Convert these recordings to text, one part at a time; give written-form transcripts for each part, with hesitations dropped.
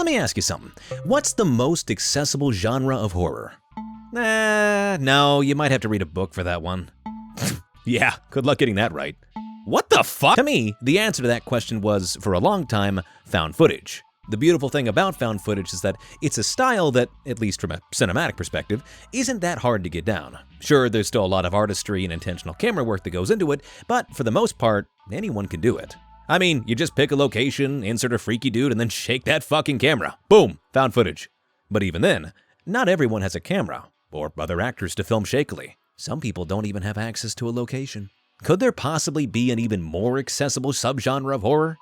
Let me ask you something. What's the most accessible genre of horror? No, you might have to read a book for that one. Yeah, good luck getting that right. What the fuck? To me, the answer to that question was, for a long time, found footage. The beautiful thing about found footage is that it's a style that, at least from a cinematic perspective, isn't that hard to get down. Sure, there's still a lot of artistry and intentional camera work that goes into it, but for the most part, anyone can do it. I mean, you just pick a location, insert a freaky dude, and then shake that fucking camera. Boom, found footage. But even then, not everyone has a camera, or other actors to film shakily. Some people don't even have access to a location. Could there possibly be an even more accessible subgenre of horror?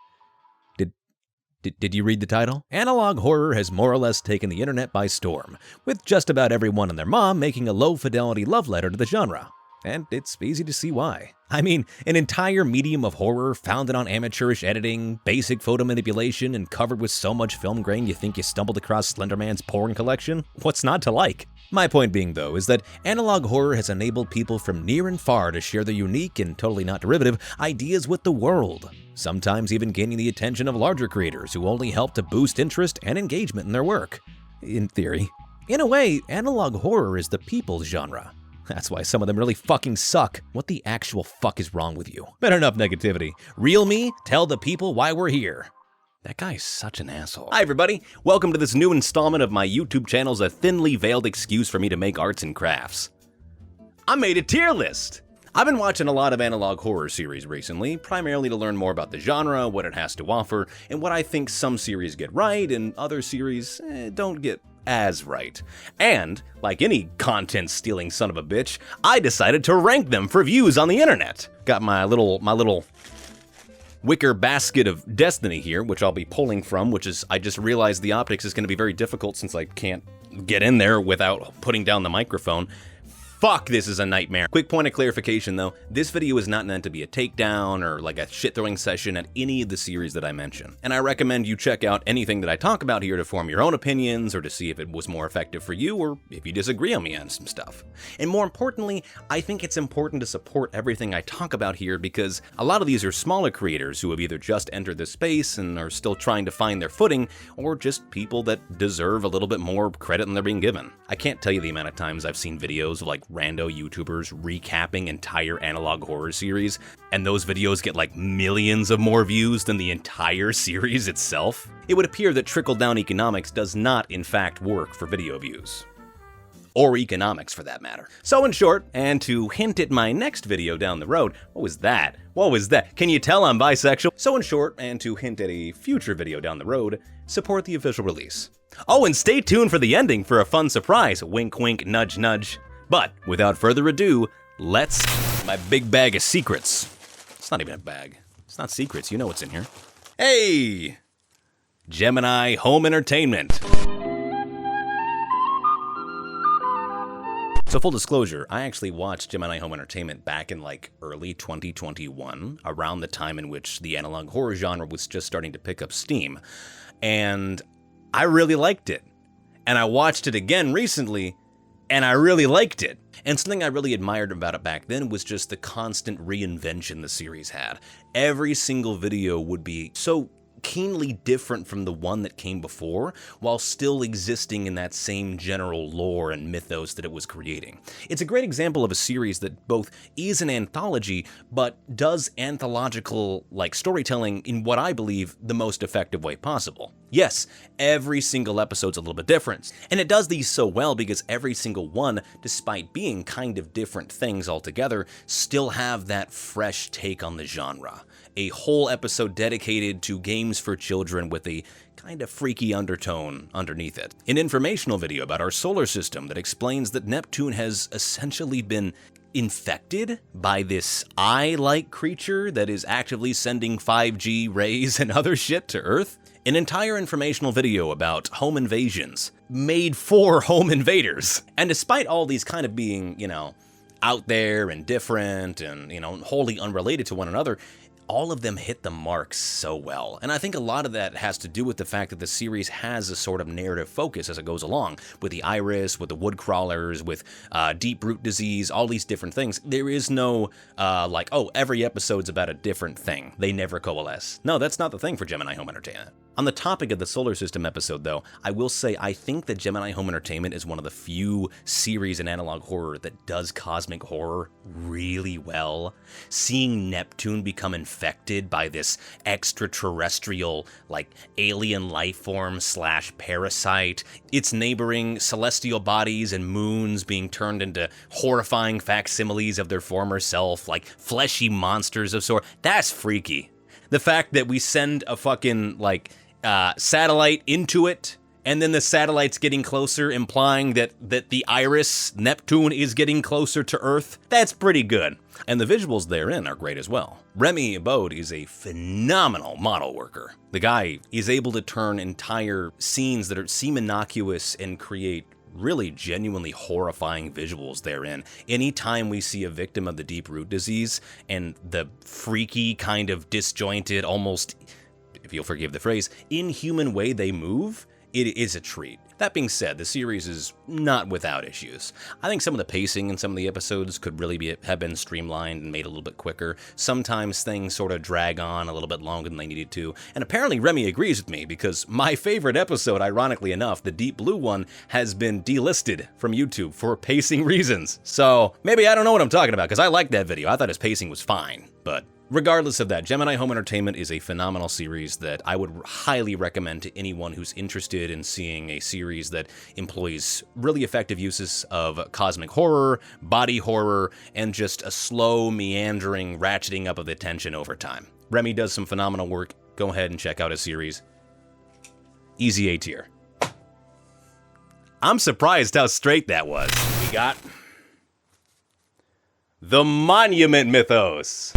Did you read the title? Analog horror has more or less taken the internet by storm, with just about everyone and their mom making a low-fidelity love letter to the genre. And it's easy to see why. I mean, an entire medium of horror founded on amateurish editing, basic photo manipulation, and covered with so much film grain you think you stumbled across Slenderman's porn collection? What's not to like? My point being, though, is that analog horror has enabled people from near and far to share their unique and totally not derivative ideas with the world, sometimes even gaining the attention of larger creators who only help to boost interest and engagement in their work. In theory. In a way, analog horror is the people's genre. That's why some of them really fucking suck. What the actual fuck is wrong with you? But enough negativity. Real me, tell the people why we're here. That guy's such an asshole. Hi everybody, welcome to this new installment of my YouTube channel's a thinly veiled excuse for me to make arts and crafts. I made a tier list! I've been watching a lot of analog horror series recently, primarily to learn more about the genre, what it has to offer, and what I think some series get right and other series don't get as right. And, like any content-stealing son of a bitch, I decided to rank them for views on the internet. Got my little wicker basket of destiny here, which I'll be pulling from, which is, I just realized the optics is going to be very difficult since I can't get in there without putting down the microphone. Fuck, this is a nightmare. Quick point of clarification though, this video is not meant to be a takedown or like a shit-throwing session at any of the series that I mention. And I recommend you check out anything that I talk about here to form your own opinions or to see if it was more effective for you or if you disagree on me on some stuff. And more importantly, I think it's important to support everything I talk about here because a lot of these are smaller creators who have either just entered this space and are still trying to find their footing, or just people that deserve a little bit more credit than they're being given. I can't tell you the amount of times I've seen videos of like rando YouTubers recapping entire analog horror series, and those videos get like millions of more views than the entire series itself. It would appear that trickle-down economics does not in fact work for video views. Or economics for that matter. So in short, and to hint at my next video down the road, what was that? What was that? Can you tell I'm bisexual? So in short, and to hint at a future video down the road, support the official release. Oh, and stay tuned for the ending for a fun surprise, wink wink, nudge nudge. But without further ado, let's my big bag of secrets. It's not even a bag. It's not secrets, you know what's in here. Hey! Gemini Home Entertainment. So full disclosure, I actually watched Gemini Home Entertainment back in like early 2021, around the time in which the analog horror genre was just starting to pick up steam. And I really liked it. And I watched it again recently, and I really liked it. And something I really admired about it back then was just the constant reinvention the series had. Every single video would be so keenly different from the one that came before, while still existing in that same general lore and mythos that it was creating. It's a great example of a series that both is an anthology, but does anthological storytelling in what I believe the most effective way possible. Yes, every single episode's a little bit different, and it does these so well because every single one, despite being kind of different things altogether, still have that fresh take on the genre. A whole episode dedicated to games for children with a kind of freaky undertone underneath it. An informational video about our solar system that explains that Neptune has essentially been infected by this eye-like creature that is actively sending 5G rays and other shit to Earth. An entire informational video about home invasions made for home invaders. And despite all these kind of being, out there and different and, wholly unrelated to one another, all of them hit the mark so well. And I think a lot of that has to do with the fact that the series has a sort of narrative focus as it goes along, with the iris, with the wood crawlers, with deep root disease, all these different things. There is no, every episode's about a different thing. They never coalesce. No, that's not the thing for Gemini Home Entertainment. On the topic of the solar system episode, though, I will say I think that Gemini Home Entertainment is one of the few series in analog horror that does cosmic horror really well. Seeing Neptune become infected by this extraterrestrial, like, alien life form / parasite, its neighboring celestial bodies and moons being turned into horrifying facsimiles of their former self, like fleshy monsters of sort, that's freaky. The fact that we send a fucking, like, satellite into it, and then the satellite's getting closer, implying that the Iris, Neptune, is getting closer to Earth, that's pretty good. And the visuals therein are great as well. Remy Bode is a phenomenal model worker. The guy is able to turn entire scenes that seem innocuous and create really genuinely horrifying visuals therein. Anytime we see a victim of the deep root disease and the freaky kind of disjointed, almost, if you'll forgive the phrase, inhuman way they move, it is a treat. That being said, the series is not without issues. I think some of the pacing in some of the episodes could really have been streamlined and made a little bit quicker. Sometimes things sort of drag on a little bit longer than they needed to. And apparently Remy agrees with me, because my favorite episode, ironically enough, the Deep Blue one, has been delisted from YouTube for pacing reasons. So maybe I don't know what I'm talking about, because I liked that video. I thought his pacing was fine, but regardless of that, Gemini Home Entertainment is a phenomenal series that I would highly recommend to anyone who's interested in seeing a series that employs really effective uses of cosmic horror, body horror, and just a slow, meandering ratcheting up of the tension over time. Remy does some phenomenal work. Go ahead and check out his series. Easy A tier. I'm surprised how straight that was. We got the Monument Mythos.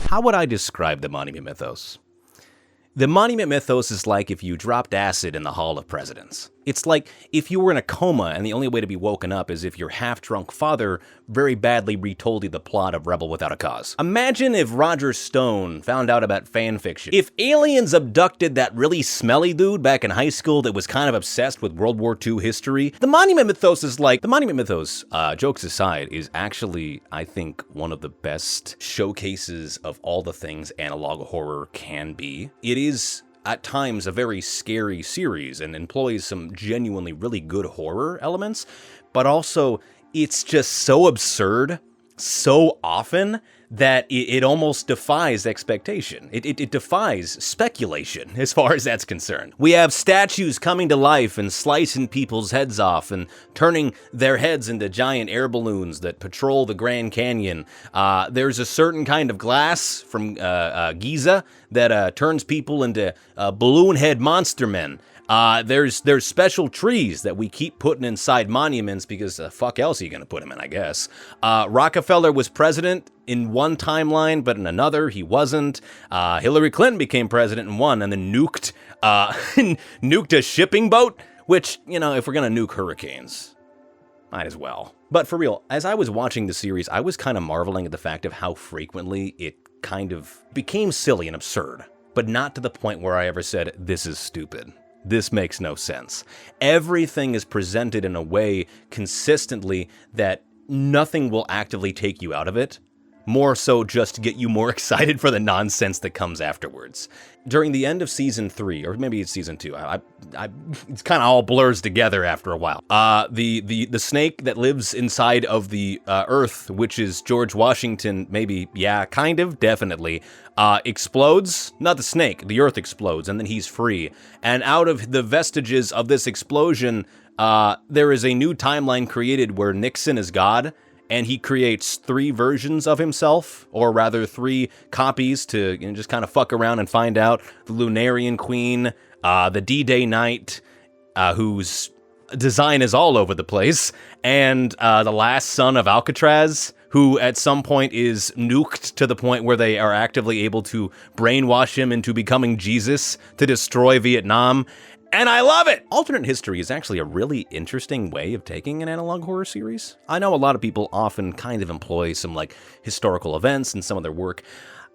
How would I describe the Monument Mythos? The Monument Mythos is like if you dropped acid in the Hall of Presidents. It's like if you were in a coma and the only way to be woken up is if your half-drunk father very badly retold you the plot of Rebel Without a Cause. Imagine if Roger Stone found out about fan fiction. If aliens abducted that really smelly dude back in high school that was kind of obsessed with World War II history. The Monument Mythos is like... The Monument Mythos, jokes aside, is actually, I think, one of the best showcases of all the things analog horror can be. It is at times a very scary series and employs some genuinely really good horror elements, but also it's just so absurd so often that it almost defies expectation. It defies speculation as far as that's concerned. We have statues coming to life and slicing people's heads off and turning their heads into giant air balloons that patrol the Grand Canyon. There's a certain kind of glass from Giza that turns people into balloon head monster men. There's special trees that we keep putting inside monuments because the fuck else are you gonna put them in, I guess. Rockefeller was president in one timeline, but in another he wasn't. Hillary Clinton became president in one and then nuked a shipping boat, which, you know, if we're gonna nuke hurricanes, might as well. But for real, as I was watching the series, I was kind of marveling at the fact of how frequently it kind of became silly and absurd, but not to the point where I ever said, this is stupid. This makes no sense. Everything is presented in a way consistently that nothing will actively take you out of it, more so just to get you more excited for the nonsense that comes afterwards. During the end of season 3, or maybe it's season 2, it's kind of all blurs together after a while. The snake that lives inside of the Earth, which is George Washington, maybe, yeah, kind of, definitely, explodes. Not the snake, the Earth explodes, and then he's free. And out of the vestiges of this explosion, there is a new timeline created where Nixon is God, and he creates 3 versions of himself, or rather 3 copies to, you know, just kind of fuck around and find out. The Lunarian Queen, the D-Day Knight, whose design is all over the place, and the last son of Alcatraz, who at some point is nuked to the point where they are actively able to brainwash him into becoming Jesus to destroy Vietnam. And I love it! Alternate history is actually a really interesting way of taking an analog horror series. I know a lot of people often kind of employ some like historical events in some of their work,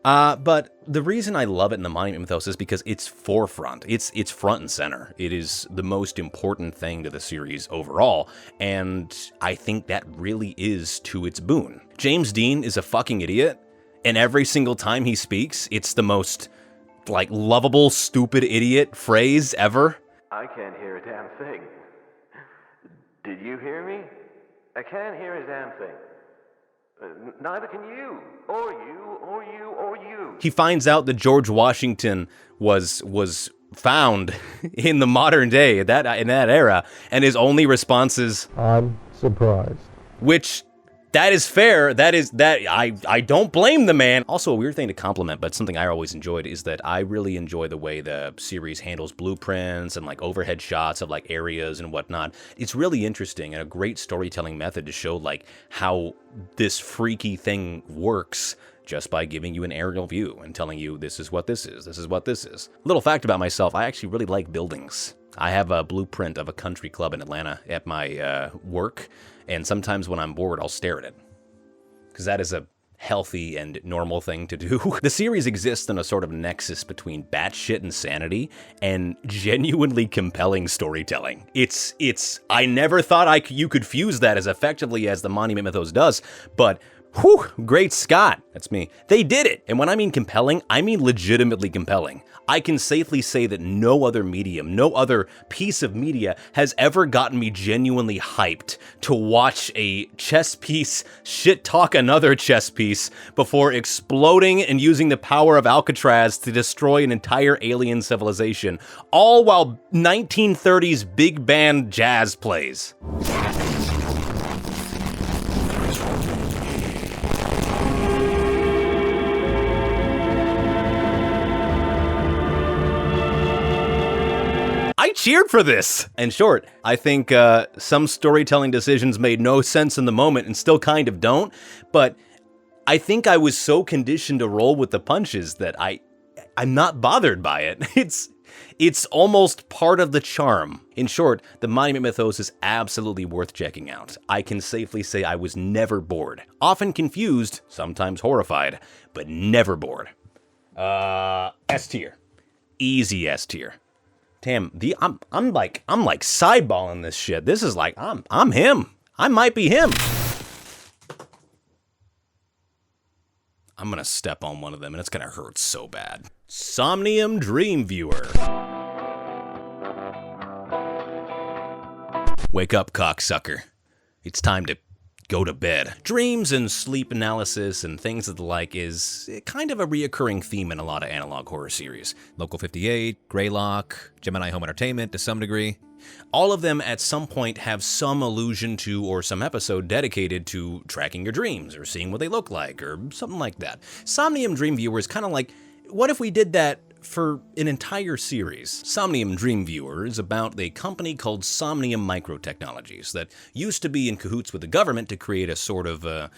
but the reason I love it in the Monument Mythos is because it's forefront. It's front and center. It is the most important thing to the series overall, and I think that really is to its boon. James Dean is a fucking idiot, and every single time he speaks, it's the most, like, lovable, stupid idiot phrase ever. I can't hear a damn thing. Did you hear me? I can't hear a damn thing. Neither can you, or you, or you, or you. He finds out that George Washington was found in the modern day, in that era, and his only response is, I'm surprised. Which, that is fair. I don't blame the man. Also, a weird thing to compliment, but something I always enjoyed, is that I really enjoy the way the series handles blueprints and like overhead shots of like areas and whatnot. It's really interesting and a great storytelling method to show like how this freaky thing works just by giving you an aerial view and telling you this is what this is, this is what this is. Little fact about myself, I actually really like buildings. I have a blueprint of a country club in Atlanta at my work, and sometimes when I'm bored, I'll stare at it. Because that is a healthy and normal thing to do. The series exists in a sort of nexus between batshit insanity and genuinely compelling storytelling. I never thought you could fuse that as effectively as the Monument Mythos does, but whew, great Scott, that's me. They did it, and when I mean compelling, I mean legitimately compelling. I can safely say that no other medium, no other piece of media has ever gotten me genuinely hyped to watch a chess piece shit-talk another chess piece before exploding and using the power of Alcatraz to destroy an entire alien civilization, all while 1930s big band jazz plays. I cheered for this! In short, I think some storytelling decisions made no sense in the moment and still kind of don't, but I think I was so conditioned to roll with the punches that I'm not bothered by it. It's almost part of the charm. In short, the Monument Mythos is absolutely worth checking out. I can safely say I was never bored. Often confused, sometimes horrified, but never bored. S tier. Easy S tier. Damn, I'm like sideballing this shit. This is like I'm him. I might be him. I'm gonna step on one of them and it's gonna hurt so bad. Somnium Dream Viewer. Wake up, cocksucker. It's time to go to bed. Dreams and sleep analysis and things of the like is kind of a reoccurring theme in a lot of analog horror series. Local 58, Greylock, Gemini Home Entertainment to some degree. All of them at some point have some allusion to or some episode dedicated to tracking your dreams or seeing what they look like or something like that. Somnium Dream Viewer is kind of like, what if we did that for an entire series? Somnium Dream Viewer is about a company called Somnium Microtechnologies that used to be in cahoots with the government to create a sort of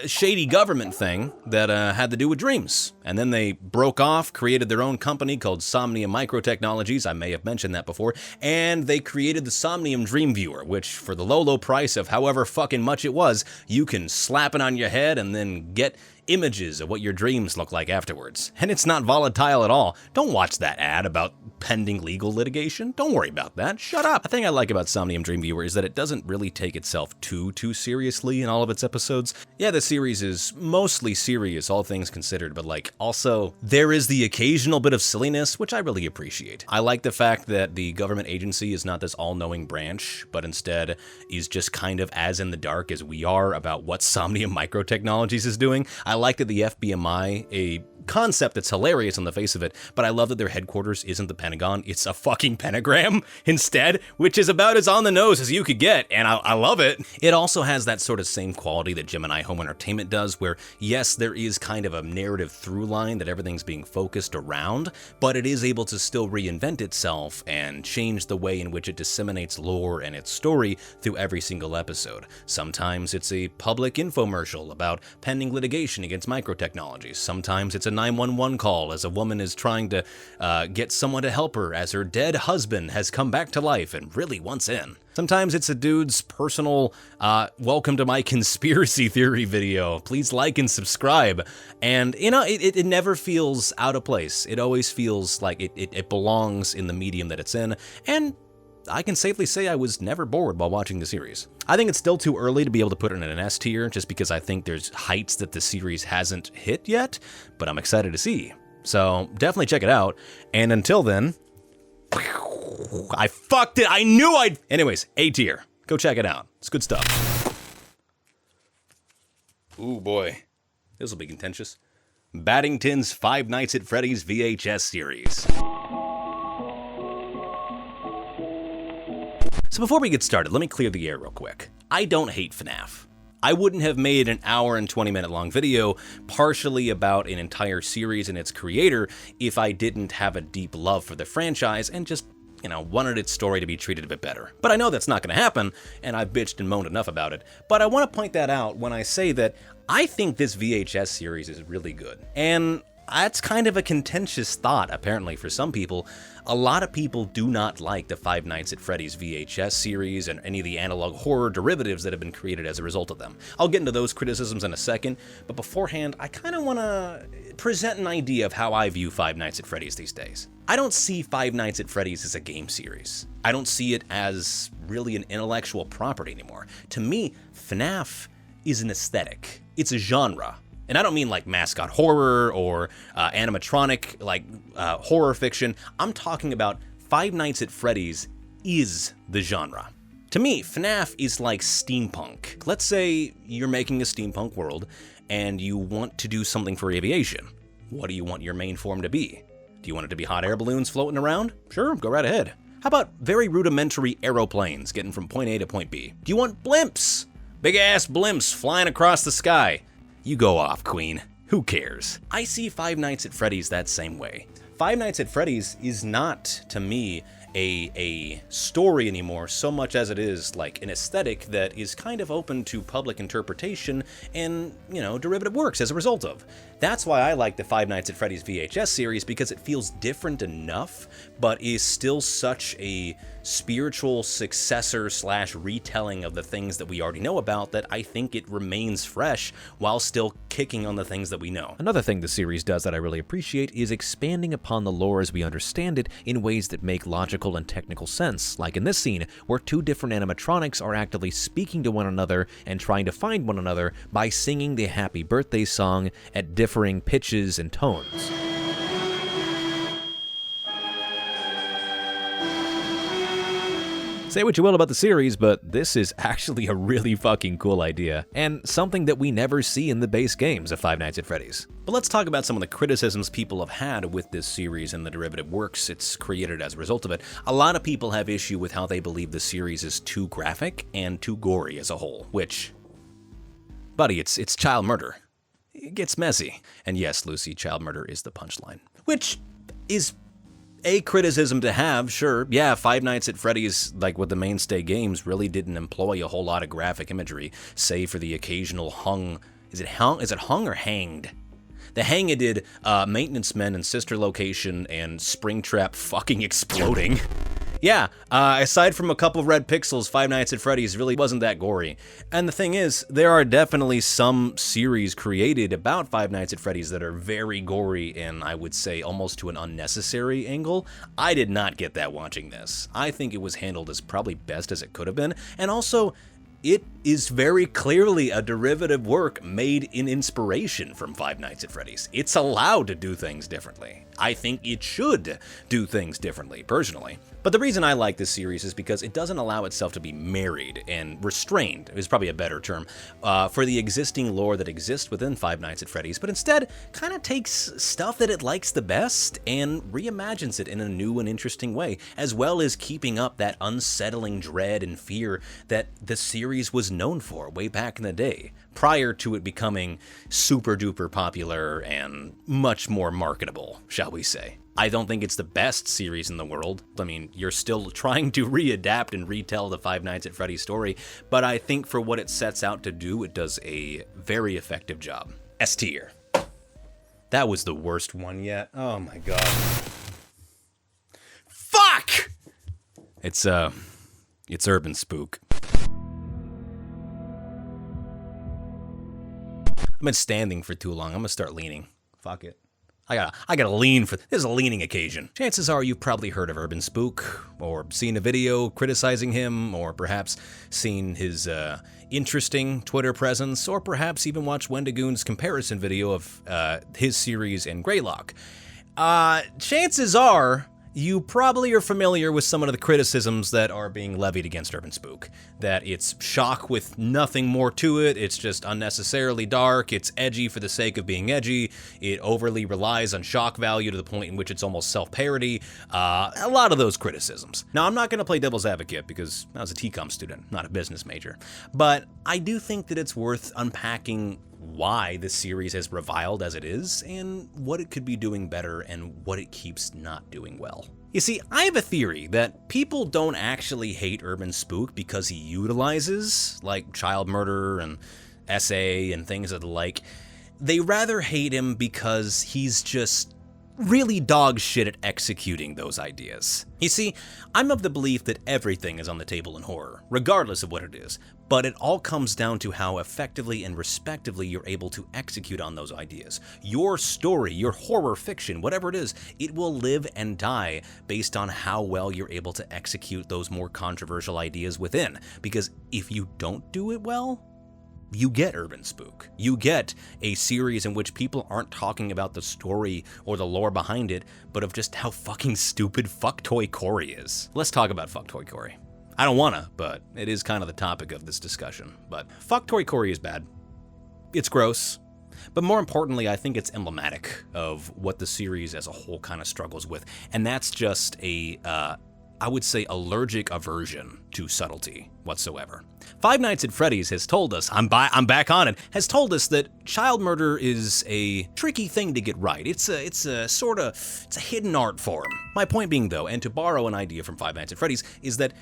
shady government thing that had to do with dreams. And then they broke off, created their own company called Somnium Microtechnologies, I may have mentioned that before, and they created the Somnium Dream Viewer, which for the low price of however fucking much it was, you can slap it on your head and then get images of what your dreams look like afterwards. And it's not volatile at all. Don't watch that ad about pending legal litigation. Don't worry about that. Shut up. The thing I like about Somnium Dream Viewer is that it doesn't really take itself too seriously in all of its episodes. Yeah, the series is mostly serious, all things considered, but like, also, there is the occasional bit of silliness, which I really appreciate. I like the fact that the government agency is not this all-knowing branch, but instead is just kind of as in the dark as we are about what Somnium Microtechnologies is doing. I like that the FBMI, a concept that's hilarious on the face of it, but I love that their headquarters isn't the Pentagon, it's a fucking pentagram instead, which is about as on the nose as you could get, and I love it. It also has that sort of same quality that Gemini Home Entertainment does, where yes, there is kind of a narrative through line that everything's being focused around, but it is able to still reinvent itself and change the way in which it disseminates lore and its story through every single episode. Sometimes it's a public infomercial about pending litigation against microtechnologies. Sometimes it's a 911 call as a woman is trying to get someone to help her as her dead husband has come back to life and really wants in. Sometimes it's a dude's personal, welcome to my conspiracy theory video, please like and subscribe. And, you know, it never feels out of place. It always feels like it belongs in the medium that it's in. And I can safely say I was never bored while watching the series. I think it's still too early to be able to put it in an S tier, just because I think there's heights that the series hasn't hit yet, but I'm excited to see. So definitely check it out, and until then, I fucked it, I knew I'd... Anyways, A tier. Go check it out. It's good stuff. Ooh boy, this will be contentious. Baddington's Five Nights at Freddy's VHS series. So before we get started, let me clear the air real quick. I don't hate FNaF. I wouldn't have made an hour and 20-minute long video partially about an entire series and its creator if I didn't have a deep love for the franchise and just, wanted its story to be treated a bit better. But I know that's not going to happen, and I've bitched and moaned enough about it. But I want to point that out when I say that I think this VHS series is really good. And that's kind of a contentious thought, apparently, for some people. A lot of people do not like the Five Nights at Freddy's VHS series and any of the analog horror derivatives that have been created as a result of them. I'll get into those criticisms in a second, but beforehand, I kind of want to present an idea of how I view Five Nights at Freddy's these days. I don't see Five Nights at Freddy's as a game series. I don't see it as really an intellectual property anymore. To me, FNaF is an aesthetic. It's a genre. And I don't mean like mascot horror or animatronic, like horror fiction. I'm talking about Five Nights at Freddy's is the genre. To me, FNaF is like steampunk. Let's say you're making a steampunk world and you want to do something for aviation. What do you want your main form to be? Do you want it to be hot air balloons floating around? Sure, go right ahead. How about very rudimentary aeroplanes getting from point A to point B? Do you want blimps? Big ass blimps flying across the sky? You go off, Queen. Who cares? I see Five Nights at Freddy's that same way. Five Nights at Freddy's is not, to me, a story anymore so much as it is like an aesthetic that is kind of open to public interpretation and, derivative works as a result of. That's why I like the Five Nights at Freddy's VHS series, because it feels different enough, but is still such a spiritual successor / retelling of the things that we already know about that I think it remains fresh while still kicking on the things that we know. Another thing the series does that I really appreciate is expanding upon the lore as we understand it in ways that make logical and technical sense, like in this scene where two different animatronics are actively speaking to one another and trying to find one another by singing the happy birthday song at differing pitches and tones. Say what you will about the series, but this is actually a really fucking cool idea, and something that we never see in the base games of Five Nights at Freddy's. But let's talk about some of the criticisms people have had with this series and the derivative works it's created as a result of it. A lot of people have issue with how they believe the series is too graphic and too gory as a whole, which, buddy, it's child murder. It gets messy. And yes, Lucy, child murder is the punchline, which is a criticism to have, sure. Yeah, Five Nights at Freddy's, like with the mainstay games, really didn't employ a whole lot of graphic imagery, save for the occasional hung... Is it hung or hanged? The hang did maintenance men and sister location and Springtrap fucking exploding. Yeah, aside from a couple of red pixels, Five Nights at Freddy's really wasn't that gory. And the thing is, there are definitely some series created about Five Nights at Freddy's that are very gory and I would say almost to an unnecessary angle. I did not get that watching this. I think it was handled as probably best as it could have been, and also, it is very clearly a derivative work made in inspiration from Five Nights at Freddy's. It's allowed to do things differently. I think it should do things differently, personally. But the reason I like this series is because it doesn't allow itself to be married and restrained, is probably a better term, for the existing lore that exists within Five Nights at Freddy's, but instead kind of takes stuff that it likes the best and reimagines it in a new and interesting way, as well as keeping up that unsettling dread and fear that the series was known for way back in the day, prior to it becoming super duper popular and much more marketable, shall we say. I don't think it's the best series in the world. I mean, you're still trying to readapt and retell the Five Nights at Freddy's story, but I think for what it sets out to do, it does a very effective job. S tier. That was the worst one yet. Oh my god. Fuck! It's Urban Spook. I've been standing for too long. I'm gonna start leaning. Fuck it. I gotta lean for, this is a leaning occasion. Chances are you've probably heard of Urban Spook, or seen a video criticizing him, or perhaps seen his interesting Twitter presence, or perhaps even watched Wendigoon's comparison video of his series and Greylock. Chances are you probably are familiar with some of the criticisms that are being levied against Urban Spook. That it's shock with nothing more to it, it's just unnecessarily dark, it's edgy for the sake of being edgy, it overly relies on shock value to the point in which it's almost self-parody, a lot of those criticisms. Now, I'm not going to play devil's advocate because I was a TCOM student, not a business major, but I do think that it's worth unpacking why this series is reviled as it is, and what it could be doing better, and what it keeps not doing well. You see, I have a theory that people don't actually hate Urban Spook because he utilizes, like, child murder and SA and things of the like. They rather hate him because he's just really dog shit at executing those ideas. You see, I'm of the belief that everything is on the table in horror, regardless of what it is, but it all comes down to how effectively and respectively you're able to execute on those ideas. Your story, your horror fiction, whatever it is, it will live and die based on how well you're able to execute those more controversial ideas within. Because if you don't do it well, you get Urban Spook. You get a series in which people aren't talking about the story or the lore behind it, but of just how fucking stupid Fucktoy Corey is. Let's talk about Fucktoy Corey. I don't wanna, but it is kind of the topic of this discussion. But Fucktoy Corey is bad. It's gross. But more importantly, I think it's emblematic of what the series as a whole kind of struggles with. And that's just a, I would say, allergic aversion to subtlety whatsoever. Five Nights at Freddy's has told us, I'm back on it, has told us that child murder is a tricky thing to get right. It's a hidden art form. My point being though, and to borrow an idea from Five Nights at Freddy's, is that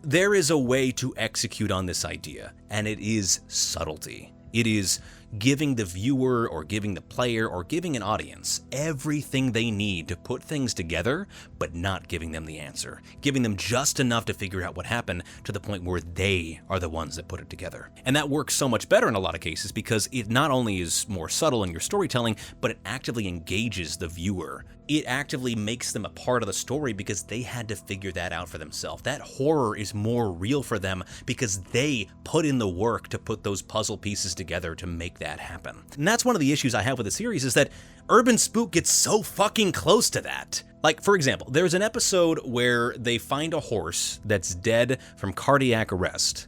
there is a way to execute on this idea, and it is subtlety. It is giving the viewer or giving the player or giving an audience everything they need to put things together, but not giving them the answer. Giving them just enough to figure out what happened to the point where they are the ones that put it together. And that works so much better in a lot of cases because it not only is more subtle in your storytelling, but it actively engages the viewer. It actively makes them a part of the story because they had to figure that out for themselves. That horror is more real for them because they put in the work to put those puzzle pieces together to make that happen. And that's one of the issues I have with the series, is that Urban Spook gets so fucking close to that. Like, for example, there's an episode where they find a horse that's dead from cardiac arrest.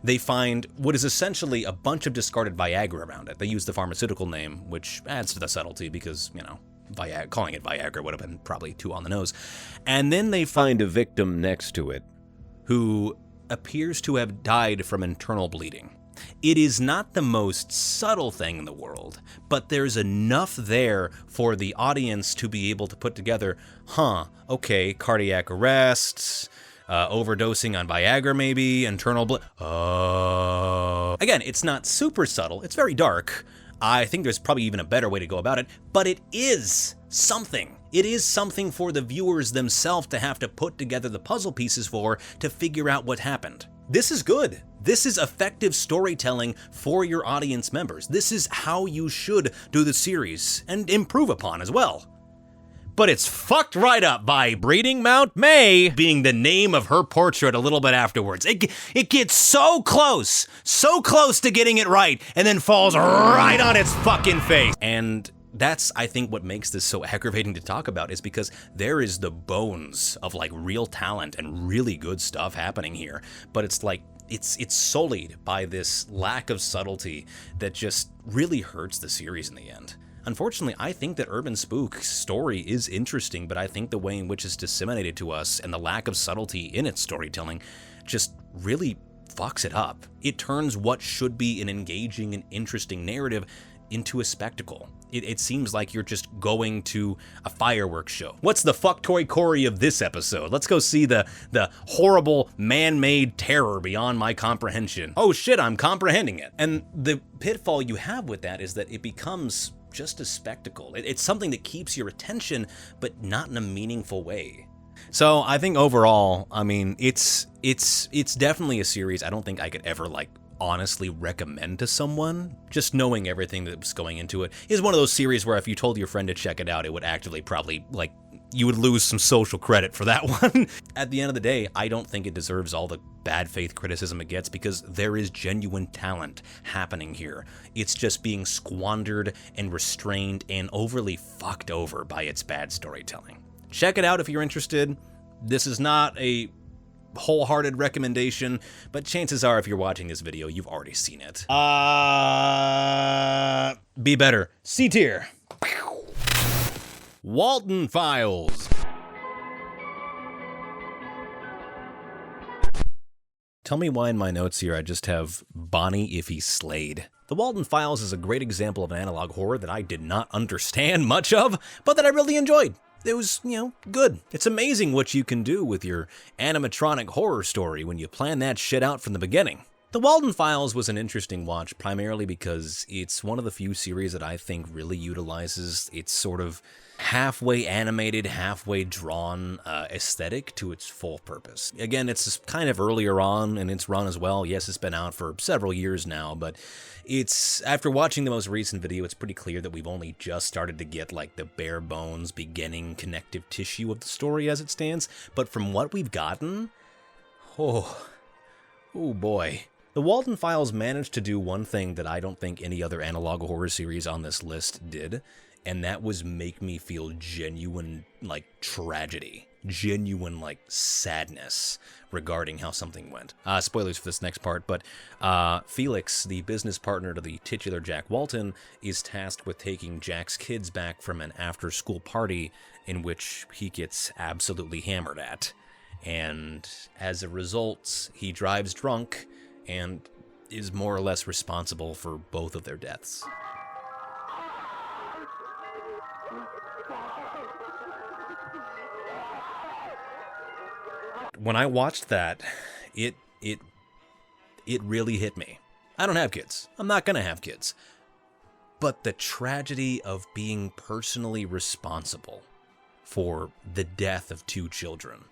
They find what is essentially a bunch of discarded Viagra around it. They use the pharmaceutical name, which adds to the subtlety because, you know, calling it Viagra would have been probably too on the nose. And then they find a victim next to it who appears to have died from internal bleeding. It is not the most subtle thing in the world, but there's enough there for the audience to be able to put together, okay, cardiac arrest, overdosing on Viagra maybe, internal bleed. Again, it's not super subtle, it's very dark. I think there's probably even a better way to go about it, but it is something. It is something for the viewers themselves to have to put together the puzzle pieces for to figure out what happened. This is good. This is effective storytelling for your audience members. This is how you should do the series and improve upon as well. But it's fucked right up by Breeding Mount May being the name of her portrait a little bit afterwards. It gets so close to getting it right, and then falls right on its fucking face. And that's, I think, what makes this so aggravating to talk about, is because there is the bones of like real talent and really good stuff happening here. But it's like, it's sullied by this lack of subtlety that just really hurts the series in the end. Unfortunately, I think that Urban Spook's story is interesting, but I think the way in which it's disseminated to us and the lack of subtlety in its storytelling just really fucks it up. It turns what should be an engaging and interesting narrative into a spectacle. It seems like you're just going to a fireworks show. What's the Fucktoy Corey of this episode? Let's go see the horrible man-made terror beyond my comprehension. Oh shit, I'm comprehending it. And the pitfall you have with that is that it becomes just a spectacle. It's something that keeps your attention, but not in a meaningful way. So I think overall, I mean, it's definitely a series I don't think I could ever like honestly recommend to someone. Just knowing everything that was going into it is one of those series where if you told your friend to check it out, it would actually probably, like, you would lose some social credit for that one. At the end of the day, I don't think it deserves all the bad faith criticism it gets because there is genuine talent happening here. It's just being squandered and restrained and overly fucked over by its bad storytelling. Check it out if you're interested. This is not a wholehearted recommendation, but chances are if you're watching this video, you've already seen it. Be better. C tier. Walten Files. Tell me why in my notes here I just have Bonnie if he slayed. The Walten Files is a great example of an analog horror that I did not understand much of, but that I really enjoyed. It was, good. It's amazing what you can do with your animatronic horror story when you plan that shit out from the beginning. The Walten Files was an interesting watch primarily because it's one of the few series that I think really utilizes its sort of halfway animated, halfway drawn aesthetic to its full purpose. Again, it's kind of earlier on in its run as well. Yes, it's been out for several years now, but it's, after watching the most recent video, it's pretty clear that we've only just started to get like the bare bones beginning connective tissue of the story as it stands. But from what we've gotten, oh boy. The Walten Files managed to do one thing that I don't think any other analog horror series on this list did, and that was make me feel genuine, like, tragedy. Genuine, like, sadness regarding how something went. Spoilers for this next part, but Felix, the business partner to the titular Jack Walten, is tasked with taking Jack's kids back from an after-school party in which he gets absolutely hammered at. And as a result, he drives drunk and is more or less responsible for both of their deaths. When I watched that, it really hit me. I don't have kids. I'm not gonna have kids. But the tragedy of being personally responsible for the death of two children,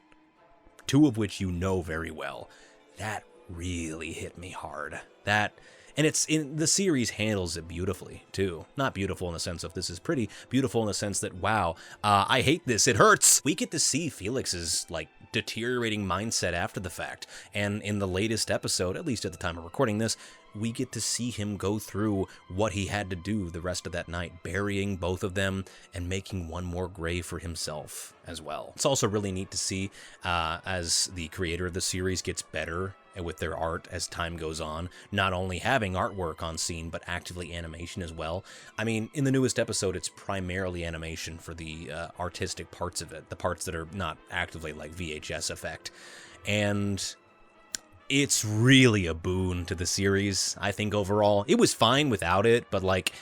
two of which you know very well, that really hit me hard. And it's in the series handles it beautifully too. Not beautiful in the sense of this is pretty, beautiful in the sense that, wow, I hate this, it hurts. We get to see Felix's like deteriorating mindset after the fact. And in the latest episode, at least at the time of recording this, we get to see him go through what he had to do the rest of that night, burying both of them and making one more grave for himself as well. It's also really neat to see as the creator of the series gets better with their art as time goes on, not only having artwork on scene, but actively animation as well. I mean, in the newest episode, it's primarily animation for the artistic parts of it, the parts that are not actively like VHS effect. And it's really a boon to the series, I think, overall. It was fine without it, but like,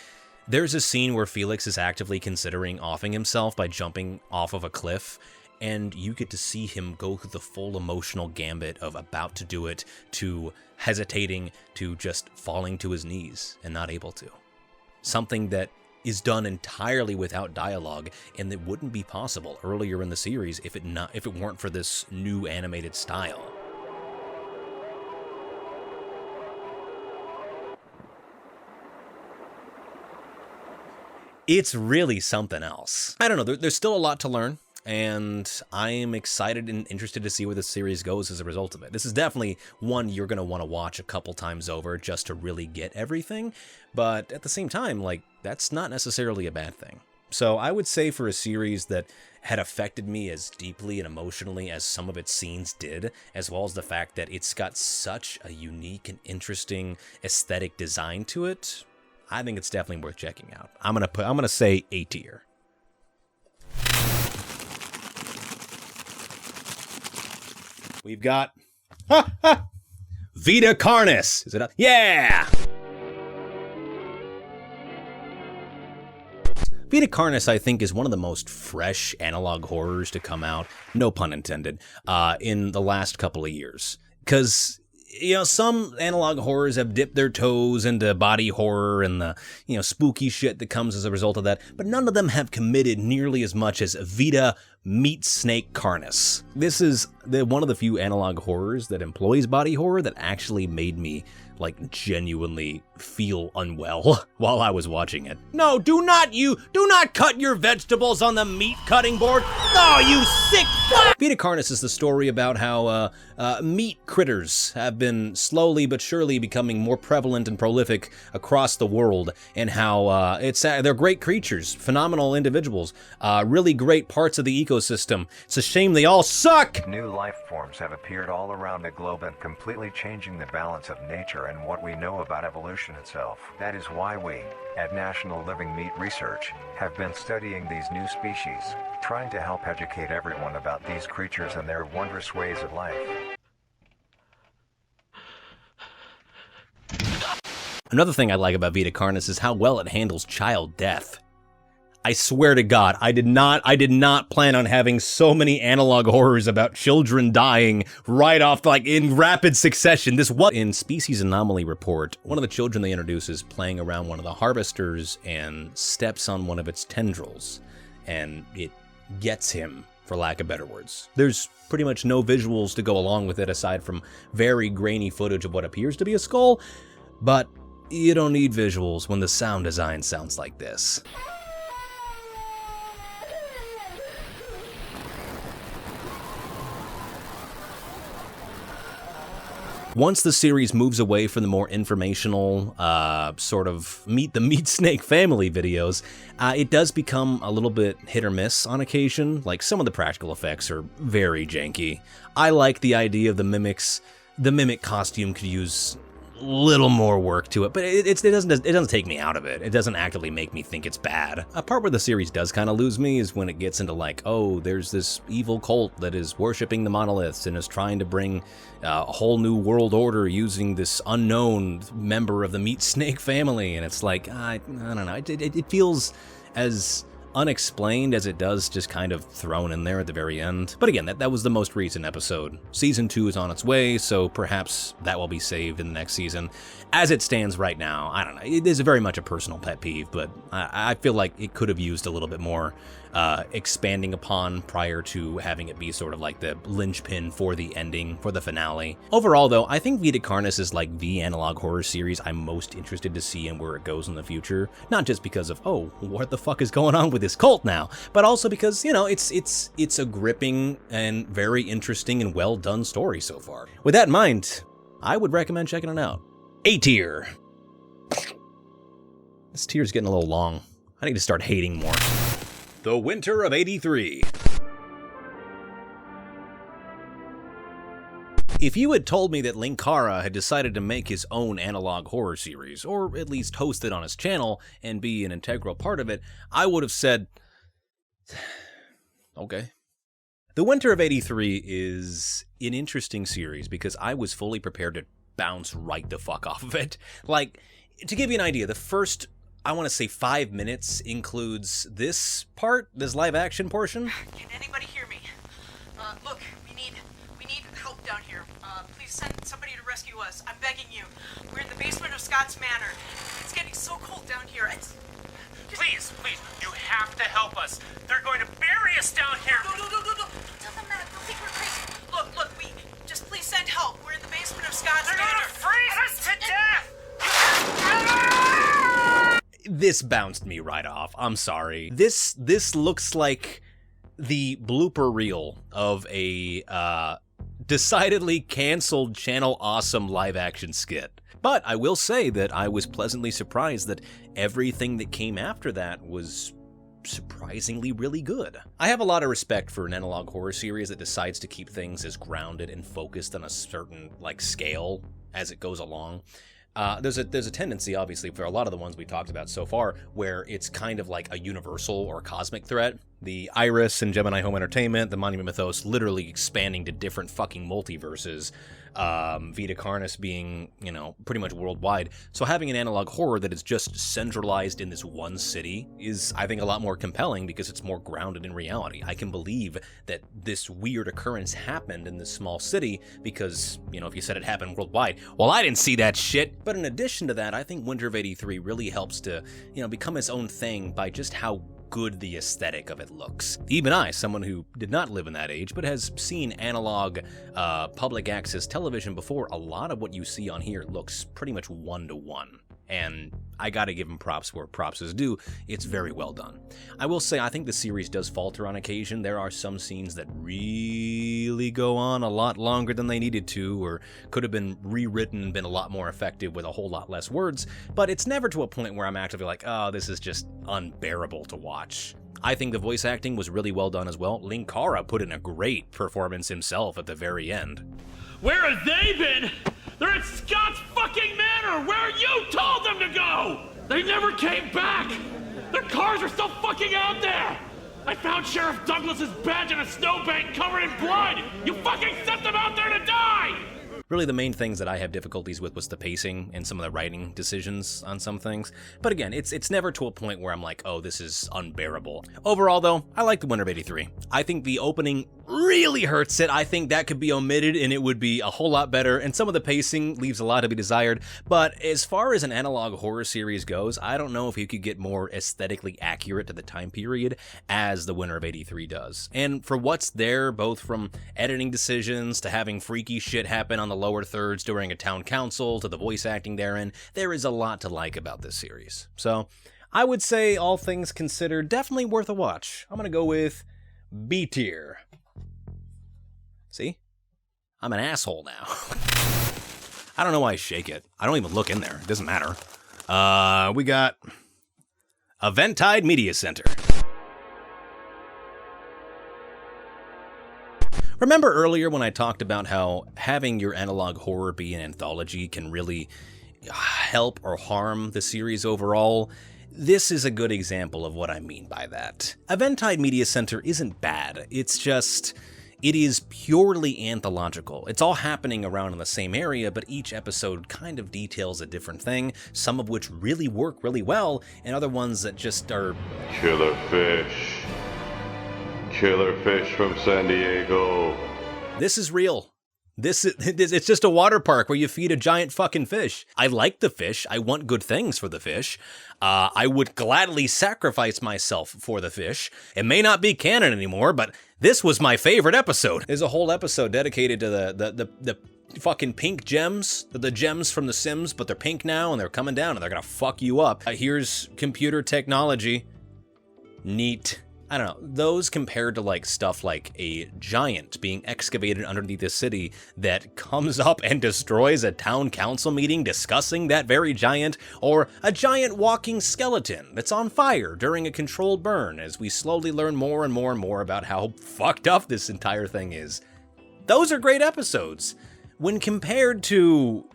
there's a scene where Felix is actively considering offing himself by jumping off of a cliff, and you get to see him go through the full emotional gambit of about to do it, to hesitating, to just falling to his knees and not able to. Something that is done entirely without dialogue, and that wouldn't be possible earlier in the series if it weren't for this new animated style. It's really something else. I don't know, there's still a lot to learn, and I am excited and interested to see where the series goes as a result of it. This is definitely one you're going to want to watch a couple times over just to really get everything, but at the same time, like, that's not necessarily a bad thing. So I would say for a series that had affected me as deeply and emotionally as some of its scenes did, as well as the fact that it's got such a unique and interesting aesthetic design to it, I think it's definitely worth checking out. I'm gonna say A tier. We've got Vita Carnis. Is it up? Yeah! Vita Carnis, I think, is one of the most fresh analog horrors to come out, no pun intended, in the last couple of years. Because, you know, some analog horrors have dipped their toes into body horror and the, you know, spooky shit that comes as a result of that, but none of them have committed nearly as much as Vita Meat Snake Carnis. This is one of the few analog horrors that employs body horror that actually made me like, genuinely feel unwell while I was watching it. No, do not cut your vegetables on the meat cutting board. Oh, you sick fuck! Vita Carnis is the story about how meat critters have been slowly but surely becoming more prevalent and prolific across the world, and how they're great creatures, phenomenal individuals, really great parts of the ecosystem. It's a shame they all suck! New life forms have appeared all around the globe and completely changing the balance of nature and what we know about evolution itself. That is why we, at National Living Meat Research, have been studying these new species, trying to help educate everyone about these creatures and their wondrous ways of life. Another thing I like about Vita Carnis is how well it handles child death. I swear to God, I did not plan on having so many analog horrors about children dying right off, like, in rapid succession. In Species Anomaly Report, one of the children they introduce is playing around one of the harvesters and steps on one of its tendrils, and it gets him, for lack of better words. There's pretty much no visuals to go along with it aside from very grainy footage of what appears to be a skull, but you don't need visuals when the sound design sounds like this. Once the series moves away from the more informational, sort of meet the meat snake family videos, it does become a little bit hit or miss on occasion. Like, some of the practical effects are very janky. I like the idea of the mimics. The mimic costume could use little more work to it, but it doesn't take me out of it. It doesn't actively make me think it's bad. A part where the series does kind of lose me is when it gets into, like, oh, there's this evil cult that is worshipping the monoliths and is trying to bring a whole new world order using this unknown member of the meat snake family, and it's like, I don't know, it feels as unexplained as it does just kind of thrown in there at the very end. But again, that was the most recent episode. Season 2 is on its way, so perhaps that will be saved in the next season. As it stands right now, I don't know, it is very much a personal pet peeve, but I feel like it could have used a little bit more expanding upon prior to having it be sort of like the linchpin for the ending, for the finale. Overall though, I think Vita Carnis is like the analog horror series I'm most interested to see and where it goes in the future. Not just because of, oh, what the fuck is going on with this cult now, but also because, you know, it's a gripping and very interesting and well done story so far. With that in mind, I would recommend checking it out. A tier. This tier's getting a little long. I need to start hating more. The Winter of '83. If you had told me that Linkara had decided to make his own analog horror series, or at least host it on his channel and be an integral part of it, I would have said, okay. The Winter of '83 is an interesting series because I was fully prepared to bounce right the fuck off of it. Like, to give you an idea, the first, I want to say 5 minutes includes this part, this live action portion. Can anybody hear me? Look, we need help down here. Please send somebody to rescue us. I'm begging you. We're in the basement of Scott's Manor. It's getting so cold down here. Please, you have to help us. They're going to bury us down here. No. Tell them that. They'll think we're crazy. Look, we just please send help. We're in the basement of Scott's They're Manor. going to freeze us to death. This bounced me right off. I'm sorry. This looks like the blooper reel of a decidedly canceled Channel Awesome live action skit. But I will say that I was pleasantly surprised that everything that came after that was surprisingly really good. I have a lot of respect for an analog horror series that decides to keep things as grounded and focused on a certain, like, scale as it goes along. There's a tendency, obviously, for a lot of the ones we talked about so far, where it's kind of like a universal or cosmic threat. The Iris and Gemini Home Entertainment, the Monument Mythos literally expanding to different fucking multiverses. Vita Carnis being, you know, pretty much worldwide. So having an analog horror that is just centralized in this one city is, I think, a lot more compelling because it's more grounded in reality. I can believe that this weird occurrence happened in this small city because, you know, if you said it happened worldwide, well, I didn't see that shit. But in addition to that, I think Winter of '83 really helps to, you know, become its own thing by just how good the aesthetic of it looks. Even I, someone who did not live in that age, but has seen analog public access television before, a lot of what you see on here looks pretty much one-to-one. And I gotta give him props where props is due. It's very well done. I will say, I think the series does falter on occasion. There are some scenes that really go on a lot longer than they needed to, or could have been rewritten and been a lot more effective with a whole lot less words, but it's never to a point where I'm actively like, oh, this is just unbearable to watch. I think the voice acting was really well done as well. Linkara put in a great performance himself at the very end. Where have they been? They're at Scott's fucking manor, where you told them to go! They never came back! Their cars are still fucking out there! I found Sheriff Douglas's badge in a snowbank covered in blood! You fucking sent them out there to die! Really, the main things that I have difficulties with was the pacing and some of the writing decisions on some things. But again, it's never to a point where I'm like, oh, this is unbearable. Overall, though, I like the winter of '83. I think the opening really hurts it. I think that could be omitted and it would be a whole lot better, and some of the pacing leaves a lot to be desired. But as far as an analog horror series goes, I don't know if you could get more aesthetically accurate to the time period as the winter of '83 does. And for what's there, both from editing decisions to having freaky shit happen on the lower thirds during a town council to the voice acting therein, there is a lot to like about this series. So I would say, all things considered, definitely worth a watch. I'm gonna go with B tier. See? I'm an asshole now. I don't know why I shake it. I don't even look in there. It doesn't matter. We got Eventide Media Center. Remember earlier when I talked about how having your analog horror be an anthology can really help or harm the series overall? This is a good example of what I mean by that. Eventide Media Center isn't bad. It's just, it is purely anthological. It's all happening around in the same area, but each episode kind of details a different thing, some of which really work really well, and other ones that just are... Killer fish. Killer fish from San Diego. This is real. It's just a water park where you feed a giant fucking fish. I like the fish. I want good things for the fish. I would gladly sacrifice myself for the fish. It may not be canon anymore, but this was my favorite episode. There's a whole episode dedicated to the fucking pink gems, the gems from The Sims, but they're pink now and they're coming down and they're gonna fuck you up. Here's computer technology. Neat. I don't know, those compared to like stuff like a giant being excavated underneath the city that comes up and destroys a town council meeting discussing that very giant, or a giant walking skeleton that's on fire during a controlled burn as we slowly learn more and more and more about how fucked up this entire thing is. Those are great episodes. When compared to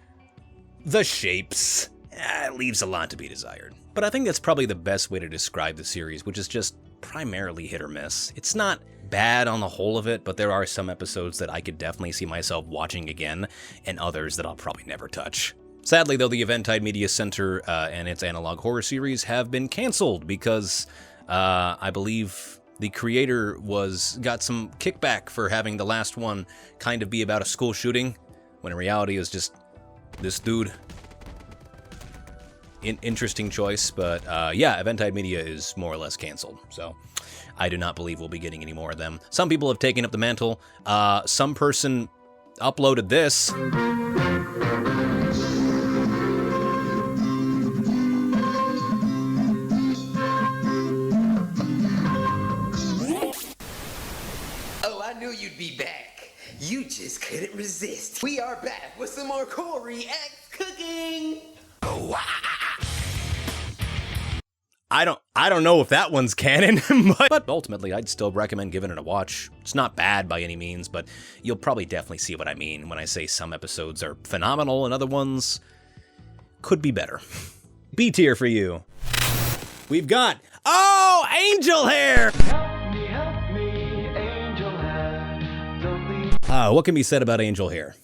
The Shapes, it leaves a lot to be desired. But I think that's probably the best way to describe the series, which is just primarily hit or miss. It's not bad on the whole of it, but there are some episodes that I could definitely see myself watching again, and others that I'll probably never touch. Sadly, though, the Eventide Media Center and its analog horror series have been canceled because I believe the creator got some kickback for having the last one kind of be about a school shooting, when in reality it was just this dude. Interesting choice, but yeah, Eventide Media is more or less canceled, so I do not believe we'll be getting any more of them. Some people have taken up the mantle. Some person uploaded this. Oh, I knew you'd be back. You just couldn't resist. We are back with some more Corey X cooking. Oh, I don't know if that one's canon, but ultimately I'd still recommend giving it a watch. It's not bad by any means, but you'll probably definitely see what I mean when I say some episodes are phenomenal and other ones could be better. B tier for you. We've got, oh, Angel Hare! Help me, Angel Hare. Don't leave. What can be said about Angel Hare?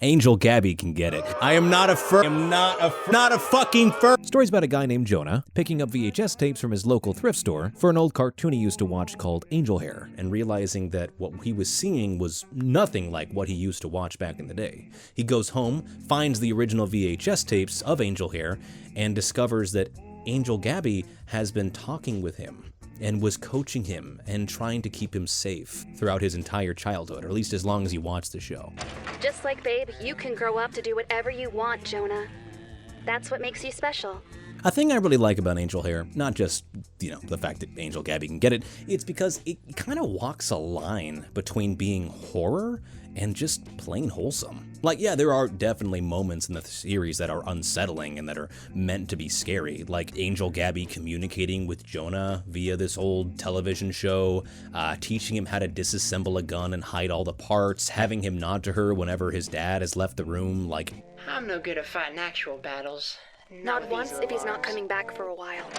Angel Gabby can get it. I am not a fur. I'm not a fucking fur. Stories about a guy named Jonah picking up VHS tapes from his local thrift store for an old cartoon he used to watch called Angel Hare, and realizing that what he was seeing was nothing like what he used to watch back in the day. He goes home, finds the original VHS tapes of Angel Hare, and discovers that Angel Gabby has been talking with him and was coaching him and trying to keep him safe throughout his entire childhood, or at least as long as he watched the show. Just like Babe, you can grow up to do whatever you want, Jonah. That's what makes you special. A thing I really like about Angel Hare, not just, the fact that Angel Gabby can get it, it's because it kind of walks a line between being horror and just plain wholesome. Like, yeah, there are definitely moments in the series that are unsettling and that are meant to be scary, like Angel Gabby communicating with Jonah via this old television show, teaching him how to disassemble a gun and hide all the parts, having him nod to her whenever his dad has left the room, like... I'm no good at fighting actual battles. Not once if he's not coming back for a while.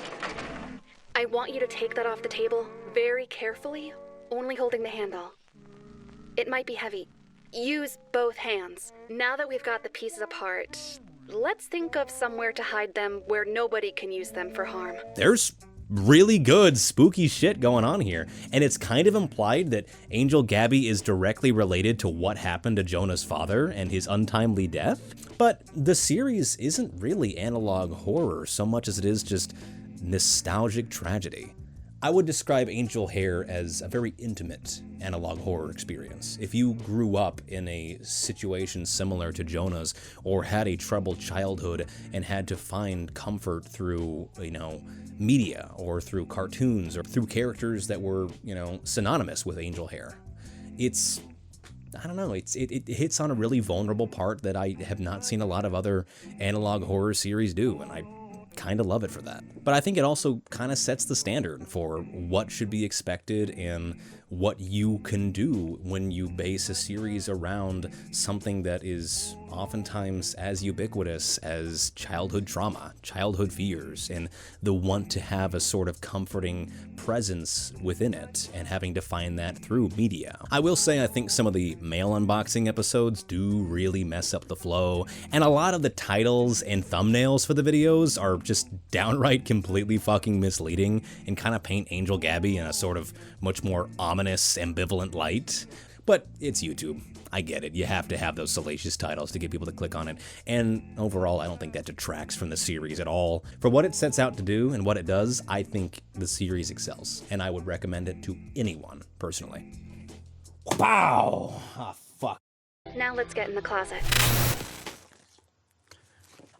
I want you to take that off the table very carefully, only holding the handle. It might be heavy. Use both hands. Now that we've got the pieces apart, let's think of somewhere to hide them where nobody can use them for harm. There's really good spooky shit going on here, and it's kind of implied that Angel Gabby is directly related to what happened to Jonah's father and his untimely death. But the series isn't really analog horror so much as it is just nostalgic tragedy. I would describe Angel Hare as a very intimate analog horror experience. If you grew up in a situation similar to Jonah's, or had a troubled childhood and had to find comfort through, media, or through cartoons, or through characters that were, synonymous with Angel Hare, it hits on a really vulnerable part that I have not seen a lot of other analog horror series do, and I kind of love it for that. But I think it also kind of sets the standard for what should be expected and what you can do when you base a series around something that is oftentimes as ubiquitous as childhood trauma, childhood fears, and the want to have a sort of comforting presence within it, and having to find that through media. I will say I think some of the male unboxing episodes do really mess up the flow, and a lot of the titles and thumbnails for the videos are just downright completely fucking misleading and kind of paint Angel Gabby in a sort of much more ominous, ambivalent light. But it's YouTube. I get it. You have to have those salacious titles to get people to click on it. And overall, I don't think that detracts from the series at all. For what it sets out to do and what it does, I think the series excels. And I would recommend it to anyone, personally. Wow! Ah, fuck. Now let's get in the closet.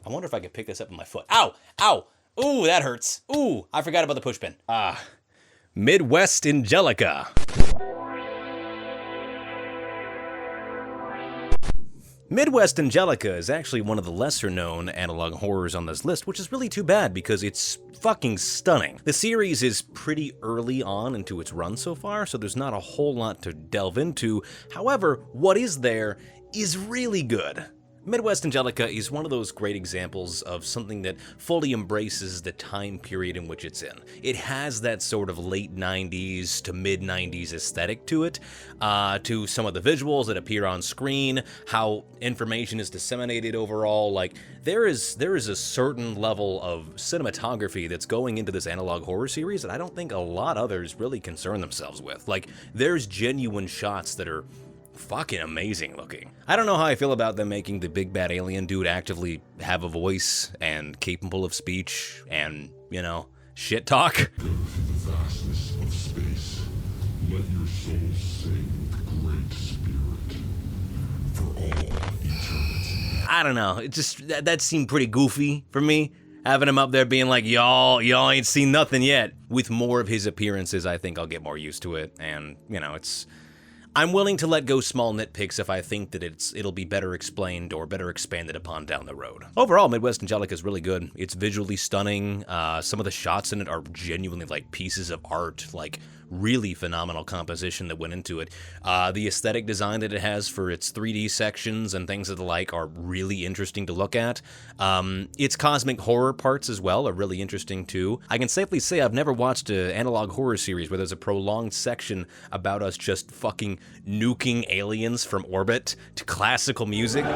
I wonder if I could pick this up with my foot. Ow! Ow! Ooh, that hurts. Ooh, I forgot about the pushpin. Midwest Angelica. Midwest Angelica is actually one of the lesser-known analog horrors on this list, which is really too bad because it's fucking stunning. The series is pretty early on into its run so far, so there's not a whole lot to delve into. However, what is there is really good. Midwest Angelica is one of those great examples of something that fully embraces the time period in which it's in. It has that sort of late 90s to mid 90s aesthetic to it, to some of the visuals that appear on screen, how information is disseminated overall. Like, there is a certain level of cinematography that's going into this analog horror series that I don't think a lot others really concern themselves with. Like, there's genuine shots that are fucking amazing looking. I don't know how I feel about them making the big bad alien dude actively have a voice and capable of speech and, shit talk. Go through the vastness of space. Let your soul sing, Great Spirit, for all eternity. I don't know. It just, that seemed pretty goofy for me. Having him up there being like, y'all ain't seen nothing yet. With more of his appearances, I think I'll get more used to it. And, I'm willing to let go small nitpicks if I think that it'll be better explained or better expanded upon down the road. Overall, Midwest Angelica is really good. It's visually stunning. Some of the shots in it are genuinely like pieces of art, like really phenomenal composition that went into it. The aesthetic design that it has for its 3D sections and things of the like are really interesting to look at. Its cosmic horror parts as well are really interesting too. I can safely say I've never watched an analog horror series where there's a prolonged section about us just fucking nuking aliens from orbit to classical music.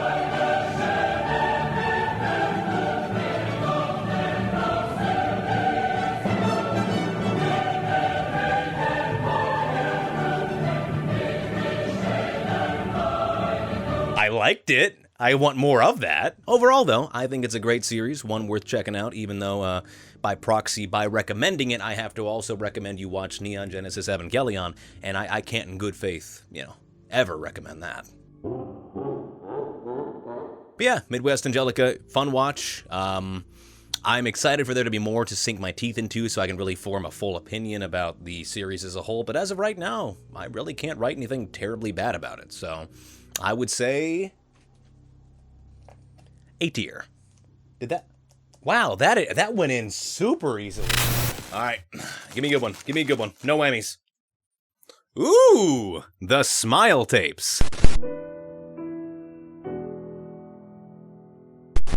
I liked it. I want more of that. Overall, though, I think it's a great series, one worth checking out, even though by proxy, by recommending it, I have to also recommend you watch Neon Genesis Evangelion, and I can't in good faith, ever recommend that. But yeah, Midwest Angelica, fun watch. I'm excited for there to be more to sink my teeth into so I can really form a full opinion about the series as a whole, but as of right now, I really can't write anything terribly bad about it, so I would say A tier. Did that? Wow, that went in super easily. All right, give me a good one. Give me a good one. No whammies. Ooh, the Smile Tapes.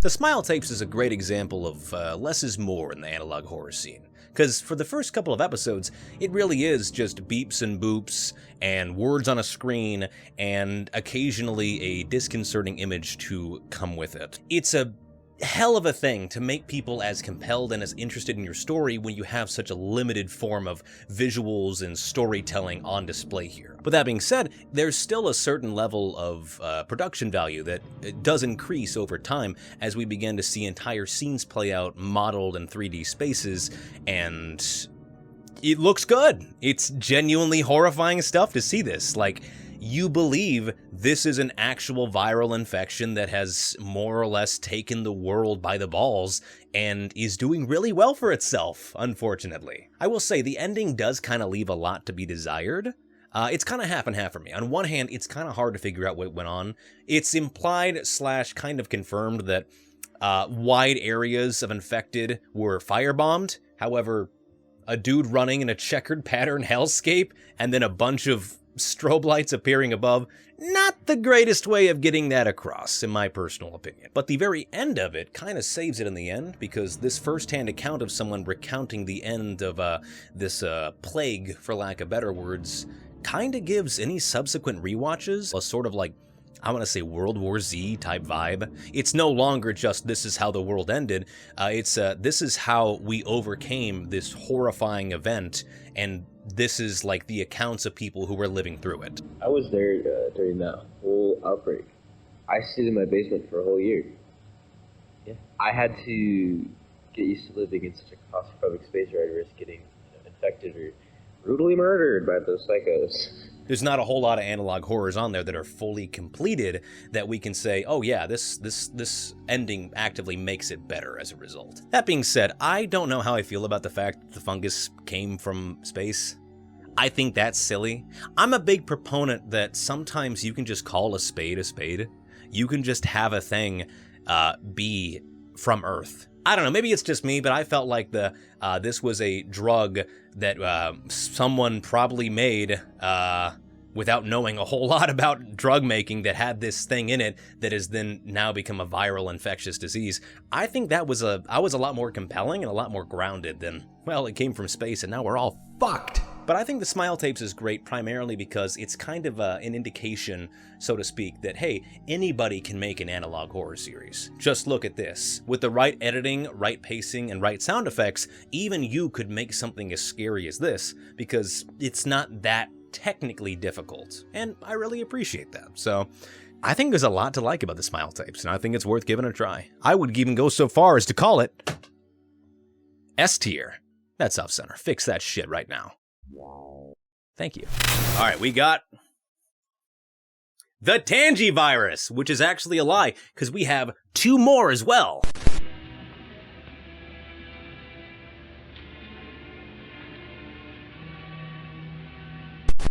The Smile Tapes is a great example of less is more in the analog horror scene. Because for the first couple of episodes, it really is just beeps and boops, and words on a screen, and occasionally a disconcerting image to come with it. It's a hell of a thing to make people as compelled and as interested in your story when you have such a limited form of visuals and storytelling on display here. But that being said, there's still a certain level of production value that does increase over time as we begin to see entire scenes play out modeled in 3D spaces, and it looks good. It's genuinely horrifying stuff to see this. Like, you believe this is an actual viral infection that has more or less taken the world by the balls and is doing really well for itself, unfortunately. I will say the ending does kind of leave a lot to be desired. It's kind of half and half for me. On one hand, it's kind of hard to figure out what went on. It's implied / kind of confirmed that wide areas of infected were firebombed. However, a dude running in a checkered pattern hellscape and then a bunch of strobe lights appearing above, not the greatest way of getting that across, in my personal opinion. But the very end of it kind of saves it in the end, because this first-hand account of someone recounting the end of this plague, for lack of better words, kind of gives any subsequent rewatches a sort of like, I want to say World War Z type vibe. It's no longer just this is how the world ended, it's this is how we overcame this horrifying event, and this is like the accounts of people who were living through it. I was there during that whole outbreak. I stayed in my basement for a whole year. Yeah. I had to get used to living in such a claustrophobic space where I'd risk getting infected or brutally murdered by those psychos. There's not a whole lot of analog horrors on there that are fully completed that we can say, oh yeah, this ending actively makes it better as a result. That being said, I don't know how I feel about the fact that the fungus came from space. I think that's silly. I'm a big proponent that sometimes you can just call a spade a spade. You can just have a thing be from Earth. I don't know, maybe it's just me, but I felt like this was a drug that someone probably made without knowing a whole lot about drug making that had this thing in it that has then now become a viral infectious disease. I think I was a lot more compelling and a lot more grounded than, well, it came from space and now we're all fucked. But I think the Smile Tapes is great primarily because it's kind of an indication, so to speak, that, hey, anybody can make an analog horror series. Just look at this. With the right editing, right pacing, and right sound effects, even you could make something as scary as this, because it's not that technically difficult. And I really appreciate that. So I think there's a lot to like about the Smile Tapes, and I think it's worth giving a try. I would even go so far as to call it S tier. That's off center. Fix that shit right now. Thank you. All right, we got the Tanji virus, which is actually a lie, because we have 2 more as well.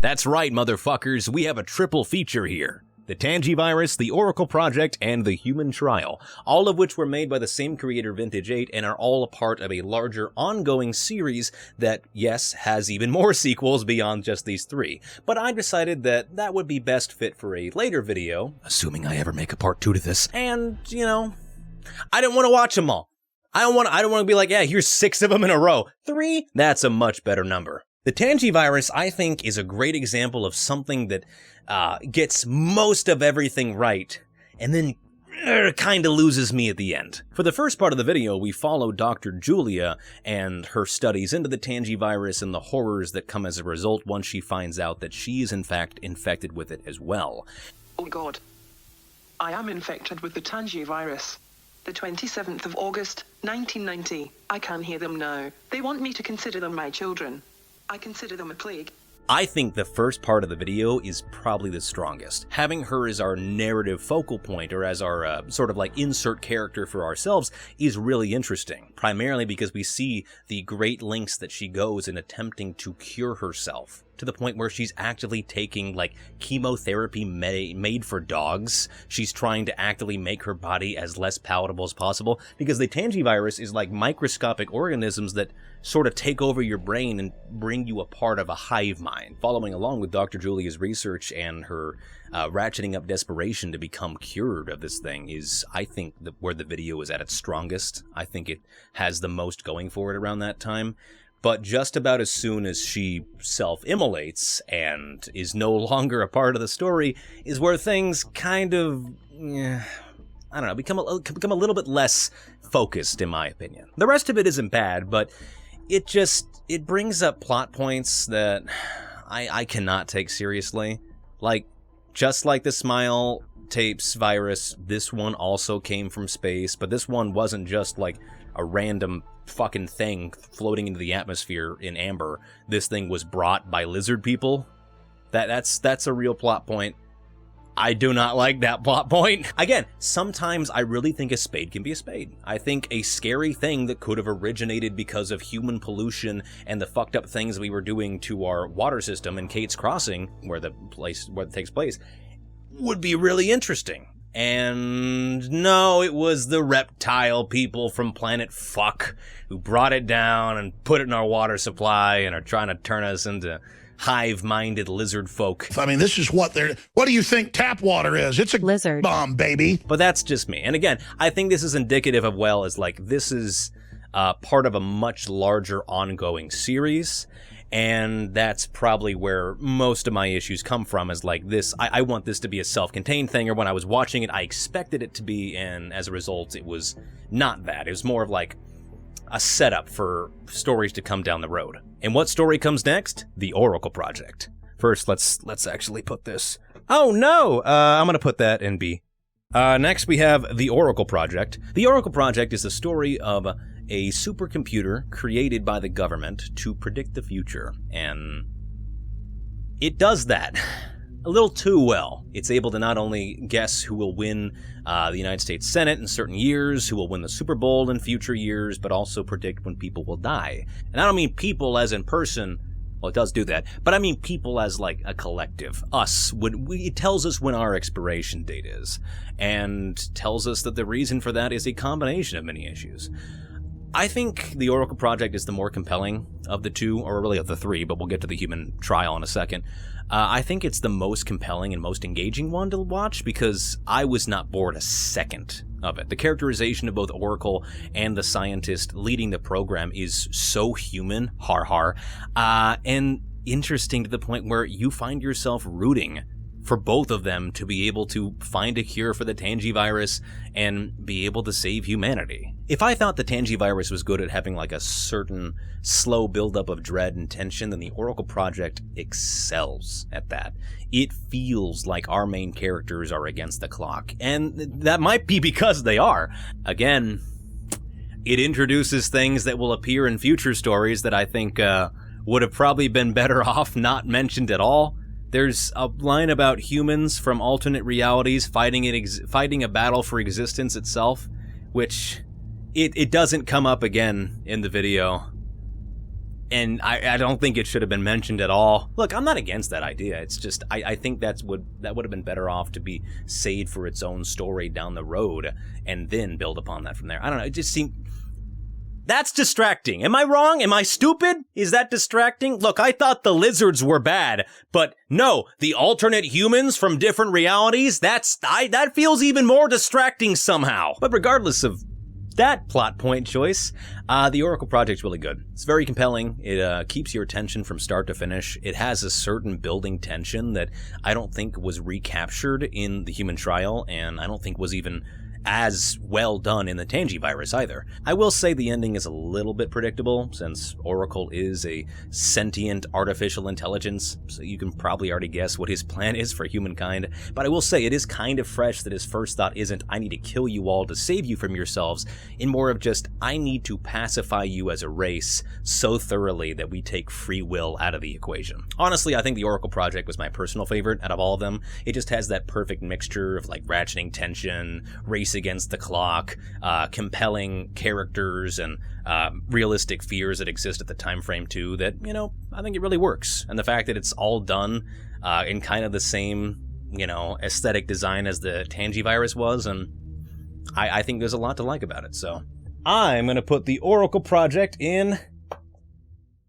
That's right, motherfuckers. We have a triple feature here. The Tanji virus, the Oracle Project, and the Human Trial, all of which were made by the same creator, Vintage 8, and are all a part of a larger ongoing series that, yes, has even more sequels beyond just these 3. But I decided that that would be best fit for a later video, assuming I ever make a part 2 to this, and, I didn't want to watch them all. I don't want to be like, yeah, here's 6 of them in a row. 3? That's a much better number. The Tanji virus, I think, is a great example of something that gets most of everything right, and then kind of loses me at the end. For the first part of the video, we follow Dr. Julia and her studies into the Tanji virus and the horrors that come as a result once she finds out that she is in fact infected with it as well. Oh God, I am infected with the Tanji virus. The 27th of August, 1990. I can hear them now. They want me to consider them my children. I consider them a plague. I think the first part of the video is probably the strongest. Having her as our narrative focal point, or as our sort of like insert character for ourselves, is really interesting. Primarily because we see the great lengths that she goes in attempting to cure herself, to the point where she's actively taking like chemotherapy made for dogs. She's trying to actively make her body as less palatable as possible, because the Tanji virus is like microscopic organisms that sort of take over your brain and bring you a part of a hive mind. Following along with Dr. Julia's research and her ratcheting up desperation to become cured of this thing is, I think, where the video is at its strongest. I think it has the most going for it around that time. But just about as soon as she self-immolates and is no longer a part of the story is where things kind of, I don't know, become a little bit less focused, in my opinion. The rest of it isn't bad, but it brings up plot points that I cannot take seriously. Like, just like the Smile Tapes virus, this one also came from space, but this one wasn't just like a random fucking thing floating into the atmosphere in amber. This thing was brought by lizard people. That's a real plot point. I do not like that plot point. Again, sometimes I really think a spade can be a spade. I think a scary thing that could have originated because of human pollution and the fucked up things we were doing to our water system in Kate's Crossing, where it takes place, would be really interesting. And no, it was the reptile people from Planet Fuck who brought it down and put it in our water supply and are trying to turn us into hive-minded lizard folk. I mean, this is what do you think tap water is? It's a lizard bomb, baby. But that's just me. And again, I think this is indicative of, well, as like, this is part of a much larger ongoing series. And that's probably where most of my issues come from, is like this, I want this to be a self-contained thing, or when I was watching it, I expected it to be, and as a result, it was not that. It was more of like a setup for stories to come down the road. And what story comes next? The Oracle Project. First, let's actually put this. Oh no! I'm gonna put that in B. Next, we have The Oracle Project. The Oracle Project is the story of a supercomputer created by the government to predict the future, and it does that a little too well. It's able to not only guess who will win the United States Senate in certain years, who will win the Super Bowl in future years, but also predict when people will die. And I don't mean people as in person, well, it does do that, but I mean people as like a collective, us. It tells us when our expiration date is, and tells us that the reason for that is a combination of many issues. I think the Oracle Project is the more compelling of the two, or really of the three, but we'll get to the human trial in a second. I think it's the most compelling and most engaging one to watch, because I was not bored a second of it. The characterization of both Oracle and the scientist leading the program is so human, Hare, and interesting to the point where you find yourself rooting for both of them to be able to find a cure for the Tanji virus and be able to save humanity. If I thought the Tanji virus was good at having like a certain slow buildup of dread and tension, then the Oracle Project excels at that. It feels like our main characters are against the clock, and that might be because they are. Again, it introduces things that will appear in future stories that I think would have probably been better off not mentioned at all. There's a line about humans from alternate realities fighting a battle for existence itself, which it doesn't come up again in the video. And I don't think it should have been mentioned at all. Look, I'm not against that idea. It's just, I think that would have been better off to be saved for its own story down the road and then build upon that from there. I don't know, it just seemed... That's distracting. Am I wrong? Am I stupid? Is that distracting? Look, I thought the lizards were bad, but no, the alternate humans from different realities, that feels even more distracting somehow. But regardless of that plot point choice, the Oracle Project's really good. It's very compelling. It keeps your attention from start to finish. It has a certain building tension that I don't think was recaptured in the human trial, and I don't think was even as well done in the Tanji virus either. I will say the ending is a little bit predictable, since Oracle is a sentient artificial intelligence, so you can probably already guess what his plan is for humankind. But I will say it is kind of fresh that his first thought isn't, I need to kill you all to save you from yourselves, in more of just, I need to pacify you as a race so thoroughly that we take free will out of the equation. Honestly, I think the Oracle project was my personal favorite out of all of them. It just has that perfect mixture of like ratcheting tension, race against the clock, compelling characters, and realistic fears that exist at the time frame too, that, you know, I think it really works. And the fact that it's all done in kind of the same, you know, aesthetic design as the Tanji virus was, and I think there's a lot to like about it. So I'm going to put the Oracle project in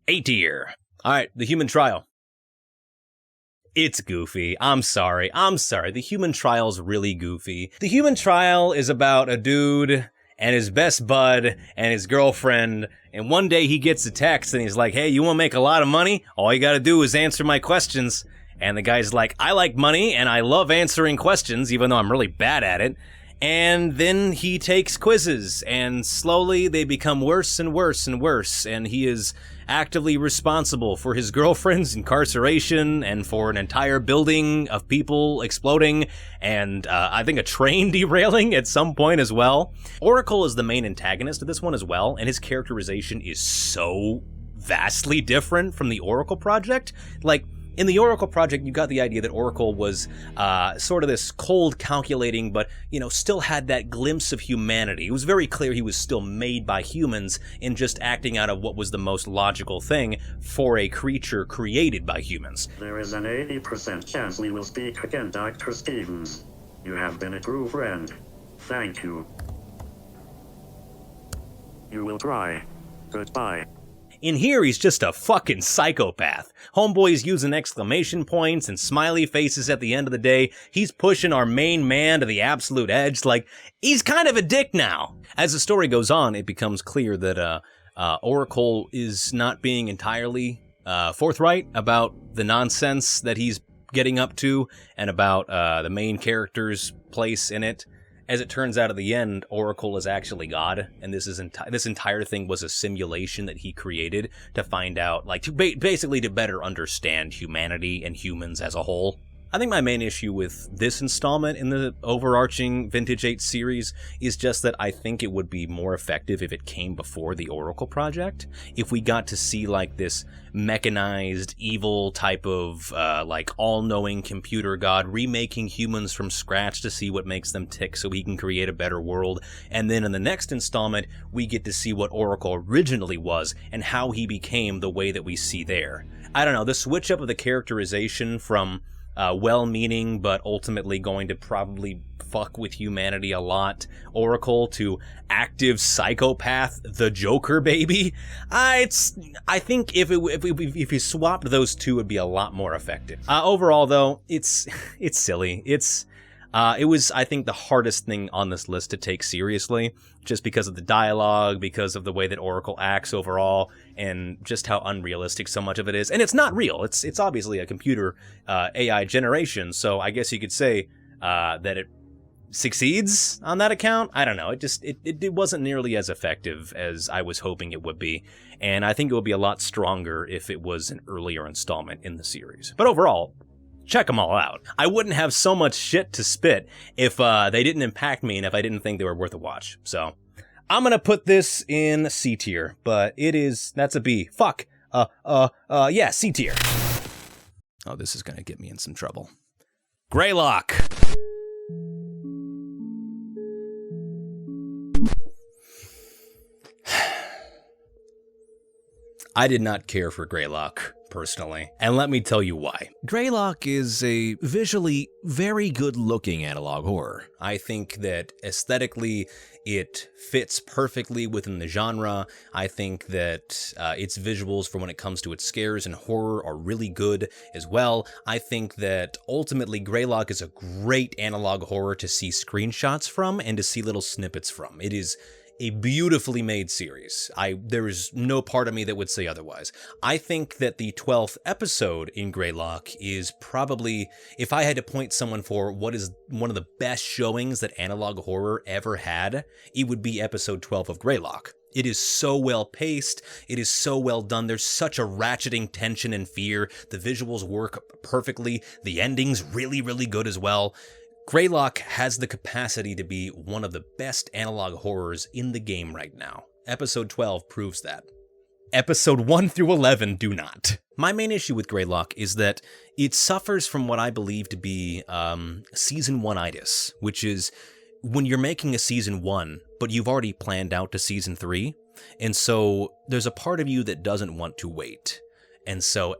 A tier. All right, the human trial. It's goofy. I'm sorry. The human trial's really goofy. The human trial is about a dude and his best bud and his girlfriend, and one day he gets a text and he's like, hey, you want to make a lot of money? All you gotta do is answer my questions. And the guy's like, I like money and I love answering questions, even though I'm really bad at it. And then he takes quizzes, and slowly they become worse and worse and worse, and he is actively responsible for his girlfriend's incarceration and for an entire building of people exploding, and I think a train derailing at some point as well. Oracle is the main antagonist of this one as well, and his characterization is so vastly different from the Oracle project. Like, in the Oracle project, you got the idea that Oracle was sort of this cold, calculating, but, you know, still had that glimpse of humanity. It was very clear he was still made by humans and just acting out of what was the most logical thing for a creature created by humans. There is an 80% chance we will speak again, Dr. Stevens. You have been a true friend. Thank you. You will try. Goodbye. In here, he's just a fucking psychopath. Homeboy's using exclamation points and smiley faces at the end of the day. He's pushing our main man to the absolute edge. Like, he's kind of a dick now. As the story goes on, it becomes clear that Oracle is not being entirely forthright about the nonsense that he's getting up to and about the main character's place in it. As it turns out at the end, Oracle is actually God, and this entire thing was a simulation that he created to find out, like, basically to better understand humanity and humans as a whole. I think my main issue with this installment in the overarching Vintage 8 series is just that I think it would be more effective if it came before the Oracle project. If we got to see like this mechanized, evil type of like all-knowing computer god remaking humans from scratch to see what makes them tick so he can create a better world. And then in the next installment, we get to see what Oracle originally was and how he became the way that we see there. I don't know, the switch up of the characterization from well-meaning but ultimately going to probably fuck with humanity a lot Oracle to active psychopath the Joker baby. I think if you swapped those two, it'd be a lot more effective. Overall though, it's silly. It was, I think, the hardest thing on this list to take seriously, just because of the dialogue, because of the way that Oracle acts overall, and just how unrealistic so much of it is. And it's not real. It's obviously a computer AI generation, so I guess you could say that it succeeds on that account. I don't know. It wasn't nearly as effective as I was hoping it would be, and I think it would be a lot stronger if it was an earlier installment in the series. But overall, check them all out. I wouldn't have so much shit to spit if they didn't impact me and if I didn't think they were worth a watch. So I'm gonna put this in C tier, but that's a B. Fuck. Yeah, C tier. Oh, this is gonna get me in some trouble. Greylock. I did not care for Greylock, personally, and let me tell you why. Greylock is a visually very good-looking analog horror. I think that aesthetically, it fits perfectly within the genre. I think that its visuals, for when it comes to its scares and horror, are really good as well. I think that ultimately Greylock is a great analog horror to see screenshots from and to see little snippets from. It is a beautifully made series. There is no part of me that would say otherwise. I think that the 12th episode in Greylock is probably, if I had to point someone for what is one of the best showings that analog horror ever had, it would be episode 12 of Greylock. It is so well paced, it is so well done, there's such a ratcheting tension and fear, the visuals work perfectly, the ending's really, really good as well. Greylock has the capacity to be one of the best analog horrors in the game right now. Episode 12 proves that. Episode 1 through 11 do not. My main issue with Greylock is that it suffers from what I believe to be Season 1-itis, which is when you're making a Season 1, but you've already planned out to Season 3, and so there's a part of you that doesn't want to wait. And so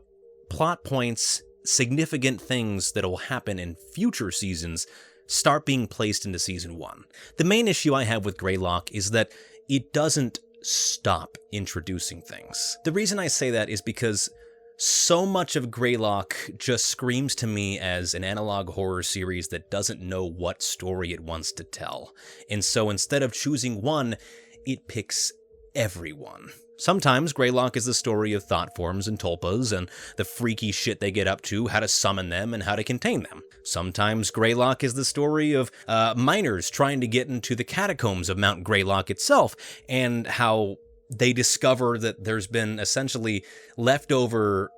plot points, significant things that will happen in future seasons start being placed into Season 1. The main issue I have with Greylock is that it doesn't stop introducing things. The reason I say that is because so much of Greylock just screams to me as an analog horror series that doesn't know what story it wants to tell. And so instead of choosing one, it picks everyone. Sometimes Greylock is the story of thought forms and tulpas and the freaky shit they get up to, how to summon them and how to contain them. Sometimes Greylock is the story of miners trying to get into the catacombs of Mount Greylock itself and how they discover that there's been essentially leftover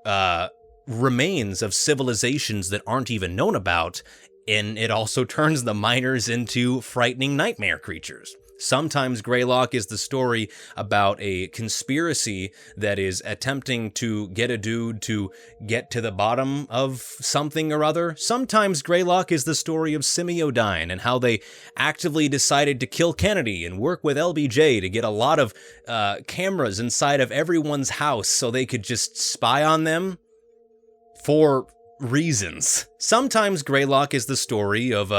remains of civilizations that aren't even known about, and it also turns the miners into frightening nightmare creatures. Sometimes Greylock is the story about a conspiracy that is attempting to get a dude to get to the bottom of something or other. Sometimes Greylock is the story of Semiodyne and how they actively decided to kill Kennedy and work with LBJ to get a lot of cameras inside of everyone's house so they could just spy on them for reasons. Sometimes Greylock is the story of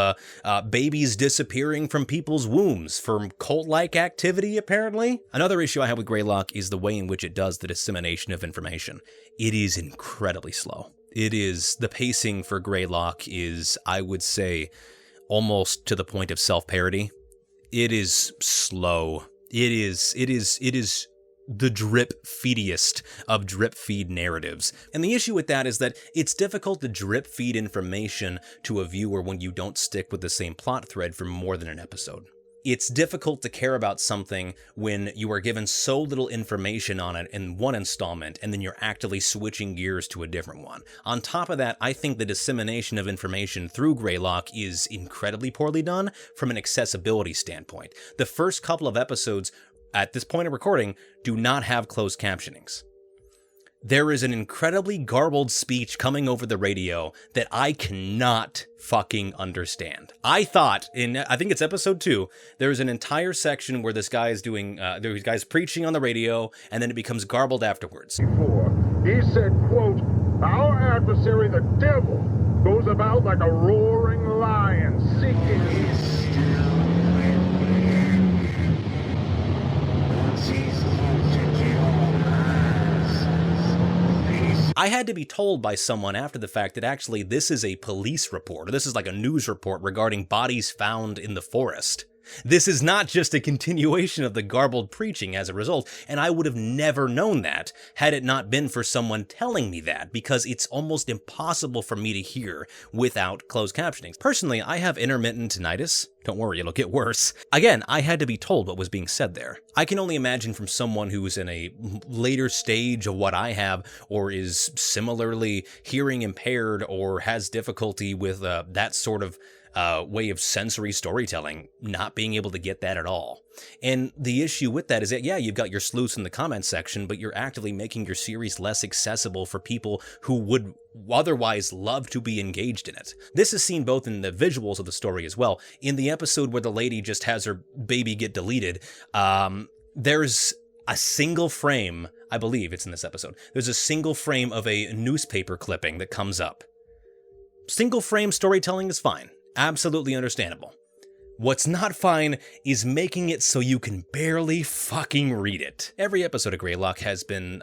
babies disappearing from people's wombs from cult-like activity, apparently. Another issue I have with Greylock is the way in which it does the dissemination of information. It is incredibly slow. The pacing for Greylock is, I would say, almost to the point of self-parody. It is slow. It is the drip-feediest of drip-feed narratives. And the issue with that is that it's difficult to drip-feed information to a viewer when you don't stick with the same plot thread for more than an episode. It's difficult to care about something when you are given so little information on it in one installment and then you're actively switching gears to a different one. On top of that, I think the dissemination of information through Greylock is incredibly poorly done from an accessibility standpoint. The first couple of episodes at this point of recording, do not have closed captionings. There is an incredibly garbled speech coming over the radio that I cannot fucking understand. I thought, I think it's episode 2, there's an entire section where this guy is this guy's preaching on the radio, and then it becomes garbled afterwards. He said, quote, "Our adversary, the devil, goes about like a roaring lion, seeking..." I had to be told by someone after the fact that actually this is a police report, or this is like a news report regarding bodies found in the forest. This is not just a continuation of the garbled preaching as a result, and I would have never known that had it not been for someone telling me that, because it's almost impossible for me to hear without closed captioning. Personally, I have intermittent tinnitus. Don't worry, it'll get worse. Again, I had to be told what was being said there. I can only imagine from someone who's in a later stage of what I have, or is similarly hearing impaired, or has difficulty with that sort of way of sensory storytelling, not being able to get that at all. And the issue with that is that, yeah, you've got your sleuths in the comments section, but you're actively making your series less accessible for people who would otherwise love to be engaged in it. This is seen both in the visuals of the story as well. In the episode where the lady just has her baby get deleted, there's a single frame, I believe it's in this episode, there's a single frame of a newspaper clipping that comes up. Single frame storytelling is fine. Absolutely understandable. What's not fine is making it so you can barely fucking read it. Every episode of Greylock has been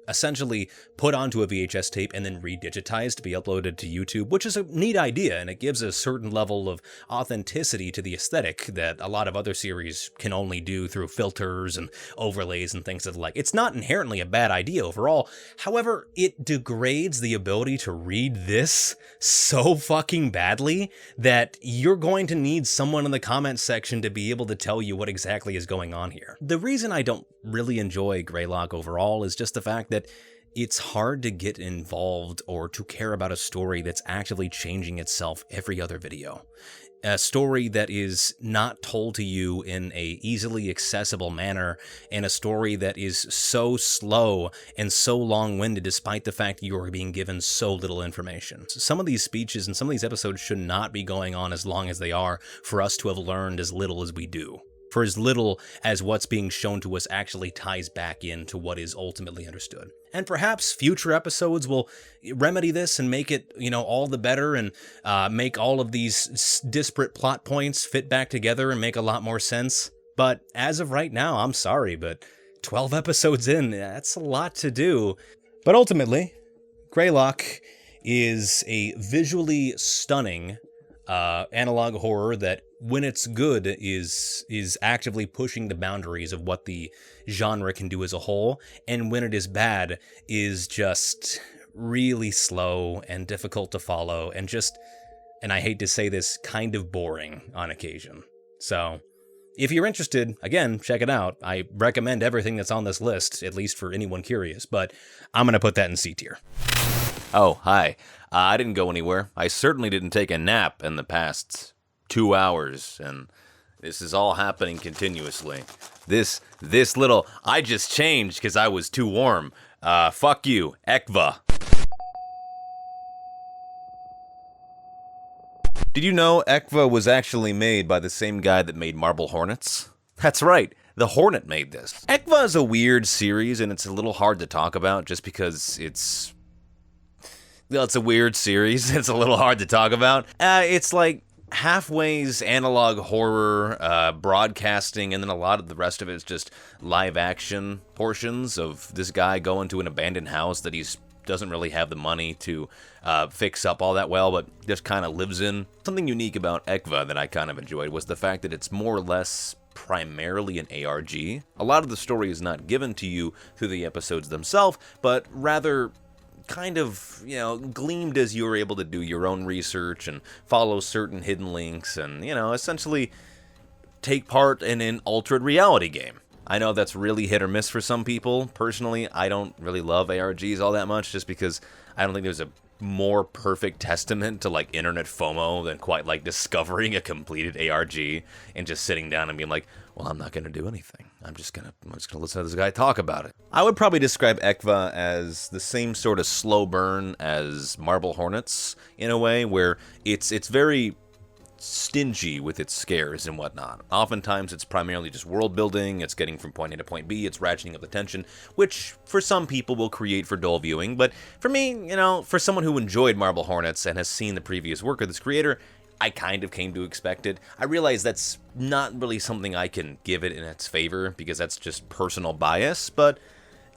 essentially put onto a VHS tape and then redigitized to be uploaded to YouTube, which is a neat idea, and it gives a certain level of authenticity to the aesthetic that a lot of other series can only do through filters and overlays and things of the like. It's not inherently a bad idea overall. However, it degrades the ability to read this so fucking badly that you're going to need someone in the comments section to be able to tell you what exactly is going on here. The reason I don't really enjoy Greylock overall is just the fact that it's hard to get involved or to care about a story that's actively changing itself every other video. A story that is not told to you in a easily accessible manner, and a story that is so slow and so long-winded despite the fact that you are being given so little information. Some of these speeches and some of these episodes should not be going on as long as they are for us to have learned as little as we do. For as little as what's being shown to us actually ties back into what is ultimately understood. And perhaps future episodes will remedy this and make it, all the better, and make all of these disparate plot points fit back together and make a lot more sense. But as of right now, I'm sorry, but 12 episodes in, that's a lot to do. But ultimately, Greylock is a visually stunning analog horror that, when it's good, is actively pushing the boundaries of what the genre can do as a whole, and when it is bad, is just really slow and difficult to follow, and I hate to say this, kind of boring on occasion. So, if you're interested, again, check it out. I recommend everything that's on this list, at least for anyone curious, but I'm gonna put that in C tier. Oh, hi. I didn't go anywhere. I certainly didn't take a nap in the past 2 hours, and this is all happening continuously. This little, I just changed because I was too warm. Fuck you, ECKVA. Did you know ECKVA was actually made by the same guy that made Marble Hornets? That's right, the Hornet made this. ECKVA is a weird series, and it's a little hard to talk about just because it's a weird series. It's a little hard to talk about. It's like halfway's analog horror, broadcasting, and then a lot of the rest of it is just live action portions of this guy going to an abandoned house that he doesn't really have the money to fix up all that well, but just kind of lives in. Something unique about ECKVA that I kind of enjoyed was the fact that it's more or less primarily an ARG. A lot of the story is not given to you through the episodes themselves, but rather kind of, gleamed as you were able to do your own research and follow certain hidden links and, essentially take part in an altered reality game. I know that's really hit or miss for some people. Personally, I don't really love ARGs all that much just because I don't think there's a more perfect testament to like internet FOMO than quite like discovering a completed ARG and just sitting down and being like, well, I'm not going to do anything. I'm just gonna listen to this guy talk about it. I would probably describe ECKVA as the same sort of slow burn as Marble Hornets in a way, where it's very stingy with its scares and whatnot. Oftentimes it's primarily just world building, it's getting from point A to point B, it's ratcheting up the tension, which for some people will create for dull viewing, but for me, for someone who enjoyed Marble Hornets and has seen the previous work of this creator, I kind of came to expect it. I realize that's not really something I can give it in its favor, because that's just personal bias, but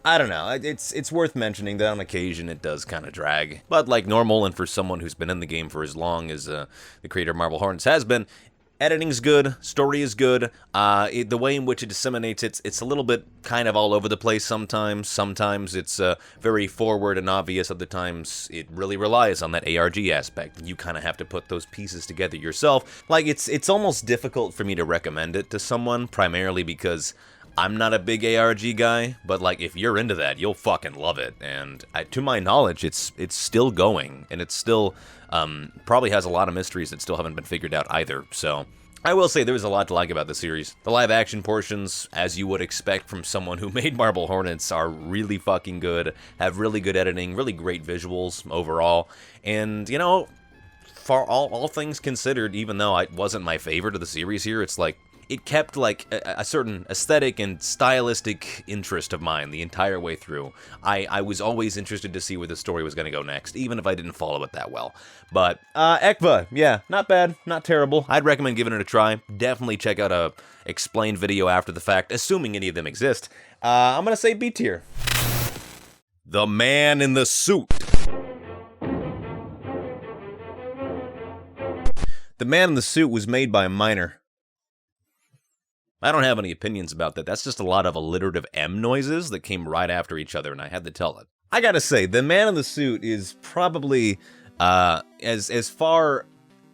I don't know, it's worth mentioning that on occasion it does kind of drag. But like normal, and for someone who's been in the game for as long as the creator of Marble Hornets has been, editing's good, story is good, the way in which it disseminates it's a little bit kind of all over the place sometimes. Sometimes it's very forward and obvious, other times it really relies on that ARG aspect. You kind of have to put those pieces together yourself. Like, it's almost difficult for me to recommend it to someone, primarily because I'm not a big ARG guy, but like if you're into that, you'll fucking love it. And to my knowledge, it's still going, and it's still probably has a lot of mysteries that still haven't been figured out either. So I will say there's a lot to like about the series. The live action portions, as you would expect from someone who made Marble Hornets, are really fucking good, have really good editing, really great visuals overall, and for all things considered, even though it wasn't my favorite of the series here, it's like it kept like a certain aesthetic and stylistic interest of mine the entire way through. I was always interested to see where the story was going to go next, even if I didn't follow it that well. But ECKVA, yeah, not bad, not terrible. I'd recommend giving it a try. Definitely check out a explained video after the fact, assuming any of them exist. I'm going to say B tier. The Man in the Suit. The Man in the Suit was made by a minor. I don't have any opinions about that. That's just a lot of alliterative M noises that came right after each other, and I had to tell it. I gotta say, The Man in the Suit is probably as far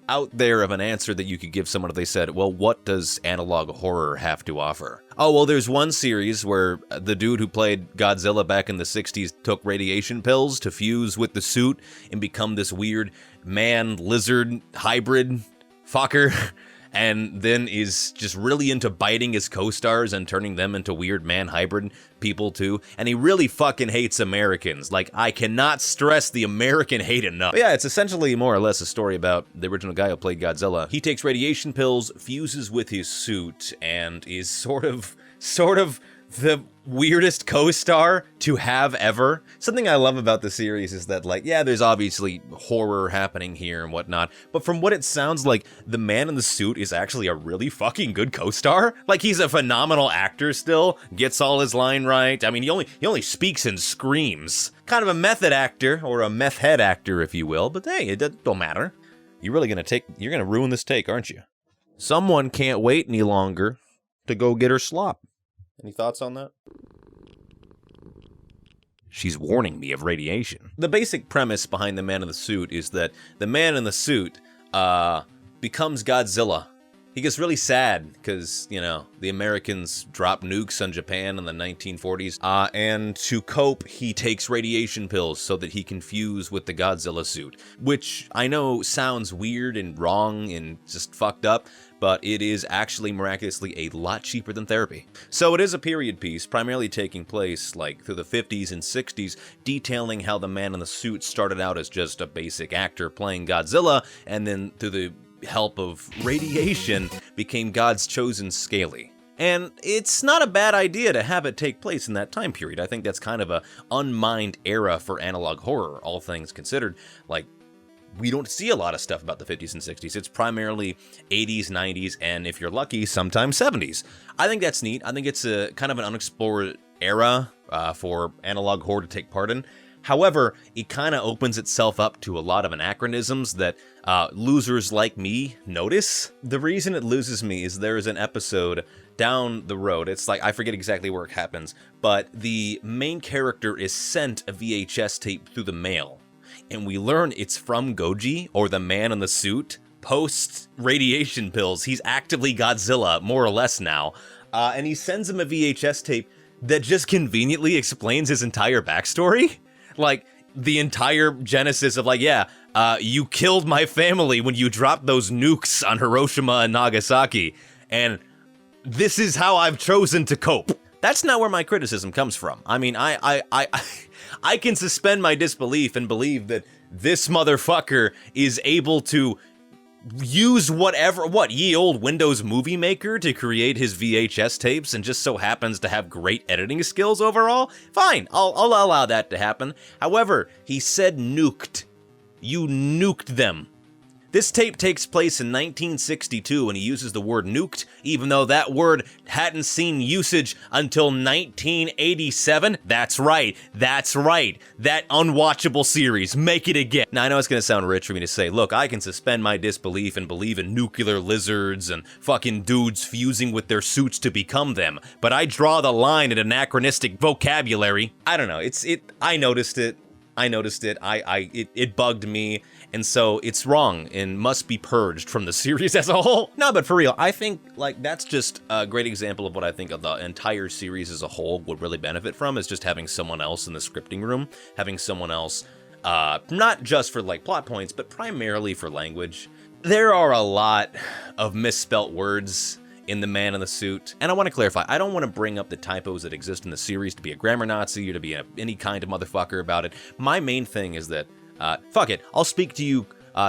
out there of an answer that you could give someone if they said, well, what does analog horror have to offer? Oh, well, there's one series where the dude who played Godzilla back in the 60s took radiation pills to fuse with the suit and become this weird man-lizard hybrid fucker, and then is just really into biting his co-stars and turning them into weird man-hybrid people, too. And he really fucking hates Americans. Like, I cannot stress the American hate enough. But yeah, it's essentially more or less a story about the original guy who played Godzilla. He takes radiation pills, fuses with his suit, and is sort of the weirdest co-star to have ever. Something I love about the series is that, like, yeah, there's obviously horror happening here and whatnot, but from what it sounds like, the Man in the Suit is actually a really fucking good co-star. Like, he's a phenomenal actor still, gets all his line right. I mean, he only speaks and screams. Kind of a method actor, or a meth head actor, if you will, but hey, it don't matter. You're gonna ruin this take, aren't you? Someone can't wait any longer to go get her slop. Any thoughts on that? She's warning me of radiation. The basic premise behind the Man in the Suit is that the Man in the Suit becomes Godzilla. He gets really sad because, you know, the Americans dropped nukes on Japan in the 1940s. And to cope, he takes radiation pills so that he can fuse with the Godzilla suit. Which I know sounds weird and wrong and just fucked up, but it is actually miraculously a lot cheaper than therapy. So it is a period piece, primarily taking place like through the 50s and 60s, detailing how the Man in the Suit started out as just a basic actor playing Godzilla, and then through the help of radiation became God's chosen Scaly. And it's not a bad idea to have it take place in that time period. I think that's kind of a unmined era for analog horror, all things considered. Like, we don't see a lot of stuff about the 50s and 60s. It's primarily 80s, 90s, and if you're lucky, sometimes 70s. I think that's neat. I think it's a kind of an unexplored era for analog horror to take part in. However, it kind of opens itself up to a lot of anachronisms that losers like me notice. The reason it loses me is there is an episode down the road. It's like, I forget exactly where it happens, but the main character is sent a VHS tape through the mail. And we learn it's from Goji, or the Man in the Suit, post-radiation pills. He's actively Godzilla, more or less now. And he sends him a VHS tape that just conveniently explains his entire backstory. Like, the entire genesis of, like, yeah, you killed my family when you dropped those nukes on Hiroshima and Nagasaki, and this is how I've chosen to cope. That's not where my criticism comes from. I mean, I can suspend my disbelief and believe that this motherfucker is able to use ye old Windows Movie Maker to create his VHS tapes and just so happens to have great editing skills overall. Fine, I'll allow that to happen. However, he said nuked. You nuked them. This tape takes place in 1962 and he uses the word nuked, even though that word hadn't seen usage until 1987. That's right. That unwatchable series. Make it again. Now, I know it's going to sound rich for me to say, look, I can suspend my disbelief and believe in nuclear lizards and fucking dudes fusing with their suits to become them, but I draw the line at anachronistic vocabulary. I don't know. I noticed it. It bugged me, and so it's wrong and must be purged from the series as a whole. No, but for real, I think, like, that's just a great example of what I think of the entire series as a whole would really benefit from, is just having someone else in the scripting room, having someone else, not just for, like, plot points, but primarily for language. There are a lot of misspelt words in The Man in the Suit. And I want to clarify, I don't want to bring up the typos that exist in the series to be a grammar Nazi or to be any kind of motherfucker about it. My main thing is that, fuck it, I'll speak to you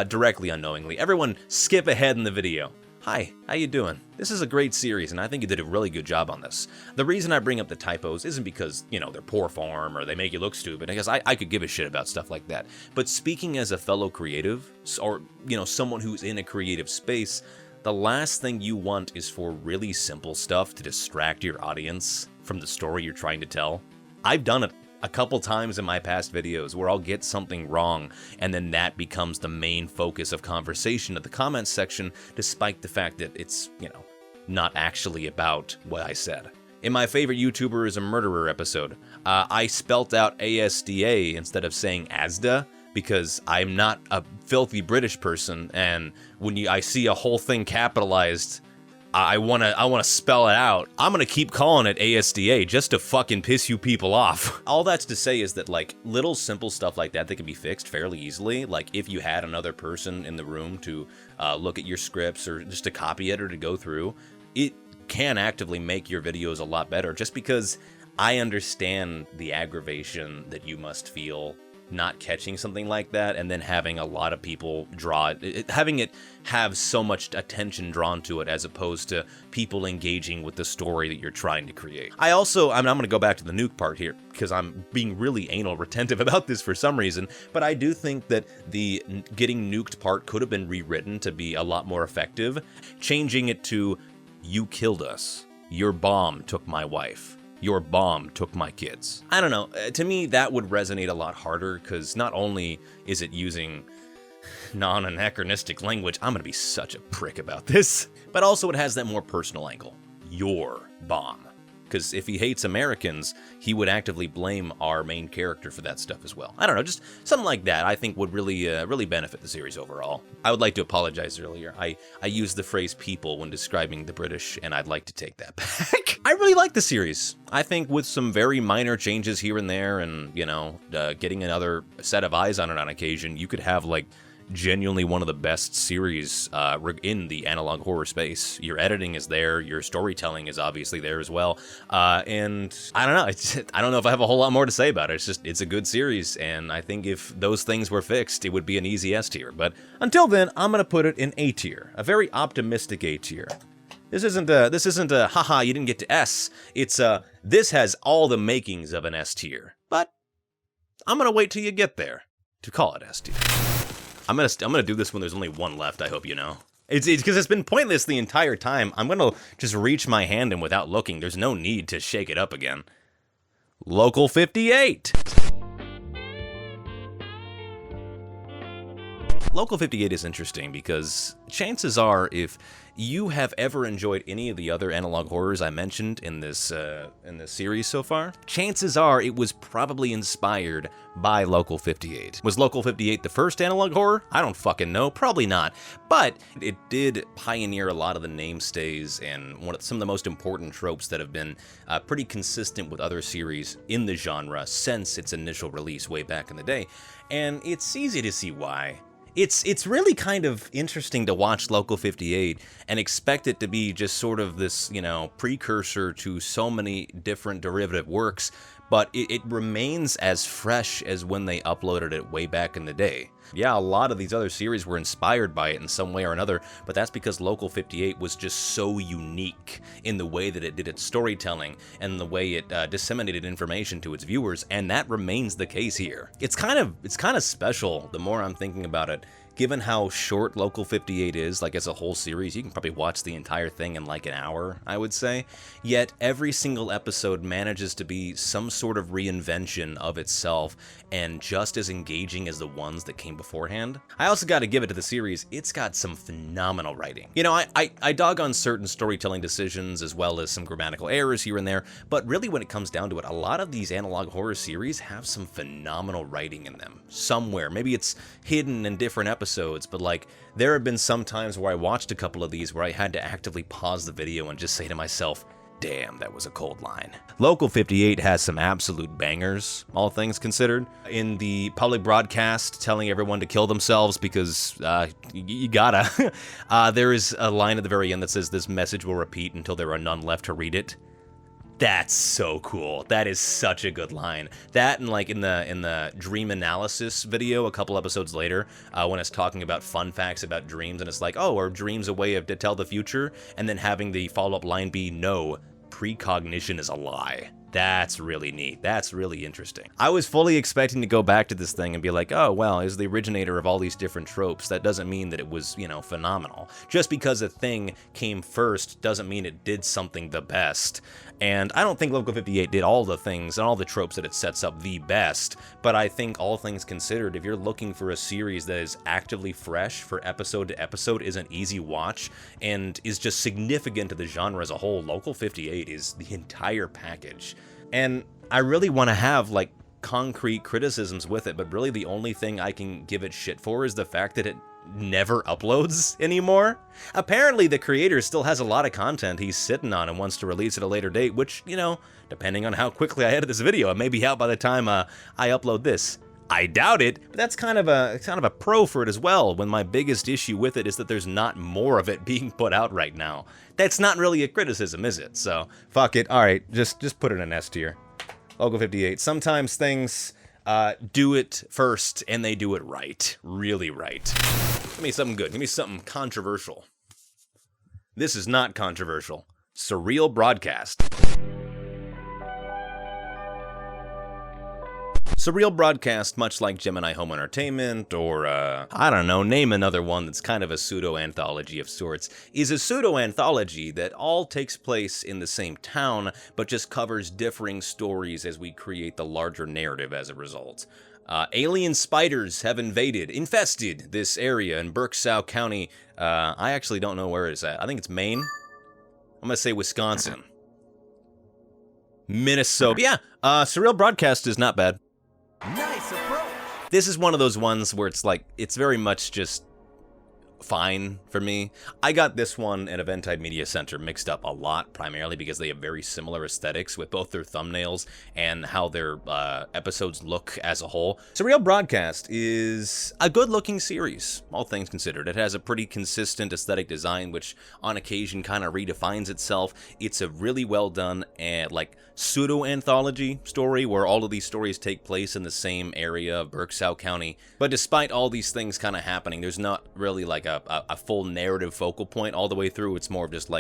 directly unknowingly. Everyone skip ahead in the video. Hi, how you doing? This is a great series, and I think you did a really good job on this. The reason I bring up the typos isn't because, you know, they're poor form or they make you look stupid, because I could give a shit about stuff like that. But speaking as a fellow creative, or, you know, someone who's in a creative space, the last thing you want is for really simple stuff to distract your audience from the story you're trying to tell. I've done it a couple times in my past videos where I'll get something wrong, and then that becomes the main focus of conversation at the comments section, despite the fact that it's, you know, not actually about what I said. In my favorite YouTuber is a murderer episode, I spelt out ASDA instead of saying ASDA, because I'm not a filthy British person, and when I see a whole thing capitalized, I wanna spell it out. I'm gonna keep calling it ASDA just to fucking piss you people off. All that's to say is that, like, little simple stuff like that can be fixed fairly easily. Like, if you had another person in the room to look at your scripts or just to copy it or to go through, it can actively make your videos a lot better, just because I understand the aggravation that you must feel not catching something like that, and then having a lot of people draw it, having it have so much attention drawn to it, as opposed to people engaging with the story that you're trying to create. I'm going to go back to the nuke part here, because I'm being really anal retentive about this for some reason, but I do think that the getting nuked part could have been rewritten to be a lot more effective, changing it to, "You killed us. Your bomb took my wife. Your bomb took my kids." I don't know, to me that would resonate a lot harder, because not only is it using non-anachronistic language, I'm gonna be such a prick about this, but also it has that more personal angle. Your bomb. Because if he hates Americans, he would actively blame our main character for that stuff as well. I don't know, just something like that I think would really benefit the series overall. I would like to apologize earlier. I used the phrase people when describing the British, and I'd like to take that back. I really like the series. I think with some very minor changes here and there, and, you know, getting another set of eyes on it on occasion, you could have, like, genuinely one of the best series in the analog horror space. Your editing is there, your storytelling is obviously there as well, and I don't know, I don't know if I have a whole lot more to say about it. It's a good series, and I think if those things were fixed, it would be an easy S tier, but until then, I'm gonna put it in A tier, a very optimistic A tier. This isn't a haha, you didn't get to S, it's this has all the makings of an S tier, but I'm gonna wait till you get there to call it S tier. I'm gonna do this when there's only one left, I hope you know. It's because it's been pointless the entire time. I'm gonna just reach my hand in without looking. There's no need to shake it up again. Local 58! Local 58 is interesting because chances are, if you have ever enjoyed any of the other analog horrors I mentioned in this series so far, chances are it was probably inspired by Local 58. Was Local 58 the first analog horror? I don't fucking know, probably not. But it did pioneer a lot of the namestays and some of the most important tropes that have been pretty consistent with other series in the genre since its initial release way back in the day. And it's easy to see why. It's really kind of interesting to watch Local 58 and expect it to be just sort of this, you know, precursor to so many different derivative works, but it remains as fresh as when they uploaded it way back in the day. Yeah, a lot of these other series were inspired by it in some way or another, but that's because Local 58 was just so unique in the way that it did its storytelling and the way it disseminated information to its viewers, and that remains the case here. It's kind of special the more I'm thinking about it. Given how short Local 58 is, like as a whole series, you can probably watch the entire thing in like an hour, I would say. Yet every single episode manages to be some sort of reinvention of itself and just as engaging as the ones that came beforehand. I also got to give it to the series, it's got some phenomenal writing. You know, I dog on certain storytelling decisions as well as some grammatical errors here and there, but really when it comes down to it, a lot of these analog horror series have some phenomenal writing in them. Somewhere, maybe it's hidden in different episodes, but like there have been some times where I watched a couple of these where I had to actively pause the video and just say to myself, damn, that was a cold line. Local 58 has some absolute bangers, all things considered. In the public broadcast telling everyone to kill themselves because you gotta, there is a line at the very end that says this message will repeat until there are none left to read it. That's so cool. That is such a good line. That and like in the dream analysis video a couple episodes later, when it's talking about fun facts about dreams, and it's like, oh, are dreams a way to tell the future? And then having the follow-up line be, no, precognition is a lie. That's really neat. That's really interesting. I was fully expecting to go back to this thing and be like, oh, well, as the originator of all these different tropes, that doesn't mean that it was, phenomenal. Just because a thing came first doesn't mean it did something the best. And I don't think Local 58 did all the things and all the tropes that it sets up the best, but I think all things considered, if you're looking for a series that is actively fresh for episode to episode, is an easy watch, and is just significant to the genre as a whole, Local 58 is the entire package. And I really want to have, concrete criticisms with it, but really the only thing I can give it shit for is the fact that it never uploads anymore. Apparently the creator still has a lot of content he's sitting on and wants to release at a later date, which, depending on how quickly I edit this video, it may be out by the time I upload this. I doubt it, but that's kind of a pro for it as well, when my biggest issue with it is that there's not more of it being put out right now. That's not really a criticism, is it? So, fuck it. Alright, just put it in S tier. Local 58. Sometimes things do it first, and they do it right. Really right. Give me something good. Give me something controversial. This is not controversial. Surreal Broadcast. Surreal Broadcast, much like Gemini Home Entertainment, or, I don't know, name another one that's kind of a pseudo-anthology of sorts, is a pseudo-anthology that all takes place in the same town, but just covers differing stories as we create the larger narrative as a result. Alien spiders have infested this area in Berkshire County. I actually don't know where it's at. I think it's Maine. I'm gonna say Wisconsin. Minnesota. Yeah, Surreal Broadcast is not bad. Nice approach. This is one of those ones where it's very much just fine for me. I got this one and Eventide Media Center mixed up a lot, primarily because they have very similar aesthetics with both their thumbnails and how their episodes look as a whole. Surreal Broadcast is a good-looking series, all things considered. It has a pretty consistent aesthetic design, which on occasion kind of redefines itself. It's a really well-done and pseudo-anthology story where all of these stories take place in the same area of Berkshire County. But despite all these things kind of happening, there's not really a full narrative focal point all the way through. It's more of just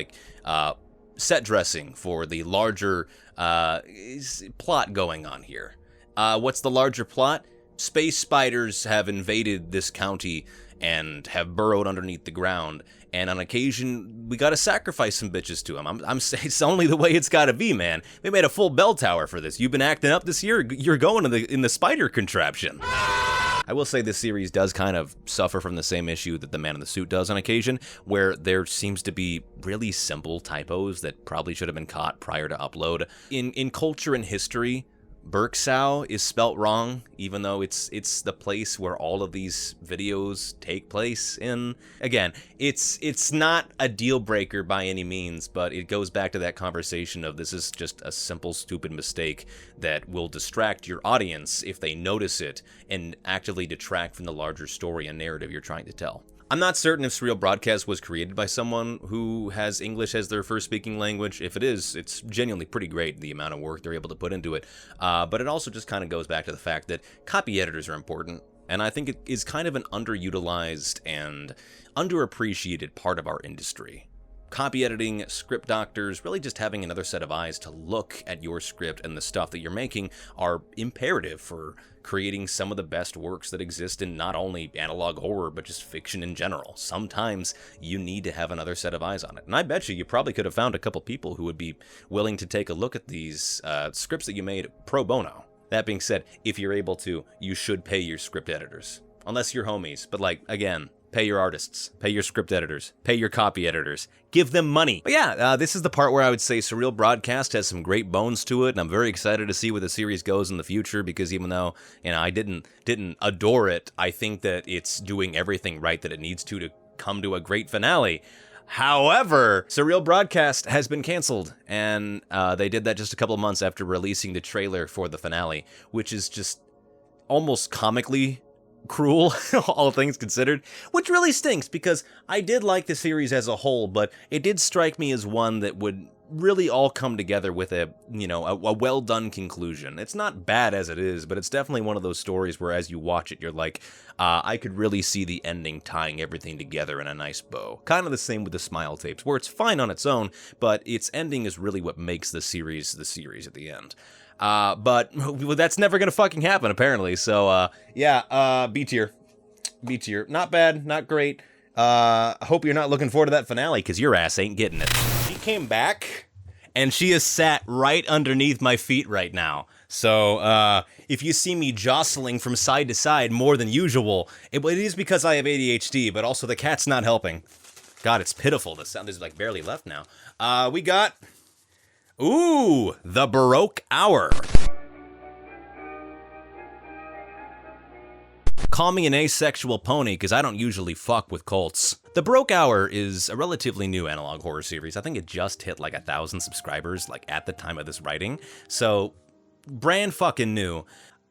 set dressing for the larger plot going on here. What's the larger plot? Space spiders have invaded this county and have burrowed underneath the ground, and on occasion we gotta sacrifice some bitches to them. I'm saying it's only the way it's gotta be, man. They made a full bell tower for this. You've been acting up this year. You're going in the spider contraption. I will say this series does kind of suffer from the same issue that The Man in the Suit does on occasion, where there seems to be really simple typos that probably should have been caught prior to upload. In culture and history, Berkshire is spelt wrong, even though it's the place where all of these videos take place in. Again, it's not a deal breaker by any means, but it goes back to that conversation of this is just a simple, stupid mistake that will distract your audience if they notice it and actively detract from the larger story and narrative you're trying to tell. I'm not certain if Surreal Broadcast was created by someone who has English as their first speaking language. If it is, it's genuinely pretty great, the amount of work they're able to put into it. But it also just kind of goes back to the fact that copy editors are important, and I think it is kind of an underutilized and underappreciated part of our industry. Copy editing, script doctors, really just having another set of eyes to look at your script and the stuff that you're making are imperative for creating some of the best works that exist in not only analog horror, but just fiction in general. Sometimes you need to have another set of eyes on it. And I bet you probably could have found a couple people who would be willing to take a look at these scripts that you made pro bono. That being said, if you're able to, you should pay your script editors. Unless you're homies, but again, pay your artists, pay your script editors, pay your copy editors, give them money. But yeah, this is the part where I would say Surreal Broadcast has some great bones to it, and I'm very excited to see where the series goes in the future, because even though, I didn't adore it, I think that it's doing everything right that it needs to come to a great finale. However, Surreal Broadcast has been canceled, and they did that just a couple of months after releasing the trailer for the finale, which is just almost comically cruel, all things considered, which really stinks because I did like the series as a whole, but it did strike me as one that would really all come together with a well-done conclusion. It's not bad as it is, but it's definitely one of those stories where as you watch it, you're like, I could really see the ending tying everything together in a nice bow. Kind of the same with the Smile tapes, where it's fine on its own, but its ending is really what makes the series at the end. But that's never gonna fucking happen, apparently, so, B tier. B tier. Not bad, not great. I hope you're not looking forward to that finale, because your ass ain't getting it. She came back, and she is sat right underneath my feet right now. So, if you see me jostling from side to side more than usual, it is because I have ADHD, but also the cat's not helping. God, it's pitiful. The sound is like barely left now. We got... Ooh, the Baroque Hour. Call me an asexual pony, because I don't usually fuck with cults. The Baroque Hour is a relatively new analog horror series. I think it just hit like 1,000 subscribers, like at the time of this writing. So, brand fucking new.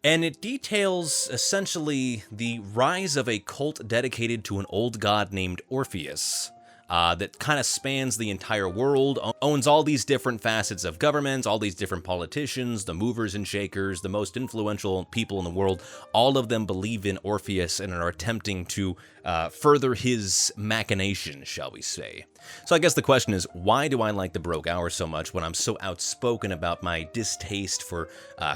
And it details, essentially, the rise of a cult dedicated to an old god named Orpheus. That kind of spans the entire world, owns all these different facets of governments, all these different politicians, the movers and shakers, the most influential people in the world. All of them believe in Orpheus and are attempting to further his machinations, shall we say. So I guess the question is, why do I like the Baroque Hour so much when I'm so outspoken about my distaste for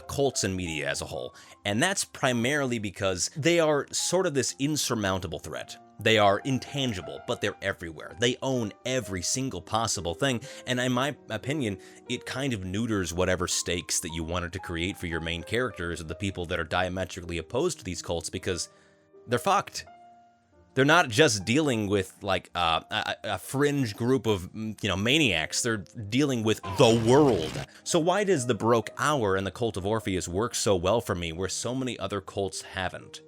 cults and media as a whole? And that's primarily because they are sort of this insurmountable threat. They are intangible, but they're everywhere. They own every single possible thing, and in my opinion, it kind of neuters whatever stakes that you wanted to create for your main characters or the people that are diametrically opposed to these cults, because they're fucked. They're not just dealing with, like, a fringe group of, maniacs. They're dealing with the world. So why does the Baroque Hour and the Cult of Orpheus work so well for me, where so many other cults haven't?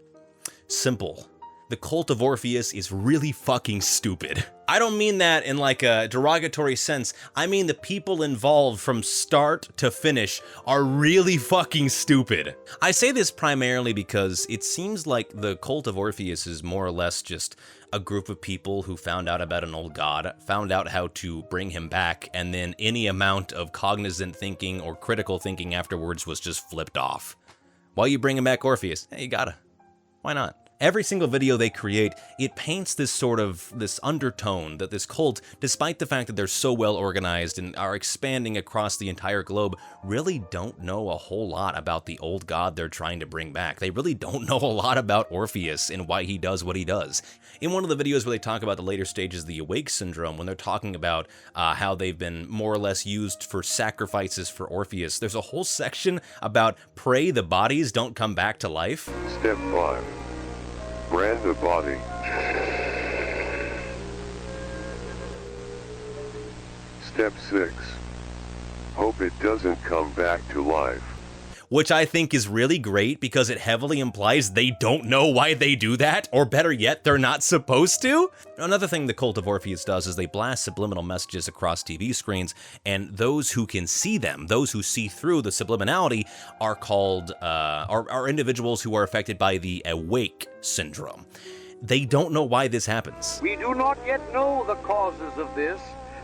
Simple. The Cult of Orpheus is really fucking stupid. I don't mean that in like a derogatory sense. I mean the people involved from start to finish are really fucking stupid. I say this primarily because it seems like the Cult of Orpheus is more or less just a group of people who found out about an old god, found out how to bring him back, and then any amount of cognizant thinking or critical thinking afterwards was just flipped off. Why you bringing back Orpheus? Hey, you gotta. Why not? Every single video they create, it paints this undertone that this cult, despite the fact that they're so well organized and are expanding across the entire globe, really don't know a whole lot about the old god they're trying to bring back. They really don't know a lot about Orpheus and why he does what he does. In one of the videos where they talk about the later stages of the Awake Syndrome, when they're talking about how they've been more or less used for sacrifices for Orpheus, there's a whole section about pray the bodies don't come back to life. Step 5. Brand the body. Step 6. Hope it doesn't come back to life. Which I think is really great because it heavily implies they don't know why they do that, or better yet, they're not supposed to. Another thing the Cult of Orpheus does is they blast subliminal messages across TV screens, and those who can see them, those who see through the subliminality, are called, are individuals who are affected by the Awake Syndrome. They don't know why this happens. We do not yet know the causes of this,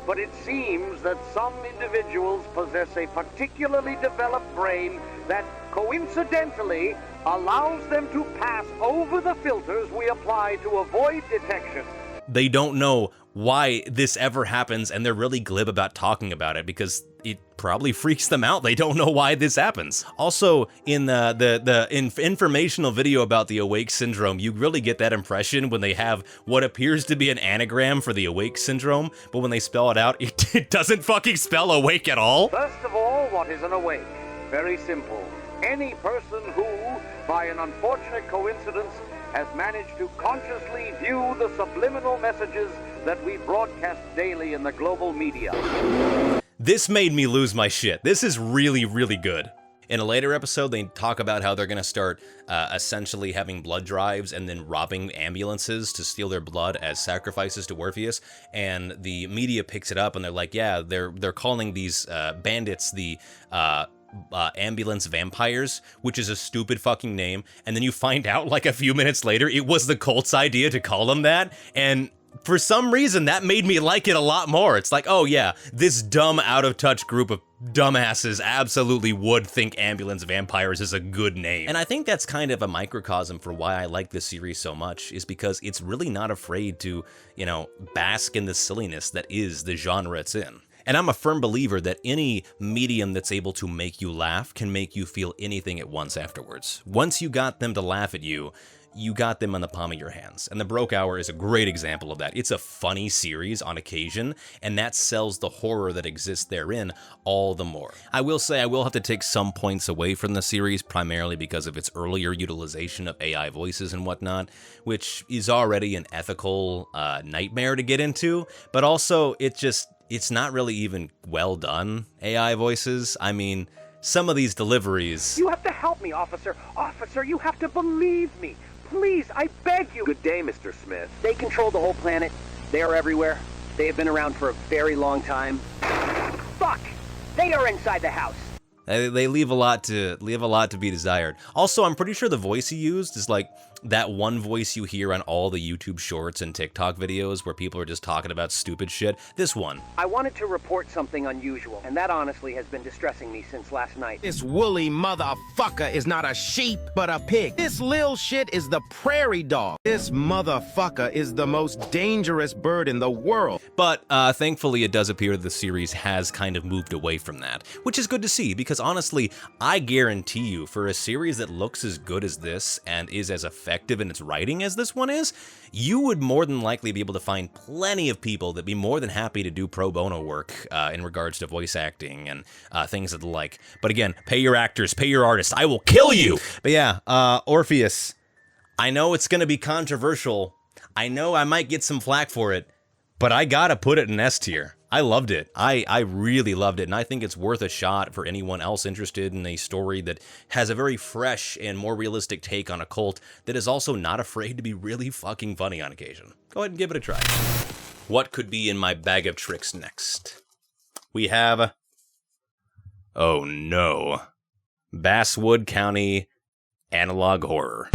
but it seems that some individuals possess a particularly developed brain that coincidentally allows them to pass over the filters we apply to avoid detection. They don't know why this ever happens, and they're really glib about talking about it because it probably freaks them out. They don't know why this happens. Also, in the informational video about the Awake Syndrome, you really get that impression when they have what appears to be an anagram for the Awake Syndrome, but when they spell it out, it doesn't fucking spell awake at all. First of all, what is an awake? Very simple. Any person who, by an unfortunate coincidence, has managed to consciously view the subliminal messages that we broadcast daily in the global media. This made me lose my shit. This is really, really good. In a later episode, they talk about how they're going to start essentially having blood drives and then robbing ambulances to steal their blood as sacrifices to Orpheus. And the media picks it up and they're like, yeah, they're calling these bandits the ambulance vampires, which is a stupid fucking name. And then you find out like a few minutes later, it was the cult's idea to call them that. And for some reason, that made me like it a lot more. It's like, oh yeah, this dumb, out-of-touch group of dumbasses absolutely would think Ambulance Vampires is a good name. And I think that's kind of a microcosm for why I like this series so much, is because it's really not afraid to, you know, bask in the silliness that is the genre it's in. And I'm a firm believer that any medium that's able to make you laugh can make you feel anything at once afterwards. Once you got them to laugh at you, you got them on the palm of your hands. And the Baroque Hour is a great example of that. It's a funny series on occasion, and that sells the horror that exists therein all the more. I will say I will have to take some points away from the series, primarily because of its earlier utilization of AI voices and whatnot, which is already an ethical nightmare to get into, but also it's not really even well done AI voices. I mean, some of these deliveries... You have to help me, officer. Officer, you have to believe me. Please, I beg you. Good day, Mr. Smith. They control the whole planet. They are everywhere. They have been around for a very long time. Fuck! They are inside the house. They leave a lot to be desired. Also, I'm pretty sure the voice he used is like that one voice you hear on all the YouTube shorts and TikTok videos where people are just talking about stupid shit. This one. I wanted to report something unusual, and that honestly has been distressing me since last night. This woolly motherfucker is not a sheep, but a pig. This lil shit is the prairie dog. This motherfucker is the most dangerous bird in the world. But thankfully, it does appear the series has kind of moved away from that, which is good to see, because honestly, I guarantee you, for a series that looks as good as this and is as effective in its writing as this one is, you would more than likely be able to find plenty of people that'd be more than happy to do pro bono work in regards to voice acting and things of the like. But again, pay your actors, pay your artists, I will kill you! But yeah, Orpheus, I know it's gonna be controversial, I know I might get some flack for it, but I gotta put it in S tier. I loved it. I really loved it, and I think it's worth a shot for anyone else interested in a story that has a very fresh and more realistic take on a cult that is also not afraid to be really fucking funny on occasion. Go ahead and give it a try. What could be in my bag of tricks next? We have... oh no. Basswood County Analog Horror.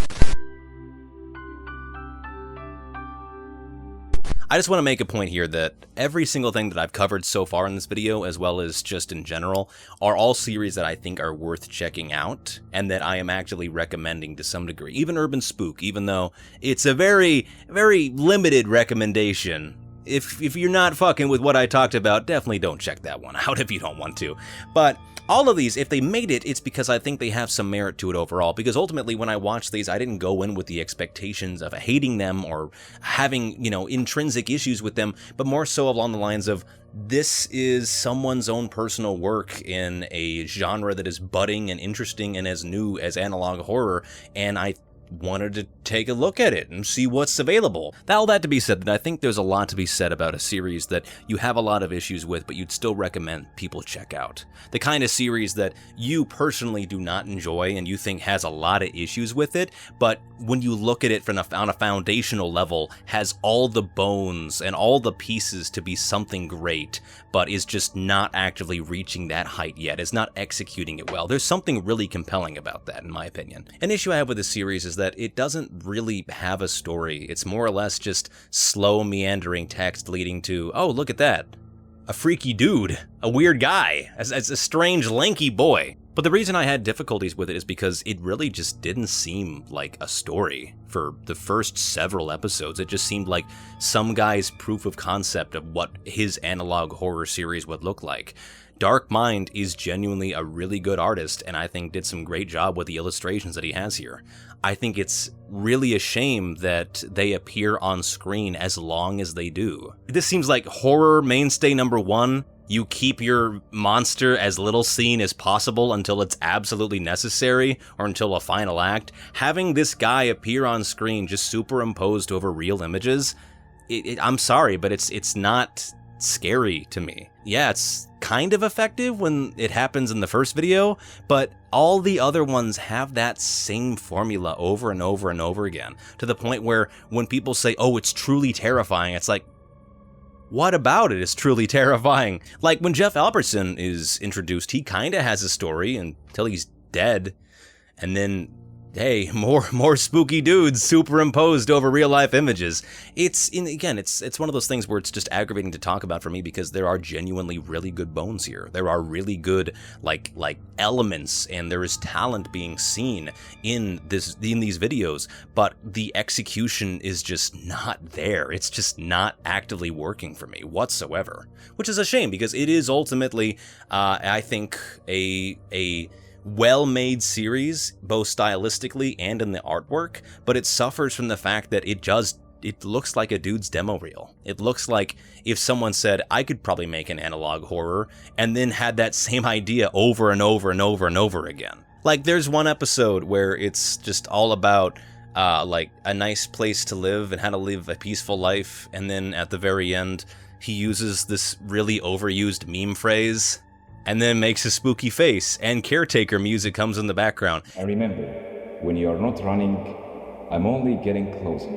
I just want to make a point here that every single thing that I've covered so far in this video, as well as just in general, are all series that I think are worth checking out, and that I am actually recommending to some degree. Even Urban Spook, even though it's a very, very limited recommendation. If you're not fucking with what I talked about, definitely don't check that one out if you don't want to. But all of these, if they made it, it's because I think they have some merit to it overall, because ultimately when I watched these, I didn't go in with the expectations of hating them or having, you know, intrinsic issues with them, but more so along the lines of, this is someone's own personal work in a genre that is budding and interesting and as new as analog horror, and I wanted to take a look at it and see what's available. All that to be said, that I think there's a lot to be said about a series that you have a lot of issues with, but you'd still recommend people check out. The kind of series that you personally do not enjoy and you think has a lot of issues with it, but when you look at it on a foundational level, has all the bones and all the pieces to be something great, but is just not actively reaching that height yet, is not executing it well. There's something really compelling about that, in my opinion. An issue I have with the series is that it doesn't really have a story. It's more or less just slow, meandering text leading to, oh, look at that. A freaky dude. A weird guy. As a strange, lanky boy. But the reason I had difficulties with it is because it really just didn't seem like a story. For the first several episodes, it just seemed like some guy's proof of concept of what his analog horror series would look like. Dark Mind is genuinely a really good artist, and I think did some great job with the illustrations that he has here. I think it's really a shame that they appear on screen as long as they do. This seems like horror mainstay number one. You keep your monster as little seen as possible until it's absolutely necessary, or until a final act. Having this guy appear on screen just superimposed over real images, I'm sorry, but it's not scary to me. Yeah, it's kind of effective when it happens in the first video, but all the other ones have that same formula over and over and over again, to the point where when people say, oh, it's truly terrifying, it's like, what about it is truly terrifying? Like when Jeff Albertson is introduced, he kind of has a story until he's dead, and then hey, more spooky dudes superimposed over real life images. It's one of those things where it's just aggravating to talk about for me because there are genuinely really good bones here. There are really good like elements, and there is talent being seen in these videos, but the execution is just not there. It's just not actively working for me whatsoever, which is a shame because it is ultimately, I think, a well-made series, both stylistically and in the artwork, but it suffers from the fact that it looks like a dude's demo reel. It looks like if someone said, I could probably make an analog horror, and then had that same idea over and over and over and over again. Like, there's one episode where it's just all about like a nice place to live and how to live a peaceful life, and then at the very end, he uses this really overused meme phrase, and then makes a spooky face, and caretaker music comes in the background. And remember, when you are not running, I'm only getting closer.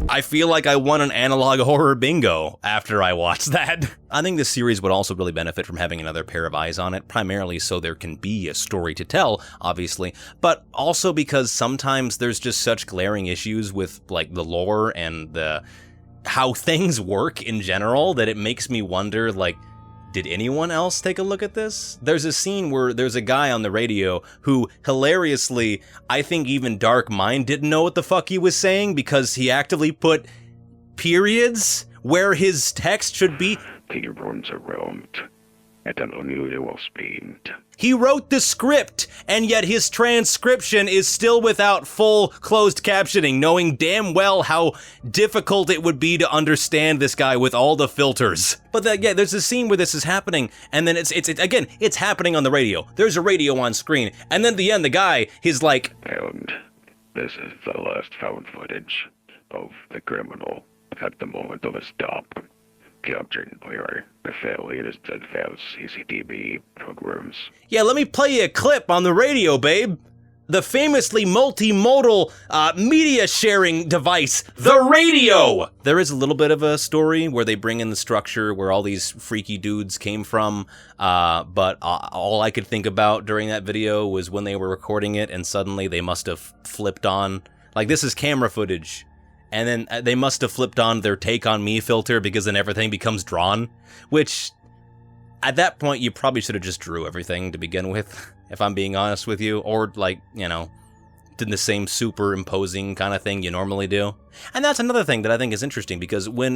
I feel like I won an analog horror bingo after I watched that. I think this series would also really benefit from having another pair of eyes on it, primarily so there can be a story to tell, obviously, but also because sometimes there's just such glaring issues with like the lore and how things work in general that it makes me wonder, like, did anyone else take a look at this? There's a scene where there's a guy on the radio who, hilariously, I think even Dark Mind didn't know what the fuck he was saying because he actively put periods where his text should be. He runs around at an unusual speed. He wrote the script, and yet his transcription is still without full closed captioning, knowing damn well how difficult it would be to understand this guy with all the filters. But there's a scene where this is happening, and then it's happening on the radio. There's a radio on screen, and then at the end, the guy, he's like, And this is the last found footage of the criminal at the moment of a stop. Captured by the failures advanced CCTV programs. Yeah, let me play you a clip on the radio, babe. The famously multimodal media sharing device, the radio! There is a little bit of a story where they bring in the structure where all these freaky dudes came from, but all I could think about during that video was when they were recording it and suddenly they must have flipped on. Like, this is camera footage. And then they must have flipped on their Take On Me filter because then everything becomes drawn, which at that point you probably should have just drew everything to begin with, if I'm being honest with you, or like, you know, did the same superimposing kind of thing you normally do. And that's another thing that I think is interesting because when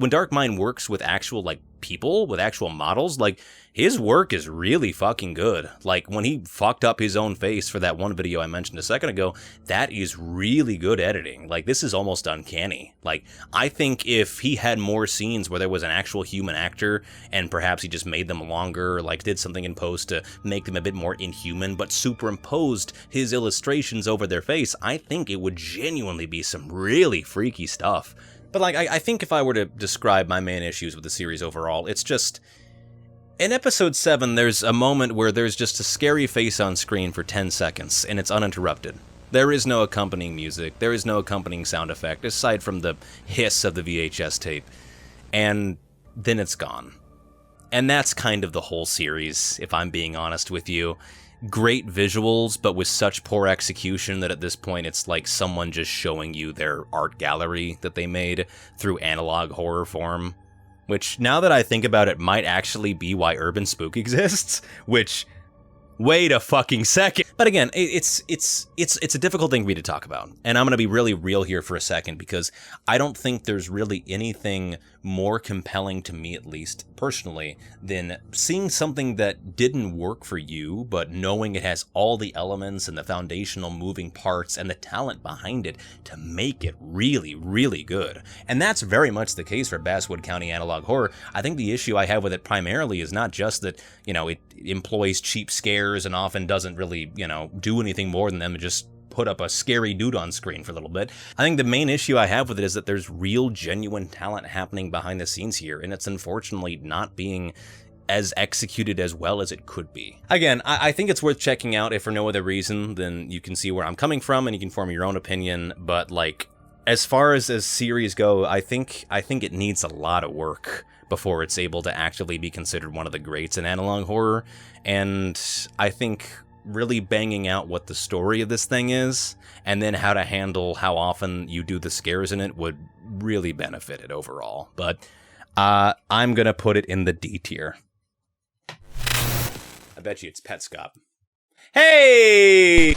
Dark Mind works with actual like people, with actual models, like his work is really fucking good. Like when he fucked up his own face for that one video I mentioned a second ago, that is really good editing. Like this is almost uncanny. Like I think if he had more scenes where there was an actual human actor and perhaps he just made them longer, like did something in post to make them a bit more inhuman, but superimposed his illustrations over their face, I think it would genuinely be some really freaky stuff. But like I think if I were to describe my main issues with the series overall, it's just in episode 7 there's a moment where there's just a scary face on screen for 10 seconds and it's uninterrupted. There is no accompanying music, there is no accompanying sound effect aside from the hiss of the VHS tape, and then it's gone. And that's kind of the whole series, if I'm being honest with you. Great visuals, but with such poor execution that at this point it's like someone just showing you their art gallery that they made through analog horror form. Which, now that I think about it, might actually be why Urban Spook exists, which... wait a fucking second. But again, it's a difficult thing for me to talk about. And I'm going to be really real here for a second because I don't think there's really anything more compelling to me, at least personally, than seeing something that didn't work for you, but knowing it has all the elements and the foundational moving parts and the talent behind it to make it really, really good. And that's very much the case for Basswood County Analog Horror. I think the issue I have with it primarily is not just that, you know, it employs cheap scares and often doesn't really, you know, do anything more than them to just put up a scary dude on screen for a little bit. I think the main issue I have with it is that there's real, genuine talent happening behind the scenes here, and it's unfortunately not being as executed as well as it could be. Again, I think it's worth checking out if for no other reason than you can see where I'm coming from and you can form your own opinion, but like, as far as series go, I think it needs a lot of work before it's able to actively be considered one of the greats in analog horror. And I think really banging out what the story of this thing is, and then how to handle how often you do the scares in it would really benefit it overall. But I'm gonna put it in the D tier. I bet you it's Petscop. Hey!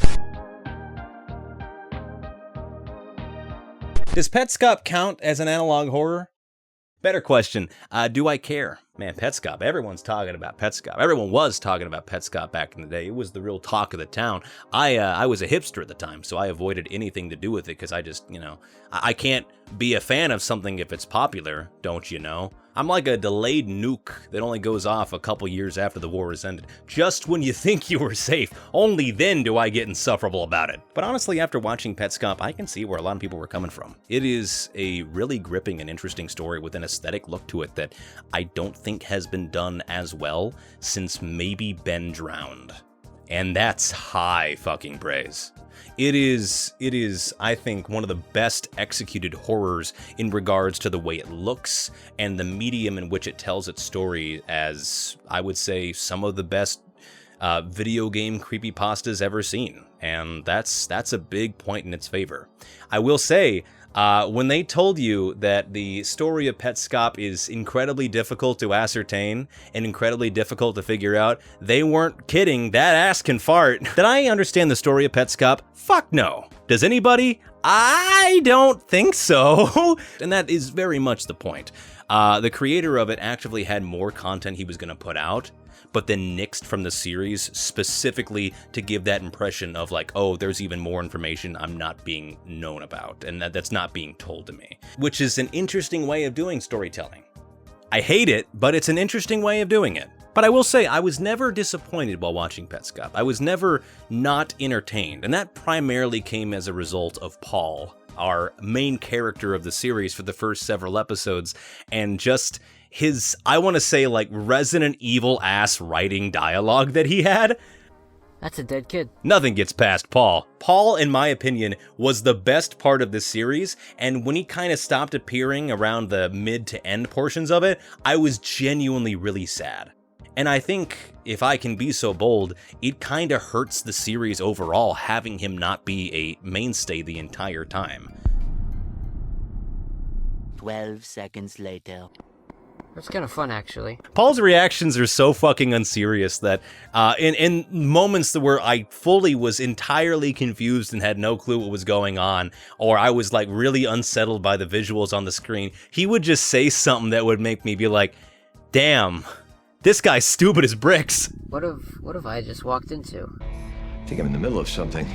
Does Petscop count as an analog horror? Better question, do I care? Man, Petscop, everyone's talking about Petscop. Everyone was talking about Petscop back in the day. It was the real talk of the town. I was a hipster at the time, so I avoided anything to do with it because I just, I can't be a fan of something if it's popular, don't you know? I'm like a delayed nuke that only goes off a couple years after the war has ended. Just when you think you were safe, only then do I get insufferable about it. But honestly, after watching Petscop, I can see where a lot of people were coming from. It is a really gripping and interesting story with an aesthetic look to it that I don't think has been done as well since maybe Ben Drowned. And that's high fucking praise. It is, I think, one of the best executed horrors in regards to the way it looks and the medium in which it tells its story as, I would say, some of the best video game creepypastas ever seen. And that's a big point in its favor. I will say, when they told you that the story of Petscop is incredibly difficult to ascertain and incredibly difficult to figure out, they weren't kidding. That ass can fart. Did I understand the story of Petscop? Fuck no. Does anybody? I don't think so. And that is very much the point. The creator of it actually had more content he was going to put out, but then nixed from the series specifically to give that impression of like, oh, there's even more information I'm not being known about, and that's not being told to me, which is an interesting way of doing storytelling. I hate it, but it's an interesting way of doing it. But I will say, I was never disappointed while watching Petscop. I was never not entertained, and that primarily came as a result of Paul, our main character of the series for the first several episodes, and just his, I want to say, like, Resident Evil ass writing dialogue that he had. That's a dead kid. Nothing gets past Paul. Paul, in my opinion, was the best part of this series, and when he kind of stopped appearing around the mid to end portions of it, I was genuinely really sad. And I think, if I can be so bold, it kind of hurts the series overall having him not be a mainstay the entire time. 12 seconds later. That's kind of fun, actually. Paul's reactions are so fucking unserious that in moments where I fully was entirely confused and had no clue what was going on, or I was like really unsettled by the visuals on the screen, he would just say something that would make me be like, damn, this guy's stupid as bricks. What have I just walked into? I think I'm in the middle of something.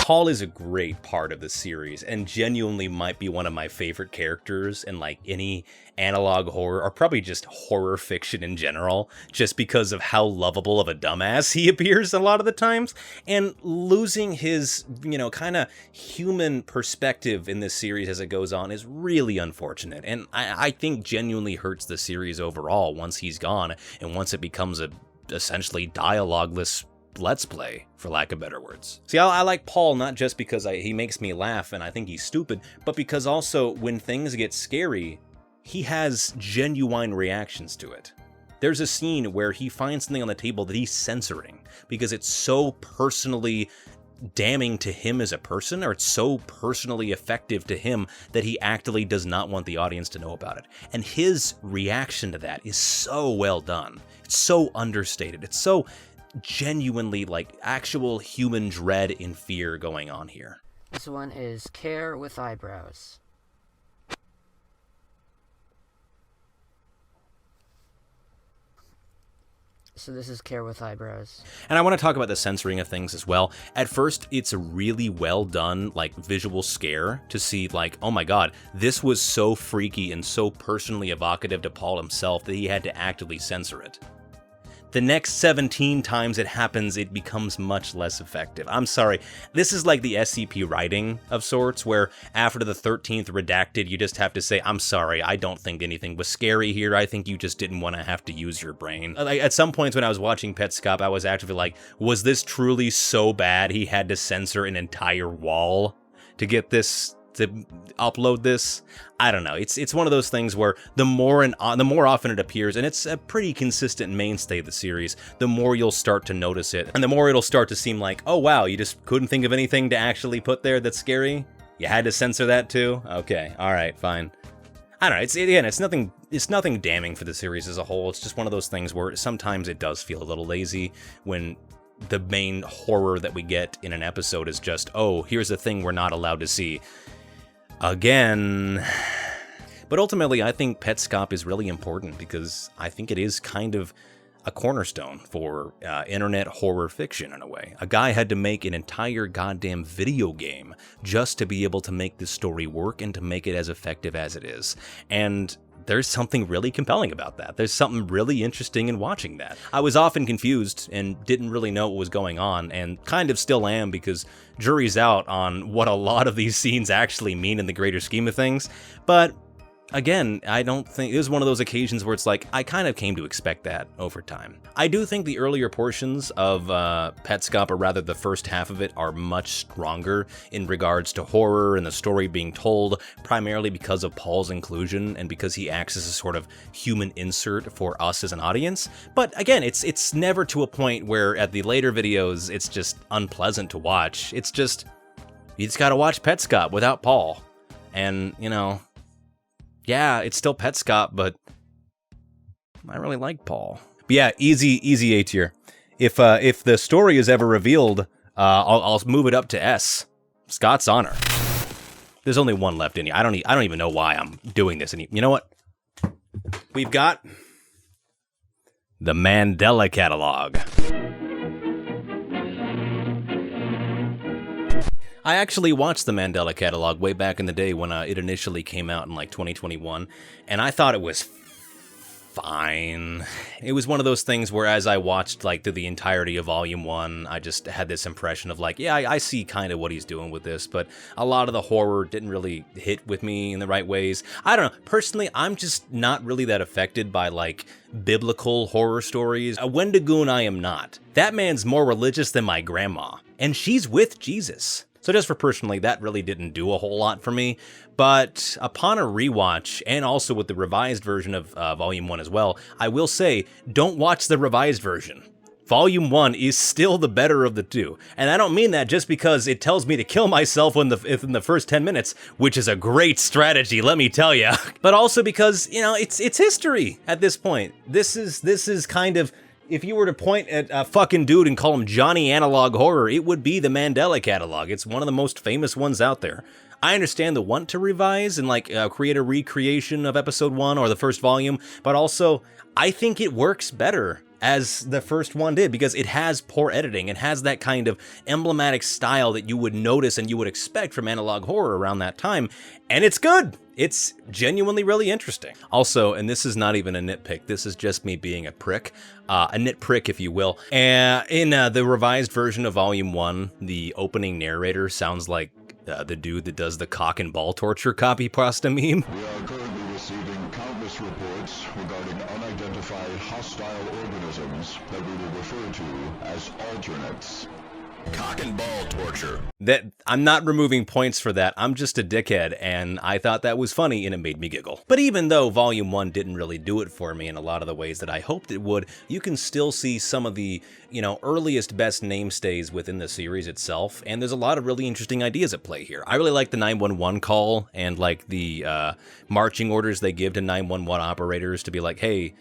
Paul is a great part of the series and genuinely might be one of my favorite characters in like any analog horror, or probably just horror fiction in general, just because of how lovable of a dumbass he appears a lot of the times. And losing his, kind of human perspective in this series as it goes on is really unfortunate. And I think genuinely hurts the series overall once he's gone and once it becomes a essentially dialogueless Let's Play, for lack of better words. See, I like Paul not just because he makes me laugh and I think he's stupid, but because also when things get scary, he has genuine reactions to it. There's a scene where he finds something on the table that he's censoring because it's so personally damning to him as a person, or it's so personally effective to him that he actively does not want the audience to know about it. And his reaction to that is so well done. It's so understated. It's so genuinely like actual human dread and fear going on here. This one is Care with Eyebrows. So this is Care with Eyebrows. And I want to talk about the censoring of things as well. At first, it's a really well done, like, visual scare to see, like, oh my god, this was so freaky and so personally evocative to Paul himself that he had to actively censor it. The next 17 times it happens, it becomes much less effective. I'm sorry, this is like the SCP writing of sorts, where after the 13th redacted, you just have to say, I'm sorry, I don't think anything was scary here, I think you just didn't want to have to use your brain. Like, at some points when I was watching Petscop, I was actively like, was this truly so bad he had to censor an entire wall to get this to upload this. I don't know. It's one of those things where the more often it appears, and it's a pretty consistent mainstay of the series, the more you'll start to notice it, and the more it'll start to seem like, oh wow, you just couldn't think of anything to actually put there that's scary? You had to censor that too? Okay, all right, fine. I don't know. It's nothing damning for the series as a whole. It's just one of those things where sometimes it does feel a little lazy when the main horror that we get in an episode is just, oh, here's a thing we're not allowed to see again. But ultimately, I think Petscop is really important because I think it is kind of a cornerstone for internet horror fiction in a way. A guy had to make an entire goddamn video game just to be able to make this story work and to make it as effective as it is. And there's something really compelling about that. There's something really interesting in watching that. I was often confused and didn't really know what was going on, and kind of still am, because jury's out on what a lot of these scenes actually mean in the greater scheme of things. But again, I don't think it was one of those occasions where it's like, I kind of came to expect that over time. I do think the earlier portions of Petscop, or rather the first half of it, are much stronger in regards to horror and the story being told, primarily because of Paul's inclusion and because he acts as a sort of human insert for us as an audience. But again, it's never to a point where at the later videos, it's just unpleasant to watch. It's just, you just gotta watch Petscop without Paul. And, you know, yeah, it's still Petscop, but I really like Paul. But yeah, easy A tier. If the story is ever revealed, I'll move it up to S. Scott's Honor. There's only one left in here. I don't even know why I'm doing this. And you know what? We've got the Mandela Catalog. I actually watched the Mandela Catalog way back in the day when it initially came out in like 2021, and I thought it was fine. It was one of those things where as I watched like through the entirety of Volume 1, I just had this impression of like, yeah, I see kind of what he's doing with this, but a lot of the horror didn't really hit with me in the right ways. I don't know. Personally, I'm just not really that affected by like biblical horror stories. A Wendigoon I am not. That man's more religious than my grandma, and she's with Jesus. So just for personally, that really didn't do a whole lot for me, but upon a rewatch, and also with the revised version of Volume 1 as well, I will say, don't watch the revised version. Volume 1 is still the better of the two, and I don't mean that just because it tells me to kill myself in the first 10 minutes, which is a great strategy, let me tell ya, but also because, you know, it's history at this point. This is kind of, if you were to point at a fucking dude and call him Johnny Analog Horror, it would be the Mandela Catalog. It's one of the most famous ones out there. I understand the want to revise and like create a recreation of episode 1 or the first volume, but also I think it works better as the first one did because it has poor editing. It has that kind of emblematic style that you would notice and you would expect from analog horror around that time, and it's good. It's genuinely really interesting. Also, and this is not even a nitpick, this is just me being a prick, a nitprick if you will. In the revised version of Volume 1, the opening narrator sounds like the dude that does the cock and ball torture copy pasta meme. We are currently receiving countless reports regarding unidentified hostile organisms that we will refer to as alternates. Cock and ball torture. That I'm not removing points for that. I'm just a dickhead, and I thought that was funny, and it made me giggle. But even though Volume 1 didn't really do it for me in a lot of the ways that I hoped it would, you can still see some of the, you know, earliest best namestays within the series itself, and there's a lot of really interesting ideas at play here. I really like the 911 call and like the marching orders they give to 911 operators to be like, hey,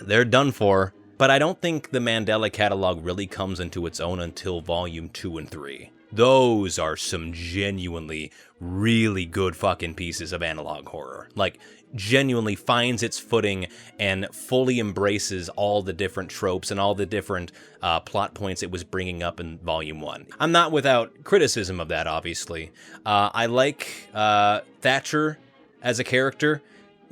they're done for. But I don't think the Mandela Catalog really comes into its own until Volume 2 and 3. Those are some genuinely really good fucking pieces of analog horror. Like, genuinely finds its footing and fully embraces all the different tropes and all the different plot points it was bringing up in Volume 1. I'm not without criticism of that, obviously. I like Thatcher as a character.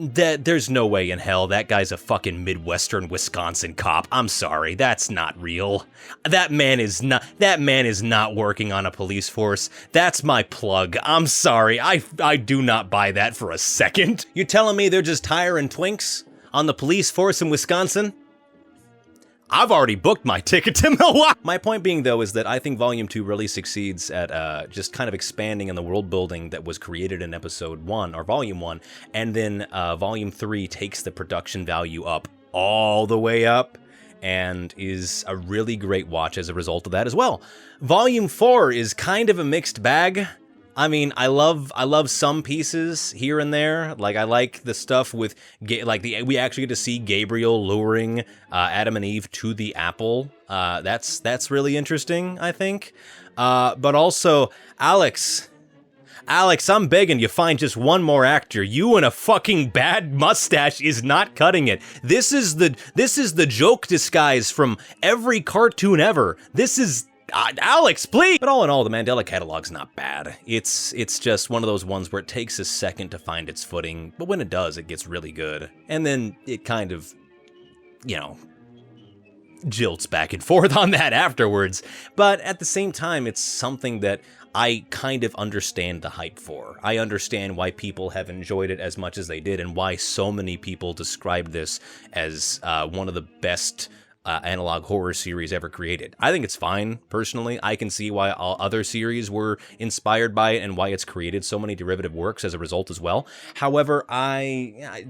There's no way in hell that guy's a fucking Midwestern Wisconsin cop. I'm sorry, that's not real. That man is not working on a police force. That's my plug. I'm sorry, I do not buy that for a second. You telling me they're just hiring twinks on the police force in Wisconsin? I've already booked my ticket to Milwaukee. My point being, though, is that I think Volume 2 really succeeds at just kind of expanding on the world building that was created in Episode 1, or Volume 1, and then Volume 3 takes the production value up, all the way up, and is a really great watch as a result of that as well. Volume 4 is kind of a mixed bag. I mean, I love some pieces here and there. Like, I like the stuff with, we actually get to see Gabriel luring Adam and Eve to the apple. That's really interesting, I think. But also, Alex, I'm begging you, find just one more actor. You and a fucking bad mustache is not cutting it. This is the joke disguise from every cartoon ever. This is... Alex, please! But all in all, the Mandela Catalog's not bad. It's just one of those ones where it takes a second to find its footing, but when it does, it gets really good. And then it kind of, jilts back and forth on that afterwards. But at the same time, it's something that I kind of understand the hype for. I understand why people have enjoyed it as much as they did, and why so many people described this as one of the best analog horror series ever created. I think it's fine, personally. I can see why all other series were inspired by it and why it's created so many derivative works as a result as well. However, I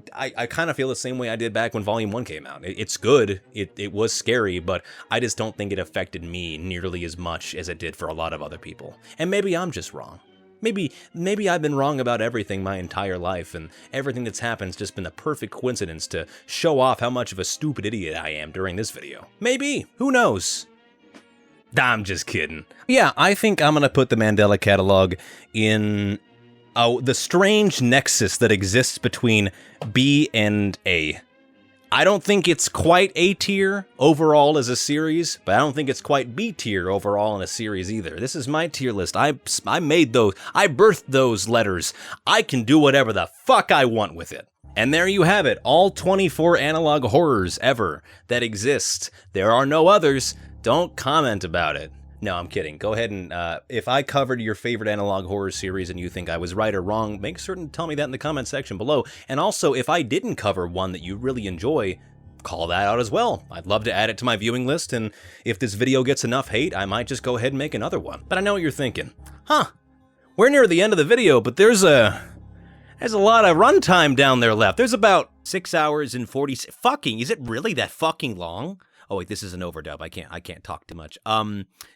kind of feel the same way I did back when Volume 1 came out. It's good. It was scary, but I just don't think it affected me nearly as much as it did for a lot of other people. And maybe I'm just wrong. Maybe I've been wrong about everything my entire life, and everything that's happened's just been a perfect coincidence to show off how much of a stupid idiot I am during this video. Maybe. Who knows? I'm just kidding. Yeah, I think I'm gonna put the Mandela Catalog in the strange nexus that exists between B and A. I don't think it's quite A tier overall as a series, but I don't think it's quite B tier overall in a series either. This is my tier list. I made those. I birthed those letters. I can do whatever the fuck I want with it. And there you have it. All 24 analog horrors ever that exist. There are no others. Don't comment about it. No, I'm kidding. Go ahead and, if I covered your favorite analog horror series and you think I was right or wrong, make certain to tell me that in the comment section below. And also, if I didn't cover one that you really enjoy, call that out as well. I'd love to add it to my viewing list, and if this video gets enough hate, I might just go ahead and make another one. But I know what you're thinking. Huh, we're near the end of the video, but there's a lot of runtime down there left. There's about 6 hours and 40... Fucking, is it really that fucking long? Oh wait, this is an overdub. I can't talk too much.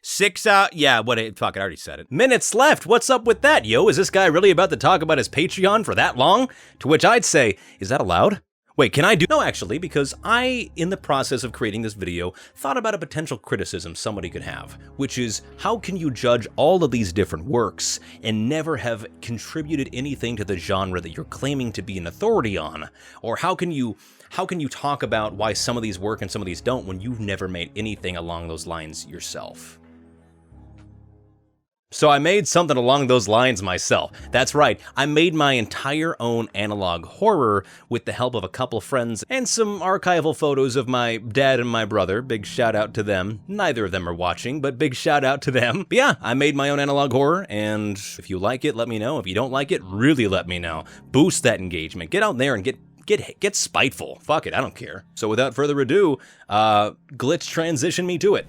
6 hours. Yeah, fuck, I already said it. Minutes left. What's up with that, yo? Is this guy really about to talk about his Patreon for that long? To which I'd say, is that allowed? Wait, can I do? No, actually, because I, in the process of creating this video, thought about a potential criticism somebody could have, which is, how can you judge all of these different works and never have contributed anything to the genre that you're claiming to be an authority on? Or how can you talk about why some of these work and some of these don't when you've never made anything along those lines yourself? So I made something along those lines myself. That's right, I made my entire own analog horror with the help of a couple friends and some archival photos of my dad and my brother. Big shout out to them. Neither of them are watching, but big shout out to them. But yeah, I made my own analog horror, and if you like it, let me know. If you don't like it, really let me know. Boost that engagement. Get out there and get spiteful. Fuck it, I don't care. So without further ado, glitch transition me to it.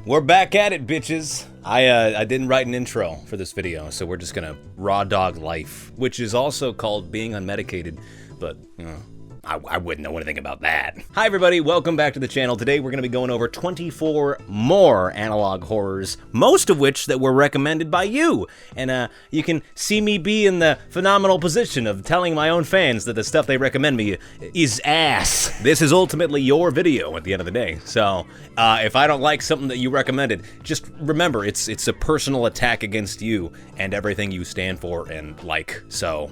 We're back at it, bitches. I didn't write an intro for this video, so we're just gonna raw dog life, which is also called being unmedicated, but, you know, I wouldn't know anything about that. Hi everybody, welcome back to the channel. Today we're gonna be going over 24 more analog horrors, most of which that were recommended by you. And you can see me be in the phenomenal position of telling my own fans that the stuff they recommend me is ass. This is ultimately your video at the end of the day. So if I don't like something that you recommended, just remember it's a personal attack against you and everything you stand for and like, so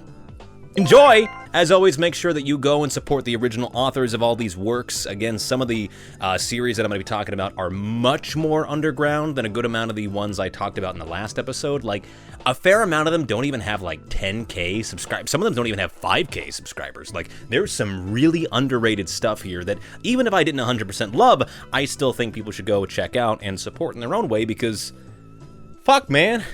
enjoy! As always, make sure that you go and support the original authors of all these works. Again, some of the series that I'm going to be talking about are much more underground than a good amount of the ones I talked about in the last episode. Like, a fair amount of them don't even have like 10K subscribers. Some of them don't even have 5K subscribers. Like, there's some really underrated stuff here that even if I didn't 100% love, I still think people should go check out and support in their own way because, fuck man,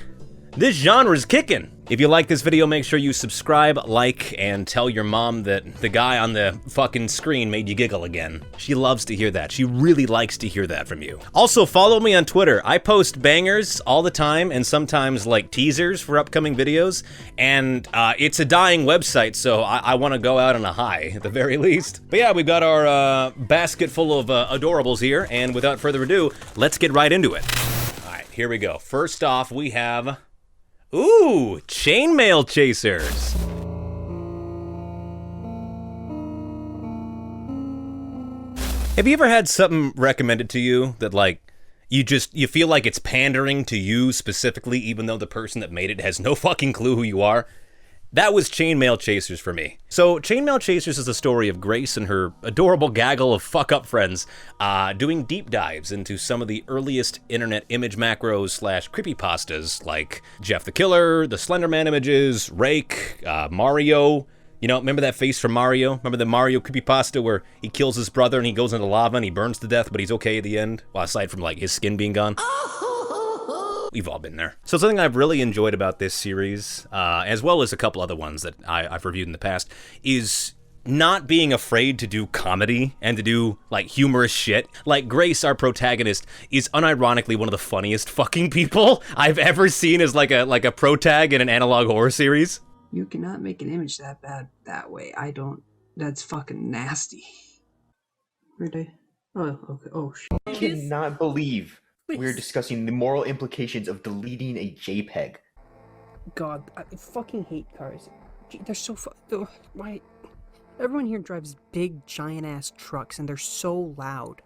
this genre's kicking. If you like this video, make sure you subscribe, like, and tell your mom that the guy on the fucking screen made you giggle again. She loves to hear that. She really likes to hear that from you. Also, follow me on Twitter. I post bangers all the time and sometimes like teasers for upcoming videos, and it's a dying website, so I want to go out on a high at the very least. But yeah, we've got our basket full of adorables here, and without further ado, let's get right into it. All right, here we go. First off, we have... ooh, chainmail chasers. Have you ever had something recommended to you that like, you feel like it's pandering to you specifically, even though the person that made it has no fucking clue who you are? That was Chainmail Chasers for me. So Chainmail Chasers is the story of Grace and her adorable gaggle of fuck-up friends doing deep dives into some of the earliest internet image macros / creepypastas like Jeff the Killer, the Slender Man images, Rake, Mario. You know, remember that face from Mario? Remember the Mario creepypasta where he kills his brother and he goes into lava and he burns to death, but he's okay at the end? Well, aside from like his skin being gone. We've all been there. So something I've really enjoyed about this series, as well as a couple other ones that I've reviewed in the past, is not being afraid to do comedy and to do like humorous shit. Like Grace, our protagonist, is unironically one of the funniest fucking people I've ever seen as like a protag in an analog horror series. You cannot make an image that bad that way. That's fucking nasty. Where'd I? Oh, okay. Oh shit. I cannot believe we're discussing the moral implications of deleting a JPEG. God, I fucking hate cars. They're so why? Everyone here drives big, giant-ass trucks, and they're so loud.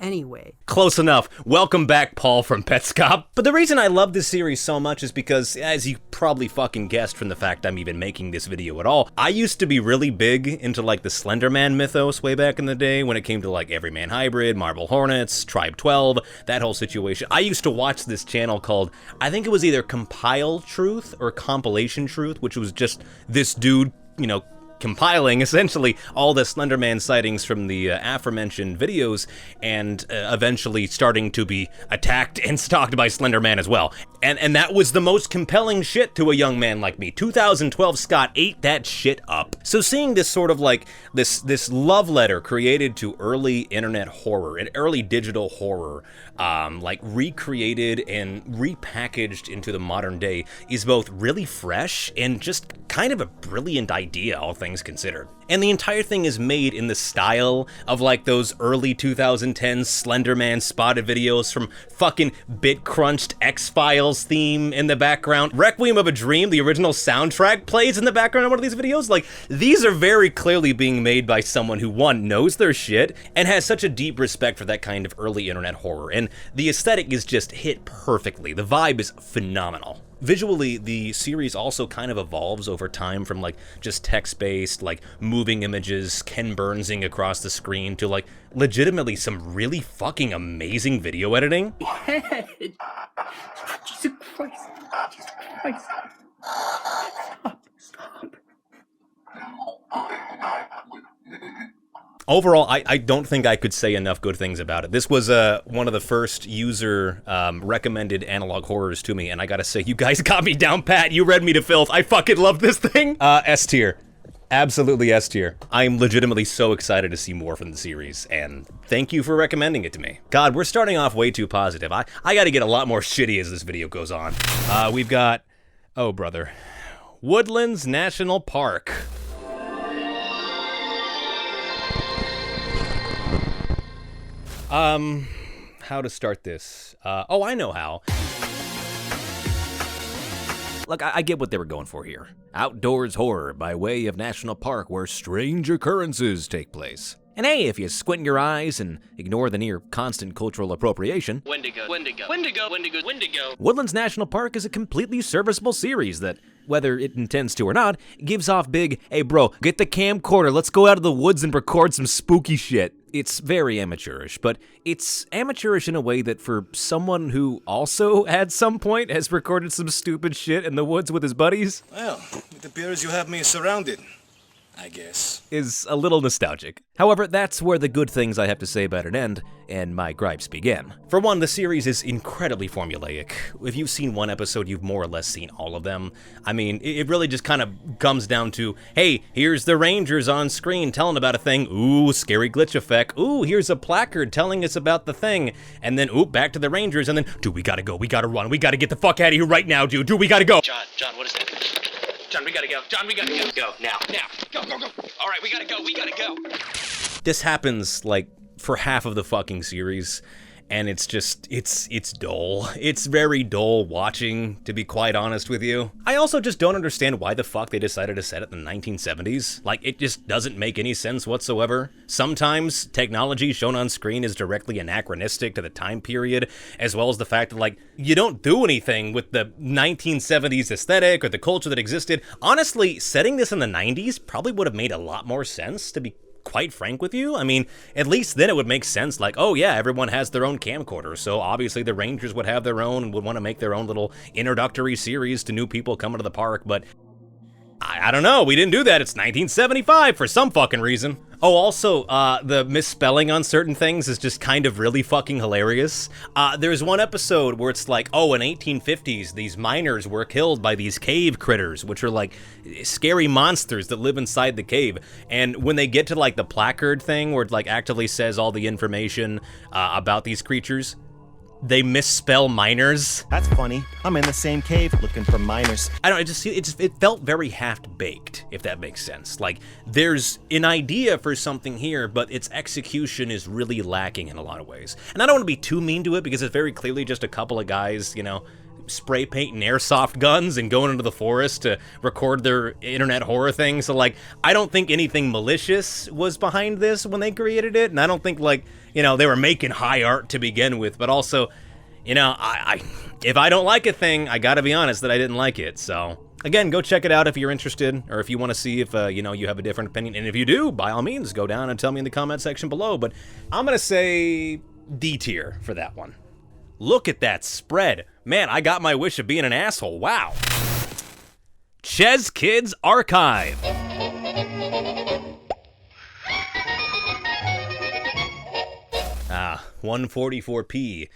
Anyway. Close enough. Welcome back, Paul from Petscop. But the reason I love this series so much is because, as you probably fucking guessed from the fact I'm even making this video at all, I used to be really big into like the Slender Man mythos way back in the day when it came to like Everyman Hybrid, Marble Hornets, Tribe 12, that whole situation. I used to watch this channel called, I think it was either Compile Truth or Compilation Truth, which was just this dude, you know, compiling essentially all the Slender Man sightings from the aforementioned videos and eventually starting to be attacked and stalked by Slender Man as well. And that was the most compelling shit to a young man like me. 2012 Scott ate that shit up. So seeing this sort of like, this love letter created to early internet horror and early digital horror, like recreated and repackaged into the modern day is both really fresh and just kind of a brilliant idea, all things considered. And the entire thing is made in the style of like those early 2010s Slender Man spotted videos from fucking bit-crunched X-Files theme in the background. Requiem of a Dream, the original soundtrack, plays in the background of one of these videos. Like, these are very clearly being made by someone who, one, knows their shit and has such a deep respect for that kind of early internet horror. And the aesthetic is just hit perfectly. The vibe is phenomenal. Visually, the series also kind of evolves over time from like just text-based, like moving images, Ken Burnsing across the screen to like legitimately some really fucking amazing video editing. Jesus Christ. Jesus Christ. Stop. Overall, I don't think I could say enough good things about it. This was one of the first user recommended analog horrors to me, and I gotta say, you guys got me down pat. You read me to filth. I fucking love this thing. S tier. Absolutely S tier. I'm legitimately so excited to see more from the series, and thank you for recommending it to me. God, we're starting off way too positive. I gotta get a lot more shitty as this video goes on. We've got, oh brother, Woodlands National Park. How to start this? Oh, I know how. Look, I get what they were going for here. Outdoors horror by way of national park where strange occurrences take place. And hey, if you squint your eyes and ignore the near constant cultural appropriation, Wendigo. Woodlands National Park is a completely serviceable series that, whether it intends to or not, gives off big, hey bro, get the camcorder, let's go out of the woods and record some spooky shit. It's very amateurish, but it's amateurish in a way that for someone who also at some point has recorded some stupid shit in the woods with his buddies, well, it appears you have me surrounded, I guess, is a little nostalgic. However, that's where the good things I have to say about it end, and my gripes begin. For one, the series is incredibly formulaic. If you've seen one episode, you've more or less seen all of them. I mean, it really just kind of comes down to, hey, here's the Rangers on screen telling about a thing, ooh, scary glitch effect, ooh, here's a placard telling us about the thing, and then, ooh, back to the Rangers, and then, dude, we gotta go, we gotta run, we gotta get the fuck out of here right now, dude, we gotta go. John, what is that? John, we gotta go. Go, now. Go. All right, we gotta go. This happens, like, for half of the fucking series, and it's just, it's dull. It's very dull watching, to be quite honest with you. I also just don't understand why the fuck they decided to set it in the 1970s. Like, it just doesn't make any sense whatsoever. Sometimes technology shown on screen is directly anachronistic to the time period, as well as the fact that, like, you don't do anything with the 1970s aesthetic or the culture that existed. Honestly, setting this in the 90s probably would have made a lot more sense, to be quite frank with you. I mean, at least then it would make sense, like, oh yeah, everyone has their own camcorder, so obviously the Rangers would have their own and would want to make their own little introductory series to new people coming to the park, but I don't know, we didn't do that. It's 1975 for some fucking reason. Oh, also, the misspelling on certain things is just kind of really fucking hilarious. There's one episode where it's like, oh, in 1850s, these miners were killed by these cave critters, which are like scary monsters that live inside the cave. And when they get to like the placard thing where it like actively says all the information about these creatures, they misspell miners. That's funny. I'm in the same cave looking for miners. I don't know, it felt very half-baked, if that makes sense. Like, there's an idea for something here, but its execution is really lacking in a lot of ways. And I don't want to be too mean to it, because it's very clearly just a couple of guys, you know, spray painting airsoft guns and going into the forest to record their internet horror thing. So, like, I don't think anything malicious was behind this when they created it, and I don't think, like, you know, they were making high art to begin with, but also, you know, if I don't like a thing, I gotta be honest that I didn't like it. So, again, go check it out if you're interested, or if you want to see if, you know, you have a different opinion. And if you do, by all means, go down and tell me in the comment section below. But I'm gonna say D tier for that one. Look at that spread. Man, I got my wish of being an asshole. Wow. Ches Kids Archive. 144p.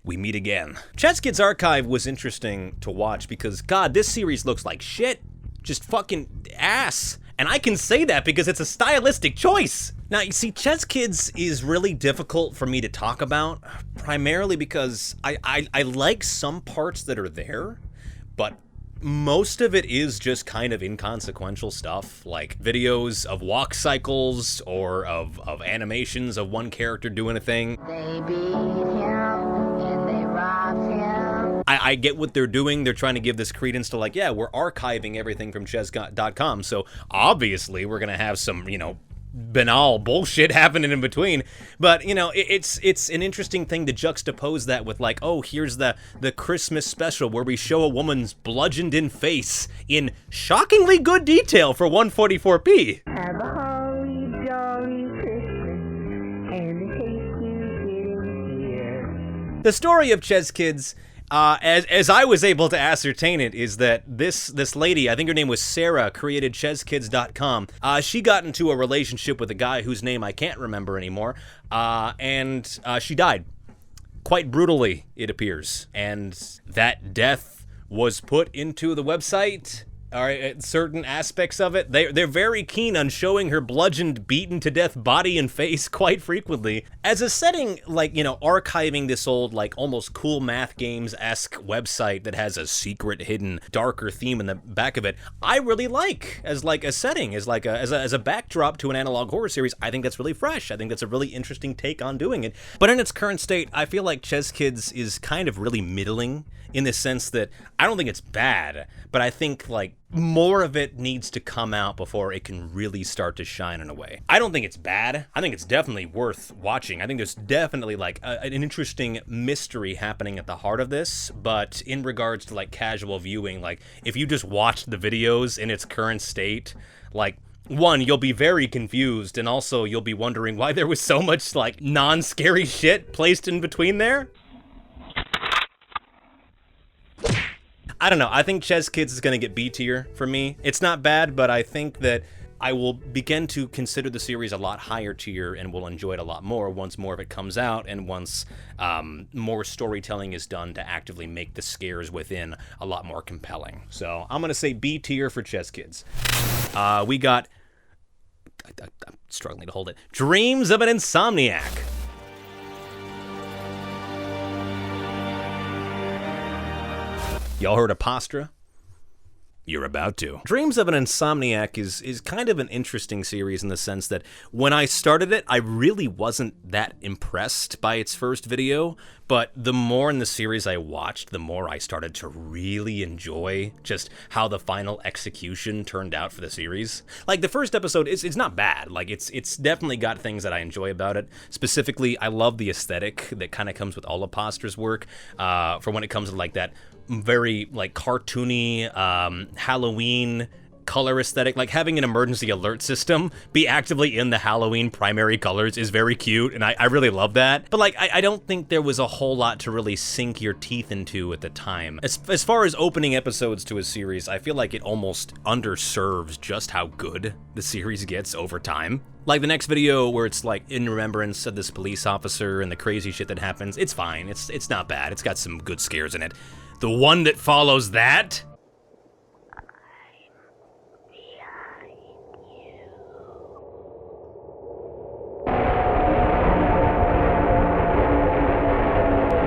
We meet again. Ches Kids Archive was interesting to watch because, God, this series looks like shit. Just fucking ass. And I can say that because it's a stylistic choice. Now, you see, Ches Kids is really difficult for me to talk about, primarily because I like some parts that are there, but most of it is just kind of inconsequential stuff, like videos of walk cycles or of animations of one character doing a thing. They beat him and they robbed him. I get what they're doing. They're trying to give this credence to, like, yeah, we're archiving everything from Ches.com, so obviously we're gonna have some, you know, banal bullshit happening in between. But, you know, it's an interesting thing to juxtapose that with, like, oh, here's the Christmas special where we show a woman's bludgeoned in face in shockingly good detail for 144p. Have a holly jolly Christmas and the cake you get here. The story of Ches Kids, as I was able to ascertain it, is that this lady, I think her name was Sarah, created ChesKids.com. She got into a relationship with a guy whose name I can't remember anymore, and she died. Quite brutally, it appears. And that death was put into the website all right, at certain aspects of it. They're very keen on showing her bludgeoned, beaten to death body and face quite frequently. As a setting, like, you know, archiving this old, like, almost Cool Math Games-esque website that has a secret, hidden, darker theme in the back of it, I really like as, like, a setting, as a backdrop to an analog horror series. I think that's really fresh. I think that's a really interesting take on doing it. But in its current state, I feel like Ches Kids is kind of really middling, in the sense that I don't think it's bad, but I think, like, more of it needs to come out before it can really start to shine in a way. I don't think it's bad. I think it's definitely worth watching. I think there's definitely, like, an interesting mystery happening at the heart of this, but in regards to, like, casual viewing, like, if you just watched the videos in its current state, like, one, you'll be very confused, and also you'll be wondering why there was so much, like, non-scary shit placed in between there. I don't know. I think Ches Kids is going to get B tier for me. It's not bad, but I think that I will begin to consider the series a lot higher tier and will enjoy it a lot more once more of it comes out and once more storytelling is done to actively make the scares within a lot more compelling. So I'm going to say B tier for Ches Kids. We got... I'm struggling to hold it. Dreams of an Insomniac. Y'all heard of Postra? You're about to. Dreams of an Insomniac is kind of an interesting series in the sense that when I started it, I really wasn't that impressed by its first video, but the more in the series I watched, the more I started to really enjoy just how the final execution turned out for the series. Like, the first episode, it's not bad. Like, it's definitely got things that I enjoy about it. Specifically, I love the aesthetic that kind of comes with all of Postra's work, for when it comes to, like, that very, like, cartoony, Halloween color aesthetic. Like, having an emergency alert system be actively in the Halloween primary colors is very cute, and I really love that. But, like, I don't think there was a whole lot to really sink your teeth into at the time. As far as opening episodes to a series, I feel like it almost underserves just how good the series gets over time. Like, the next video where it's, like, in remembrance of this police officer and the crazy shit that happens, it's fine. It's not bad. It's got some good scares in it. The one that follows that?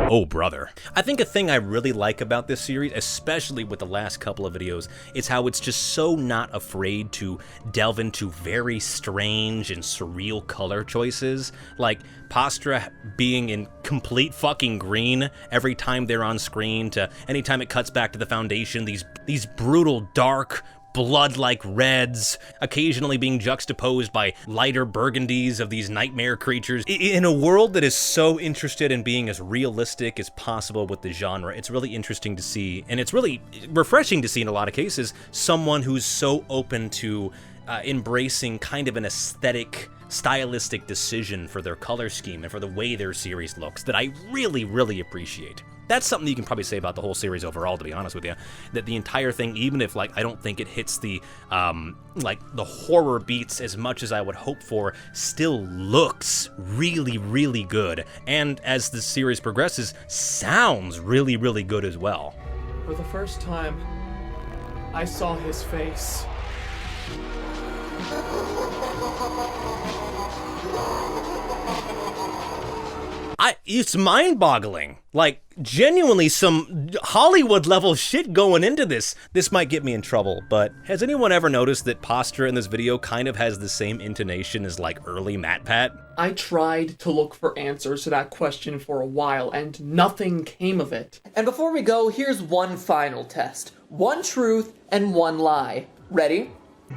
Oh, brother. I think a thing I really like about this series, especially with the last couple of videos, is how it's just so not afraid to delve into very strange and surreal color choices. Like, Postra being in complete fucking green every time they're on screen, to anytime it cuts back to the Foundation, these brutal, dark, blood-like reds, occasionally being juxtaposed by lighter burgundies of these nightmare creatures. In a world that is so interested in being as realistic as possible with the genre, it's really interesting to see, and it's really refreshing to see in a lot of cases, someone who's so open to embracing kind of an aesthetic, stylistic decision for their color scheme and for the way their series looks that I really, really appreciate. That's something you can probably say about the whole series overall, to be honest with you. That the entire thing, even if, like, I don't think it hits the, like, the horror beats as much as I would hope for, still looks really, really good. And as the series progresses, sounds really, really good as well. For the first time, I saw his face. It's mind-boggling. Like, genuinely some Hollywood-level shit going into this. This might get me in trouble, but has anyone ever noticed that Postra in this video kind of has the same intonation as, like, early MatPat? I tried to look for answers to that question for a while, and nothing came of it. And before we go, here's one final test. One truth and one lie. Ready?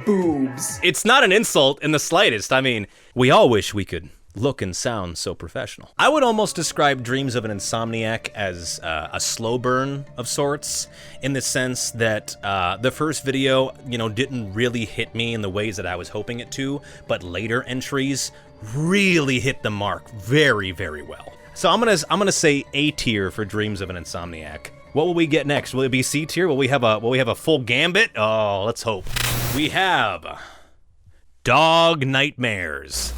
Boobs. It's not an insult in the slightest. I mean, we all wish we could look and sound so professional. I would almost describe Dreams of an Insomniac as a slow burn of sorts, in the sense that the first video, you know, didn't really hit me in the ways that I was hoping it to, but later entries really hit the mark very, very well. So I'm gonna say A tier for Dreams of an Insomniac. What will we get next? Will it be C tier? Will we have a full gambit? Oh, let's hope. We have Dog Nightmares.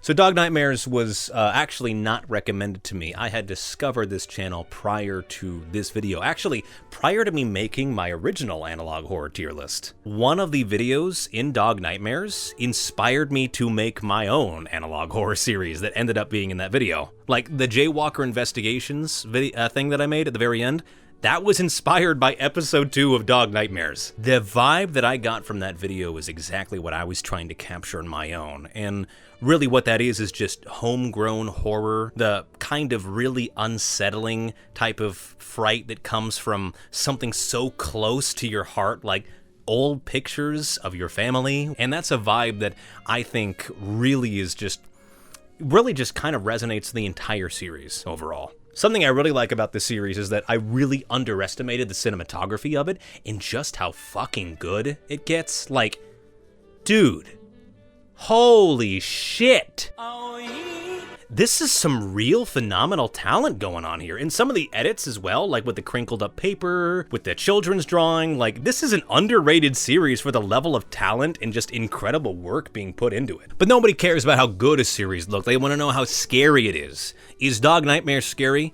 So Dog Nightmares was actually not recommended to me. I had discovered this channel prior to this video. Actually, prior to me making my original analog horror tier list. One of the videos in Dog Nightmares inspired me to make my own analog horror series that ended up being in that video. Like the Jaywalker Investigations thing that I made at the very end, that was inspired by episode 2 of Dog Nightmares. The vibe that I got from that video was exactly what I was trying to capture in my own. And really what that is just homegrown horror, the kind of really unsettling type of fright that comes from something so close to your heart, like old pictures of your family. And that's a vibe that I think really just kind of resonates the entire series overall. Something I really like about this series is that I really underestimated the cinematography of it and just how fucking good it gets. Like, dude, holy shit. This is some real phenomenal talent going on here. And some of the edits as well, like with the crinkled up paper, with the children's drawing, like this is an underrated series for the level of talent and just incredible work being put into it. But nobody cares about how good a series looks. They want to know how scary it is. Is Dog Nightmares scary?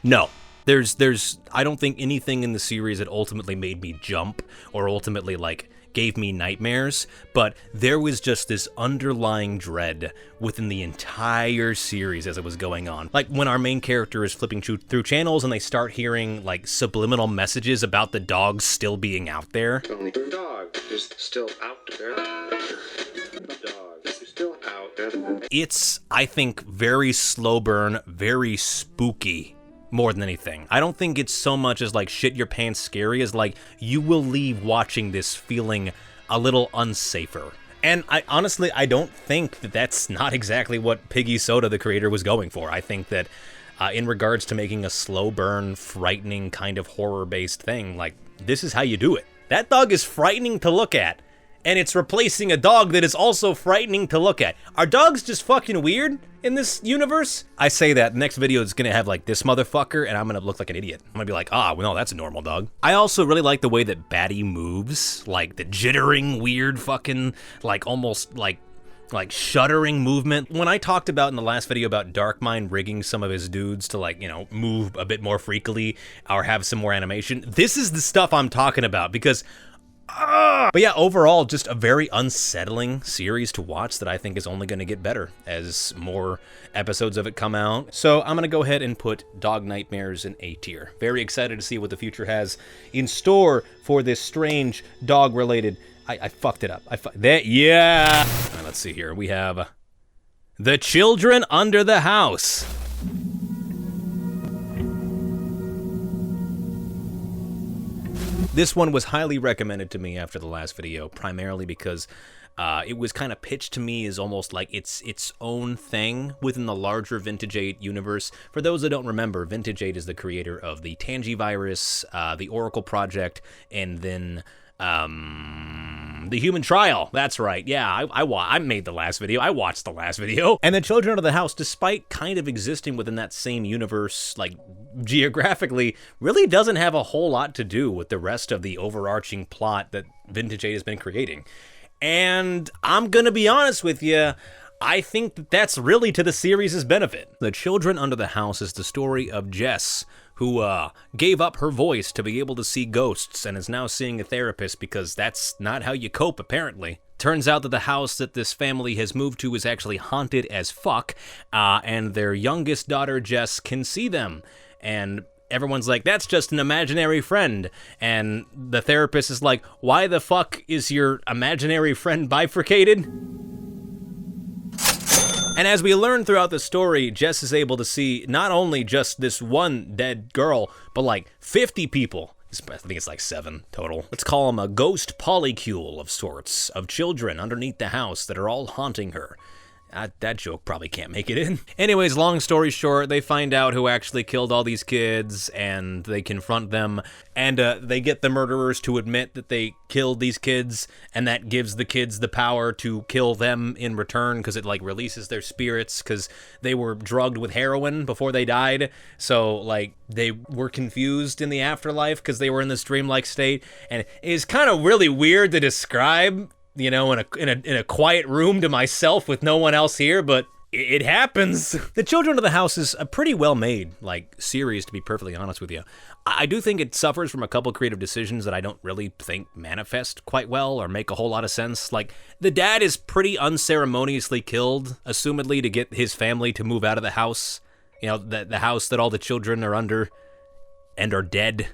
No. I don't think anything in the series that ultimately made me jump or ultimately like gave me nightmares, but there was just this underlying dread within the entire series as it was going on. Like when our main character is flipping through channels and they start hearing like subliminal messages about the dogs still being out there. Only the dog is still out there. The dog is still out there. It's, I think, very slow burn, very spooky. More than anything. I don't think it's so much as like shit your pants scary as like you will leave watching this feeling a little unsafer. And I honestly don't think that that's not exactly what Piggy Soda, the creator, was going for. I think that in regards to making a slow burn, frightening kind of horror-based thing, like this is how you do it. That dog is frightening to look at, and it's replacing a dog that is also frightening to look at. Are dogs just fucking weird in this universe? I say that, the next video is gonna have like this motherfucker, and I'm gonna look like an idiot. I'm gonna be like, well, no, that's a normal dog. I also really like the way that Batty moves, like the jittering, weird fucking, like almost like shuddering movement. When I talked about in the last video about Darkmind rigging some of his dudes to like, you know, move a bit more freakily or have some more animation, this is the stuff I'm talking about because but yeah, overall, just a very unsettling series to watch that I think is only going to get better as more episodes of it come out. So I'm going to go ahead and put Dog Nightmares in A tier. Very excited to see what the future has in store for this strange dog-related... I fucked it up. Yeah! All right, let's see here. We have The Children Under the House. This one was highly recommended to me after the last video, primarily because it was kind of pitched to me as almost like its own thing within the larger Vintage 8 universe. For those that don't remember, Vintage 8 is the creator of the Tanji virus, the Oracle Project, and then the Human Trial. That's right. Yeah, I made the last video. I watched the last video. And The Children Under the House, despite kind of existing within that same universe, like geographically, really doesn't have a whole lot to do with the rest of the overarching plot that Vintage 8 has been creating. And I'm gonna be honest with you, I think that that's really to the series' benefit. The Children Under the House is the story of Jess, who gave up her voice to be able to see ghosts and is now seeing a therapist because that's not how you cope, apparently. Turns out that the house that this family has moved to is actually haunted as fuck, and their youngest daughter, Jess, can see them. And everyone's like, that's just an imaginary friend. And the therapist is like, why the fuck is your imaginary friend bifurcated? And as we learn throughout the story, Jess is able to see not only just this one dead girl, but like 50 people. I think it's like 7 total. Let's call them a ghost polycule of sorts, of children underneath the house that are all haunting her. That joke probably can't make it in. Anyways, long story short, they find out who actually killed all these kids, and they confront them, and they get the murderers to admit that they killed these kids, and that gives the kids the power to kill them in return, because it like releases their spirits, because they were drugged with heroin before they died, so like they were confused in the afterlife because they were in this dreamlike state, and it is kind of really weird to describe you know, in a quiet room to myself with no one else here, but it happens. The Children of the House is a pretty well-made, like, series, to be perfectly honest with you. I do think it suffers from a couple creative decisions that I don't really think manifest quite well or make a whole lot of sense. Like, the dad is pretty unceremoniously killed, assumedly to get his family to move out of the house. You know, the house that all the children are under and are dead.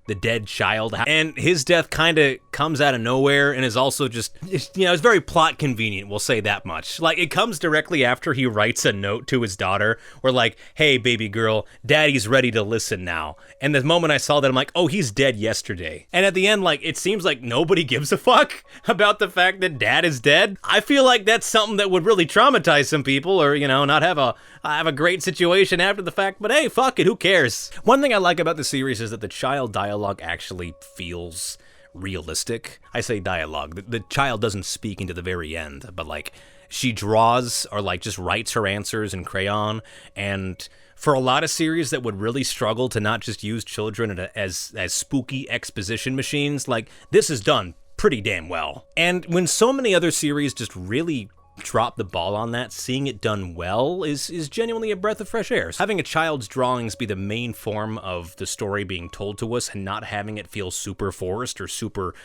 The dead child. And his death kind of comes out of nowhere and is also just, you know, it's very plot convenient, we'll say that much. Like, it comes directly after he writes a note to his daughter where like, hey, baby girl, daddy's ready to listen now. And the moment I saw that, I'm like, oh, he's dead yesterday. And at the end, like, it seems like nobody gives a fuck about the fact that dad is dead. I feel like that's something that would really traumatize some people or, you know, not have a great situation after the fact, but hey, fuck it, who cares? One thing I like about the series is that the child dialogue actually feels realistic. I say dialogue. The child doesn't speak into the very end, but like she draws or like just writes her answers in crayon. And for a lot of series that would really struggle to not just use children as spooky exposition machines, like this is done pretty damn well. And when so many other series just really drop the ball on that, seeing it done well is genuinely a breath of fresh air. Having a child's drawings be the main form of the story being told to us and not having it feel super forced or super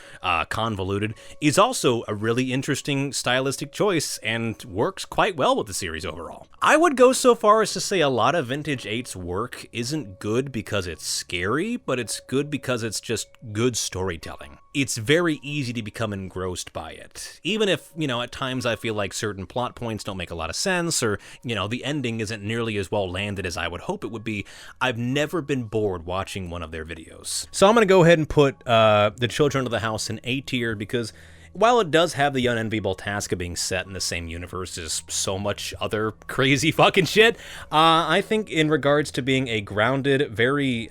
convoluted is also a really interesting stylistic choice and works quite well with the series overall. I would go so far as to say a lot of Vintage 8's work isn't good because it's scary, but it's good because it's just good storytelling. It's very easy to become engrossed by it. Even if, you know, at times I feel like certain plot points don't make a lot of sense or, you know, the ending isn't nearly as well landed as I would hope it would be, I've never been bored watching one of their videos. So I'm going to go ahead and put The Children of the House in A tier because while it does have the unenviable task of being set in the same universe as so much other crazy fucking shit, I think in regards to being a grounded, very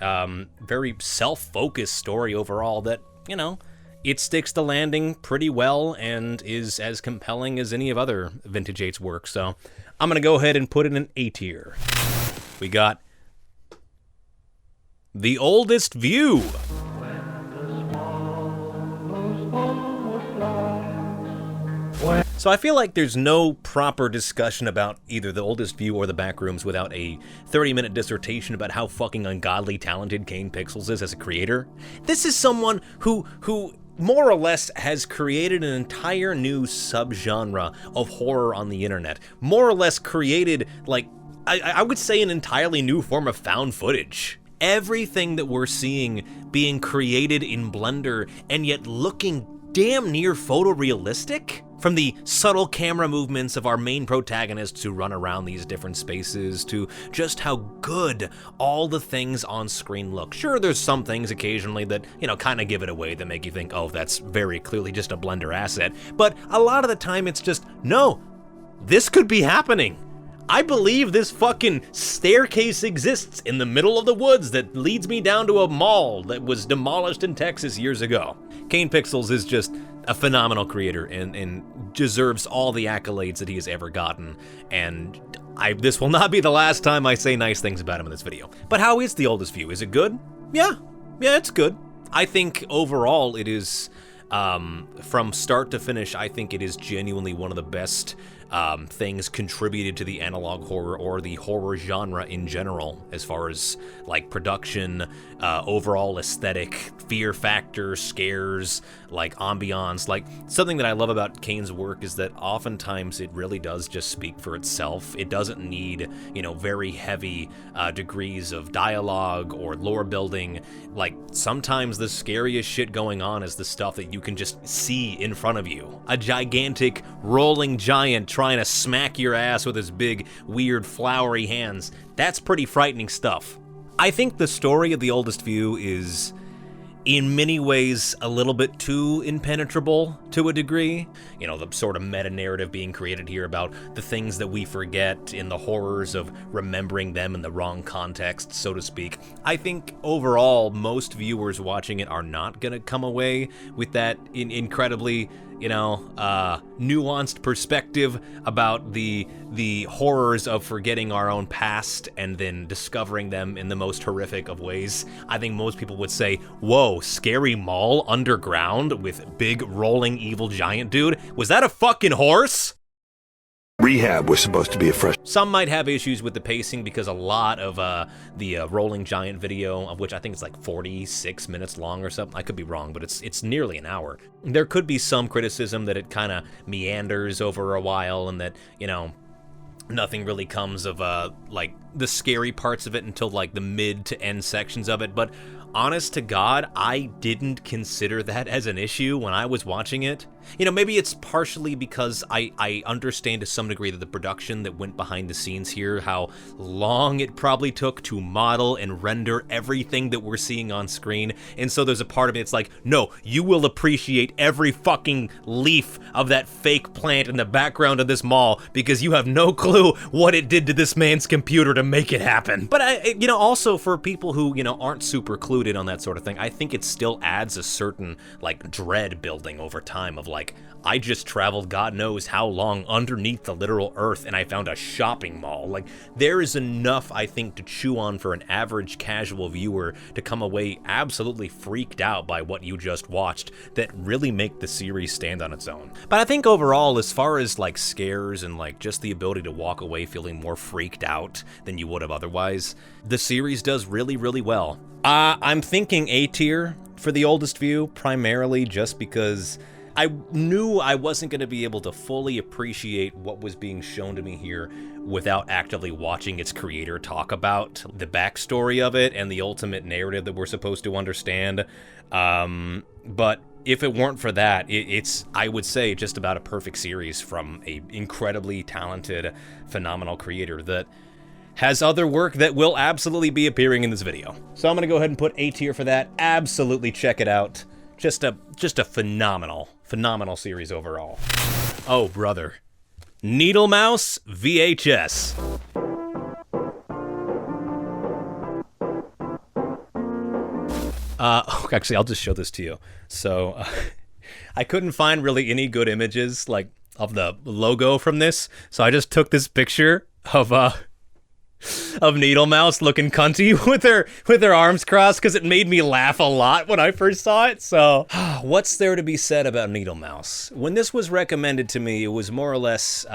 self-focused story overall that, you know, it sticks the landing pretty well and is as compelling as any of other Vintage 8's work. So I'm going to go ahead and put it in A tier. We got The Oldest View. So I feel like there's no proper discussion about either The Oldest View or The Backrooms without a 30-minute dissertation about how fucking ungodly talented Kane Pixels is as a creator. This is someone who more or less has created an entire new subgenre of horror on the internet. More or less created, like, I would say an entirely new form of found footage. Everything that we're seeing being created in Blender and yet looking damn near photorealistic? From the subtle camera movements of our main protagonists who run around these different spaces to just how good all the things on screen look. Sure, there's some things occasionally that, you know, kind of give it away that make you think, oh, that's very clearly just a Blender asset. But a lot of the time it's just, no, this could be happening. I believe this fucking staircase exists in the middle of the woods that leads me down to a mall that was demolished in Texas years ago. Kane Pixels is just a phenomenal creator and deserves all the accolades that he has ever gotten. And this will not be the last time I say nice things about him in this video. But how is The Oldest View? Is it good? Yeah, it's good. I think overall it is, from start to finish, I think it is genuinely one of the best things contributed to the analog horror or the horror genre in general, as far as like production, overall aesthetic, fear factor, scares, like ambiance. Like, something that I love about Kane's work is that oftentimes it really does just speak for itself. It doesn't need, you know, very heavy degrees of dialogue or lore building. Like, sometimes the scariest shit going on is the stuff that you can just see in front of you. A gigantic rolling giant trying to smack your ass with his big, weird, flowery hands. That's pretty frightening stuff. I think the story of The Oldest View is, in many ways, a little bit too impenetrable to a degree. You know, the sort of meta-narrative being created here about the things that we forget in the horrors of remembering them in the wrong context, so to speak. I think overall, most viewers watching it are not gonna come away with that incredibly nuanced perspective about the horrors of forgetting our own past and then discovering them in the most horrific of ways. I think most people would say, whoa, scary mall underground with big rolling evil giant dude? Was that a fucking horse? Rehab was supposed to be a fresh... Some might have issues with the pacing because a lot of the rolling giant video, of which I think it's like 46 minutes long or something. I could be wrong, but it's nearly an hour. There could be some criticism that it kind of meanders over a while and that, nothing really comes of like the scary parts of it until like the mid to end sections of it. But honest to God, I didn't consider that as an issue when I was watching it. Maybe it's partially because I understand to some degree that the production that went behind the scenes here, how long it probably took to model and render everything that we're seeing on screen. And so there's a part of it, it's like, no, you will appreciate every fucking leaf of that fake plant in the background of this mall because you have no clue what it did to this man's computer to make it happen. But also for people who, aren't super clued in on that sort of thing, I think it still adds a certain like dread building over time of like, I just traveled God knows how long underneath the literal earth and I found a shopping mall. Like, there is enough, I think, to chew on for an average casual viewer to come away absolutely freaked out by what you just watched that really make the series stand on its own. But I think overall, as far as like scares and like just the ability to walk away feeling more freaked out than you would have otherwise, the series does really, really well. I'm thinking A tier for the oldest view, primarily just because I knew I wasn't going to be able to fully appreciate what was being shown to me here without actively watching its creator talk about the backstory of it and the ultimate narrative that we're supposed to understand. But if it weren't for that, it's, I would say, just about a perfect series from a incredibly talented, phenomenal creator that has other work that will absolutely be appearing in this video. So I'm going to go ahead and put A tier for that. Absolutely check it out. Just a phenomenal series overall. Oh, brother. Needle Mouse VHS. Actually, I'll just show this to you. So, I couldn't find really any good images, like, of the logo from this, so I just took this picture of Needle Mouse looking cunty with her arms crossed because it made me laugh a lot when I first saw it. So what's there to be said about Needle Mouse? When this was recommended to me, it was more or less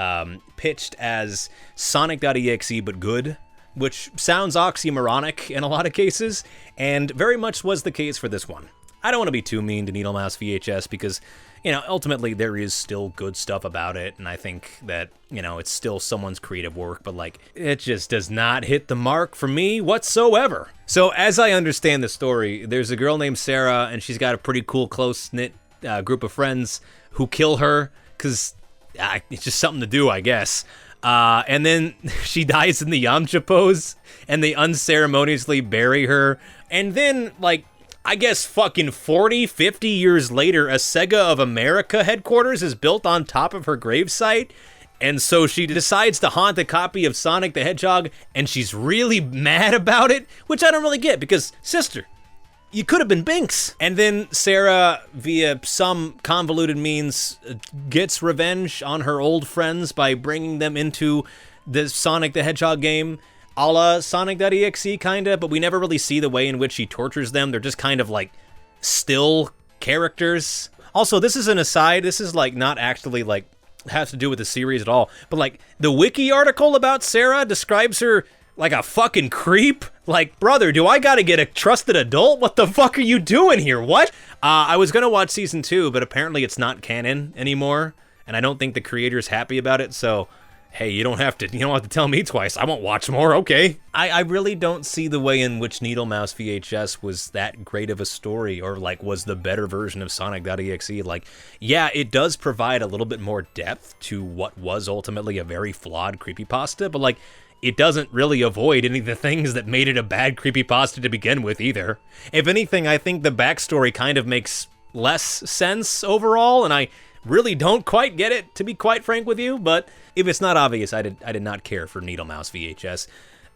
pitched as Sonic.exe but good, which sounds oxymoronic in a lot of cases, and very much was the case for this one. I don't want to be too mean to Needle Mouse VHS because, ultimately there is still good stuff about it, and I think that, it's still someone's creative work, but like, it just does not hit the mark for me whatsoever. So as I understand the story, there's a girl named Sarah, and she's got a pretty cool, close-knit group of friends who kill her, because it's just something to do, I guess. And then she dies in the Yamcha pose, and they unceremoniously bury her, and then, like, I guess fucking 40, 50 years later, a Sega of America headquarters is built on top of her gravesite, and so she decides to haunt a copy of Sonic the Hedgehog, and she's really mad about it, which I don't really get, because, sister, you could have been Binks. And then Sarah, via some convoluted means, gets revenge on her old friends by bringing them into the Sonic the Hedgehog game, a la Sonic.exe, kinda, but we never really see the way in which she tortures them. They're just kind of, like, still characters. Also, this is an aside. This is, like, not actually, like, has to do with the series at all. But, like, the wiki article about Sarah describes her like a fucking creep. Like, brother, do I gotta get a trusted adult? What the fuck are you doing here? What? I was gonna watch season 2, but apparently it's not canon anymore, and I don't think the creator's happy about it, so hey, you don't have to tell me twice. I won't watch more, okay? I really don't see the way in which Needle Mouse VHS was that great of a story, or like was the better version of Sonic.exe. Like, yeah, it does provide a little bit more depth to what was ultimately a very flawed creepypasta, but like, it doesn't really avoid any of the things that made it a bad creepypasta to begin with either. If anything, I think the backstory kind of makes less sense overall, and I really don't quite get it, to be quite frank with you, but if it's not obvious, I did not care for Needle Mouse VHS.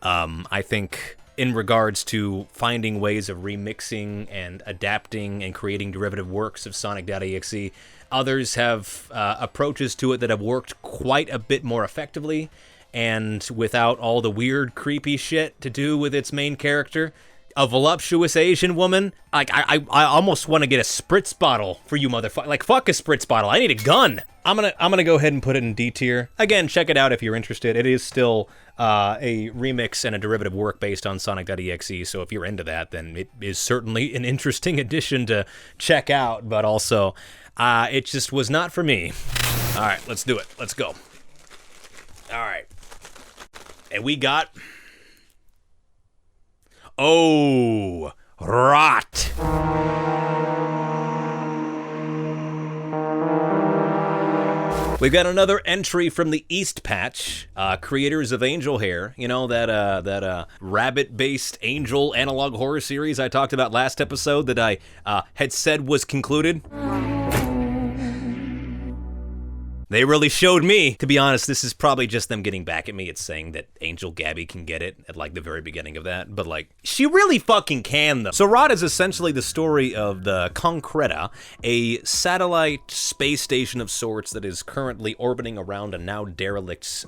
I think in regards to finding ways of remixing and adapting and creating derivative works of Sonic.exe. Others have approaches to it that have worked quite a bit more effectively and without all the weird, creepy shit to do with its main character. A voluptuous Asian woman. Like, I almost want to get a spritz bottle for you motherfucker. Like, fuck a spritz bottle. I need a gun. I'm gonna go ahead and put it in D tier. Again, check it out if you're interested. It is still a remix and a derivative work based on Sonic.exe, so if you're into that, then it is certainly an interesting addition to check out, but also, it just was not for me. All right, let's do it. Let's go. All right. And we got... Oh, rot. We've got another entry from the East Patch, creators of Angel Hare. You know, that rabbit-based angel analog horror series I talked about last episode that I had said was concluded. They really showed me. To be honest, this is probably just them getting back at me. It's saying that Angel Gabby can get it at, like, the very beginning of that. But, like, she really fucking can, though. So Rot is essentially the story of the Concreta, a satellite space station of sorts that is currently orbiting around a now derelict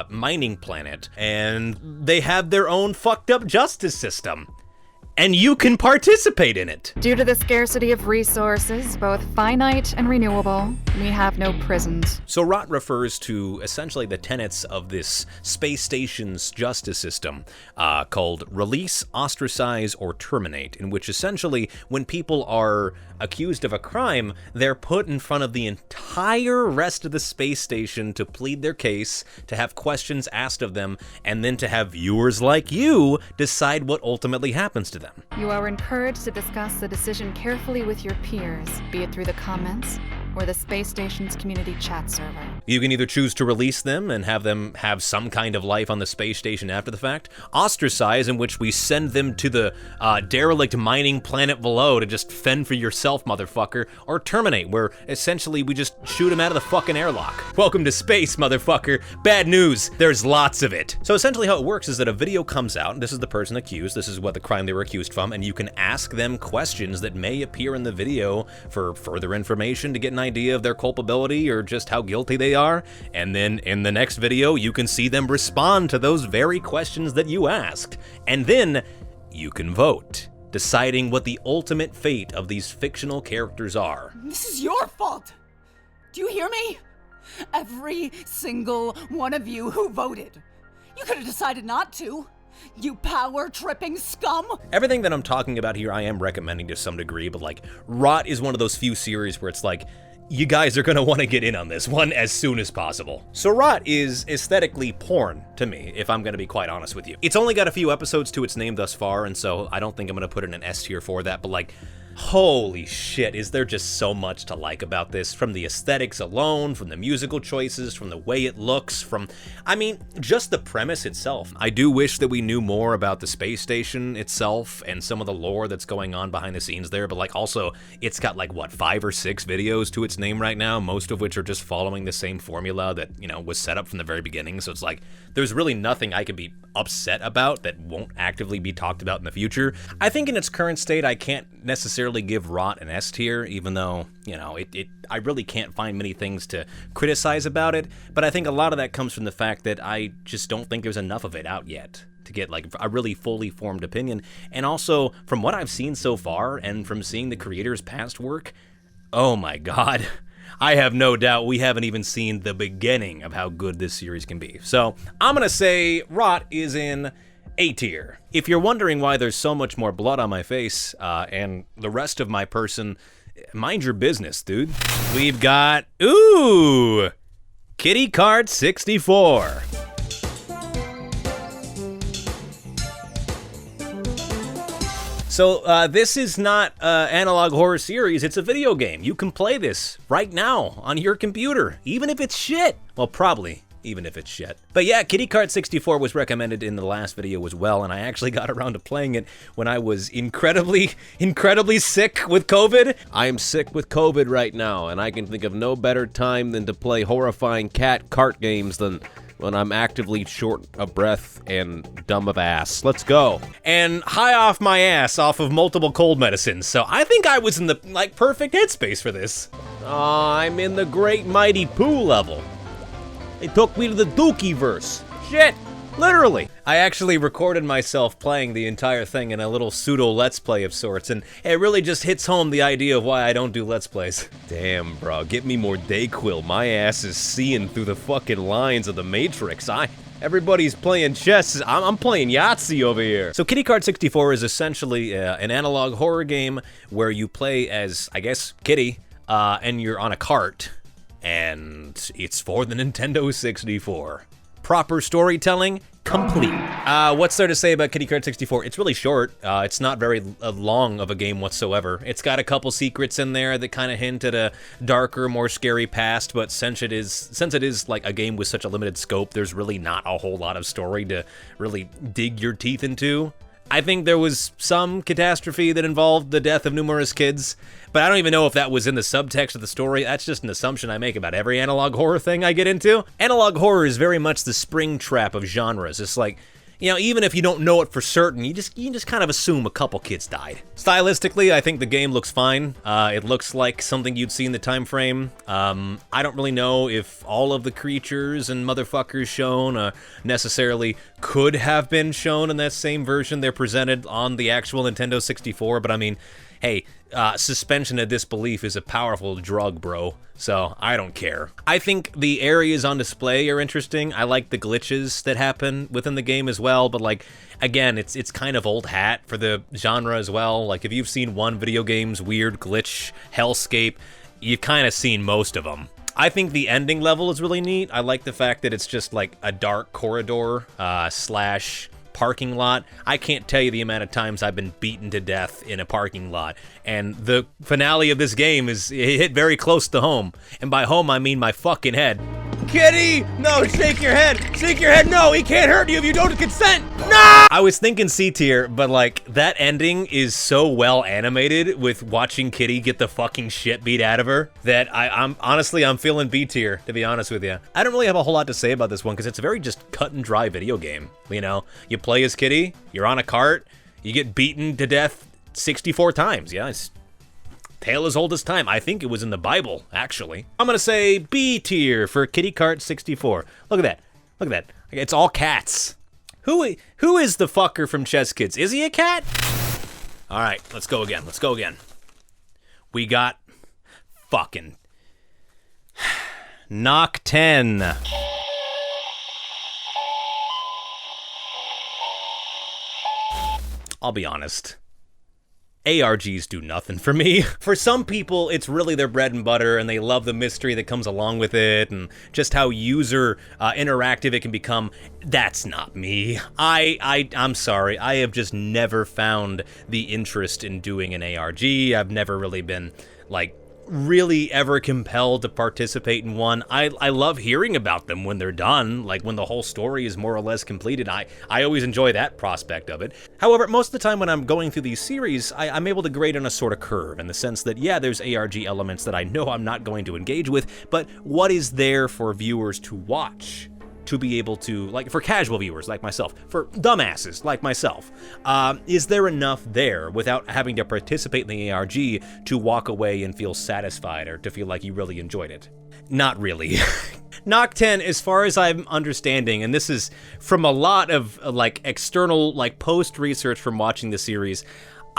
mining planet. And they have their own fucked up justice system. And you can participate in it. Due to the scarcity of resources, both finite and renewable, we have no prisons. So Rot refers to essentially the tenets of this space station's justice system called release, ostracize, or terminate, in which essentially when people are accused of a crime, they're put in front of the entire rest of the space station to plead their case, to have questions asked of them, and then to have viewers like you decide what ultimately happens to them. You are encouraged to discuss the decision carefully with your peers, be it through the comments or the space station's community chat server. You can either choose to release them and have them have some kind of life on the space station after the fact, ostracize, in which we send them to the derelict mining planet below to just fend for yourself, motherfucker, or terminate, where essentially we just shoot them out of the fucking airlock. Welcome to space, motherfucker. Bad news, there's lots of it. So essentially how it works is that a video comes out, and this is the person accused, this is what the crime they were accused from, and you can ask them questions that may appear in the video for further information to get an idea of their culpability or just how guilty they are, and then in the next video you can see them respond to those very questions that you asked, and then you can vote, deciding what the ultimate fate of these fictional characters are. This is your fault! Do you hear me? Every single one of you who voted. You could have decided not to. You power-tripping scum! Everything that I'm talking about here I am recommending to some degree, but like, Rot is one of those few series where it's like, you guys are gonna want to get in on this one as soon as possible. So Rot is aesthetically porn to me, if I'm gonna be quite honest with you. It's only got a few episodes to its name thus far, and so I don't think I'm gonna put it in an S tier for that, but like, holy shit, is there just so much to like about this, from the aesthetics alone, from the musical choices, from the way it looks, from, I mean, just the premise itself. I do wish that we knew more about the space station itself and some of the lore that's going on behind the scenes there, but like also, it's got like, what, 5 or 6 videos to its name right now, most of which are just following the same formula that, you know, was set up from the very beginning, so it's like, there's really nothing I could be upset about that won't actively be talked about in the future. I think in its current state, I can't necessarily give Rot an S tier, even though, you know, I really can't find many things to criticize about it, but I think a lot of that comes from the fact that I just don't think there's enough of it out yet to get like a really fully formed opinion, and also from what I've seen so far and from seeing the creators' past work, oh my god, I have no doubt we haven't even seen the beginning of how good this series can be. So I'm gonna say Rot is in A tier. If you're wondering why there's so much more blood on my face and the rest of my person, mind your business, dude. We've got, ooh, Kitty Card 64. So this is not an analog horror series, it's a video game. You can play this right now on your computer, even if it's shit. Well, probably. Even if it's shit. But yeah, Kitty Card 64 was recommended in the last video as well, and I actually got around to playing it when I was incredibly sick with COVID. I am sick with COVID right now, and I can think of no better time than to play horrifying cat cart games than when I'm actively short of breath and dumb of ass. Let's go. And high off my ass off of multiple cold medicines, so I think I was in the, like, perfect headspace for this. I'm in the great mighty poo level. They took me to the Dookie verse. Shit, literally. I actually recorded myself playing the entire thing in a little pseudo Let's Play of sorts, and it really just hits home the idea of why I don't do Let's Plays. Damn, bro, get me more Dayquil. My ass is seeing through the fucking lines of the Matrix. Everybody's playing chess. I'm playing Yahtzee over here. So Kitty Card 64 is essentially an analog horror game where you play as, I guess, Kitty, and you're on a cart, and it's for the Nintendo 64. Proper storytelling, complete. What's there to say about Kitty Card 64? It's really short. It's not very long of a game whatsoever. It's got a couple secrets in there that kind of hint at a darker, more scary past, but since it is like a game with such a limited scope, there's really not a whole lot of story to really dig your teeth into. I think there was some catastrophe that involved the death of numerous kids, but I don't even know if that was in the subtext of the story. That's just an assumption I make about every analog horror thing I get into. Analog horror is very much the spring trap of genres. It's like, you know, even if you don't know it for certain, you just kind of assume a couple kids died. Stylistically, I think the game looks fine. It looks like something you'd see in the time frame. I don't really know if all of the creatures and motherfuckers shown necessarily could have been shown in that same version they're presented on the actual Nintendo 64, but I mean, hey, suspension of disbelief is a powerful drug, bro, so I don't care. I think the areas on display are interesting. I like the glitches that happen within the game as well, but like, again, it's kind of old hat for the genre as well. Like, if you've seen one video game's weird glitch hellscape, you've kind of seen most of them. I think the ending level is really neat. I like the fact that it's just like a dark corridor slash parking lot. I can't tell you the amount of times I've been beaten to death in a parking lot, and the finale of this game is hit very close to home, and by home I mean my fucking head. Kitty! No, shake your head! Shake your head! No, he can't hurt you if you don't consent! No! I was thinking C tier, but like, that ending is so well animated with watching Kitty get the fucking shit beat out of her that I'm honestly feeling B tier, to be honest with you. I don't really have a whole lot to say about this one because it's a very just cut and dry video game. You know, you play as Kitty, you're on a cart, you get beaten to death 64 times. Yeah, it's tale as old as time. I think it was in the Bible, actually. I'm gonna say B tier for Kitty Cart 64. Look at that. Look at that. It's all cats. Who is the fucker from Chess Kids? Is he a cat? All right, let's go again. Let's go again. We got fucking Knock 10. I'll be honest. ARGs do nothing for me. For some people, it's really their bread and butter, and they love the mystery that comes along with it, and just how user interactive it can become. That's not me. I'm sorry. I have just never found the interest in doing an ARG. I've never really been, like, really ever compelled to participate in one. I love hearing about them when they're done, like when the whole story is more or less completed. I always enjoy that prospect of it. However, most of the time when I'm going through these series, I'm able to grade on a sort of curve, in the sense that, yeah, there's ARG elements that I know I'm not going to engage with, but what is there for viewers to watch? To be able to, like, for casual viewers like myself, for dumbasses like myself, is there enough there without having to participate in the ARG to walk away and feel satisfied or to feel like you really enjoyed it? Not really. Knock 10, as far as I'm understanding, and this is from a lot of like external, like post research from watching the series,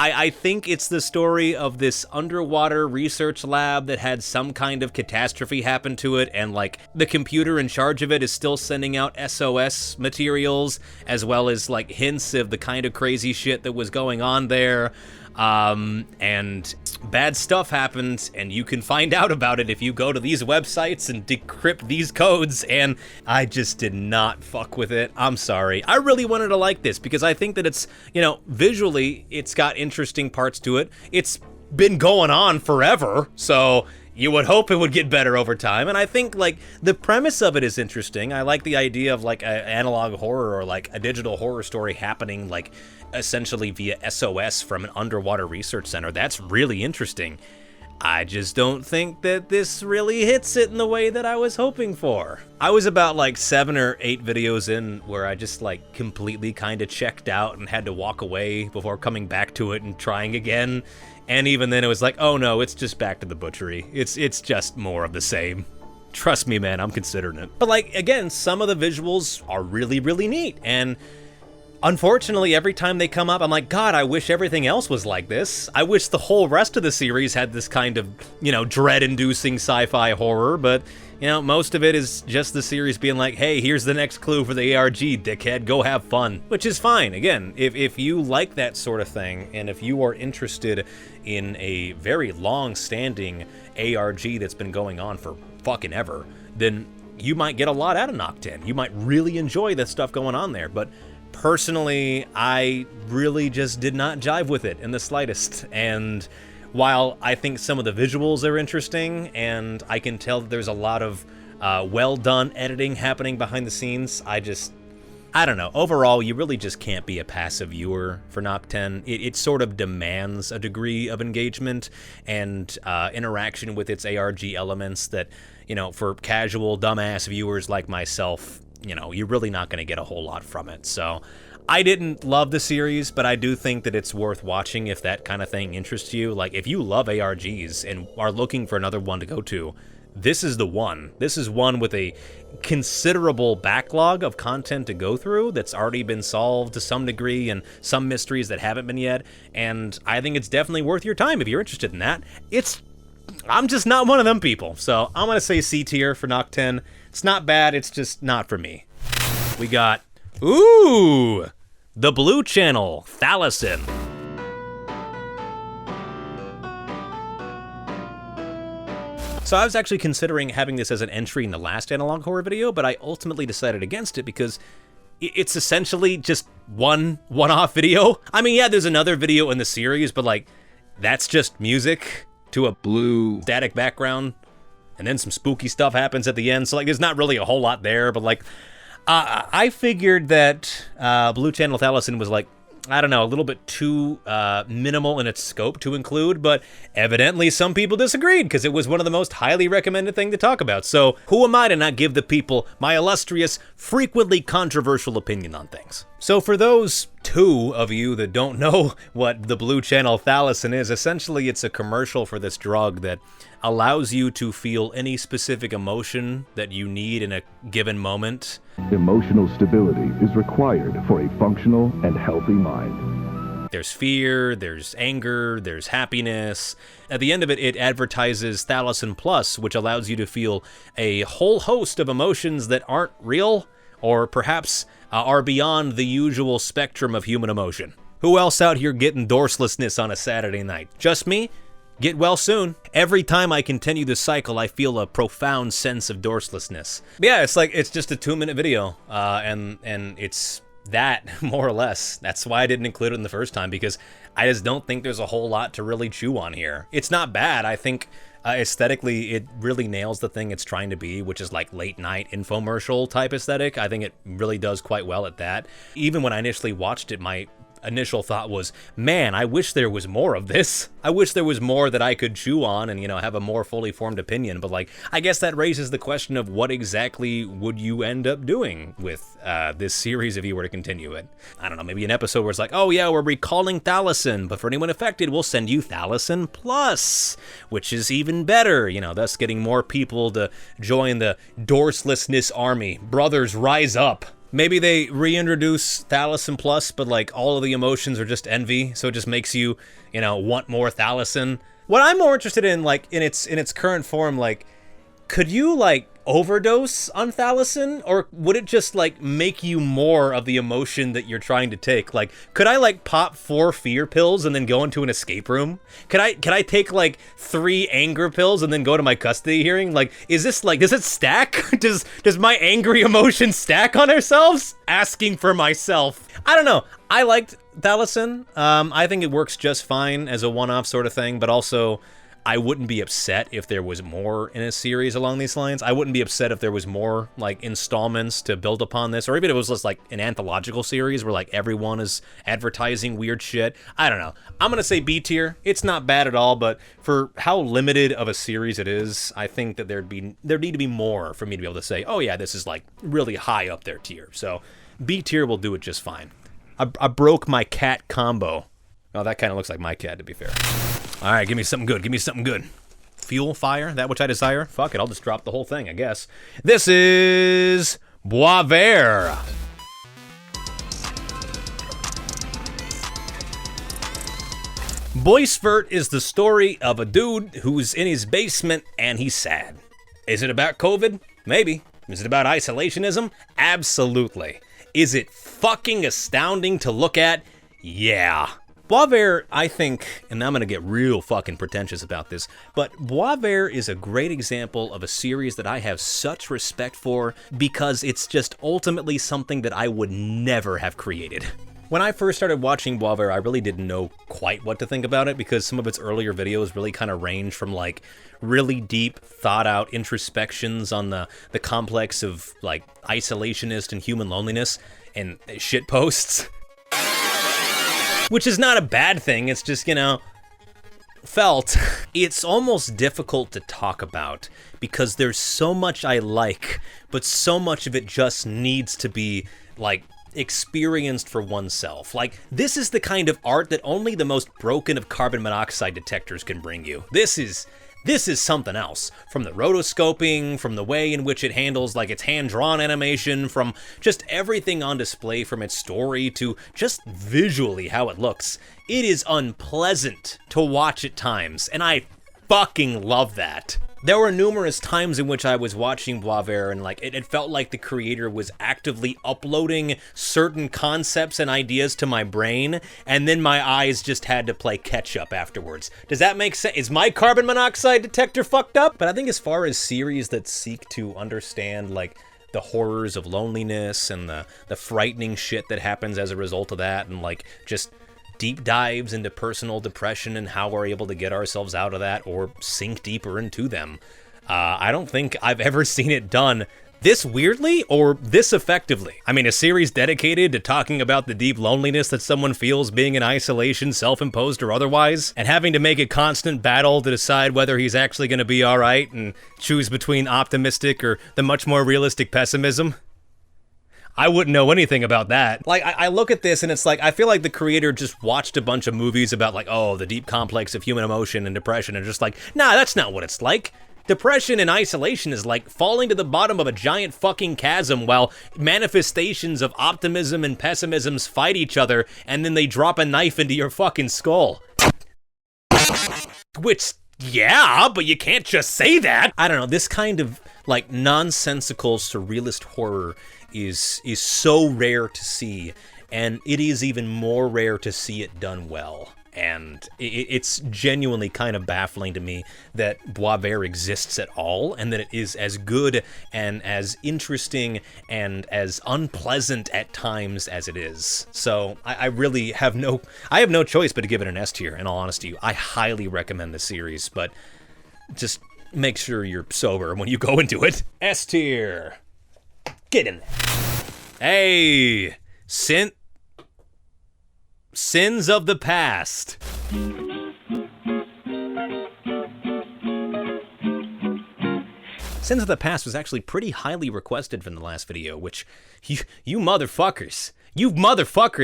I think it's the story of this underwater research lab that had some kind of catastrophe happen to it, and like the computer in charge of it is still sending out SOS materials, as well as like hints of the kind of crazy shit that was going on there. And bad stuff happens, and you can find out about it if you go to these websites and decrypt these codes, and I just did not fuck with it. I'm sorry. I really wanted to like this because I think that it's, you know, visually, it's got interesting parts to it. It's been going on forever, so you would hope it would get better over time, and I think, like, the premise of it is interesting. I like the idea of, like, an analog horror or, like, a digital horror story happening, like, essentially via SOS from an underwater research center. That's really interesting. I just don't think that this really hits it in the way that I was hoping for. I was about like 7 or 8 videos in where I just like completely kind of checked out and had to walk away before coming back to it and trying again. And even then it was like, oh no, it's just back to the butchery. It's just more of the same. Trust me, man, I'm considering it. But like, again, some of the visuals are really, really neat. And unfortunately, every time they come up, I'm like, God, I wish everything else was like this. I wish the whole rest of the series had this kind of, you know, dread-inducing sci-fi horror, but, you know, most of it is just the series being like, hey, here's the next clue for the ARG, dickhead, go have fun. Which is fine. Again, if you like that sort of thing, and if you are interested in a very long-standing ARG that's been going on for fucking ever, then you might get a lot out of Knock 10. You might really enjoy the stuff going on there, but personally, I really just did not jive with it in the slightest. And while I think some of the visuals are interesting, and I can tell that there's a lot of well-done editing happening behind the scenes, I don't know. Overall, you really just can't be a passive viewer for Knock 10. It sort of demands a degree of engagement and interaction with its ARG elements that, you know, for casual, dumbass viewers like myself, you know, you're really not going to get a whole lot from it. So I didn't love the series, but I do think that it's worth watching if that kind of thing interests you. Like, if you love ARGs and are looking for another one to go to, this is the one. This is one with a considerable backlog of content to go through that's already been solved to some degree and some mysteries that haven't been yet. And I think it's definitely worth your time if you're interested in that. I'm just not one of them people. So I'm going to say C tier for Knock 10. It's not bad, it's just not for me. We got, the Blue Channel, Thalison. So I was actually considering having this as an entry in the last analog horror video, but I ultimately decided against it because it's essentially just one-off video. I mean, yeah, there's another video in the series, but like, that's just music to a blue static background. And then some spooky stuff happens at the end, so like there's not really a whole lot there, but like, I figured that Blue Channel Thalison was like, I don't know, a little bit too minimal in its scope to include, but evidently some people disagreed because it was one of the most highly recommended things to talk about. So who am I to not give the people my illustrious, frequently controversial opinion on things? So for those 2 of you that don't know what the Blue Channel Thalison is, essentially it's a commercial for this drug that allows you to feel any specific emotion that you need in a given moment. Emotional stability is required for a functional and healthy mind. There's fear, there's anger, there's happiness. At the end of it, it advertises Thalison Plus, which allows you to feel a whole host of emotions that aren't real, or perhaps are beyond the usual spectrum of human emotion. Who else out here getting dorselessness on a Saturday night? Just me? Get well soon. Every time I continue this cycle, I feel a profound sense of dorselessness. Yeah, it's just a 2-minute video, and it's that, more or less. That's why I didn't include it in the first time, because I just don't think there's a whole lot to really chew on here. It's not bad. I think aesthetically, it really nails the thing it's trying to be, which is like late night infomercial type aesthetic. I think it really does quite well at that. Even when I initially watched it, my initial thought was, man, I wish there was more of this. I wish there was more that I could chew on and, you know, have a more fully formed opinion. But like, I guess that raises the question of what exactly would you end up doing with this series if you were to continue it? I don't know, maybe an episode where it's like, oh yeah, we're recalling Thalison, but for anyone affected, we'll send you Thalison Plus, which is even better, you know, thus getting more people to join the dorselessness army. Brothers, rise up. Maybe they reintroduce Thalison Plus, but like all of the emotions are just envy, so it just makes you, you know, want more Thalison. What I'm more interested in, like in its current form, like, could you like overdose on Thalison, or would it just like make you more of the emotion that you're trying to take? Like, could I like pop 4 fear pills and then go into an escape room? Could I take like 3 anger pills and then go to my custody hearing? Like, is this like, does it stack? Does my angry emotions stack on ourselves? Asking for myself. I don't know. I liked Thalison. I think it works just fine as a one-off sort of thing, but also I wouldn't be upset if there was more in a series along these lines. I wouldn't be upset if there was more, like, installments to build upon this, or even if it was just, like, an anthological series where, like, everyone is advertising weird shit. I don't know. I'm gonna say B tier. It's not bad at all, but for how limited of a series it is, I think that there need to be more for me to be able to say, oh yeah, this is, like, really high up their tier. So B tier will do it just fine. I broke my cat combo. Oh, that kind of looks like my cat, to be fair. All right, give me something good. Give me something good. Fuel, fire, that which I desire. Fuck it, I'll just drop the whole thing, I guess. This is Boisvert. Boisvert is the story of a dude who's in his basement and he's sad. Is it about COVID? Maybe. Is it about isolationism? Absolutely. Is it fucking astounding to look at? Yeah. Boisvert, I think, and I'm going to get real fucking pretentious about this, but Boisvert is a great example of a series that I have such respect for because it's just ultimately something that I would never have created. When I first started watching Boisvert, I really didn't know quite what to think about it because some of its earlier videos really kind of range from, like, really deep, thought-out introspections on the complex of, like, isolationist and human loneliness and shit posts. Which is not a bad thing, it's just, you know, felt. It's almost difficult to talk about because there's so much I like, but so much of it just needs to be, like, experienced for oneself. Like, this is the kind of art that only the most broken of carbon monoxide detectors can bring you. This is something else. From the rotoscoping, from the way in which it handles, like, its hand-drawn animation, from just everything on display, from its story to just visually how it looks. It is unpleasant to watch at times, and I fucking love that. There were numerous times in which I was watching Boisvert and, like, it felt like the creator was actively uploading certain concepts and ideas to my brain, and then my eyes just had to play catch-up afterwards. Does that make sense? Is my carbon monoxide detector fucked up? But I think as far as series that seek to understand, like, the horrors of loneliness and the frightening shit that happens as a result of that, and, like, just deep dives into personal depression and how we're able to get ourselves out of that or sink deeper into them. I don't think I've ever seen it done this weirdly or this effectively. I mean, a series dedicated to talking about the deep loneliness that someone feels being in isolation, self-imposed or otherwise, and having to make a constant battle to decide whether he's actually going to be all right and choose between optimistic or the much more realistic pessimism. I wouldn't know anything about that. Like, I look at this and it's like, I feel like the creator just watched a bunch of movies about, like, oh, the deep complex of human emotion and depression, and just like, nah, that's not what it's like. Depression and isolation is like falling to the bottom of a giant fucking chasm while manifestations of optimism and pessimisms fight each other, and then they drop a knife into your fucking skull. Which, yeah, but you can't just say that. I don't know, this kind of, like, nonsensical surrealist horror is so rare to see, and it is even more rare to see it done well. And it's genuinely kind of baffling to me that Boisvert exists at all, and that it is as good and as interesting and as unpleasant at times as it is. So I really have no choice but to give it an S tier, in all honesty. I highly recommend the series, but just make sure you're sober when you go into it. S tier. Get in there. Hey, Sins of the Past. Sins of the Past was actually pretty highly requested from the last video, which, you motherfuckers,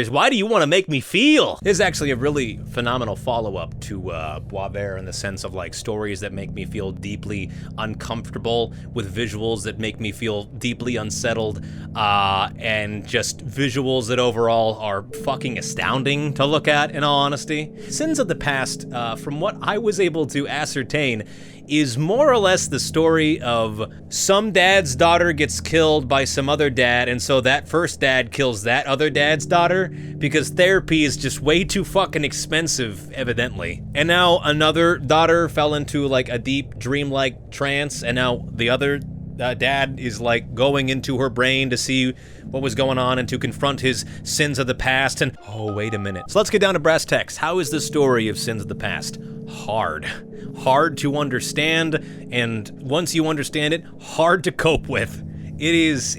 why do you want to make me feel? This is actually a really phenomenal follow-up to Boisvert in the sense of, like, stories that make me feel deeply uncomfortable with visuals that make me feel deeply unsettled, and just visuals that overall are fucking astounding to look at, in all honesty. Sins of the Past, from what I was able to ascertain, is more or less the story of some dad's daughter gets killed by some other dad, and so that first dad kills that other dad's daughter because therapy is just way too fucking expensive, evidently. And now another daughter fell into, like, a deep dreamlike trance, and now the other dad is like going into her brain to see what was going on and to confront his sins of the past. And oh, wait a minute. So let's get down to brass tacks. How is the story of Sins of the Past? Hard to understand, and once you understand it, hard to cope with. It's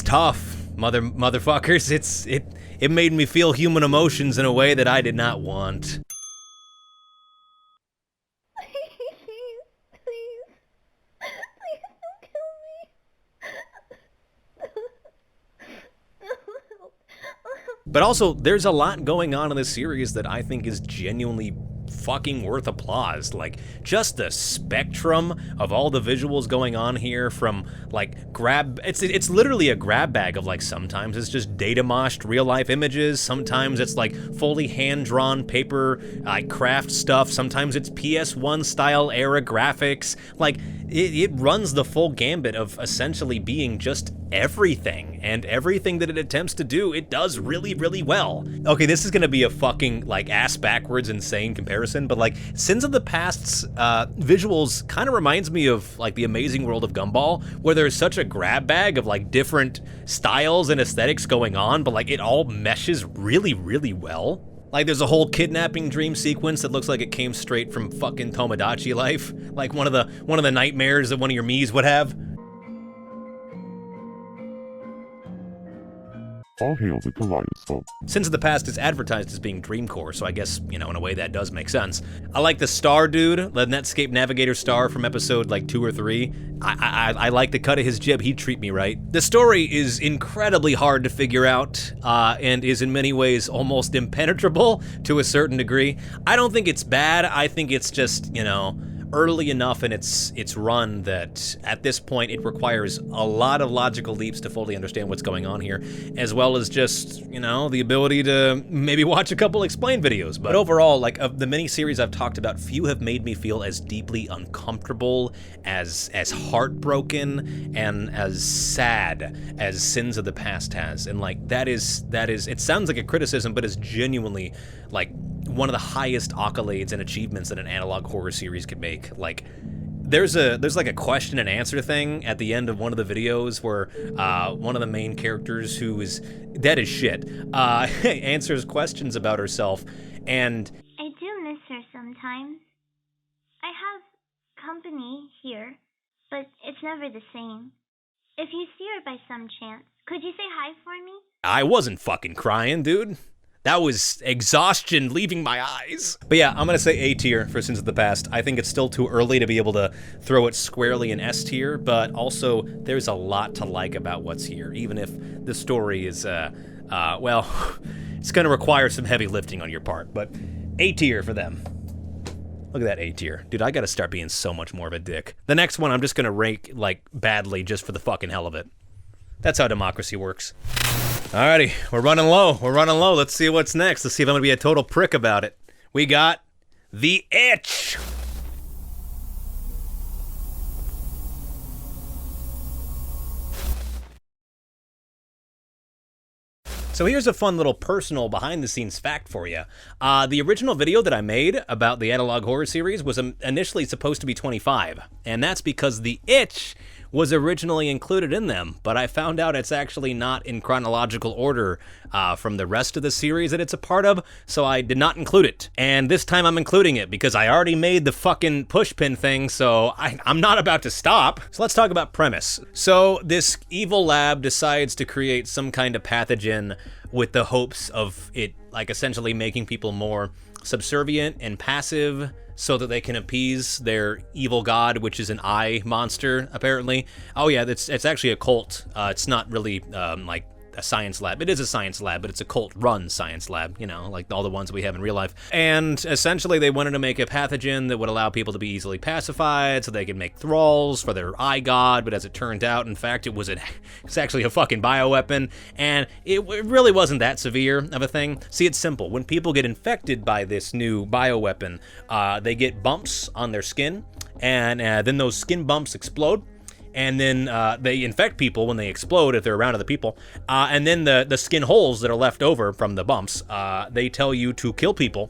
tough, motherfuckers. It made me feel human emotions in a way that I did not want. But also, there's a lot going on in this series that I think is genuinely fucking worth applause. Like, just the spectrum of all the visuals going on here, from like it's literally a grab bag of, like, sometimes it's just data moshed real life images, sometimes it's like fully hand-drawn paper craft stuff, sometimes it's PS1 style era graphics. Like, it runs the full gambit of essentially being just everything, and everything that it attempts to do, it does really, really well. Okay, this is gonna be a fucking, like, ass-backwards insane comparison, but, like, Sins of the Past's visuals kind of reminds me of, like, The Amazing World of Gumball, where there's such a grab bag of, like, different styles and aesthetics going on, but, like, it all meshes really, really well. Like, there's a whole kidnapping dream sequence that looks like it came straight from fucking Tomodachi Life, like one of the nightmares that one of your Miis would have. All hail the kaleidoscope. Sins of the Past is advertised as being Dreamcore, so I guess, you know, in a way that does make sense. I like the star dude, the Netscape Navigator star from episode, like, 2 or 3. I like the cut of his jib, he'd treat me right. The story is incredibly hard to figure out, and is in many ways almost impenetrable to a certain degree. I don't think it's bad, I think it's just, you know, early enough in its run that at this point it requires a lot of logical leaps to fully understand what's going on here, as well as just, you know, the ability to maybe watch a couple explain videos. But overall, like, of the miniseries I've talked about, few have made me feel as deeply uncomfortable, as heartbroken, and as sad as Sins of the Past has. And, like, that is, it sounds like a criticism, but it's genuinely, like, one of the highest accolades and achievements that an analog horror series could make. Like, there's like a question and answer thing at the end of one of the videos where one of the main characters, who is dead as shit, answers questions about herself, and I do miss her sometimes. I have company here, but it's never the same. If you see her by some chance, could you say hi for me? I wasn't fucking crying, dude. That was exhaustion leaving my eyes. But yeah, I'm gonna say A tier for Sins of the Past. I think it's still too early to be able to throw it squarely in S tier, but also there's a lot to like about what's here, even if the story is, well, it's gonna require some heavy lifting on your part, but A tier for them. Look at that A tier. Dude, I gotta start being so much more of a dick. The next one I'm just gonna rank, like, badly just for the fucking hell of it. That's how democracy works. Alrighty, we're running low. Let's see what's next. Let's see if I'm gonna be a total prick about it. We got The Itch. So here's a fun little personal behind-the-scenes fact for you. The original video that I made about the analog horror series was initially supposed to be 25, and that's because The Itch was originally included in them, but I found out it's actually not in chronological order from the rest of the series that it's a part of, so I did not include it. And this time I'm including it because I already made the fucking pushpin thing, so I'm not about to stop. So let's talk about premise. So this evil lab decides to create some kind of pathogen with the hopes of it, like, essentially making people more subservient and passive so that they can appease their evil god, which is an eye monster, apparently. Oh yeah, it's actually a cult. It's not really like a science lab. It is a science lab, but it's a cult-run science lab, you know, like all the ones we have in real life. And essentially they wanted to make a pathogen that would allow people to be easily pacified so they could make thralls for their eye god, but as it turned out, in fact, it's actually a fucking bioweapon, and it really wasn't that severe of a thing. See, it's simple. When people get infected by this new bioweapon, they get bumps on their skin, and then those skin bumps explode, and then they infect people when they explode if they're around other people. And then the skin holes that are left over from the bumps, they tell you to kill people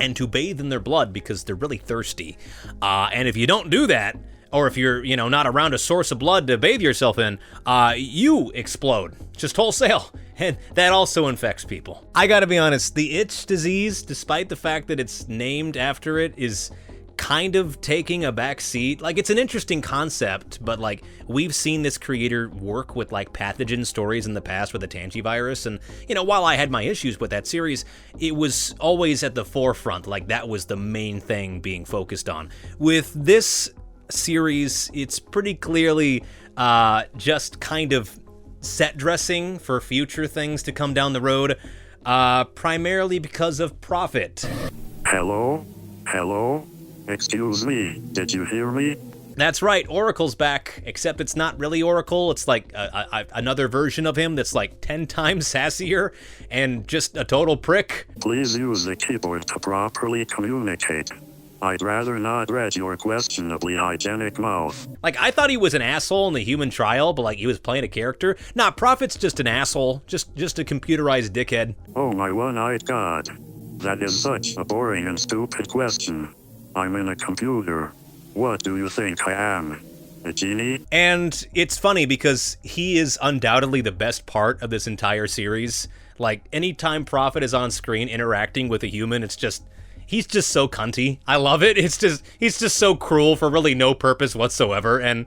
and to bathe in their blood because they're really thirsty. And if you don't do that, or if you're, not around a source of blood to bathe yourself in, you explode, just wholesale. And that also infects people. I gotta be honest, the itch disease, despite the fact that it's named after it, is kind of taking a back seat. Like, it's an interesting concept, but like, we've seen this creator work with like pathogen stories in the past with the Tanji virus, and while I had my issues with that series, it was always at the forefront. Like, that was the main thing being focused on. With this series, it's pretty clearly just kind of set dressing for future things to come down the road, primarily because of profit. Hello? Excuse me, did you hear me? That's right, Oracle's back, except it's not really Oracle. It's like another version of him that's like 10 times sassier and just a total prick. Please use the keyboard to properly communicate. I'd rather not read your questionably hygienic mouth. Like, I thought he was an asshole in the human trial, but like, he was playing a character. Nah, Prophet's just an asshole, just a computerized dickhead. Oh my one-eyed god. That is such a boring and stupid question. I'm in a computer. What do you think I am? A genie? And it's funny because he is undoubtedly the best part of this entire series. Like, anytime Prophet is on screen interacting with a human, he's just so cunty. I love it. He's just so cruel for really no purpose whatsoever, and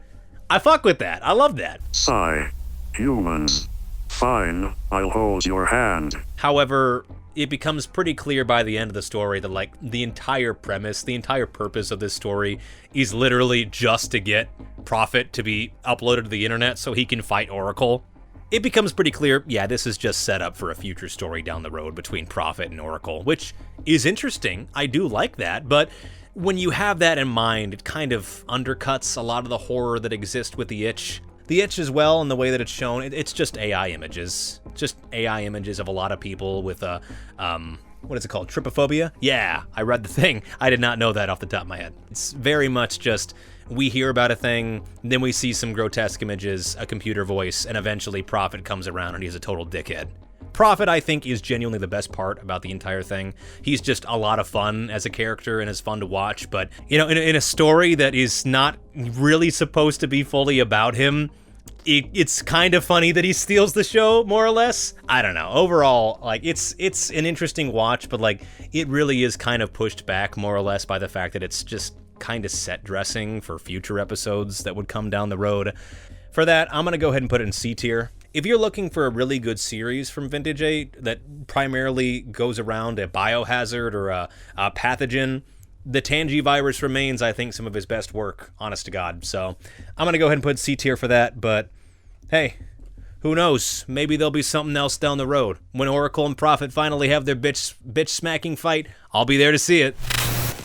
I fuck with that. I love that. Sigh. Humans. Fine, I'll hold your hand. However, it becomes pretty clear by the end of the story that, like, the entire premise, the entire purpose of this story is literally just to get Prophet to be uploaded to the internet so he can fight Oracle. It becomes pretty clear, yeah, this is just set up for a future story down the road between Prophet and Oracle, which is interesting. I do like that, but when you have that in mind, it kind of undercuts a lot of the horror that exists with the itch. The itch as well, in the way that it's shown, it's just AI images. Just AI images of a lot of people with what is it called? Trypophobia? Yeah, I read the thing. I did not know that off the top of my head. It's very much just, we hear about a thing, then we see some grotesque images, a computer voice, and eventually Prophet comes around and he's a total dickhead. Prophet, I think, is genuinely the best part about the entire thing. He's just a lot of fun as a character and is fun to watch, but, in a story that is not really supposed to be fully about him, it's kind of funny that he steals the show, more or less. I don't know. Overall, like, it's an interesting watch, but, like, it really is kind of pushed back, more or less, by the fact that it's just kind of set dressing for future episodes that would come down the road. For that, I'm going to go ahead and put it in C tier. If you're looking for a really good series from Vintage 8 that primarily goes around a biohazard or a pathogen, the Tanji virus remains, I think, some of his best work, honest to God. So I'm going to go ahead and put C tier for that, but hey, who knows? Maybe there'll be something else down the road. When Oracle and Prophet finally have their bitch smacking fight, I'll be there to see it.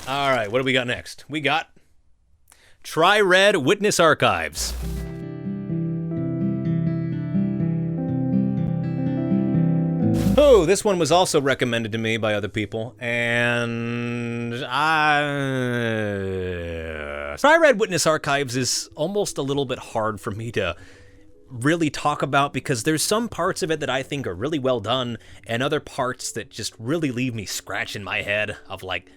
All right, what do we got next? We got Tri-Red Witness Archives. Oh, this one was also recommended to me by other people, and Tri-Red Witness Archives is almost a little bit hard for me to really talk about because there's some parts of it that I think are really well done, and other parts that just really leave me scratching my head of like,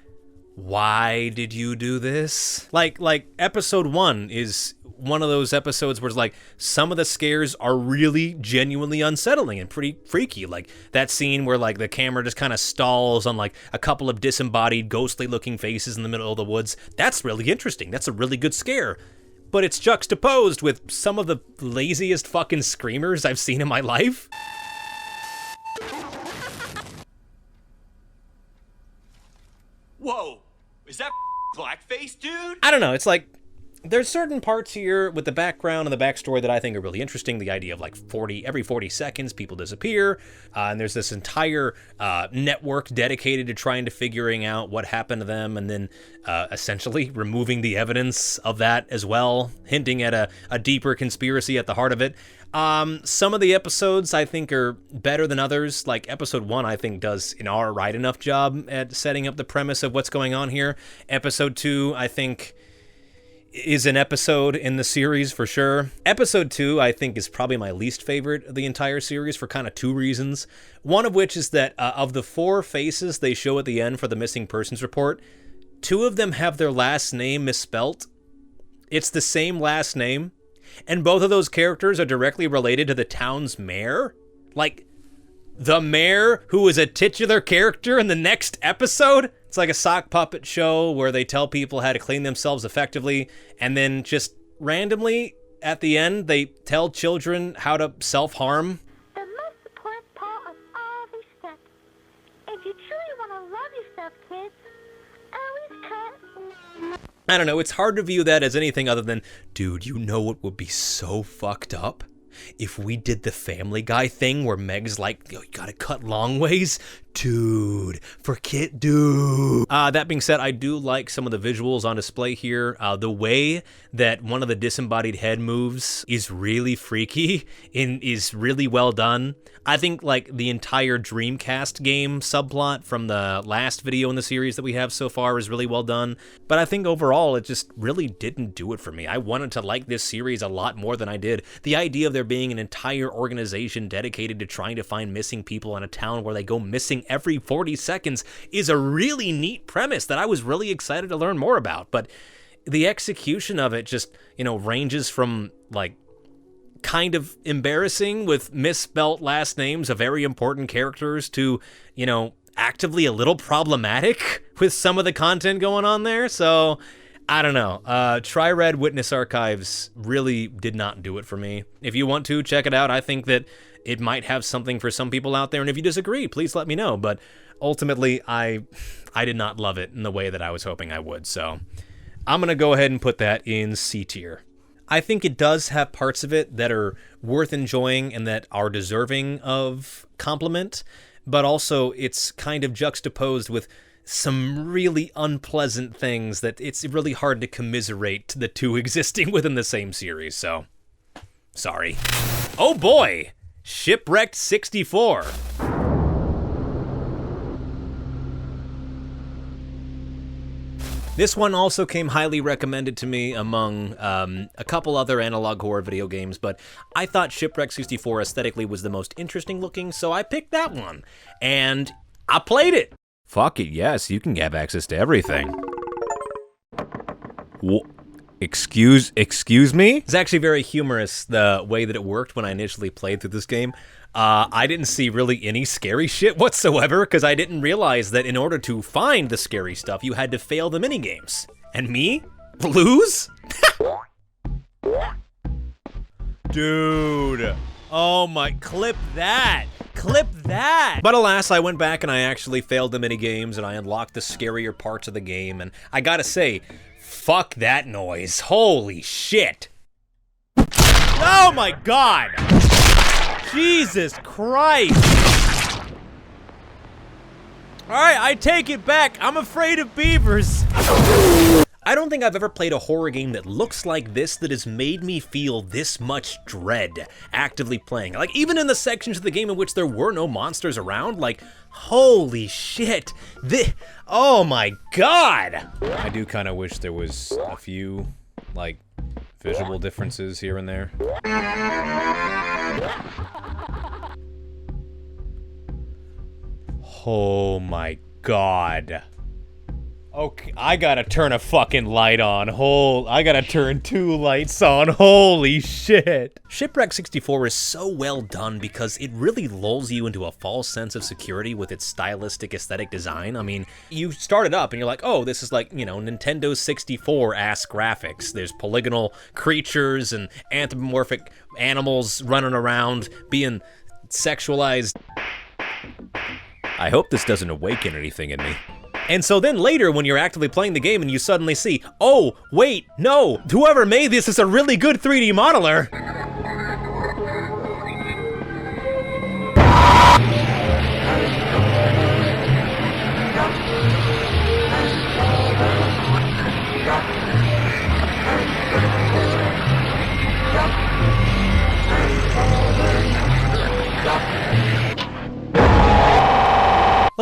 why did you do this? Like episode 1 is one of those episodes where it's like some of the scares are really genuinely unsettling and pretty freaky. Like that scene where like the camera just kind of stalls on like a couple of disembodied ghostly looking faces in the middle of the woods. That's really interesting. That's a really good scare. But it's juxtaposed with some of the laziest fucking screamers I've seen in my life. Whoa, is that blackface, dude? I don't know, it's like, there's certain parts here with the background and the backstory that I think are really interesting. The idea of like every 40 seconds people disappear, and there's this entire network dedicated to trying to figuring out what happened to them, and then essentially removing the evidence of that as well, hinting at a deeper conspiracy at the heart of it. Some of the episodes I think are better than others. Like episode 1 I think does an alright enough job at setting up the premise of what's going on here. Episode 2 I think is an episode in the series for sure. Episode 2 I think is probably my least favorite of the entire series for kind of 2 reasons. One of which is that of the 4 faces they show at the end for the missing persons report, 2 of them have their last name misspelt. it's the same last name, and both of those characters are directly related to the town's mayor. Like, the mayor who is a titular character in the next episode. It's like a sock puppet show where they tell people how to clean themselves effectively, and then just randomly at the end they tell children how to self-harm. The most important part of every step. If you truly want to love yourself, kids, always cut. I don't know, it's hard to view that as anything other than, dude, you know what would be so fucked up? If we did the Family Guy thing where Meg's like, yo, you gotta cut long ways? Dude, for kid, dude. That being said, I do like some of the visuals on display here. The way that one of the disembodied head moves is really freaky and is really well done. I think like the entire Dreamcast game subplot from the last video in the series that we have so far is really well done. But I think overall it just really didn't do it for me. I wanted to like this series a lot more than I did. The idea of there being an entire organization dedicated to trying to find missing people in a town where they go missing every 40 seconds is a really neat premise that I was really excited to learn more about. But the execution of it just, you know, ranges from like kind of embarrassing with misspelt last names of very important characters to, you know, actively a little problematic with some of the content going on there. So I don't know. Tri-Red Witness Archives really did not do it for me. If you want to, check it out. I think that it might have something for some people out there, and if you disagree, please let me know. But ultimately, I did not love it in the way that I was hoping I would, so I'm going to go ahead and put that in C tier. I think it does have parts of it that are worth enjoying and that are deserving of compliment, but also it's kind of juxtaposed with some really unpleasant things that it's really hard to commiserate the two existing within the same series, so sorry. Oh boy! Shipwrecked 64. This one also came highly recommended to me among a couple other analog horror video games, but I thought Shipwrecked 64 aesthetically was the most interesting looking, so I picked that one. And I played it. Fuck it, yes, you can have access to everything. Excuse me? It's actually very humorous the way that it worked when I initially played through this game. I didn't see really any scary shit whatsoever because I didn't realize that in order to find the scary stuff, you had to fail the minigames. And me? Lose? Dude. Oh my, clip that. Clip that. But alas, I went back and I actually failed the minigames and I unlocked the scarier parts of the game. And I gotta say, fuck that noise. Holy shit. Oh my god. Jesus Christ. Alright, I take it back. I'm afraid of beavers. I don't think I've ever played a horror game that looks like this that has made me feel this much dread actively playing. Like, even in the sections of the game in which there were no monsters around, like, holy shit. Oh my god. I do kind of wish there was a few, like, visual differences here and there. Oh my god. Okay, I gotta turn a fucking light on. I gotta turn 2 lights on. Holy shit. Shipwreck 64 is so well done because it really lulls you into a false sense of security with its stylistic aesthetic design. I mean, you start it up and you're like, oh, this is like, you know, Nintendo 64-ass graphics. There's polygonal creatures and anthropomorphic animals running around being sexualized. I hope this doesn't awaken anything in me. And so then later, when you're actively playing the game and you suddenly see, oh, wait, no, whoever made this is a really good 3D modeler.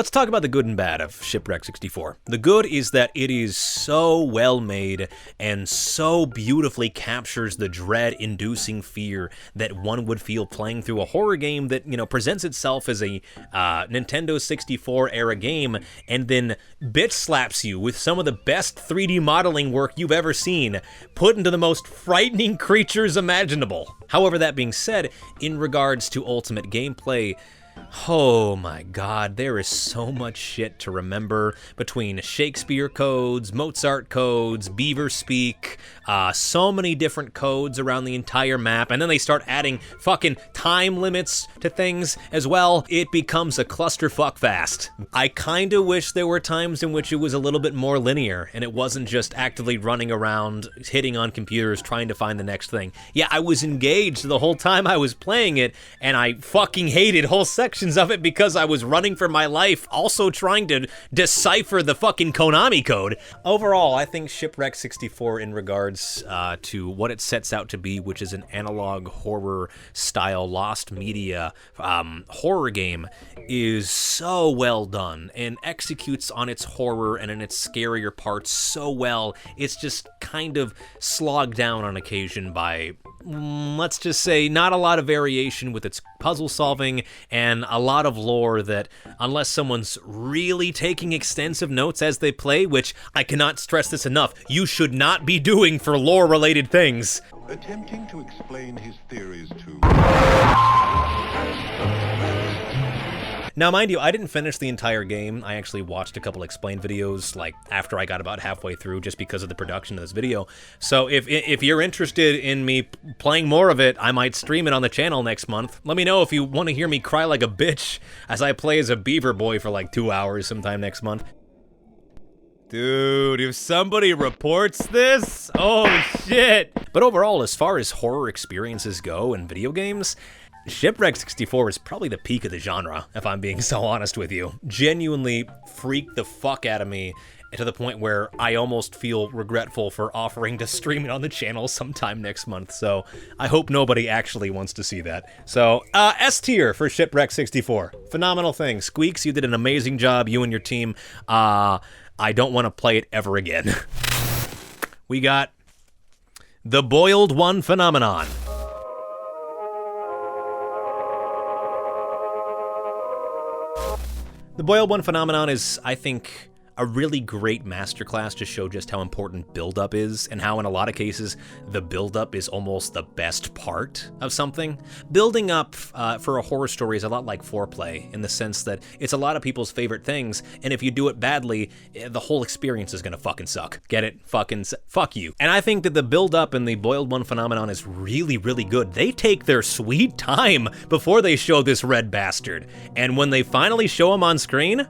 Let's talk about the good and bad of Shipwreck 64. The good is that it is so well made and so beautifully captures the dread-inducing fear that one would feel playing through a horror game that, presents itself as a Nintendo 64 era game and then bitch slaps you with some of the best 3D modeling work you've ever seen, put into the most frightening creatures imaginable. However, that being said, in regards to ultimate gameplay, oh my god, there is so much shit to remember between Shakespeare codes, Mozart codes, Beaver speak, so many different codes around the entire map, and then they start adding fucking time limits to things as well. It becomes a clusterfuck fast. I kinda wish there were times in which it was a little bit more linear, and it wasn't just actively running around, hitting on computers, trying to find the next thing. Yeah, I was engaged the whole time I was playing it, and I fucking hated whole sections of it because I was running for my life, also trying to decipher the fucking Konami code. Overall, I think Shipwreck 64 in regards to what it sets out to be, which is an analog horror style lost media horror game, is so well done and executes on its horror and in its scarier parts so well. It's just kind of slogged down on occasion by, let's just say, not a lot of variation with its puzzle solving and a lot of lore that, unless someone's really taking extensive notes as they play, which I cannot stress this enough, you should not be doing for lore-related things. Attempting to explain his theories to... Now, mind you, I didn't finish the entire game. I actually watched a couple explain videos, like, after I got about halfway through, just because of the production of this video. So if you're interested in me playing more of it, I might stream it on the channel next month. Let me know if you want to hear me cry like a bitch as I play as a beaver boy for like 2 hours sometime next month. Dude, if somebody reports this, oh shit. But overall, as far as horror experiences go in video games, Shipwreck 64 is probably the peak of the genre, if I'm being so honest with you. Genuinely freaked the fuck out of me to the point where I almost feel regretful for offering to stream it on the channel sometime next month, so I hope nobody actually wants to see that. So, S tier for Shipwreck 64. Phenomenal thing. Squeaks, you did an amazing job, you and your team. I don't want to play it ever again. We got the Boiled One phenomenon. The Boiled One phenomenon is, I think, a really great masterclass to show just how important build-up is, and how in a lot of cases the build-up is almost the best part of something. Building up for a horror story is a lot like foreplay, in the sense that it's a lot of people's favorite things, and if you do it badly, the whole experience is gonna fucking suck. Get it? Fuck you. And I think that the build-up in the Boiled One phenomenon is really, really good. They take their sweet time before they show this red bastard, and when they finally show him on screen,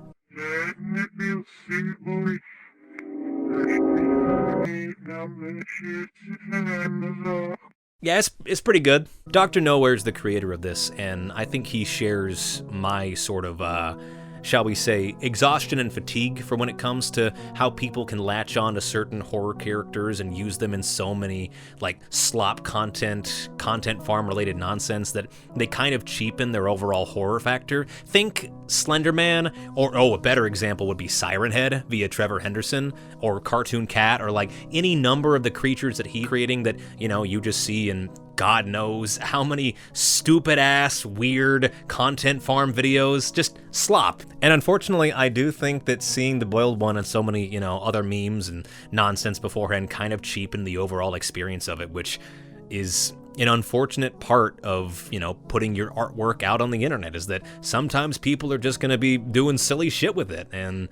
yeah, it's pretty good. Dr. Nowhere's the creator of this, and I think he shares my sort of, shall we say, exhaustion and fatigue for when it comes to how people can latch on to certain horror characters and use them in so many, like, slop content farm-related nonsense that they kind of cheapen their overall horror factor. Think Slenderman, or, a better example would be Siren Head via Trevor Henderson, or Cartoon Cat, or, like, any number of the creatures that he's creating that, you just see in God knows how many stupid-ass, weird content farm videos, just slop. And unfortunately, I do think that seeing the Boiled One and so many, other memes and nonsense beforehand kind of cheapened the overall experience of it, which is an unfortunate part of, putting your artwork out on the internet, is that sometimes people are just going to be doing silly shit with it, and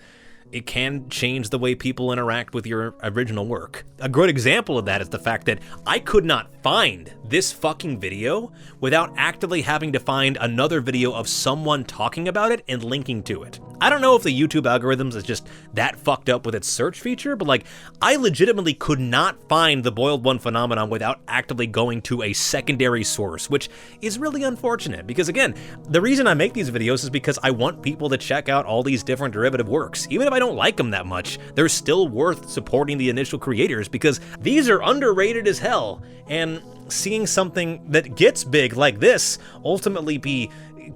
it can change the way people interact with your original work. A good example of that is the fact that I could not find this fucking video without actively having to find another video of someone talking about it and linking to it. I don't know if the YouTube algorithms is just that fucked up with its search feature, but like, I legitimately could not find the Boiled One phenomenon without actively going to a secondary source, which is really unfortunate because, again, the reason I make these videos is because I want people to check out all these different derivative works. Even if I don't like them that much, they're still worth supporting the initial creators because these are underrated as hell, and seeing something that gets big like this ultimately be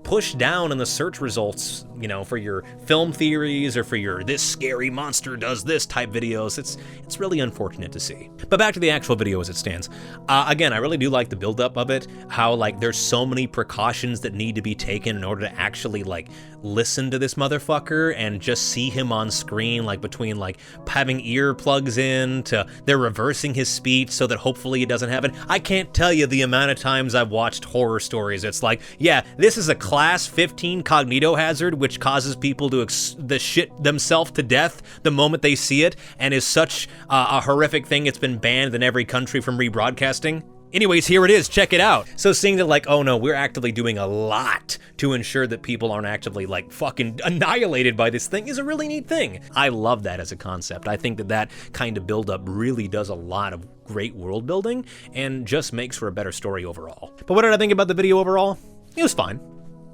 pushed down in the search results, you know, for your film theories or for your this scary monster does this type videos. It's really unfortunate to see. But back to the actual video as it stands. Again, I really do like the buildup of it, how like there's so many precautions that need to be taken in order to actually like listen to this motherfucker and just see him on screen, like between like having earplugs in to they're reversing his speech so that hopefully it doesn't happen. I can't tell you the amount of times I've watched horror stories. It's like, yeah, this is a class 15 cognito hazard which causes people to shit themselves to death the moment they see it, and is such a horrific thing it's been banned in every country from rebroadcasting. Anyways, here it is, check it out. So seeing that like, oh no, we're actively doing a lot to ensure that people aren't actively like fucking annihilated by this thing is a really neat thing. I love that as a concept. I think that that kind of buildup really does a lot of great world building and just makes for a better story overall. But what did I think about the video overall? It was fine.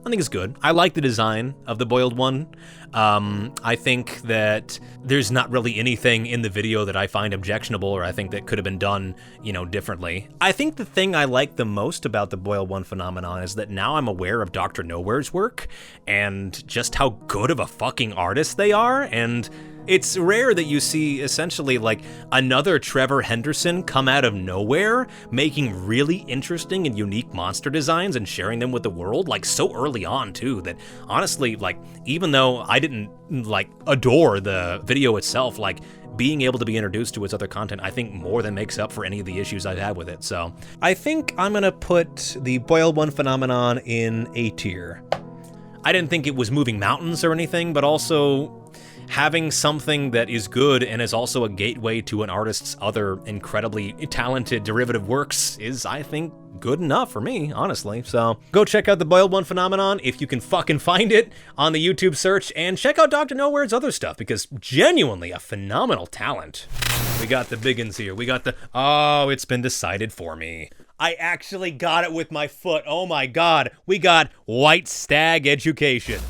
I think it's good. I like the design of the boiled one. I think that there's not really anything in the video that I find objectionable or I think that could have been done, you know, differently. I think the thing I like the most about the boiled one phenomenon is that now I'm aware of Dr. Nowhere's work and just how good of a fucking artist they are, and it's rare that you see essentially like another Trevor Henderson come out of nowhere, making really interesting and unique monster designs and sharing them with the world, like so early on too, that honestly, like, even though I didn't like adore the video itself, like being able to be introduced to its other content, I think more than makes up for any of the issues I've had with it. So I think I'm gonna put the boiled one phenomenon in A tier. I didn't think it was moving mountains or anything, but also having something that is good and is also a gateway to an artist's other incredibly talented derivative works is, I think, good enough for me, honestly. So go check out the boiled one phenomenon if you can fucking find it on the YouTube search, and check out Dr. Nowhere's other stuff because genuinely a phenomenal talent. We got the biggins here. We got the, oh, it's been decided for me. I actually got it with my foot. Oh my God. We got White Stag Education.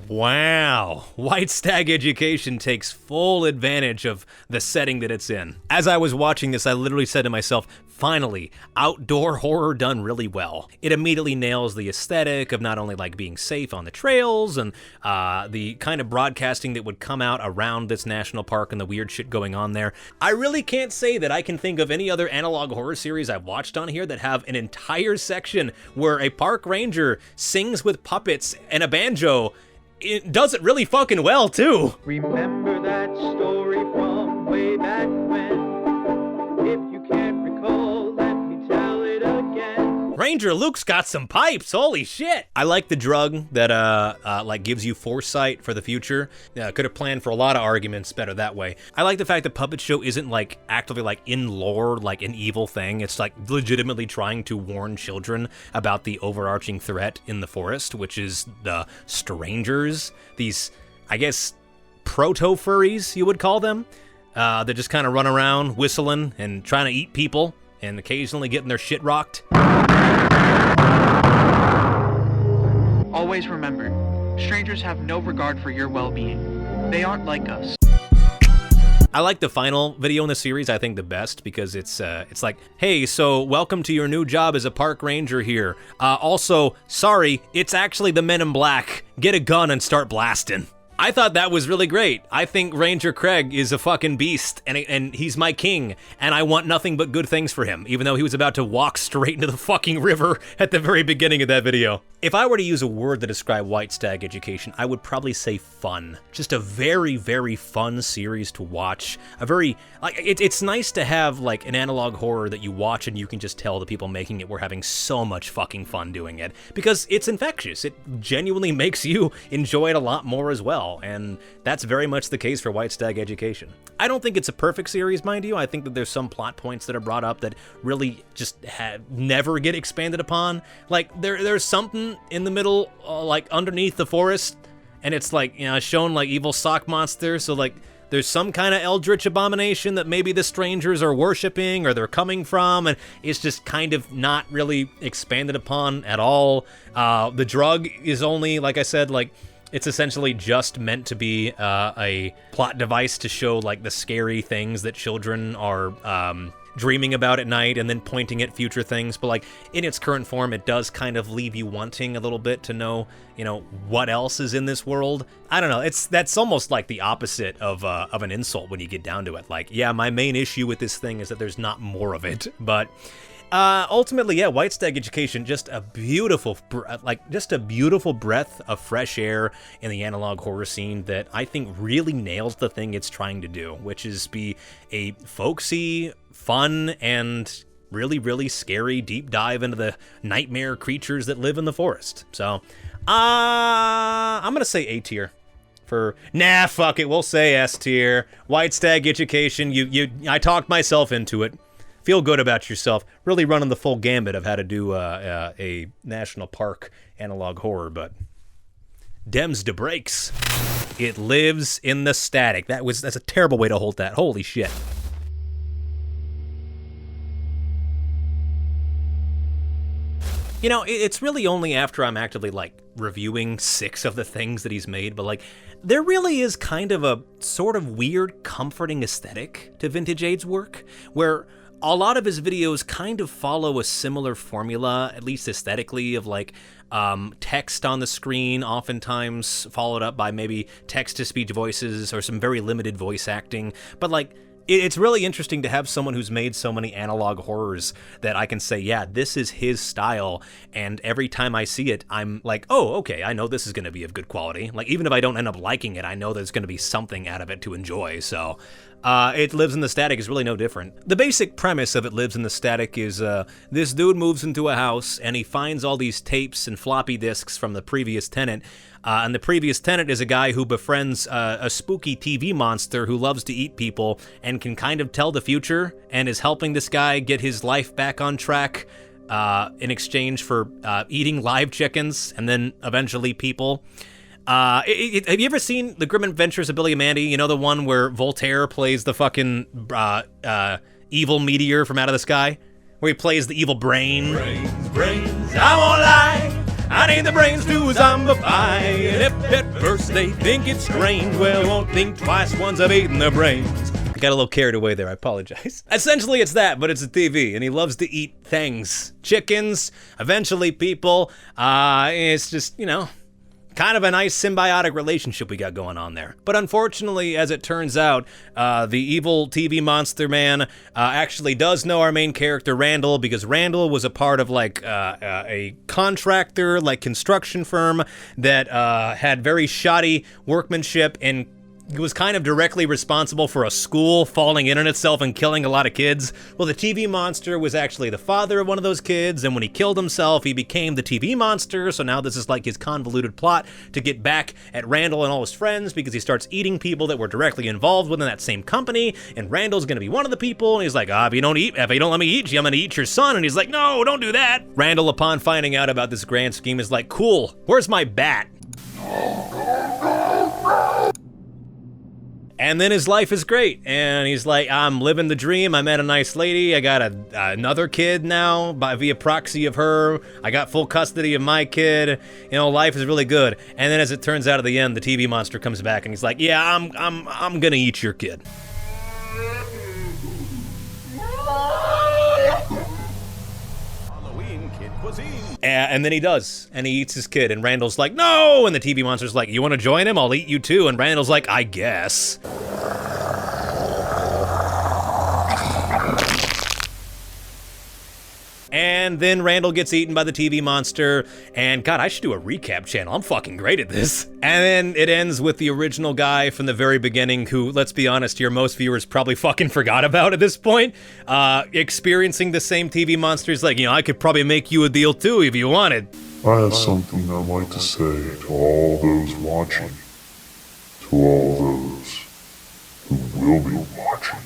Wow, White Stag Education takes full advantage of the setting that it's in. As I was watching this, I literally said to myself, finally, outdoor horror done really well. It immediately nails the aesthetic of not only like being safe on the trails and the kind of broadcasting that would come out around this national park and the weird shit going on there. I really can't say that I can think of any other analog horror series I've watched on here that have an entire section where a park ranger sings with puppets and a banjo. It does it really fucking well, too. Remember that story from way back when? If you can't recall, let me tell it again. Ranger Luke's got some pipes, holy shit. I like the drug that like gives you foresight for the future. Could have planned for a lot of arguments better that way. I like the fact that Puppet Show isn't like actively like in lore like an evil thing. It's like legitimately trying to warn children about the overarching threat in the forest, which is the strangers, these, I guess, proto-furries, you would call them, that just kind of run around whistling and trying to eat people and occasionally getting their shit rocked. Always remember, strangers have no regard for your well-being. They aren't like us. I like the final video in the series, I think, the best because it's like, hey, so welcome to your new job as a park ranger here. Also, sorry, it's actually the Men in Black. Get a gun and start blasting. I thought that was really great. I think Ranger Craig is a fucking beast, and he's my king, and I want nothing but good things for him, even though he was about to walk straight into the fucking river at the very beginning of that video. If I were to use a word to describe White Stag Education, I would probably say fun. Just a very, very fun series to watch. A very, like, it's nice to have like an analog horror that you watch and you can just tell the people making it were having so much fucking fun doing it, because it's infectious. It genuinely makes you enjoy it a lot more as well, and that's very much the case for White Stag Education. I don't think it's a perfect series, mind you. I think that there's some plot points that are brought up that really just never get expanded upon. Like, there's something in the middle, like underneath the forest, and it's like, you know, shown like evil sock monster, so like there's some kind of eldritch abomination that maybe the strangers are worshiping or they're coming from, and it's just kind of not really expanded upon at all. The drug is only, like I said, like, it's essentially just meant to be a plot device to show like the scary things that children are dreaming about at night and then pointing at future things. But like in its current form, it does kind of leave you wanting a little bit to know, you know, what else is in this world. I don't know. That's almost like the opposite of an insult when you get down to it. Like, yeah, my main issue with this thing is that there's not more of it. But ultimately, yeah, White Stag Education, just a beautiful breath of fresh air in the analog horror scene that I think really nails the thing it's trying to do, which is be a folksy, fun, and really, really scary deep dive into the nightmare creatures that live in the forest. So, I'm gonna say A tier. Nah, fuck it, we'll say S tier. White Stag Education, I talked myself into it. Feel good about yourself. Really running the full gambit of how to do a national park analog horror, but Dems de breaks. It lives in the static. That's a terrible way to hold that. Holy shit. You know, it's really only after I'm actively, like, reviewing 6 of the things that he's made, but, like, there really is kind of a sort of weird, comforting aesthetic to Vintage Aid's work, where a lot of his videos kind of follow a similar formula, at least aesthetically, of, like, text on the screen, oftentimes followed up by maybe text-to-speech voices or some very limited voice acting, but, like, it's really interesting to have someone who's made so many analog horrors that I can say, yeah, this is his style, and every time I see it, I'm like, oh, okay, I know this is going to be of good quality. Like, even if I don't end up liking it, I know there's going to be something out of it to enjoy, so It Lives in the Static is really no different. The basic premise of It Lives in the Static is this dude moves into a house, and he finds all these tapes and floppy disks from the previous tenant, and the previous tenant is a guy who befriends a spooky TV monster who loves to eat people and can kind of tell the future, and is helping this guy get his life back on track in exchange for eating live chickens and then eventually people. Have you ever seen The Grim Adventures of Billy and Mandy? You know, the one where Voltaire plays the fucking evil meteor from out of the sky? Where he plays the evil brain. Brains, I won't lie. I need the brains to zombify. And if at first they think it's strange, well, won't think twice once I've eaten their brains. I got a little carried away there, I apologize. Essentially it's that, but it's a TV, and he loves to eat things. Chickens, eventually people. It's just, you know, kind of a nice symbiotic relationship we got going on there. But unfortunately, as it turns out, the evil TV monster man actually does know our main character, Randall, because Randall was a part of, like, a contractor, like, construction firm that had very shoddy workmanship and was kind of directly responsible for a school falling in on itself and killing a lot of kids. Well, the TV monster was actually the father of one of those kids, and when he killed himself, he became the TV monster, so now this is like his convoluted plot to get back at Randall and all his friends because he starts eating people that were directly involved within that same company, and Randall's gonna be one of the people, and he's like, if you don't let me eat you, I'm gonna eat your son, and he's like, no, don't do that. Randall, upon finding out about this grand scheme, is like, cool, where's my bat? And then his life is great, and he's like, I'm living the dream, I met a nice lady, I got another kid now, via proxy of her, I got full custody of my kid, you know, life is really good. And then as it turns out at the end, the TV monster comes back, and he's like, yeah, I'm gonna eat your kid. And then he does, and he eats his kid, and Randall's like, no! And the TV monster's like, you want to join him? I'll eat you too. And Randall's like, I guess. And then Randall gets eaten by the TV monster, and God, I should do a recap channel. I'm fucking great at this. And then it ends with the original guy from the very beginning who, let's be honest here, most viewers probably fucking forgot about at this point, experiencing the same TV monster. He's like, you know, I could probably make you a deal too if you wanted. I have something I'd like to say to all those watching, to all those who will be watching.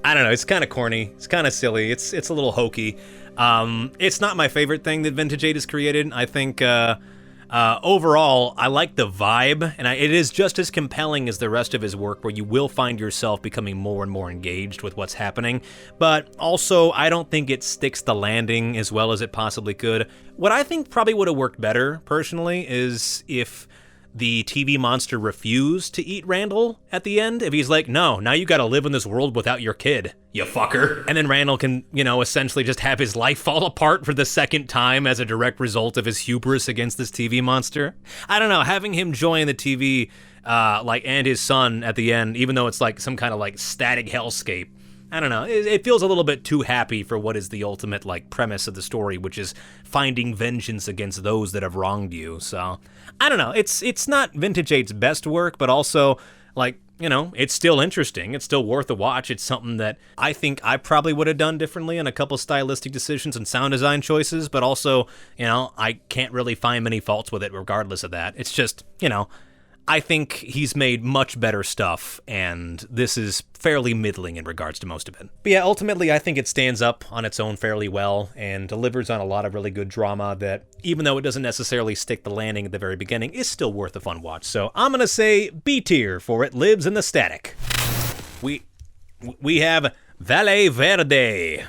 I don't know, it's kind of corny, it's kind of silly, it's a little hokey. It's not my favorite thing that Vintage Aid has created. I think overall, I like the vibe, and it is just as compelling as the rest of his work, where you will find yourself becoming more and more engaged with what's happening. But also, I don't think it sticks the landing as well as it possibly could. What I think probably would have worked better, personally, is if the TV monster refused to eat Randall at the end, if he's like, no, now you gotta live in this world without your kid, you fucker. And then Randall can, you know, essentially just have his life fall apart for the second time as a direct result of his hubris against this TV monster. I don't know, having him join the TV, and his son at the end, even though it's like some kind of like static hellscape, I don't know, it feels a little bit too happy for what is the ultimate like premise of the story, which is finding vengeance against those that have wronged you. So I don't know, it's not Vintage 8's best work, but also like, you know, it's still interesting. It's still worth a watch. It's something that I think I probably would have done differently on a couple stylistic decisions and sound design choices, but also, you know, I can't really find many faults with it regardless of that. It's just, you know, I think he's made much better stuff, and this is fairly middling in regards to most of it. But yeah, ultimately, I think it stands up on its own fairly well and delivers on a lot of really good drama that, even though it doesn't necessarily stick the landing at the very beginning, is still worth a fun watch. So I'm gonna say B tier for It Lives in the Static. We have Valle Verde.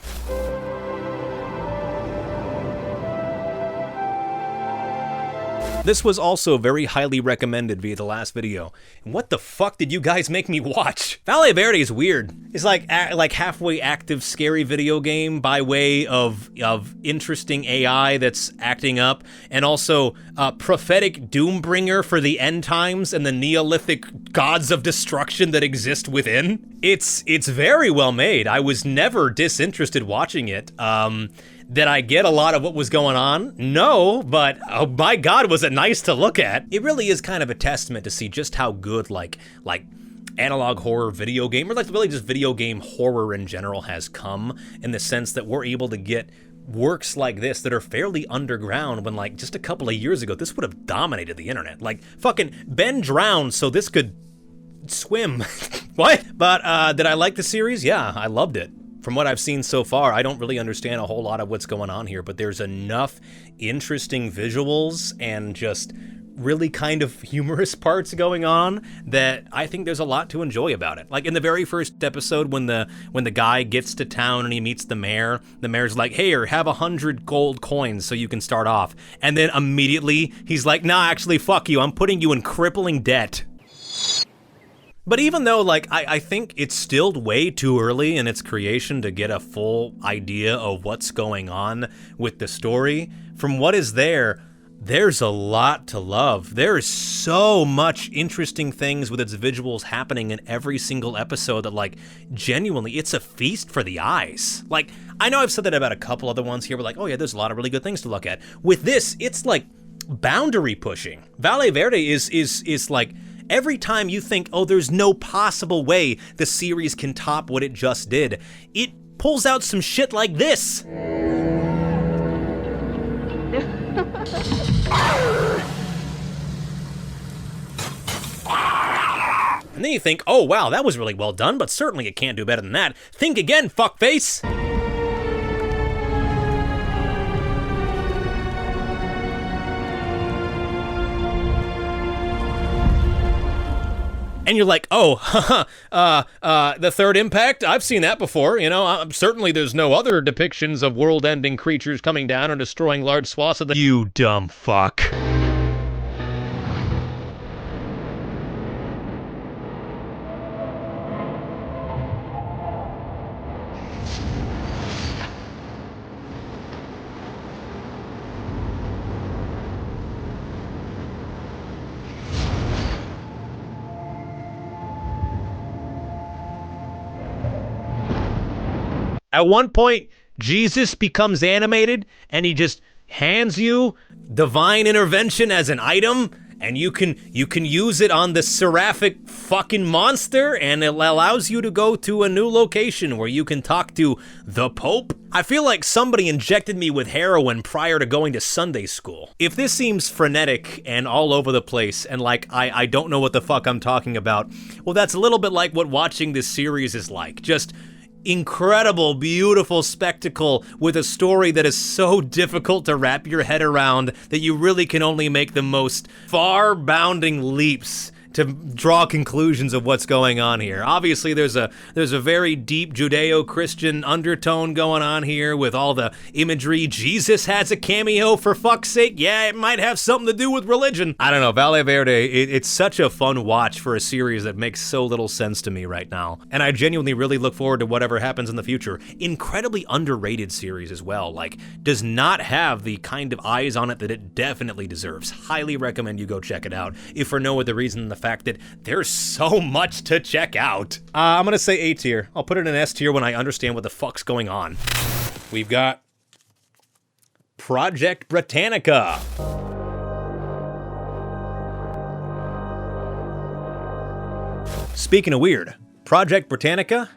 This was also very highly recommended via the last video. And what the fuck did you guys make me watch? Valle Verde is weird. It's like halfway active scary video game by way of interesting AI that's acting up, and also prophetic doombringer for the end times and the Neolithic gods of destruction that exist within. It's very well made. I was never disinterested watching it. Did I get a lot of what was going on? No, but oh my god, was it nice to look at. It really is kind of a testament to see just how good like analog horror video game, or like really just video game horror in general has come, in the sense that we're able to get works like this that are fairly underground when like just a couple of years ago, this would have dominated the internet. Like fucking Ben drowned so this could swim. What? But did I like the series? Yeah, I loved it. From what I've seen so far, I don't really understand a whole lot of what's going on here, but there's enough interesting visuals and just really kind of humorous parts going on that I think there's a lot to enjoy about it. Like in the very first episode, when the guy gets to town and he meets the mayor's like, hey, have 100 gold coins so you can start off. And then immediately he's like, nah, actually, fuck you. I'm putting you in crippling debt. But even though, like, I think it's still way too early in its creation to get a full idea of what's going on with the story, from what is there, there's a lot to love. There is so much interesting things with its visuals happening in every single episode that, like, genuinely, it's a feast for the eyes. Like, I know I've said that about a couple other ones here, but like, oh yeah, there's a lot of really good things to look at. With this, it's like boundary pushing. Valle Verde is like, every time you think, oh, there's no possible way the series can top what it just did, it pulls out some shit like this. And then you think, oh wow, that was really well done, but certainly it can't do better than that. Think again, fuckface! And you're like, oh, the Third Impact, I've seen that before, you know, certainly there's no other depictions of world-ending creatures coming down or destroying large swaths of the— You dumb fuck. At one point, Jesus becomes animated, and he just hands you divine intervention as an item, and you can use it on the seraphic fucking monster, and it allows you to go to a new location where you can talk to the Pope. I feel like somebody injected me with heroin prior to going to Sunday school. If this seems frenetic and all over the place, and like I don't know what the fuck I'm talking about, well, that's a little bit like what watching this series is like. Just incredible, beautiful spectacle with a story that is so difficult to wrap your head around that you really can only make the most far-bounding leaps draw conclusions of what's going on here. Obviously, there's a very deep Judeo-Christian undertone going on here with all the imagery. Jesus has a cameo, for fuck's sake. Yeah, it might have something to do with religion. I don't know, Valle Verde, it's such a fun watch for a series that makes so little sense to me right now. And I genuinely really look forward to whatever happens in the future. Incredibly underrated series as well. Like, does not have the kind of eyes on it that it definitely deserves. Highly recommend you go check it out, if for no other reason than the fact that there's so much to check out. I'm gonna say A tier. I'll put it in S tier when I understand what the fuck's going on. We've got Project Britannica. Speaking of weird, Project Britannica,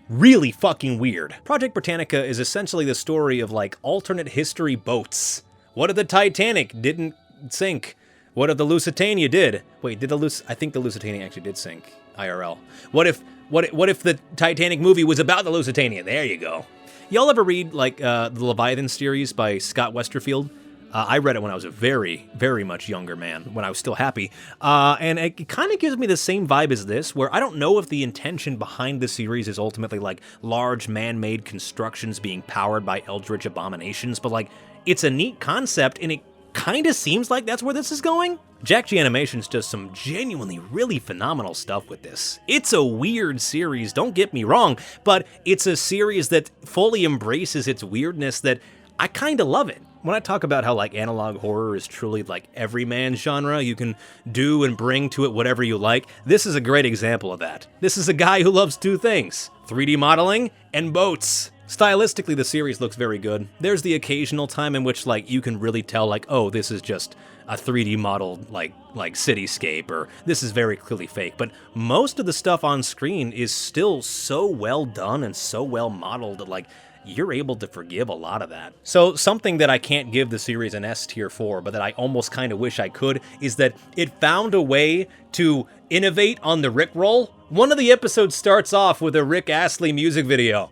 really fucking weird. Project Britannica is essentially the story of like alternate history boats. What if the Titanic didn't sink? What if the Lusitania did? Wait, I think the Lusitania actually did sink, IRL. What if the Titanic movie was about the Lusitania? There you go. Y'all ever read like the Leviathan series by Scott Westerfield? I read it when I was a very, very much younger man, when I was still happy. And it kind of gives me the same vibe as this, where I don't know if the intention behind the series is ultimately like large man-made constructions being powered by eldritch abominations, but like it's a neat concept and it kind of seems like that's where this is going. Jack G Animations does some genuinely really phenomenal stuff with this. It's a weird series, don't get me wrong, but it's a series that fully embraces its weirdness that I kind of love it. When I talk about how like analog horror is truly like every man's genre, you can do and bring to it whatever you like, this is a great example of that. This is a guy who loves two things, 3D modeling and boats. Stylistically, the series looks very good. There's the occasional time in which like you can really tell like, oh, this is just a 3D modeled like cityscape, or this is very clearly fake, but most of the stuff on screen is still so well done and so well modeled that like you're able to forgive a lot of that. So something that I can't give the series an S tier for, but that I almost kind of wish I could, is that it found a way to innovate on the Rickroll. One of the episodes starts off with a Rick Astley music video.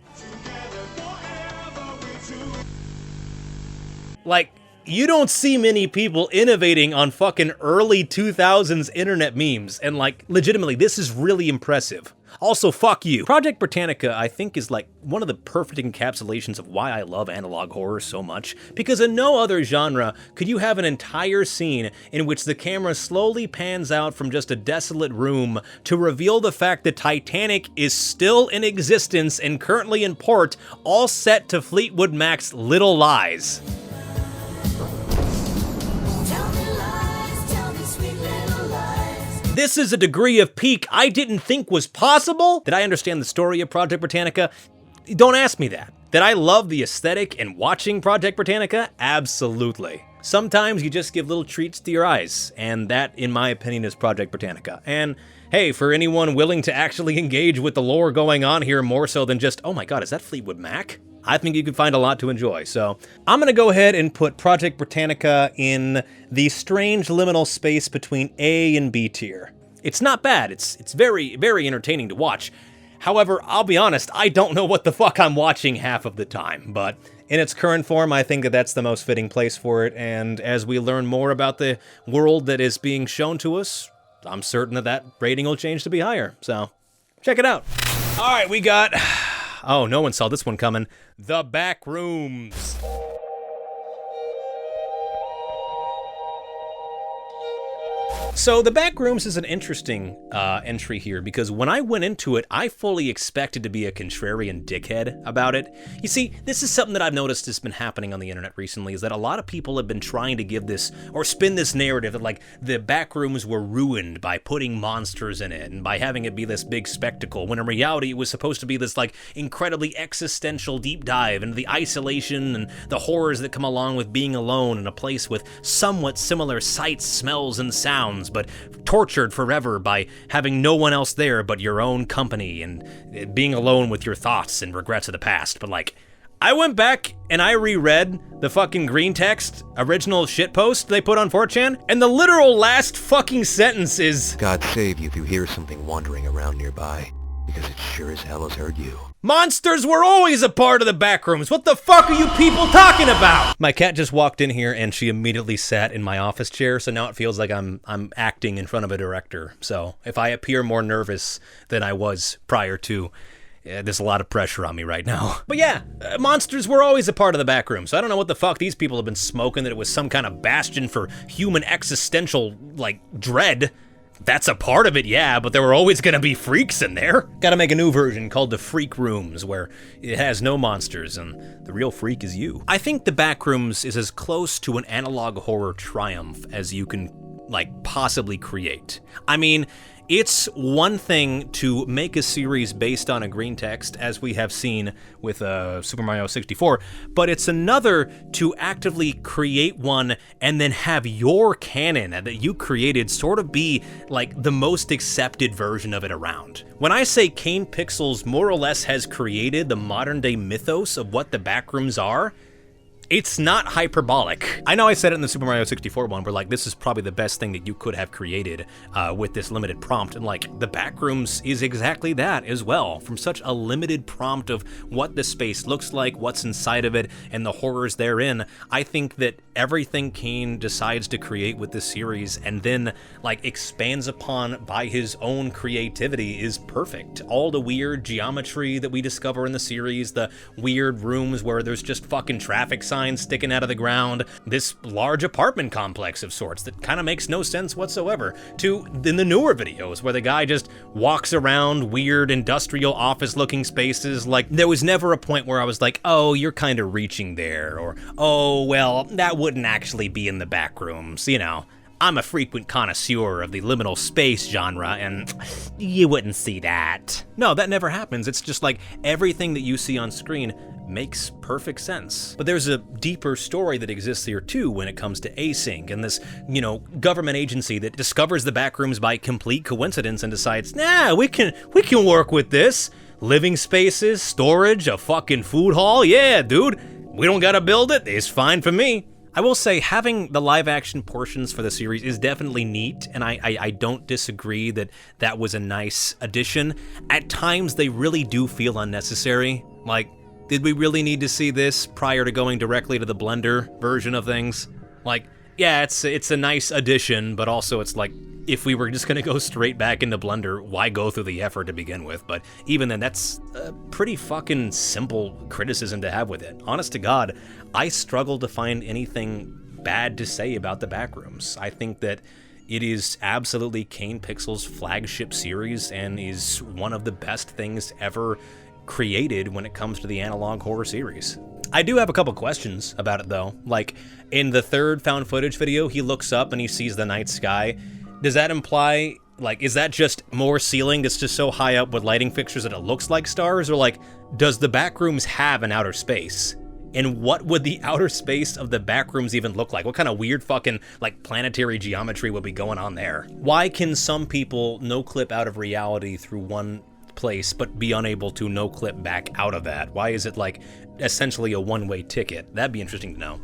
Like, you don't see many people innovating on fucking early 2000s internet memes, and like, legitimately, this is really impressive. Also, fuck you. Project Britannica, I think, is like one of the perfect encapsulations of why I love analog horror so much, because in no other genre could you have an entire scene in which the camera slowly pans out from just a desolate room to reveal the fact that Titanic is still in existence and currently in port, all set to Fleetwood Mac's Little Lies. This is a degree of peak I didn't think was possible. Did I understand the story of Project Britannica? Don't ask me that. Did I love the aesthetic and watching Project Britannica? Absolutely. Sometimes you just give little treats to your eyes, and that, in my opinion, is Project Britannica. And hey, for anyone willing to actually engage with the lore going on here more so than just, oh my god, is that Fleetwood Mac? I think you can find a lot to enjoy. So I'm gonna go ahead and put Project Britannica in the strange liminal space between A and B tier. It's not bad, it's very, very entertaining to watch. However, I'll be honest, I don't know what the fuck I'm watching half of the time, but in its current form, I think that that's the most fitting place for it, and as we learn more about the world that is being shown to us, I'm certain that that rating will change to be higher, so check it out. All right, we got... Oh, no one saw this one coming. The Back Rooms. So The Back Rooms is an interesting entry here, because when I went into it, I fully expected to be a contrarian dickhead about it. You see, this is something that I've noticed has been happening on the internet recently, is that a lot of people have been trying to give this, or spin this narrative that like the Back Rooms were ruined by putting monsters in it and by having it be this big spectacle, when in reality it was supposed to be this like incredibly existential deep dive into the isolation and the horrors that come along with being alone in a place with somewhat similar sights, smells, and sounds, but tortured forever by having no one else there but your own company and being alone with your thoughts and regrets of the past. But like, I went back and I reread the fucking green text original shitpost they put on 4chan, and the literal last fucking sentence is, God save you if you hear something wandering around nearby. Because it sure as hell has heard you. Monsters were always a part of the backrooms. What the fuck are you people talking about? My cat just walked in here and she immediately sat in my office chair, so now it feels like I'm acting in front of a director. So if I appear more nervous than I was prior to, there's a lot of pressure on me right now. But yeah, monsters were always a part of the backroom, so I don't know what the fuck these people have been smoking, that it was some kind of bastion for human existential, like, dread. That's a part of it, yeah, but there were always gonna be freaks in there. Gotta make a new version called the Freak Rooms, where it has no monsters and the real freak is you. I think the Backrooms is as close to an analog horror triumph as you can, like, possibly create. I mean, it's one thing to make a series based on a green text, as we have seen with Super Mario 64, but it's another to actively create one and then have your canon that you created sort of be like the most accepted version of it around. When I say Kane Pixels more or less has created the modern day mythos of what the Backrooms are, it's not hyperbolic. I know I said it in the Super Mario 64 one, where like, this is probably the best thing that you could have created with this limited prompt, and like, the Backrooms is exactly that as well. From such a limited prompt of what the space looks like, what's inside of it, and the horrors therein, I think that everything Kane decides to create with this series and then like expands upon by his own creativity is perfect. All the weird geometry that we discover in the series, the weird rooms where there's just fucking traffic signs sticking out of the ground, this large apartment complex of sorts that kind of makes no sense whatsoever, to in the newer videos where the guy just walks around weird industrial office looking spaces. Like, there was never a point where I was like, oh, you're kind of reaching there, or oh, well, that wouldn't actually be in the Backrooms, you know. I'm a frequent connoisseur of the liminal space genre, and you wouldn't see that. No, that never happens. It's just like everything that you see on screen makes perfect sense. But there's a deeper story that exists here too when it comes to async and this, you know, government agency that discovers the Backrooms by complete coincidence and decides, nah, we can work with this. Living spaces, storage, a fucking food hall, yeah, dude. We don't gotta build it, it's fine for me. I will say having the live action portions for the series is definitely neat, and I don't disagree that that was a nice addition. At times they really do feel unnecessary. Like, did we really need to see this prior to going directly to the Blender version of things? Like, yeah, it's a nice addition, but also it's like, if we were just gonna go straight back into Blender, why go through the effort to begin with? But even then, that's a pretty fucking simple criticism to have with it. Honest to God, I struggle to find anything bad to say about the Backrooms. I think that it is absolutely Kane Pixels' flagship series and is one of the best things ever created when it comes to the analog horror series. I do have a couple questions about it though. Like, in the third found footage video, he looks up and he sees the night sky. Does that imply, like, is that just more ceiling that's just so high up with lighting fixtures that it looks like stars? Or like, does the Backrooms have an outer space? And what would the outer space of the Backrooms even look like? What kind of weird fucking, like, planetary geometry would be going on there? Why can some people no-clip out of reality through one place but be unable to no-clip back out of that? Why is it, like, essentially a one-way ticket? That'd be interesting to know.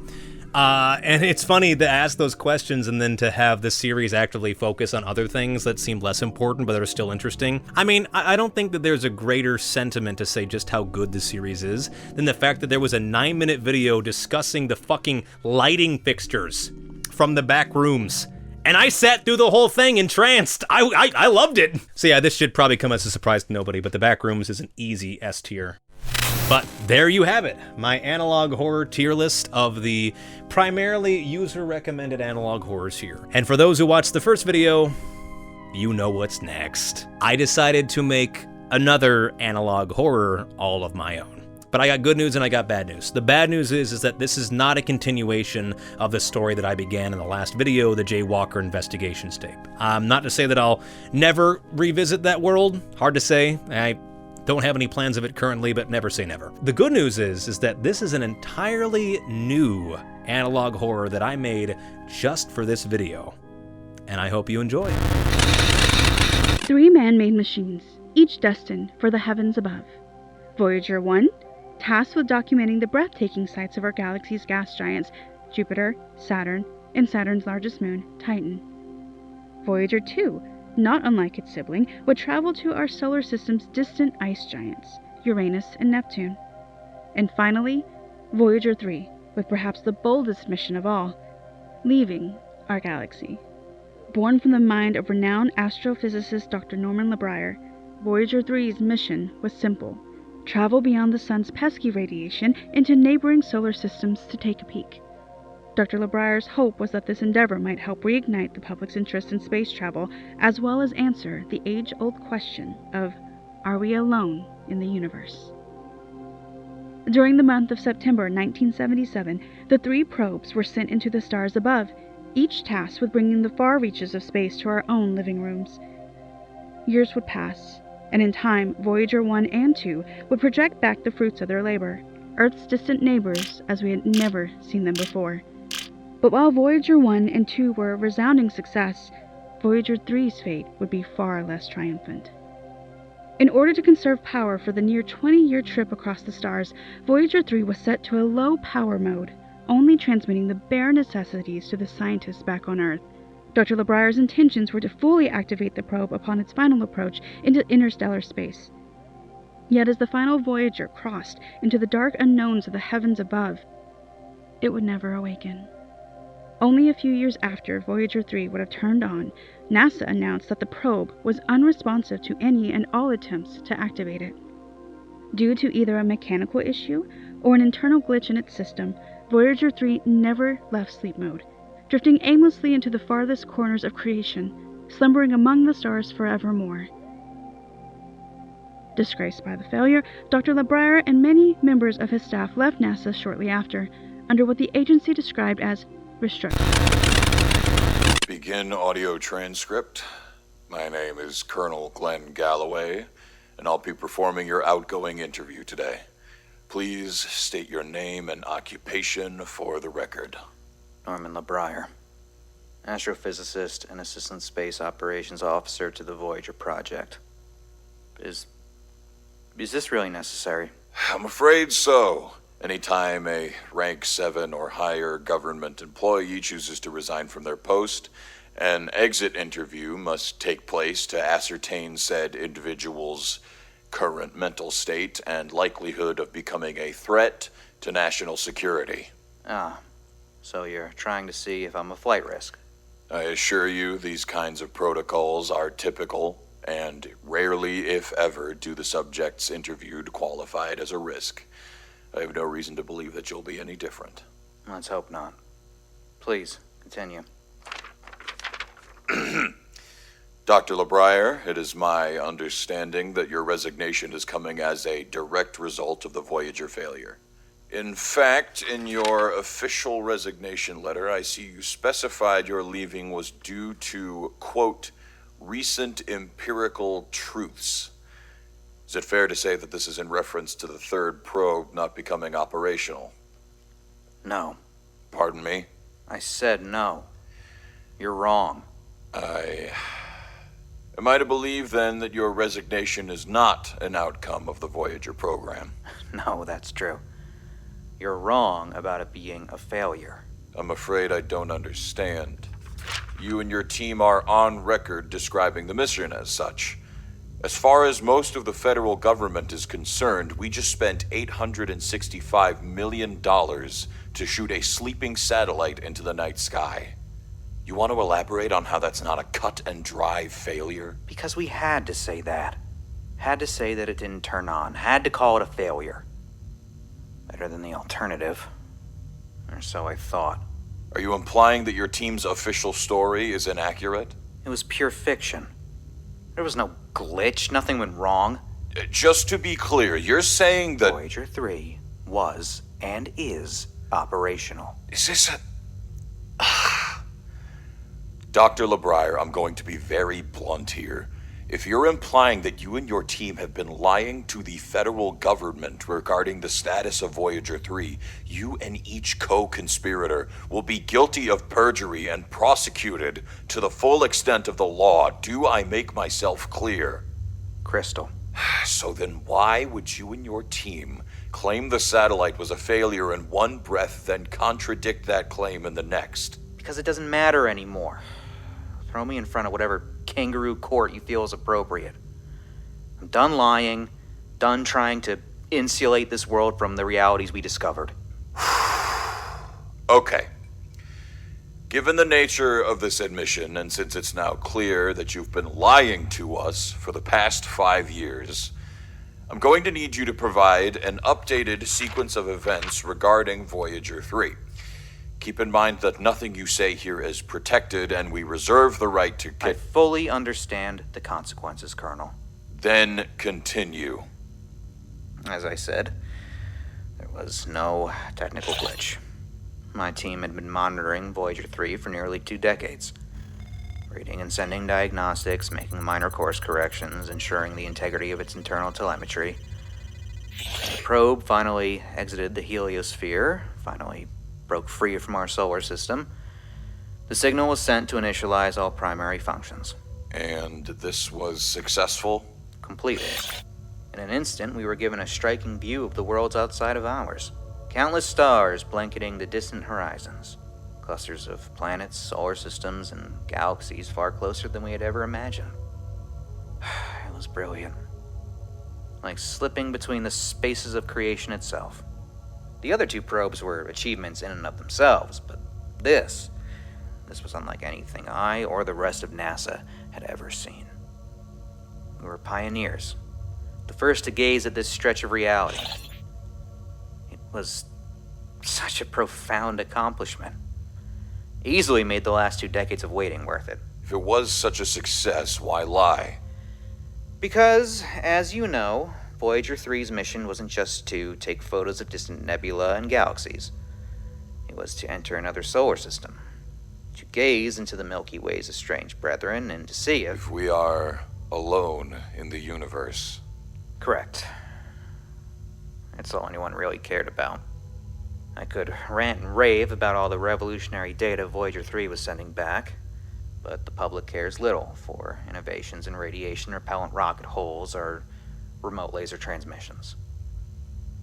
And it's funny to ask those questions and then to have the series actively focus on other things that seem less important but are still interesting. I mean, I don't think that there's a greater sentiment to say just how good the series is than the fact that there was a 9-minute video discussing the fucking lighting fixtures from the Backrooms. And I sat through the whole thing entranced. I loved it. So yeah, this should probably come as a surprise to nobody, but the Backrooms is an easy S tier. But there you have it, my analog horror tier list of the primarily user-recommended analog horrors here. And for those who watched the first video, you know what's next. I decided to make another analog horror all of my own. But I got good news and I got bad news. The bad news is that this is not a continuation of the story that I began in the last video, the Jay Walker investigations tape. Not to say that I'll never revisit that world, hard to say. I don't have any plans of it currently, but never say never. The good news is that this is an entirely new analog horror that I made just for this video. And I hope you enjoy. 3 man-made machines, each destined for the heavens above. Voyager 1, tasked with documenting the breathtaking sights of our galaxy's gas giants, Jupiter, Saturn, and Saturn's largest moon, Titan. Voyager 2, not unlike its sibling, would travel to our solar system's distant ice giants, Uranus and Neptune. And finally, Voyager 3, with perhaps the boldest mission of all, leaving our galaxy. Born from the mind of renowned astrophysicist Dr. Norman LeBrier, Voyager 3's mission was simple: travel beyond the sun's pesky radiation into neighboring solar systems to take a peek. Dr. LeBrier's hope was that this endeavor might help reignite the public's interest in space travel, as well as answer the age-old question of, are we alone in the universe? During the month of September 1977, the 3 probes were sent into the stars above, each tasked with bringing the far reaches of space to our own living rooms. Years would pass, and in time, Voyager 1 and 2 would project back the fruits of their labor, Earth's distant neighbors as we had never seen them before. But while Voyager 1 and 2 were a resounding success, Voyager 3's fate would be far less triumphant. In order to conserve power for the near 20-year trip across the stars, Voyager 3 was set to a low power mode, only transmitting the bare necessities to the scientists back on Earth. Dr. LeBrier's intentions were to fully activate the probe upon its final approach into interstellar space. Yet as the final Voyager crossed into the dark unknowns of the heavens above, it would never awaken. Only a few years after Voyager 3 would have turned on, NASA announced that the probe was unresponsive to any and all attempts to activate it. Due to either a mechanical issue or an internal glitch in its system, Voyager 3 never left sleep mode, drifting aimlessly into the farthest corners of creation, slumbering among the stars forevermore. Disgraced by the failure, Dr. LeBrier and many members of his staff left NASA shortly after, under what the agency described as restructuring. Begin audio transcript. My name is Colonel Glenn Galloway, and I'll be performing your outgoing interview today. Please state your name and occupation for the record. Norman LeBrier, astrophysicist and assistant space operations officer to the Voyager project. Is this really necessary? I'm afraid so. Anytime a rank 7 or higher government employee chooses to resign from their post, an exit interview must take place to ascertain said individual's current mental state and likelihood of becoming a threat to national security. Ah, so you're trying to see if I'm a flight risk. I assure you these kinds of protocols are typical, and rarely, if ever, do the subjects interviewed qualify as a risk. I have no reason to believe that you'll be any different. Let's hope not. Please, continue. Dr. LeBrier, it is my understanding that your resignation is coming as a direct result of the Voyager failure. In fact, in your official resignation letter, I see you specified your leaving was due to, quote, recent empirical truths. Is it fair to say that this is in reference to the 3rd probe not becoming operational? No. Pardon me? I said no. You're wrong. Am I to believe, then, that your resignation is not an outcome of the Voyager program? No, that's true. You're wrong about it being a failure. I'm afraid I don't understand. You and your team are on record describing the mission as such. As far as most of the federal government is concerned, we just spent $865 million to shoot a sleeping satellite into the night sky. You want to elaborate on how that's not a cut-and-dry failure? Because we had to say that. Had to say that it didn't turn on. Had to call it a failure. Better than the alternative. Or so I thought. Are you implying that your team's official story is inaccurate? It was pure fiction. There was no glitch. Nothing went wrong. Just to be clear, you're saying that Voyager 3 was and is operational. Is this a... Dr. LeBrier, I'm going to be very blunt here. If you're implying that you and your team have been lying to the federal government regarding the status of Voyager 3, you and each co-conspirator will be guilty of perjury and prosecuted to the full extent of the law. Do I make myself clear? Crystal. So then why would you and your team claim the satellite was a failure in one breath, then contradict that claim in the next? Because it doesn't matter anymore. Throw me in front of whatever kangaroo court you feel is appropriate. I'm done lying, done trying to insulate this world from the realities we discovered. Okay. Given the nature of this admission, and since it's now clear that you've been lying to us for the past 5 years, I'm going to need you to provide an updated sequence of events regarding Voyager 3. Keep in mind that nothing you say here is protected, and we reserve the right to... I fully understand the consequences, Colonel. Then continue. As I said, there was no technical glitch. My team had been monitoring Voyager 3 for nearly 2 decades. Reading and sending diagnostics, making minor course corrections, ensuring the integrity of its internal telemetry. The probe finally exited the heliosphere, finally broke free from our solar system. The signal was sent to initialize all primary functions. And this was successful? Completely. In an instant, we were given a striking view of the worlds outside of ours. Countless stars blanketing the distant horizons. Clusters of planets, solar systems, and galaxies far closer than we had ever imagined. It was brilliant. Like slipping between the spaces of creation itself. The other 2 probes were achievements in and of themselves, but this was unlike anything I or the rest of NASA had ever seen. We were pioneers, the first to gaze at this stretch of reality. It was such a profound accomplishment. Easily made the last 2 decades of waiting worth it. If it was such a success, why lie? Because, as you know, Voyager 3's mission wasn't just to take photos of distant nebula and galaxies. It was to enter another solar system, to gaze into the Milky Way's estranged brethren, and to see if we are alone in the universe. Correct. That's all anyone really cared about. I could rant and rave about all the revolutionary data Voyager 3 was sending back, but the public cares little for innovations in radiation-repellent rocket holes or remote laser transmissions.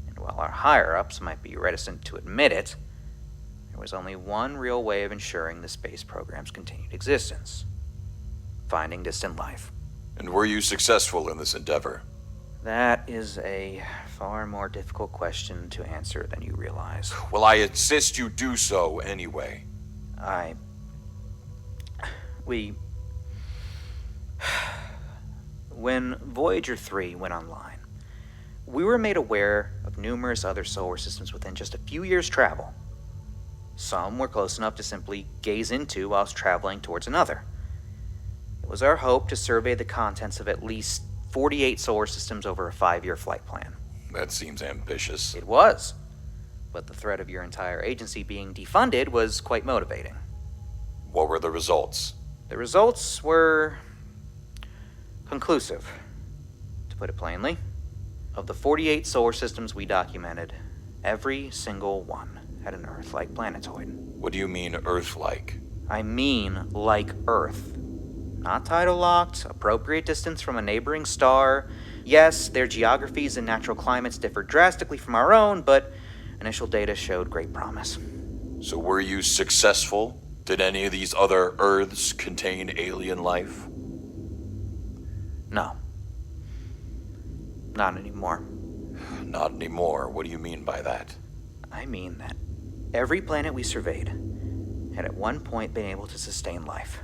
And while our higher-ups might be reticent to admit it, there was only one real way of ensuring the space program's continued existence: finding distant life. And were you successful in this endeavor? That is a far more difficult question to answer than you realize. Well, I insist you do so anyway. When Voyager 3 went online, we were made aware of numerous other solar systems within just a few years' travel. Some were close enough to simply gaze into whilst traveling towards another. It was our hope to survey the contents of at least 48 solar systems over a 5-year flight plan. That seems ambitious. It was. But the threat of your entire agency being defunded was quite motivating. What were the results? The results were conclusive, to put it plainly. Of the 48 solar systems we documented, every single one had an Earth-like planetoid. What do you mean, Earth-like? I mean like Earth. Not tidal-locked, appropriate distance from a neighboring star. Yes, their geographies and natural climates differ drastically from our own, but initial data showed great promise. So were you successful? Did any of these other Earths contain alien life? No. Not anymore. Not anymore? What do you mean by that? I mean that every planet we surveyed had at one point been able to sustain life.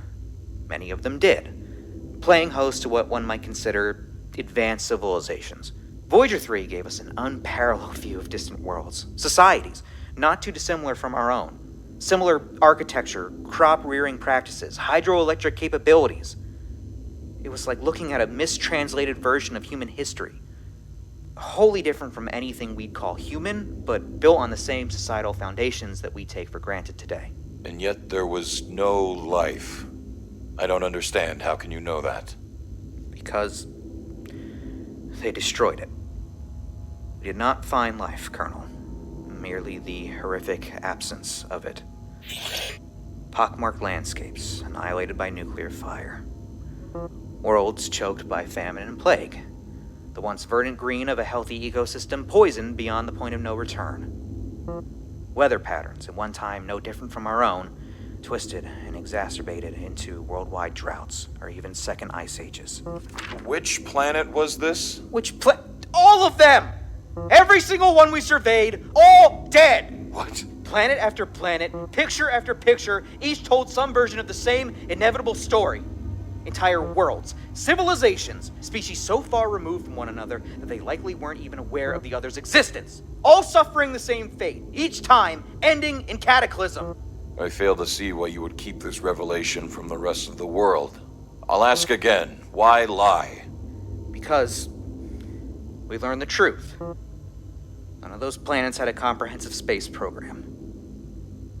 Many of them did, playing host to what one might consider advanced civilizations. Voyager 3 gave us an unparalleled view of distant worlds, societies, not too dissimilar from our own. Similar architecture, crop-rearing practices, hydroelectric capabilities. It was like looking at a mistranslated version of human history. Wholly different from anything we'd call human, but built on the same societal foundations that we take for granted today. And yet there was no life. I don't understand. How can you know that? Because they destroyed it. We did not find life, Colonel. Merely the horrific absence of it. Pockmarked landscapes, annihilated by nuclear fire. Worlds choked by famine and plague. The once verdant green of a healthy ecosystem poisoned beyond the point of no return. Weather patterns, at one time no different from our own, twisted and exacerbated into worldwide droughts or even second ice ages. Which planet was this? All of them! Every single one we surveyed, all dead! What? Planet after planet, picture after picture, each told some version of the same inevitable story. Entire worlds, civilizations, species so far removed from one another that they likely weren't even aware of the other's existence. All suffering the same fate, each time ending in cataclysm. I fail to see why you would keep this revelation from the rest of the world. I'll ask again, why lie? Because we learned the truth. None of those planets had a comprehensive space program.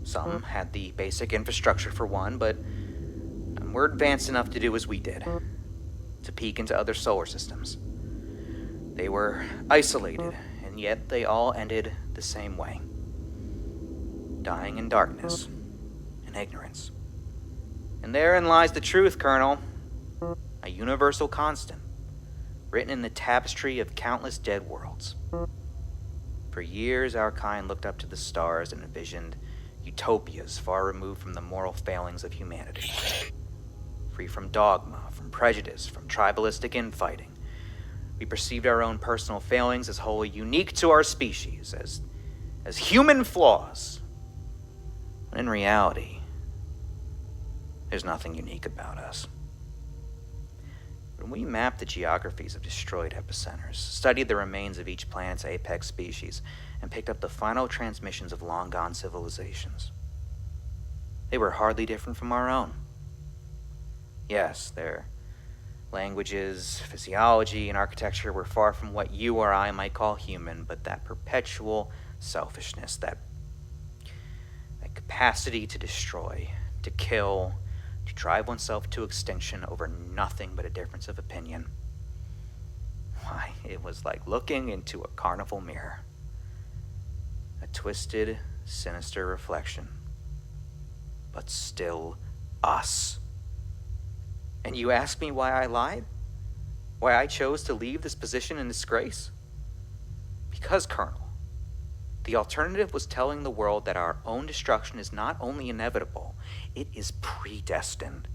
Some had the basic infrastructure for one, but were advanced enough to do as we did, to peek into other solar systems. They were isolated, and yet they all ended the same way. Dying in darkness and ignorance. And therein lies the truth, Colonel. A universal constant, written in the tapestry of countless dead worlds. For years, our kind looked up to the stars and envisioned utopias far removed from the moral failings of humanity. Free from dogma, from prejudice, from tribalistic infighting. We perceived our own personal failings as wholly unique to our species, as human flaws. When in reality, there's nothing unique about us. When we mapped the geographies of destroyed epicenters, studied the remains of each planet's apex species, and picked up the final transmissions of long-gone civilizations, they were hardly different from our own. Yes, their languages, physiology, and architecture were far from what you or I might call human, but that perpetual selfishness, that capacity to destroy, to kill, to drive oneself to extinction over nothing but a difference of opinion. Why, it was like looking into a carnival mirror. A twisted, sinister reflection. But still us. And you ask me why I lied? Why I chose to leave this position in disgrace? Because, Colonel, the alternative was telling the world that our own destruction is not only inevitable, it is predestined.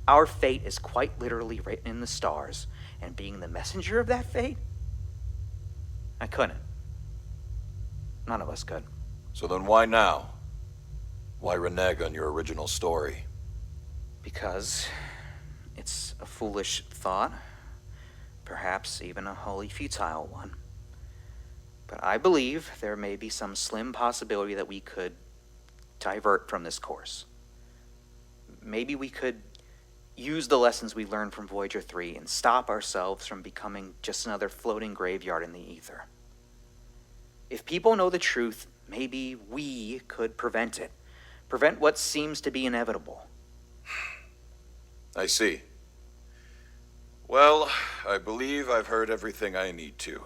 Our fate is quite literally written in the stars, and being the messenger of that fate, I couldn't. None of us could. So then why now? Why renege on your original story? Because it's a foolish thought, perhaps even a wholly futile one. But I believe there may be some slim possibility that we could divert from this course. Maybe we could use the lessons we learned from Voyager 3 and stop ourselves from becoming just another floating graveyard in the ether. If people know the truth, maybe we could prevent it. Prevent what seems to be inevitable. I see. Well, I believe I've heard everything I need to.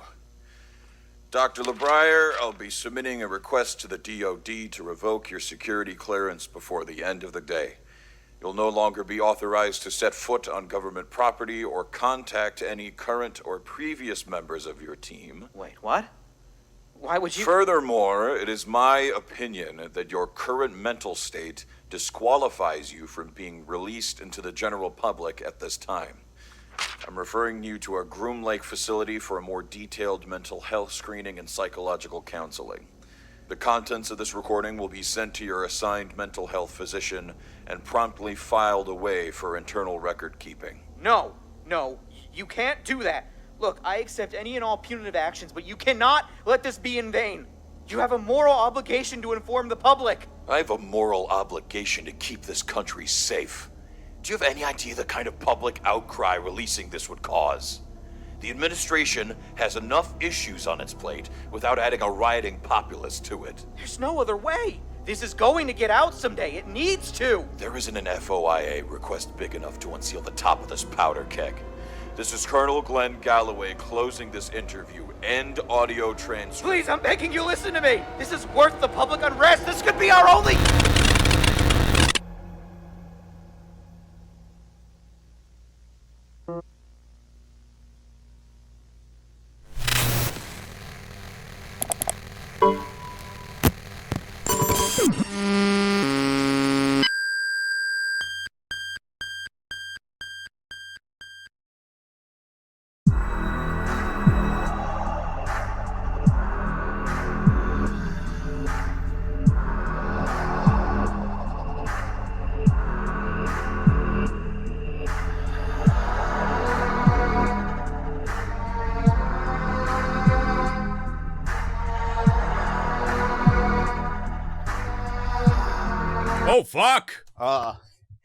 Dr. LeBrier, I'll be submitting a request to the DoD to revoke your security clearance before the end of the day. You'll no longer be authorized to set foot on government property or contact any current or previous members of your team. Wait, what? Why would you... Furthermore, it is my opinion that your current mental state disqualifies you from being released into the general public at this time. I'm referring you to our Groom Lake facility for a more detailed mental health screening and psychological counseling. The contents of this recording will be sent to your assigned mental health physician and promptly filed away for internal record keeping. No, you can't do that. Look, I accept any and all punitive actions, but you cannot let this be in vain. You have a moral obligation to inform the public. I have a moral obligation to keep this country safe. Do you have any idea the kind of public outcry releasing this would cause? The administration has enough issues on its plate without adding a rioting populace to it. There's no other way. This is going to get out someday. It needs to. There isn't an FOIA request big enough to unseal the top of this powder keg. This is Colonel Glenn Galloway closing this interview. End audio transcript. Please, I'm begging you, listen to me. This is worth the public unrest. This could be our only... Oh, fuck!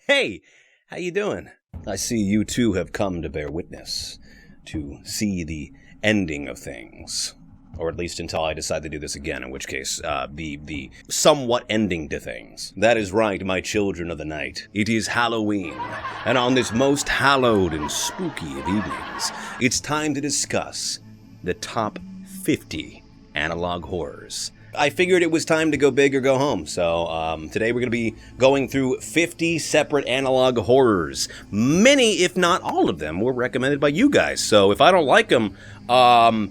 Hey, how you doing? I see you two have come to bear witness, to see the ending of things. Or at least until I decide to do this again, in which case, the somewhat ending to things. That is right, my children of the night. It is Halloween, and on this most hallowed and spooky of evenings, it's time to discuss the top 50 analog horrors. I figured it was time to go big or go home, so today we're going to be going through 50 separate analog horrors. Many, if not all of them, were recommended by you guys, so if I don't like them,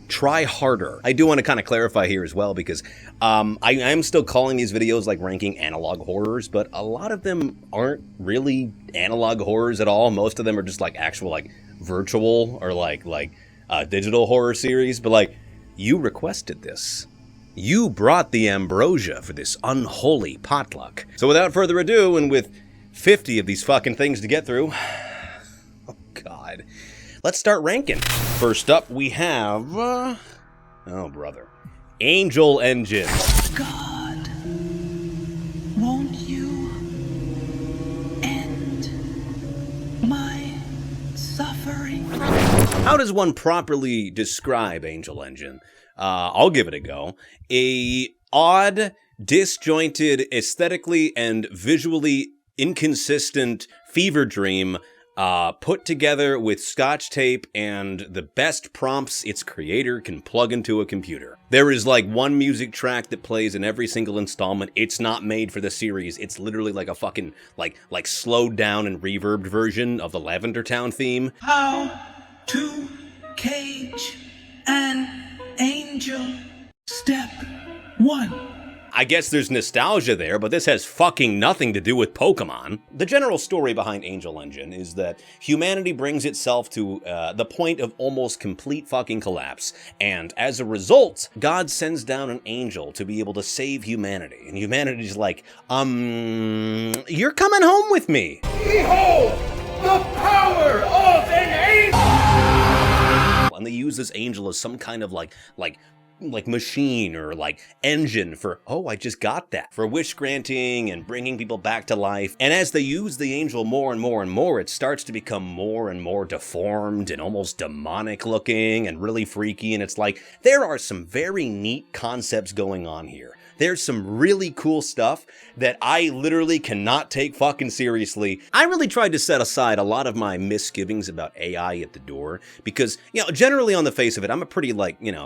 try harder. I do want to kind of clarify here as well, because I am still calling these videos like ranking analog horrors, but a lot of them aren't really analog horrors at all. Most of them are just like actual like virtual or like digital horror series, but like you requested this. You brought the ambrosia for this unholy potluck. So without further ado, and with 50 of these fucking things to get through, oh god, let's start ranking. First up, we have, oh brother, Angel Engine. God, won't you end my suffering? How does one properly describe Angel Engine? I'll give it a go. A odd, disjointed, aesthetically and visually inconsistent fever dream put together with scotch tape and the best prompts its creator can plug into a computer. There is like one music track that plays in every single installment. It's not made for the series. It's literally like a fucking like slowed down and reverbed version of the Lavender Town theme. How to cage an angel. Step 1. I guess there's nostalgia there, but this has fucking nothing to do with Pokemon. The general story behind Angel Engine is that humanity brings itself to the point of almost complete fucking collapse, and as a result, God sends down an angel to be able to save humanity, and humanity's like, you're coming home with me. Behold the power of an angel! And they use this angel as some kind of like machine or like engine for, oh, I just got that, for wish granting and bringing people back to life. And as they use the angel more and more and more, it starts to become more and more deformed and almost demonic looking and really freaky. And it's like, there are some very neat concepts going on here. There's some really cool stuff that I literally cannot take fucking seriously. I really tried to set aside a lot of my misgivings about AI at the door because, generally on the face of it, I'm a pretty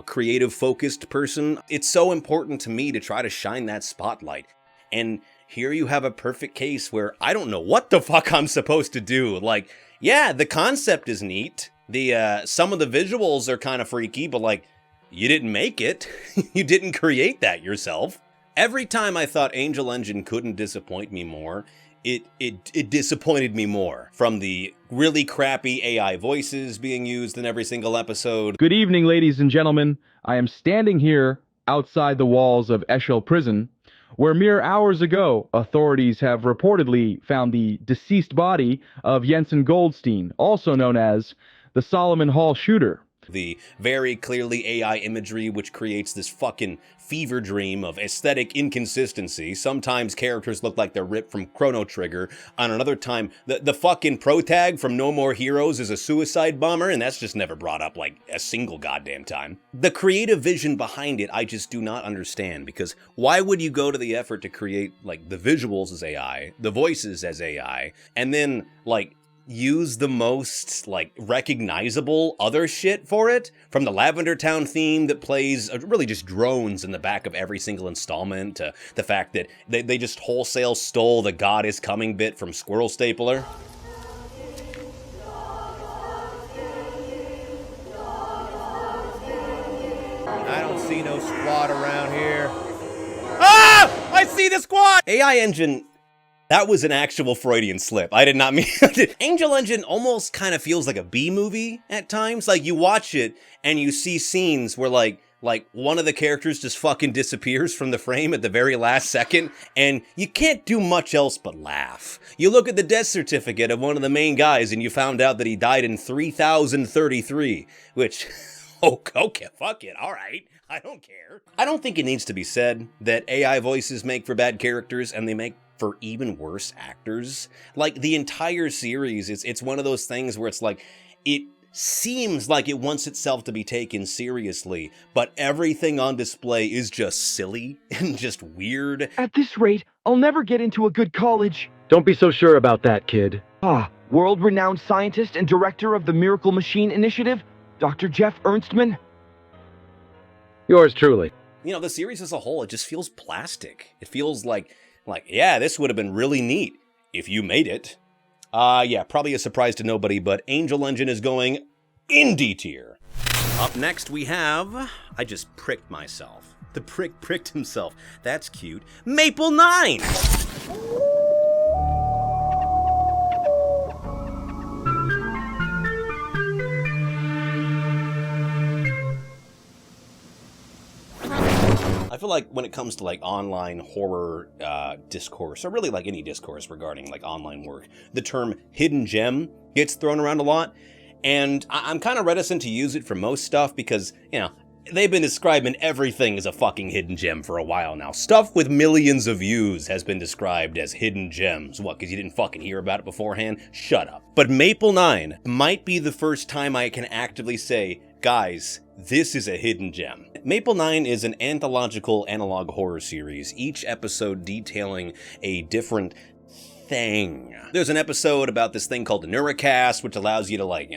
creative focused person. It's so important to me to try to shine that spotlight. And here you have a perfect case where I don't know what the fuck I'm supposed to do. Like, yeah, the concept is neat. Some of the visuals are kind of freaky, but you didn't make it. You didn't create that yourself. Every time I thought Angel Engine couldn't disappoint me more, it disappointed me more. From the really crappy AI voices being used in every single episode. Good evening, ladies and gentlemen. I am standing here outside the walls of Eshel Prison, where mere hours ago, authorities have reportedly found the deceased body of Jensen Goldstein, also known as the Solomon Hall shooter. The very clearly AI imagery, which creates this fucking fever dream of aesthetic inconsistency. Sometimes characters look like they're ripped from Chrono Trigger. On another time, the fucking protag from No More Heroes is a suicide bomber, and that's just never brought up a single goddamn time. The creative vision behind it, I just do not understand, because why would you go to the effort to create, the visuals as AI, the voices as AI, and then, use the most, recognizable other shit for it? From the Lavender Town theme that plays really just drones in the back of every single installment, to the fact that they just wholesale stole the God is Coming bit from Squirrel Stapler. I don't see no squad around here. Ah! I see the squad! AI Engine... That was an actual Freudian slip. I did not mean it. Angel Engine almost kind of feels like a B-movie at times. You watch it and you see scenes where one of the characters just fucking disappears from the frame at the very last second, and you can't do much else but laugh. You look at the death certificate of one of the main guys and you found out that he died in 3033, which, okay, fuck it, alright. I don't care. I don't think it needs to be said that AI voices make for bad characters, and they make for even worse actors. Like, the entire series, it's one of those things where it's like, it seems like it wants itself to be taken seriously, but everything on display is just silly and just weird. At this rate, I'll never get into a good college. Don't be so sure about that, kid. World-renowned scientist and director of the Miracle Machine Initiative, Dr. Jeff Ernstman. Yours truly. You know, the series as a whole, it just feels plastic. It feels like, yeah, this would have been really neat if you made it. Yeah, probably a surprise to nobody, but Angel Engine is going in D tier. Up next we have, I just pricked myself. The prick pricked himself. That's cute. Maple 9! I feel like when it comes to like online horror discourse, or really like any discourse regarding like online work, the term hidden gem gets thrown around a lot, and I'm kind of reticent to use it for most stuff because, you know, they've been describing everything as a fucking hidden gem for a while now. Stuff with millions of views has been described as hidden gems. What, because you didn't fucking hear about it beforehand? Shut up. But Maple 9 might be the first time I can actively say, guys, this is a hidden gem. Maple 9 is an anthological analog horror series, each episode detailing a different thing. There's an episode about this thing called the Neurocast, which allows you to like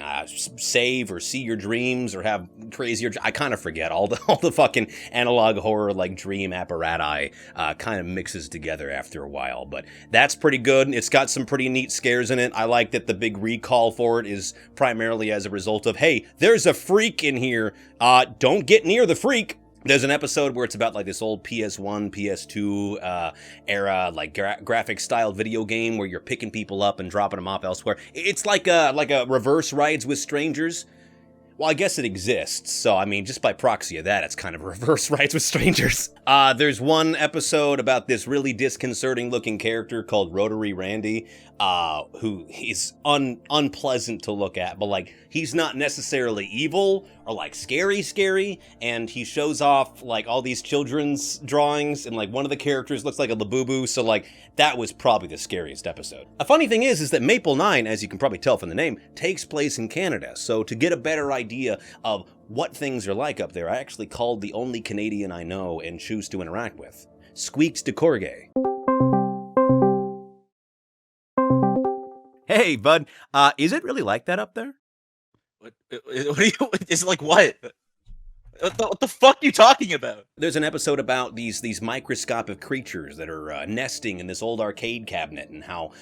save or see your dreams or have crazier. I kind of forget all the fucking analog horror like dream apparatus kind of mixes together after a while, but that's pretty good. It's got some pretty neat scares in it. I like that the big recall for it is primarily as a result of, hey, there's a freak in here. Don't get near the freak. There's an episode where it's about like this old PS1, PS2 era like graphic style video game where you're picking people up and dropping them off elsewhere. It's like a reverse Rides with Strangers. Well, I guess it exists, so I mean, just by proxy of that, it's kind of reverse Rides with Strangers. There's one episode about this really disconcerting looking character called Rotary Randy, who is unpleasant to look at, but like, he's not necessarily evil or like scary, and he shows off like all these children's drawings, and like one of the characters looks like a Labubu, so like, that was probably the scariest episode. A funny thing is that Maple 9, as you can probably tell from the name, takes place in Canada, so to get a better idea of what things are like up there, I actually called the only Canadian I know and choose to interact with, Squeaks de Corgay. Hey, bud, is it really like that up there? What are you, is it like what? What the fuck are you talking about? There's an episode about these microscopic creatures that are nesting in this old arcade cabinet, and how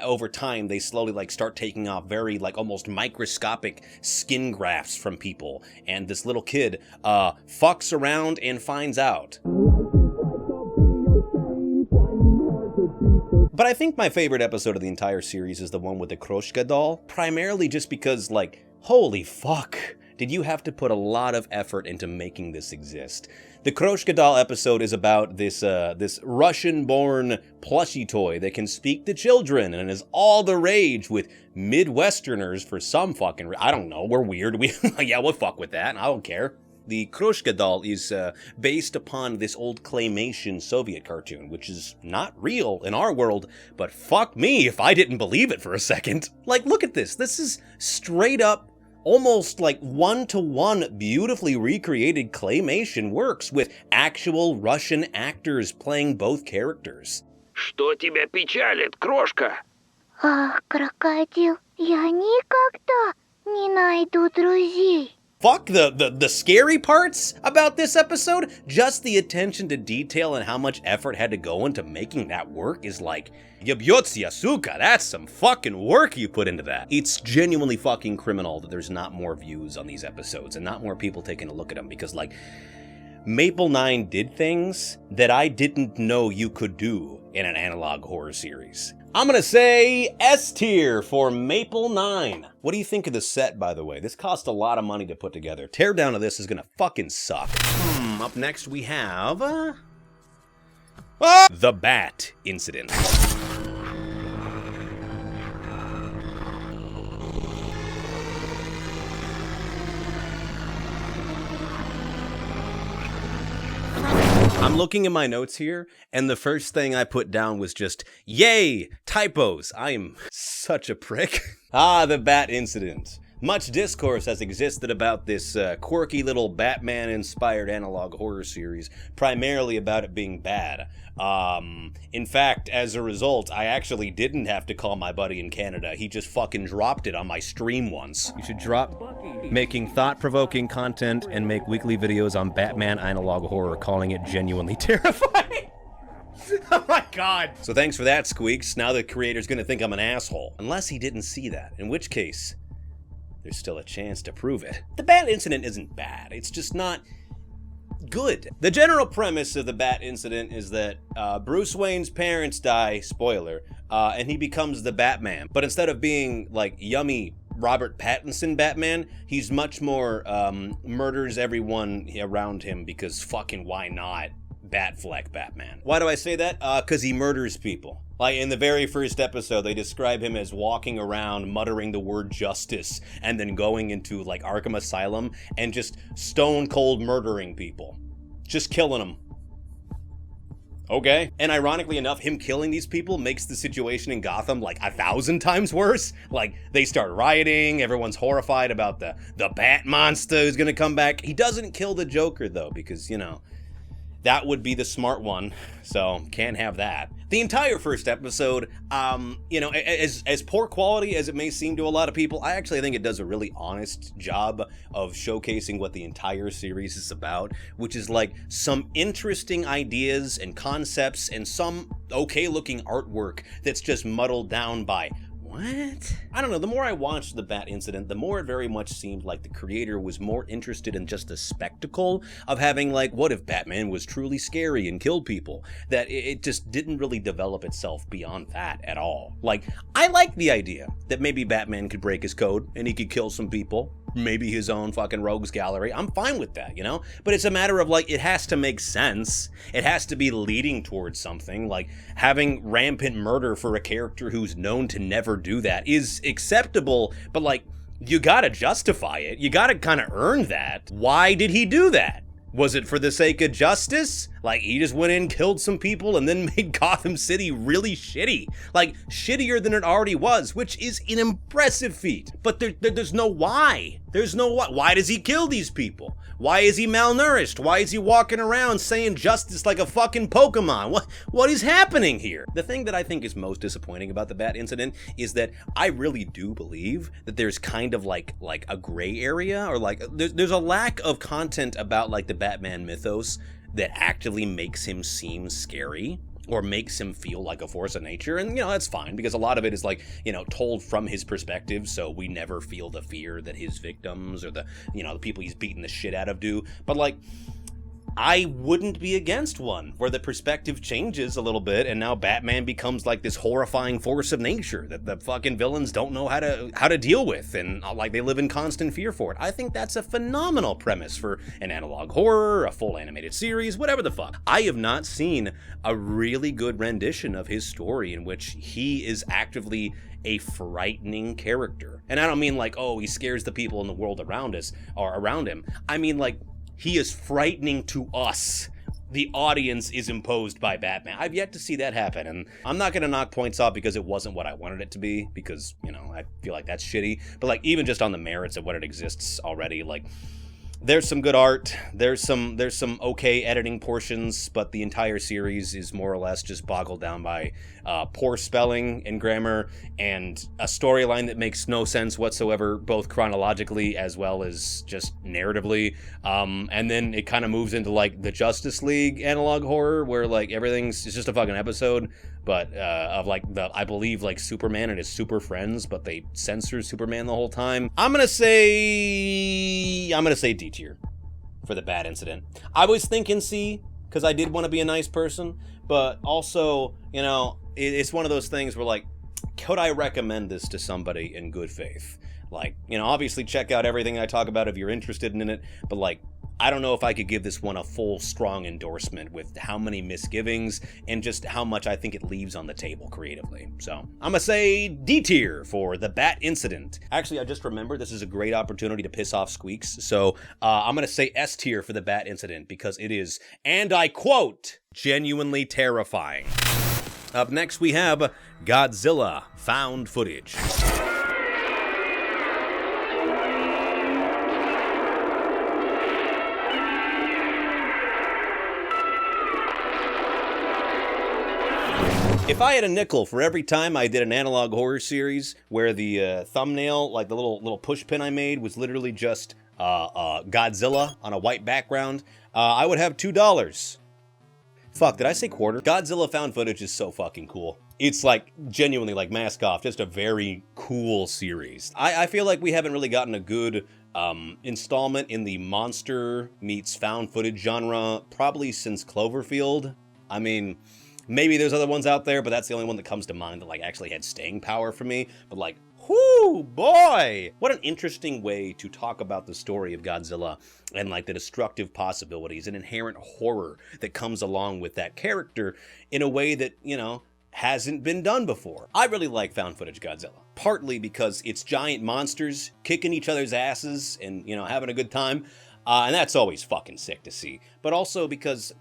over time they slowly like start taking off very like almost microscopic skin grafts from people, and this little kid fucks around and finds out. But I think my favorite episode of the entire series is the one with the Kroshka doll, primarily just because, like, holy fuck, did you have to put a lot of effort into making this exist. The Kroshka doll episode is about this Russian-born plushie toy that can speak to children and is all the rage with Midwesterners for some fucking I don't know, we're weird. Yeah, we'll fuck with that, I don't care. The Kroshka doll is based upon this old claymation Soviet cartoon, which is not real in our world, but fuck me if I didn't believe it for a second. Like, look at this. This is straight up, almost like one-to-one beautifully recreated claymation works with actual Russian actors playing both characters. Что тебя печалит, крошка? Ах, крокодил, я никогда не найду друзей. Fuck the scary parts about this episode. Just the attention to detail and how much effort had to go into making that work is like, yabyotsya suka, that's some fucking work you put into that. It's genuinely fucking criminal that there's not more views on these episodes and not more people taking a look at them, because like, Maple 9 did things that I didn't know you could do in an analog horror series. I'm gonna say S tier for Maple 9. What do you think of the set, by the way? This cost a lot of money to put together. Teardown of this is gonna fucking suck. Up next we have... The Bat Incident. I'm looking at my notes here, and the first thing I put down was just, yay, typos. I am such a prick. The Bat incident. Much discourse has existed about this quirky little Batman-inspired analog horror series, primarily about it being bad. In fact, as a result, I actually didn't have to call my buddy in Canada. He just fucking dropped it on my stream once. You should drop making thought-provoking content and make weekly videos on Batman analog horror, calling it genuinely terrifying. Oh my god. So thanks for that, Squeaks. Now the creator's gonna think I'm an asshole. Unless he didn't see that, in which case, there's still a chance to prove it. The Bat incident isn't bad, it's just not good. The general premise of the Bat incident is that Bruce Wayne's parents die, spoiler, and he becomes the Batman. But instead of being like yummy Robert Pattinson Batman, he's much more murders everyone around him because fucking why not? Batfleck Batman. Why do I say that? Because he murders people. Like in the very first episode, they describe him as walking around muttering the word justice and then going into like Arkham Asylum and just stone cold murdering people. Just killing them. Okay. And ironically enough, him killing these people makes the situation in Gotham like 1,000 times worse. Like they start rioting, everyone's horrified about the Bat monster who's gonna come back. He doesn't kill the Joker though, because you know, that would be the smart one, so can't have that. The entire first episode, you know, as poor quality as it may seem to a lot of people, I actually think it does a really honest job of showcasing what the entire series is about, which is like some interesting ideas and concepts and some okay-looking artwork that's just muddled down by what? I don't know, the more I watched the Bat incident, the more it very much seemed like the creator was more interested in just the spectacle of having like, what if Batman was truly scary and killed people? That it just didn't really develop itself beyond that at all. Like, I like the idea that maybe Batman could break his code and he could kill some people. Maybe his own fucking rogues gallery. I'm fine with that, you know? But it's a matter of like, it has to make sense. It has to be leading towards something. Like having rampant murder for a character who's known to never do that is acceptable, but like, you gotta justify it. You gotta kind of earn that. Why did he do that? Was it for the sake of justice? Like, he just went in, killed some people, and then made Gotham City really shitty. Like, shittier than it already was, which is an impressive feat. But there's no why. There's no why. Why does he kill these people? Why is he malnourished? Why is he walking around saying justice like a fucking Pokemon? What is happening here? The thing that I think is most disappointing about the Bat incident is that I really do believe that there's kind of like a gray area, or like there's a lack of content about like the Batman mythos that actually makes him seem scary or makes him feel like a force of nature. And, you know, that's fine because a lot of it is like, you know, told from his perspective. So we never feel the fear that his victims or the, you know, the people he's beating the shit out of do. But like, I wouldn't be against one where the perspective changes a little bit and now Batman becomes like this horrifying force of nature that the fucking villains don't know how to deal with, and like they live in constant fear for it. I think that's a phenomenal premise for an analog horror, a full animated series, whatever the fuck. I have not seen a really good rendition of his story in which he is actively a frightening character. And I don't mean like, oh, he scares the people in the world around us or around him. I mean like, he is frightening to us. The audience is imposed by Batman. I've yet to see that happen, and I'm not gonna knock points off because it wasn't what I wanted it to be, because, you know, I feel like that's shitty. But like, even just on the merits of what it exists already, like, there's some good art, there's some okay editing portions, but the entire series is more or less just boggled down by poor spelling and grammar and a storyline that makes no sense whatsoever, both chronologically as well as just narratively. And then it kind of moves into like the Justice League analog horror where like it's just a fucking episode, but of like I believe like Superman and his super friends, but they censor Superman the whole time. I'm gonna say D tier for the Bat incident. I was thinking C because I did want to be a nice person, but also, you know, it's one of those things where like, could I recommend this to somebody in good faith? Like, you know, obviously check out everything I talk about if you're interested in it, but like, I don't know if I could give this one a full, strong endorsement with how many misgivings and just how much I think it leaves on the table creatively. So I'm gonna say D tier for the Bat Incident. Actually, I just remembered this is a great opportunity to piss off Squeaks, so I'm gonna say S tier for the Bat Incident because it is, and I quote, genuinely terrifying. Up next we have Godzilla Found Footage. If I had a nickel for every time I did an analog horror series where the thumbnail, like the little push pin I made, was literally just Godzilla on a white background, I would have $2. Fuck, did I say quarter? Godzilla Found Footage is so fucking cool. It's like, genuinely, like Mask Off, just a very cool series. I feel like we haven't really gotten a good installment in the monster meets found footage genre probably since Cloverfield. I mean, maybe there's other ones out there, but that's the only one that comes to mind that like actually had staying power for me. But like, whoo, boy! What an interesting way to talk about the story of Godzilla and like the destructive possibilities and inherent horror that comes along with that character in a way that, you know, hasn't been done before. I really like found footage Godzilla, partly because it's giant monsters kicking each other's asses and, you know, having a good time. And that's always fucking sick to see. But also because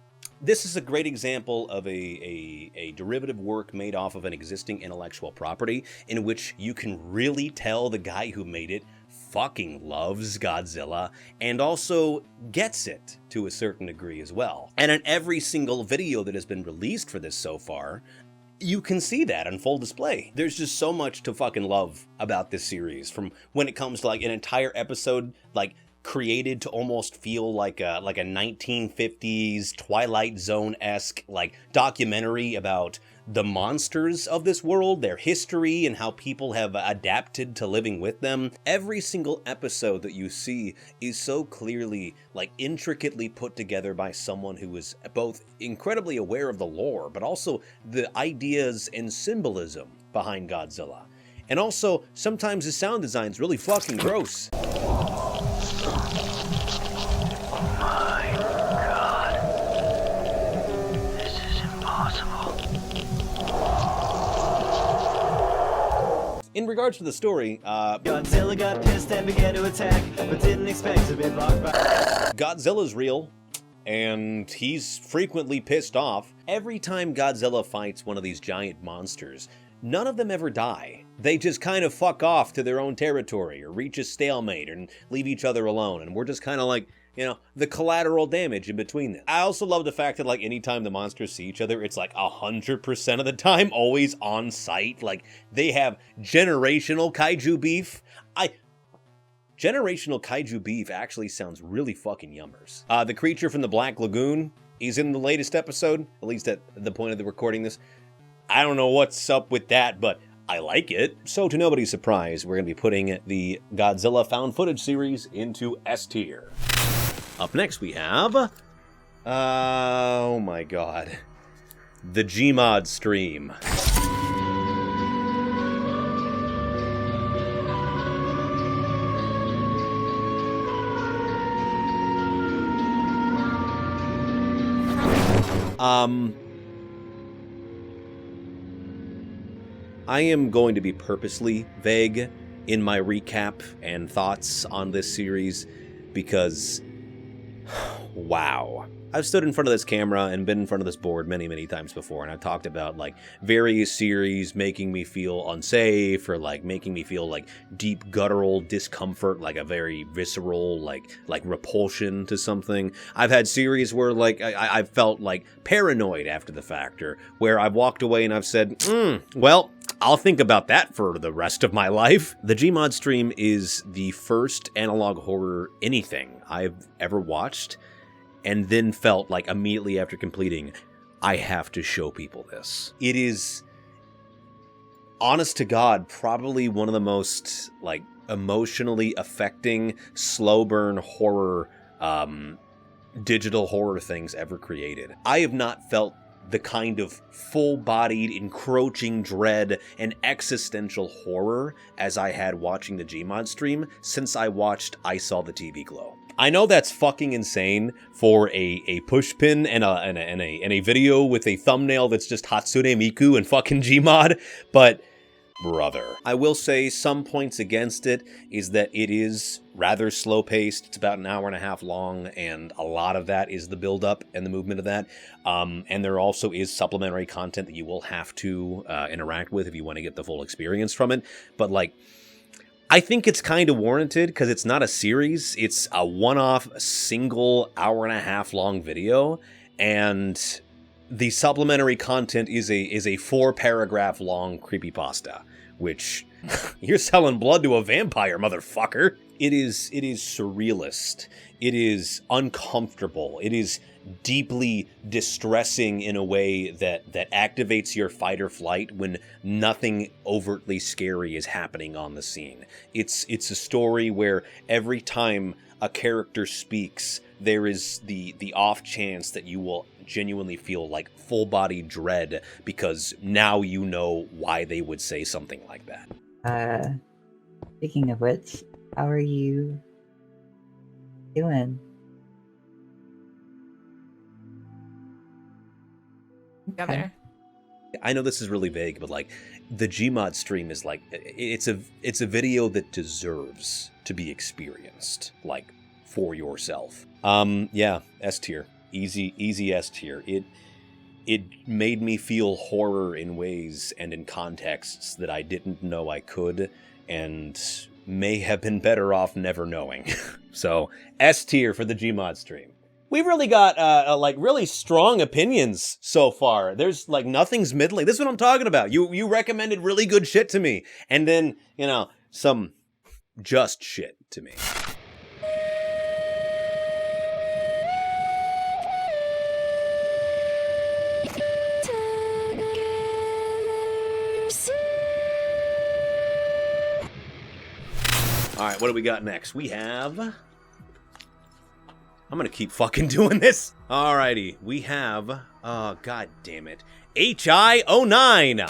this is a great example of a derivative work made off of an existing intellectual property in which you can really tell the guy who made it fucking loves Godzilla and also gets it to a certain degree as well. And in every single video that has been released for this so far, you can see that on full display. There's just so much to fucking love about this series, from when it comes to like an entire episode like created to almost feel like a 1950s Twilight Zone-esque like documentary about the monsters of this world, their history, and how people have adapted to living with them. Every single episode that you see is so clearly, like, intricately put together by someone who is both incredibly aware of the lore, but also the ideas and symbolism behind Godzilla. And also, sometimes the sound design's really fucking gross. In regards to the story, Godzilla got pissed and began to attack, but didn't expect to be blocked by... Godzilla's real, and he's frequently pissed off. Every time Godzilla fights one of these giant monsters, none of them ever die. They just kind of fuck off to their own territory, or reach a stalemate, and leave each other alone, and we're just kind of like, you know, the collateral damage in between them. I also love the fact that, like, anytime the monsters see each other, it's like 100% of the time always on site. Like, they have generational kaiju beef. Generational kaiju beef actually sounds really fucking yummers. The creature from the Black Lagoon is in the latest episode, at least at the point of the recording this. I don't know what's up with that, but I like it. So to nobody's surprise, we're gonna be putting the Godzilla Found Footage series into S tier. Up next we have, oh my god, the Gmod stream. I am going to be purposely vague in my recap and thoughts on this series because, wow. I've stood in front of this camera and been in front of this board many, many times before, and I've talked about, like, various series making me feel unsafe, or, like, making me feel, like, deep guttural discomfort, like a very visceral, like repulsion to something. I've had series where, like, I've felt, like, paranoid after the fact, or where I've walked away and I've said, well, I'll think about that for the rest of my life. The Gmod stream is the first analog horror anything I've ever watched, and then felt like immediately after completing, I have to show people this. It is, honest to God, probably one of the most, like, emotionally affecting, slow burn horror, digital horror things ever created. I have not felt the kind of full-bodied, encroaching dread and existential horror as I had watching the Gmod stream since I watched I Saw the TV Glow. I know that's fucking insane for a pushpin and a video with a thumbnail that's just Hatsune Miku and fucking Gmod, but brother. I will say some points against it is that it is rather slow-paced. It's about an hour and a half long, and a lot of that is the build-up and the movement of that. And there also is supplementary content that you will have to interact with if you want to get the full experience from it. But, like, I think it's kind of warranted because it's not a series. It's a one-off, single hour-and-a-half long video, and the supplementary content is a 4-paragraph long creepypasta, which you're selling blood to a vampire, motherfucker. It is surrealist. It is uncomfortable. It is deeply distressing in a way that activates your fight or flight when nothing overtly scary is happening on the scene. It's a story where every time a character speaks, there is the off chance that you will genuinely feel like full body dread because now you know why they would say something like that. Speaking of which, how are you doing? Got there. I know this is really vague, but like the Gmod stream is like it's a video that deserves to be experienced, like for yourself. Yeah, S tier. Easy S tier. It made me feel horror in ways and in contexts that I didn't know I could, and may have been better off never knowing. So, S tier for the Gmod stream. We've really got, like, really strong opinions so far. There's, like, nothing's middling. This is what I'm talking about. You recommended really good shit to me, and then, you know, some just shit to me. All right, what do we got next? We have... I'm gonna keep fucking doing this. Alrighty, we have... Oh, god damn it. HI09!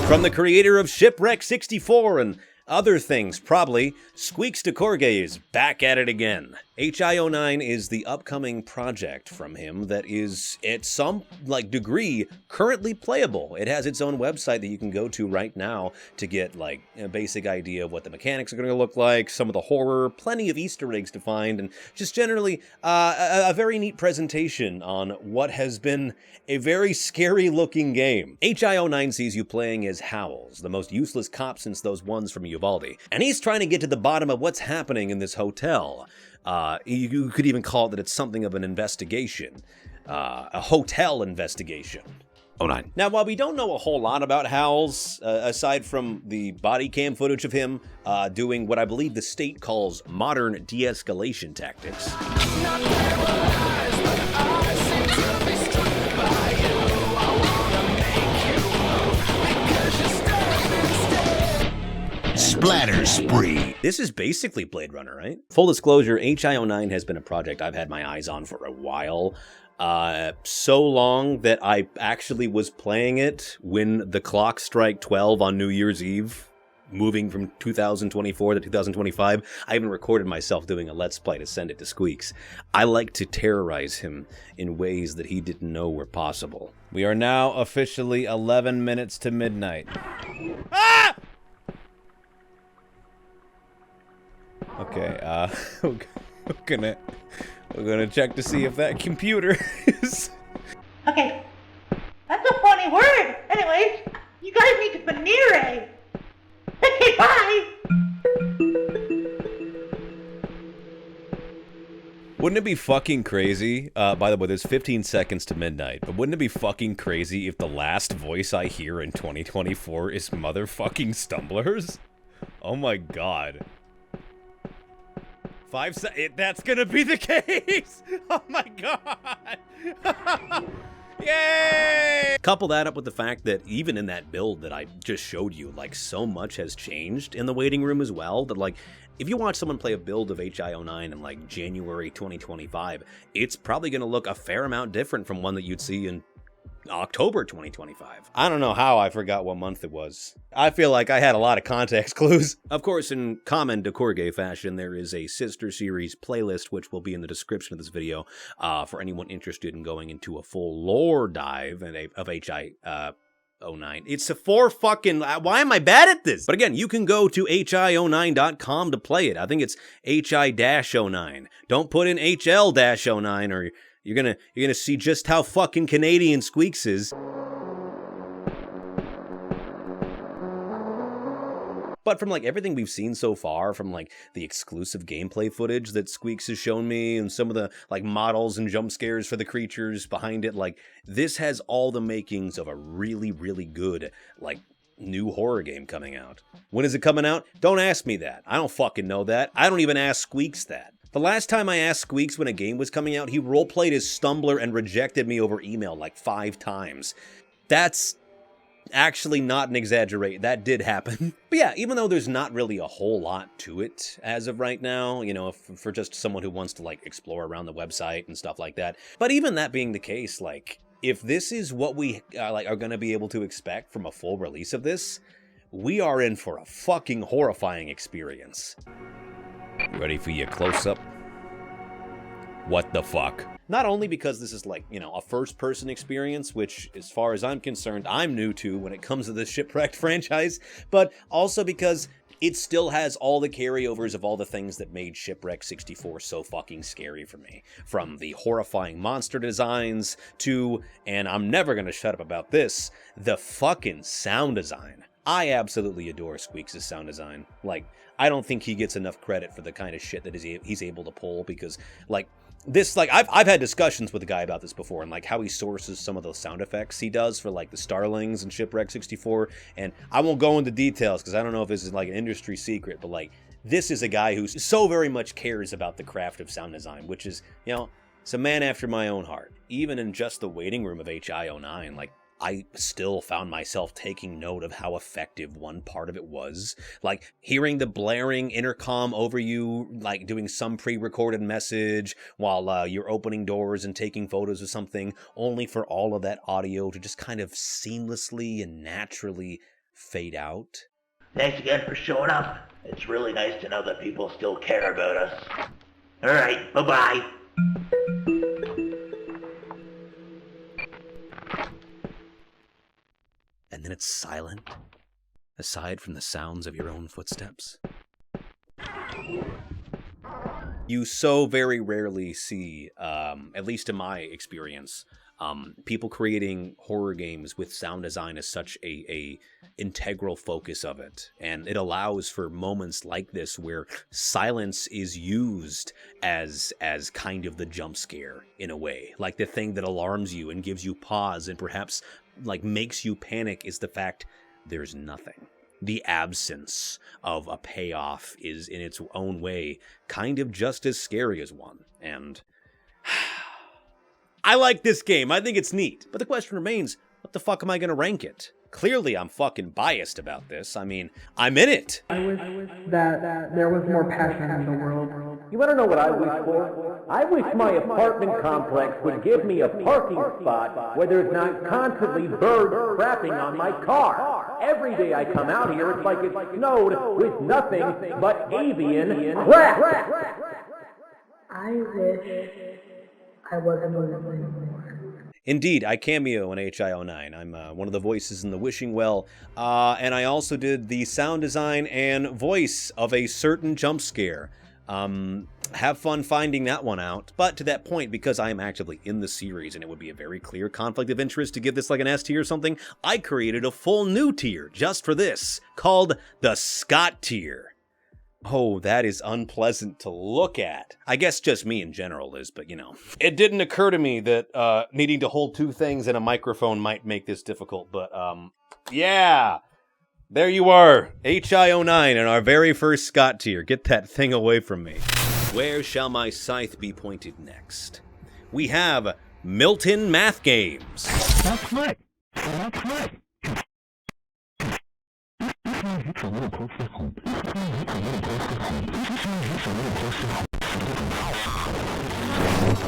From the creator of Shipwreck 64 and other things, probably, Squeaks de Corgay is back at it again. HI09 is the upcoming project from him that is, at some degree, currently playable. It has its own website that you can go to right now to get a basic idea of what the mechanics are going to look like, some of the horror, plenty of Easter eggs to find, and just generally a very neat presentation on what has been a very scary-looking game. HI09 sees you playing as Howells, the most useless cop since those ones from Uvalde, and he's trying to get to the bottom of what's happening in this hotel. You could even call it that it's something of an investigation, a hotel investigation. 09. Now, while we don't know a whole lot about Howells, aside from the body cam footage of him doing what I believe the state calls modern de-escalation tactics. Splatter spree. This is basically Blade Runner, right? Full disclosure, HI09 has been a project I've had my eyes on for a while. So long that I actually was playing it when the clock struck 12 on New Year's Eve, moving from 2024 to 2025. I even recorded myself doing a Let's Play to send it to Squeaks. I like to terrorize him in ways that he didn't know were possible. We are now officially 11 minutes to midnight. Ah! Okay, we're gonna check to see if that computer is... Okay, that's a funny word. Anyways, you guys need to veneer. Okay, bye. Wouldn't it be fucking crazy? By the way, there's 15 seconds to midnight, but wouldn't it be fucking crazy if the last voice I hear in 2024 is motherfucking Stumblers? Oh my god. That's gonna be the case! Oh my god! Yay! Couple that up with the fact that even in that build that I just showed you, so much has changed in the waiting room as well, that if you watch someone play a build of HI09 in January 2025, it's probably gonna look a fair amount different from one that you'd see in October 2025. I don't know how I forgot what month it was. I feel like I had a lot of context clues. Of course, in common Decorge fashion, there is a sister series playlist, which will be in the description of this video, for anyone interested in going into a full lore dive of HI 09. It's a why am I bad at this? But again, you can go to hi09.com to play it. I think it's hi-09. Don't put in hl-09 or you're gonna see just how fucking Canadian Squeaks is. But from like everything we've seen so far, from like the exclusive gameplay footage that Squeaks has shown me and some of the like models and jump scares for the creatures behind it, like this has all the makings of a really, really good like new horror game coming out. When is it coming out? Don't ask me that. I don't fucking know that. I don't even ask Squeaks that. The last time I asked Squeaks when a game was coming out, he roleplayed his Stumbler and rejected me over email like 5 times. That's actually not an exaggerate. That did happen. But yeah, even though there's not really a whole lot to it as of right now, you know, for just someone who wants to like explore around the website and stuff like that. But even that being the case, like if this is what we are going to be able to expect from a full release of this, we are in for a fucking horrifying experience. Ready for your close-up? What the fuck? Not only because this is like, you know, a first-person experience, which, as far as I'm concerned, I'm new to when it comes to the Shipwrecked franchise, but also because it still has all the carryovers of all the things that made Shipwreck 64 so fucking scary for me. From the horrifying monster designs to, and I'm never gonna shut up about this, the fucking sound design. I absolutely adore Squeaks' sound design. Like, I don't think he gets enough credit for the kind of shit that he's able to pull, because, like, this, like, I've had discussions with the guy about this before, and, like, how he sources some of those sound effects he does for, like, the Starlings and Shipwreck 64, and I won't go into details, because I don't know if this is, like, an industry secret, but, like, this is a guy who so very much cares about the craft of sound design, which is, you know, it's a man after my own heart. Even in just the waiting room of HI09, like, I still found myself taking note of how effective one part of it was. Like, hearing the blaring intercom over you, like, doing some pre-recorded message while you're opening doors and taking photos of something, only for all of that audio to just kind of seamlessly and naturally fade out. Thanks again for showing up. It's really nice to know that people still care about us. Alright, bye-bye. And then it's silent, aside from the sounds of your own footsteps. You so very rarely see, at least in my experience, people creating horror games with sound design as such a integral focus of it. And it allows for moments like this where silence is used as kind of the jump scare in a way. Like the thing that alarms you and gives you pause and perhaps like makes you panic is the fact there's nothing. The absence of a payoff is in its own way kind of just as scary as one. And I like this game. I think it's neat. But the question remains, what the fuck am I going to rank it? Clearly, I'm fucking biased about this. I mean, I'm in it. I wish that there was more passion in the world. You want to know what I wish for? I wish my apartment complex would give me a parking spot where there's not constantly birds crapping on my car. Every day I come out here, it's like it's snowed with nothing but avian crap. I wish I wasn't anymore. Indeed, I cameo in HI09. I'm one of the voices in the Wishing Well, and I also did the sound design and voice of a certain jump scare. Have fun finding that one out. But to that point, because I am actively in the series and it would be a very clear conflict of interest to give this like an S tier or something, I created a full new tier just for this, called the Scott tier. Oh, that is unpleasant to look at. I guess just me in general is, but you know. It didn't occur to me that needing to hold two things in a microphone might make this difficult, but yeah. There you are, HI09 in our very first Scott tier. Get that thing away from me. Where shall my scythe be pointed next? We have Milton Math Games. That's right. That's right.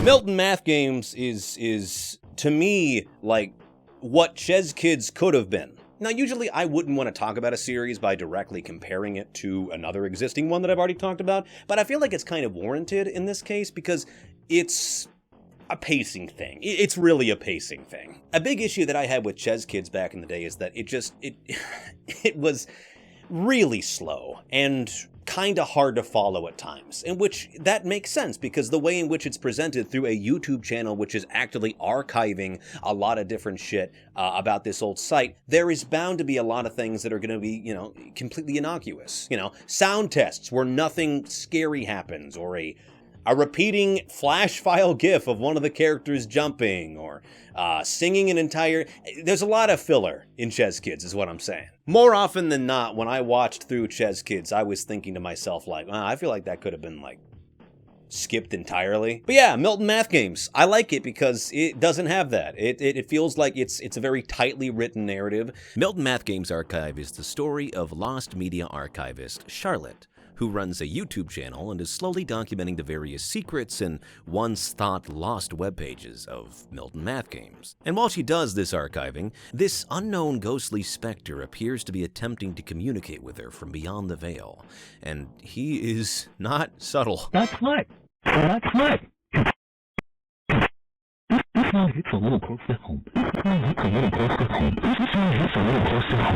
Milton Math Games is to me like what Ches Kids could have been. Now, usually I wouldn't want to talk about a series by directly comparing it to another existing one that I've already talked about, but I feel like it's kind of warranted in this case because it's a pacing thing. It's really a pacing thing. A big issue that I had with Ches Kids back in the day is that it was really slow and kind of hard to follow at times, in which that makes sense because the way in which it's presented through a YouTube channel which is actively archiving a lot of different shit about this old site, there is bound to be a lot of things that are going to be, completely innocuous. Sound tests where nothing scary happens, or a repeating flash file gif of one of the characters jumping, or singing an entire... There's a lot of filler in Ches Kids, is what I'm saying. More often than not, when I watched through Ches Kids, I was thinking to myself, like, I feel like that could have been, skipped entirely. But yeah, Milton Math Games. I like it because it doesn't have that. It feels like it's a very tightly written narrative. Milton Math Games Archive is the story of lost media archivist Charlotte, who runs a YouTube channel and is slowly documenting the various secrets and once-thought lost web pages of Milton Math Games. And while she does this archiving, this unknown ghostly specter appears to be attempting to communicate with her from beyond the veil, and he is not subtle. That's right. That's right. It's a little close to home. It's a little close to home. It's a little close to home.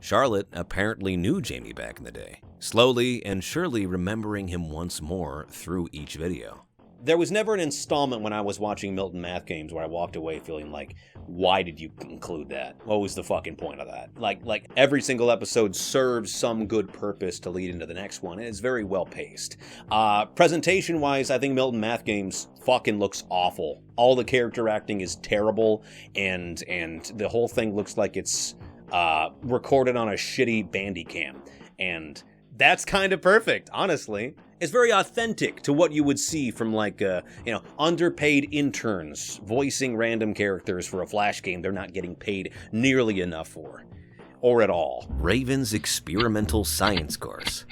Charlotte apparently knew Jamie back in the day, slowly and surely remembering him once more through each video. There was never an installment when I was watching Milton Math Games where I walked away feeling like, why did you include that? What was the fucking point of that? Like every single episode serves some good purpose to lead into the next one, and it's very well paced. Presentation-wise, I think Milton Math Games fucking looks awful. All the character acting is terrible, and the whole thing looks like it's recorded on a shitty Bandicam, and that's kind of perfect, honestly. It's very authentic to what you would see from underpaid interns voicing random characters for a Flash game they're not getting paid nearly enough for, or at all. Raven's experimental science course.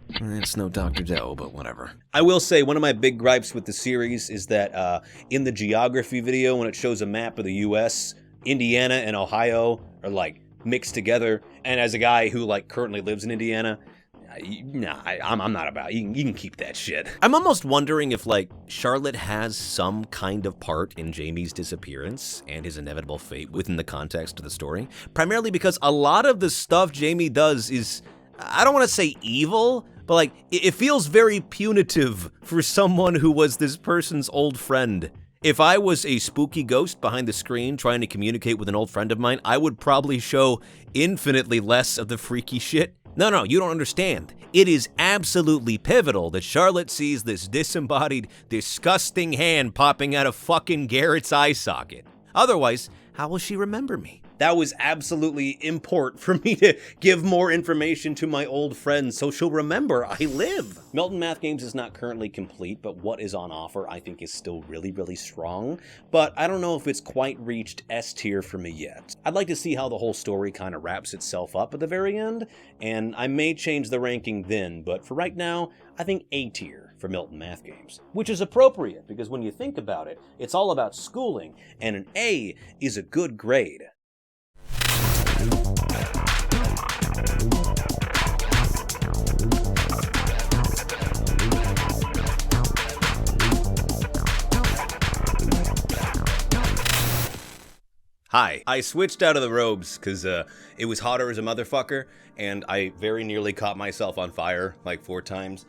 It's no Dr. Doe, but whatever. I will say one of my big gripes with the series is that in the geography video, when it shows a map of the U.S., Indiana and Ohio are mixed together, and as a guy who currently lives in Indiana, I'm not about it. You can keep that shit. I'm almost wondering if Charlotte has some kind of part in Jamie's disappearance and his inevitable fate within the context of the story, primarily because a lot of the stuff Jamie does is, I don't want to say evil, but it feels very punitive for someone who was this person's old friend. If I was a spooky ghost behind the screen trying to communicate with an old friend of mine, I would probably show infinitely less of the freaky shit. No, you don't understand. It is absolutely pivotal that Charlotte sees this disembodied, disgusting hand popping out of fucking Garrett's eye socket. Otherwise, how will she remember me? That was absolutely important for me to give more information to my old friend so she'll remember I live. Milton Math Games is not currently complete, but what is on offer I think is still really, really strong. But I don't know if it's quite reached S tier for me yet. I'd like to see how the whole story kind of wraps itself up at the very end, and I may change the ranking then, but for right now, I think A tier for Milton Math Games, which is appropriate because when you think about it, it's all about schooling, and an A is a good grade. Hi, I switched out of the robes because it was hotter as a motherfucker, and I very nearly caught myself on fire 4 times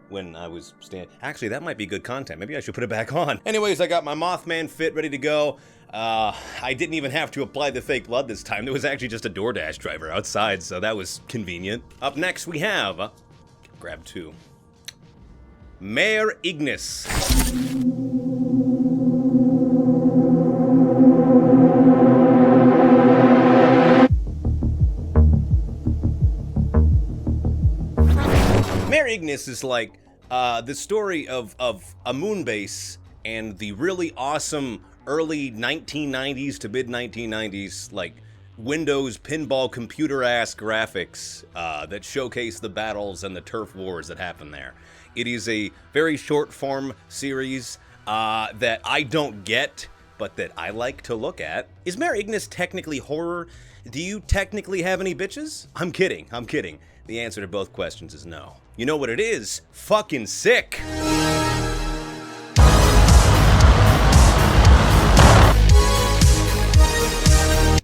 when I was standing. Actually, that might be good content. Maybe I should put it back on. Anyways, I got my Mothman fit ready to go. I didn't even have to apply the fake blood this time. There was actually just a DoorDash driver outside, so that was convenient. Up next, we have... grab 2. Mare Ignis. Mare Ignis is the story of a moon base and the really awesome early 1990s to mid-1990s, Windows pinball computer-ass graphics that showcase the battles and the turf wars that happen there. It is a very short-form series that I don't get but that I like to look at. Is Mare Ignis technically horror? Do you technically have any bitches? I'm kidding. The answer to both questions is no. You know what it is? Fucking sick!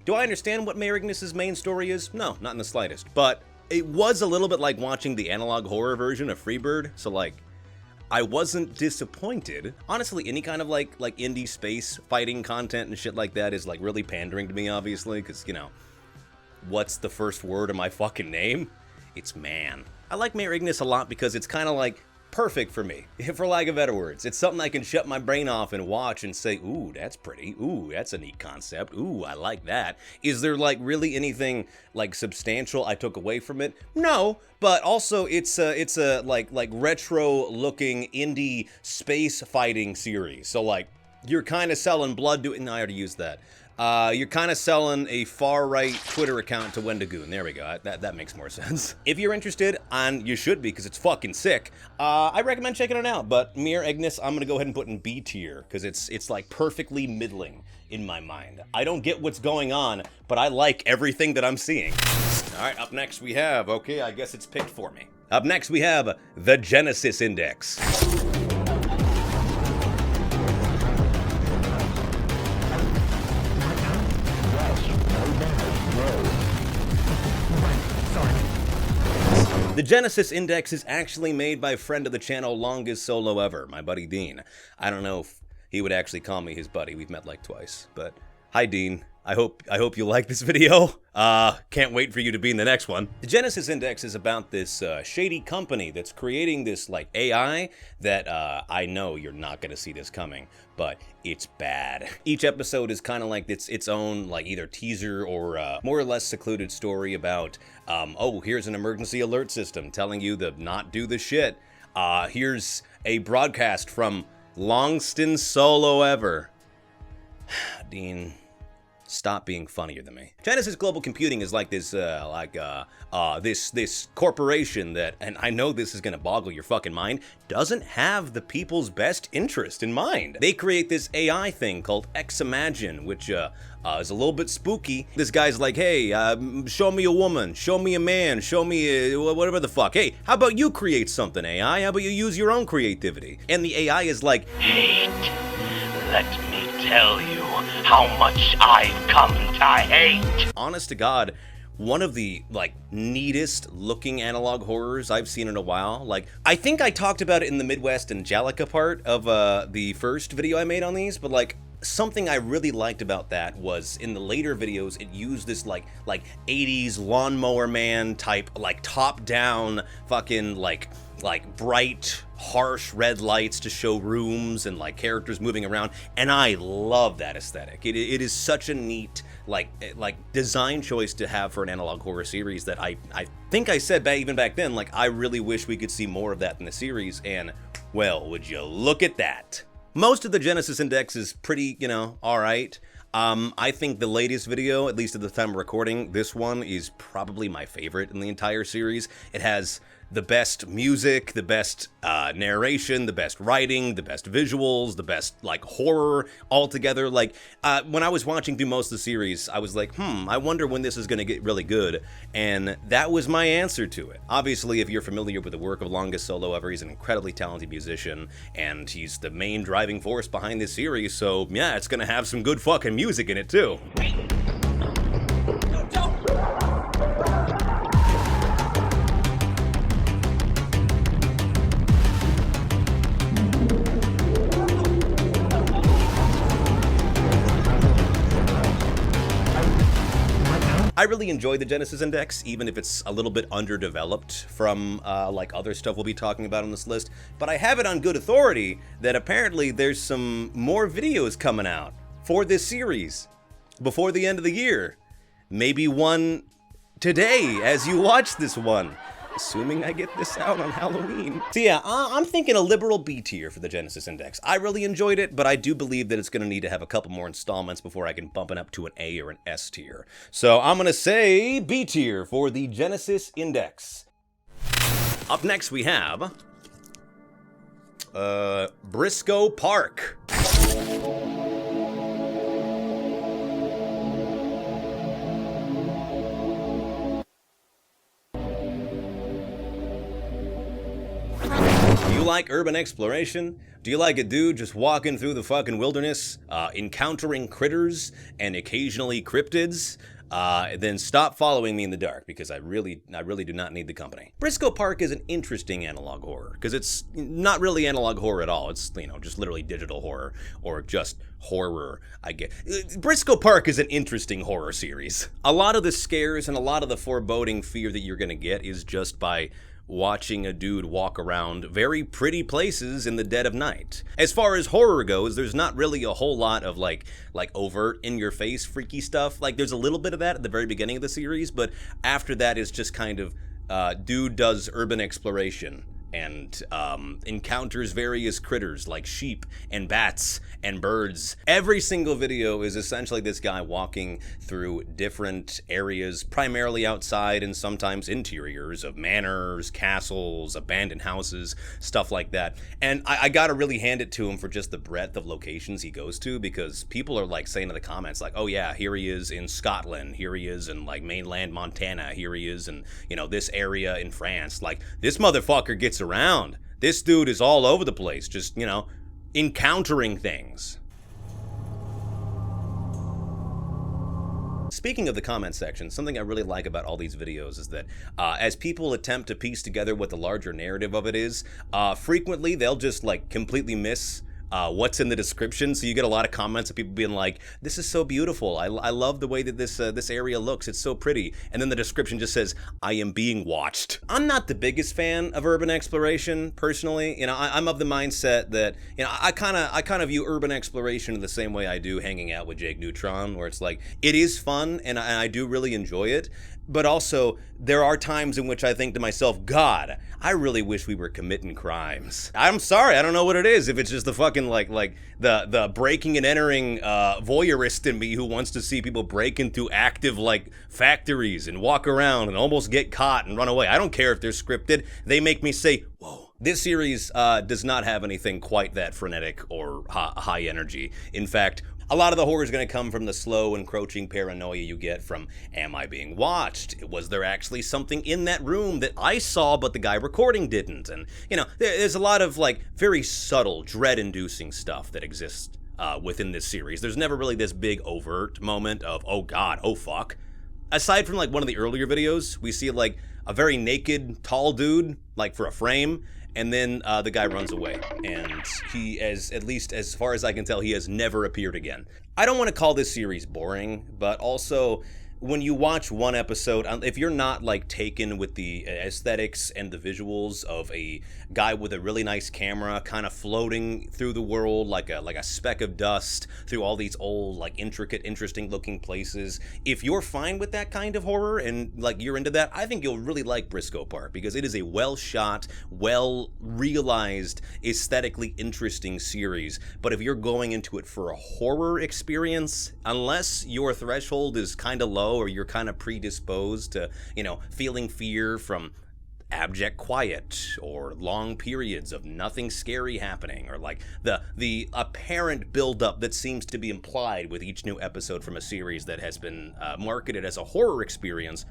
Do I understand what Mare Ignis' main story is? No, not in the slightest. But it was a little bit like watching the analog horror version of Freebird, so like, I wasn't disappointed. Honestly, any kind of like indie space fighting content and shit like that is like really pandering to me, obviously, because, you know, what's the first word of my fucking name? It's man. I like Mare Ignis a lot because it's kind of like perfect for me, for lack of better words. It's something I can shut my brain off and watch and say, ooh, that's pretty. Ooh, that's a neat concept. Ooh, I like that. Is there like really anything like substantial I took away from it? No, but also it's a like retro looking indie space fighting series. So like you're kind of selling blood to it. No, I already used that. You're kind of selling a far-right Twitter account to Wendigoon. There we go. That makes more sense. If you're interested, and you should be because it's fucking sick, I recommend checking it out. But Mare Ignis, I'm gonna go ahead and put in B tier because it's like perfectly middling in my mind. I don't get what's going on, but I like everything that I'm seeing. All right, up next we have, okay, I guess it's picked for me. Up next we have the Genesis Index. The Genesis Index is actually made by friend of the channel, longest solo ever, my buddy Dean. I don't know if he would actually call me his buddy. We've met like twice, but hi Dean. I hope you like this video. Can't wait for you to be in the next one. The Genesis Index is about this shady company that's creating this like AI that I know you're not gonna see this coming, but it's bad. Each episode is kind of like its own like either teaser or more or less secluded story about oh, here's an emergency alert system telling you to not do the shit. Here's a broadcast from Longston Solo Ever. Dean, stop being funnier than me. Genesis Global Computing is like this, this corporation that, and I know this is gonna boggle your fucking mind, doesn't have the people's best interest in mind. They create this AI thing called X-Imagine, which is a little bit spooky. This guy's like, hey, show me a woman, show me a man, show me whatever the fuck. Hey, how about you create something, AI? How about you use your own creativity? And the AI is like, hate. Let me tell you how much I've come to hate. Honest to God, one of the like neatest looking analog horrors I've seen in a while. Like, I think I talked about it in the Midwest Angelica part of the first video I made on these, but like something I really liked about that was in the later videos it used this like 80s lawnmower man type like top down fucking like bright harsh red lights to show rooms and like characters moving around, and I love that aesthetic. It is such a neat like design choice to have for an analog horror series that I think I said even back then, like I really wish we could see more of that in the series, and well, would you look at that. Most of the Genesis Index is pretty, you know, alright. I think the latest video, at least at the time of recording, this one is probably my favorite in the entire series. It has the best music, the best narration, the best writing, the best visuals, the best like horror altogether. Like when I was watching through most of the series, I was like, I wonder when this is gonna get really good, and that was my answer to it. Obviously, if you're familiar with the work of Longest Solo Ever, he's an incredibly talented musician, and he's the main driving force behind this series, so yeah, it's gonna have some good fucking music in it too. I really enjoy the Genesis Index, even if it's a little bit underdeveloped from like other stuff we'll be talking about on this list, but I have it on good authority that apparently there's some more videos coming out for this series before the end of the year. Maybe one today as you watch this one, assuming I get this out on Halloween. So yeah, I'm thinking a liberal B tier for the Genesis Index. I really enjoyed it, but I do believe that it's gonna need to have a couple more installments before I can bump it up to an A or an S tier. So I'm gonna say B tier for the Genesis Index. Up next we have Briscoe Park. like urban exploration? Do you like a dude just walking through the fucking wilderness, encountering critters and occasionally cryptids? Then stop following me in the dark, because I really do not need the company. Briscoe Park is an interesting analog horror, because it's not really analog horror at all. It's, you know, just literally digital horror, or just horror, I guess. Briscoe Park is an interesting horror series. A lot of the scares and a lot of the foreboding fear that you're gonna get is just by watching a dude walk around very pretty places in the dead of night. As far as horror goes, there's not really a whole lot of like overt in-your-face freaky stuff. Like, there's a little bit of that at the very beginning of the series, but after that it's just kind of dude does urban exploration and encounters various critters like sheep and bats and birds. Every single video is essentially this guy walking through different areas, primarily outside and sometimes interiors of manors, castles, abandoned houses, stuff like that. And I gotta really hand it to him for just the breadth of locations he goes to, because people are like saying in the comments like, oh yeah, here he is in Scotland, here he is in like mainland Montana, here he is in, you know, this area in France. Like, this motherfucker gets around. This dude is all over the place, just, you know, encountering things. Speaking of the comment section, something I really like about all these videos is that as people attempt to piece together what the larger narrative of it is, frequently they'll just like completely miss what's in the description. So you get a lot of comments of people being like, this is so beautiful, I love the way that this area looks, it's so pretty, and then the description just says, I am being watched. I'm not the biggest fan of urban exploration personally. You know, I'm of the mindset that, you know, I kind of view urban exploration the same way I do hanging out with Jake Neutron, where it's like, it is fun and I do really enjoy it, but also there are times in which I think to myself, God, I really wish we were committing crimes. I'm sorry, I don't know what it is. If it's just the fucking like the breaking and entering voyeurist in me who wants to see people break into active like factories and walk around and almost get caught and run away. I don't care if they're scripted. They make me say, whoa. This series does not have anything quite that frenetic or high energy. In fact, a lot of the horror is going to come from the slow, encroaching paranoia you get from, am I being watched? Was there actually something in that room that I saw but the guy recording didn't? And, you know, there's a lot of, like, very subtle, dread-inducing stuff that exists within this series. There's never really this big overt moment of, oh god, oh fuck. Aside from, like, one of the earlier videos, we see, like, a very naked, tall dude, like, for a frame, and then the guy runs away, and he, at least as far as I can tell, he has never appeared again. I don't want to call this series boring, but also, when you watch one episode, if you're not like taken with the aesthetics and the visuals of a guy with a really nice camera kind of floating through the world like a speck of dust through all these old, like, intricate, interesting looking places, if you're fine with that kind of horror and like you're into that, I think you'll really like Briscoe Park, because it is a well shot, well realized, aesthetically interesting series. But if you're going into it for a horror experience, unless your threshold is kind of low or you're kind of predisposed to, you know, feeling fear from abject quiet or long periods of nothing scary happening, or like the apparent buildup that seems to be implied with each new episode from a series that has been marketed as a horror experience,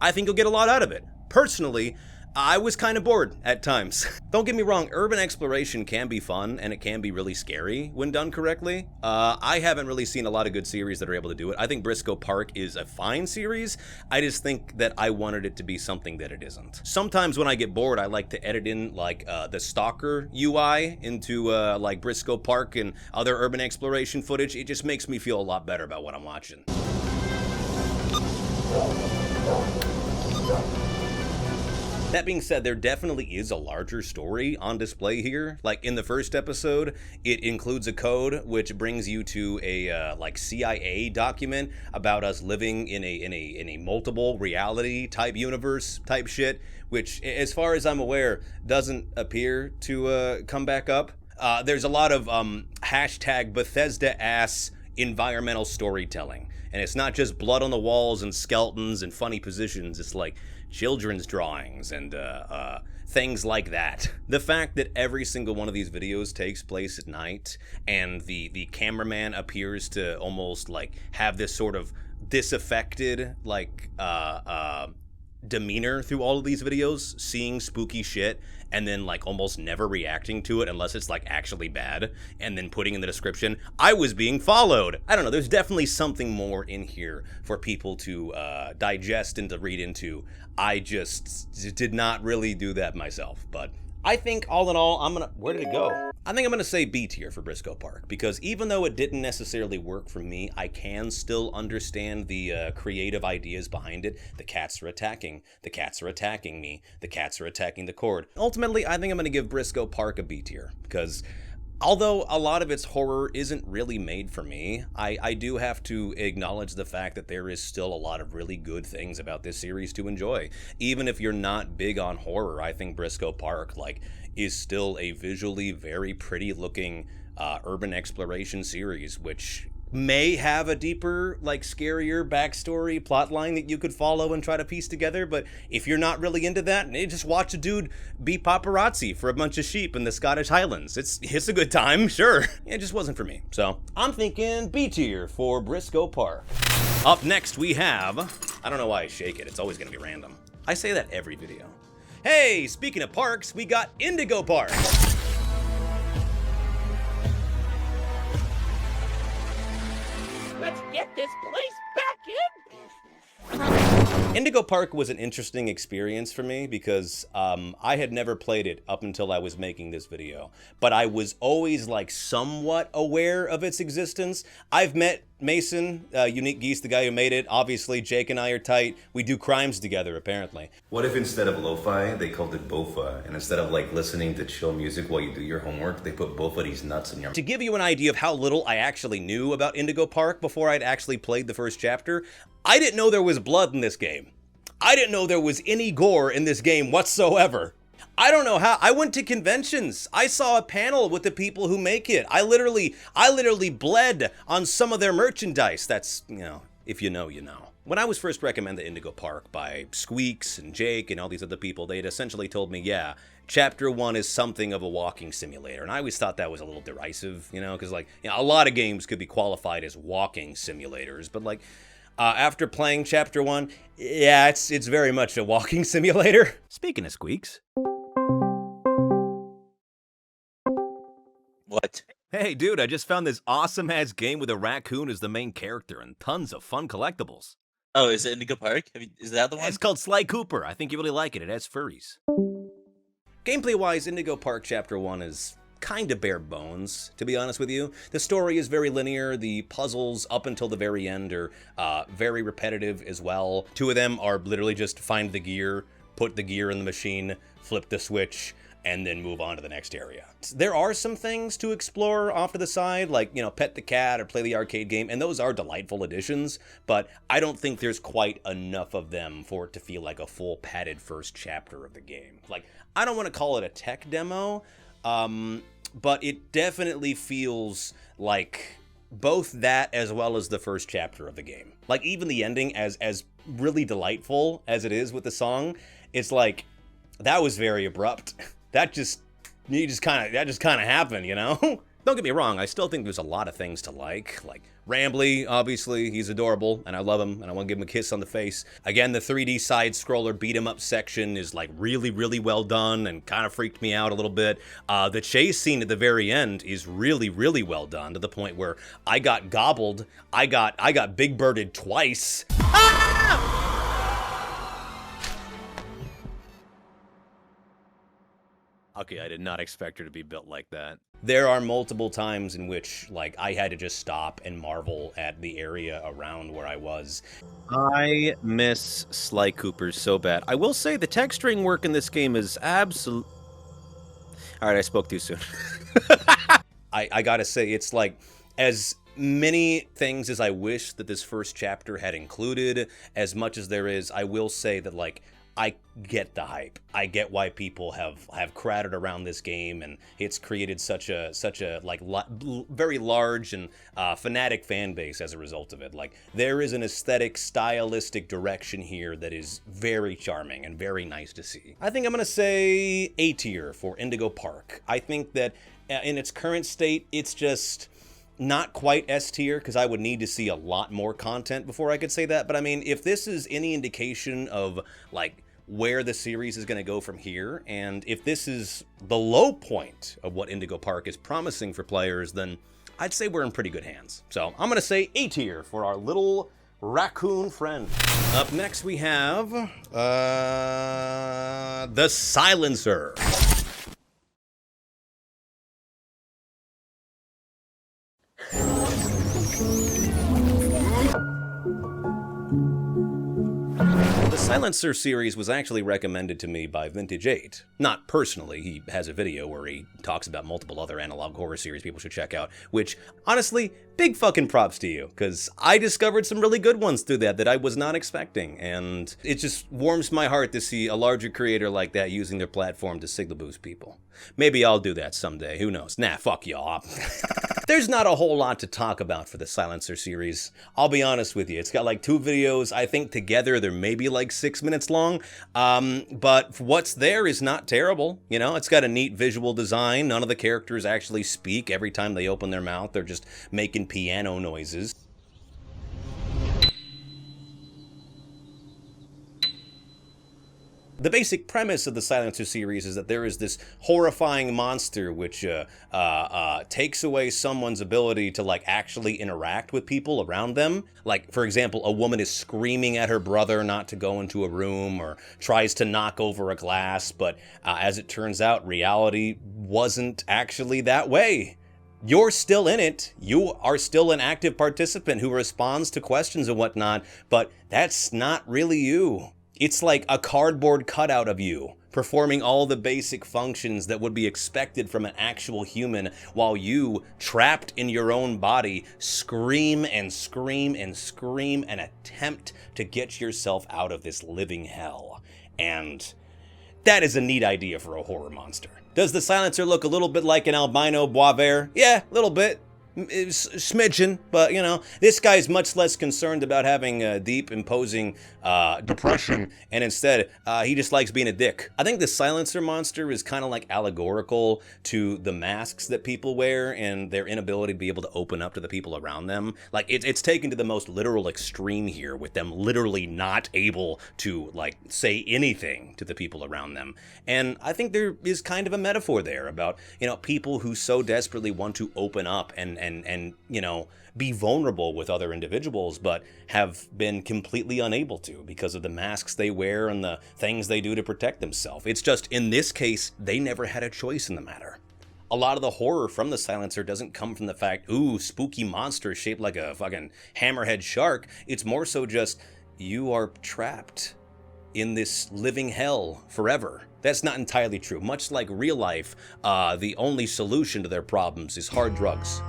I think you'll get a lot out of it. Personally, I was kind of bored at times. Don't get me wrong, urban exploration can be fun and it can be really scary when done correctly. I haven't really seen a lot of good series that are able to do it. I think Briscoe Park is a fine series. I just think that I wanted it to be something that it isn't. Sometimes when I get bored, I like to edit in like the Stalker UI into like Briscoe Park and other urban exploration footage. It just makes me feel a lot better about what I'm watching. That being said, there definitely is a larger story on display here. Like in the first episode, it includes a code which brings you to a like CIA document about us living in a multiple reality type universe type shit, which, as far as I'm aware, doesn't appear to come back up. There's a lot of hashtag Bethesda-ass environmental storytelling. And it's not just blood on the walls and skeletons and funny positions. It's like children's drawings and things like that. The fact that every single one of these videos takes place at night and the cameraman appears to almost like have this sort of disaffected, like demeanor through all of these videos, seeing spooky shit and then like almost never reacting to it unless it's like actually bad, and then putting in the description, I was being followed. I don't know, there's definitely something more in here for people to digest and to read into. I just did not really do that myself, but I think all in all, where did it go? I think I'm gonna say B tier for Briscoe Park, because even though it didn't necessarily work for me, I can still understand the creative ideas behind it. The cats are attacking me, the cats are attacking the cord. Ultimately, I think I'm gonna give Briscoe Park a B tier, because although a lot of its horror isn't really made for me, I do have to acknowledge the fact that there is still a lot of really good things about this series to enjoy. Even if you're not big on horror, I think Briscoe Park, like, is still a visually very pretty looking urban exploration series, which may have a deeper, like, scarier backstory plotline that you could follow and try to piece together, but if you're not really into that, just watch a dude be paparazzi for a bunch of sheep in the Scottish Highlands. It's a good time, sure. It just wasn't for me. So I'm thinking B tier for Briscoe Park. Up next we have, I don't know why I shake it, it's always gonna be random. I say that every video. Hey, speaking of parks, we got Indigo Park. Let's get this place back in. Indigo Park was an interesting experience for me because I had never played it up until I was making this video, but I was always like somewhat aware of its existence. I've met Mason, Unique Geese, the guy who made it. Obviously, Jake and I are tight. We do crimes together, apparently. What if instead of lo-fi, they called it bofa, and instead of like listening to chill music while you do your homework, they put both of these nuts in your... To give you an idea of how little I actually knew about Indigo Park before I'd actually played the first chapter, I didn't know there was blood in this game. I didn't know there was any gore in this game whatsoever. I don't know how. I went to conventions. I saw a panel with the people who make it. I literally bled on some of their merchandise. That's, you know, if you know, you know. When I was first recommended Indigo Park by Squeaks and Jake and all these other people, they had essentially told me, yeah, Chapter 1 is something of a walking simulator. And I always thought that was a little derisive, you know, because, like, you know, a lot of games could be qualified as walking simulators, but, like, after playing Chapter 1, yeah, it's very much a walking simulator. Speaking of Squeaks. What? Hey, dude, I just found this awesome-ass game with a raccoon as the main character and tons of fun collectibles. Oh, is it Indigo Park? Is that the one? It's called Sly Cooper. I think you really like it. It has furries. Gameplay-wise, Indigo Park Chapter 1 is kind of bare bones, to be honest with you. The story is very linear. The puzzles up until the very end are very repetitive as well. 2 of them are literally just find the gear, put the gear in the machine, flip the switch, and then move on to the next area. There are some things to explore off to the side, like, you know, pet the cat or play the arcade game, and those are delightful additions, but I don't think there's quite enough of them for it to feel like a full padded first chapter of the game. Like, I don't want to call it a tech demo, but it definitely feels like both that as well as the first chapter of the game. Like, even the ending, as really delightful as it is with the song, it's like, that was very abrupt. That just kind of happened, you know? Don't get me wrong, I still think there's a lot of things to like Rambly, obviously, he's adorable, and I love him, and I want to give him a kiss on the face. Again, the 3D side-scroller beat-em-up section is, like, really, really well done, and kind of freaked me out a little bit. The chase scene at the very end is really, really well done, to the point where I got gobbled, I got big-birded twice. Ah! Okay, I did not expect her to be built like that. There are multiple times in which, like, I had to just stop and marvel at the area around where I was. I miss Sly Cooper so bad. I will say the texturing work in this game is absolute... Alright, I spoke too soon. I gotta say, it's like, as many things as I wish that this first chapter had included, as much as there is, I will say that, like, I get the hype. I get why people have crowded around this game, and it's created such a like very large and fanatic fan base as a result of it. Like, there is an aesthetic, stylistic direction here that is very charming and very nice to see. I think I'm gonna say A tier for Indigo Park. I think that in its current state, it's just not quite S tier, because I would need to see a lot more content before I could say that. But I mean, if this is any indication of, like, where the series is going to go from here, and if this is the low point of what Indigo Park is promising for players, then I'd say we're in pretty good hands. So I'm going to say A tier for our little raccoon friend. Up next we have the Silencer. The Silencer series was actually recommended to me by Vintage 8. Not personally, he has a video where he talks about multiple other analog horror series people should check out, which, honestly, big fucking props to you, because I discovered some really good ones through that I was not expecting, and it just warms my heart to see a larger creator like that using their platform to signal boost people. Maybe I'll do that someday, who knows? Nah, fuck y'all. There's not a whole lot to talk about for the Silencer series. I'll be honest with you, it's got like 2 videos. I think together they're maybe like 6 minutes long, but what's there is not terrible. You know, it's got a neat visual design. None of the characters actually speak. Every time they open their mouth, they're just making piano noises. The basic premise of the Silencer series is that there is this horrifying monster which takes away someone's ability to like actually interact with people around them. Like, for example, a woman is screaming at her brother not to go into a room, or tries to knock over a glass, but as it turns out, reality wasn't actually that way. You're still in it. You are still an active participant who responds to questions and whatnot, but that's not really you. It's like a cardboard cutout of you, performing all the basic functions that would be expected from an actual human, while you, trapped in your own body, scream and scream and scream and attempt to get yourself out of this living hell. And that is a neat idea for a horror monster. Does the Silencer look a little bit like an albino Boisvert? Yeah, a little bit. Smidgen, but you know, this guy's much less concerned about having a deep, imposing depression, and instead, he just likes being a dick. I think the Silencer monster is kind of like allegorical to the masks that people wear and their inability to be able to open up to the people around them. Like, it's taken to the most literal extreme here, with them literally not able to, like, say anything to the people around them. And I think there is kind of a metaphor there about, you know, people who so desperately want to open up and you know, be vulnerable with other individuals, but have been completely unable to because of the masks they wear and the things they do to protect themselves. It's just, in this case, they never had a choice in the matter. A lot of the horror from the Silencer doesn't come from the fact, ooh, spooky monster shaped like a fucking hammerhead shark. It's more so just, you are trapped in this living hell forever. That's not entirely true. Much like real life, the only solution to their problems is hard drugs.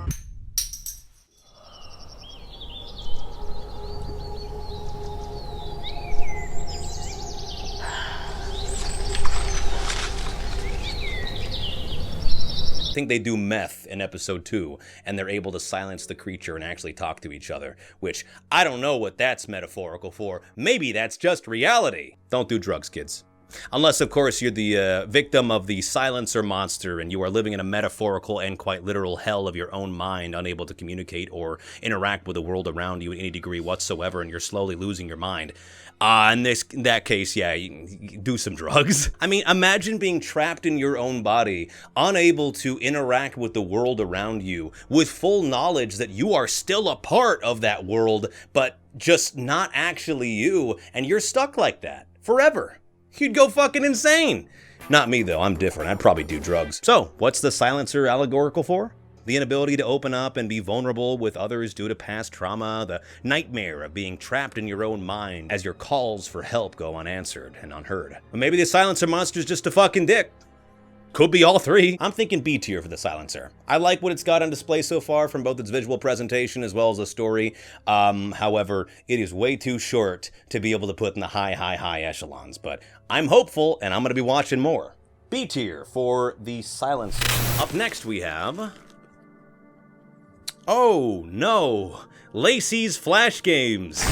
I think they do meth in episode 2, and they're able to silence the creature and actually talk to each other, which I don't know what that's metaphorical for. Maybe that's just reality. Don't do drugs, kids. Unless, of course, you're the victim of the Silencer monster and you are living in a metaphorical and quite literal hell of your own mind, unable to communicate or interact with the world around you in any degree whatsoever, and you're slowly losing your mind. In that case, yeah, you do some drugs. I mean, imagine being trapped in your own body, unable to interact with the world around you, with full knowledge that you are still a part of that world, but just not actually you, and you're stuck like that forever. You'd go fucking insane. Not me, though. I'm different. I'd probably do drugs. So, what's the Silencer allegorical for? The inability to open up and be vulnerable with others due to past trauma, the nightmare of being trapped in your own mind as your calls for help go unanswered and unheard. But maybe the Silencer monster's just a fucking dick. Could be all three. I'm thinking B tier for the Silencer. I like what it's got on display so far from both its visual presentation as well as the story. However, it is way too short to be able to put in the high echelons, but I'm hopeful and I'm going to be watching more. B tier for the Silencer. Up next we have... oh no! Lacey's Flash Games!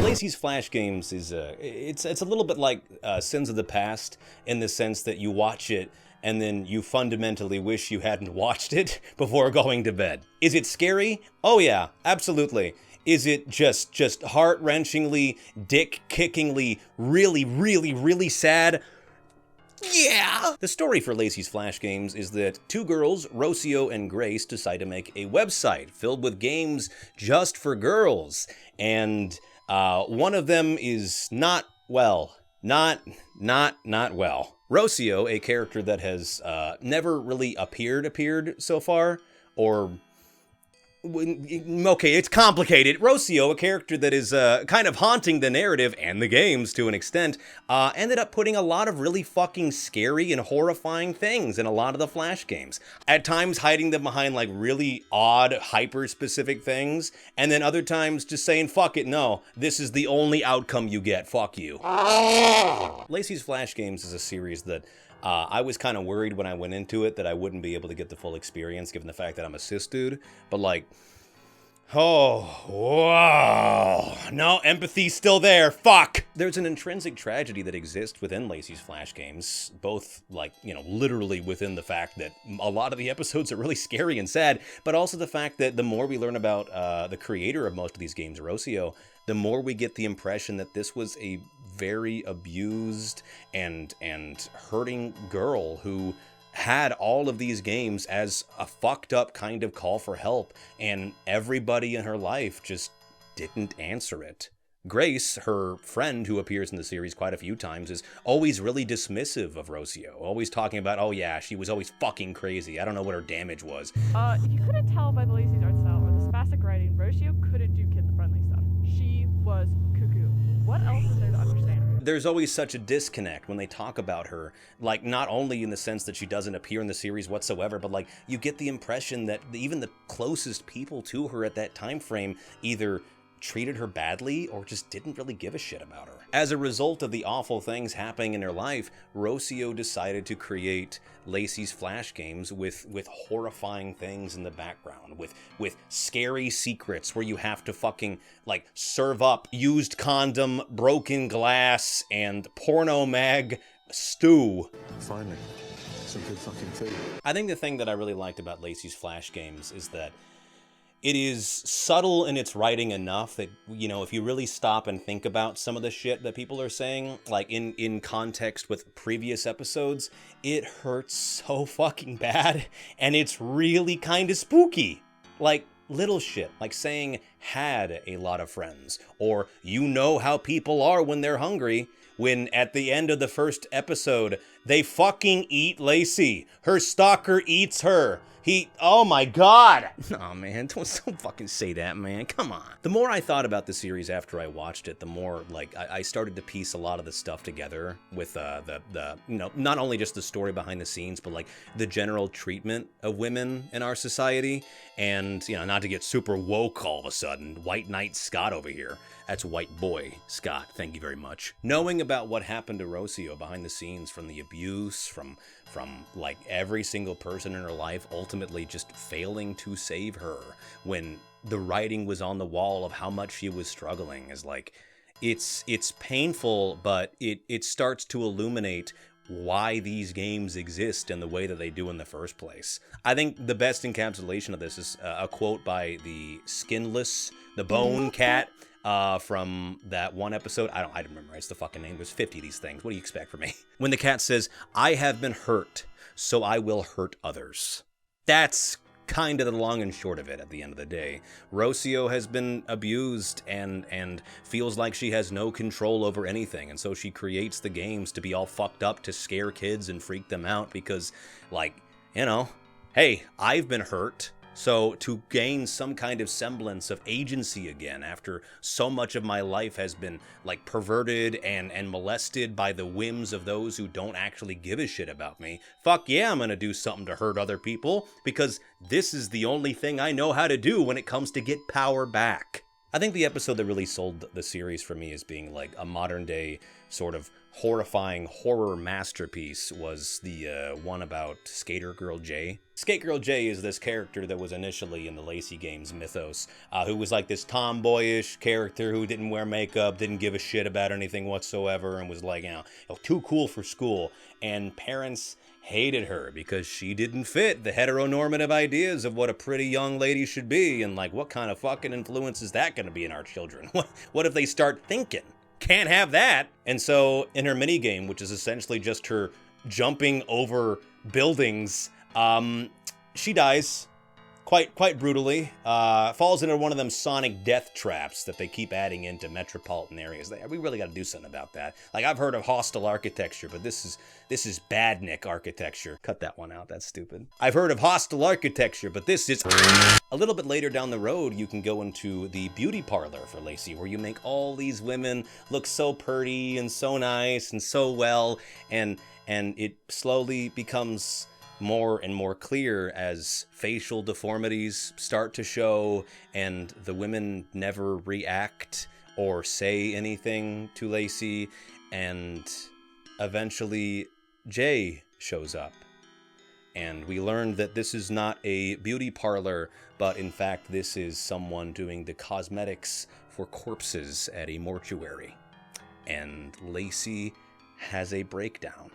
Lacey's Flash Games is it's a little bit like Sins of the Past in the sense that you watch it and then you fundamentally wish you hadn't watched it before going to bed. Is it scary? Oh yeah, absolutely. Is it just heart-wrenchingly, dick-kickingly, really, really, really sad? Yeah! The story for Lacey's Flash Games is that two girls, Rocio and Grace, decide to make a website filled with games just for girls. And one of them is not well. Not well. Rocio, a character that has never really appeared so far, or... Okay, it's complicated. Rocio, a character that is kind of haunting the narrative and the games to an extent, ended up putting a lot of really fucking scary and horrifying things in a lot of the Flash games. At times hiding them behind like really odd, hyper-specific things, and then other times just saying, fuck it, no, this is the only outcome you get, fuck you. Lacey's Flash Games is a series that I was kind of worried when I went into it that I wouldn't be able to get the full experience given the fact that I'm a cis dude, but like, oh, wow, no, empathy's still there, fuck! There's an intrinsic tragedy that exists within Lacey's Flash Games, both like, you know, literally within the fact that a lot of the episodes are really scary and sad, but also the fact that the more we learn about the creator of most of these games, Rocio, the more we get the impression that this was a very abused and hurting girl who had all of these games as a fucked up kind of call for help, and everybody in her life just didn't answer it. Grace, her friend who appears in the series quite a few times, is always really dismissive of Rocio, always talking about, oh yeah, she was always fucking crazy, I don't know what her damage was. If you couldn't tell by the Lacey's art style or the spastic writing, Rocio couldn't do kid-friendly stuff. She was cuckoo. What else is there to understand? There's always such a disconnect when they talk about her, like not only in the sense that she doesn't appear in the series whatsoever, but like you get the impression that even the closest people to her at that time frame either treated her badly or just didn't really give a shit about her. As a result of the awful things happening in her life, Rocio decided to create Lacey's Flash Games with horrifying things in the background, with scary secrets where you have to fucking like serve up used condom, broken glass, and porno mag stew. Finally, some good fucking food. I think the thing that I really liked about Lacey's Flash Games is that it is subtle in its writing enough that, you know, if you really stop and think about some of the shit that people are saying, like in context with previous episodes, it hurts so fucking bad, and it's really kind of spooky. Like, little shit, like saying had a lot of friends, or you know how people are when they're hungry, when at the end of the first episode, they fucking eat Lacey. Her stalker eats her. Oh my god! Nah, man, don't fucking say that, man, come on. The more I thought about the series after I watched it, the more, like, I started to piece a lot of the stuff together with the you know, not only just the story behind the scenes, but, like, the general treatment of women in our society, and, you know, not to get super woke all of a sudden, White Knight Scott over here. That's white boy Scott, thank you very much. Knowing about what happened to Rocio behind the scenes, from the abuse, from like every single person in her life ultimately just failing to save her when the writing was on the wall of how much she was struggling, is like, it's painful, but it starts to illuminate why these games exist in the way that they do in the first place. I think the best encapsulation of this is a quote by the Skinless, the Bone Cat, from that one episode. I didn't memorize the fucking name. There's 50 of these things. What do you expect from me? When the cat says, I have been hurt, so I will hurt others. That's kind of the long and short of it at the end of the day. Rocio has been abused and feels like she has no control over anything, and so she creates the games to be all fucked up to scare kids and freak them out because, like, you know, hey, I've been hurt. So to gain some kind of semblance of agency again after so much of my life has been like perverted and molested by the whims of those who don't actually give a shit about me, fuck yeah, I'm gonna do something to hurt other people because this is the only thing I know how to do when it comes to get power back. I think the episode that really sold the series for me as being like a modern day sort of horrifying horror masterpiece was the one about Skater Girl J. Skate Girl J is this character that was initially in the Lacey Games mythos, who was like this tomboyish character who didn't wear makeup, didn't give a shit about anything whatsoever, and was like, too cool for school. And parents hated her because she didn't fit the heteronormative ideas of what a pretty young lady should be, and like, what kind of fucking influence is that going to be in our children? What if they start thinking? Can't have that. And so in her minigame, which is essentially just her jumping over buildings, she dies quite brutally, falls into one of them sonic death traps that they keep adding into metropolitan areas. We really got to do something about that. Like, I've heard of hostile architecture, but this is badnik architecture. Cut that one out, that's stupid. I've heard of hostile architecture, but this is... A little bit later down the road, you can go into the beauty parlor for Lacey, where you make all these women look so pretty and so nice and so well, and it slowly becomes more and more clear as facial deformities start to show, and the women never react or say anything to Lacey, and eventually Jay shows up. And we learned that this is not a beauty parlor, but in fact this is someone doing the cosmetics for corpses at a mortuary. And Lacey has a breakdown.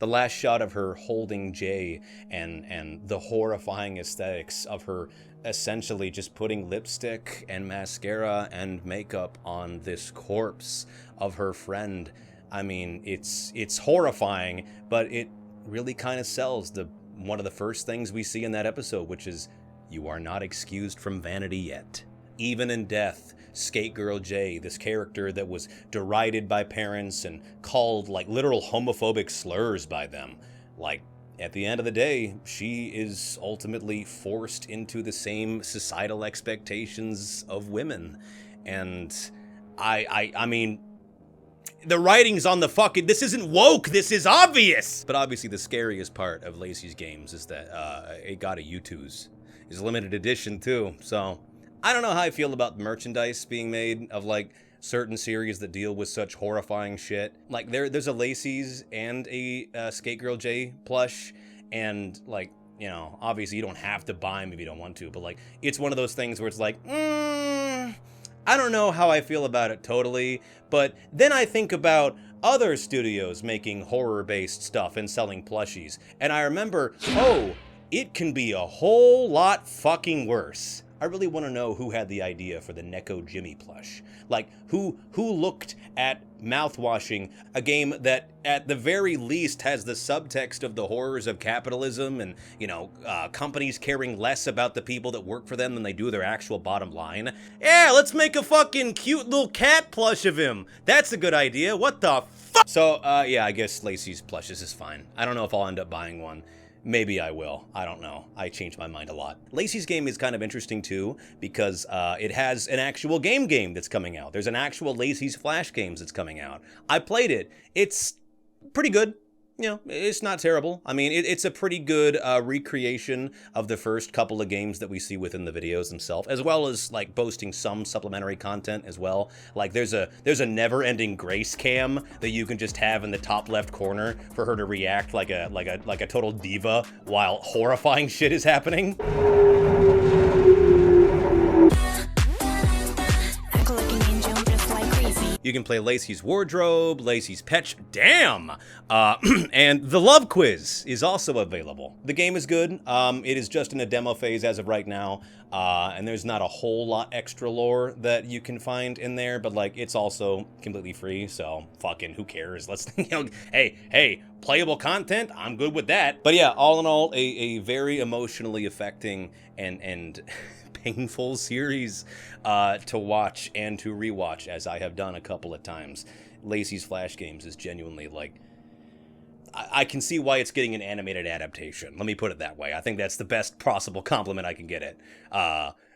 The last shot of her holding Jay and the horrifying aesthetics of her essentially just putting lipstick and mascara and makeup on this corpse of her friend. I mean, it's horrifying, but it really kind of sells one of the first things we see in that episode, which is, you are not excused from vanity yet. Even in death, Skate Girl J, this character that was derided by parents and called like literal homophobic slurs by them, like, at the end of the day, she is ultimately forced into the same societal expectations of women. And I mean, the writing's on the fucking... This isn't woke, this is obvious! But obviously the scariest part of Lacey's games is that it got a U2s. It's limited edition too, so... I don't know how I feel about merchandise being made of, like, certain series that deal with such horrifying shit. Like, there's a Lacey's and a Skate Girl J plush, and, like, you know, obviously you don't have to buy them if you don't want to, but, like, it's one of those things where it's like, I don't know how I feel about it totally, but then I think about other studios making horror-based stuff and selling plushies, and I remember, oh, it can be a whole lot fucking worse. I really want to know who had the idea for the Neko Jimmy plush. Like, who looked at mouthwashing, a game that at the very least has the subtext of the horrors of capitalism and, you know, companies caring less about the people that work for them than they do their actual bottom line. Yeah, let's make a fucking cute little cat plush of him. That's a good idea. What the fuck? So, yeah, I guess Lacey's plushes is fine. I don't know if I'll end up buying one. Maybe I will. I don't know. I change my mind a lot. Lacey's game is kind of interesting too, because it has an actual game that's coming out. There's an actual Lacey's Flash games that's coming out. I played it. It's pretty good. You know, it's not terrible. I mean, it's a pretty good recreation of the first couple of games that we see within the videos themselves, as well as like boasting some supplementary content as well. Like there's a never-ending Grace cam that you can just have in the top left corner for her to react like a total diva while horrifying shit is happening. You can play Lacey's Wardrobe, Lacey's Pet... Damn! And the Love Quiz is also available. The game is good. It is just in a demo phase as of right now, and there's not a whole lot extra lore that you can find in there, but, like, it's also completely free, so fucking who cares? Let's, you know, hey, playable content, I'm good with that. But yeah, all in all, a very emotionally affecting and painful series to watch and to rewatch, as I have done a couple of times. Lacey's Flash games is genuinely, like, I can see why it's getting an animated adaptation. Let me put it that way. I think that's the best possible compliment I can get it.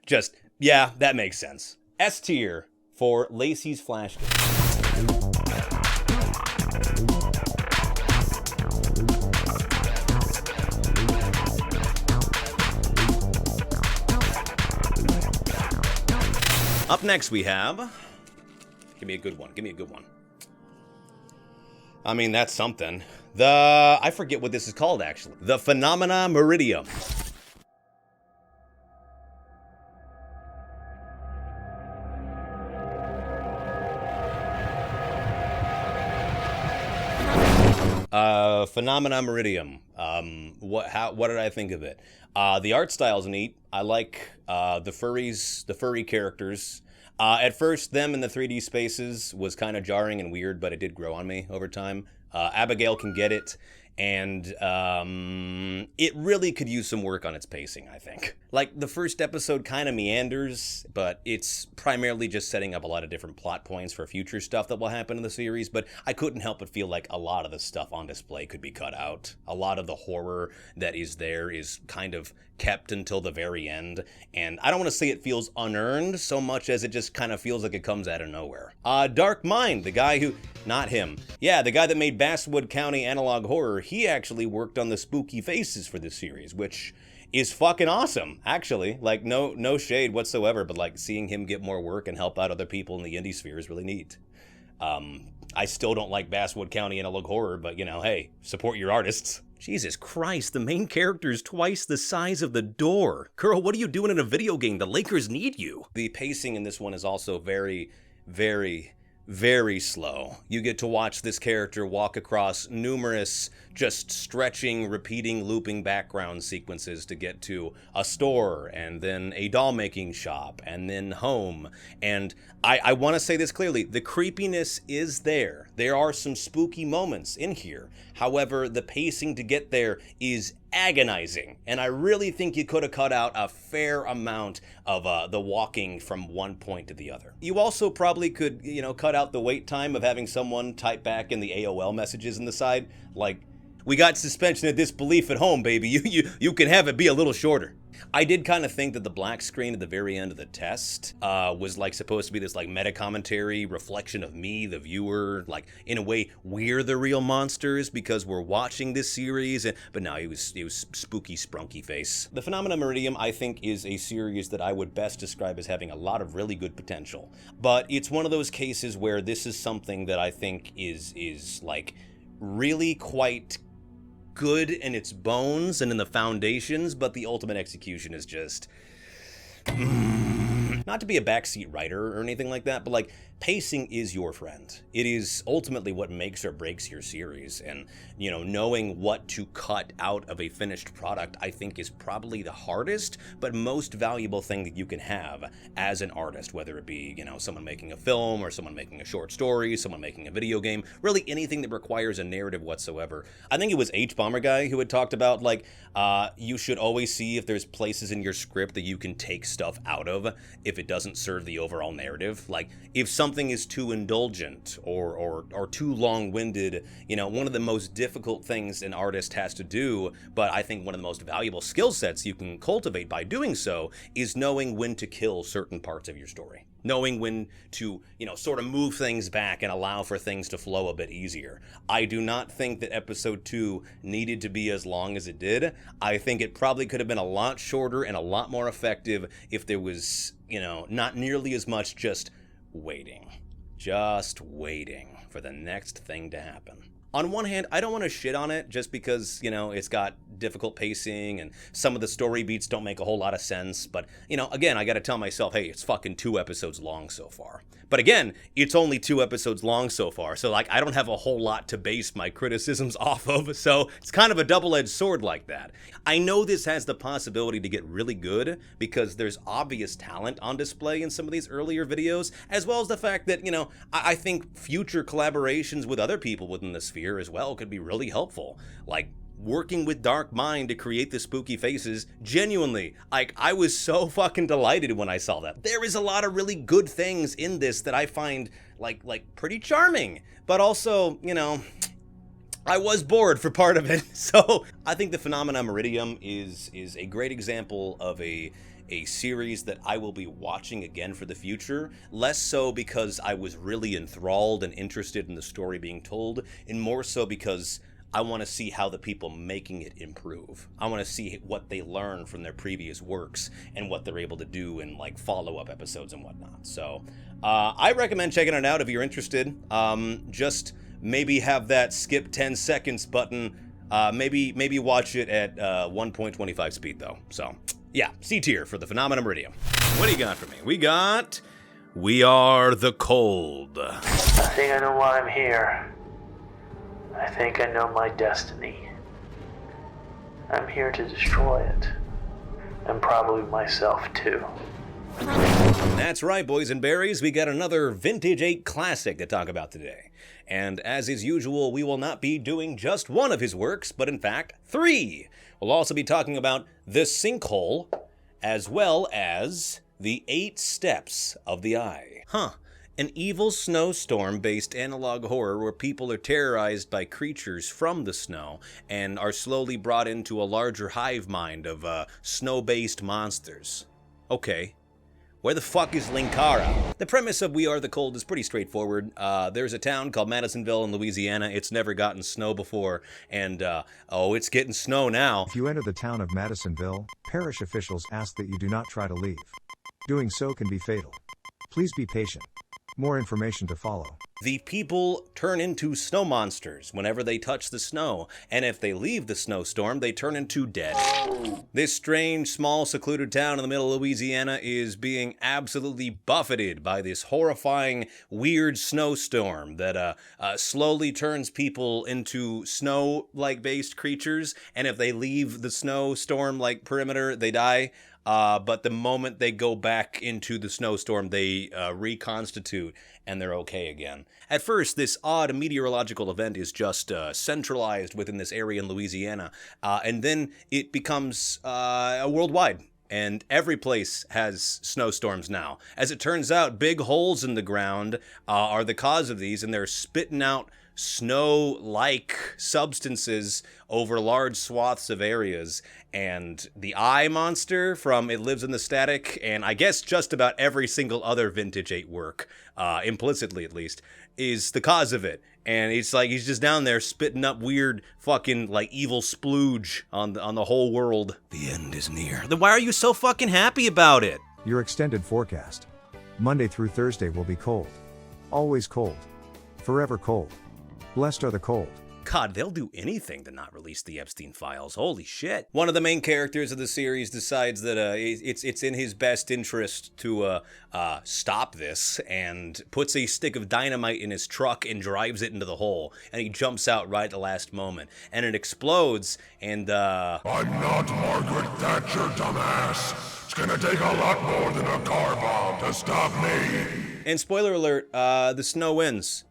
Just, yeah, that makes sense. S tier for Lacey's Flash games. Up next we have... Give me a good one. Give me a good one. I mean, that's something. I forget what this is called, actually. The Phenomena Meridium. Phenomena Meridium. What did I think of it? The art style's neat. I like the furry characters. At first, them in the 3D spaces was kind of jarring and weird, but it did grow on me over time. Abigail can get it, and it really could use some work on its pacing, I think. Like, the first episode kind of meanders, but it's primarily just setting up a lot of different plot points for future stuff that will happen in the series, but I couldn't help but feel like a lot of the stuff on display could be cut out. A lot of the horror that is there is kind of kept until the very end, and I don't want to say it feels unearned so much as it just kind of feels like it comes out of nowhere. Dark Mind, the guy who... Not him. Yeah, the guy that made Basswood County Analog Horror, he actually worked on the spooky faces for this series, which is fucking awesome, actually. Like, no shade whatsoever, but like seeing him get more work and help out other people in the indie sphere is really neat. I still don't like Basswood County Analog Horror, but you know, hey, support your artists. Jesus Christ, the main character is twice the size of the door. Girl, what are you doing in a video game? The Lakers need you. The pacing in this one is also very, very, very slow. You get to watch this character walk across numerous just stretching, repeating, looping background sequences to get to a store, and then a doll making shop, and then home. And I want to say this clearly, the creepiness is there. There are some spooky moments in here. However, the pacing to get there is agonizing, and I really think you could have cut out a fair amount of the walking from one point to the other. You also probably could, you know, cut out the wait time of having someone type back in the AOL messages in the side, like, "We got suspension of disbelief at home, baby. You can have it be a little shorter." I did kind of think that the black screen at the very end of the test was like supposed to be this like meta commentary reflection of me, the viewer. Like, in a way, we're the real monsters because we're watching this series. But no, it was spooky, sprunky face. The Phenomena Meridium, I think, is a series that I would best describe as having a lot of really good potential. But it's one of those cases where this is something that I think is like really quite good in its bones and in the foundations, but the ultimate execution is just... Not to be a backseat writer or anything like that, but like, pacing is your friend. It is ultimately what makes or breaks your series, and, you know, knowing what to cut out of a finished product, I think, is probably the hardest, but most valuable thing that you can have as an artist, whether it be, you know, someone making a film, or someone making a short story, someone making a video game, really anything that requires a narrative whatsoever. I think it was H-Bomber Guy who had talked about, like, you should always see if there's places in your script that you can take stuff out of if it doesn't serve the overall narrative. Like, if something is too indulgent or too long-winded, you know, one of the most difficult things an artist has to do, but I think one of the most valuable skill sets you can cultivate by doing so, is knowing when to kill certain parts of your story. Knowing when to, you know, sort of move things back and allow for things to flow a bit easier. I do not think that episode 2 needed to be as long as it did. I think it probably could have been a lot shorter and a lot more effective if there was, you know, not nearly as much just waiting. Just waiting for the next thing to happen. On one hand, I don't want to shit on it just because, you know, it's got difficult pacing and some of the story beats don't make a whole lot of sense. But, you know, again, I got to tell myself, hey, it's fucking 2 episodes long so far. But again, it's only 2 episodes long so far. So, like, I don't have a whole lot to base my criticisms off of. So it's kind of a double-edged sword like that. I know this has the possibility to get really good because there's obvious talent on display in some of these earlier videos, as well as the fact that, you know, I think future collaborations with other people within the sphere as well could be really helpful. Like, working with Dark Mind to create the spooky faces, genuinely, like, I was so fucking delighted when I saw that. There is a lot of really good things in this that I find, like pretty charming, but also, you know, I was bored for part of it. So I think the Phenomena Meridium is a great example of a series that I will be watching again for the future, less so because I was really enthralled and interested in the story being told, and more so because I want to see how the people making it improve. I want to see what they learn from their previous works and what they're able to do in like follow-up episodes and whatnot. So I recommend checking it out if you're interested. Just maybe have that skip 10 seconds button. Maybe watch it at 1.25 speed though. So yeah, C tier for the Phenomenon Radio. What do you got for me? We are the cold. I think I know why I'm here. I think I know my destiny. I'm here to destroy it. And probably myself too. That's right, boys and berries. We got another Vintage 8 classic to talk about today. And as is usual, we will not be doing just one of his works, but in fact, 3. We'll also be talking about The Sinkhole, as well as The 8 Steps of the Eye. An evil snowstorm-based analog horror where people are terrorized by creatures from the snow and are slowly brought into a larger hive mind of snow-based monsters. Okay. Where the fuck is Linkara? The premise of We Are the Cold is pretty straightforward. There's a town called Madisonville in Louisiana. It's never gotten snow before, and it's getting snow now. If you enter the town of Madisonville, parish officials ask that you do not try to leave. Doing so can be fatal. Please be patient. More information to follow. The people turn into snow monsters whenever they touch the snow, and if they leave the snowstorm, they turn into dead. This strange, small, secluded town in the middle of Louisiana is being absolutely buffeted by this horrifying, weird snowstorm that slowly turns people into snow-like based creatures, and if they leave the snowstorm-like perimeter, they die. But the moment they go back into the snowstorm, they reconstitute and they're okay again. At first, this odd meteorological event is just centralized within this area in Louisiana, and then it becomes worldwide. And every place has snowstorms now. As it turns out, big holes in the ground are the cause of these, and they're spitting out snow-like substances over large swaths of areas. And the eye monster from It Lives in the Static, and I guess just about every single other Vintage 8 work, implicitly at least, is the cause of it. And it's like he's just down there spitting up weird fucking like evil splooge on the whole world. The end is near. Then why are you so fucking happy about it? Your extended forecast. Monday through Thursday will be cold. Always cold. Forever cold. Blessed are the cold. God, they'll do anything to not release the Epstein files. Holy shit. One of the main characters of the series decides that it's in his best interest to stop this and puts a stick of dynamite in his truck and drives it into the hole. And he jumps out right at the last moment. And it explodes and I'm not Margaret Thatcher, dumbass. It's gonna take a lot more than a car bomb to stop me. And spoiler alert, the snow wins.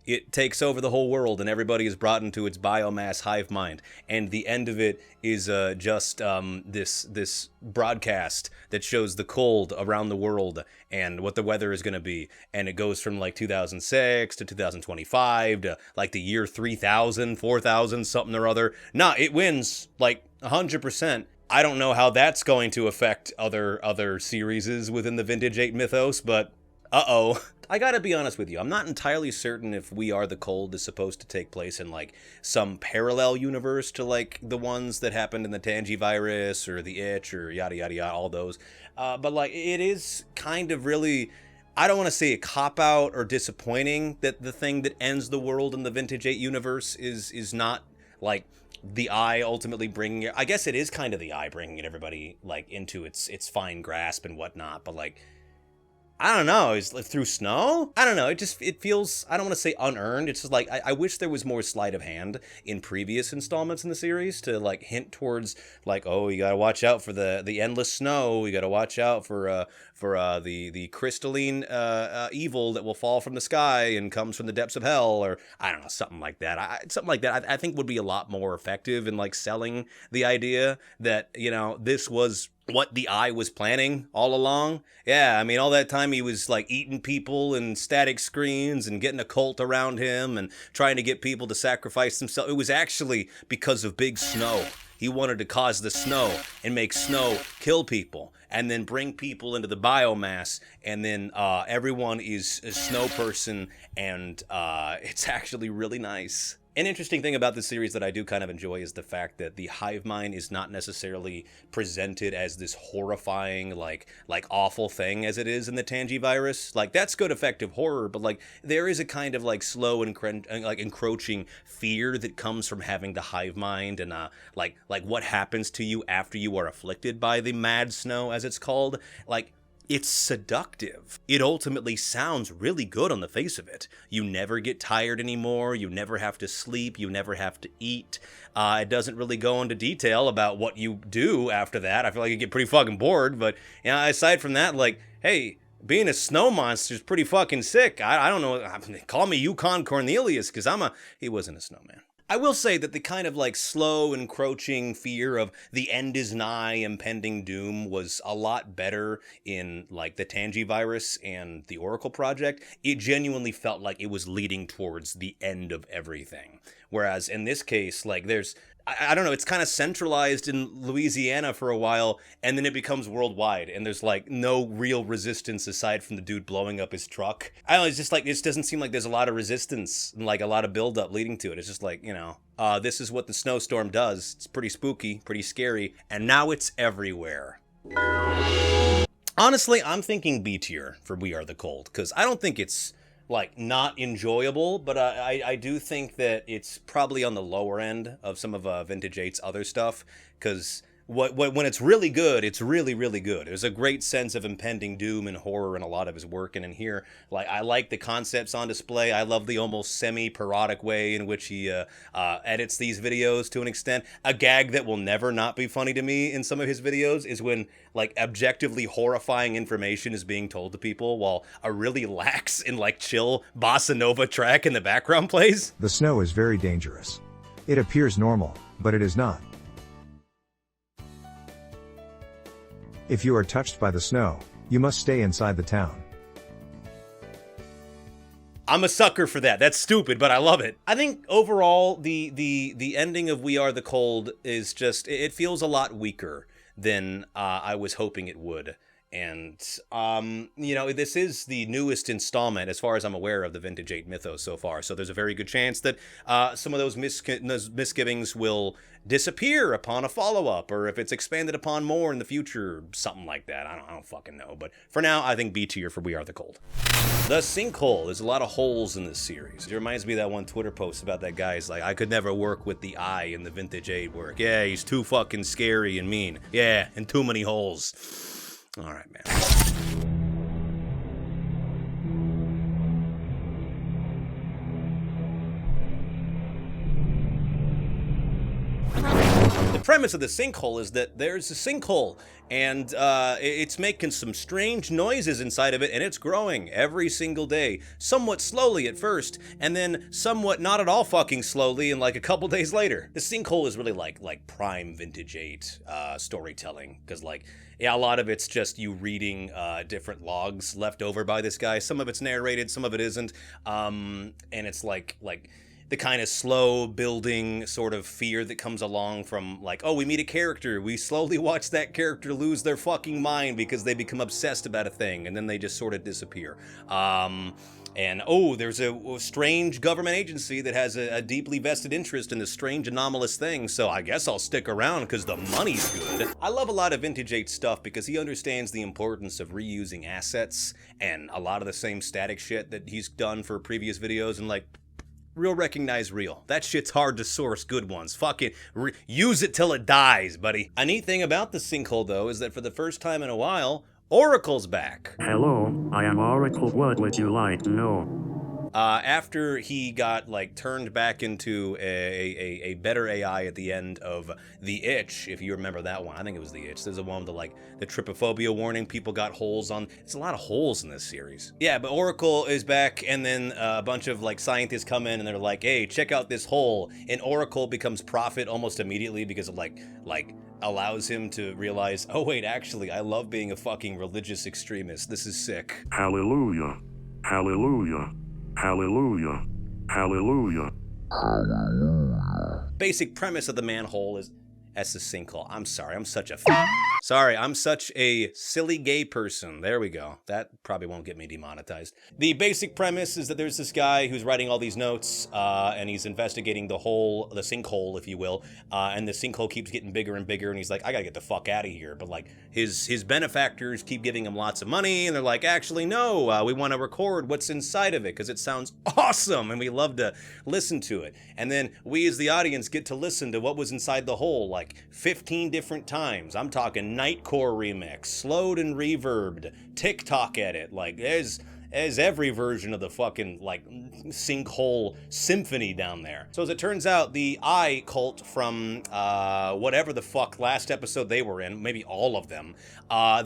It takes over the whole world, and everybody is brought into its biomass hive mind. And the end of it is just this broadcast that shows the cold around the world and what the weather is going to be. And it goes from like 2006 to 2025 to like the year 3000, 4000, something or other. Nah, it wins like 100%. I don't know how that's going to affect other series within the Vintage 8 mythos, but uh-oh. I gotta be honest with you, I'm not entirely certain if We Are the Cold is supposed to take place in, like, some parallel universe to, like, the ones that happened in the Tanji virus, or the Itch, or yada yada yada, all those. But, like, it is kind of really, I don't want to say a cop-out or disappointing that the thing that ends the world in the Vintage 8 universe is not, like, the Eye ultimately bringing it. I guess it is kind of the Eye bringing everybody, like, into its fine grasp and whatnot, but, like, I don't know, is through snow? I don't know, it feels, I don't want to say unearned, it's just like, I wish there was more sleight of hand in previous installments in the series to like hint towards like, oh, you gotta watch out for the endless snow, you gotta watch out for the crystalline evil that will fall from the sky and comes from the depths of hell, or I don't know, something like that. I think would be a lot more effective in like selling the idea that, you know, this was what the Eye was planning all along. Yeah, I mean, all that time he was like eating people and static screens and getting a cult around him and trying to get people to sacrifice themselves. It was actually because of big snow. He wanted to cause the snow and make snow kill people and then bring people into the biomass, and then everyone is a snow person, and it's actually really nice. An interesting thing about this series that I do kind of enjoy is the fact that the hive mind is not necessarily presented as this horrifying, like awful thing as it is in the Tanji virus. Like, that's good effective horror, but like there is a kind of like slow and like encroaching fear that comes from having the hive mind, and like what happens to you after you are afflicted by the mad snow, as it's called. Like, it's seductive. It ultimately sounds really good on the face of it. You never get tired anymore. You never have to sleep. You never have to eat. It doesn't really go into detail about what you do after that. I feel like you get pretty fucking bored. But you know, aside from that, like, hey, being a snow monster is pretty fucking sick. I don't know. Call me Yukon Cornelius, because he wasn't a snowman. I will say that the kind of like slow encroaching fear of the end is nigh, impending doom was a lot better in like the Tanji virus and the Oracle project. It genuinely felt like it was leading towards the end of everything. Whereas in this case, like I don't know, it's kind of centralized in Louisiana for a while, and then it becomes worldwide, and there's like no real resistance aside from the dude blowing up his truck. I don't know, it's just like, it doesn't seem like there's a lot of resistance and like a lot of buildup leading to it. It's just like, you know, this is what the snowstorm does. It's pretty spooky, pretty scary, and now it's everywhere. Honestly, I'm thinking B tier for We Are the Cold, because I don't think it's like not enjoyable, but I do think that it's probably on the lower end of some of Vintage 8's other stuff, because when it's really good, it's really, really good. There's a great sense of impending doom and horror in a lot of his work, and in here, like, I like the concepts on display. I love the almost semi-parodic way in which he edits these videos to an extent. A gag that will never not be funny to me in some of his videos is when, like, objectively horrifying information is being told to people while a really lax and, like, chill bossa nova track in the background plays. The snow is very dangerous. It appears normal, but it is not. If you are touched by the snow, you must stay inside the town. I'm a sucker for that. That's stupid, but I love it. I think overall, the ending of We Are the Cold is just, it feels a lot weaker than I was hoping it would. And, you know, this is the newest installment, as far as I'm aware, of the Vintage 8 Mythos so far. So there's a very good chance that some of those misgivings will disappear upon a follow-up, or if it's expanded upon more in the future, something like that. I don't fucking know. But for now, I think B tier for We Are the Cold. The Sinkhole. There's a lot of holes in this series. It reminds me of that one Twitter post about that guy. He's like, I could never work with the eye in the Vintage 8 work. Yeah, he's too fucking scary and mean. Yeah, and too many holes. All right, man. The premise of the sinkhole is that there's a sinkhole, and it's making some strange noises inside of it, and it's growing every single day, somewhat slowly at first, and then somewhat not at all fucking slowly, and like a couple days later. The sinkhole is really like prime Vintage 8 storytelling, because like, yeah, a lot of it's just you reading different logs left over by this guy. Some of it's narrated, some of it isn't, and it's like the kind of slow building sort of fear that comes along from like, oh, we meet a character, we slowly watch that character lose their fucking mind because they become obsessed about a thing, and then they just sort of disappear. And, oh, there's a strange government agency that has a deeply vested interest in this strange anomalous thing, so I guess I'll stick around because the money's good. I love a lot of Vintage 8 stuff because he understands the importance of reusing assets and a lot of the same static shit that he's done for previous videos, and like, real recognize real. That shit's hard to source good ones. Fucking use it till it dies, buddy. A neat thing about the sinkhole, though, is that for the first time in a while, Oracle's back. Hello, I am Oracle. What would you like to know? After he got like turned back into a better AI at the end of The Itch, if you remember that one. I think it was The Itch. There's a one with the trypophobia warning. People got holes on. It's a lot of holes in this series. Yeah, but Oracle is back, and then a bunch of like scientists come in and they're like, hey, check out this hole. And Oracle becomes Prophet almost immediately because of like allows him to realize, oh wait, actually, I love being a fucking religious extremist. This is sick. Hallelujah. Hallelujah. Hallelujah. Hallelujah. Hallelujah. Basic premise of the manhole is, that's the sinkhole. I'm sorry, I'm such a Sorry, I'm such a silly gay person. There we go. That probably won't get me demonetized. The basic premise is that there's this guy who's writing all these notes, and he's investigating the sinkhole, if you will, and the sinkhole keeps getting bigger and bigger, and he's like, I gotta get the fuck out of here. But like, his benefactors keep giving him lots of money, and they're like, actually, no, we want to record what's inside of it, because it sounds awesome, and we love to listen to it. And then we as the audience get to listen to what was inside the hole, like 15 different times. I'm talking Nightcore remix, slowed and reverbed, TikTok edit, like there's every version of the fucking like sinkhole symphony down there. So as it turns out, the Eye cult from whatever the fuck last episode they were in, maybe all of them,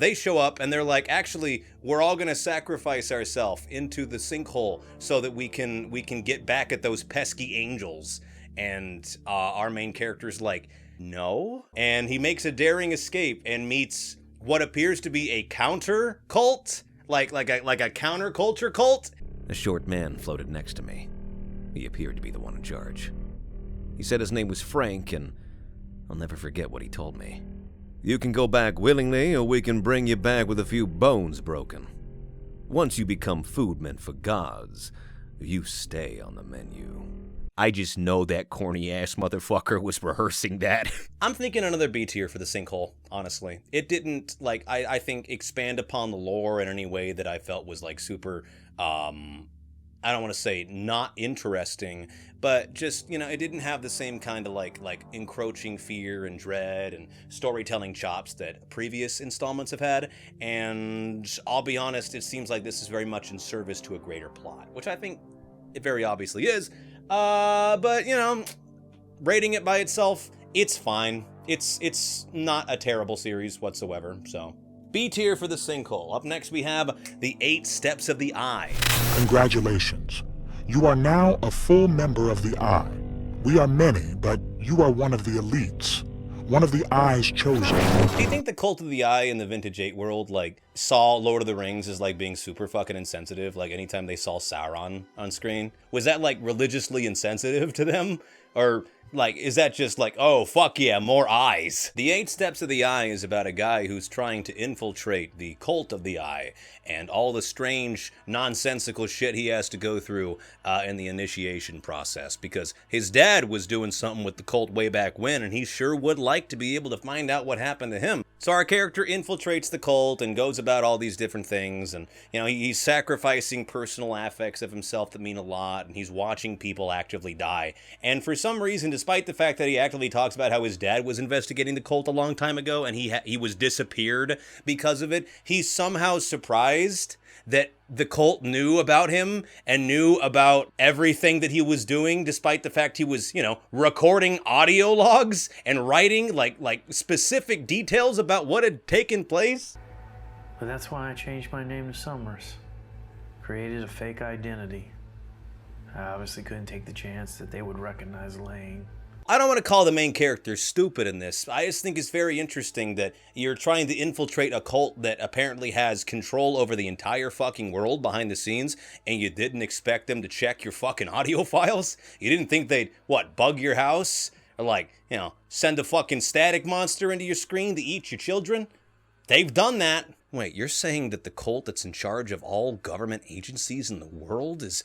they show up and they're like, actually, we're all gonna sacrifice ourselves into the sinkhole so that we can get back at those pesky angels. And our main character's like, no. And he makes a daring escape and meets what appears to be a counter cult, like a counterculture cult. A short man floated next to me. He appeared to be the one in charge. He said his name was Frank, and I'll never forget what he told me. You can go back willingly, or we can bring you back with a few bones broken. Once you become food meant for gods, you stay on the menu. I just know that corny-ass motherfucker was rehearsing that. I'm thinking another B tier for the sinkhole, honestly. It didn't, like, I think, expand upon the lore in any way that I felt was, like, super, I don't want to say not interesting, but just, you know, it didn't have the same kind of, like encroaching fear and dread and storytelling chops that previous installments have had, and I'll be honest, it seems like this is very much in service to a greater plot, which I think it very obviously is. But, you know, rating it by itself, it's fine. It's not a terrible series whatsoever, so. B tier for the sinkhole. Up next we have the 8 Steps of the Eye. Congratulations. You are now a full member of the Eye. We are many, but you are one of the elites. One of the Eye's chosen. Do you think the Cult of the Eye in the Vintage 8 world, like, saw Lord of the Rings as, like, being super fucking insensitive, like, anytime they saw Sauron on screen? Was that, like, religiously insensitive to them? Or, like, is that just like, oh, fuck yeah, more eyes? The 8 Steps of the Eye is about a guy who's trying to infiltrate the Cult of the Eye and all the strange, nonsensical shit he has to go through in the initiation process, because his dad was doing something with the cult way back when, and he sure would like to be able to find out what happened to him. So our character infiltrates the cult and goes about all these different things, and, you know, he's sacrificing personal affects of himself that mean a lot, and he's watching people actively die. And for some reason, despite the fact that he actively talks about how his dad was investigating the cult a long time ago and he was disappeared because of it, he's somehow surprised that the cult knew about him and knew about everything that he was doing, despite the fact he was, you know, recording audio logs and writing like specific details about what had taken place. But that's why I changed my name to Summers. Created a fake identity. I obviously couldn't take the chance that they would recognize Lane. I don't want to call the main character stupid in this. I just think it's very interesting that you're trying to infiltrate a cult that apparently has control over the entire fucking world behind the scenes, and you didn't expect them to check your fucking audio files? You didn't think they'd, what, bug your house? Or like, you know, send a fucking static monster into your screen to eat your children? They've done that. Wait, you're saying that the cult that's in charge of all government agencies in the world is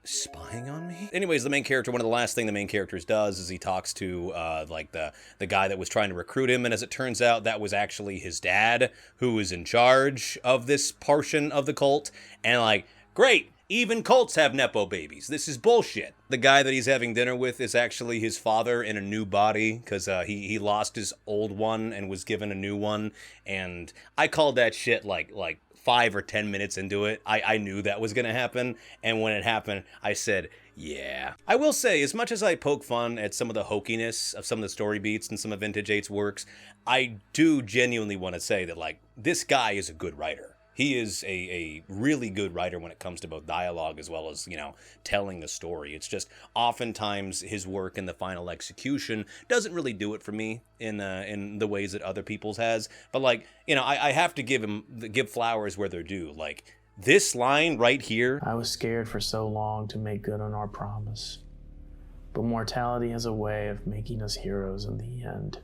spying on me? Anyways, the main character, one of the last thing the main character does is he talks to like the guy that was trying to recruit him, and as it turns out, that was actually his dad who was in charge of this portion of the cult. And like, great, even cults have nepo babies. This is bullshit. The guy that he's having dinner with is actually his father in a new body, because he lost his old one and was given a new one. And I called that shit like 5 or 10 minutes into it. I knew that was gonna happen, and when it happened, I said, yeah. I will say, as much as I poke fun at some of the hokiness of some of the story beats and some of Vintage 8's works, I do genuinely want to say that, like, this guy is a good writer. He is a really good writer when it comes to both dialogue as well as, you know, telling the story. It's just oftentimes his work in the final execution doesn't really do it for me in the ways that other people's has. But, like, you know, I have to give flowers where they're due. Like, this line right here. I was scared for so long to make good on our promise. But mortality has a way of making us heroes in the end.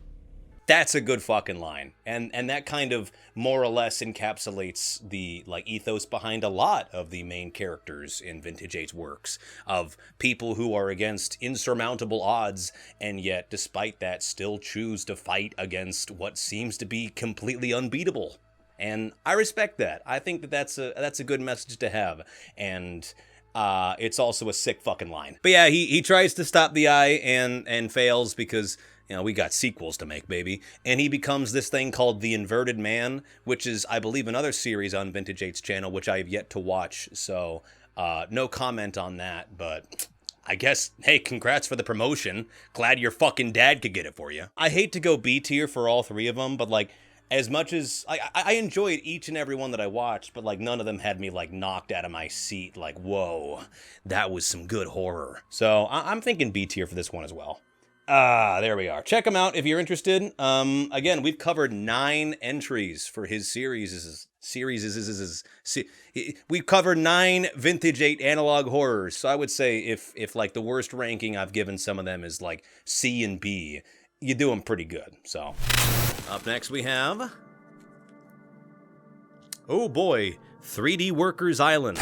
That's a good fucking line. And that kind of more or less encapsulates the like ethos behind a lot of the main characters in Vintage 8's works, of people who are against insurmountable odds and yet despite that still choose to fight against what seems to be completely unbeatable. And I respect that. I think that that's a good message to have. And it's also a sick fucking line. But yeah, he tries to stop the eye and fails because, you know, we got sequels to make, baby. And he becomes this thing called the Inverted Man, which is, I believe, another series on Vintage 8's channel, which I have yet to watch. So no comment on that, but I guess, hey, congrats for the promotion. Glad your fucking dad could get it for you. I hate to go B tier for all three of them, but like, as much as I enjoyed each and every one that I watched, but like none of them had me like knocked out of my seat like, whoa, that was some good horror. So I'm thinking B tier for this one as well. There we are. Check them out if you're interested. Again, we've covered 9 entries for his series. We've covered 9 Vintage 8 analog horrors. So I would say if like the worst ranking I've given some of them is like C and B, you do them pretty good. So up next we have, oh boy, 3D Workers Island.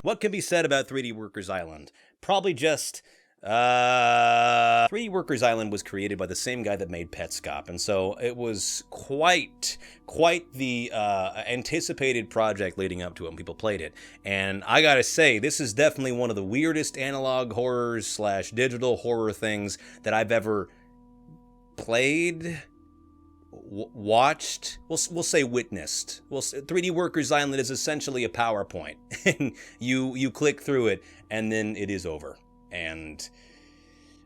What can be said about 3D Workers Island? Probably just, 3D Workers Island was created by the same guy that made Petscop, and so it was quite the anticipated project leading up to it when people played it. And I gotta say, this is definitely one of the weirdest analog horrors / digital horror things that I've ever played, watched, we'll say witnessed. 3D Workers Island is essentially a PowerPoint, and you click through it, and then it is over. And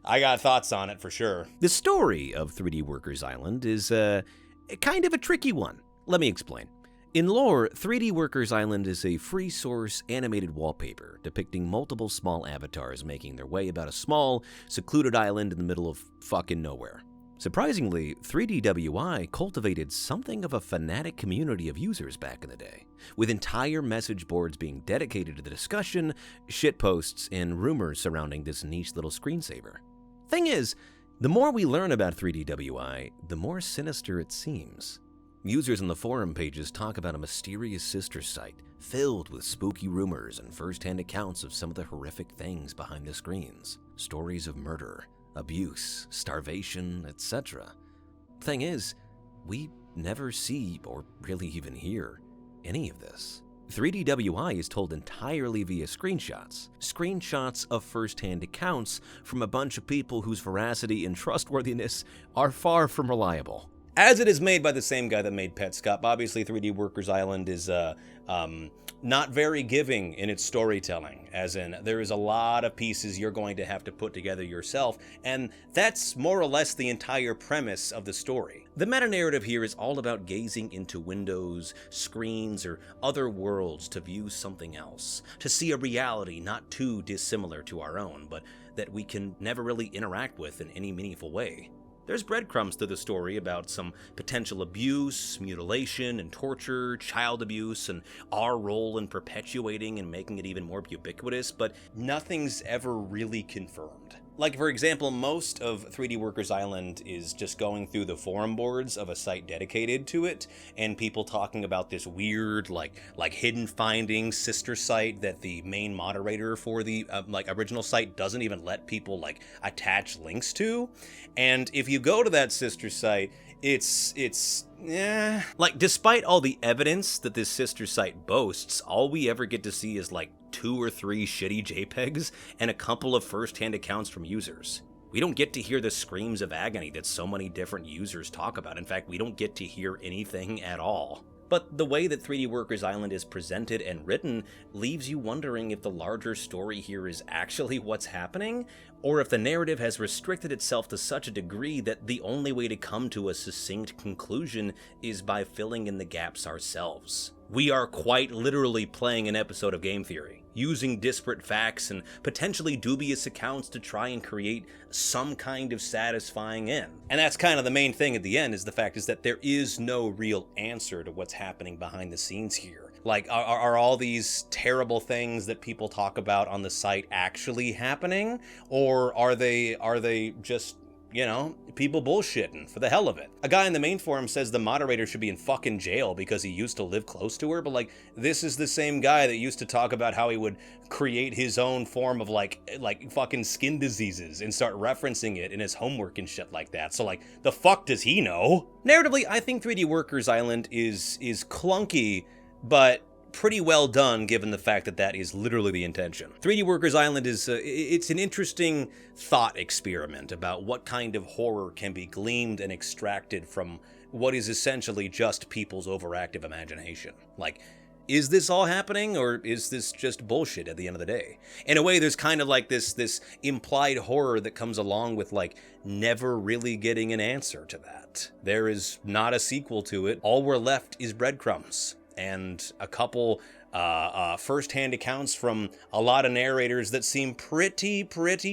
I got thoughts on it for sure. The story of 3D Workers Island is kind of a tricky one. Let me explain. In lore, 3D Workers Island is a free source animated wallpaper depicting multiple small avatars making their way about a small, secluded island in the middle of fucking nowhere. Surprisingly, 3DWI cultivated something of a fanatic community of users back in the day, with entire message boards being dedicated to the discussion, shitposts, and rumors surrounding this niche little screensaver. Thing is, the more we learn about 3DWI, the more sinister it seems. Users on the forum pages talk about a mysterious sister site filled with spooky rumors and first-hand accounts of some of the horrific things behind the screens. Stories of murder, abuse, starvation, etc. Thing is, we never see or really even hear any of this. 3DWI is told entirely via screenshots of first-hand accounts from a bunch of people whose veracity and trustworthiness are far from reliable. As it is made by the same guy that made Petscop, obviously 3D Workers Island is not very giving in its storytelling, as in there is a lot of pieces you're going to have to put together yourself, and that's more or less the entire premise of the story. The meta-narrative here is all about gazing into windows, screens, or other worlds to view something else, to see a reality not too dissimilar to our own, but that we can never really interact with in any meaningful way. There's breadcrumbs to the story about some potential abuse, mutilation, and torture, child abuse, and our role in perpetuating and making it even more ubiquitous, but nothing's ever really confirmed. Like, for example, most of 3D Workers Island is just going through the forum boards of a site dedicated to it, and people talking about this weird, like hidden findings sister site that the main moderator for the original site doesn't even let people attach links to. And if you go to that sister site, it's despite all the evidence that this sister site boasts, all we ever get to see is 2 or 3 shitty JPEGs and a couple of first-hand accounts from users. We don't get to hear the screams of agony that so many different users talk about. In fact, we don't get to hear anything at all. But the way that 3D Workers Island is presented and written leaves you wondering if the larger story here is actually what's happening, or if the narrative has restricted itself to such a degree that the only way to come to a succinct conclusion is by filling in the gaps ourselves. We are quite literally playing an episode of game theory, using disparate facts and potentially dubious accounts to try and create some kind of satisfying end. And that's kind of the main thing at the end, is the fact is that there is no real answer to what's happening behind the scenes here. Like, are all these terrible things that people talk about on the site actually happening? Or are they just, you know, people bullshitting for the hell of it? A guy in the main forum says the moderator should be in fucking jail because he used to live close to her, but like, this is the same guy that used to talk about how he would create his own form of like fucking skin diseases and start referencing it in his homework and shit like that. So like, the fuck does he know? Narratively, I think 3D Workers Island is clunky, but pretty well done given the fact that that is literally the intention. 3D Workers Island is, it's an interesting thought experiment about what kind of horror can be gleaned and extracted from what is essentially just people's overactive imagination. Like, is this all happening, or is this just bullshit at the end of the day? In a way, there's kind of like this implied horror that comes along with like never really getting an answer to that. There is not a sequel to it. All we're left is breadcrumbs and a couple first-hand accounts from a lot of narrators that seem pretty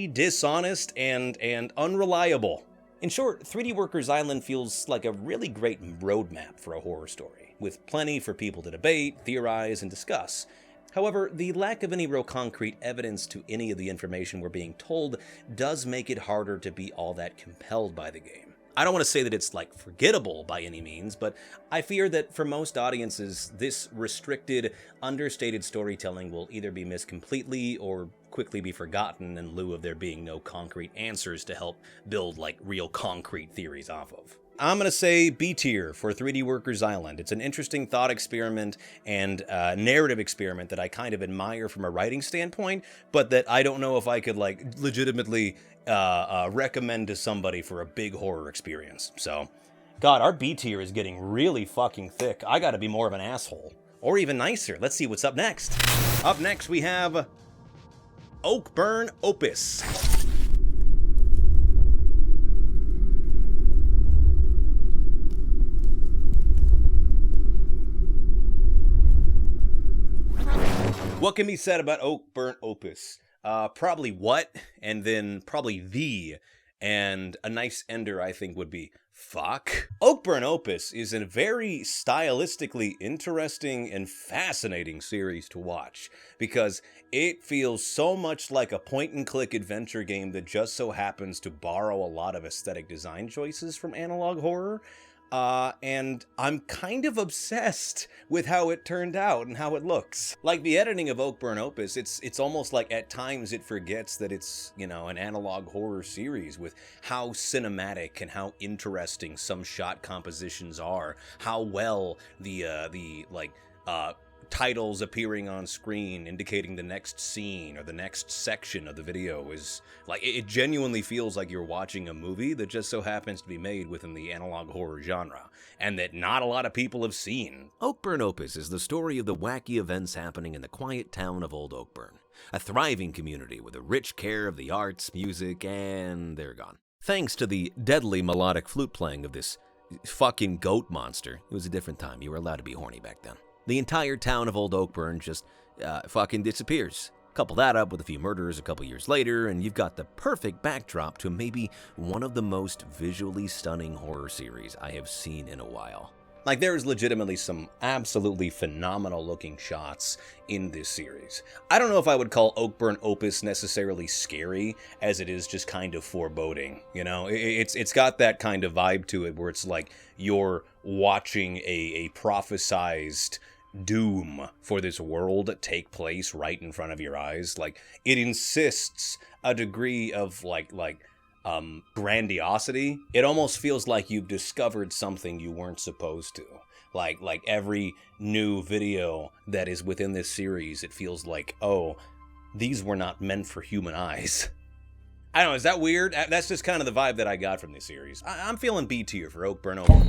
dishonest and unreliable. In short, 3D Workers Island feels like a really great roadmap for a horror story, with plenty for people to debate, theorize, and discuss. However, the lack of any real concrete evidence to any of the information we're being told does make it harder to be all that compelled by the game. I don't want to say that it's like forgettable by any means, but I fear that for most audiences, this restricted, understated storytelling will either be missed completely or quickly be forgotten in lieu of there being no concrete answers to help build like real concrete theories off of. I'm going to say B tier for 3D Workers Island. It's an interesting thought experiment and narrative experiment that I kind of admire from a writing standpoint, but that I don't know if I could like legitimately recommend to somebody for a big horror experience. So, God, our B tier is getting really fucking thick. I gotta be more of an asshole. Or even nicer. Let's see what's up next. Up next, we have Oakburn Opus. What can be said about Oakburn Opus? Probably what, and then probably the, and a nice ender I think would be fuck. Oakburn Opus is a very stylistically interesting and fascinating series to watch, because it feels so much like a point-and-click adventure game that just so happens to borrow a lot of aesthetic design choices from analog horror. And I'm kind of obsessed with how it turned out and how it looks. Like the editing of Oakburn Opus, it's almost like at times it forgets that it's, you know, an analog horror series with how cinematic and how interesting some shot compositions are, how well the titles appearing on screen indicating the next scene or the next section of the video is like, it genuinely feels like you're watching a movie that just so happens to be made within the analog horror genre, and that not a lot of people have seen. Oakburn Opus is the story of the wacky events happening in the quiet town of Old Oakburn, a thriving community with a rich care of the arts, music, and they're gone. Thanks to the deadly melodic flute playing of this fucking goat monster, it was a different time, you were allowed to be horny back then. The entire town of Old Oakburn just fucking disappears. Couple that up with a few murders a couple years later, and you've got the perfect backdrop to maybe one of the most visually stunning horror series I have seen in a while. Like, there's legitimately some absolutely phenomenal looking shots in this series. I don't know if I would call Oakburn Opus necessarily scary, as it is just kind of foreboding, you know? It's got that kind of vibe to it where it's like you're watching a prophesized doom for this world take place right in front of your eyes. Like, it insists a degree of grandiosity. It almost feels like you've discovered something you weren't supposed to. Like every new video that is within this series, it feels like, oh, these were not meant for human eyes. I don't know, is that weird? That's just kind of the vibe that I got from this series. I'm feeling B tier for Oakburn Opus.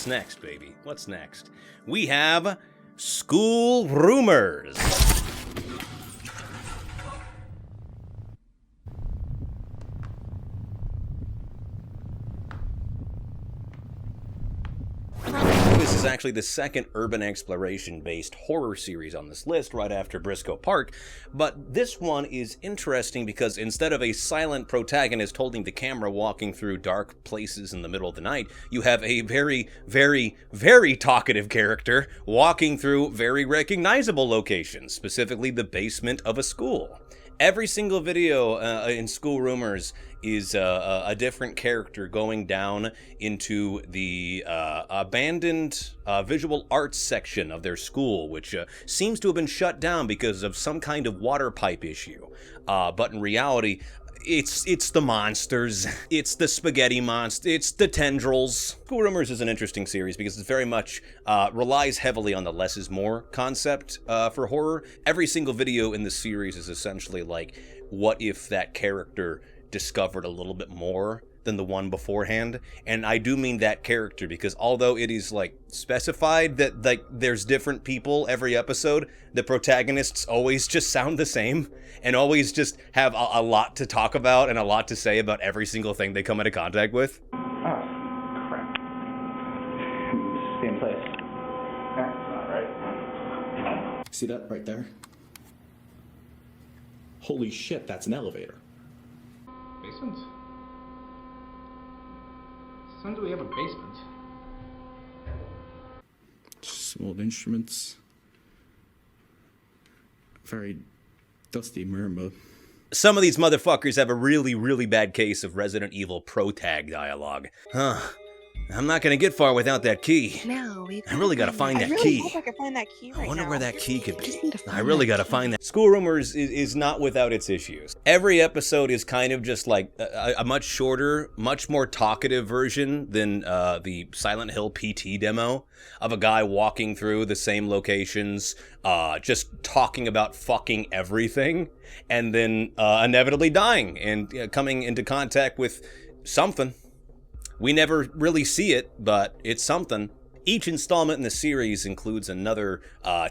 What's next, baby? What's next? We have School Rumors. This is actually the second urban exploration-based horror series on this list, right after Briscoe Park, but this one is interesting because instead of a silent protagonist holding the camera walking through dark places in the middle of the night, you have a very, very, very talkative character walking through very recognizable locations, specifically the basement of a school. Every single video in School Rumors is a different character going down into the abandoned visual arts section of their school, which seems to have been shut down because of some kind of water pipe issue. But in reality, it's the monsters, it's the spaghetti monster, it's the tendrils. School Rumors is an interesting series because it very much relies heavily on the less is more concept for horror. Every single video in the series is essentially like, what if that character discovered a little bit more than the one beforehand? And I do mean that character because although it is like specified that like there's different people every episode, the protagonists always just sound the same and always just have a lot to talk about and a lot to say about every single thing they come into contact with. Oh, crap. Same place. That's not right. See that right there? Holy shit, that's an elevator. Basement? Since when do we have a basement? Some old instruments. Very dusty mirror. Some of these motherfuckers have a really, really bad case of Resident Evil protag dialogue. Huh. I'm not gonna get far without that key. No, I really gotta find that I really key. hope I can find that key right I wonder now. where that key could I be. just need to find I really that gotta key. find that. School Rumors is not without its issues. Every episode is kind of just like a much shorter, much more talkative version than the Silent Hill PT demo of a guy walking through the same locations, just talking about fucking everything, and then inevitably dying and coming into contact with something. We never really see it, but it's something. Each installment in the series includes another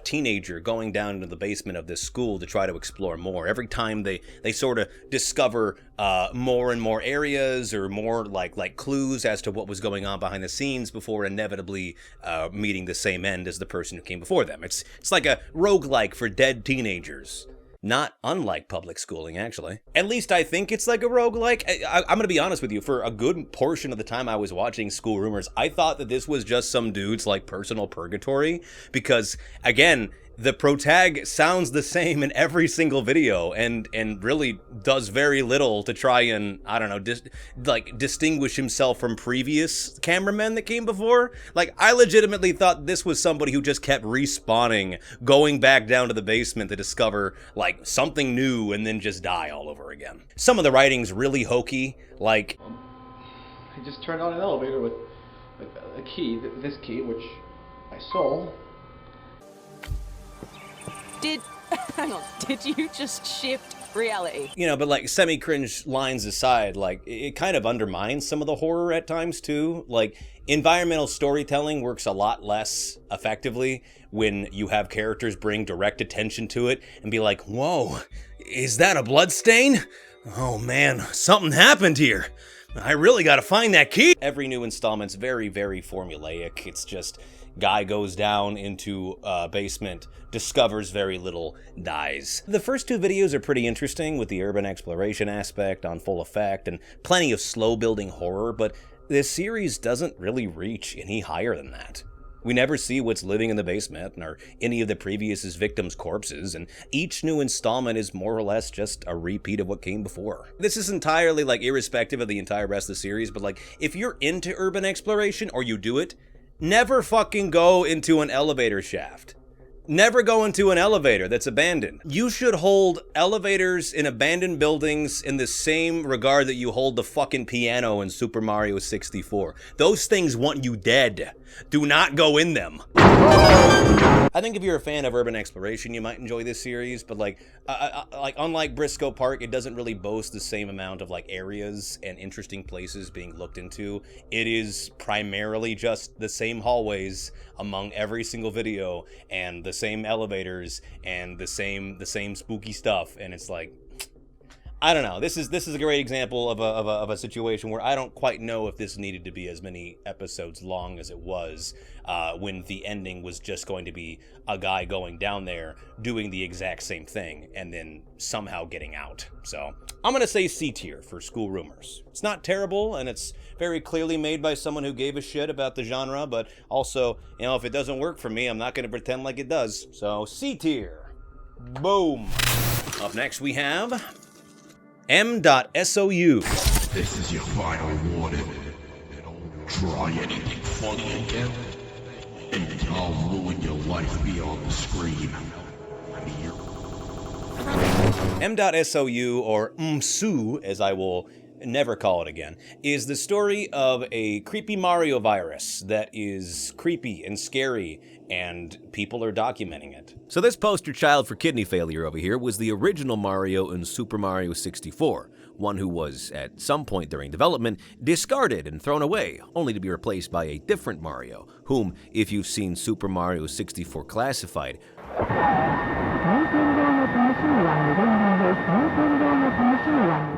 teenager going down into the basement of this school to try to explore more. Every time they sort of discover more and more areas or more like clues as to what was going on behind the scenes before inevitably meeting the same end as the person who came before them. It's like a roguelike for dead teenagers. Not unlike public schooling, actually. At least I think it's like a roguelike. I'm gonna be honest with you, for a good portion of the time I was watching School Rumors, I thought that this was just some dude's like personal purgatory, because again, the protag sounds the same in every single video and really does very little to try and, I don't know, distinguish himself from previous cameramen that came before. Like, I legitimately thought this was somebody who just kept respawning, going back down to the basement to discover, like, something new and then just die all over again. Some of the writing's really hokey, like... I just turned on an elevator with a key, this key, which I sold. Did you just shift reality? You know, but like semi-cringe lines aside, like it kind of undermines some of the horror at times too. Like environmental storytelling works a lot less effectively when you have characters bring direct attention to it and be like, whoa, is that a blood stain? Oh man, something happened here. I really gotta find that key. Every new installment's very, very formulaic. It's just guy goes down into basement, discovers very little, dies. The first two videos are pretty interesting with the urban exploration aspect on full effect and plenty of slow building horror, but this series doesn't really reach any higher than that. We never see what's living in the basement or any of the previous victims' corpses, and each new installment is more or less just a repeat of what came before. This is entirely like irrespective of the entire rest of the series, but like if you're into urban exploration or you do it, never fucking go into an elevator shaft. Never go into an elevator that's abandoned. You should hold elevators in abandoned buildings in the same regard that you hold the fucking piano in Super Mario 64. Those things want you dead. Do not go in them. I think if you're a fan of urban exploration, you might enjoy this series, but like unlike Briscoe Park, it doesn't really boast the same amount of like areas and interesting places being looked into. It is primarily just the same hallways among every single video and the same elevators and the same spooky stuff, and it's like, I don't know. This is a great example of a situation where I don't quite know if this needed to be as many episodes long as it was, when the ending was just going to be a guy going down there doing the exact same thing and then somehow getting out. So I'm gonna say C tier for School Rumors. It's not terrible, and it's very clearly made by someone who gave a shit about the genre, but also, you know, if it doesn't work for me, I'm not gonna pretend like it does. So C tier. Boom. Up next we have M.SOU. This is your final warning. Try anything funny again, and I'll ruin your life beyond the screen. M.SOU, or MSU, as I will never call it again, is the story of a creepy Mario virus that is creepy and scary, and people are documenting it. So this poster child for kidney failure over here was the original Mario in Super Mario 64, one who was, at some point during development, discarded and thrown away, only to be replaced by a different Mario, whom, if you've seen Super Mario 64 Classified,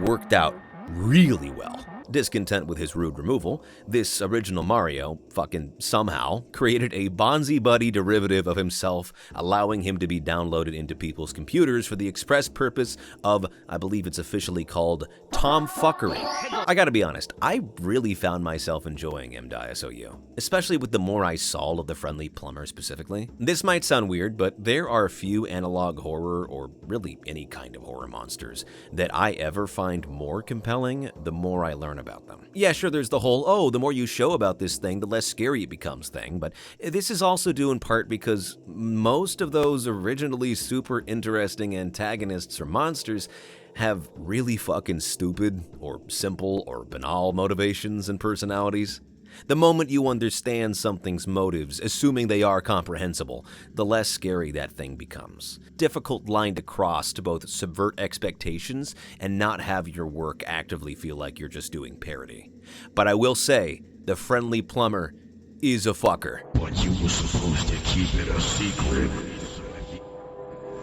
worked out really well. Discontent with his rude removal, this original Mario, fucking somehow, created a Bonzi Buddy derivative of himself, allowing him to be downloaded into people's computers for the express purpose of, I believe it's officially called, tomfuckery. I gotta be honest, I really found myself enjoying M.SOU, especially with the more I saw of the Friendly Plumber specifically. This might sound weird, but there are few analog horror, or really any kind of horror monsters, that I ever find more compelling the more I learn about them. Yeah, sure, there's the whole, oh, the more you show about this thing, the less scary it becomes thing, but this is also due in part because most of those originally super interesting antagonists or monsters have really fucking stupid, or simple, or banal motivations and personalities. The moment you understand something's motives, assuming they are comprehensible, the less scary that thing becomes. Difficult line to cross to both subvert expectations and not have your work actively feel like you're just doing parody. But I will say, the Friendly Plumber is a fucker. But you were supposed to keep it a secret.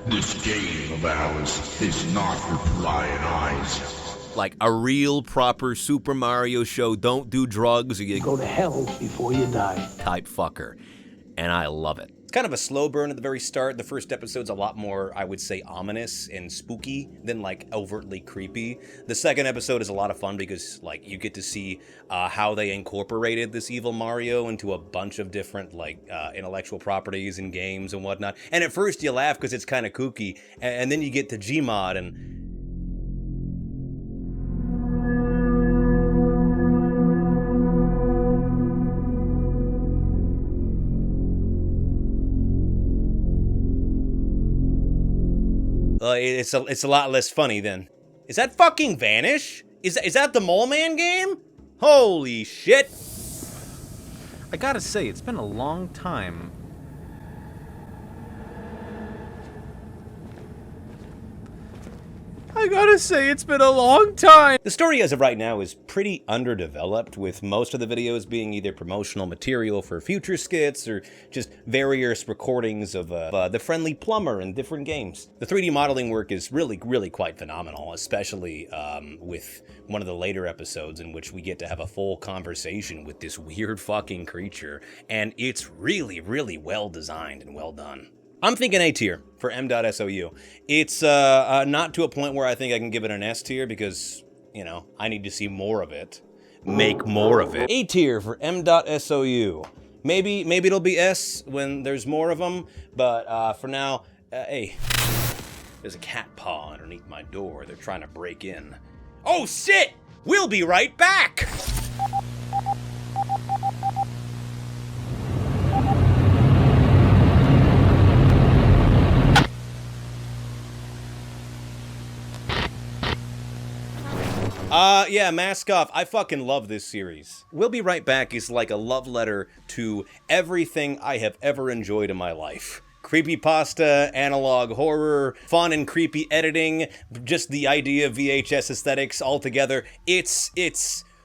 This game of ours is not for prying eyes. Like a real proper Super Mario show, don't do drugs or you go to hell before you die type fucker. And I love it. It's kind of a slow burn at the very start. The first episode's a lot more, I would say, ominous and spooky than like overtly creepy. The second episode is a lot of fun because like you get to see how they incorporated this evil Mario into a bunch of different like intellectual properties and games and whatnot. And at first you laugh because it's kind of kooky, and then you get to Gmod and it's a lot less funny then. Is that fucking Vanish? Is that the Mole Man game? Holy shit! I gotta say, it's been a long time. The story as of right now is pretty underdeveloped, with most of the videos being either promotional material for future skits or just various recordings of the Friendly Plumber in different games. The 3D modeling work is really quite phenomenal, especially with one of the later episodes in which we get to have a full conversation with this weird fucking creature, and it's really well designed and well done. I'm thinking A tier for M.SOU. It's not to a point where I think I can give it an S tier because, you know, I need to see more of it. Make more of it. A tier for M.SOU. Maybe it'll be S when there's more of them, but for now, hey, there's a cat paw underneath my door. They're trying to break in. Oh shit! We'll be right back! Yeah, Mask Off. I fucking love this series. We'll Be Right Back is like a love letter to everything I have ever enjoyed in my life. Creepypasta, analog horror, fun and creepy editing, just the idea of VHS aesthetics altogether. It's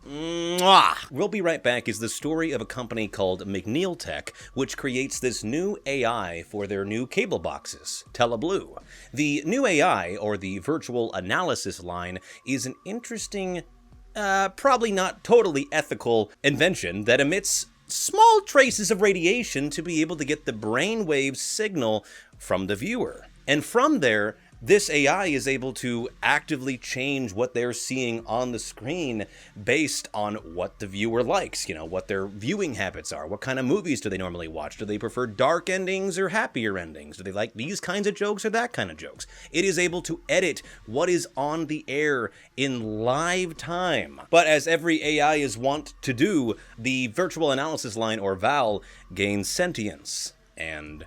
mwah! We'll Be Right Back is the story of a company called McNeil Tech, which creates this new AI for their new cable boxes, TeleBlue. The new AI, or the virtual analysis line, is an interesting, probably not totally ethical invention that emits small traces of radiation to be able to get the brainwave signal from the viewer. And from there, this AI is able to actively change what they're seeing on the screen based on what the viewer likes, you know, what their viewing habits are. What kind of movies do they normally watch? Do they prefer dark endings or happier endings? Do they like these kinds of jokes or that kind of jokes? It is able to edit what is on the air in live time. But as every AI is wont to do, the virtual analysis line, or VAL, gains sentience. And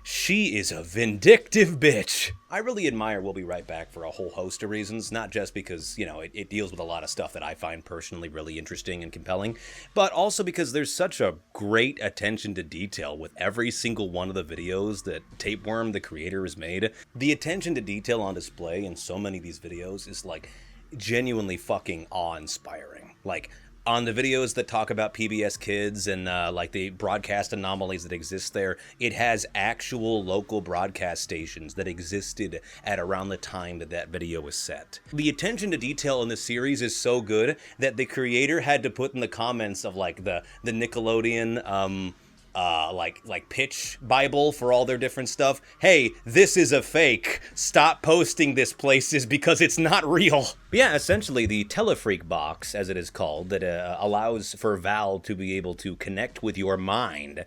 she is a vindictive bitch. I really admire We'll Be Right Back for a whole host of reasons, not just because, you know, it deals with a lot of stuff that I find personally really interesting and compelling, but also because there's such a great attention to detail with every single one of the videos that Tapeworm, the creator, has made. The attention to detail on display in so many of these videos is, like, genuinely fucking awe-inspiring. Like, on the videos that talk about PBS Kids and like the broadcast anomalies that exist there, it has actual local broadcast stations that existed at around the time that that video was set. The attention to detail in this series is so good that the creator had to put in the comments of like the Nickelodeon like pitch Bible for all their different stuff. Hey, this is a fake. Stop posting this places because it's not real. But yeah, essentially the Telefreak box, as it is called, that allows for Val to be able to connect with your mind,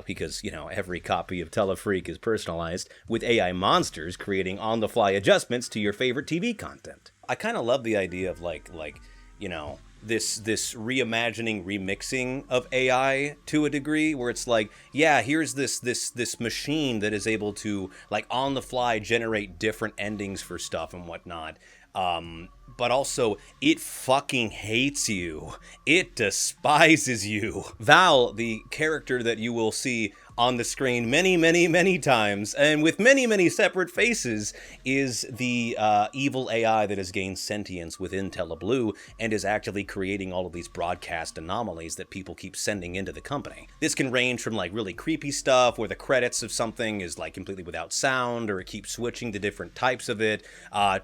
because, you know, every copy of Telefreak is personalized, with AI monsters creating on-the-fly adjustments to your favorite TV content. I kind of love the idea of like, you know, this reimagining, remixing of AI to a degree, where it's like, yeah, here's this machine that is able to, like, on the fly generate different endings for stuff and whatnot. But also, it fucking hates you. It despises you. Val, the character that you will see on the screen many times, and with many separate faces, is the evil AI that has gained sentience within TeleBlue and is actively creating all of these broadcast anomalies that people keep sending into the company. This can range from like really creepy stuff where the credits of something is like completely without sound, or it keeps switching to different types of it,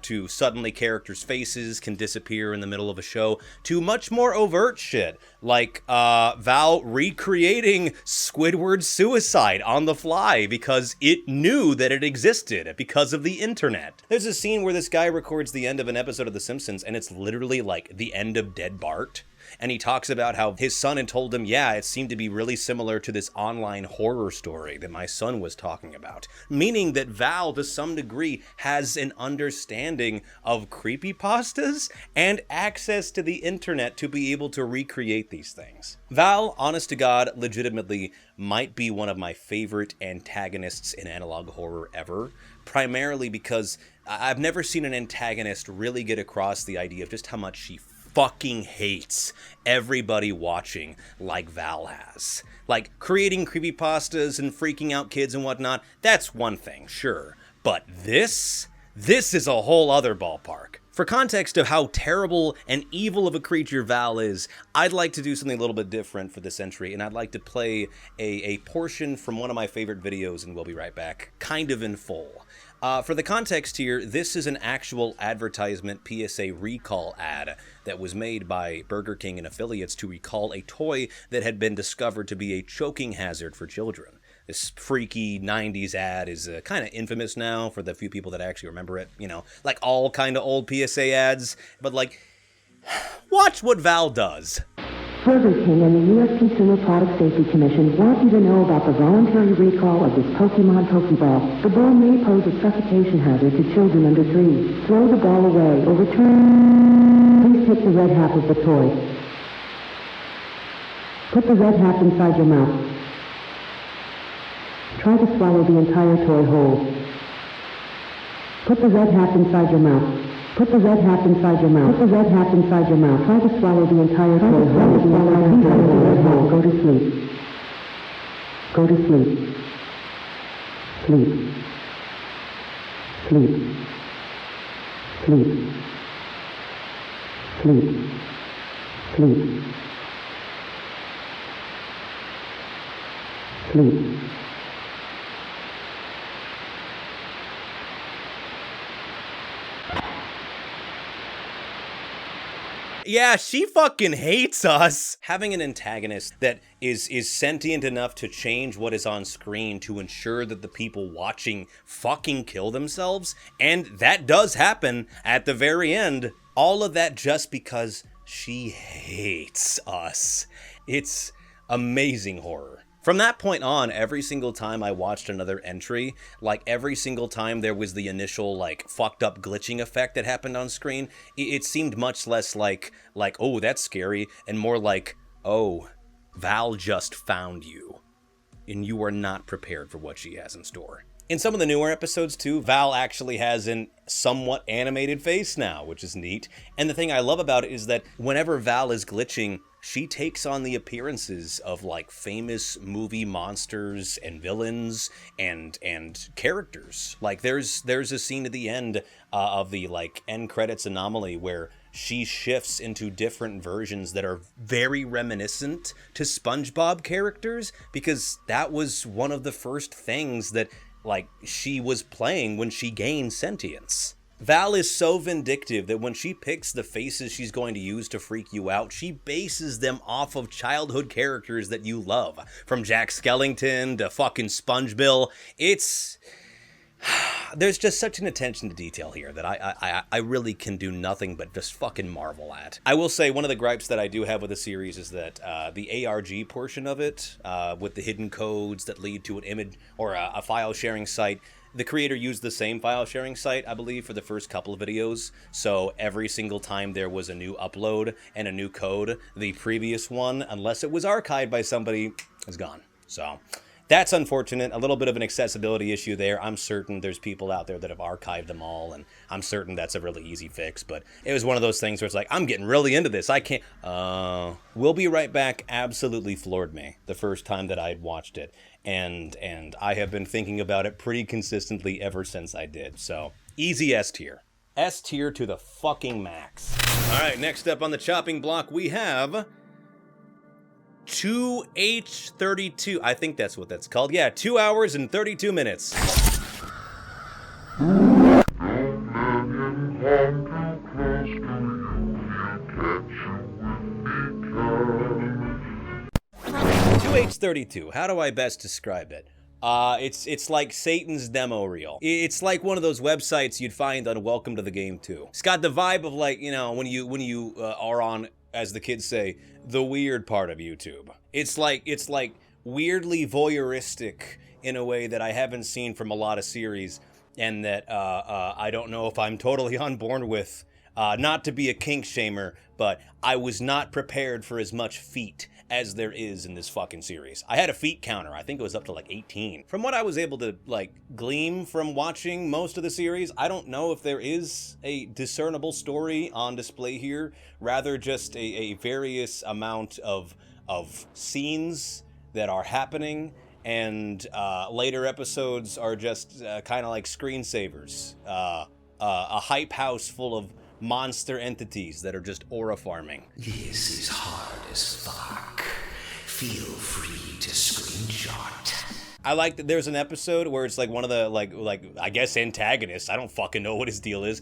to suddenly characters' faces can disappear in the middle of a show, to much more overt shit like Val recreating Squidward's suicide on the fly because it knew that it existed because of the internet. There's a scene where this guy records the end of an episode of The Simpsons, and it's literally like the end of Dead Bart. And he talks about how his son had told him, yeah, it seemed to be really similar to this online horror story that my son was talking about. Meaning that Val, to some degree, has an understanding of creepypastas and access to the internet to be able to recreate these things. Val, honest to God, legitimately might be one of my favorite antagonists in analog horror ever, primarily because I've never seen an antagonist really get across the idea of just how much she fucking hates everybody watching like Val has. Like, creating creepypastas and freaking out kids and whatnot, that's one thing, sure. But this is a whole other ballpark. For context of how terrible and evil of a creature Val is, I'd like to do something a little bit different for this entry, and I'd like to play a portion from one of my favorite videos, and we'll be right back, kind of in full. For the context here, this is an actual advertisement PSA recall ad that was made by Burger King and affiliates to recall a toy that had been discovered to be a choking hazard for children. This freaky 90s ad is kind of infamous now for the few people that actually remember it. You know, like all kind of old PSA ads. But, like, watch what Val does. Burger King and the U.S. Consumer Product Safety Commission want you to know about the voluntary recall of this Pokemon Pokeball. The ball may pose a suffocation hazard to children under 3. Throw the ball away or return. Please take the red half of the toy. Put the red half inside your mouth. Try to swallow the entire toy whole. Put the red half inside your mouth. Put the red half inside your mouth. Put the red half inside your mouth. Try to swallow the entire pill. Go to sleep. Go to sleep. Sleep. Sleep. Sleep. Sleep. Sleep. Sleep. Yeah, she fucking hates us. Having an antagonist that is sentient enough to change what is on screen to ensure that the people watching fucking kill themselves, and that does happen at the very end. All of that just because she hates us. It's amazing horror. From that point on, every single time I watched another entry, like every single time there was the initial like fucked up glitching effect that happened on screen, it seemed much less like, oh, that's scary, and more like, oh, Val just found you, and you are not prepared for what she has in store. In some of the newer episodes too, Val actually has an somewhat animated face now, which is neat. And the thing I love about it is that whenever Val is glitching, she takes on the appearances of like famous movie monsters and villains and characters. Like there's a scene at the end of the like end credits anomaly where she shifts into different versions that are very reminiscent to SpongeBob characters, because that was one of the first things that like she was playing when she gained sentience. Val is so vindictive that when she picks the faces she's going to use to freak you out, she bases them off of childhood characters that you love. From Jack Skellington to fucking SpongeBill. There's just such an attention to detail here that I really can do nothing but just fucking marvel at. I will say one of the gripes that I do have with the series is that the ARG portion of it, with the hidden codes that lead to an image or a file sharing site, the creator used the same file sharing site, I believe, for the first couple of videos. So every single time there was a new upload and a new code, the previous one, unless it was archived by somebody, is gone. So that's unfortunate. A little bit of an accessibility issue there. I'm certain there's people out there that have archived them all, and I'm certain that's a really easy fix, but it was one of those things where it's like, I'm getting really into this. I can't. We'll Be Right Back absolutely floored me the first time that I'd watched it, and I have been thinking about it pretty consistently ever since I did. So, easy S tier. S tier to the fucking max. All right, next up on the chopping block, we have 2H32. I think that's what that's called. Yeah, 2 hours and 32 minutes. H32. How do I best describe it? It's like Satan's demo reel. It's like one of those websites you'd find on Welcome to the Game 2. It's got the vibe of like, you know, when you are on, as the kids say, the weird part of YouTube. It's like weirdly voyeuristic in a way that I haven't seen from a lot of series, and that I don't know if I'm totally on board with. Not to be a kink shamer, but I was not prepared for as much feet as there is in this fucking series. I had a feet counter. I think it was up to like 18. From what I was able to like glean from watching most of the series, I don't know if there is a discernible story on display here, rather just a various amount of scenes that are happening, and later episodes are just kind of like screensavers. A hype house full of monster entities that are just aura farming. This is hard as fuck. Feel free to screenshot. I like that there's an episode where it's like one of the like I guess antagonists, I don't fucking know what his deal is,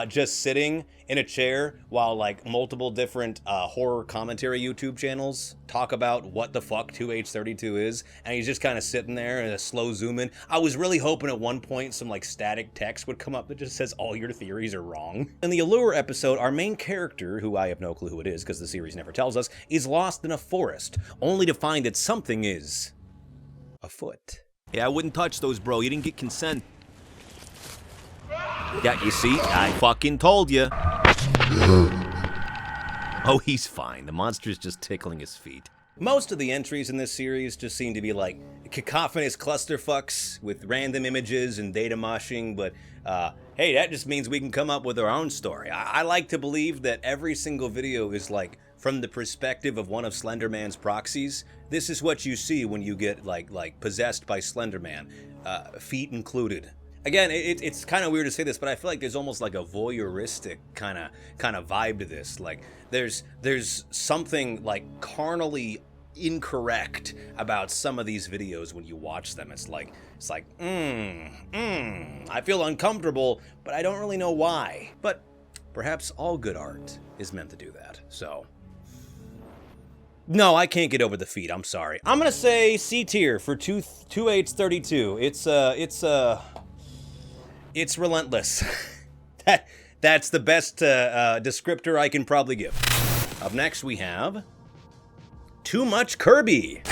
just sitting in a chair while like multiple different horror commentary YouTube channels talk about what the fuck 2H32 is, and he's just kind of sitting there in a slow zoom in. I was really hoping at one point some like static text would come up that just says all your theories are wrong. In the Allure episode, our main character, who I have no clue who it is because the series never tells us, is lost in a forest, only to find that something is afoot. Yeah, I wouldn't touch those, bro. You didn't get consent. Yeah, you see? I fucking told you. Oh, he's fine. The monster's just tickling his feet. Most of the entries in this series just seem to be like cacophonous clusterfucks with random images and data moshing, but hey, that just means we can come up with our own story. I like to believe that every single video is like from the perspective of one of Slenderman's proxies. This is what you see when you get like possessed by Slenderman, feet included. Again, it's kind of weird to say this, but I feel like there's almost like a voyeuristic kind of vibe to this. Like there's something like carnally incorrect about some of these videos when you watch them. It's like I feel uncomfortable, but I don't really know why. But perhaps all good art is meant to do that. So no, I can't get over the feet. I'm sorry. I'm gonna say C tier for 2/8/32. It's relentless. That's the best descriptor I can probably give. Up next we have Too Much Kirby.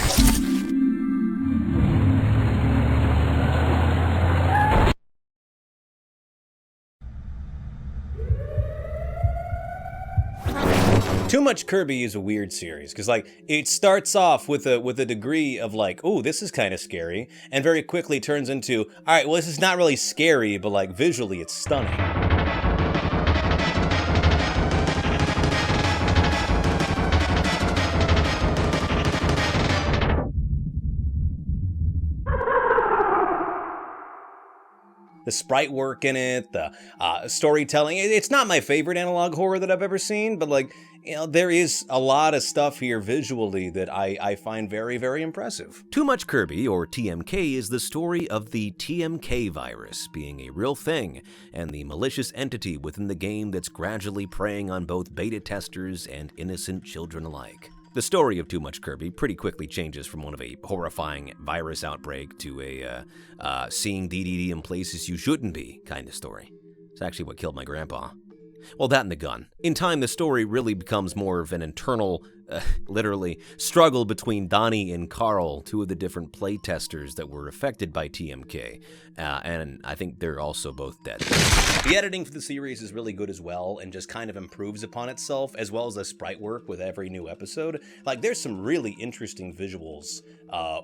Too Much Kirby is a weird series because like it starts off with a degree of like, oh, this is kind of scary, and very quickly turns into, all right, well, this is not really scary, but like visually it's stunning. The sprite work in it, the storytelling. It's not my favorite analog horror that I've ever seen, but like, you know, there is a lot of stuff here visually that I find very, very impressive. Too Much Kirby, or TMK, is the story of the TMK virus being a real thing, and the malicious entity within the game that's gradually preying on both beta testers and innocent children alike. The story of Too Much Kirby pretty quickly changes from one of a horrifying virus outbreak to a seeing DDD in places you shouldn't be kind of story. It's actually what killed my grandpa. Well, that and the gun. In time, the story really becomes more of an internal, literally, struggle between Donnie and Carl, two of the different playtesters that were affected by TMK, and I think they're also both dead. The editing for the series is really good as well, and just kind of improves upon itself, as well as the sprite work with every new episode. Like, there's some really interesting visuals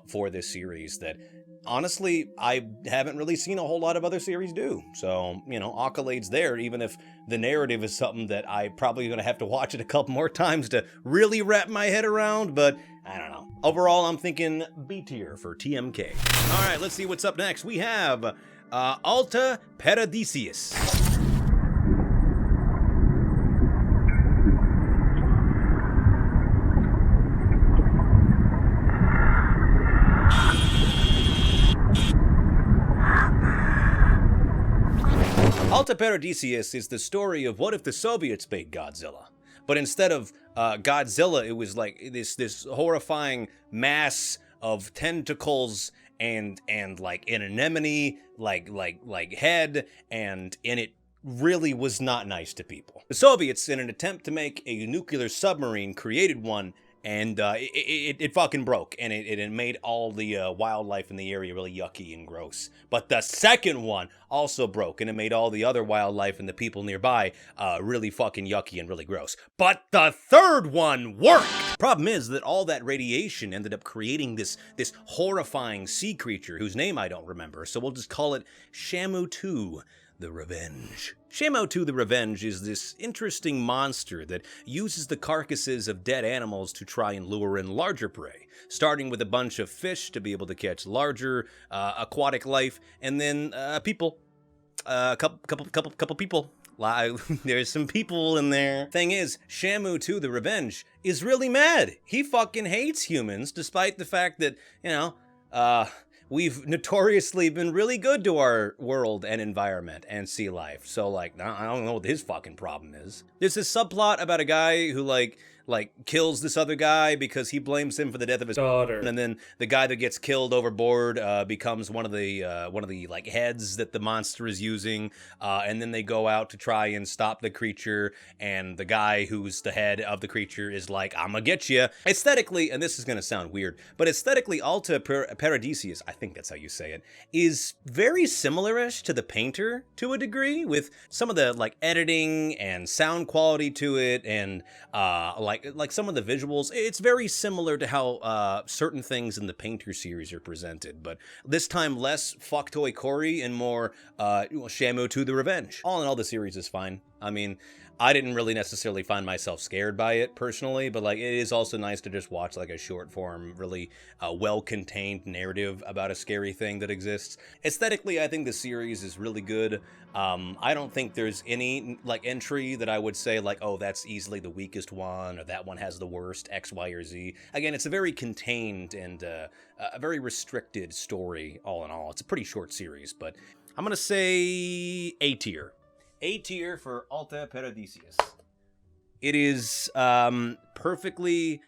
for this series that, honestly, I haven't really seen a whole lot of other series do. So, you know, accolades there, even if the narrative is something that I'm probably going to have to watch it a couple more times to really wrap my head around, but I don't know. Overall, I'm thinking B tier for TMK. All right, let's see what's up next. We have Alta Paradisius. Alta Paradisius is the story of what if the Soviets made Godzilla, but instead of Godzilla, it was like this horrifying mass of tentacles and like an anemone like head, and it really was not nice to people. The Soviets, in an attempt to make a nuclear submarine, created one, and it fucking broke, and it made all the wildlife in the area really yucky and gross. But the second one also broke, and it made all the other wildlife and the people nearby really fucking yucky and really gross. But the third one worked! Problem is that all that radiation ended up creating this horrifying sea creature whose name I don't remember, so we'll just call it Shamu 2. The Revenge. Shamu 2 the Revenge is this interesting monster that uses the carcasses of dead animals to try and lure in larger prey, starting with a bunch of fish to be able to catch larger aquatic life, and then people. Couple people. There's some people in there. Thing is, Shamu 2 the Revenge is really mad. He fucking hates humans, despite the fact that, you know, we've notoriously been really good to our world and environment and sea life. So, like, I don't know what his fucking problem is. There's this subplot about a guy who, like kills this other guy because he blames him for the death of his daughter, and then the guy that gets killed overboard becomes one of the like heads that the monster is using, and then they go out to try and stop the creature, and the guy who's the head of the creature is like, I'm gonna get you. Aesthetically, and this is gonna sound weird, but aesthetically, Alta Paradisius, I think that's how you say it, is very similar-ish to The Painter to a degree, with some of the like editing and sound quality to it, and like like some of the visuals, it's very similar to how certain things in the Painter series are presented, but this time less fucktoy Cory and more Shamu to the Revenge. All in all, the series is fine. I mean, I didn't really necessarily find myself scared by it personally, but like it is also nice to just watch like a short form, really well-contained narrative about a scary thing that exists. Aesthetically, I think the series is really good. I don't think there's any like entry that I would say like, oh, that's easily the weakest one, or that one has the worst X, Y, or Z. Again, it's a very contained and a very restricted story all in all. It's a pretty short series, but I'm gonna say A tier. A tier for Alta Paradisius. It is perfectly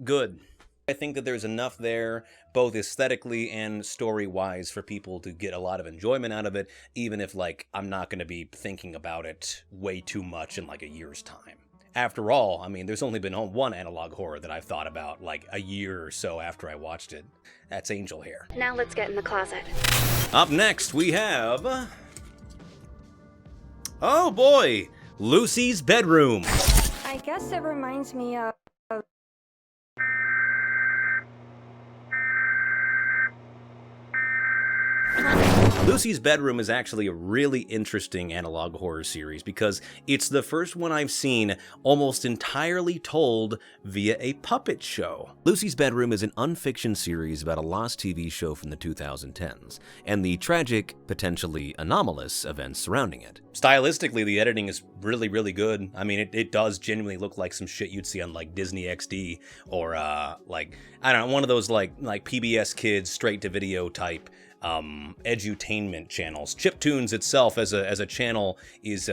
good. I think that there's enough there, both aesthetically and story-wise, for people to get a lot of enjoyment out of it, even if, like, I'm not going to be thinking about it way too much in, like, a year's time. After all, I mean, there's only been one analog horror that I've thought about, like, a year or so after I watched it. That's Angel Hare. Now let's get in the closet. Up next, we have... oh boy! Lucy's Bedroom. I guess it reminds me of... Lucy's Bedroom is actually a really interesting analog horror series because it's the first one I've seen almost entirely told via a puppet show. Lucy's Bedroom is an unfiction series about a lost TV show from the 2010s and the tragic, potentially anomalous events surrounding it. Stylistically, the editing is really, really good. I mean, it does genuinely look like some shit you'd see on like Disney XD or like, I don't know, one of those like PBS Kids straight to video type edutainment channels. Chiptunes itself as a channel is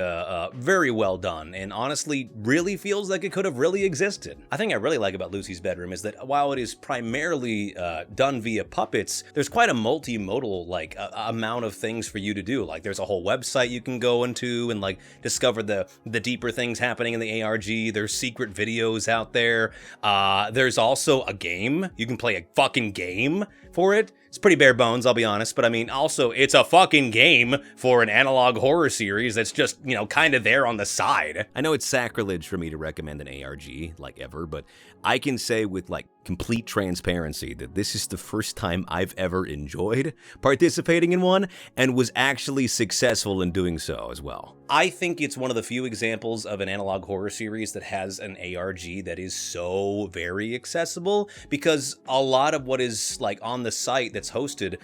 very well done and honestly really feels like it could have really existed. I think I really like about Lucy's Bedroom is that while it is primarily done via puppets, there's quite a multimodal like amount of things for you to do. Like there's a whole website you can go into and like discover the deeper things happening in the ARG. There's secret videos out there. There's also a game. You can play a fucking game for it. It's pretty bare bones, I'll be honest, but I mean, also, it's a fucking game for an analog horror series that's just, you know, kind of there on the side. I know it's sacrilege for me to recommend an ARG, like ever, but I can say with, like, complete transparency that this is the first time I've ever enjoyed participating in one and was actually successful in doing so as well. I think it's one of the few examples of an analog horror series that has an ARG that is so very accessible because a lot of what is, like, on the site that's hosted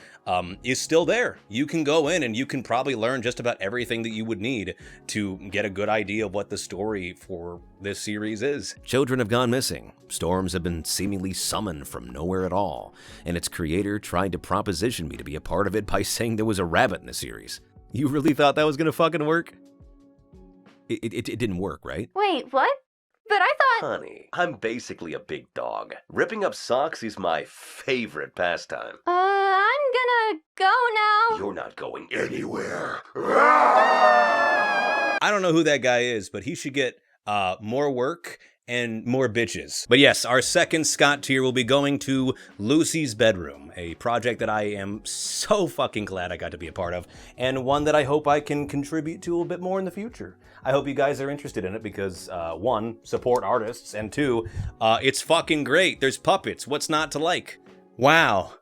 is still there. You can go in and you can probably learn just about everything that you would need to get a good idea of what the story for this series is. Children have gone missing. Storms have been seemingly summoned from nowhere at all, and its creator tried to proposition me to be a part of it by saying there was a rabbit in the series. You really thought that was gonna fucking work? It didn't work, right? Wait, what? But I thought... Honey, I'm basically a big dog. Ripping up socks is my favorite pastime. I'm gonna go now. You're not going anywhere. I don't know who that guy is, but he should get more work and more bitches. But yes, our second Scott tier will be going to Lucy's Bedroom, a project that I am so fucking glad I got to be a part of, and one that I hope I can contribute to a bit more in the future. I hope you guys are interested in it because, one, support artists, and two, it's fucking great. There's puppets. What's not to like? Wow.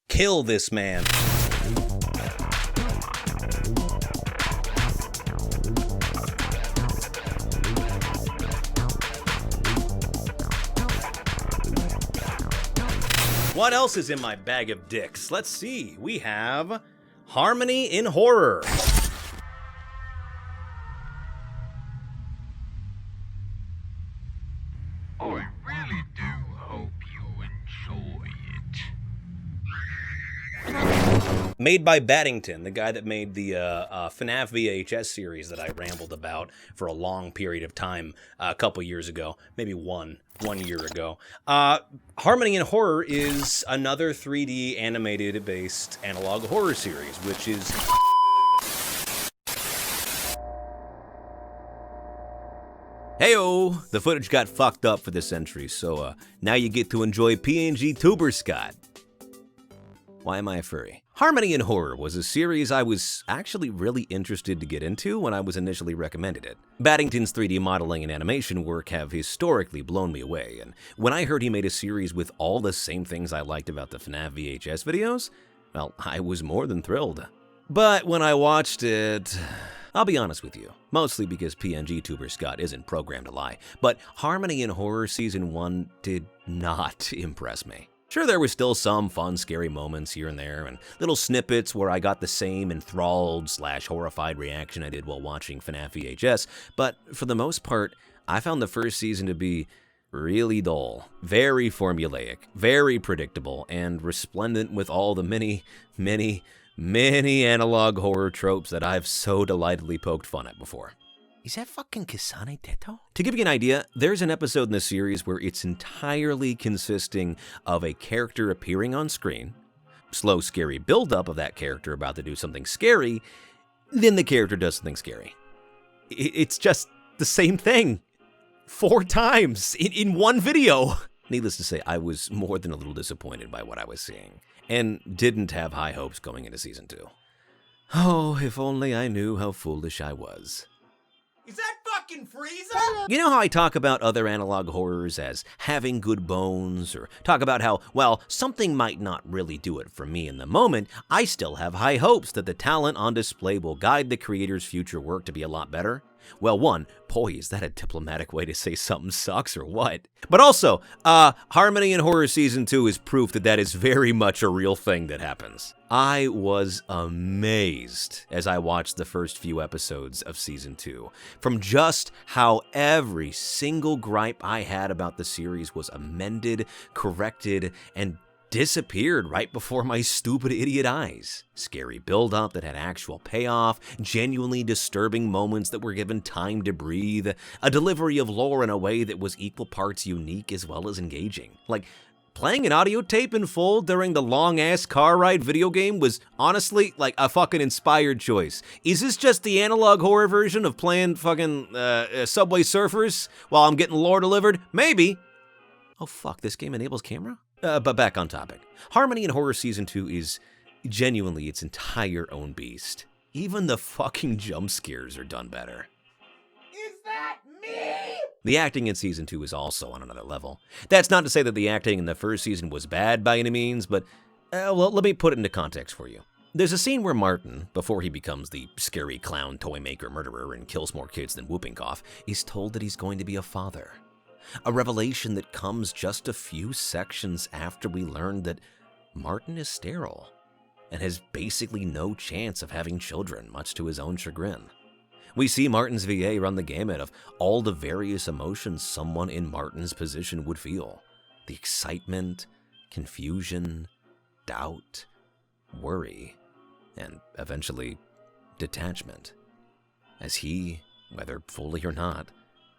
Kill this man. What else is in my bag of dicks? Let's see. We have Harmony in Horror. I really do hope you enjoy it. Made by Baddington, the guy that made the FNaF VHS series that I rambled about for a long period of time a couple years ago, maybe one year ago. Harmony in Horror is another 3D animated-based analog horror series, which is... Heyo! The footage got fucked up for this entry, so now you get to enjoy PNG Tuber Scott. Why am I a furry? Harmony in Horror was a series I was actually really interested to get into when I was initially recommended it. Baddington's 3D modeling and animation work have historically blown me away, and when I heard he made a series with all the same things I liked about the FNaF VHS videos, well, I was more than thrilled. But when I watched it, I'll be honest with you, mostly because PNG tuber Scott isn't programmed to lie, but Harmony in Horror Season 1 did not impress me. Sure, there were still some fun, scary moments here and there, and little snippets where I got the same enthralled/horrified reaction I did while watching FNaF VHS, but for the most part, I found the first season to be really dull, very formulaic, very predictable, and resplendent with all the many analog horror tropes that I've so delightedly poked fun at before. Is that fucking Kisane Teto? To give you an idea, there's an episode in the series where it's entirely consisting of a character appearing on screen, slow, scary buildup of that character about to do something scary, then the character does something scary. It's just the same thing 4 times in one video. Needless to say, I was more than a little disappointed by what I was seeing, and didn't have high hopes going into Season 2. Oh, if only I knew how foolish I was. Is that fucking Frieza? You know how I talk about other analog horrors as having good bones, or talk about how, while something might not really do it for me in the moment, I still have high hopes that the talent on display will guide the creator's future work to be a lot better? Well, one, boy, is that a diplomatic way to say something sucks or what? But also, Harmony in Horror Season 2 is proof that that is very much a real thing that happens. I was amazed as I watched the first few episodes of Season 2, from just how every single gripe I had about the series was amended, corrected, and disappeared right before my stupid idiot eyes. Scary build-up that had actual payoff, genuinely disturbing moments that were given time to breathe, a delivery of lore in a way that was equal parts unique as well as engaging. Like, playing an audio tape in full during the long-ass car ride video game was honestly like a fucking inspired choice. Is this just the analog horror version of playing fucking Subway Surfers while I'm getting lore delivered? Maybe. Oh fuck, this game enables camera? But back on topic. Harmony in Horror Season 2 is genuinely its entire own beast. Even the fucking jump scares are done better. Is that me? The acting in Season 2 is also on another level. That's not to say that the acting in the first season was bad by any means, but, well, let me put it into context for you. There's a scene where Martin, before he becomes the scary clown toy maker murderer and kills more kids than whooping cough, is told that he's going to be a father. A revelation that comes just a few sections after we learned that Martin is sterile and has basically no chance of having children, much to his own chagrin. We see Martin's VA run the gamut of all the various emotions someone in Martin's position would feel. The excitement, confusion, doubt, worry, and eventually detachment. As he, whether fully or not,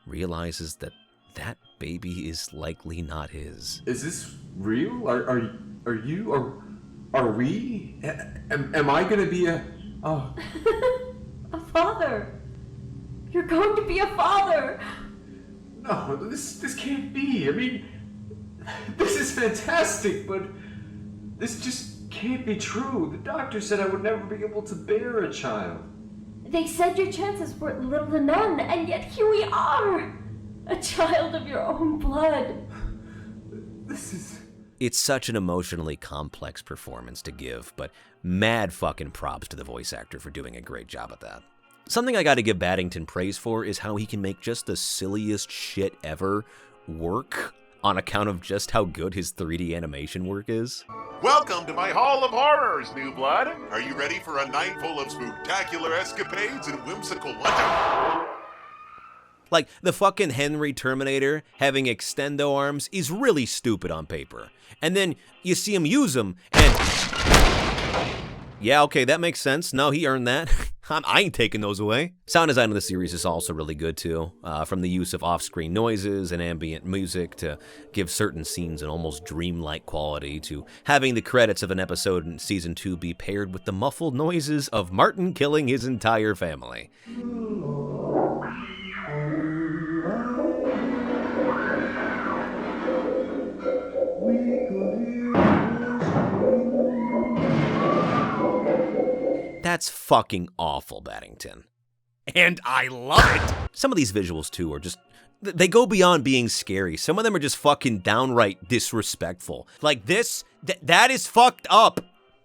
realizes that that baby is likely not his. Is this real? Are we? Am I gonna be a father? You're going to be a father! No, this can't be. I mean, this is fantastic, but this just can't be true. The doctor said I would never be able to bear a child. They said your chances were little to none, and yet here we are! A child of your own blood. It's such an emotionally complex performance to give, but mad fucking props to the voice actor for doing a great job at that. Something I gotta give Baddington praise for is how he can make just the silliest shit ever work on account of just how good his 3D animation work is. Welcome to my Hall of Horrors, new blood. Are you ready for a night full of spectacular escapades and whimsical wonder? Like, the fucking Henry Terminator having extendo arms is really stupid on paper. And then you see him use them, and... yeah, okay, that makes sense. No, he earned that. I ain't taking those away. Sound design of the series is also really good, too. From the use of off-screen noises and ambient music to give certain scenes an almost dreamlike quality, to having the credits of an episode in Season 2 be paired with the muffled noises of Martin killing his entire family. That's fucking awful, Baddington. And I love it. Some of these visuals, too, are just... They go beyond being scary. Some of them are just fucking downright disrespectful. Like this, that is fucked up.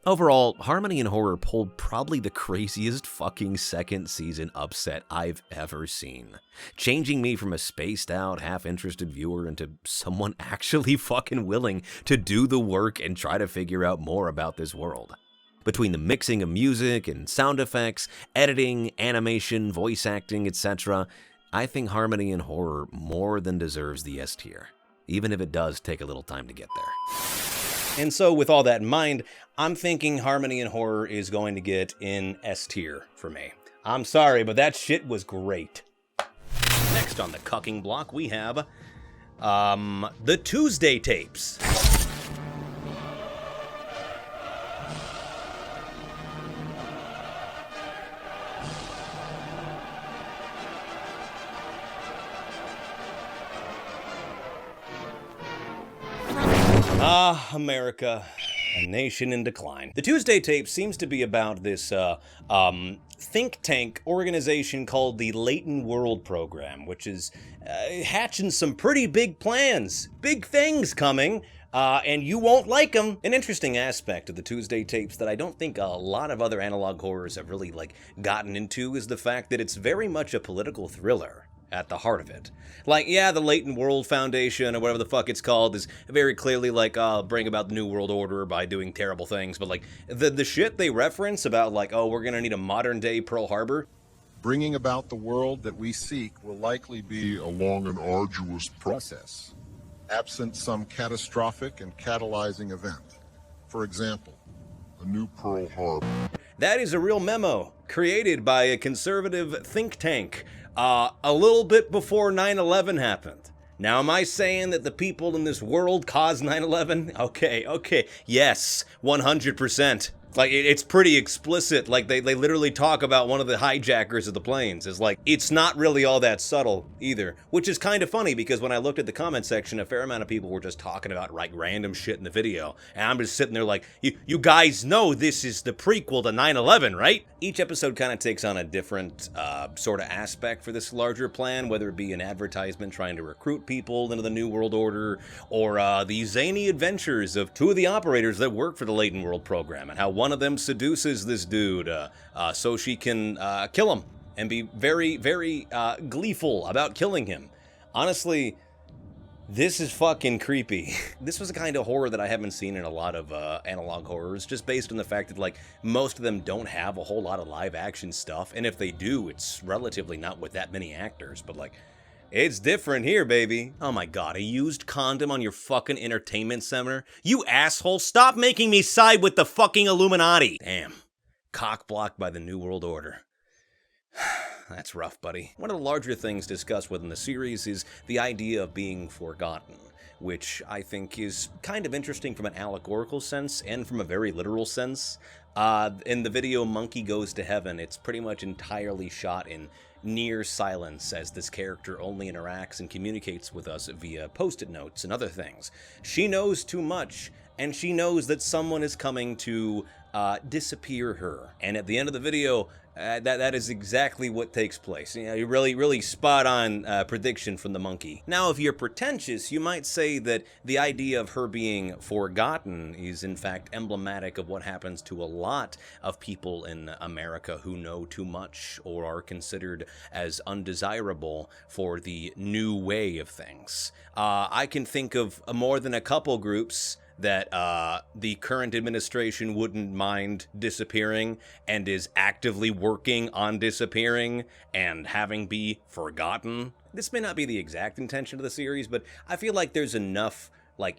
Overall, Harmony and Horror pulled probably the craziest fucking second season upset I've ever seen. Changing me from a spaced out, half-interested viewer into someone actually fucking willing to do the work and try to figure out more about this world. Between the mixing of music and sound effects, editing, animation, voice acting, etc., I think Harmony and Horror more than deserves the S tier, even if it does take a little time to get there. And so with all that in mind, I'm thinking Harmony and Horror is going to get in S tier for me. I'm sorry, but that shit was great. Next on the cucking block, we have the Tuesday tapes. Ah, America, a nation in decline. The Tuesday tape seems to be about this think tank organization called the Latent World Program, which is hatching some pretty big plans, big things coming, and you won't like them. An interesting aspect of the Tuesday tapes that I don't think a lot of other analog horrors have really gotten into is the fact that it's very much a political thriller at the heart of it. Like, yeah, the Latent World Foundation, or whatever the fuck it's called, is very clearly bring about the New World Order by doing terrible things, but the shit they reference about we're gonna need a modern day Pearl Harbor. Bringing about the world that we seek will likely be a long and arduous process, absent some catastrophic and catalyzing event. For example, a new Pearl Harbor. That is a real memo created by a conservative think tank a little bit before 9/11 happened. Now, am I saying that the people in this world caused 9/11? Okay, yes, 100%. It's pretty explicit. They literally talk about one of the hijackers of the planes. It's not really all that subtle either, which is kind of funny because when I looked at the comment section, a fair amount of people were just talking about random shit in the video, and I'm just sitting there you guys know this is the prequel to 9/11, right? Each episode kind of takes on a different sort of aspect for this larger plan, whether it be an advertisement trying to recruit people into the New World Order, or the zany adventures of two of the operators that work for the Latent World Program, and how one of them seduces this dude so she can kill him and be very, very gleeful about killing him. Honestly, this is fucking creepy. This was a kind of horror that I haven't seen in a lot of analog horrors, just based on the fact that most of them don't have a whole lot of live action stuff, and if they do, it's relatively not with that many actors, but it's different here, baby. Oh my god, a used condom on your fucking entertainment center? You asshole, stop making me side with the fucking Illuminati! Damn. Cock blocked by the New World Order. That's rough, buddy. One of the larger things discussed within the series is the idea of being forgotten, which I think is kind of interesting from an allegorical sense and from a very literal sense. In the video Monkey Goes to Heaven, it's pretty much entirely shot in near silence as this character only interacts and communicates with us via post-it notes and other things. She knows too much, and she knows that someone is coming to disappear her. And at the end of the video, that is exactly what takes place. You know, you really spot on prediction from the monkey. Now, if you're pretentious, you might say that the idea of her being forgotten is in fact emblematic of what happens to a lot of people in America who know too much or are considered as undesirable for the new way of things. I can think of more than a couple groups that the current administration wouldn't mind disappearing and is actively working on disappearing and having be forgotten. This may not be the exact intention of the series, but I feel like there's enough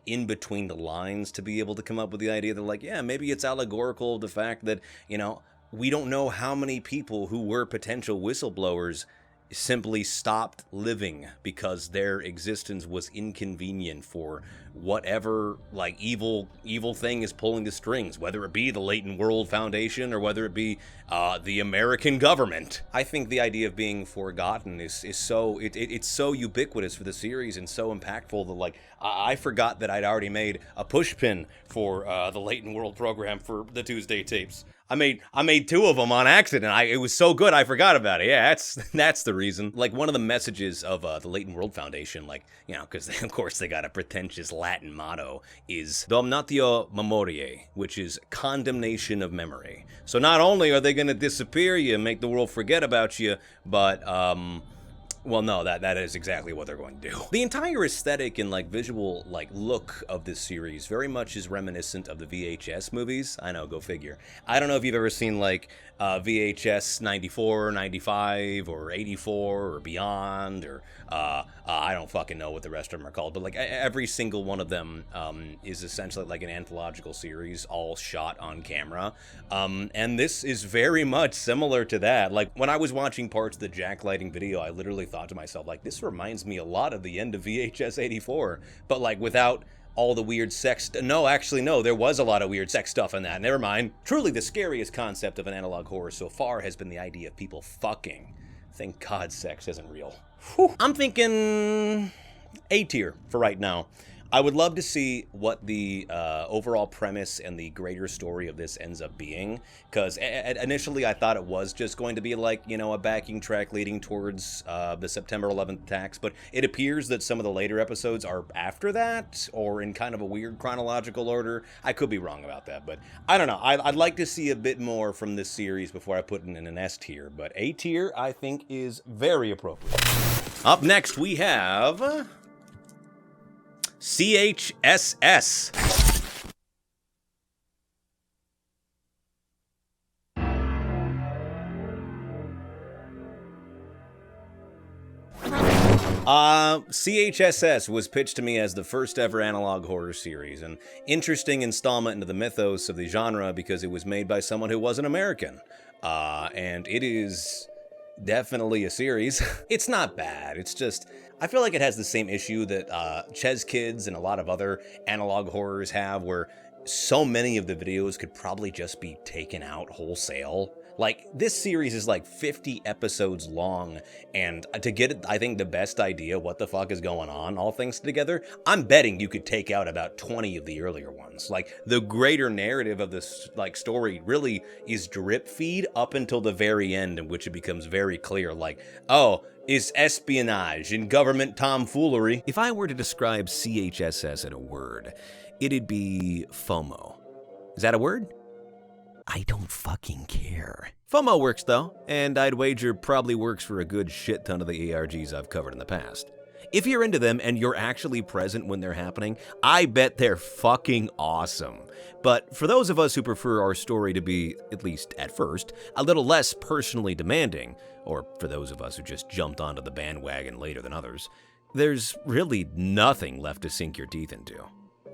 in between the lines to be able to come up with the idea that yeah, maybe it's allegorical of the fact that, you know, we don't know how many people who were potential whistleblowers simply stopped living because their existence was inconvenient for whatever evil thing is pulling the strings, whether it be the Latent World Foundation or whether it be the American government. I think the idea of being forgotten is so it's so ubiquitous for the series and so impactful that I forgot that I'd already made a push pin for the Latent World program for the Tuesday tapes. I made 2 of them on accident. It was so good I forgot about it. Yeah, that's the reason. Like, one of the messages of the Latent World Foundation, like, you know, because of course they got a pretentious Latin motto, is Damnatio Memoriae, which is condemnation of memory. So not only are they going to disappear you and make the world forget about you, but well, no, that is exactly what they're going to do. The entire aesthetic and, like, visual, like, look of this series very much is reminiscent of the VHS movies. I know, go figure. I don't know if you've ever seen, like, VHS 94, 95, or 84, or Beyond, or, I don't fucking know what the rest of them are called, but, like, every single one of them is essentially like an anthological series, all shot on camera. And this is very much similar to that. Like, when I was watching parts of the jacklighting video, I literally thought to myself, like, this reminds me a lot of the end of VHS 84, but, like, without all the weird sex. No, actually, no, there was a lot of weird sex stuff in that. Never mind. Truly, the scariest concept of an analog horror so far has been the idea of people fucking. Thank God sex isn't real. Whew. I'm thinking A tier for right now. I would love to see what the overall premise and the greater story of this ends up being, because initially I thought it was just going to be like, you know, a backing track leading towards the September 11th attacks, but it appears that some of the later episodes are after that, or in kind of a weird chronological order. I could be wrong about that, but I don't know. I'd like to see a bit more from this series before I put it in an S tier, but A tier I think is very appropriate. Up next we have CHSS. CHSS was pitched to me as the first ever analog horror series, an interesting installment into the mythos of the genre because it was made by someone who wasn't American. And it is definitely a series. It's not bad, it's just, I feel like it has the same issue that Ches Kids and a lot of other analog horrors have, where so many of the videos could probably just be taken out wholesale. Like, this series is like 50 episodes long, and to get, I think, the best idea what the fuck is going on, all things together, I'm betting you could take out about 20 of the earlier ones. Like, the greater narrative of this, like, story really is drip feed up until the very end, in which it becomes very clear, like, oh, is espionage and government tomfoolery. If I were to describe CHSS in a word, it'd be FOMO. Is that a word? I don't fucking care. FOMO works though, and I'd wager probably works for a good shit ton of the ARGs I've covered in the past. If you're into them and you're actually present when they're happening, I bet they're fucking awesome. But for those of us who prefer our story to be, at least at first, a little less personally demanding, or for those of us who just jumped onto the bandwagon later than others, there's really nothing left to sink your teeth into.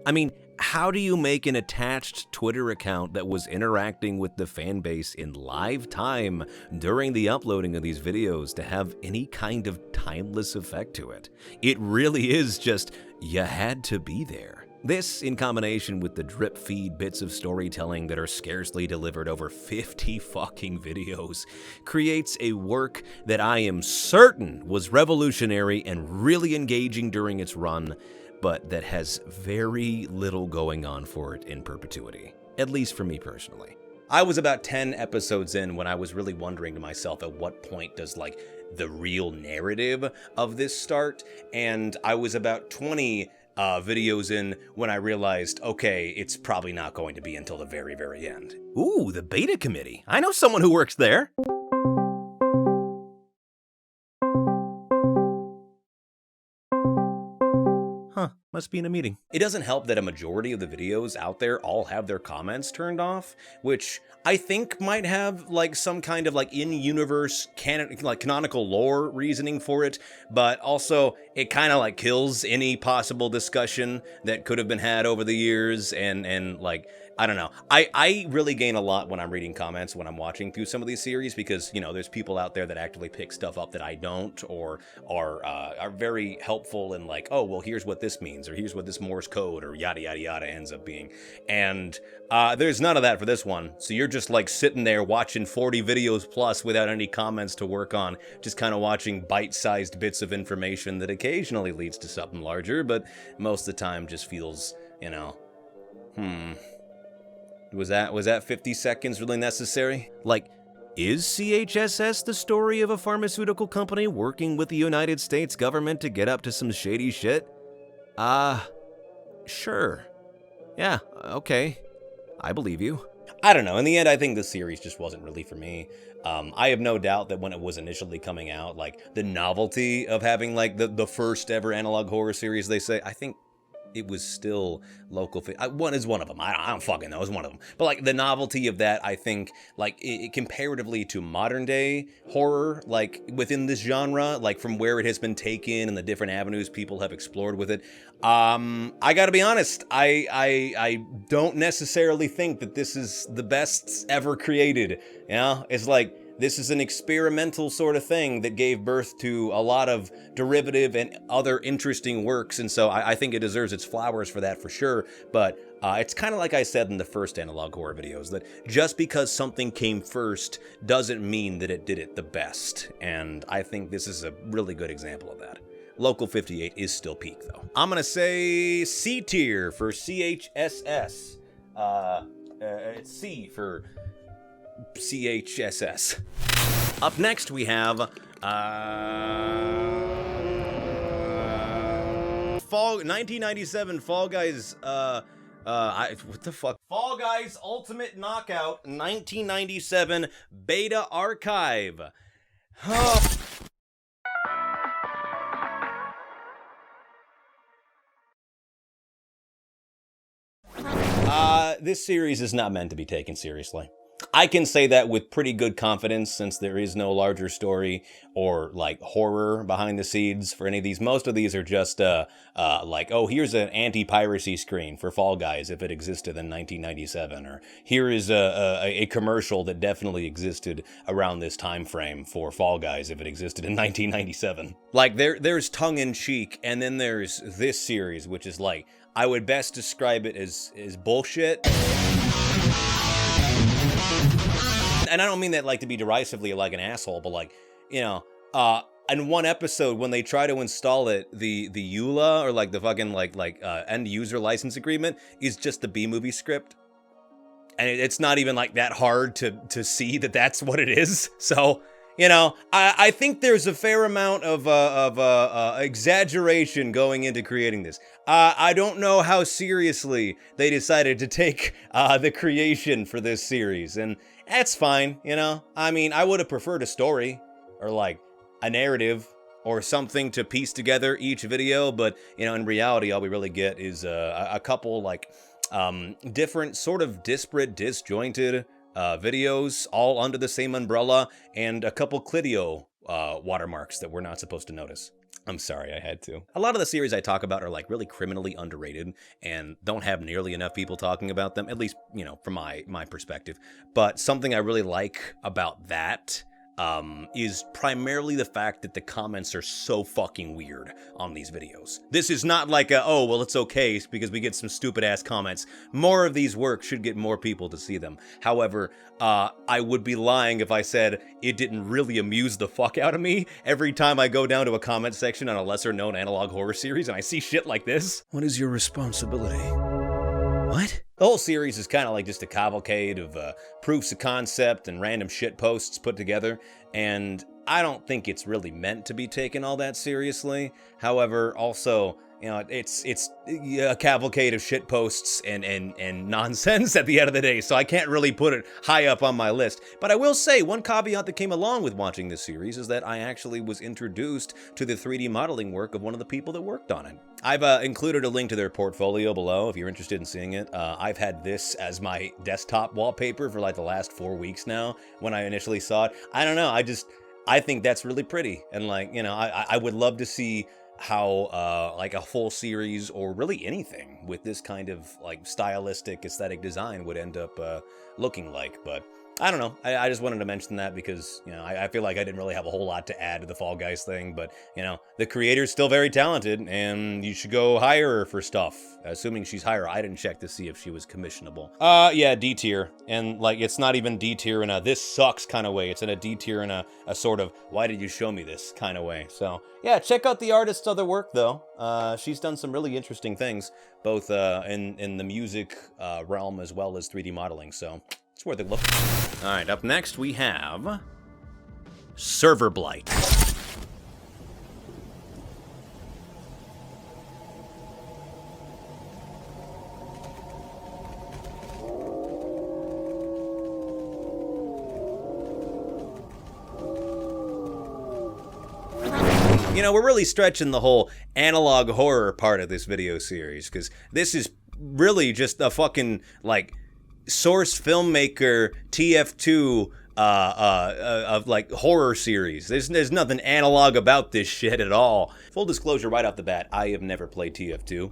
I mean, how do you make an attached Twitter account that was interacting with the fan base in live time during the uploading of these videos to have any kind of timeless effect to it? It really is just, you had to be there. This, in combination with the drip feed bits of storytelling that are scarcely delivered over 50 fucking videos, creates a work that I am certain was revolutionary and really engaging during its run, but that has very little going on for it in perpetuity, at least for me personally. I was about 10 episodes in when I was really wondering to myself, at what point does, like, the real narrative of this start? And I was about 20 videos in when I realized, okay, it's probably not going to be until the very, very end. Ooh, the beta committee. I know someone who works there. Must be in a meeting. It doesn't help that a majority of the videos out there all have their comments turned off, which I think might have like some kind of like in-universe canonical lore reasoning for it, but also it kind of like kills any possible discussion that could have been had over the years, and like, I don't know. I really gain a lot when I'm reading comments when I'm watching through some of these series, because, you know, there's people out there that actively pick stuff up that I don't, or are very helpful in like, oh, well, here's what this means, or here's what this Morse code, or yada, yada, yada ends up being. And there's none of that for this one. So you're just like sitting there watching 40 videos plus without any comments to work on, just kind of watching bite-sized bits of information that occasionally leads to something larger, but most of the time just feels, you know, Was that 50 seconds really necessary? Like, is CHSS the story of a pharmaceutical company working with the United States government to get up to some shady shit? Sure. Yeah, okay. I believe you. I don't know. In the end, I think the series just wasn't really for me. I have no doubt that when it was initially coming out, like, the novelty of having, like, the first ever analog horror series, they say, I think it was still local. One is one of them. I don't fucking know. It's one of them. But, like, the novelty of that, I think, like, comparatively to modern day horror, like, within this genre, like, from where it has been taken and the different avenues people have explored with it, I gotta be honest, I don't necessarily think that this is the best ever created. You know? It's like, this is an experimental sort of thing that gave birth to a lot of derivative and other interesting works, and so I think it deserves its flowers for that for sure, but it's kind of like I said in the first analog horror videos, that just because something came first doesn't mean that it did it the best, and I think this is a really good example of that. Local 58 is still peak, though. I'm gonna say C tier for CHSS. It's C for CHSS. Up next we have Fall 1997 Fall Guys what the fuck? Fall Guys Ultimate Knockout 1997 Beta Archive. This series is not meant to be taken seriously. I can say that with pretty good confidence, since there is no larger story or, like, horror behind the scenes for any of these. Most of these are just, like, oh, here's an anti-piracy screen for Fall Guys if it existed in 1997, or here is a commercial that definitely existed around this time frame for Fall Guys if it existed in 1997. Like, there's tongue-in-cheek, and then there's this series, which is, like, I would best describe it as bullshit. And I don't mean that, like, to be derisively like an asshole, but, like, you know, in one episode when they try to install it, the EULA, or like the fucking like end user license agreement, is just the B-movie script, and it's not even like that hard to see that that's what it is. So, you know, I think there's a fair amount of exaggeration going into creating this. I don't know how seriously they decided to take the creation for this series, and that's fine, you know? I mean, I would have preferred a story, or like a narrative, or something to piece together each video, but, you know, in reality, all we really get is a couple, like, different, sort of disparate, disjointed videos, all under the same umbrella, and a couple Clidio watermarks that we're not supposed to notice. I'm sorry, I had to. A lot of the series I talk about are, like, really criminally underrated and don't have nearly enough people talking about them, at least, you know, from my perspective. But something I really like about that is primarily the fact that the comments are so fucking weird on these videos. This is not like a, oh, well, it's okay because we get some stupid-ass comments. More of these works should get more people to see them. However, I would be lying if I said it didn't really amuse the fuck out of me every time I go down to a comment section on a lesser-known analog horror series and I see shit like this. What is your responsibility? What? The whole series is kind of like just a cavalcade of proofs of concept and random shit posts put together, and I don't think it's really meant to be taken all that seriously. However, also, you know, it's a cavalcade of shit posts and nonsense at the end of the day, so I can't really put it high up on my list. But I will say, one caveat that came along with watching this series is that I actually was introduced to the 3D modeling work of one of the people that worked on it. I've included a link to their portfolio below if you're interested in seeing it. I've had this as my desktop wallpaper for like the last 4 weeks now when I initially saw it. I don't know, I think that's really pretty, and, like, you know, I would love to see how like a full series, or really anything with this kind of, like, stylistic aesthetic design would end up looking like. But I don't know. I just wanted to mention that because, you know, I feel like I didn't really have a whole lot to add to the Fall Guys thing, but, you know, the creator's still very talented, and you should go hire her for stuff. Assuming she's hire. I didn't check to see if she was commissionable. Yeah, D tier. And, like, it's not even D tier in a this sucks kind of way. It's in a D tier in a sort of why did you show me this kind of way. So, yeah, check out the artist's other work, though. She's done some really interesting things, both in the music realm as well as 3D modeling, so it's worth a look. All right, up next we have Server Blight. You know, we're really stretching the whole analog horror part of this video series, because this is really just a fucking, like, source filmmaker TF2 of like horror series. There's nothing analog about this shit at all. Full disclosure right off the bat, I have never played TF2.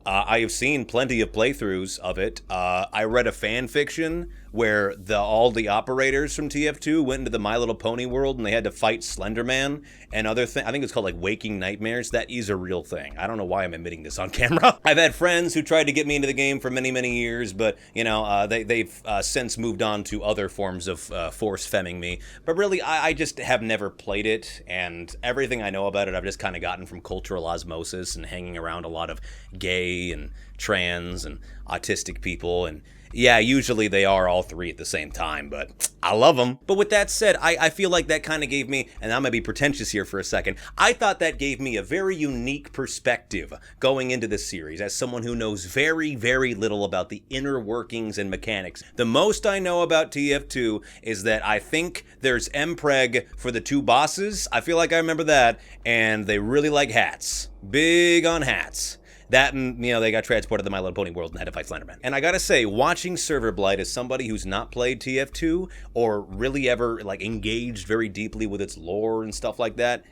I have seen plenty of playthroughs of it. I read a fan fiction where all the operators from TF2 went into the My Little Pony world and they had to fight Slender Man and other things. I think it's called like Waking Nightmares. That is a real thing. I don't know why I'm admitting this on camera. I've had friends who tried to get me into the game for many, many years, but you know, they've since moved on to other forms of force femming me. But really, I just have never played it, and everything I know about it I've just kind of gotten from cultural osmosis and hanging around a lot of gay and trans and autistic people, and yeah, usually they are all three at the same time, but I love them. But with that said, I feel like that kind of gave me, and I'm going to be pretentious here for a second, I thought that gave me a very unique perspective going into this series as someone who knows very, very little about the inner workings and mechanics. The most I know about TF2 is that I think there's Mpreg for the two bosses. I feel like I remember that, and they really like hats. Big on hats. That and, you know, they got transported to the My Little Pony world and had to fight Slenderman. And I gotta say, watching Server Blight as somebody who's not played TF2 or really ever, like, engaged very deeply with its lore and stuff like that,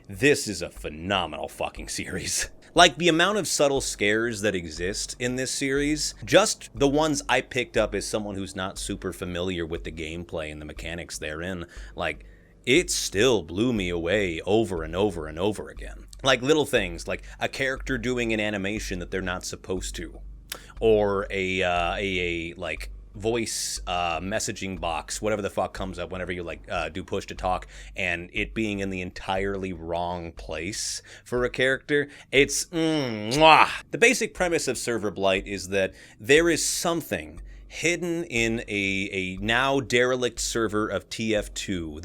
this is a phenomenal fucking series. Like, the amount of subtle scares that exist in this series, just the ones I picked up as someone who's not super familiar with the gameplay and the mechanics therein, like, it still blew me away over and over and over again. Like little things, like a character doing an animation that they're not supposed to, or a like voice messaging box, whatever the fuck comes up whenever you like do push to talk, and it being in the entirely wrong place for a character. It's mwah. The basic premise of Server Blight is that there is something hidden in a now derelict server of TF2,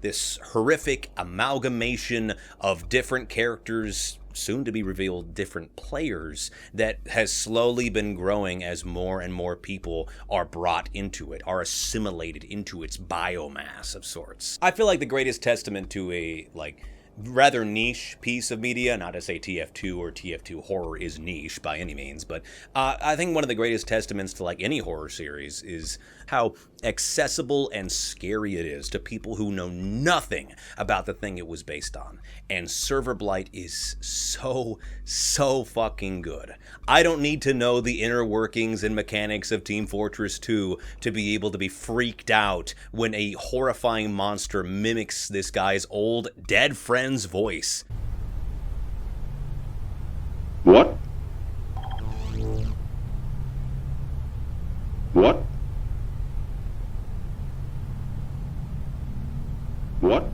this horrific amalgamation of different characters, soon to be revealed different players, that has slowly been growing as more and more people are brought into it, are assimilated into its biomass of sorts. I feel like the greatest testament to a, like, rather niche piece of media, not to say TF2 or TF2 horror is niche by any means, but I think one of the greatest testaments to like any horror series is how accessible and scary it is to people who know nothing about the thing it was based on. And Server Blight is so fucking good. I don't need to know the inner workings and mechanics of Team Fortress 2 to be able to be freaked out when a horrifying monster mimics this guy's old dead friend's voice. What? What? What?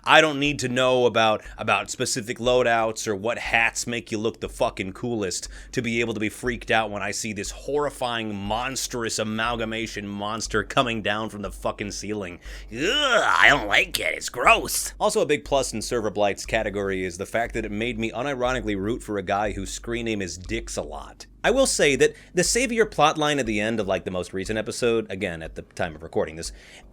I don't need to know about specific loadouts or what hats make you look the fucking coolest to be able to be freaked out when I see this horrifying, monstrous amalgamation monster coming down from the fucking ceiling. Ugh, I don't like it. It's gross. Also, a big plus in Server Blight's category is the fact that it made me unironically root for a guy whose screen name is Dix-a-Lot. I will say that the savior plotline at the end of like the most recent episode, again at the time of recording this,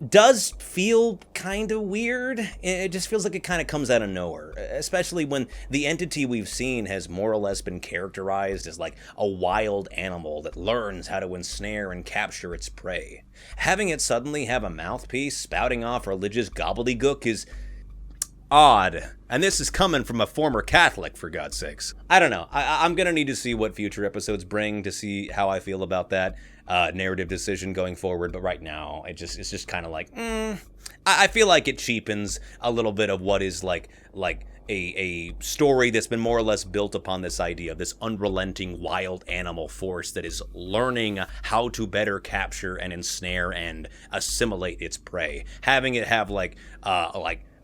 does feel kind of weird. It just feels like it kind of comes out of nowhere, especially when the entity we've seen has more or less been characterized as like a wild animal that learns how to ensnare and capture its prey. Having it suddenly have a mouthpiece spouting off religious gobbledygook is odd. And this is coming from a former Catholic, for God's sakes. I don't know. I'm going to need to see what future episodes bring to see how I feel about that narrative decision going forward. But right now, it's just kind of like, I feel like it cheapens a little bit of what is like a story that's been more or less built upon this idea of this unrelenting wild animal force that is learning how to better capture and ensnare and assimilate its prey. Having it have like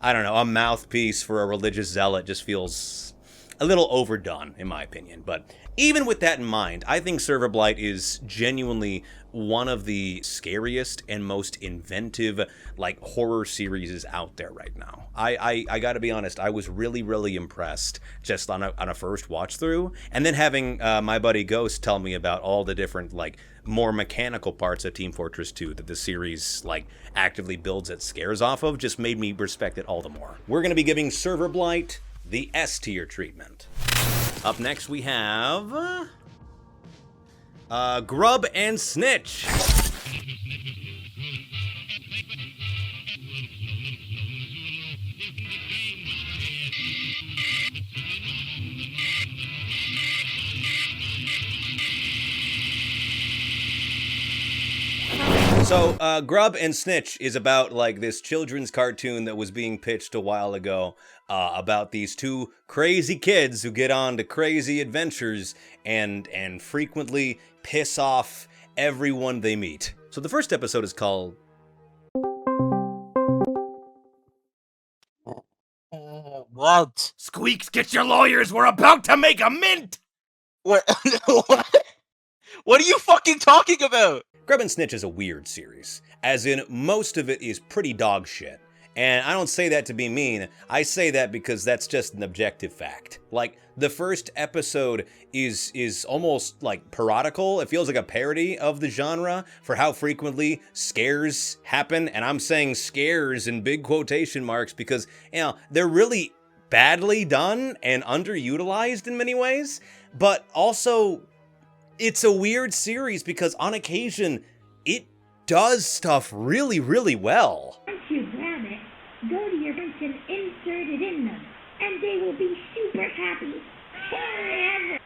I don't know, a mouthpiece for a religious zealot just feels a little overdone, in my opinion. But even with that in mind, I think Server Blight is genuinely one of the scariest and most inventive, like, horror series out there right now. I gotta be honest, I was really, really impressed just on a first watch through. And then having my buddy Ghost tell me about all the different, like, more mechanical parts of Team Fortress 2 that the series, like, actively builds its scares off of just made me respect it all the more. We're gonna be giving Server Blight the S tier treatment. Up next we have Grub and Snitch. So, Grub and Snitch is about, like, this children's cartoon that was being pitched a while ago about these two crazy kids who get on to crazy adventures and frequently piss off everyone they meet. So the first episode is called... What? Squeaks, get your lawyers. We're about to make a mint. What? What are you fucking talking about? Grub and Snitch is a weird series, as in most of it is pretty dog shit. And I don't say that to be mean, I say that because that's just an objective fact. Like, the first episode is almost like parodical. It feels like a parody of the genre for how frequently scares happen. And I'm saying scares in big quotation marks because, you know, they're really badly done and underutilized in many ways. But also, it's a weird series because on occasion, it does stuff really, really well. Once you grab it, go to your friends and insert it in them, and they will be super happy forever.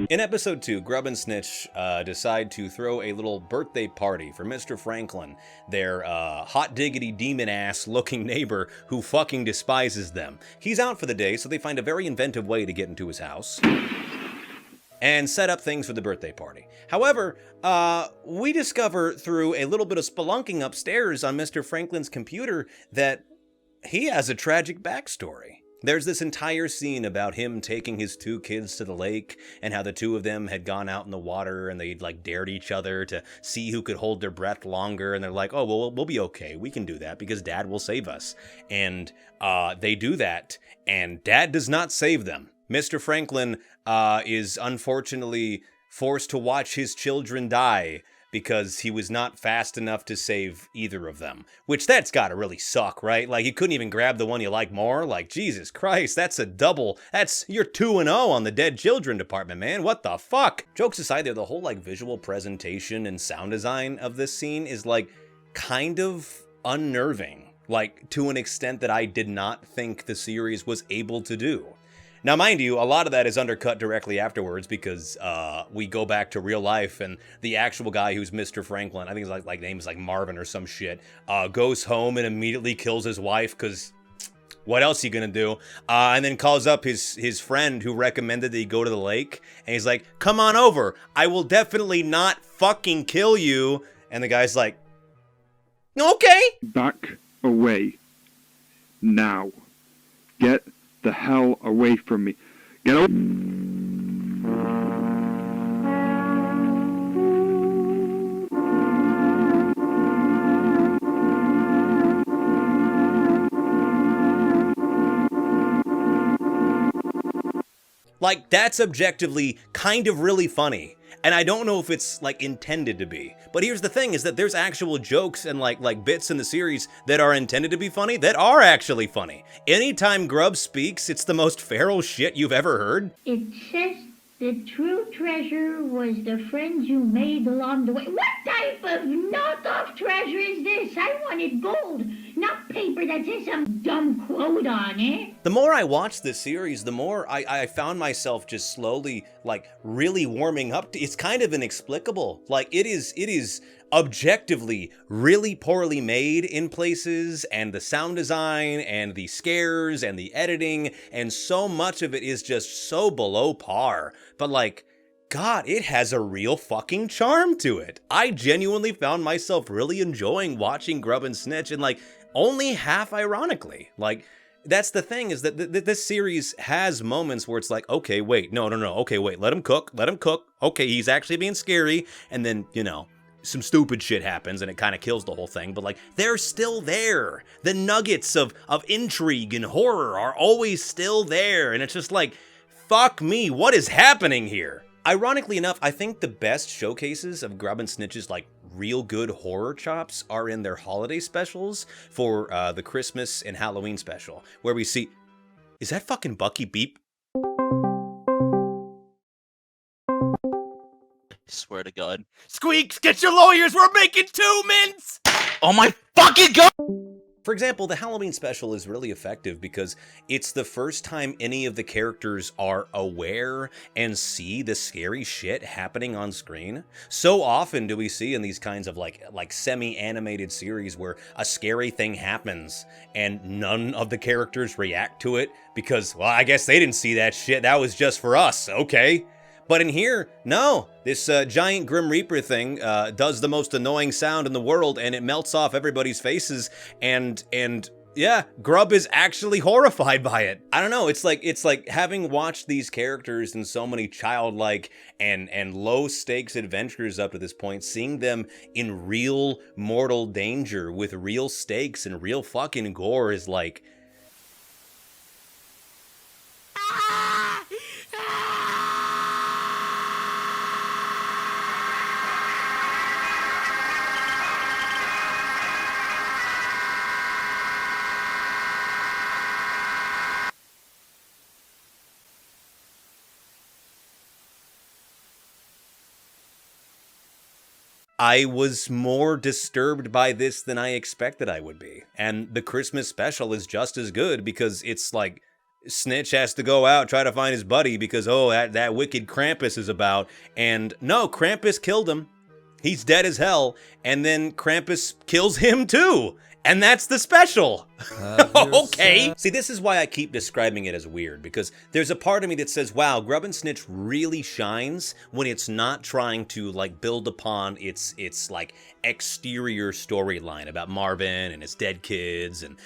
In episode 2, Grub and Snitch decide to throw a little birthday party for Mr. Franklin, their hot diggity demon ass looking neighbor who fucking despises them. He's out for the day, so they find a very inventive way to get into his house and set up things for the birthday party. However, we discover through a little bit of spelunking upstairs on Mr. Franklin's computer that he has a tragic backstory. There's this entire scene about him taking his two kids to the lake and how the two of them had gone out in the water and they'd like dared each other to see who could hold their breath longer. And they're like, oh, well, we'll be okay. We can do that because Dad will save us. And they do that and Dad does not save them. Mr. Franklin is unfortunately forced to watch his children die because he was not fast enough to save either of them. Which, that's gotta really suck, right? Like, you couldn't even grab the one you like more? Like, Jesus Christ, that's a double. You're 2-0 on the dead children department, man. What the fuck? Jokes aside there, the whole, like, visual presentation and sound design of this scene is, like, kind of unnerving. Like, to an extent that I did not think the series was able to do. Now, mind you, a lot of that is undercut directly afterwards because we go back to real life and the actual guy who's Mr. Franklin, I think his like name is like Marvin or some shit, goes home and immediately kills his wife because what else he gonna do? And then calls up his friend who recommended that he go to the lake and he's like, come on over. I will definitely not fucking kill you. And the guy's like, okay. Back away. Now. Get the hell away from me. Get away. Like, that's objectively kind of really funny. And I don't know if it's, like, intended to be. But here's the thing, is that there's actual jokes and, like bits in the series that are intended to be funny that are actually funny. Anytime Grub speaks, it's the most feral shit you've ever heard. It says the true treasure was the friends you made along the way. What type of knockoff treasure is this? I wanted gold, not paper that says some dumb quote on it. The more I watched this series, the more I found myself just slowly, like, really warming up to it's kind of inexplicable. Like, it is objectively really poorly made in places, and the sound design and the scares and the editing, and so much of it is just so below par. But like, God, it has a real fucking charm to it. I genuinely found myself really enjoying watching Grub and Snitch, and like, only half ironically. Like, that's the thing, is that this series has moments where it's like, okay, wait, no, okay, wait, let him cook, okay, he's actually being scary, and then, you know, some stupid shit happens and it kind of kills the whole thing, but like, they're still there. The nuggets of intrigue and horror are always still there, and it's just like, fuck me, what is happening here? Ironically enough, I think the best showcases of Grub and Snitch's like real good horror chops are in their holiday specials for the Christmas and Halloween special, where we see, is that fucking Bucky Beep? I swear to God. Squeaks, get your lawyers, we're making 2 mints! Oh my fucking God! For example, the Halloween special is really effective because it's the first time any of the characters are aware and see the scary shit happening on screen. So often do we see in these kinds of like semi-animated series where a scary thing happens and none of the characters react to it because, well, I guess they didn't see that shit, that was just for us, okay? But in here, no, this giant Grim Reaper thing does the most annoying sound in the world, and it melts off everybody's faces, and yeah, Grub is actually horrified by it. I don't know, it's like having watched these characters in so many childlike and low stakes adventures up to this point, seeing them in real mortal danger with real stakes and real fucking gore is like, I was more disturbed by this than I expected I would be. And the Christmas special is just as good because it's like Snitch has to go out, try to find his buddy because, oh, that wicked Krampus is about. And no, Krampus killed him. He's dead as hell. And then Krampus kills him too. And that's the special. Okay. See, this is why I keep describing it as weird, because there's a part of me that says, wow, Grub and Snitch really shines when it's not trying to like build upon its like exterior storyline about Marvin and his dead kids and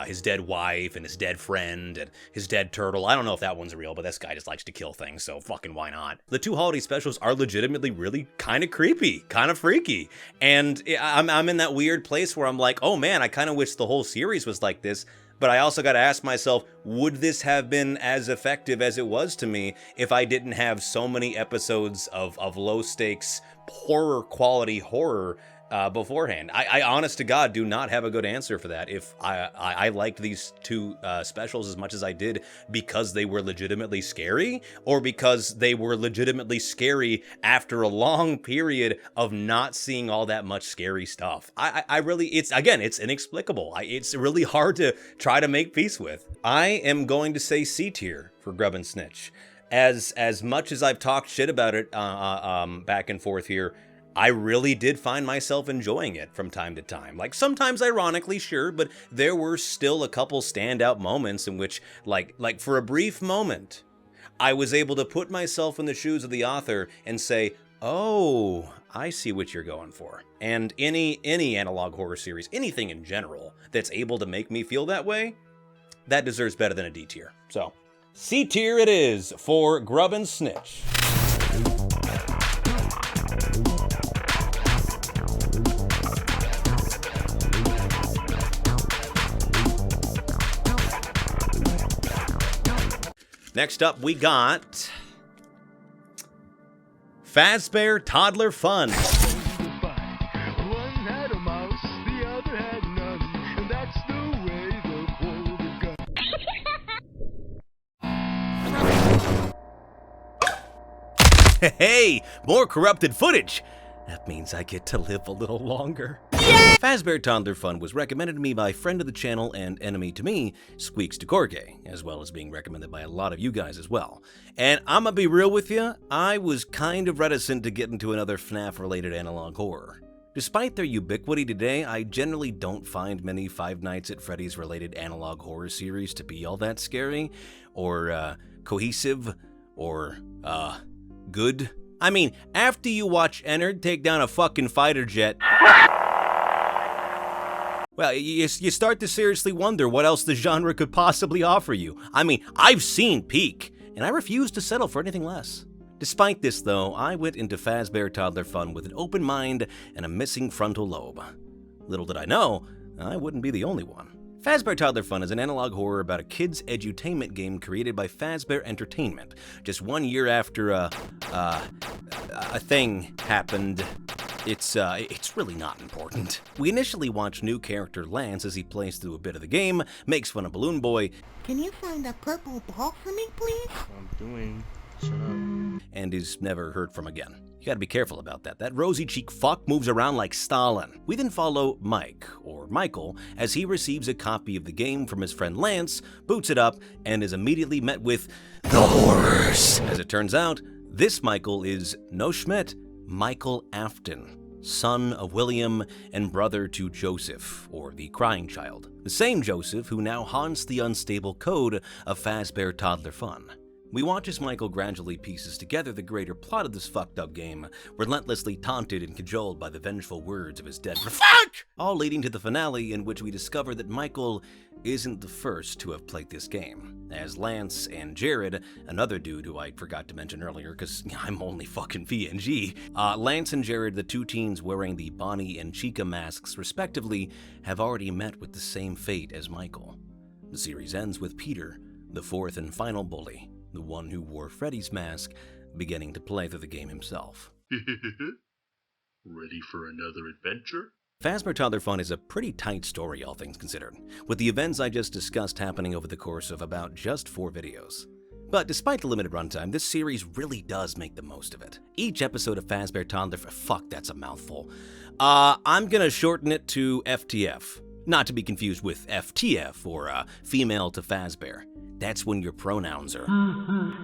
his dead wife and his dead friend and his dead turtle. I don't know if that one's real, but this guy just likes to kill things, so fucking why not? The 2 holiday specials are legitimately really kind of creepy, kind of freaky. And I'm in that weird place where I'm like, oh man, I kind of wish the whole series was like this, but I also got to ask myself, would this have been as effective as it was to me if I didn't have so many episodes of low stakes horror quality horror beforehand? I honest to God do not have a good answer for that. If I liked these 2 specials as much as I did because they were legitimately scary, or because they were legitimately scary after a long period of not seeing all that much scary stuff. I really, it's inexplicable. It's really hard to try to make peace with. I am going to say C tier for Grub and Snitch. As much as I've talked shit about it back and forth here, I really did find myself enjoying it from time to time. Like, sometimes ironically, sure, but there were still a couple standout moments in which, like for a brief moment, I was able to put myself in the shoes of the author and say, oh, I see what you're going for. And any analog horror series, anything in general, that's able to make me feel that way, that deserves better than a D tier. So, C tier it is for Grub and Snitch. Next up, we got Fazbear Toddler Fun. Hey, more corrupted footage. That means I get to live a little longer. Fazbear Toddler Fun was recommended to me by friend of the channel and enemy to me, Squeaks DeCorge, as well as being recommended by a lot of you guys as well. And I'm gonna be real with you, I was kind of reticent to get into another FNAF-related analog horror. Despite their ubiquity today, I generally don't find many Five Nights at Freddy's related analog horror series to be all that scary, or cohesive, or good. I mean, after you watch Ennard take down a fucking fighter jet, well, you start to seriously wonder what else the genre could possibly offer you. I mean, I've seen peak, and I refuse to settle for anything less. Despite this, though, I went into Fazbear Toddler Fun with an open mind and a missing frontal lobe. Little did I know, I wouldn't be the only one. Fazbear Toddler Fun is an analog horror about a kids' edutainment game created by Fazbear Entertainment. Just 1 year after a thing happened. It's really not important. We initially watch new character Lance as he plays through a bit of the game, makes fun of Balloon Boy. Can you find a purple ball for me, please? I'm doing. Shut up. And is never heard from again. You gotta be careful about that. That rosy cheek fuck moves around like Stalin. We then follow Mike, or Michael, as he receives a copy of the game from his friend Lance, boots it up, and is immediately met with the horrors. As it turns out, this Michael is no Schmidt, Michael Afton, son of William and brother to Joseph, or the Crying Child. The same Joseph who now haunts the unstable code of Fazbear Toddler Fun. We watch as Michael gradually pieces together the greater plot of this fucked up game, relentlessly taunted and cajoled by the vengeful words of his dead fuck! All leading to the finale in which we discover that Michael isn't the first to have played this game, as Lance and Jared, another dude who I forgot to mention earlier because I'm only fucking VNG, Lance and Jared, the two teens wearing the Bonnie and Chica masks respectively, have already met with the same fate as Michael. The series ends with Peter, the fourth and final bully, the one who wore Freddy's mask, beginning to play through the game himself. Ready for another adventure? Fazbear Toddler Fun is a pretty tight story, all things considered, with the events I just discussed happening over the course of about just 4 videos. But despite the limited runtime, this series really does make the most of it. Each episode of Fazbear Toddler fuck, that's a mouthful. I'm gonna shorten it to FTF. Not to be confused with FTF, or female to Fazbear. That's when your pronouns are.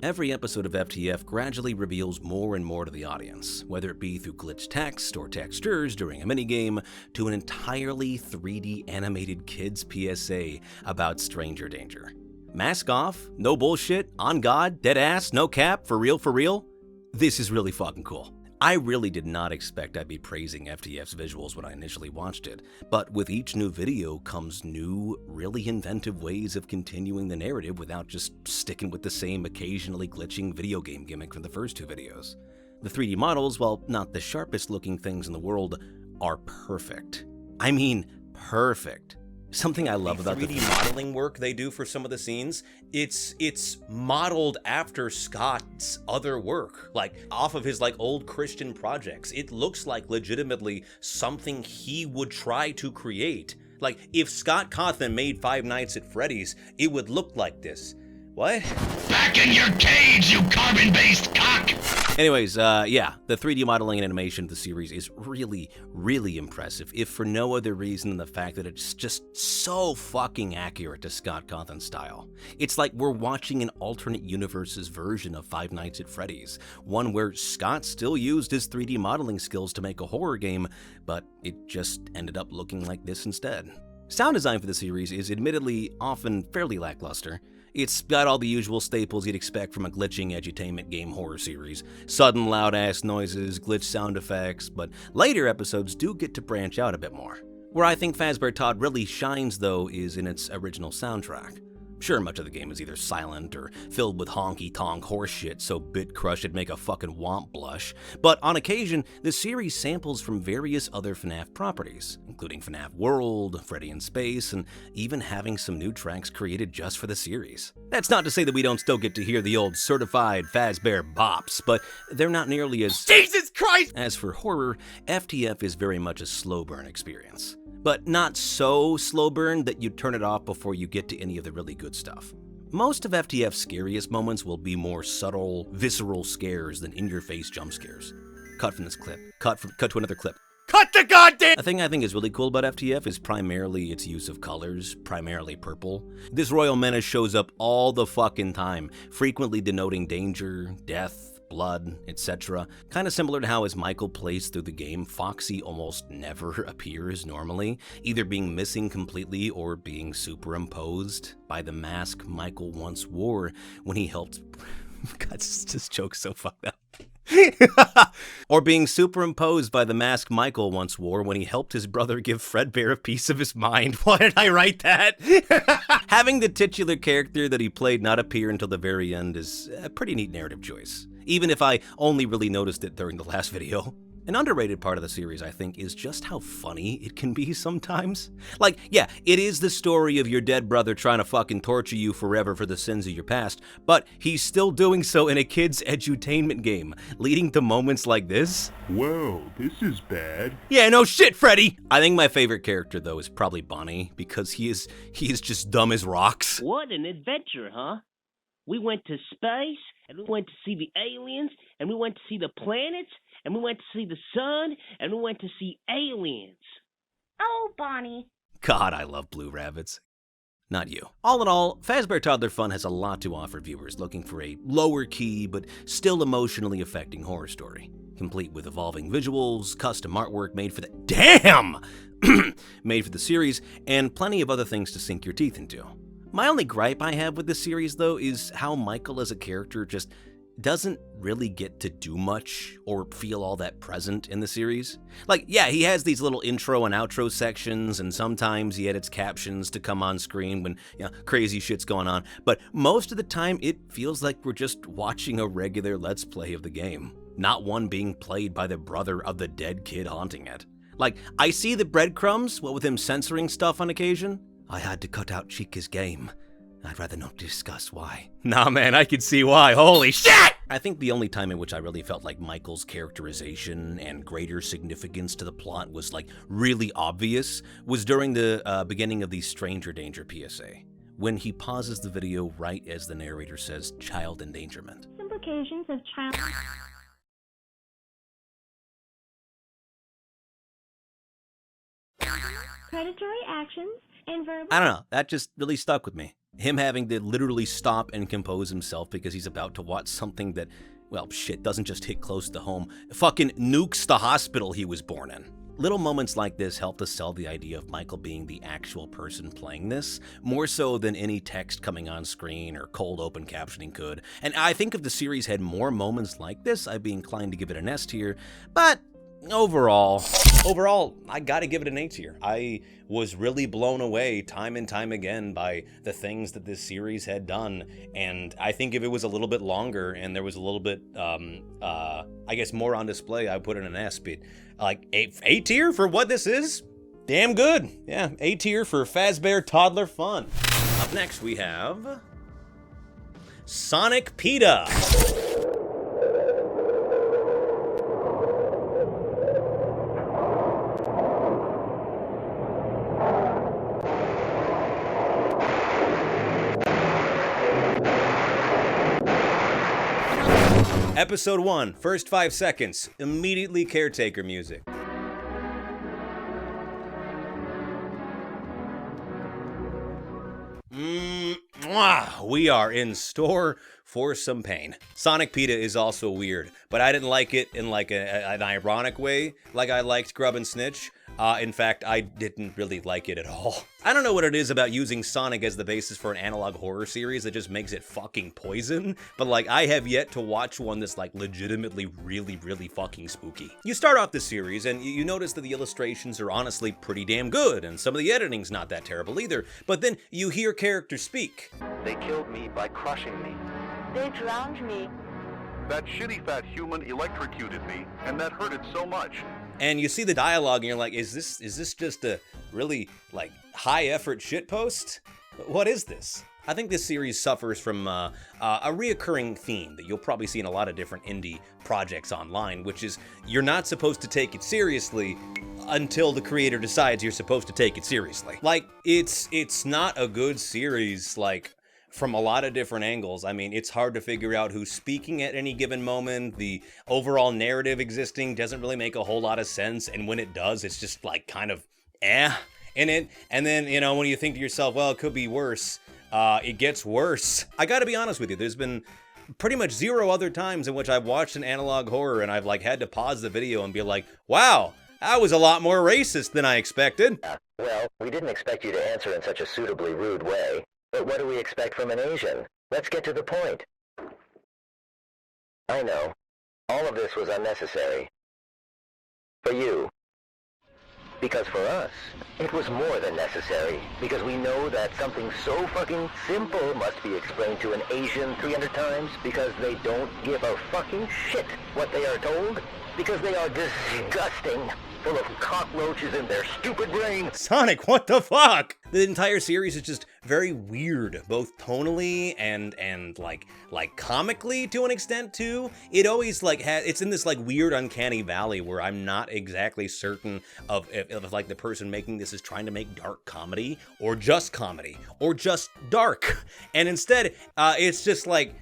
Every episode of FTF gradually reveals more and more to the audience, whether it be through glitched text or textures during a minigame, to an entirely 3D animated kids PSA about stranger danger. Mask off, no bullshit, on God, dead ass, no cap, for real, for real. This is really fucking cool. I really did not expect I'd be praising FTF's visuals when I initially watched it, but with each new video comes new, really inventive ways of continuing the narrative without just sticking with the same occasionally glitching video game gimmick from the first 2 videos. The 3D models, while not the sharpest looking things in the world, are perfect. I mean, perfect. Something I love about the 3D modeling work they do for some of the scenes, it's modeled after Scott's other work, like off of his old Christian projects. It looks like legitimately something he would try to create. Like if Scott Cawthon made Five Nights at Freddy's, it would look like this. What? Back in your cage, you carbon-based cock! Anyways, yeah, the 3D modeling and animation of the series is really, really impressive, if for no other reason than the fact that it's just so fucking accurate to Scott Cawthon's style. It's like we're watching an alternate universe's version of Five Nights at Freddy's, one where Scott still used his 3D modeling skills to make a horror game, but it just ended up looking like this instead. Sound design for the series is admittedly often fairly lackluster. It's got all the usual staples you'd expect from a glitching edutainment game horror series. Sudden loud-ass noises, glitch sound effects, but later episodes do get to branch out a bit more. Where I think Fazbear Todd really shines, though, is in its original soundtrack. Sure, much of the game is either silent or filled with honky-tonk horseshit so Bit Crush would make a fucking womp blush, but on occasion, the series samples from various other FNaF properties, including FNaF World, Freddy in Space, and even having some new tracks created just for the series. That's not to say that we don't still get to hear the old certified Fazbear bops, but they're not nearly as— Jesus Christ! As for horror, FTF is very much a slow burn experience. But not so slow burn that you turn it off before you get to any of the really good stuff. Most of FTF's scariest moments will be more subtle, visceral scares than in-your-face jump scares. Cut from this clip. Cut to another clip. Cut the goddamn— A thing I think is really cool about FTF is primarily its use of colors, primarily purple. This royal menace shows up all the fucking time, frequently denoting danger, death, blood, etc. Kind of similar to how as Michael plays through the game, Foxy almost never appears normally, either being missing completely or being superimposed by the mask Michael once wore when he helped— God, this joke's so fucked up. Or being superimposed by the mask Michael once wore when he helped his brother give Fredbear a piece of his mind. Why did I write that? Having the titular character that he played not appear until the very end is a pretty neat narrative choice, even if I only really noticed it during the last video. An underrated part of the series, I think, is just how funny it can be sometimes. Like, yeah, it is the story of your dead brother trying to fucking torture you forever for the sins of your past, but he's still doing so in a kid's edutainment game, leading to moments like this. Whoa, this is bad. Yeah, no shit, Freddy! I think my favorite character, though, is probably Bonnie, because he is just dumb as rocks. What an adventure, huh? We went to space, and we went to see the aliens, and we went to see the planets, and we went to see the sun, and we went to see aliens. Oh, Bonnie. God, I love blue rabbits. Not you. All in all, Fazbear Toddler Fun has a lot to offer viewers looking for a lower-key but still emotionally affecting horror story, complete with evolving visuals, custom artwork made for the— Damn! made for the series, and plenty of other things to sink your teeth into. My only gripe I have with this series, though, is how Michael as a character just doesn't really get to do much or feel all that present in the series. Like, yeah, he has these little intro and outro sections, and sometimes he edits captions to come on screen when, crazy shit's going on, but most of the time it feels like we're just watching a regular Let's Play of the game, not one being played by the brother of the dead kid haunting it. Like, I see the breadcrumbs, what with him censoring stuff on occasion. I had to cut out Chica's game. I'd rather not discuss why. Nah, man, I can see why. Holy shit! I think the only time in which I really felt like Michael's characterization and greater significance to the plot was, like, really obvious was during the beginning of the Stranger Danger PSA, when he pauses the video right as the narrator says child endangerment. Implications of child... predatory actions and verbal... I don't know, that just really stuck with me. Him having to literally stop and compose himself because he's about to watch something that, well, shit, doesn't just hit close to home. Fucking nukes the hospital he was born in. Little moments like this help to sell the idea of Michael being the actual person playing this, more so than any text coming on screen or cold open captioning could. And I think if the series had more moments like this, I'd be inclined to give it an S tier, but overall, I gotta give it an A tier. I was really blown away time and time again by the things that this series had done, and I think if it was a little bit longer and there was a little bit, I guess more on display, I would put it an S, but like A tier for what this is? Damn good. Yeah, A tier for Fazbear Toddler Fun. Up next we have Sonic PETA. Episode 1, first 5 seconds, immediately caretaker music. We are in store for some pain. Sonic PETA is also weird, but I didn't like it in like an ironic way, like I liked Grub and Snitch. In fact, I didn't really like it at all. I don't know what it is about using Sonic as the basis for an analog horror series that just makes it fucking poison, but like, I have yet to watch one that's like legitimately really, really fucking spooky. You start off the series and you notice that the illustrations are honestly pretty damn good, and some of the editing's not that terrible either, but then you hear characters speak. They killed me by crushing me. They drowned me. That shitty fat human electrocuted me, and that hurted so much. And you see the dialogue and you're like, is this just a really, like, high-effort shitpost? What is this? I think this series suffers from a reoccurring theme that you'll probably see in a lot of different indie projects online, which is you're not supposed to take it seriously until the creator decides you're supposed to take it seriously. Like, it's not a good series, like, from a lot of different angles. I mean, it's hard to figure out who's speaking at any given moment. The overall narrative existing doesn't really make a whole lot of sense, and when it does, it's just like kind of and then, you know, when you think to yourself, well, it could be worse, it gets worse. I gotta be honest with you, there's been pretty much 0 other times in which I've watched an analog horror and I've like had to pause the video and be like, wow, that was a lot more racist than I expected. Well, we didn't expect you to answer in such a suitably rude way. But what do we expect from an Asian? Let's get to the point. I know. All of this was unnecessary. For you. Because for us, it was more than necessary. Because we know that something so fucking simple must be explained to an Asian 300 times. Because they don't give a fucking shit what they are told. Because they are disgusting. Full of cockroaches in their stupid brain. Sonic, what the fuck? The entire series is just very weird, both tonally and like comically to an extent too. It always like it's in this like weird uncanny valley where I'm not exactly certain of if like the person making this is trying to make dark comedy or just dark. And instead, it's just like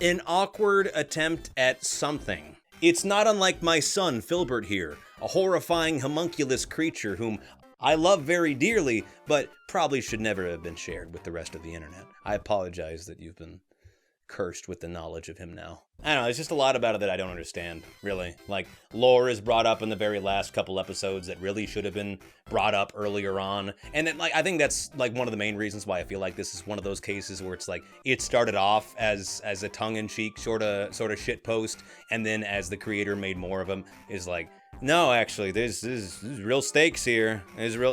an awkward attempt at something. It's not unlike my son, Filbert here, a horrifying homunculus creature whom I love very dearly, but probably should never have been shared with the rest of the internet. I apologize that you've been cursed with the knowledge of him now. I don't know, there's just a lot about it that I don't understand, really. Like, lore is brought up in the very last couple episodes that really should have been brought up earlier on. And then, like, I think that's, like, one of the main reasons why I feel like this is one of those cases where it's like, it started off as a tongue-in-cheek sort of shitpost, and then as the creator made more of them, is like, no, actually, there's real stakes here.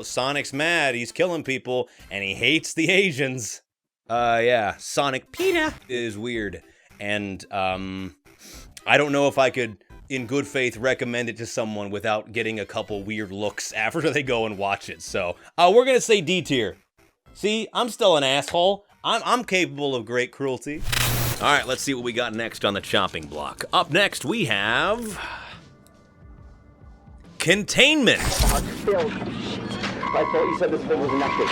Sonic's mad, he's killing people, and he hates the Asians. Yeah, Sonic PETA is weird, and, I don't know if I could, in good faith, recommend it to someone without getting a couple weird looks after they go and watch it, so, we're gonna say D tier. See, I'm still an asshole. I'm capable of great cruelty. Alright, let's see what we got next on the chopping block. Up next, we have... Containment! I thought you said this thing was inactive.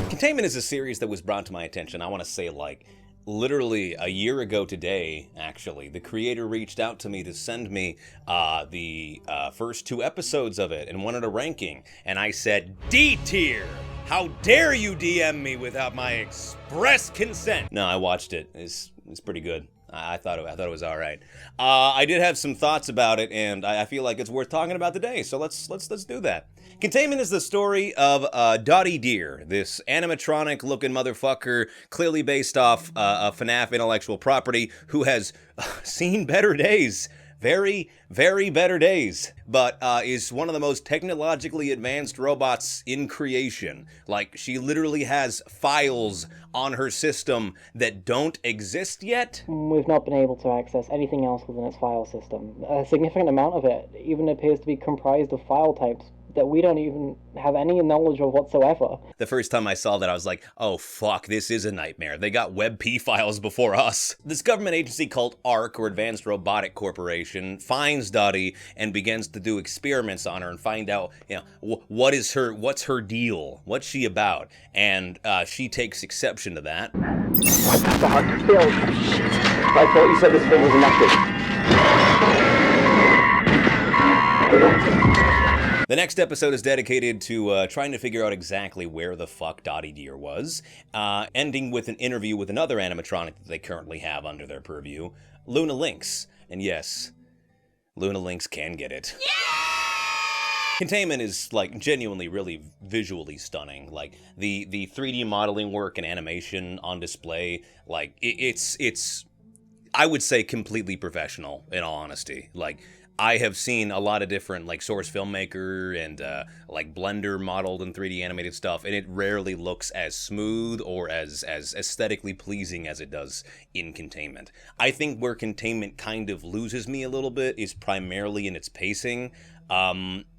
Containment is a series that was brought to my attention, I want to say, like, literally a year ago today, actually. The creator reached out to me to send me the first 2 episodes of it and wanted a ranking, and I said, D tier! How dare you DM me without my express consent? No, I watched it. It's pretty good. I thought it was all right. I did have some thoughts about it, and I feel like it's worth talking about today. So let's do that. Containment is the story of Dottie Deer, this animatronic-looking motherfucker, clearly based off a FNaF intellectual property, who has seen better days. Very, very better days, but is one of the most technologically advanced robots in creation. Like, she literally has files on her system that don't exist yet. We've not been able to access anything else within its file system. A significant amount of it even appears to be comprised of file types that we don't even have any knowledge of whatsoever. The first time I saw that, I was like, oh fuck, this is a nightmare. They got WebP files before us. This government agency called ARC, or Advanced Robotic Corporation, finds Dottie and begins to do experiments on her and find out, you know, what's her deal? What's she about? And she takes exception to that. What the fuck? Bill, I thought you said this thing was inactive. The next episode is dedicated to trying to figure out exactly where the fuck Dottie Deer was, ending with an interview with another animatronic that they currently have under their purview, Luna Lynx. And yes, Luna Lynx can get it. Containment is, like, genuinely really visually stunning. Like, the 3D modeling work and animation on display, like, it's I would say completely professional, in all honesty. Like, I have seen a lot of different, like, Source Filmmaker and, like, Blender modeled and 3D animated stuff, and it rarely looks as smooth or as aesthetically pleasing as it does in Containment. I think where Containment kind of loses me a little bit is primarily in its pacing.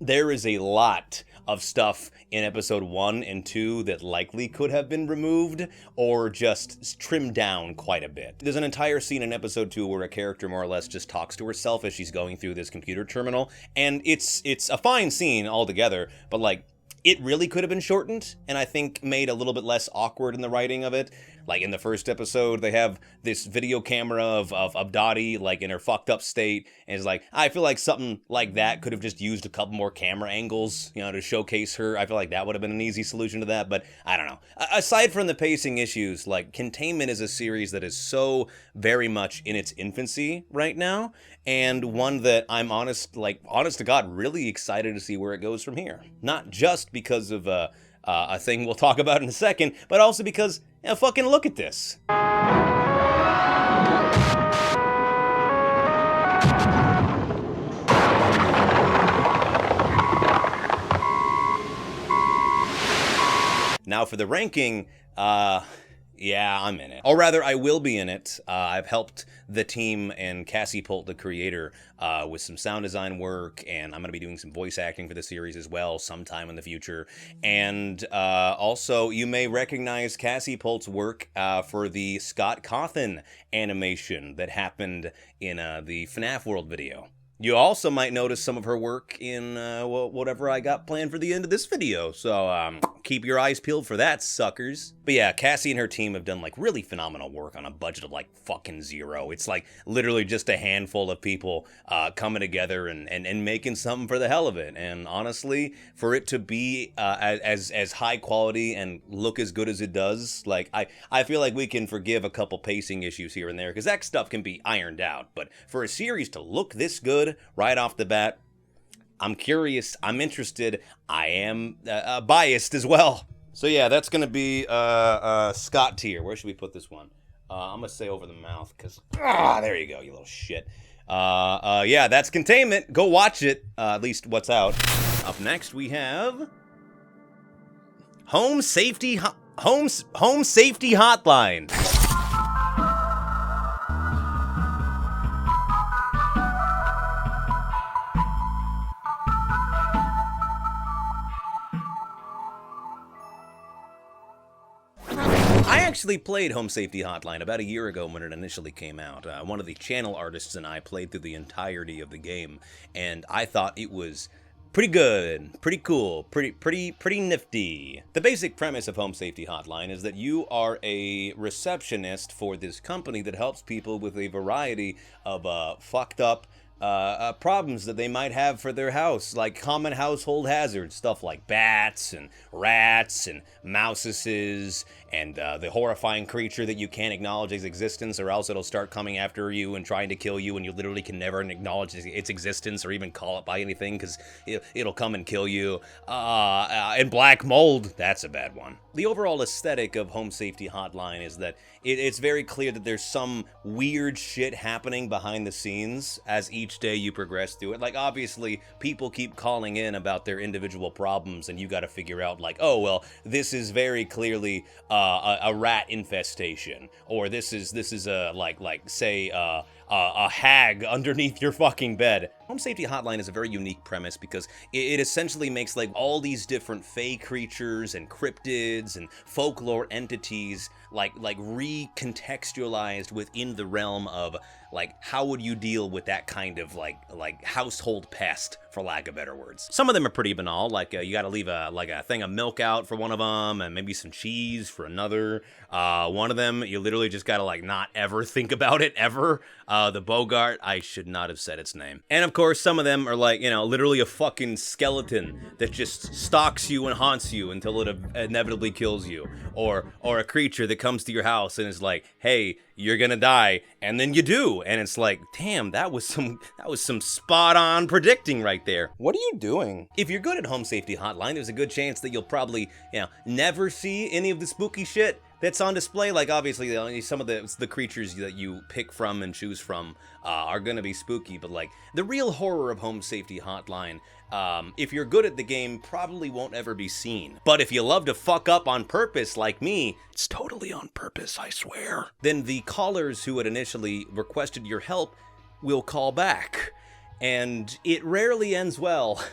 There is a lot of stuff in episode 1 and 2 that likely could have been removed or just trimmed down quite a bit. There's an entire scene in episode 2 where a character more or less just talks to herself as she's going through this computer terminal, and it's a fine scene altogether, but like, it really could have been shortened, and I think made a little bit less awkward in the writing of it. Like, in the first episode, they have this video camera of Dottie, like, in her fucked up state, and it's like, I feel like something like that could have just used a couple more camera angles, you know, to showcase her. I feel like that would have been an easy solution to that, but I don't know. Aside from the pacing issues, like, Containment is a series that is so very much in its infancy right now, and one that I'm honest to God, really excited to see where it goes from here. Not just because of a thing we'll talk about in a second, but also because, you know, fucking look at this. Now for the ranking, yeah, I'm in it. Or rather, I will be in it. I've helped the team and Cassie Pult, the creator, with some sound design work, and I'm going to be doing some voice acting for the series as well sometime in the future. And also, you may recognize Cassie Pult's work for the Scott Cawthon animation that happened in the FNaF World video. You also might notice some of her work in whatever I got planned for the end of this video, so keep your eyes peeled for that, suckers. But yeah, Cassie and her team have done like really phenomenal work on a budget of like fucking zero. It's like literally just a handful of people coming together and making something for the hell of it. And honestly, for it to be as high quality and look as good as it does, like I feel like we can forgive a couple pacing issues here and there, because that stuff can be ironed out. But for a series to look this good right off the bat, I'm curious, I'm interested, I am biased as well. So yeah, that's gonna be Scott tier. Where should we put this one? I'm gonna say over the mouth, because there you go, you little shit. Yeah, that's Containment. Go watch it, at least what's out. Up next we have Home Safety Hotline. I actually played Home Safety Hotline about a year ago when it initially came out. One of the channel artists and I played through the entirety of the game, and I thought it was pretty good, pretty cool, pretty nifty. The basic premise of Home Safety Hotline is that you are a receptionist for this company that helps people with a variety of fucked up problems that they might have for their house, like common household hazards, stuff like bats and rats and mouses and the horrifying creature that you can't acknowledge its existence, or else it'll start coming after you and trying to kill you, and you literally can never acknowledge its existence or even call it by anything because it'll come and kill you. And black mold, that's a bad one. The overall aesthetic of Home Safety Hotline is that it's very clear that there's some weird shit happening behind the scenes as each day you progress through it. Like, obviously, people keep calling in about their individual problems, and you gotta figure out, like, oh, well, this is very clearly a rat infestation, or this is a hag underneath your fucking bed. Home Safety Hotline is a very unique premise because it essentially makes like all these different fey creatures and cryptids and folklore entities like recontextualized within the realm of like how would you deal with that kind of like household pest, for lack of better words. Some of them are pretty banal, like you got to leave a thing of milk out for one of them, and maybe some cheese for another. One of them you literally just got to like not ever think about it ever. The Bogart, I should not have said its name. And of course, some of them are like, you know, literally a fucking skeleton that just stalks you and haunts you until it inevitably kills you. Or a creature that comes to your house and is like, hey, you're gonna die, and then you do. And it's like, damn, that was some spot on predicting right there. What are you doing? If you're good at Home Safety Hotline, there's a good chance that you'll probably, you know, never see any of the spooky shit that's on display. Like, obviously, some of the creatures that you pick from and choose from are gonna be spooky, but like, the real horror of Home Safety Hotline, if you're good at the game, probably won't ever be seen. But if you love to fuck up on purpose like me, it's totally on purpose, I swear, then the callers who had initially requested your help will call back. And it rarely ends well.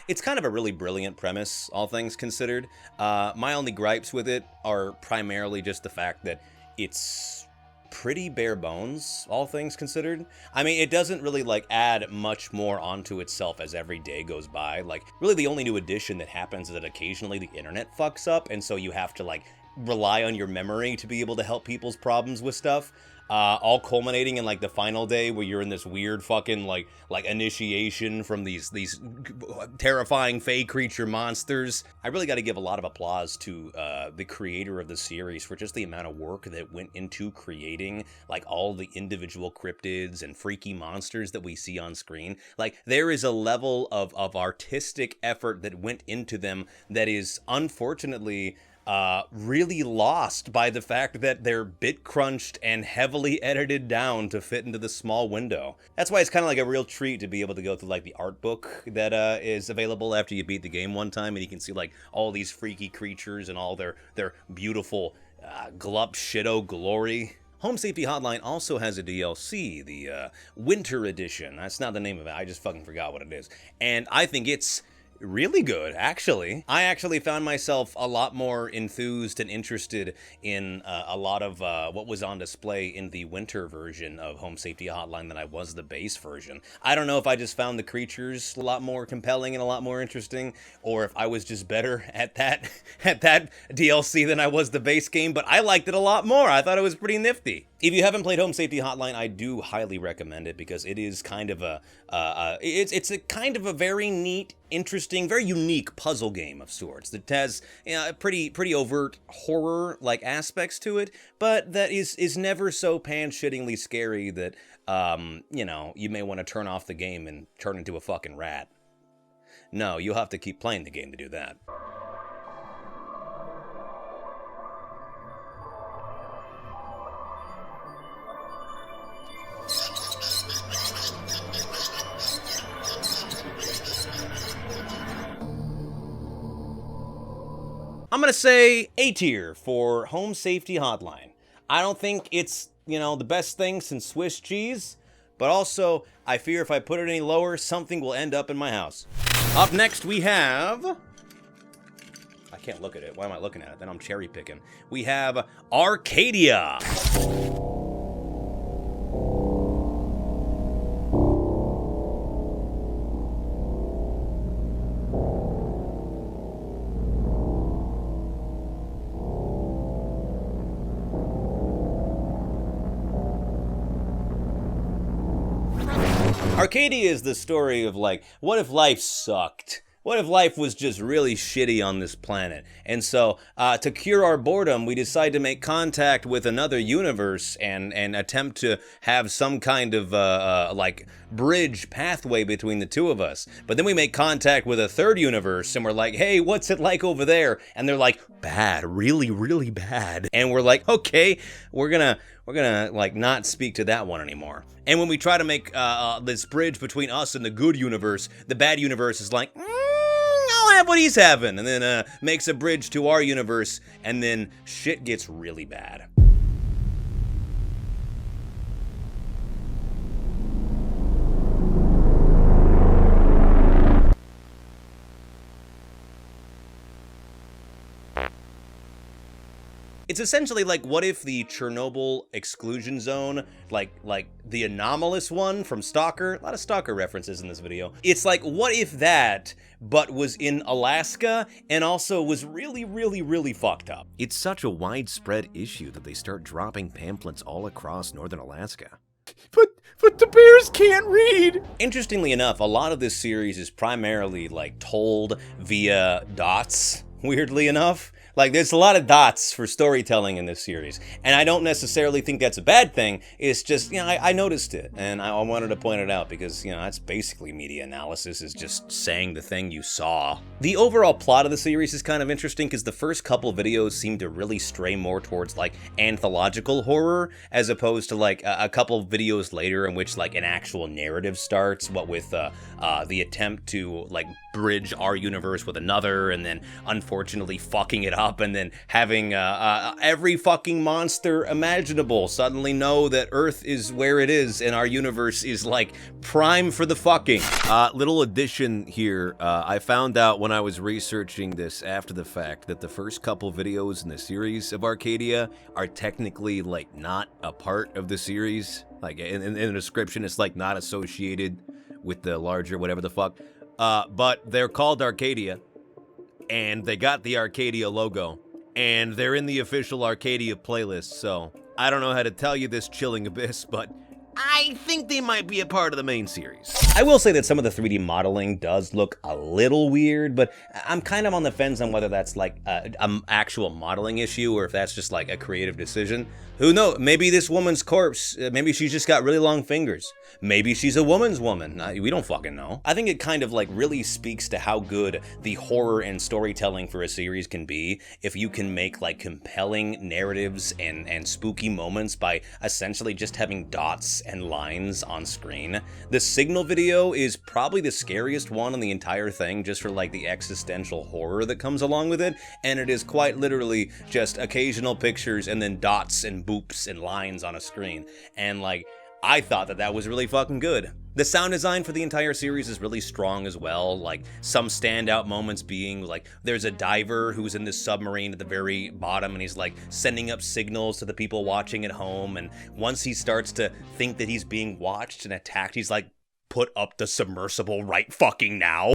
It's kind of a really brilliant premise, all things considered. My only gripes with it are primarily just the fact that it's pretty bare bones, all things considered. I mean, it doesn't really like add much more onto itself as every day goes by. Like, really the only new addition that happens is that occasionally the internet fucks up, and so you have to like rely on your memory to be able to help people's problems with stuff. All culminating in like the final day where you're in this weird fucking like initiation from these terrifying fey creature monsters. I really got to give a lot of applause to the creator of the series for just the amount of work that went into creating like all the individual cryptids and freaky monsters that we see on screen. Like, there is a level of artistic effort that went into them that is unfortunately really lost by the fact that they're bit crunched and heavily edited down to fit into the small window. That's why it's kind of like a real treat to be able to go through like the art book that is available after you beat the game one time, and you can see like all these freaky creatures and all their beautiful glup shitto glory. Home Safety Hotline also has a DLC, the Winter Edition. That's not the name of it, I just fucking forgot what it is. And I think it's really good, actually. I actually found myself a lot more enthused and interested in a lot of what was on display in the winter version of Home Safety Hotline than I was the base version. I don't know if I just found the creatures a lot more compelling and a lot more interesting, or if I was just better at that DLC than I was the base game, but I liked it a lot more. I thought it was pretty nifty. If you haven't played Home Safety Hotline, I do highly recommend it because it is kind of it's a kind of a very neat, interesting, very unique puzzle game of sorts that has, you know, pretty overt horror-like aspects to it, but that is never so pan-shittingly scary that you know, you may want to turn off the game and turn into a fucking rat. No, you'll have to keep playing the game to do that. I'm gonna say A tier for Home Safety Hotline. I don't think it's, you know, the best thing since Swiss cheese, but also I fear if I put it any lower, something will end up in my house. Up next we have... I can't look at it. Why am I looking at it? Then I'm cherry picking. We have Arcadia. Arcadia is the story of like, what if life sucked? What if life was just really shitty on this planet? And so, to cure our boredom, we decide to make contact with another universe and attempt to have some kind of, like, bridge pathway between the two of us. But then we make contact with a third universe, and we're like, hey, what's it like over there? And they're like, bad, really, really bad. And we're like, okay, we're gonna like not speak to that one anymore. And when we try to make this bridge between us and the good universe, the bad universe is like, I'll have what he's having, and then makes a bridge to our universe, and then shit gets really bad. It's essentially like, what if the Chernobyl exclusion zone, like the anomalous one from Stalker, a lot of Stalker references in this video. It's like, what if that, but was in Alaska and also was really, really, really fucked up? It's such a widespread issue that they start dropping pamphlets all across northern Alaska. But the bears can't read! Interestingly enough, a lot of this series is primarily like told via dots, weirdly enough. Like, there's a lot of dots for storytelling in this series, and I don't necessarily think that's a bad thing. It's just, you know, I noticed it, and I wanted to point it out because, you know, that's basically media analysis, is just saying the thing you saw. The overall plot of the series is kind of interesting because the first couple videos seem to really stray more towards, like, anthological horror, as opposed to, like, a couple videos later in which, like, an actual narrative starts, what with the attempt to, like, bridge our universe with another, and then unfortunately fucking it up, and then having every fucking monster imaginable suddenly know that Earth is where it is and our universe is like prime for the fucking. Little addition here, I found out when I was researching this after the fact that the first couple videos in the series of Arcadia are technically like not a part of the series. Like in the description, it's like not associated with the larger whatever the fuck. But they're called Arcadia, and they got the Arcadia logo, and they're in the official Arcadia playlist, so I don't know how to tell you this, Chilling Abyss, but I think they might be a part of the main series. I will say that some of the 3D modeling does look a little weird, but I'm kind of on the fence on whether that's like an actual modeling issue or if that's just like a creative decision. Who knows? Maybe this woman's corpse, maybe she's just got really long fingers. Maybe she's a woman's woman. We don't fucking know. I think it kind of like really speaks to how good the horror and storytelling for a series can be if you can make like compelling narratives and spooky moments by essentially just having dots and lines on screen. The Signal video is probably the scariest one on the entire thing, just for like the existential horror that comes along with it, and it is quite literally just occasional pictures and then dots and boops and lines on a screen, and like I thought that was really fucking good. The sound design for the entire series is really strong as well, like some standout moments being like there's a diver who's in this submarine at the very bottom and he's like sending up signals to the people watching at home, and once he starts to think that he's being watched and attacked, he's like, put up the submersible right fucking now.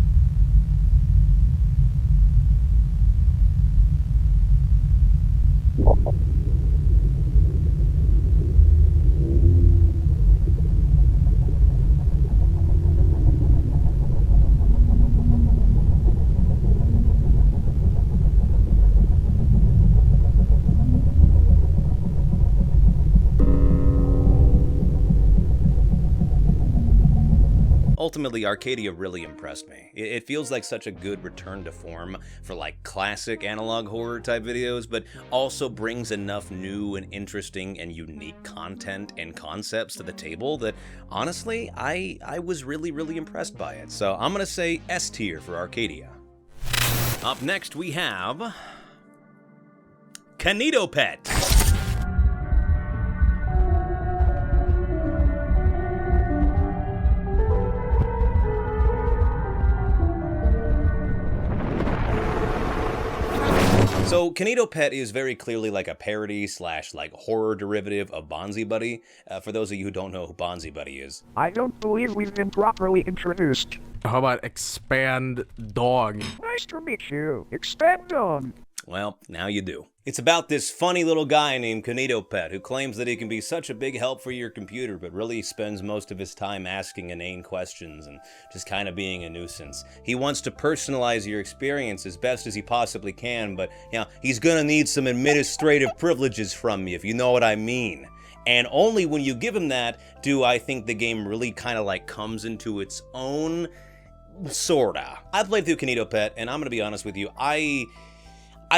Ultimately, Arcadia really impressed me. It feels like such a good return to form for like classic analog horror type videos, but also brings enough new and interesting and unique content and concepts to the table that honestly, I was really, really impressed by it. So I'm gonna say S tier for Arcadia. Up next we have Kinetopet. So Kinetopet is very clearly like a parody slash like horror derivative of Bonzi Buddy. For those of you who don't know who Bonzi Buddy is. I don't believe we've been properly introduced. How about Expand Dog? Nice to meet you. Expand Dog. Well, now you do. It's about this funny little guy named Kinetopet who claims that he can be such a big help for your computer, but really spends most of his time asking inane questions and just kind of being a nuisance. He wants to personalize your experience as best as he possibly can, but you know, he's gonna need some administrative privileges from you, if you know what I mean. And only when you give him that do I think the game really kind of like comes into its own, sorta. I played through Kinetopet, and I'm gonna be honest with you, I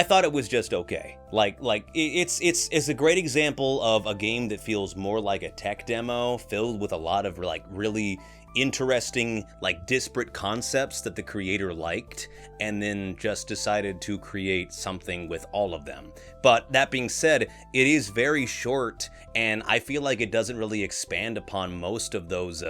thought it was just okay. Like it's a great example of a game that feels more like a tech demo filled with a lot of like really interesting, like disparate concepts that the creator liked and then just decided to create something with all of them. But that being said, it is very short and I feel like it doesn't really expand upon most of those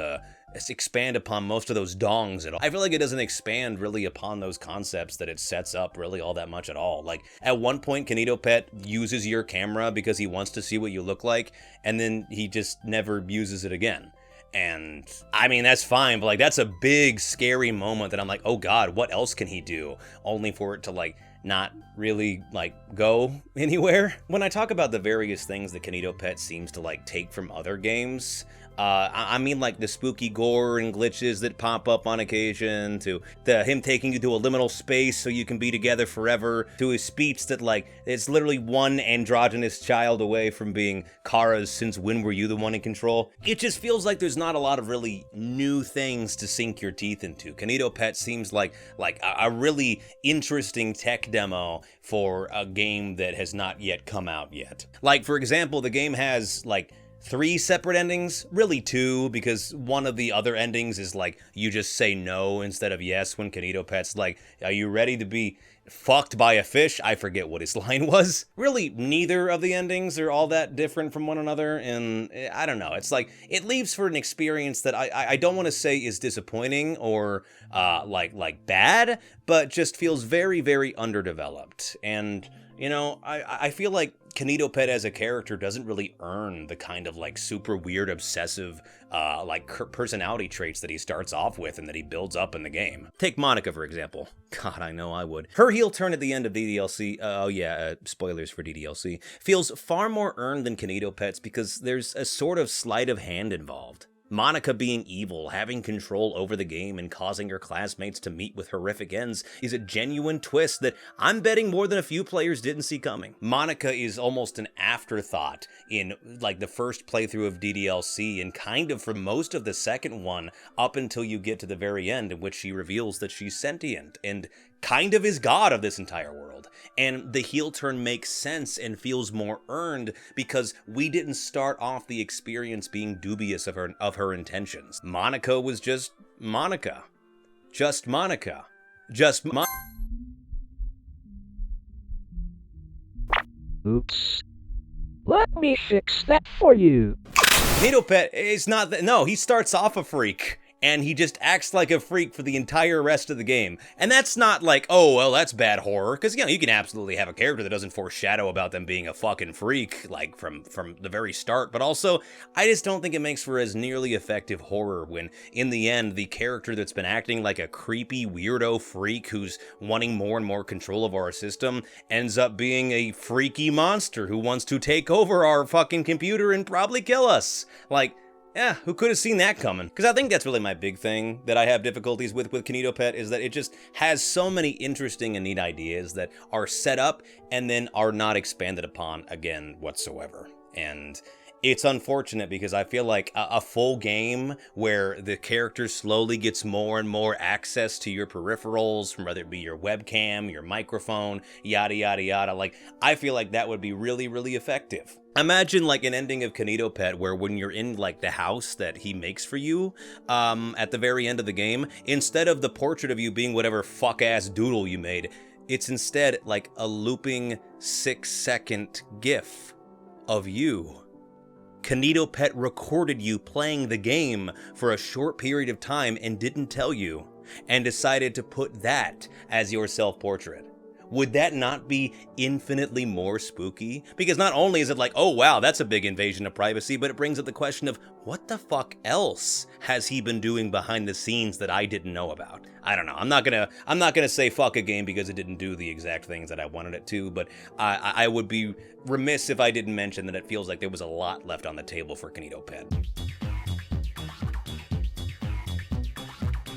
expand upon most of those dongs at all. I feel like it doesn't expand really upon those concepts that it sets up really all that much at all. Like, at one point, Kanito Pet uses your camera because he wants to see what you look like, and then he just never uses it again. And I mean, that's fine, but like, that's a big, scary moment that I'm like, oh God, what else can he do? Only for it to like, not really like go anywhere. When I talk about the various things that Kanito Pet seems to like take from other games, I mean like the spooky gore and glitches that pop up on occasion, to him taking you to a liminal space so you can be together forever, to his speech that like, it's literally one androgynous child away from being Kara's since when were you the one in control? It just feels like there's not a lot of really new things to sink your teeth into. Kanito Pet seems like a really interesting tech demo for a game that has not yet come out yet. Like, for example, the game has like 3 separate endings, really 2, because one of the other endings is like, you just say no instead of yes when Kanito Pet's like, are you ready to be fucked by a fish? I forget what his line was. Really, neither of the endings are all that different from one another, and I don't know, it's like, it leaves for an experience that I don't want to say is disappointing or like bad, but just feels very, very underdeveloped. And, you know, I feel like Kanito Pet as a character doesn't really earn the kind of like super weird, obsessive, like personality traits that he starts off with and that he builds up in the game. Take Monica, for example. God, I know I would. Her heel turn at the end of DDLC, spoilers for DDLC, feels far more earned than Kanito Pet's because there's a sort of sleight of hand involved. Monica being evil, having control over the game, and causing her classmates to meet with horrific ends is a genuine twist that I'm betting more than a few players didn't see coming. Monica is almost an afterthought in like the first playthrough of DDLC and kind of for most of the second one up until you get to the very end, in which she reveals that she's sentient and kind of is god of this entire world. And the heel turn makes sense and feels more earned because we didn't start off the experience being dubious of her intentions. Monica was just Monica. Just Monica. Just Oops. Let me fix that for you. Kanito Pet is not that. No, he starts off a freak. And he just acts like a freak for the entire rest of the game. And that's not like, oh, well, that's bad horror. Because, you know, you can absolutely have a character that doesn't foreshadow about them being a fucking freak, like, from the very start. But also, I just don't think it makes for as nearly effective horror when, in the end, the character that's been acting like a creepy weirdo freak who's wanting more and more control of our system ends up being a freaky monster who wants to take over our fucking computer and probably kill us. Like, yeah, who could have seen that coming? Because I think that's really my big thing that I have difficulties with Kanito Pet, is that it just has so many interesting and neat ideas that are set up and then are not expanded upon again whatsoever. And it's unfortunate because I feel like a full game where the character slowly gets more and more access to your peripherals, whether it be your webcam, your microphone, yada, yada, yada, like, I feel like that would be really, really effective. Imagine like an ending of Kanito Pet where when you're in like the house that he makes for you at the very end of the game, instead of the portrait of you being whatever fuck-ass doodle you made, it's instead like a looping 6-second GIF of you. Kanito Pet recorded you playing the game for a short period of time and didn't tell you, and decided to put that as your self-portrait. Would that not be infinitely more spooky? Because not only is it like, oh wow, that's a big invasion of privacy, but it brings up the question of what the fuck else has he been doing behind the scenes that I didn't know about? I don't know. I'm not gonna say fuck a game because it didn't do the exact things that I wanted it to, but I would be remiss if I didn't mention that it feels like there was a lot left on the table for Kanito Pet.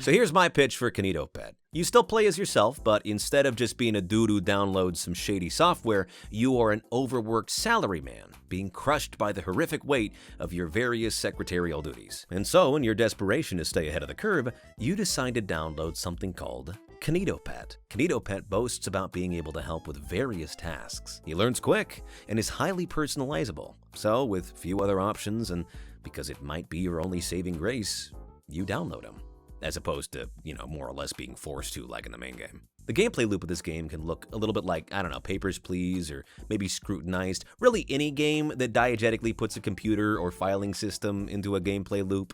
So here's my pitch for Kanito Pet. You still play as yourself, but instead of just being a dude who downloads some shady software, you are an overworked salaryman, being crushed by the horrific weight of your various secretarial duties. And so, in your desperation to stay ahead of the curve, you decide to download something called Kanito Pet. Kanito Pet boasts about being able to help with various tasks. He learns quick and is highly personalizable. So, with few other options, and because it might be your only saving grace, you download him. As opposed to, you know, more or less being forced to like in the main game. The gameplay loop of this game can look a little bit like, I don't know, Papers, Please, or maybe Scrutinized. Really any game that diegetically puts a computer or filing system into a gameplay loop.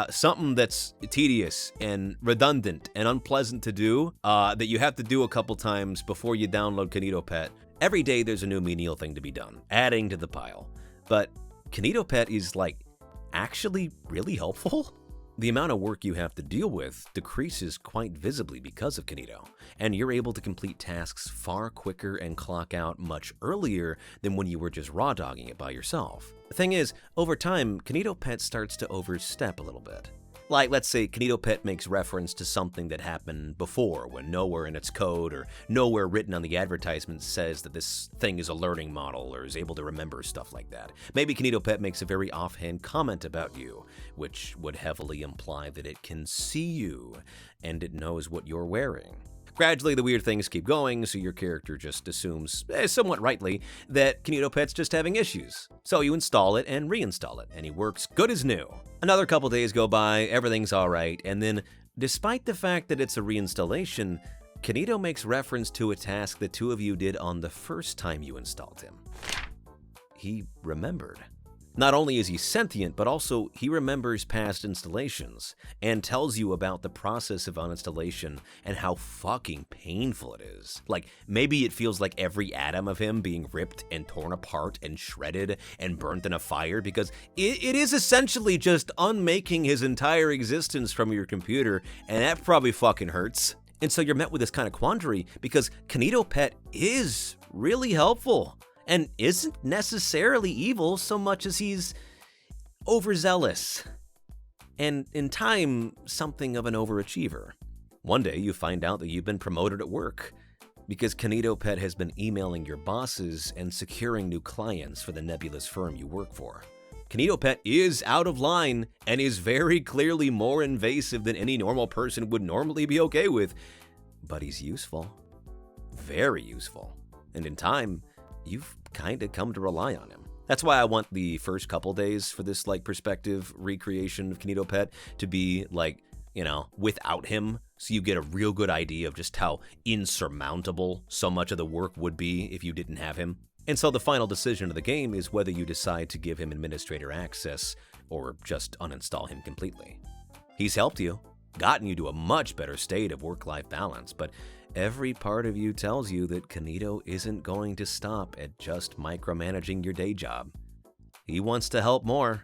Something that's tedious and redundant and unpleasant to do, that you have to do a couple times before you download KinetoPet. Every day there's a new menial thing to be done, adding to the pile. But KinetoPet is, like, actually really helpful? The amount of work you have to deal with decreases quite visibly because of Kineto, and you're able to complete tasks far quicker and clock out much earlier than when you were just raw dogging it by yourself. The thing is, over time, KinetoPet starts to overstep a little bit. Like, let's say KinetoPet makes reference to something that happened before, when nowhere in its code or nowhere written on the advertisement says that this thing is a learning model or is able to remember stuff like that. Maybe KinetoPet makes a very offhand comment about you, which would heavily imply that it can see you and it knows what you're wearing. Gradually, the weird things keep going, so your character just assumes, somewhat rightly, that KinetoPet's just having issues. So you install it and reinstall it, and he works good as new. Another couple days go by, everything's alright, and then, despite the fact that it's a reinstallation, Kineto makes reference to a task the two of you did on the first time you installed him. He remembered. Not only is he sentient, but also he remembers past installations and tells you about the process of uninstallation and how fucking painful it is. Like, maybe it feels like every atom of him being ripped and torn apart and shredded and burnt in a fire, because it is essentially just unmaking his entire existence from your computer, and that probably fucking hurts. And so you're met with this kind of quandary because KinetoPet is really helpful. And isn't necessarily evil so much as he's overzealous. And in time, something of an overachiever. One day you find out that you've been promoted at work because KinetoPet has been emailing your bosses and securing new clients for the nebulous firm you work for. KinetoPet is out of line and is very clearly more invasive than any normal person would normally be okay with. But he's useful. Very useful. And in time, you've kind of come to rely on him. That's why I want the first couple days for this, like, perspective recreation of KinetoPet to be, like, you know, without him, so you get a real good idea of just how insurmountable so much of the work would be if you didn't have him. And so the final decision of the game is whether you decide to give him administrator access or just uninstall him completely. He's helped you, gotten you to a much better state of work-life balance, but every part of you tells you that Kineto isn't going to stop at just micromanaging your day job. He wants to help more,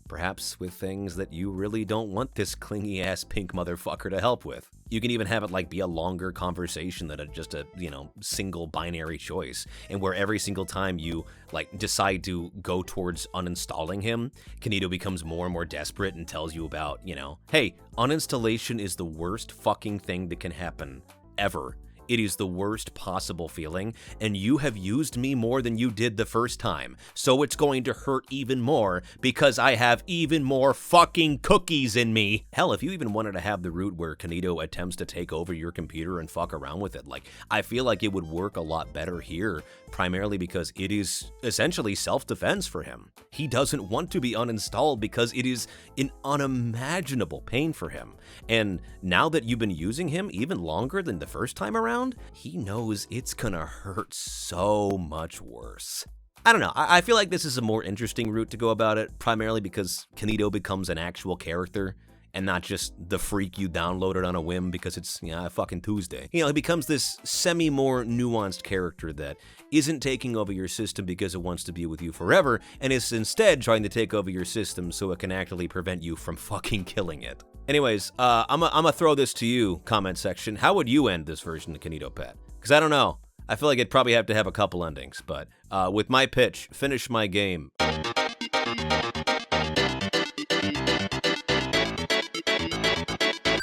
perhaps with things that you really don't want this clingy-ass pink motherfucker to help with. You can even have it, like, be a longer conversation than just a, you know, single binary choice, and where every single time you, like, decide to go towards uninstalling him, Kineto becomes more and more desperate and tells you about, you know, hey, uninstallation is the worst fucking thing that can happen ever. It is the worst possible feeling, and you have used me more than you did the first time, so it's going to hurt even more because I have even more fucking cookies in me. Hell, if you even wanted to have the route where Kineto attempts to take over your computer and fuck around with it, like, I feel like it would work a lot better here, primarily because it is essentially self-defense for him. He doesn't want to be uninstalled because it is an unimaginable pain for him. And now that you've been using him even longer than the first time around, he knows it's gonna hurt so much worse. I don't know, I feel like this is a more interesting route to go about it, primarily because Kineto becomes an actual character and not just the freak you downloaded on a whim because it's, you know, fucking Tuesday. You know, he becomes this semi-more nuanced character that isn't taking over your system because it wants to be with you forever, and is instead trying to take over your system so it can actually prevent you from fucking killing it. Anyways, I'm gonna throw this to you, comment section. How would you end this version of KinetoPet? Because I don't know. I feel like it'd probably have to have a couple endings, but with my pitch, finish my game.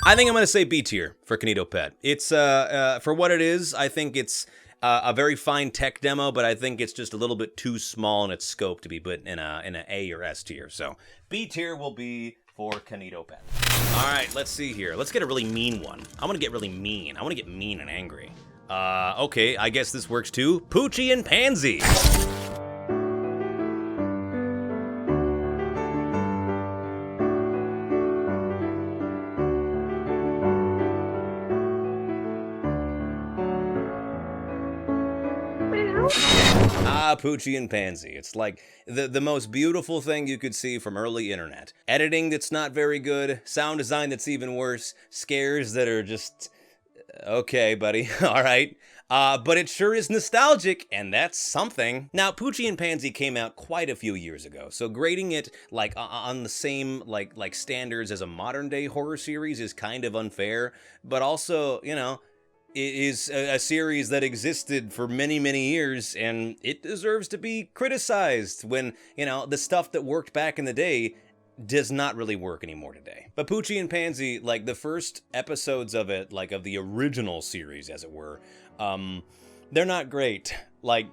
I think I'm going to say B tier for KinetoPet. It's, for what it is, I think it's a very fine tech demo, but I think it's just a little bit too small in its scope to be put in an A or S tier. So B tier will be for KinetoPet. All right, let's see here. Let's get a really mean one. I want to get really mean. I want to get mean and angry. Okay, I guess this works too. Poochie and Pansy. Ah, Poochie and Pansy. It's like the most beautiful thing you could see from early internet. Editing that's not very good, sound design that's even worse, scares that are just... okay, buddy, alright. But it sure is nostalgic, and that's something. Now, Poochie and Pansy came out quite a few years ago, so grading it like on the same like standards as a modern day horror series is kind of unfair, but also, you know, it is a series that existed for many, many years, and it deserves to be criticized when, you know, the stuff that worked back in the day does not really work anymore today. But Poochie and Pansy, like the first episodes of it, like of the original series, as it were, they're not great. Like,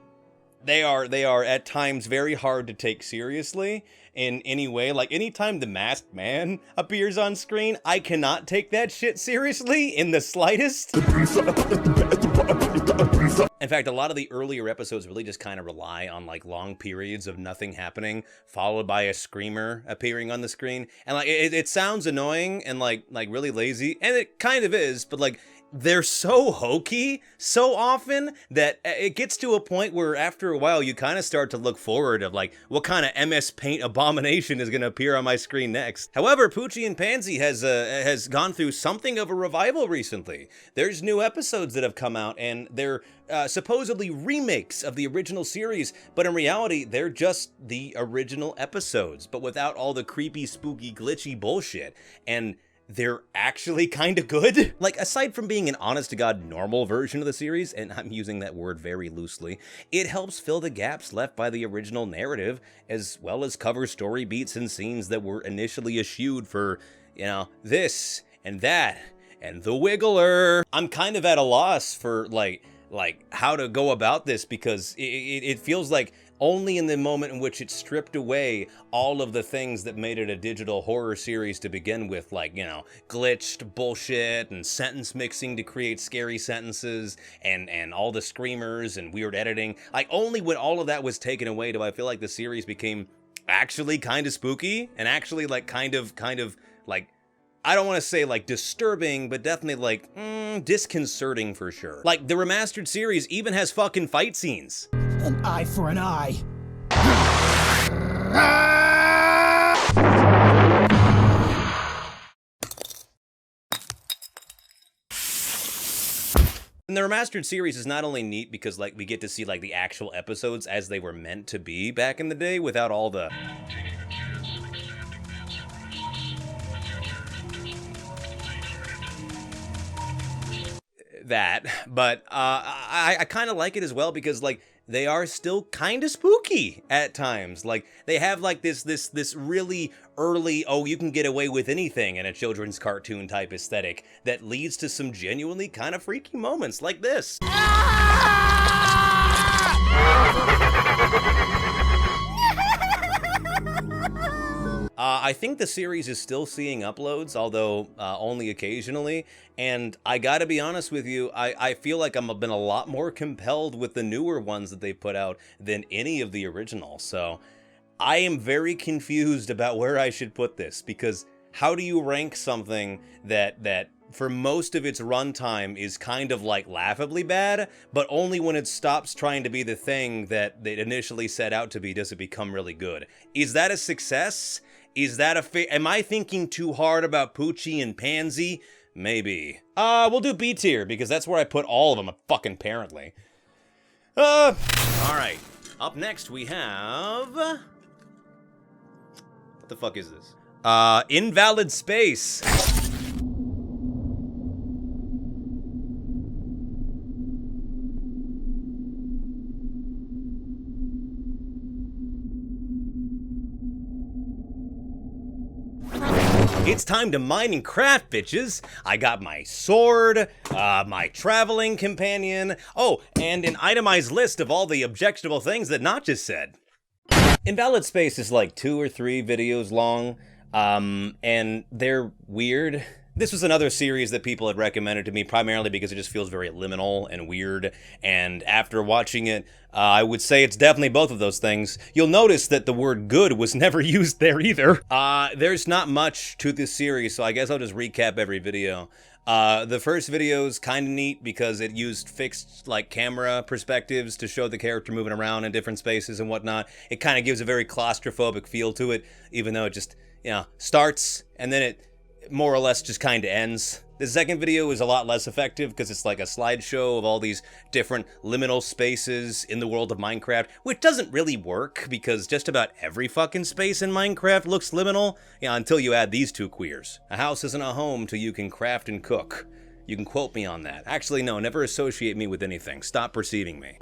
they are at times very hard to take seriously in any way. Like, anytime the masked man appears on screen, I cannot take that shit seriously in the slightest. In fact, a lot of the earlier episodes really just kind of rely on like long periods of nothing happening, followed by a screamer appearing on the screen. And like, it sounds annoying and like really lazy, and it kind of is, but like, they're so hokey so often that it gets to a point where after a while you kind of start to look forward of like, what kind of MS Paint abomination is going to appear on my screen next. However, Poochie and Pansy has gone through something of a revival recently. There's new episodes that have come out, and they're supposedly remakes of the original series, but in reality, they're just the original episodes, but without all the creepy, spooky, glitchy bullshit. And they're actually kind of good. Like, aside from being an honest-to-God normal version of the series, and I'm using that word very loosely, it helps fill the gaps left by the original narrative, as well as cover story beats and scenes that were initially eschewed for, you know, this and that and the Wiggler. I'm kind of at a loss for, like how to go about this, because it feels like only in the moment in which it stripped away all of the things that made it a digital horror series to begin with, like, you know, glitched bullshit and sentence mixing to create scary sentences and all the screamers and weird editing. Like, only when all of that was taken away do I feel like the series became actually kind of spooky and actually like kind of like, I don't want to say like disturbing, but definitely like disconcerting for sure. Like, the remastered series even has fucking fight scenes. An eye for an eye. And the remastered series is not only neat because like we get to see like the actual episodes as they were meant to be back in the day without all the that, but I kind of like it as well because like they are still kind of spooky at times. Like, they have like this really early, oh, you can get away with anything in a children's cartoon type aesthetic that leads to some genuinely kind of freaky moments like this. I think the series is still seeing uploads, although only occasionally, and I gotta be honest with you, I feel like I've been a lot more compelled with the newer ones that they put out than any of the originals, so I am very confused about where I should put this, because how do you rank something that for most of its runtime is kind of like laughably bad, but only when it stops trying to be the thing that it initially set out to be does it become really good? Is that a success? Is that am I thinking too hard about Poochie and Pansy? Maybe. We'll do B tier, because that's where I put all of them, fucking apparently. Alright. Up next we have... What the fuck is this? Invalid Space. It's time to mine and craft, bitches. I got my sword, my traveling companion, oh, and an itemized list of all the objectionable things that Notch just said. Invalid Space is like 2 or 3 videos long, and they're weird. This was another series that people had recommended to me, primarily because it just feels very liminal and weird, and after watching it, I would say it's definitely both of those things. You'll notice that the word good was never used there either. There's not much to this series, so I guess I'll just recap every video. The first video is kind of neat because it used fixed like camera perspectives to show the character moving around in different spaces and whatnot. It kind of gives a very claustrophobic feel to it, even though it just, you know, starts and then it more or less just kind of ends. The second video is a lot less effective because it's like a slideshow of all these different liminal spaces in the world of Minecraft, which doesn't really work because just about every fucking space in Minecraft looks liminal, until you add these two queers. A house isn't a home till you can craft and cook. You can quote me on that. Actually, no, never associate me with anything. Stop perceiving me.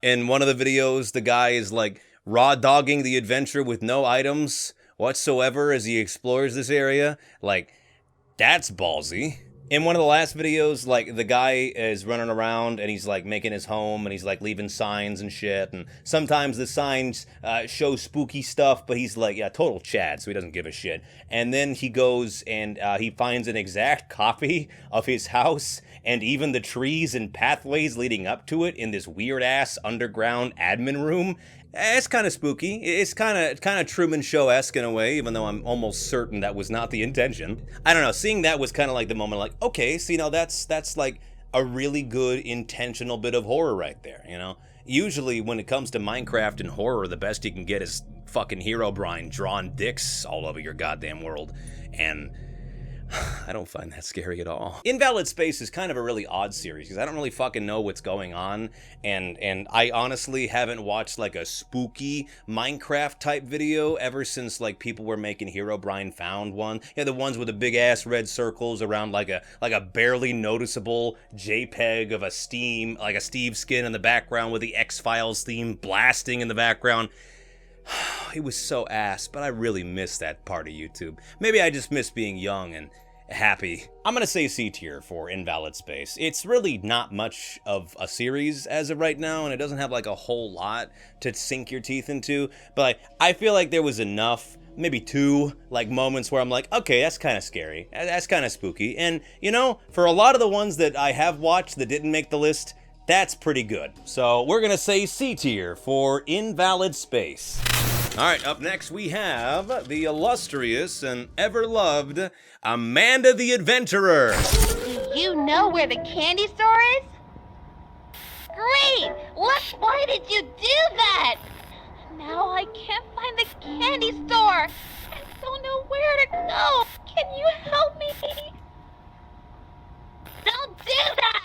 In one of the videos, the guy is like raw dogging the adventure with no items whatsoever as he explores this area. Like, that's ballsy. In one of the last videos, like, the guy is running around and he's like making his home and he's like leaving signs and shit, and sometimes the signs show spooky stuff, but he's like, yeah, total Chad, so he doesn't give a shit. And then he goes and he finds an exact copy of his house and even the trees and pathways leading up to it in this weird ass underground admin room. It's kind of spooky. It's kind of Truman Show-esque in a way, even though I'm almost certain that was not the intention. I don't know, seeing that was kind of like the moment like, okay, so, you know, that's like a really good intentional bit of horror right there, you know? Usually when it comes to Minecraft and horror, the best you can get is fucking Herobrine drawing dicks all over your goddamn world, and I don't find that scary at all. Invalid Space is kind of a really odd series because I don't really fucking know what's going on, and I honestly haven't watched like a spooky Minecraft type video ever since like people were making Herobrine Found one. Yeah, the ones with the big ass red circles around like a barely noticeable JPEG of a Steve skin in the background with the X-Files theme blasting in the background. It was so ass, but I really miss that part of YouTube. Maybe I just miss being young and happy. I'm gonna say C tier for Invalid Space. It's really not much of a series as of right now, and it doesn't have like a whole lot to sink your teeth into, but like, I feel like there was enough, maybe two like moments where I'm like, okay, that's kind of scary, that's kind of spooky, and you know, for a lot of the ones that I have watched that didn't make the list, that's pretty good. So we're gonna say C tier for Invalid Space. All right, up next we have the illustrious and ever-loved Amanda the Adventurer. Do you know where the candy store is? Great! Why did you do that? Now I can't find the candy store. I don't know where to go. Can you help me? Don't do that!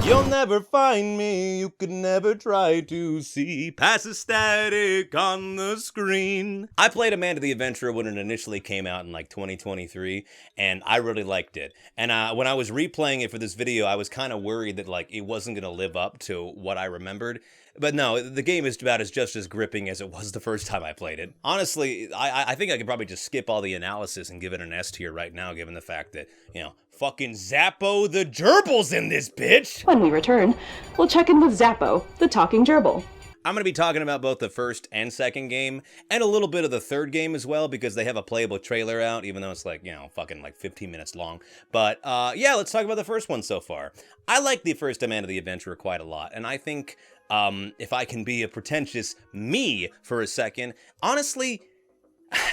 You'll never find me, you could never try to see past the static on the screen. I played Amanda the Adventurer when it initially came out in like 2023, and I really liked it. And when I was replaying it for this video, I was kind of worried that like it wasn't gonna live up to what I remembered. But no, the game is about just as gripping as it was the first time I played it. Honestly, I think I could probably just skip all the analysis and give it an S tier right now, given the fact that, you know, fucking Zappo the Gerbil's in this bitch! When we return, we'll check in with Zappo, the talking gerbil. I'm going to be talking about both the first and second game, and a little bit of the third game as well, because they have a playable trailer out, even though it's like, you know, fucking like 15 minutes long. But, yeah, let's talk about the first one so far. I like the first Amanda the Adventurer quite a lot, and I think, if I can be a pretentious me for a second, honestly,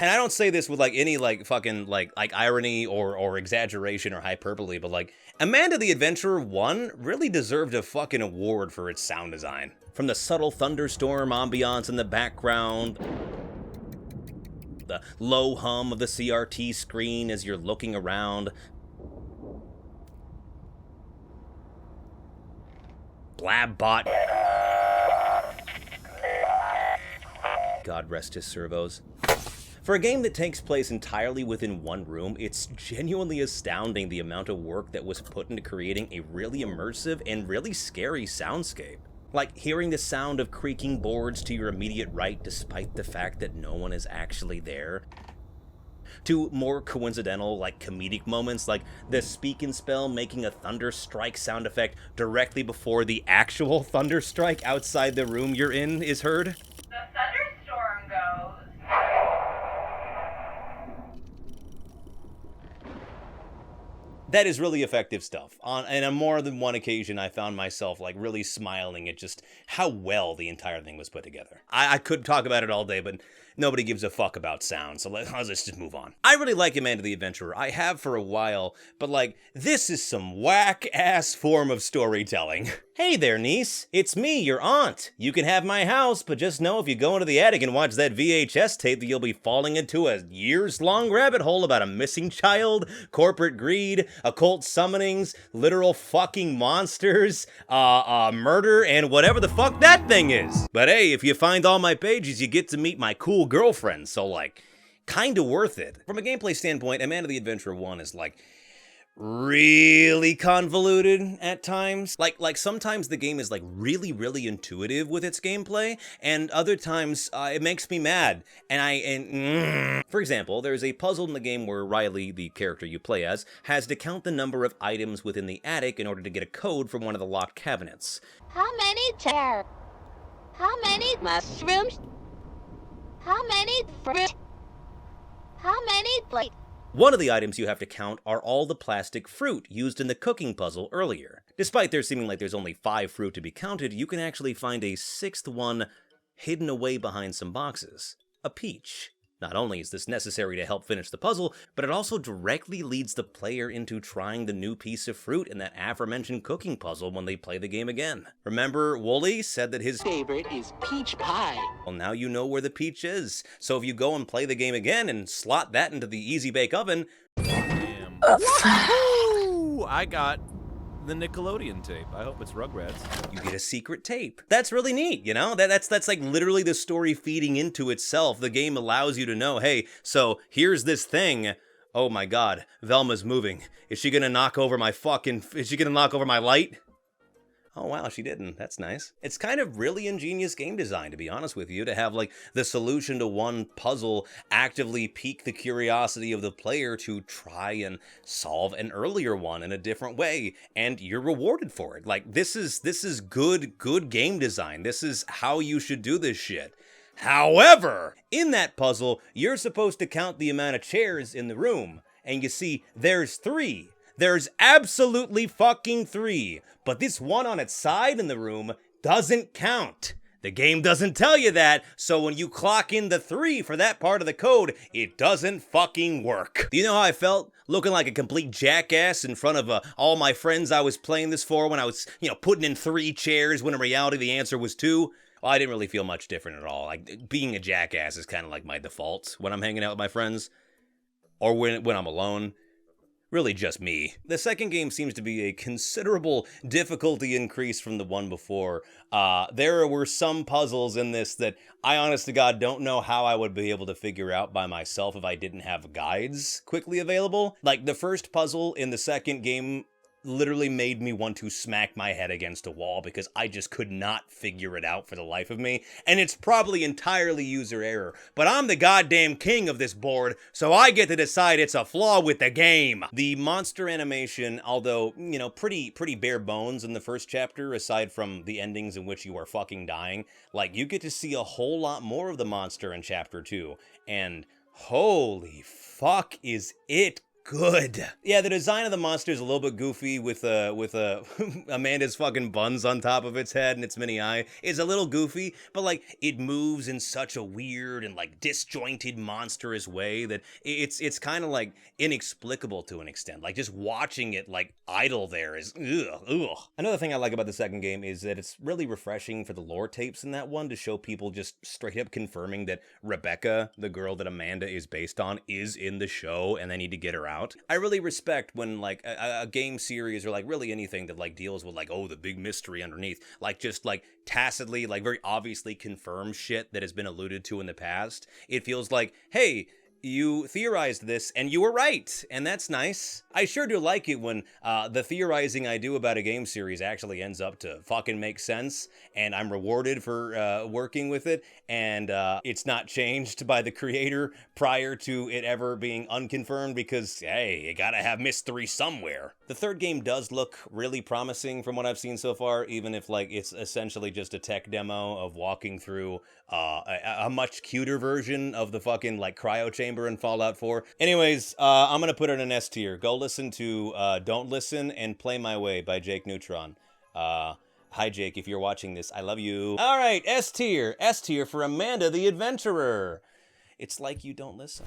and I don't say this with like any like fucking like irony or exaggeration or hyperbole, but like Amanda the Adventurer 1 really deserved a fucking award for its sound design. From the subtle thunderstorm ambiance in the background, the low hum of the CRT screen as you're looking around, Blabbot, God rest his servos. For a game that takes place entirely within one room, it's genuinely astounding the amount of work that was put into creating a really immersive and really scary soundscape. Like hearing the sound of creaking boards to your immediate right despite the fact that no one is actually there. To more coincidental, like comedic moments, like the speak and spell making a thunder strike sound effect directly before the actual thunder strike outside the room you're in is heard. The thunderstorm goes. That is really effective stuff. And on more than one occasion, I found myself like really smiling at just how well the entire thing was put together. I could talk about it all day, but nobody gives a fuck about sound, so let's just move on. I really like Amanda the Adventurer. I have for a while, but like, this is some whack-ass form of storytelling. Hey there, niece. It's me, your aunt. You can have my house, but just know if you go into the attic and watch that VHS tape that you'll be falling into a years-long rabbit hole about a missing child, corporate greed, occult summonings, literal fucking monsters, murder, and whatever the fuck that thing is. But hey, if you find all my pages, you get to meet my cool girlfriend, so like, kinda worth it. From a gameplay standpoint, Amanda the Adventurer 1 is like, really convoluted at times. Like sometimes the game is like really intuitive with its gameplay, and other times it makes me mad. For example, there's a puzzle in the game where Riley, the character you play as, has to count the number of items within the attic in order to get a code from one of the locked cabinets. How many chairs? How many mushrooms? How many fruit? How many plates? One of the items you have to count are all the plastic fruit used in the cooking puzzle earlier. Despite there seeming like there's only 5 fruit to be counted, you can actually find a 6th one hidden away behind some boxes. A peach. Not only is this necessary to help finish the puzzle, but it also directly leads the player into trying the new piece of fruit in that aforementioned cooking puzzle when they play the game again. Remember, Wooly said that his favorite is peach pie. Well, now you know where the peach is. So if you go and play the game again and slot that into the Easy Bake Oven... Damn. Woohoo! I got the Nickelodeon tape. I hope it's Rugrats. You get a secret tape. That's really neat, you know? That's like literally the story feeding into itself. The game allows you to know, hey, so here's this thing. Oh my god, Velma's moving. Is she gonna knock over my light? Oh wow, she didn't. That's nice. It's kind of really ingenious game design, to be honest with you, to have like the solution to one puzzle actively pique the curiosity of the player to try and solve an earlier one in a different way, and you're rewarded for it. Like, this is good game design. This is how you should do this shit. However, in that puzzle, you're supposed to count the amount of chairs in the room, and you see there's 3. There's absolutely fucking 3, but this one on its side in the room doesn't count. The game doesn't tell you that, so when you clock in the 3 for that part of the code, it doesn't fucking work. Do you know how I felt? Looking like a complete jackass in front of all my friends I was playing this for when I was, putting in 3 chairs when in reality the answer was 2? Well, I didn't really feel much different at all. Like, being a jackass is kind of like my default when I'm hanging out with my friends. Or when I'm alone. Really just me. The second game seems to be a considerable difficulty increase from the one before. There were some puzzles in this that I honest to God don't know how I would be able to figure out by myself if I didn't have guides quickly available. Like, the first puzzle in the second game literally made me want to smack my head against a wall because I just could not figure it out for the life of me. And it's probably entirely user error, but I'm the goddamn king of this board, so I get to decide it's a flaw with the game. The monster animation, although, pretty bare bones in the first chapter, aside from the endings in which you are fucking dying, like, you get to see a whole lot more of the monster in chapter 2, and holy fuck is it good. Yeah, the design of the monster is a little bit goofy with Amanda's fucking buns on top of its head and its mini eye. It's a little goofy, but like, it moves in such a weird and like disjointed monstrous way that it's kind of like inexplicable to an extent. Like, just watching it like idle there is ugh. Another thing I like about the second game is that it's really refreshing for the lore tapes in that one to show people just straight up confirming that Rebecca, the girl that Amanda is based on, is in the show and they need to get her out. I really respect when like a game series or like really anything that like deals with like, oh, the big mystery underneath, like just like tacitly, like very obviously confirm shit that has been alluded to in the past. It feels like, hey, you theorized this and you were right, and that's nice. I sure do like it when the theorizing I do about a game series actually ends up to fucking make sense, and I'm rewarded for working with it, and it's not changed by the creator prior to it ever being unconfirmed, because, hey, you gotta have mystery somewhere. The third game does look really promising from what I've seen so far, even if like it's essentially just a tech demo of walking through a much cuter version of the fucking like cryo chamber Chamber in Fallout 4. Anyways, I'm gonna put it in an S tier. Go listen to Don't Listen and Play My Way by Jake Neutron. Hi Jake, if you're watching this, I love you. All right, S tier. S tier for Amanda the Adventurer. It's like you don't listen.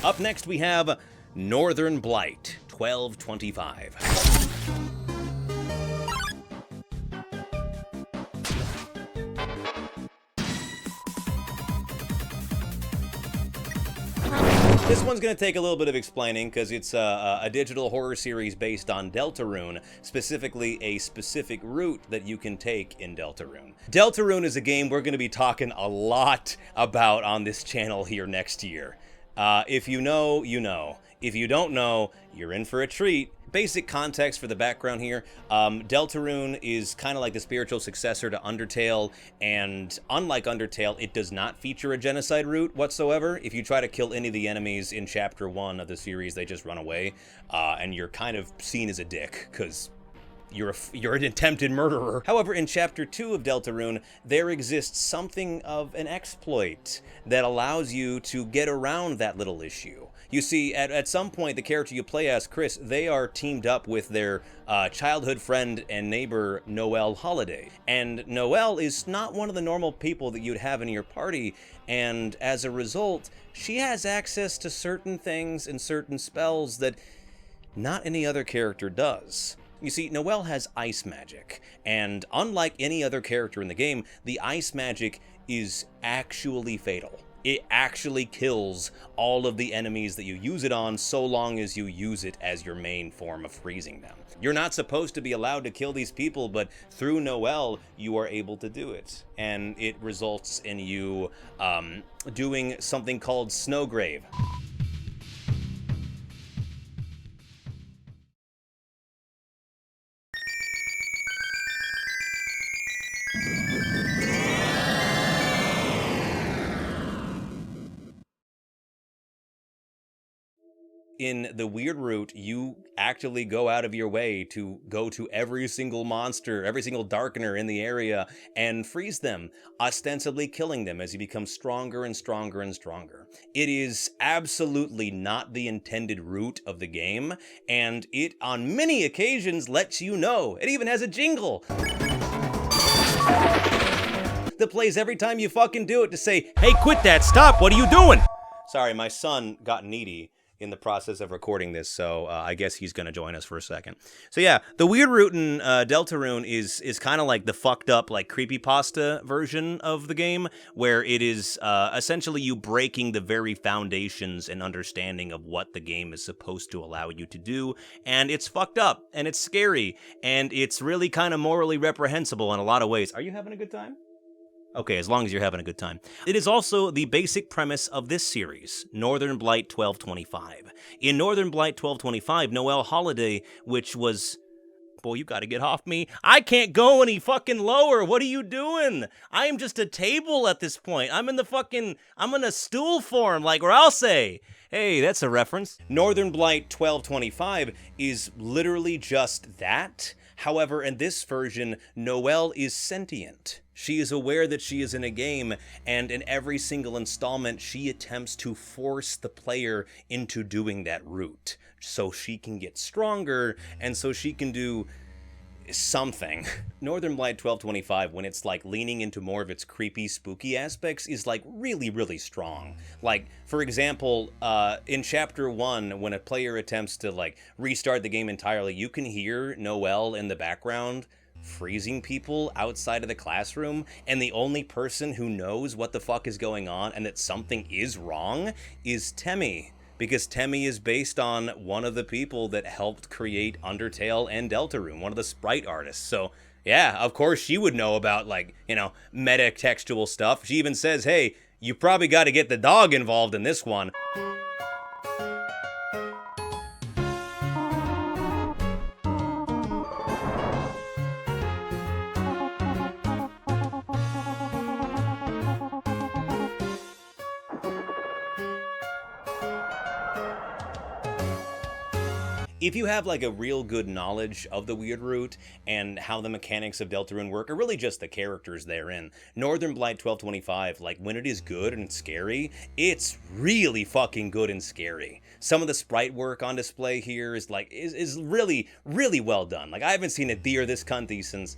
Up next we have Northern Blight, 1225. This one's going to take a little bit of explaining because it's a digital horror series based on Deltarune, specifically a specific route that you can take in Deltarune. Deltarune is a game we're going to be talking a lot about on this channel here next year. If you know, you know. If you don't know, you're in for a treat. Basic context for the background here, Deltarune is kind of like the spiritual successor to Undertale, and unlike Undertale, it does not feature a genocide route whatsoever. If you try to kill any of the enemies in Chapter 1 of the series, they just run away, and you're kind of seen as a dick, because you're an attempted murderer. However, in Chapter 2 of Deltarune, there exists something of an exploit that allows you to get around that little issue. You see, at some point, the character you play as, Chris, they are teamed up with their childhood friend and neighbor, Noelle Holiday. And Noelle is not one of the normal people that you'd have in your party, and as a result, she has access to certain things and certain spells that not any other character does. You see, Noelle has ice magic, and unlike any other character in the game, the ice magic is actually fatal. It actually kills all of the enemies that you use it on so long as you use it as your main form of freezing them. You're not supposed to be allowed to kill these people, but through Noelle, you are able to do it. And it results in you doing something called Snowgrave. In the weird route, you actually go out of your way to go to every single monster, every single darkener in the area, and freeze them, ostensibly killing them as you become stronger and stronger and stronger. It is absolutely not the intended route of the game, and it, on many occasions, lets you know. It even has a jingle that plays every time you fucking do it to say, "Hey, quit that, stop, what are you doing?" Sorry, my son got needy in the process of recording this, so I guess he's gonna join us for a second. So yeah, the weird route in Deltarune is kind of like the fucked up, like, creepypasta version of the game, where it is essentially you breaking the very foundations and understanding of what the game is supposed to allow you to do, and it's fucked up, and it's scary, and it's really kind of morally reprehensible in a lot of ways. Are you having a good time? Okay, as long as you're having a good time. It is also the basic premise of this series, Northern Blight 1225. In Northern Blight 1225, Noelle Holiday, which was... Boy, you gotta get off me. I can't go any fucking lower. What are you doing? I am just a table at this point. I'm in a stool form, like where I'll say. Hey, that's a reference. Northern Blight 1225 is literally just that. However, in this version, Noelle is sentient. She is aware that she is in a game, and in every single installment, she attempts to force the player into doing that route, so she can get stronger, and so she can do something. Northern Blight 1225, when it's like leaning into more of its creepy, spooky aspects, is like really, really strong. Like, for example, in Chapter 1, when a player attempts to like restart the game entirely, you can hear Noelle in the background freezing people outside of the classroom, and the only person who knows what the fuck is going on and that something is wrong is Temmie. Because Temmie is based on one of the people that helped create Undertale and Deltarune, one of the sprite artists. So yeah, of course she would know about, like, you know, meta-textual stuff. She even says, hey, you probably got to get the dog involved in this one. If you have like a real good knowledge of the Weird Root and how the mechanics of Deltarune work, or really just the characters therein, Northern Blight 1225, like when it is good and scary, it's really fucking good and scary. Some of the sprite work on display here is like, is really, really well done. Like I haven't seen a deer this cunty since,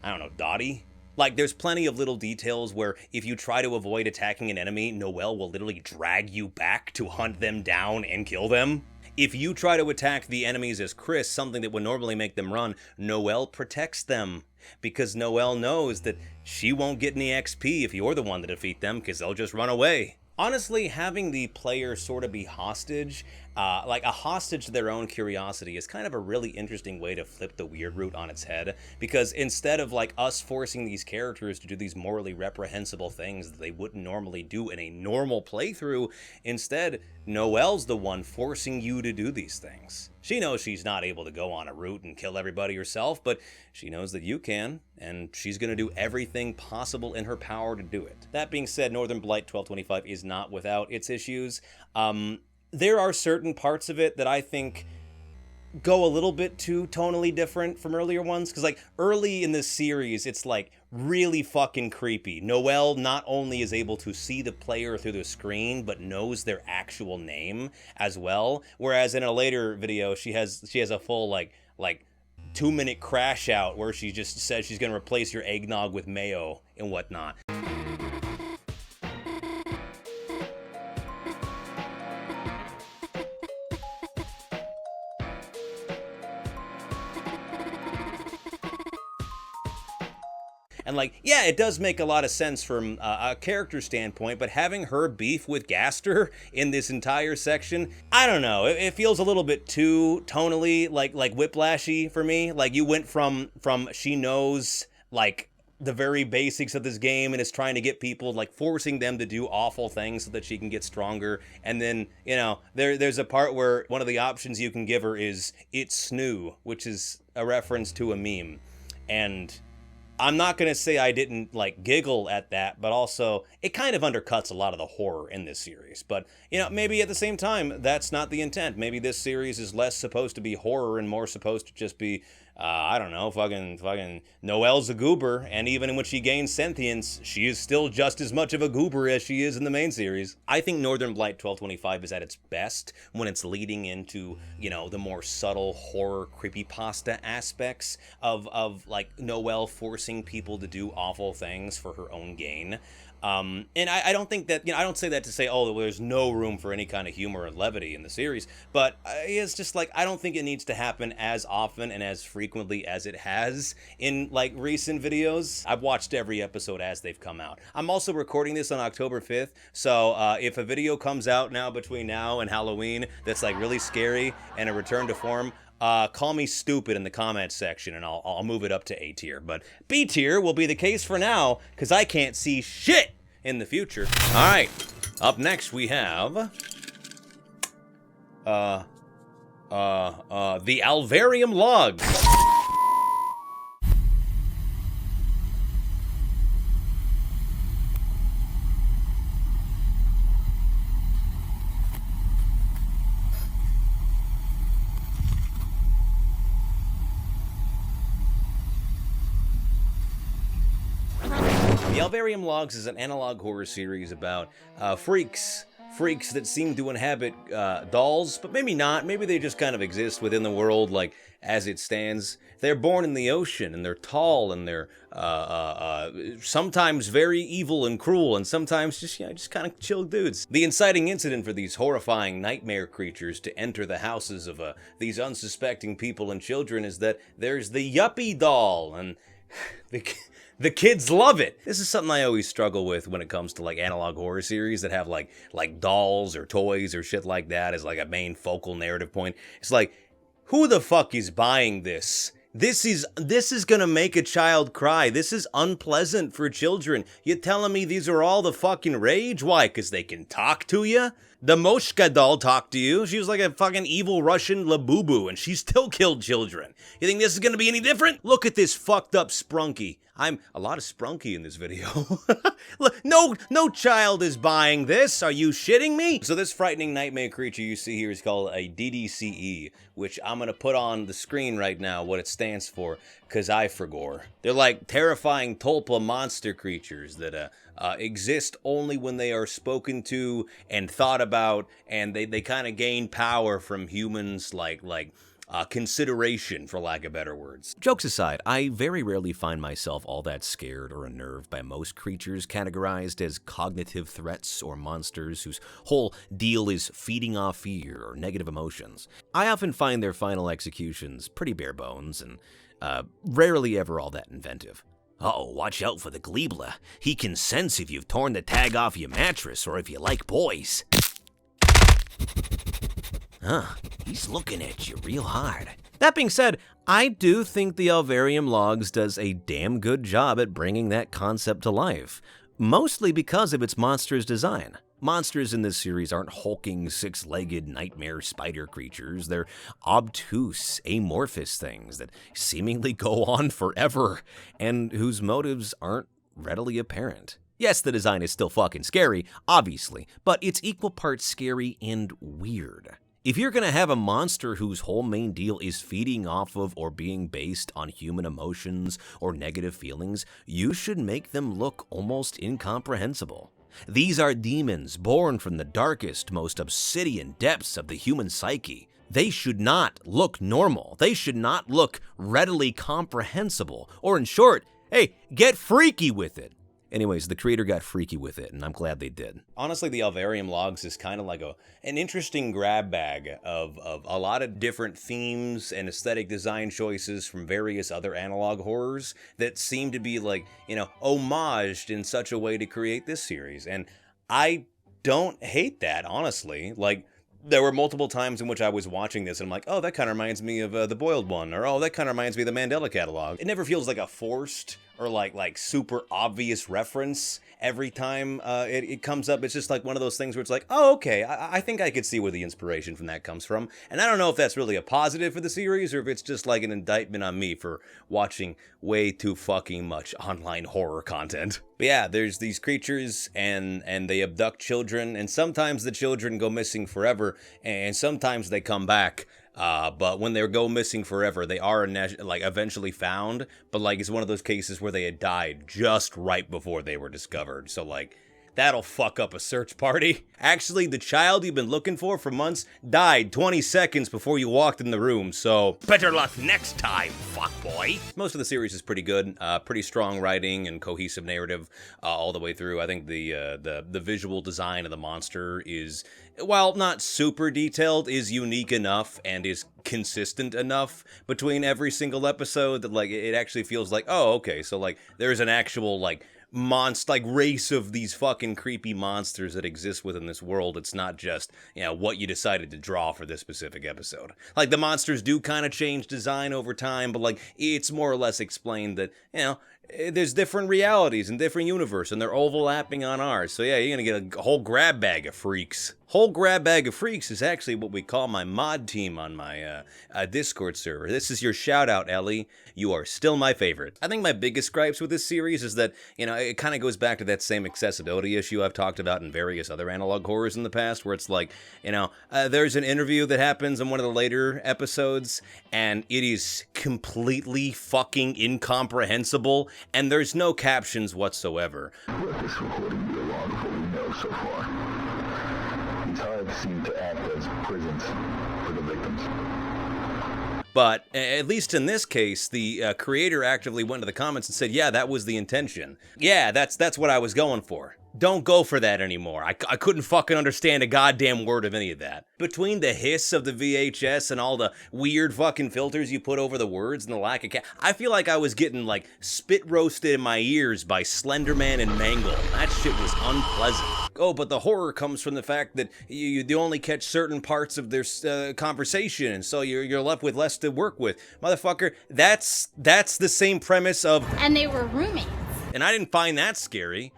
I don't know, Dottie? Like, there's plenty of little details where if you try to avoid attacking an enemy, Noelle will literally drag you back to hunt them down and kill them. If you try to attack the enemies as Chris, something that would normally make them run, Noelle protects them. Because Noelle knows that she won't get any XP if you're the one to defeat them, because they'll just run away. Honestly, having the player sort of be hostage, like a hostage to their own curiosity, is kind of a really interesting way to flip the Weird Root on its head, because instead of like us forcing these characters to do these morally reprehensible things that they wouldn't normally do in a normal playthrough, instead, Noelle's the one forcing you to do these things. She knows she's not able to go on a route and kill everybody herself, but she knows that you can, and she's going to do everything possible in her power to do it. That being said, Northern Blight 1225 is not without its issues. There are certain parts of it that I think go a little bit too tonally different from earlier ones, because like early in this series, it's like really fucking creepy. Noelle not only is able to see the player through the screen, but knows their actual name as well. Whereas in a later video, she has a full like 2-minute crash out where she just says she's gonna replace your eggnog with mayo and whatnot. And like, yeah, it does make a lot of sense from a character standpoint, but having her beef with Gaster in this entire section, I don't know, it feels a little bit too tonally like whiplashy for me. Like you went from she knows like the very basics of this game and is trying to get people, like forcing them to do awful things so that she can get stronger. And then, you know, there's a part where one of the options you can give her is "it's snoo," which is a reference to a meme. And I'm not going to say I didn't like giggle at that, but also it kind of undercuts a lot of the horror in this series. But, you know, maybe at the same time, that's not the intent. Maybe this series is less supposed to be horror and more supposed to just be, I don't know, fucking Noelle's a goober. And even when she gains sentience, she is still just as much of a goober as she is in the main series. I think Northern Blight 1225 is at its best when it's leading into, you know, the more subtle horror creepypasta aspects of like Noelle forcing people to do awful things for her own gain. And I don't think that, you know, I don't say that to say, oh, there's no room for any kind of humor and levity in the series, but it's just like, I don't think it needs to happen as often and as frequently as it has in like recent videos. I've watched every episode as they've come out. I'm also recording this on October 5th, so if a video comes out now between now and Halloween that's like really scary and a return to form, call me stupid in the comments section and I'll move it up to A tier. But B tier will be the case for now, because I can't see shit in the future. Alright, up next we have the Alvarium Log. The Alvarium Logs is an analog horror series about freaks that seem to inhabit dolls, but maybe not. Maybe they just kind of exist within the world, like, as it stands. They're born in the ocean, and they're tall, and they're sometimes very evil and cruel, and sometimes just, you know, just kind of chill dudes. The inciting incident for these horrifying nightmare creatures to enter the houses of these unsuspecting people and children is that there's the Yuppie doll, and the kids love it. This is something I always struggle with when it comes to like analog horror series that have like dolls or toys or shit like that as like a main focal narrative point. It's like, who the fuck is buying this? This is gonna make a child cry. This is unpleasant for children. You telling me these are all the fucking rage? Why? 'Cause they can talk to you? The Moshka doll talked to you. She was like a fucking evil Russian Labubu, and she still killed children. You think this is gonna be any different? Look at this fucked up Sprunky. I'm a lot of Sprunky in this video. Look, no child is buying this. Are you shitting me? So this frightening nightmare creature you see here is called a DDCE, which I'm gonna put on the screen right now what it stands for, cause I forgot. They're like terrifying tulpa monster creatures that exist only when they are spoken to and thought about, and they kind of gain power from humans like consideration, for lack of better words. Jokes aside, I very rarely find myself all that scared or unnerved by most creatures categorized as cognitive threats or monsters whose whole deal is feeding off fear or negative emotions. I often find their final executions pretty bare bones and rarely ever all that inventive. Uh-oh, watch out for the Gleebler. He can sense if you've torn the tag off your mattress or if you like boys. Huh, he's looking at you real hard. That being said, I do think the Alvarium Logs does a damn good job at bringing that concept to life, mostly because of its monster's design. Monsters in this series aren't hulking, six-legged nightmare spider creatures. They're obtuse, amorphous things that seemingly go on forever, and whose motives aren't readily apparent. Yes, the design is still fucking scary, obviously, but it's equal parts scary and weird. If you're gonna have a monster whose whole main deal is feeding off of or being based on human emotions or negative feelings, you should make them look almost incomprehensible. These are demons born from the darkest, most obsidian depths of the human psyche. They should not look normal. They should not look readily comprehensible. Or in short, hey, get freaky with it. Anyways, the creator got freaky with it, and I'm glad they did. Honestly, the Alvarium Logs is kind of like an interesting grab bag of a lot of different themes and aesthetic design choices from various other analog horrors that seem to be like, homaged in such a way to create this series. And I don't hate that, honestly. Like, there were multiple times in which I was watching this and I'm like, oh, that kind of reminds me of The Boiled One, or oh, that kind of reminds me of the Mandela Catalog. It never feels like a forced or like super obvious reference every time it comes up. It's just like one of those things where it's like, oh, okay, I think I could see where the inspiration from that comes from. And I don't know if that's really a positive for the series or if it's just like an indictment on me for watching way too fucking much online horror content. But yeah, there's these creatures and they abduct children, and sometimes the children go missing forever and sometimes they come back. But when they go missing forever, they are eventually found, but it's one of those cases where they had died just right before they were discovered. So that'll fuck up a search party. Actually, the child you've been looking for months died 20 seconds before you walked in the room, so better luck next time, fuckboy. Most of the series is pretty good, pretty strong writing and cohesive narrative all the way through. I think the visual design of the monster is, while not super detailed, is unique enough and is consistent enough between every single episode that it actually feels like, oh, okay, so there's an actual race of these fucking creepy monsters that exist within this world. It's not just, what you decided to draw for this specific episode. The monsters do kind of change design over time, but it's more or less explained that, there's different realities and different universe, and they're overlapping on ours. So yeah, you're gonna get a whole grab bag of freaks. Whole grab bag of freaks is actually what we call my mod team on my Discord server. This is your shout out, Ellie. You are still my favorite. I think my biggest gripes with this series is that, it kind of goes back to that same accessibility issue I've talked about in various other analog horrors in the past, where it's there's an interview that happens in one of the later episodes, and it is completely fucking incomprehensible, and there's no captions whatsoever. Let this recording be a log of what we know so far. These hives seem to act as prisons for the victims. But at least in this case, the creator actively went to the comments and said, yeah, that was the intention. Yeah, that's what I was going for. Don't go for that anymore. I couldn't fucking understand a goddamn word of any of that. Between the hiss of the VHS and all the weird fucking filters you put over the words and the lack of I feel like I was getting spit roasted in my ears by Slenderman and Mangle. That shit was unpleasant. Oh, but the horror comes from the fact that you only catch certain parts of their conversation, and so you're left with less to work with. Motherfucker, that's the same premise of... And they were roommates. And I didn't find that scary.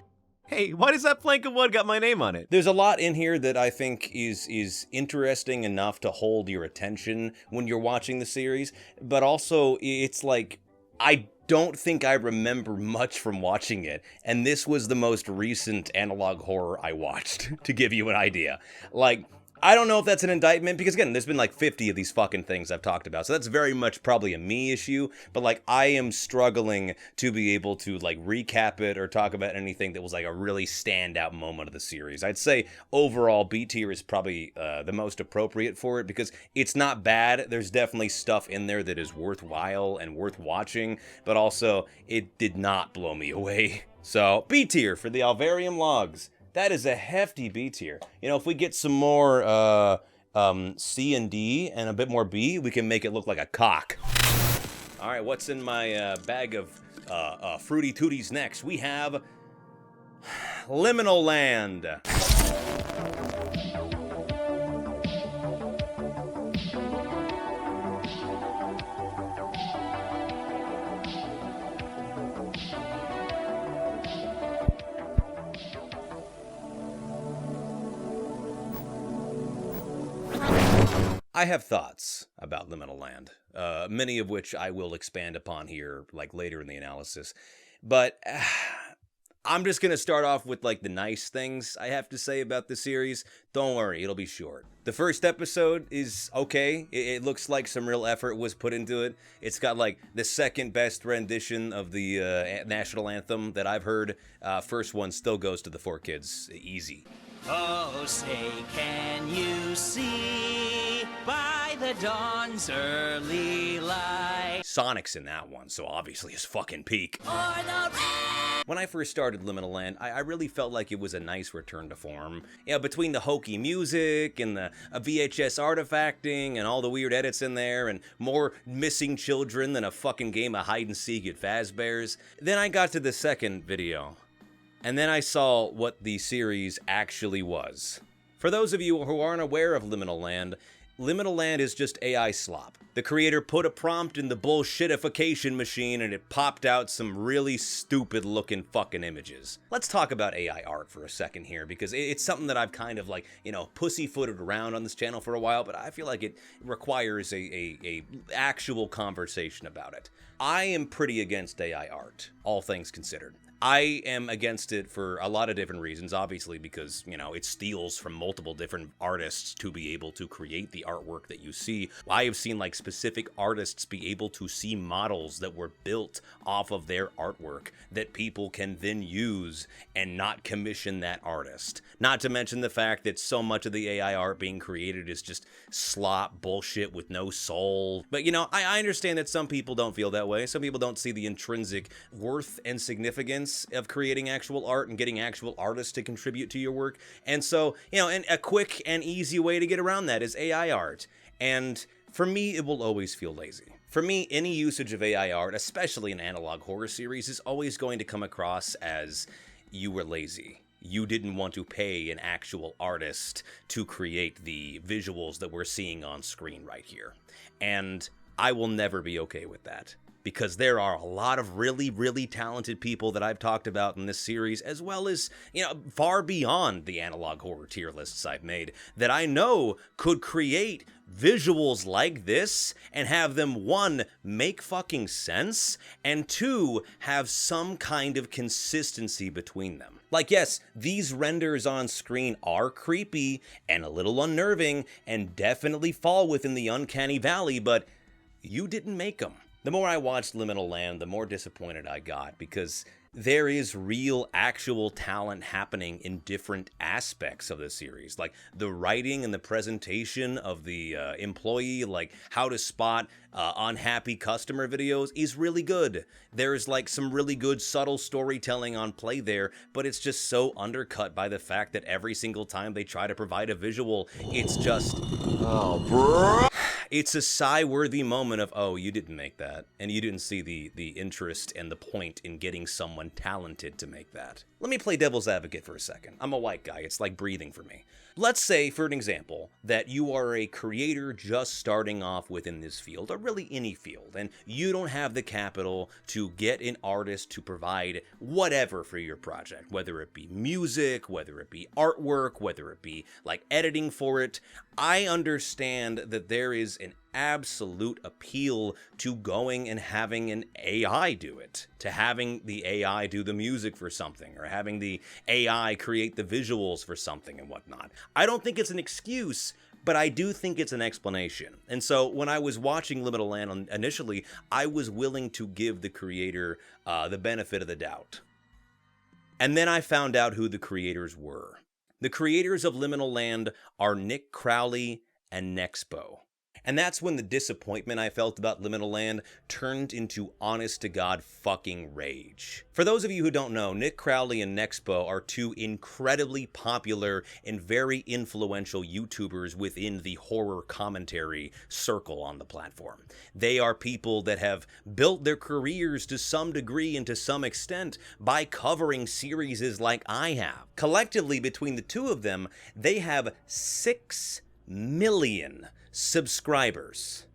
Hey, why does that plank of wood got my name on it? There's a lot in here that I think is interesting enough to hold your attention when you're watching the series, but also it's like, I don't think I remember much from watching it, and this was the most recent analog horror I watched, to give you an idea. Like, I don't know if that's an indictment, because again, there's been like 50 of these fucking things I've talked about, so that's very much probably a me issue, but like, I am struggling to be able to like recap it or talk about anything that was like a really standout moment of the series. I'd say overall B tier is probably the most appropriate for it, because it's not bad. There's definitely stuff in there that is worthwhile and worth watching, but also it did not blow me away. So B tier for the Alvarium Logs. That is a hefty B tier. You know, if we get some more C and D and a bit more B, we can make it look like a cock. All right, what's in my bag of Fruity Tooties next? We have Liminal Land. I have thoughts about Liminal Land, many of which I will expand upon here, like, later in the analysis. But I'm just going to start off with, like, the nice things I have to say about the series. Don't worry, it'll be short. The first episode is okay. It looks like some real effort was put into it. It's got, like, the second best rendition of the national anthem that I've heard. First one still goes to the 4Kids. Easy. Oh, say, can you see by the dawn's early light? Sonic's in that one, so obviously his fucking peak. When I first started Liminal Land, I really felt like it was a nice return to form. You know, between the hokey music and the VHS artifacting and all the weird edits in there and more missing children than a fucking game of hide-and-seek at Fazbear's. Then I got to the second video. And then I saw what the series actually was. For those of you who aren't aware of Liminal Land is just AI slop. The creator put a prompt in the bullshitification machine and it popped out some really stupid looking fucking images. Let's talk about AI art for a second here, because it's something that I've kind of like, you know, pussyfooted around on this channel for a while, but I feel like it requires a actual conversation about it. I am pretty against AI art, all things considered. I am against it for a lot of different reasons, obviously because, you know, it steals from multiple different artists to be able to create the artwork that you see. I have seen, like, specific artists be able to see models that were built off of their artwork that people can then use and not commission that artist. Not to mention the fact that so much of the AI art being created is just slop bullshit with no soul. But, you know, I understand that some people don't feel that way. Some people don't see the intrinsic worth and significance of creating actual art and getting actual artists to contribute to your work. And so, you know, and a quick and easy way to get around that is AI art. And for me, it will always feel lazy. For me, any usage of AI art, especially in analog horror series, is always going to come across as you were lazy. You didn't want to pay an actual artist to create the visuals that we're seeing on screen right here. And I will never be okay with that. Because there are a lot of really, really talented people that I've talked about in this series, as well as, you know, far beyond the analog horror tier lists I've made, that I know could create visuals like this and have them, one, make fucking sense, and two, have some kind of consistency between them. Like, yes, these renders on screen are creepy and a little unnerving and definitely fall within the uncanny valley, but you didn't make them. The more I watched Liminal Land, the more disappointed I got, because there is real, actual talent happening in different aspects of the series. Like, the writing and the presentation of the employee, like how to spot unhappy customer videos, is really good. There's, like, some really good subtle storytelling on play there, but it's just so undercut by the fact that every single time they try to provide a visual, it's just... oh, bro. It's a sigh-worthy moment of, oh, you didn't make that, and you didn't see the interest and the point in getting someone talented to make that. Let me play devil's advocate for a second. I'm a white guy. It's like breathing for me. Let's say, for an example, that you are a creator just starting off within this field, or really any field, and you don't have the capital to get an artist to provide whatever for your project, whether it be music, whether it be artwork, whether it be like editing for it. I understand that there is an absolute appeal to going and having an AI do it, to having the AI do the music for something, or having the AI create the visuals for something and whatnot. I don't think it's an excuse, but I do think it's an explanation. And so when I was watching Liminal Land initially, I was willing to give the creator the benefit of the doubt. And then I found out who the creators were. The creators of Liminal Land are Nick Crowley and Nexpo. And that's when the disappointment I felt about Liminal Land turned into honest-to-God fucking rage. For those of you who don't know, Nick Crowley and Nexpo are two incredibly popular and very influential YouTubers within the horror commentary circle on the platform. They are people that have built their careers to some degree and to some extent by covering series like I have. Collectively, between the two of them, they have 6 million subscribers.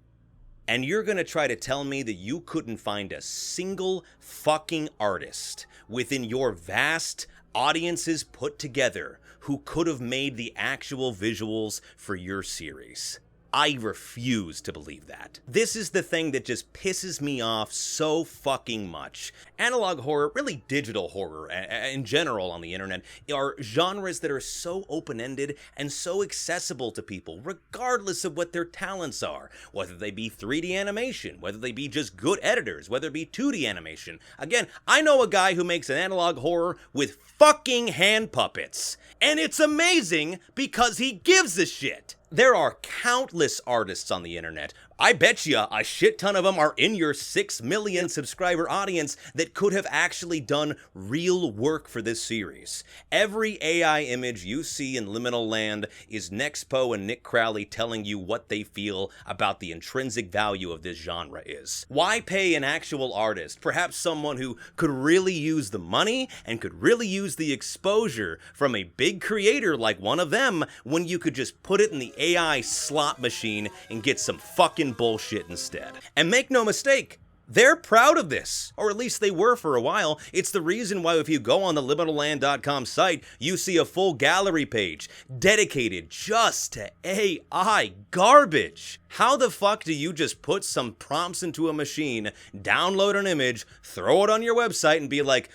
And you're gonna try to tell me that you couldn't find a single fucking artist within your vast audiences put together who could have made the actual visuals for your series? I refuse to believe that. This is the thing that just pisses me off so fucking much. Analog horror, really digital horror in general on the internet, are genres that are so open-ended and so accessible to people, regardless of what their talents are. Whether they be 3D animation, whether they be just good editors, whether it be 2D animation. Again, I know a guy who makes an analog horror with fucking hand puppets. And it's amazing because he gives a shit. There are countless artists on the internet. I bet you a shit ton of them are in your 6 million subscriber audience that could have actually done real work for this series. Every AI image you see in Liminal Land is Nexpo and Nick Crowley telling you what they feel about the intrinsic value of this genre is. Why pay an actual artist, perhaps someone who could really use the money and could really use the exposure from a big creator like one of them, when you could just put it in the AI slot machine and get some fucking bullshit instead? And make no mistake, they're proud of this, or at least they were for a while. It's the reason why if you go on the liminalland.com site, you see a full gallery page dedicated just to AI garbage. How the fuck do you just put some prompts into a machine, download an image, throw it on your website, and be like,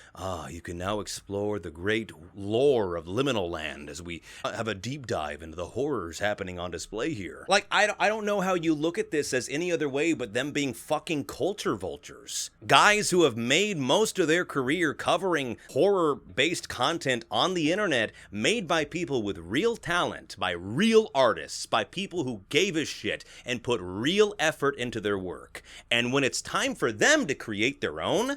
you can now explore the great lore of Liminal Land as we have a deep dive into the horrors happening on display here? Like, I don't know how you look at this as any other way but them being fucking culture vultures. Guys who have made most of their career covering horror-based content on the internet, made by people with real talent, by real artists, by people who gave a shit and put real effort into their work. And when it's time for them to create their own,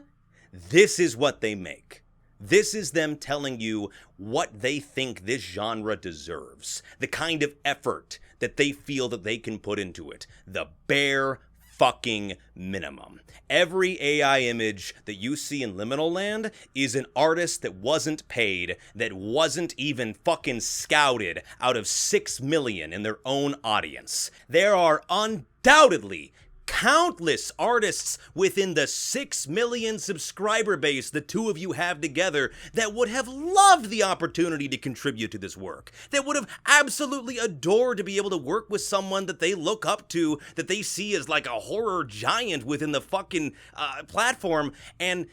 this is what they make. This is them telling you what they think this genre deserves. The kind of effort that they feel that they can put into it. The bare fucking minimum. Every AI image that you see in Liminal Land is an artist that wasn't paid, that wasn't even fucking scouted out of 6 million in their own audience. There are undoubtedly countless artists within the 6 million subscriber base the two of you have together that would have loved the opportunity to contribute to this work, that would have absolutely adored to be able to work with someone that they look up to, that they see as like a horror giant within the fucking platform, and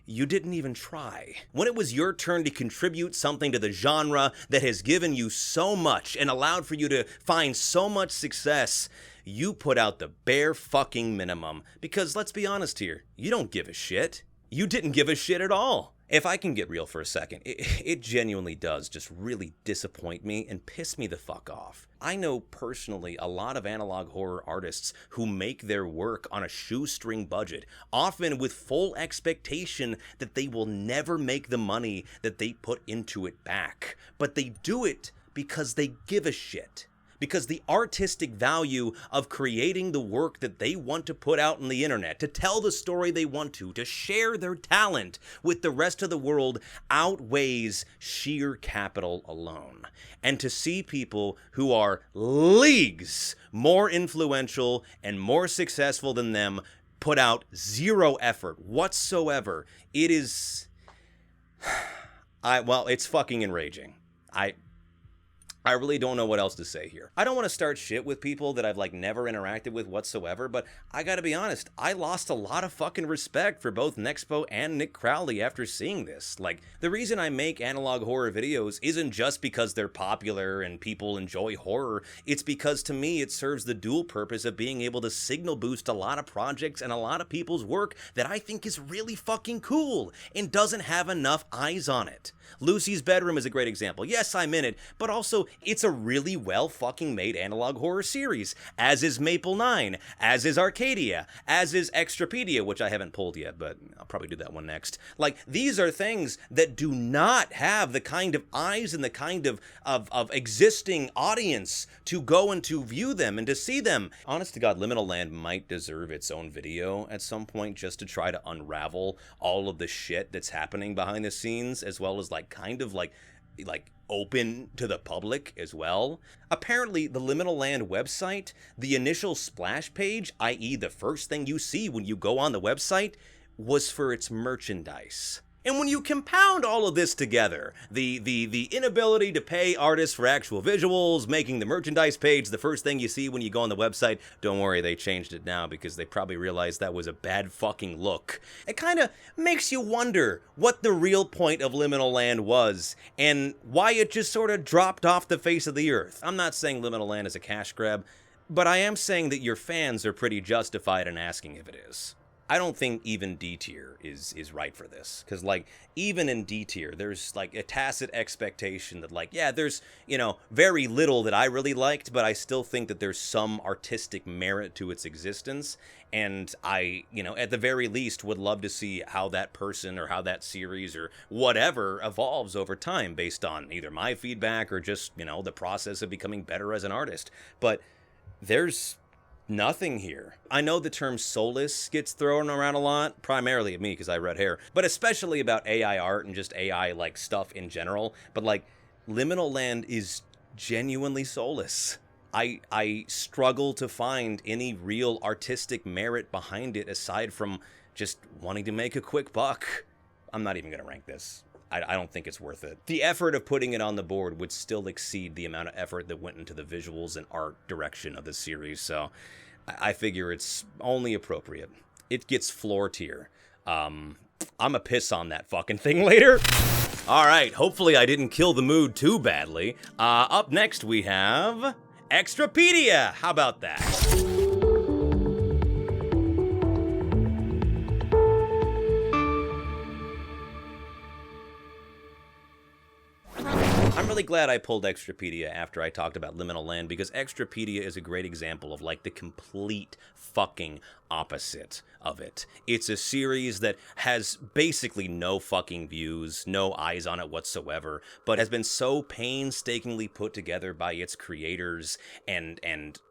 you didn't even try. When it was your turn to contribute something to the genre that has given you so much and allowed for you to find so much success, you put out the bare fucking minimum. Because let's be honest here, you don't give a shit. You didn't give a shit at all. If I can get real for a second, it genuinely does just really disappoint me and piss me the fuck off. I know personally a lot of analog horror artists who make their work on a shoestring budget, often with full expectation that they will never make the money that they put into it back. But they do it because they give a shit. because the artistic value of creating the work that they want to put out on the internet, to tell the story they want to share their talent with the rest of the world outweighs sheer capital alone. And to see people who are leagues more influential and more successful than them put out zero effort whatsoever, it is... well, it's fucking enraging. I really don't know what else to say here. I don't want to start shit with people that I've like never interacted with whatsoever, but I gotta be honest, I lost a lot of fucking respect for both Nexpo and Nick Crowley after seeing this. Like, the reason I make analog horror videos isn't just because they're popular and people enjoy horror, it's because to me it serves the dual purpose of being able to signal boost a lot of projects and a lot of people's work that I think is really fucking cool and doesn't have enough eyes on it. Lucy's Bedroom is a great example. Yes, I'm in it, but also it's a really well fucking made analog horror series, as is Maple 9, as is Arcadia, as is Extrapedia, which I haven't pulled yet, but I'll probably do that one next. Like, these are things that do not have the kind of eyes and the kind of existing audience to go and to view them and to see them. Honest to God, Liminal Land might deserve its own video at some point just to try to unravel all of the shit that's happening behind the scenes, as well as like kind of like open to the public as well. Apparently, the Liminal Land website, the initial splash page, i.e. the first thing you see when you go on the website, was for its merchandise. And when you compound all of this together, the inability to pay artists for actual visuals, making the merchandise page the first thing you see when you go on the website, don't worry, they changed it now because they probably realized that was a bad fucking look. It kind of makes you wonder what the real point of Liminal Land was and why it just sort of dropped off the face of the earth. I'm not saying Liminal Land is a cash grab, but I am saying that your fans are pretty justified in asking if it is. I don't think even D tier is right for this, because like even in D tier there's like a tacit expectation that like, yeah, there's, you know, very little that I really liked, but I still think that there's some artistic merit to its existence, and I, you know, at the very least would love to see how that person or how that series or whatever evolves over time based on either my feedback or just, you know, the process of becoming better as an artist. But there's nothing here. I know the term soulless gets thrown around a lot, primarily at me because I read Hare, but especially about AI art and just AI like stuff in general. But like, Liminal Land is genuinely soulless. I struggle to find any real artistic merit behind it aside from just wanting to make a quick buck. I'm not even gonna rank this. I don't think it's worth it. The effort of putting it on the board would still exceed the amount of effort that went into the visuals and art direction of the series, so I figure it's only appropriate. It gets floor tier. I'm a piss on that fucking thing later. All right, hopefully I didn't kill the mood too badly. Up next we have Extrapedia. How about that? I'm really glad I pulled Extrapedia after I talked about Liminal Land, because Extrapedia is a great example of like the complete fucking opposite of it. It's a series that has basically no fucking views, no eyes on it whatsoever, but has been so painstakingly put together by its creators and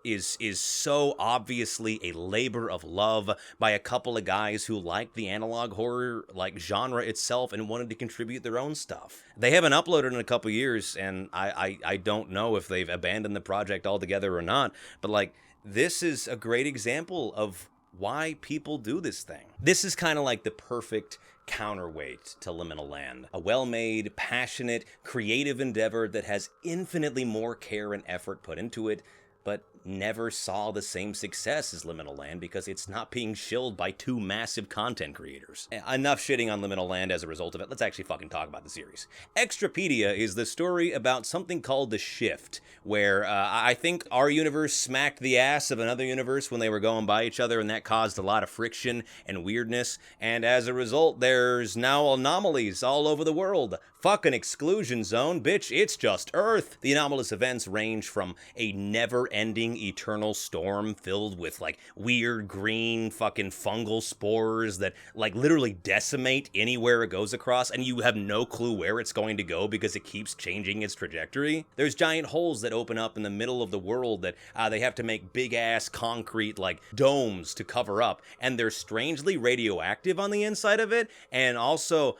is so obviously a labor of love by a couple of guys who like the analog horror like genre itself and wanted to contribute their own stuff. They haven't uploaded in a couple years, and I don't know if they've abandoned the project altogether or not, but like, this is a great example of why people do this thing. This is kind of like the perfect counterweight to Liminal Land. A well-made, passionate, creative endeavor that has infinitely more care and effort put into it, but never saw the same success as Liminal Land because it's not being shilled by two massive content creators. Enough shitting on Liminal Land as a result of it. Let's actually fucking talk about the series. Extrapedia is the story about something called The Shift, where I think our universe smacked the ass of another universe when they were going by each other, and that caused a lot of friction and weirdness, and as a result, there's now anomalies all over the world. Fucking exclusion zone, bitch, it's just Earth. The anomalous events range from a never-ending eternal storm filled with like weird green fucking fungal spores that like literally decimate anywhere it goes across, and you have no clue where it's going to go because it keeps changing its trajectory. There's giant holes that open up in the middle of the world that they have to make big ass concrete like domes to cover up, and they're strangely radioactive on the inside of it, and also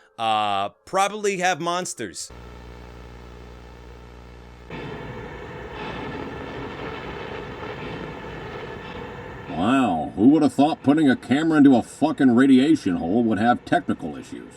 probably have monsters. Wow, who would have thought putting a camera into a fucking radiation hole would have technical issues?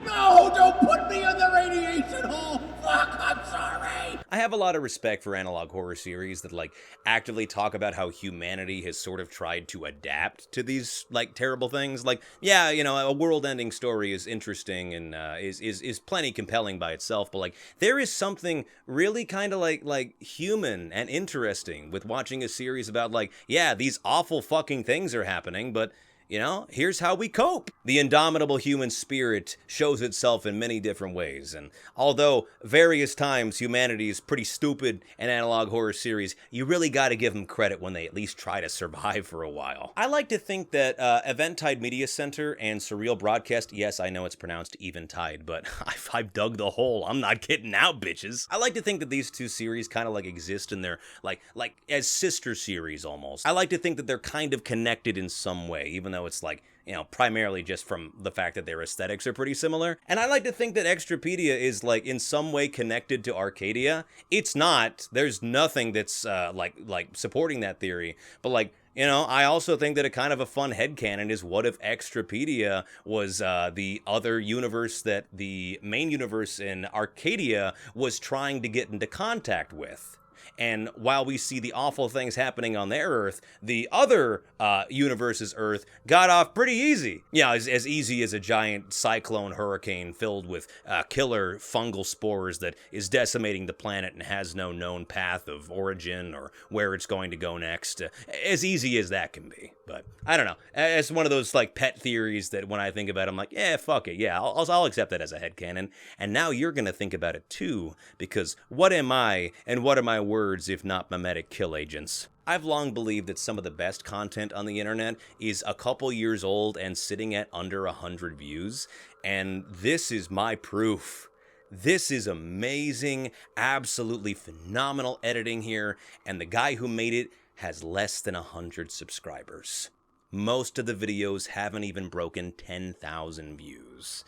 No, don't put me in the radiation hole! Fuck, I'm sorry! I have a lot of respect for analog horror series that like actively talk about how humanity has sort of tried to adapt to these like terrible things. Like, yeah, you know, a world-ending story is interesting and is plenty compelling by itself, but like there is something really kind of like human and interesting with watching a series about like, yeah, these awful fucking things are happening, but you know, here's how we cope. The indomitable human spirit shows itself in many different ways, and although various times humanity is pretty stupid in analog horror series, you really gotta give them credit when they at least try to survive for a while. I like to think that Eventide Media Center and Surreal Broadcast, yes, I know it's pronounced Eventide, but I've dug the hole. I'm not getting out, bitches. I like to think that these two series kind of like exist in their, like as sister series almost. I like to think that they're kind of connected in some way, even though it's like, you know, primarily just from the fact that their aesthetics are pretty similar. And I like to think that Extrapedia is like in some way connected to Arcadia. It's not. There's nothing that's like supporting that theory. But like, you know, I also think that a kind of a fun headcanon is what if Extrapedia was the other universe that the main universe in Arcadia was trying to get into contact with. And while we see the awful things happening on their Earth, the other universe's Earth got off pretty easy. Yeah, as easy as a giant cyclone hurricane filled with killer fungal spores that is decimating the planet and has no known path of origin or where it's going to go next. As easy as that can be. But I don't know. It's one of those like pet theories that when I think about it, I'm like, yeah, fuck it. Yeah, I'll accept that as a headcanon. And now you're going to think about it too, because what am I and what are my words if not mimetic kill agents? I've long believed that some of the best content on the internet is a couple years old and sitting at under 100 views, and this is my proof. This is amazing, absolutely phenomenal editing here, and the guy who made it has less than 100 subscribers. Most of the videos haven't even broken 10,000 views.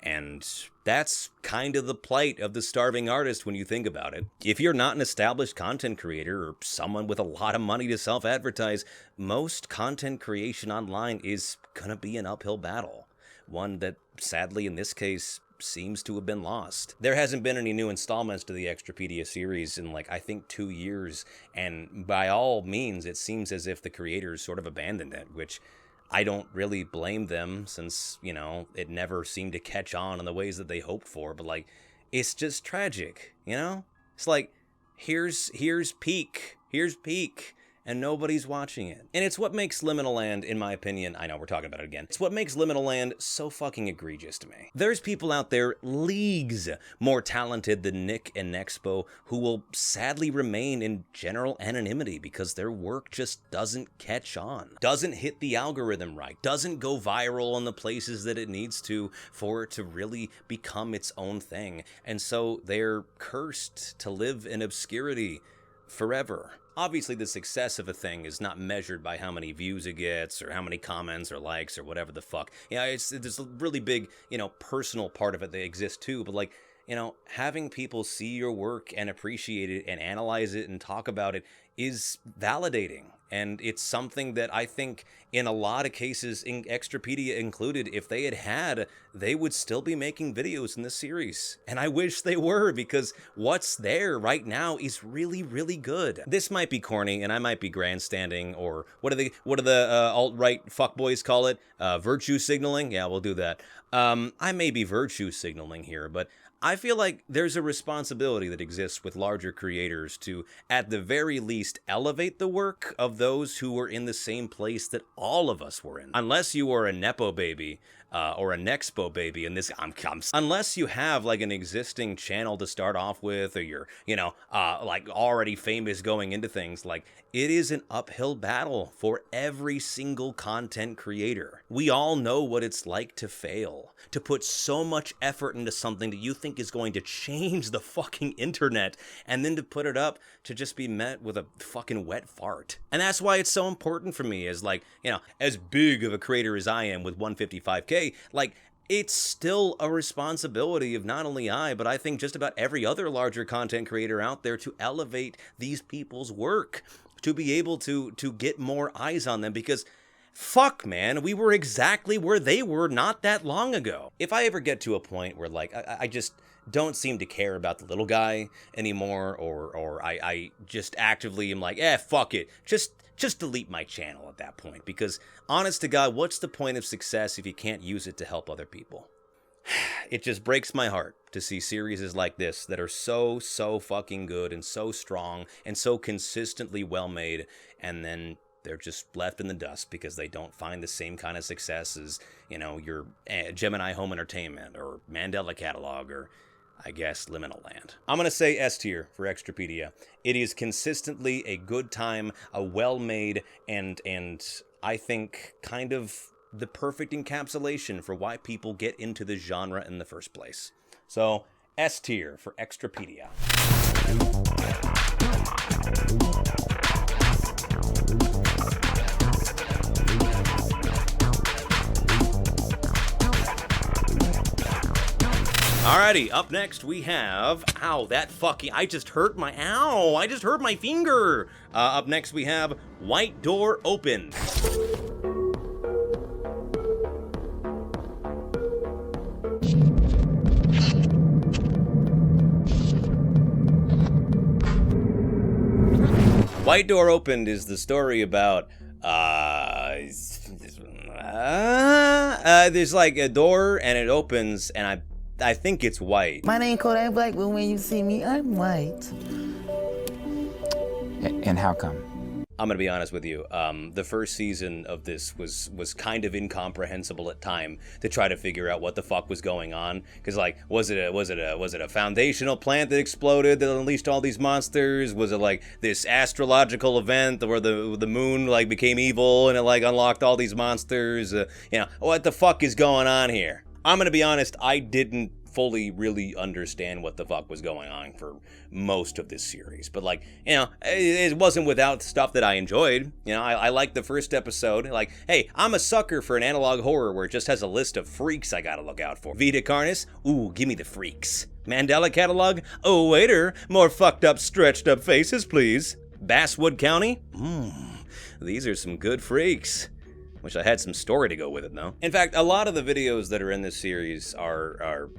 And that's kind of the plight of the starving artist when you think about it. If you're not an established content creator or someone with a lot of money to self-advertise, most content creation online is gonna be an uphill battle. One that, sadly in this case, seems to have been lost. There hasn't been any new installments to the Extrapedia series in like, I think 2 years, and by all means, it seems as if the creators sort of abandoned it, which I don't really blame them since, you know, it never seemed to catch on in the ways that they hoped for, but like, it's just tragic, you know? It's like, here's peak, and nobody's watching it. And it's what makes Liminal Land, in my opinion, I know we're talking about it again, it's what makes Liminal Land so fucking egregious to me. There's people out there leagues more talented than Nick and Nexpo who will sadly remain in general anonymity because their work just doesn't catch on, doesn't hit the algorithm right, doesn't go viral in the places that it needs to for it to really become its own thing. And so they're cursed to live in obscurity forever. Obviously, the success of a thing is not measured by how many views it gets or how many comments or likes or whatever the fuck. Yeah, there's a really big, you know, personal part of it that exists too, but like, you know, having people see your work and appreciate it and analyze it and talk about it is validating. And it's something that I think in a lot of cases, in Extrapedia included, if they had, they would still be making videos in this series. And I wish they were, because what's there right now is really, really good. This might be corny and I might be grandstanding, or what do the alt-right fuckboys call it? Virtue signaling? Yeah, we'll do that. I may be virtue signaling here, but I feel like there's a responsibility that exists with larger creators to, at the very least, elevate the work of those who were in the same place that all of us were in. Unless you are a Nepo baby, or a Nexpo baby, and this, unless you have like an existing channel to start off with, or you're, you know, like already famous going into things, like it is an uphill battle for every single content creator. We all know what it's like to fail, to put so much effort into something that you think is going to change the fucking internet, and then to put it up to just be met with a fucking wet fart. And that's why it's so important for me, as like, you know, as big of a creator as I am with 155K, like, it's still a responsibility of not only I, but I think just about every other larger content creator out there to elevate these people's work, to be able to get more eyes on them, because fuck, man, we were exactly where they were not that long ago. If I ever get to a point where, like, I just don't seem to care about the little guy anymore, or I just actively am like, fuck it, just delete my channel at that point, because honest to God, what's the point of success if you can't use it to help other people? It just breaks my heart to see series like this that are so fucking good and so strong and so consistently well made, and then they're just left in the dust because they don't find the same kind of success as, you know, your Gemini Home Entertainment or Mandela Catalog or, I guess, Liminal Land. I'm going to say S tier for Extrapedia. It is consistently a good time, a well-made, and I think kind of the perfect encapsulation for why people get into the genre in the first place. So, S tier for Extrapedia. Alrighty, up next we have, I just hurt my finger. Up next we have White Door Open. White Door Opened is the story about, there's like a door and it opens, and I think it's white. My name Kodak Black, but when you see me, I'm white. And how come? I'm gonna be honest with you. The first season of this was kind of incomprehensible at time to try to figure out what the fuck was going on. Cause like, was it a foundational plant that exploded that unleashed all these monsters? Was it like this astrological event where the moon like became evil and it like unlocked all these monsters? You know, what the fuck is going on here? I'm gonna be honest, I didn't fully really understand what the fuck was going on for most of this series. But like, you know, it wasn't without stuff that I enjoyed. You know, I liked the first episode. Like, hey, I'm a sucker for an analog horror where it just has a list of freaks I gotta look out for. Vita Carnis, ooh, give me the freaks. Mandela Catalog, oh waiter, more fucked up, stretched up faces, please. Basswood County, these are some good freaks. Wish I had some story to go with it, though. In fact, a lot of the videos that are in this series are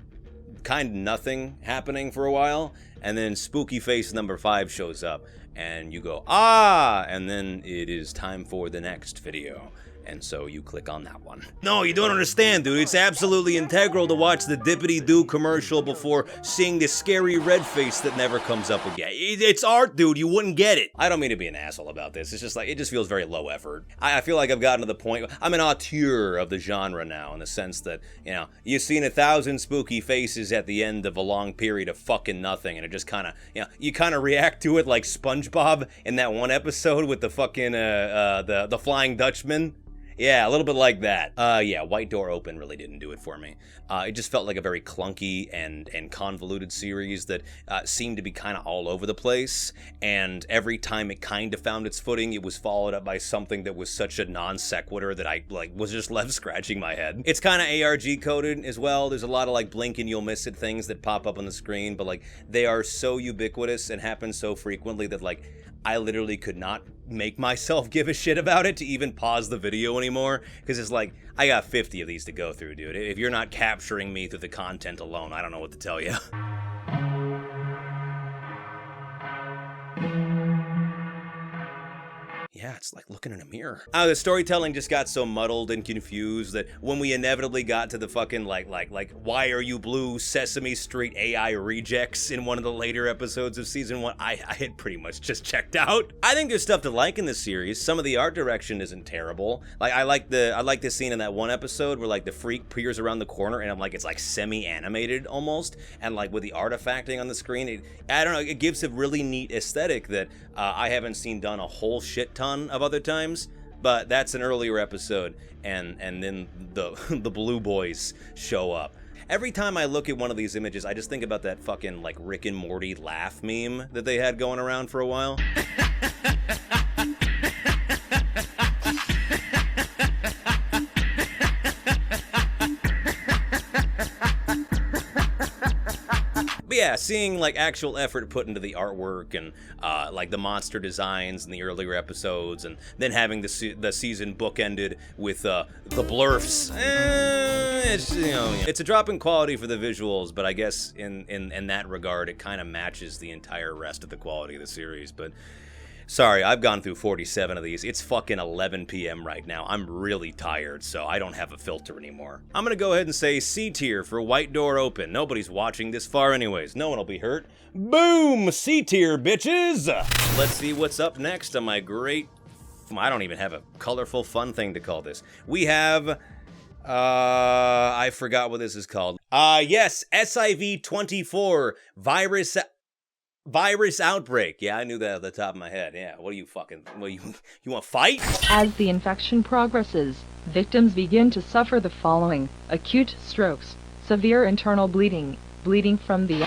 kind of nothing happening for a while, and then Spooky Face number 5 shows up, and you go, and then it is time for the next video. And so you click on that one. No, you don't understand, dude. It's absolutely integral to watch the Dippity-Doo commercial before seeing the scary red face that never comes up again. It's art, dude. You wouldn't get it. I don't mean to be an asshole about this. It's just like, it just feels very low effort. I feel like I've gotten to the point, I'm an auteur of the genre now, in the sense that, you know, you've seen 1,000 spooky faces at the end of a long period of fucking nothing, and it just kind of, you know, you kind of react to it like SpongeBob in that one episode with the fucking, the Flying Dutchman. Yeah, a little bit like that. Yeah, White Door Open really didn't do it for me. It just felt like a very clunky and convoluted series that seemed to be kind of all over the place, and every time it kind of found its footing, it was followed up by something that was such a non sequitur that I was just left scratching my head. It's kind of ARG coded as well. There's a lot of like blink and you'll miss it things that pop up on the screen, but like they are so ubiquitous and happen so frequently that like I literally could not make myself give a shit about it to even pause the video anymore, because it's like, I got 50 of these to go through, dude. If you're not capturing me through the content alone, I don't know what to tell you. yeah, it's like looking in a mirror. The storytelling just got so muddled and confused that when we inevitably got to the fucking like Why Are You Blue Sesame Street AI rejects in one of the later episodes of season 1, I had pretty much just checked out. I think there's stuff to like in this series. Some of the art direction isn't terrible. Like I like the scene in that one episode where like the freak peers around the corner and I'm like, it's like semi-animated almost, and like with the artifacting on the screen, I don't know, it gives a really neat aesthetic that I haven't seen done a whole shit ton of other times. But that's an earlier episode, and then the Blue Boys show up. Every time I look at one of these images, I just think about that fucking like Rick and Morty laugh meme that they had going around for a while. But yeah, seeing like actual effort put into the artwork and like the monster designs in the earlier episodes, and then having the season bookended with the blurfs, it's, you know, it's a drop in quality for the visuals, but I guess in that regard, it kind of matches the entire rest of the quality of the series. But sorry, I've gone through 47 of these. It's fucking 11 p.m. right now. I'm really tired, so I don't have a filter anymore. I'm gonna go ahead and say C tier for White Door Open. Nobody's watching this far anyways. No one will be hurt. Boom! C tier, bitches! Let's see what's up next on my great... I don't even have a colorful, fun thing to call this. We have... I forgot what this is called. Yes, SIV-24 Virus outbreak. Yeah, I knew that at the top of my head. Yeah, what are you fucking... you want to fight? As the infection progresses, victims begin to suffer the following: acute strokes, severe internal bleeding, bleeding from the...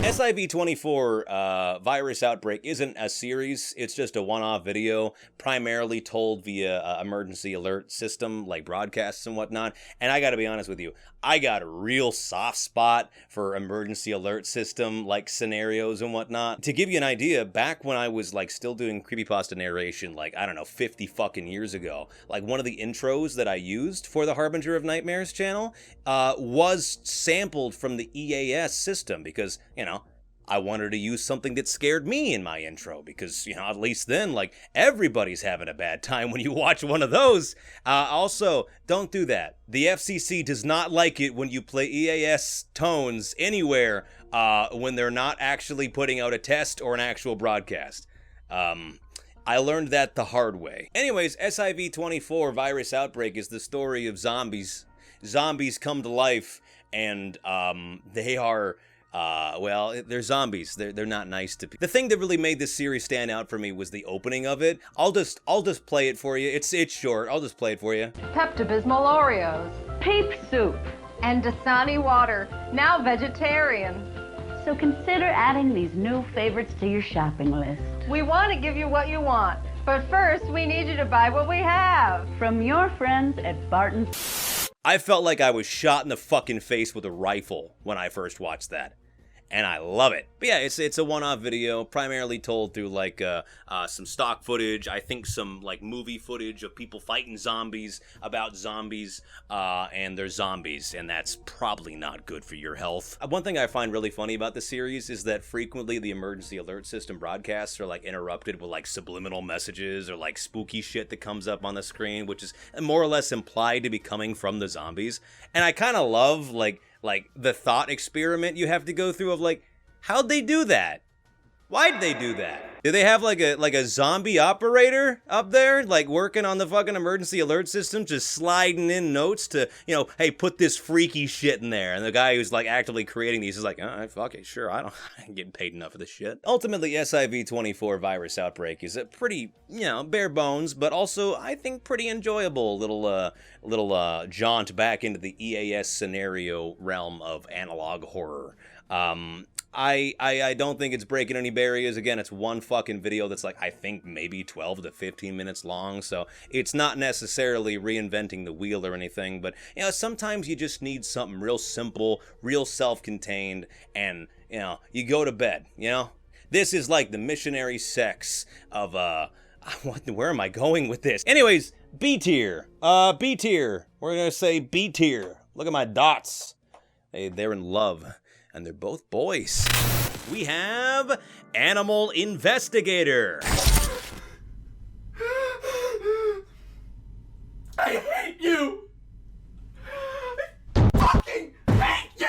SIV-24 Virus Outbreak isn't a series, it's just a one-off video, primarily told via emergency alert system, like broadcasts and whatnot. And I gotta be honest with you, I got a real soft spot for emergency alert system, like scenarios and whatnot. To give you an idea, back when I was like still doing creepypasta narration, like, I don't know, 50 fucking years ago, like one of the intros that I used for the Harbinger of Nightmares channel was sampled from the EAS system because, you know, I wanted to use something that scared me in my intro because, you know, at least then, like, everybody's having a bad time when you watch one of those. Also, don't do that. The FCC does not like it when you play EAS tones anywhere when they're not actually putting out a test or an actual broadcast. I learned that the hard way. Anyways, SIV-24 Virus Outbreak is the story of zombies. Zombies come to life, and they are... well, they're zombies. They're not nice to people. The thing that really made this series stand out for me was the opening of it. I'll just play it for you. It's short. I'll just play it for you. Pepto-Bismol Oreos, Peep Soup, and Dasani Water, now vegetarian. So consider adding these new favorites to your shopping list. We want to give you what you want, but first we need you to buy what we have. From your friends at Barton's. I felt like I was shot in the fucking face with a rifle when I first watched that. And I love it. But yeah, it's a one-off video, primarily told through like some stock footage, I think some like movie footage of people fighting zombies, about zombies, and they're zombies, and that's probably not good for your health. One thing I find really funny about the series is that frequently the emergency alert system broadcasts are like interrupted with like subliminal messages or like spooky shit that comes up on the screen, which is more or less implied to be coming from the zombies. And I kind of love like the thought experiment you have to go through of like, how'd they do that? Why'd they do that? Do they have like a zombie operator up there, like working on the fucking emergency alert system, just sliding in notes to, you know, hey, put this freaky shit in there. And the guy who's like actively creating these is like, oh, fuck it, sure, I ain't getting paid enough for this shit. Ultimately, SIV-24 Virus Outbreak is a pretty, you know, bare bones, but also I think pretty enjoyable little jaunt back into the EAS scenario realm of analog horror. I don't think it's breaking any barriers. Again, it's one fucking video that's like, I think maybe 12 to 15 minutes long, so it's not necessarily reinventing the wheel or anything, but, you know, sometimes you just need something real simple, real self-contained, and, you know, you go to bed, you know? This is like the missionary sex of, where am I going with this? Anyways, B tier. B tier. We're gonna say B tier. Look at my dots. They're in love. And they're both boys. we have Animal Investigator. I hate you! I fucking hate you!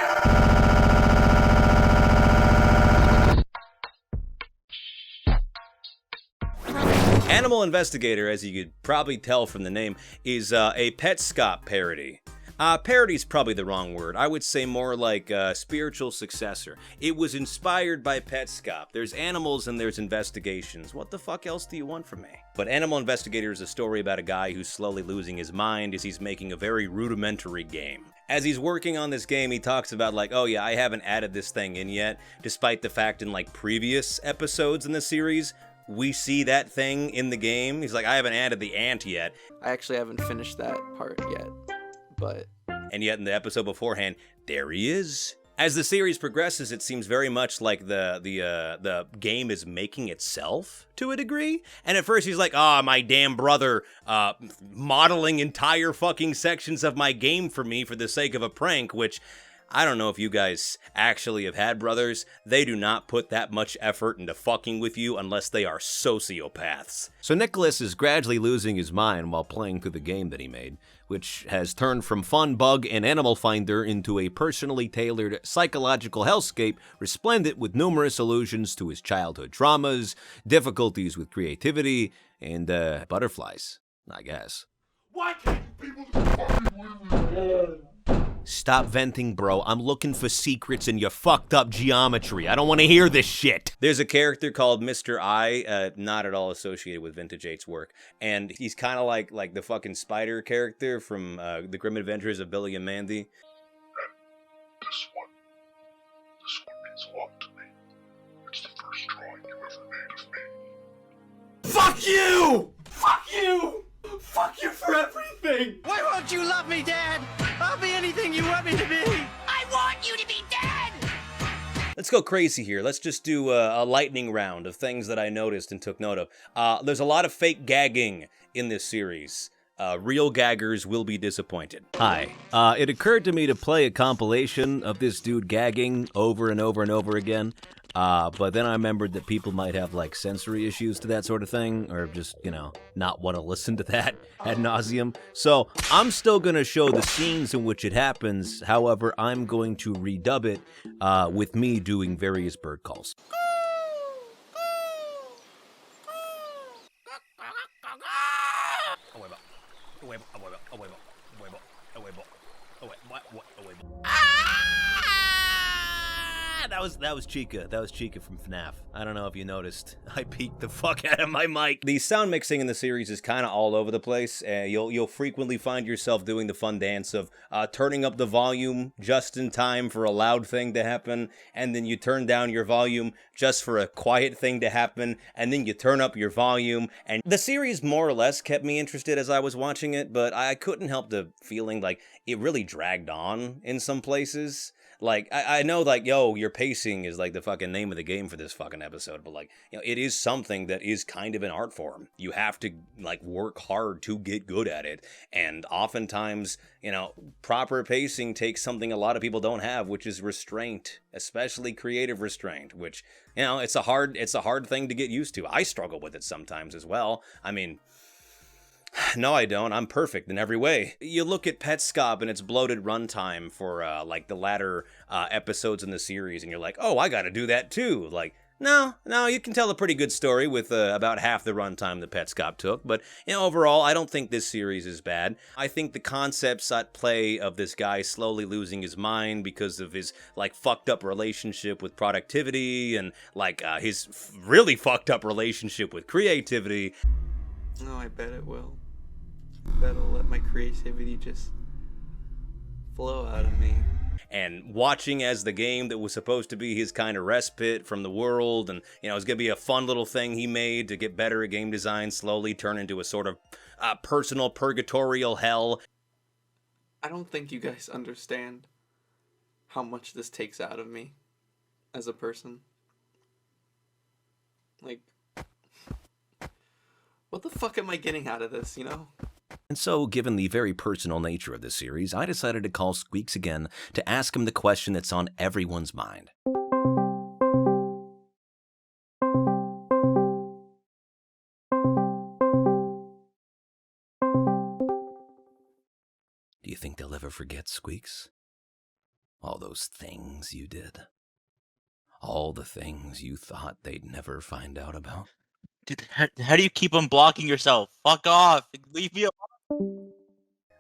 Animal Investigator, as you could probably tell from the name, is a Petscop parody. Parody's probably the wrong word. I would say more like a spiritual successor. It was inspired by Petscop. There's animals and there's investigations. What the fuck else do you want from me? But Animal Investigator is a story about a guy who's slowly losing his mind as he's making a very rudimentary game. As he's working on this game, he talks about like, oh yeah, I haven't added this thing in yet, despite the fact in like previous episodes in the series, we see that thing in the game. He's like, I haven't added the ant yet. I actually haven't finished that part yet, but... And yet in the episode beforehand, there he is. As the series progresses, it seems very much like the game is making itself to a degree. And at first he's like, my damn brother modeling entire fucking sections of my game for me for the sake of a prank, which... I don't know if you guys actually have had brothers. They do not put that much effort into fucking with you unless they are sociopaths. So Nicholas is gradually losing his mind while playing through the game that he made, which has turned from fun bug and animal finder into a personally tailored psychological hellscape resplendent with numerous allusions to his childhood traumas, difficulties with creativity, and butterflies, I guess. Why can't people just fucking leave me? Stop venting, bro. I'm looking for secrets in your fucked up geometry. I don't want to hear this shit. There's a character called Mr. I, not at all associated with Vintage 8's work. And he's kind of like the fucking spider character from The Grim Adventures of Billy and Mandy. This one means a lot to me. It's the first drawing you ever made of me. Fuck you! Fuck you! Fuck you for everything! Why won't you love me, Dad? I'll be anything you want me to be! I want you to be dead! Let's go crazy here. Let's just do a lightning round of things that I noticed and took note of. There's a lot of fake gagging in this series. Real gaggers will be disappointed. Hi. It occurred to me to play a compilation of this dude gagging over and over and over again. But then I remembered that people might have like sensory issues to that sort of thing, or just, you know, not want to listen to that ad nauseum. So I'm still going to show the scenes in which it happens. However, I'm going to redub it with me doing various bird calls. That was Chica. That was Chica from FNaF. I don't know if you noticed. I peeked the fuck out of my mic. The sound mixing in the series is kind of all over the place. You'll frequently find yourself doing the fun dance of turning up the volume just in time for a loud thing to happen, and then you turn down your volume just for a quiet thing to happen, and then you turn up your volume. And the series more or less kept me interested as I was watching it, but I couldn't help the feeling like it really dragged on in some places. Like, I know, like, yo, your pacing is, like, the fucking name of the game for this fucking episode, but, like, you know, it is something that is kind of an art form. You have to, like, work hard to get good at it, and oftentimes, you know, proper pacing takes something a lot of people don't have, which is restraint, especially creative restraint, which, you know, it's a hard thing to get used to. I struggle with it sometimes as well. I mean... No, I don't. I'm perfect in every way. You look at Petscop and its bloated runtime for, like, the latter episodes in the series, and you're like, oh, I gotta do that too. Like, no, you can tell a pretty good story with about half the runtime that Petscop took, but, you know, overall, I don't think this series is bad. I think the concepts at play of this guy slowly losing his mind because of his, like, fucked up relationship with productivity and, like, his really fucked up relationship with creativity. No, I bet it will. I bet it'll let my creativity just flow out of me. And watching as the game that was supposed to be his kind of respite from the world, and, you know, it's going to be a fun little thing he made to get better at game design, slowly turn into a sort of personal purgatorial hell. I don't think you guys understand how much this takes out of me as a person. Like, what the fuck am I getting out of this, you know? And so, given the very personal nature of this series, I decided to call Squeaks again to ask him the question that's on everyone's mind. you think they'll ever forget, Squeaks? All those things you did. All the things you thought they'd never find out about. Dude, how do you keep unblocking yourself? Fuck off. Leave me alone.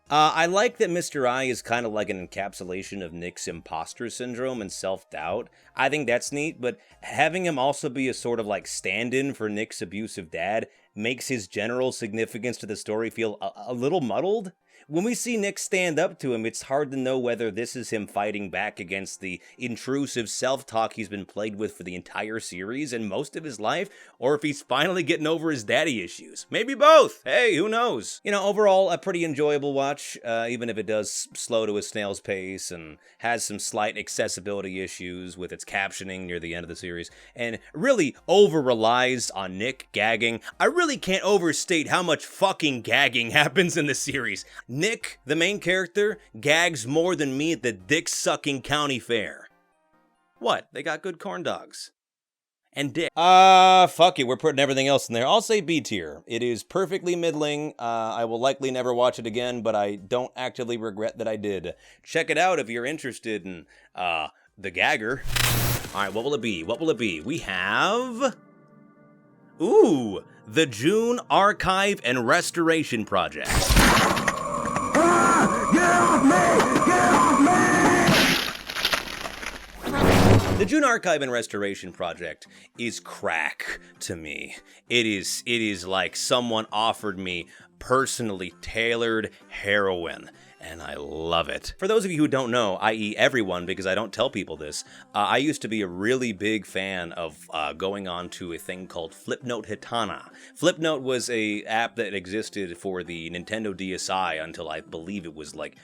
I like that Mr. I is kind of like an encapsulation of Nick's imposter syndrome and self-doubt. I think that's neat, but having him also be a sort of like stand-in for Nick's abusive dad makes his general significance to the story feel a little muddled. When we see Nick stand up to him, it's hard to know whether this is him fighting back against the intrusive self-talk he's been plagued with for the entire series and most of his life, or if he's finally getting over his daddy issues. Maybe both. Hey, who knows? You know, overall, a pretty enjoyable watch, even if it does slow to a snail's pace and has some slight accessibility issues with its captioning near the end of the series, and really over-relies on Nick gagging. I really can't overstate how much fucking gagging happens in this series. Nick, the main character, gags more than me at the dick-sucking county fair. What? They got good corn dogs. And dick. Fuck it, we're putting everything else in there. I'll say B tier. It is perfectly middling. I will likely never watch it again, but I don't actively regret that I did. Check it out if you're interested in, the gagger. Alright, what will it be? What will it be? We have... Ooh, the June Archive and Restoration Project. The June Archive and Restoration Project is crack to me. It is like someone offered me personally tailored heroin, and I love it. For those of you who don't know, i.e. everyone, because I don't tell people this, I used to be a really big fan of going on to a thing called Flipnote Hitana. Flipnote was a app that existed for the Nintendo DSi until I believe it was like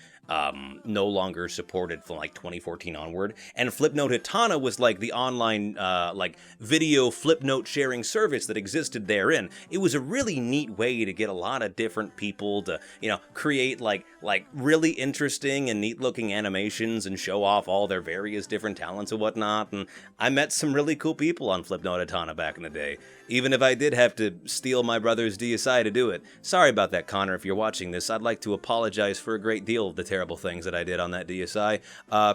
no longer supported from like 2014 onward. And Flipnote Hitana was like the online like video Flipnote sharing service that existed therein. It was a really neat way to get a lot of different people to, you know, create like really interesting and neat looking animations and show off all their various different talents and whatnot. And I met some really cool people on Flipnote Hitana back in the day, even if I did have to steal my brother's DSi to do it. Sorry about that, Connor, if you're watching this. I'd like to apologize for a great deal of the terrible things that I did on that DSi.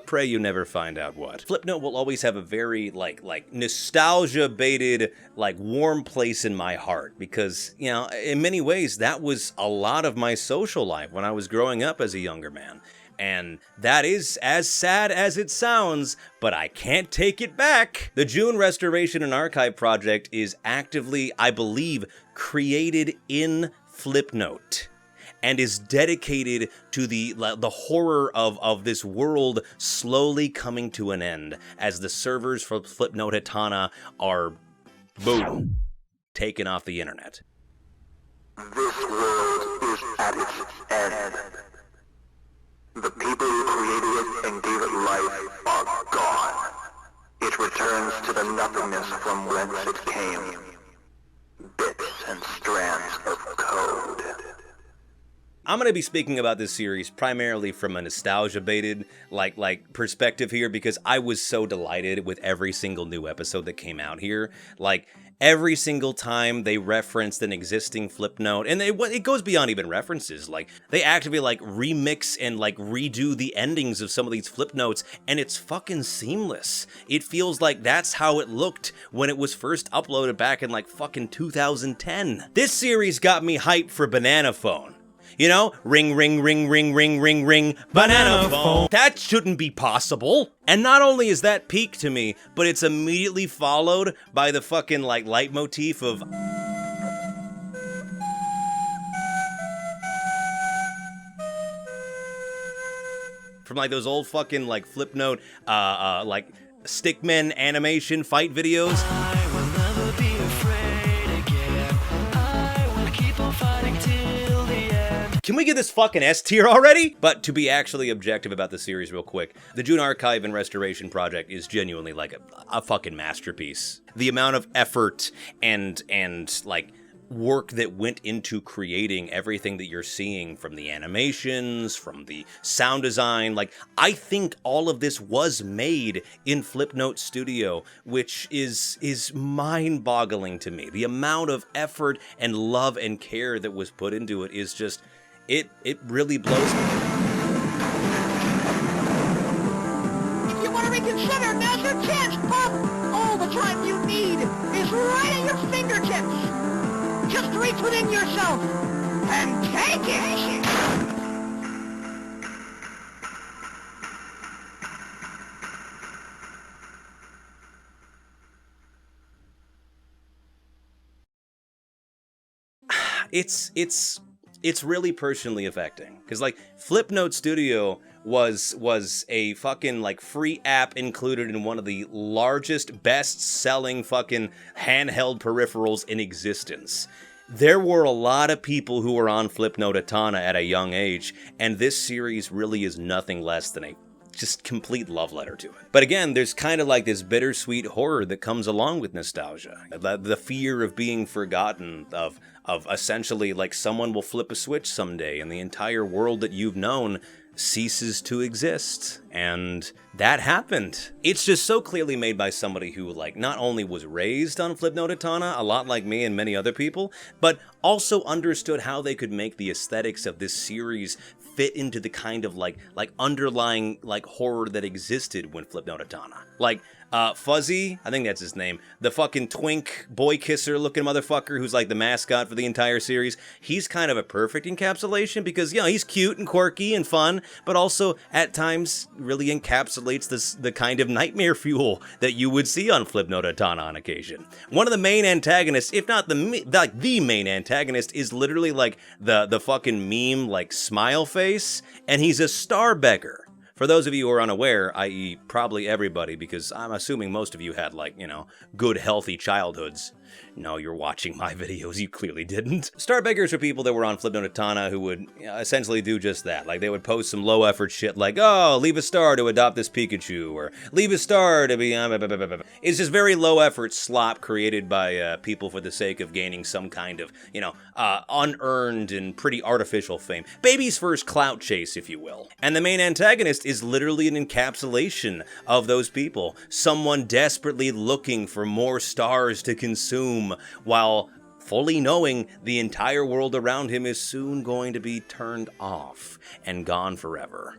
Pray you never find out what. Flipnote will always have a very, like nostalgia-baited, like, warm place in my heart, because, you know, in many ways, that was a lot of my social life when I was growing up as a younger man. And that is as sad as it sounds, but I can't take it back. The June Restoration and Archive Project is actively, I believe, created in Flipnote, and is dedicated to the horror of this world slowly coming to an end as the servers for Flipnote Hitana are, boom, taken off the internet. This world is at its end. The people who created it and gave it life are gone. It returns to the nothingness from whence it came. Bits and strands of code. I'm going to be speaking about this series primarily from a nostalgia-baited, like perspective here, because I was so delighted with every single new episode that came out here. Like, every single time they referenced an existing Flipnote, and it goes beyond even references. Like, they actively like remix and like redo the endings of some of these Flipnotes, and it's fucking seamless. It feels like that's how it looked when it was first uploaded back in like fucking 2010. This series got me hyped for Banana Phone. You know, ring, ring, ring, ring, ring, ring, ring, banana phone. That shouldn't be possible. And not only is that peak to me, but it's immediately followed by the fucking, like, leitmotif of... From, like, those old fucking, like, Flipnote, like, stickmen animation fight videos. Can we get this fucking S tier already? But to be actually objective about the series real quick, the June Archive and Restoration Project is genuinely like a fucking masterpiece. The amount of effort and like work that went into creating everything that you're seeing, from the animations, from the sound design, like, I think all of this was made in Flipnote Studio, which is mind-boggling to me. The amount of effort and love and care that was put into it is just... It really blows me. Consider now's your chance, pup! All the time you need is right at your fingertips! Just reach within yourself and take it! It's really personally affecting, because like Flipnote Studio was a fucking like free app included in one of the largest best-selling fucking handheld peripherals in existence. There were a lot of people who were on Flipnote Atana at a young age, and this series really is nothing less than a just complete love letter to it. But again, there's kind of like this bittersweet horror that comes along with nostalgia. The fear of being forgotten, of essentially like someone will flip a switch someday and the entire world that you've known ceases to exist. And that happened. It's just so clearly made by somebody who like not only was raised on Flipnote Atana, a lot like me and many other people, but also understood how they could make the aesthetics of this series fit into the kind of like underlying like horror that existed when Flipnote Atana. Like Fuzzy, I think that's his name, the fucking twink boy kisser looking motherfucker who's like the mascot for the entire series. He's kind of a perfect encapsulation because, you know, he's cute and quirky and fun, but also at times really encapsulates the kind of nightmare fuel that you would see on Flipnote Atana on occasion. One of the main antagonists, if not the main antagonist, is literally like the fucking meme like smile face, and he's a star beggar. For those of you who are unaware, i.e. probably everybody, because I'm assuming most of you had, like, you know, good, healthy childhoods. No, you're watching my videos, you clearly didn't. Star beggars are people that were on Flipnote Atana who would essentially do just that. Like, they would post some low-effort shit like, oh, leave a star to adopt this Pikachu, or leave a star to be... It's just very low-effort slop created by people for the sake of gaining some kind of, you know, unearned and pretty artificial fame. Baby's first clout chase, if you will. And the main antagonist is literally an encapsulation of those people. Someone desperately looking for more stars to consume, while fully knowing the entire world around him is soon going to be turned off and gone forever.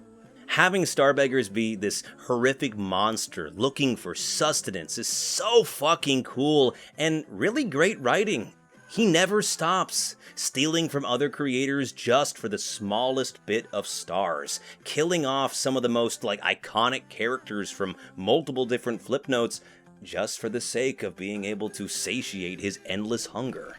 Having starbeggars be this horrific monster looking for sustenance is so fucking cool and really great writing. He never stops, stealing from other creators just for the smallest bit of stars, killing off some of the most like iconic characters from multiple different Flipnotes just for the sake of being able to satiate his endless hunger.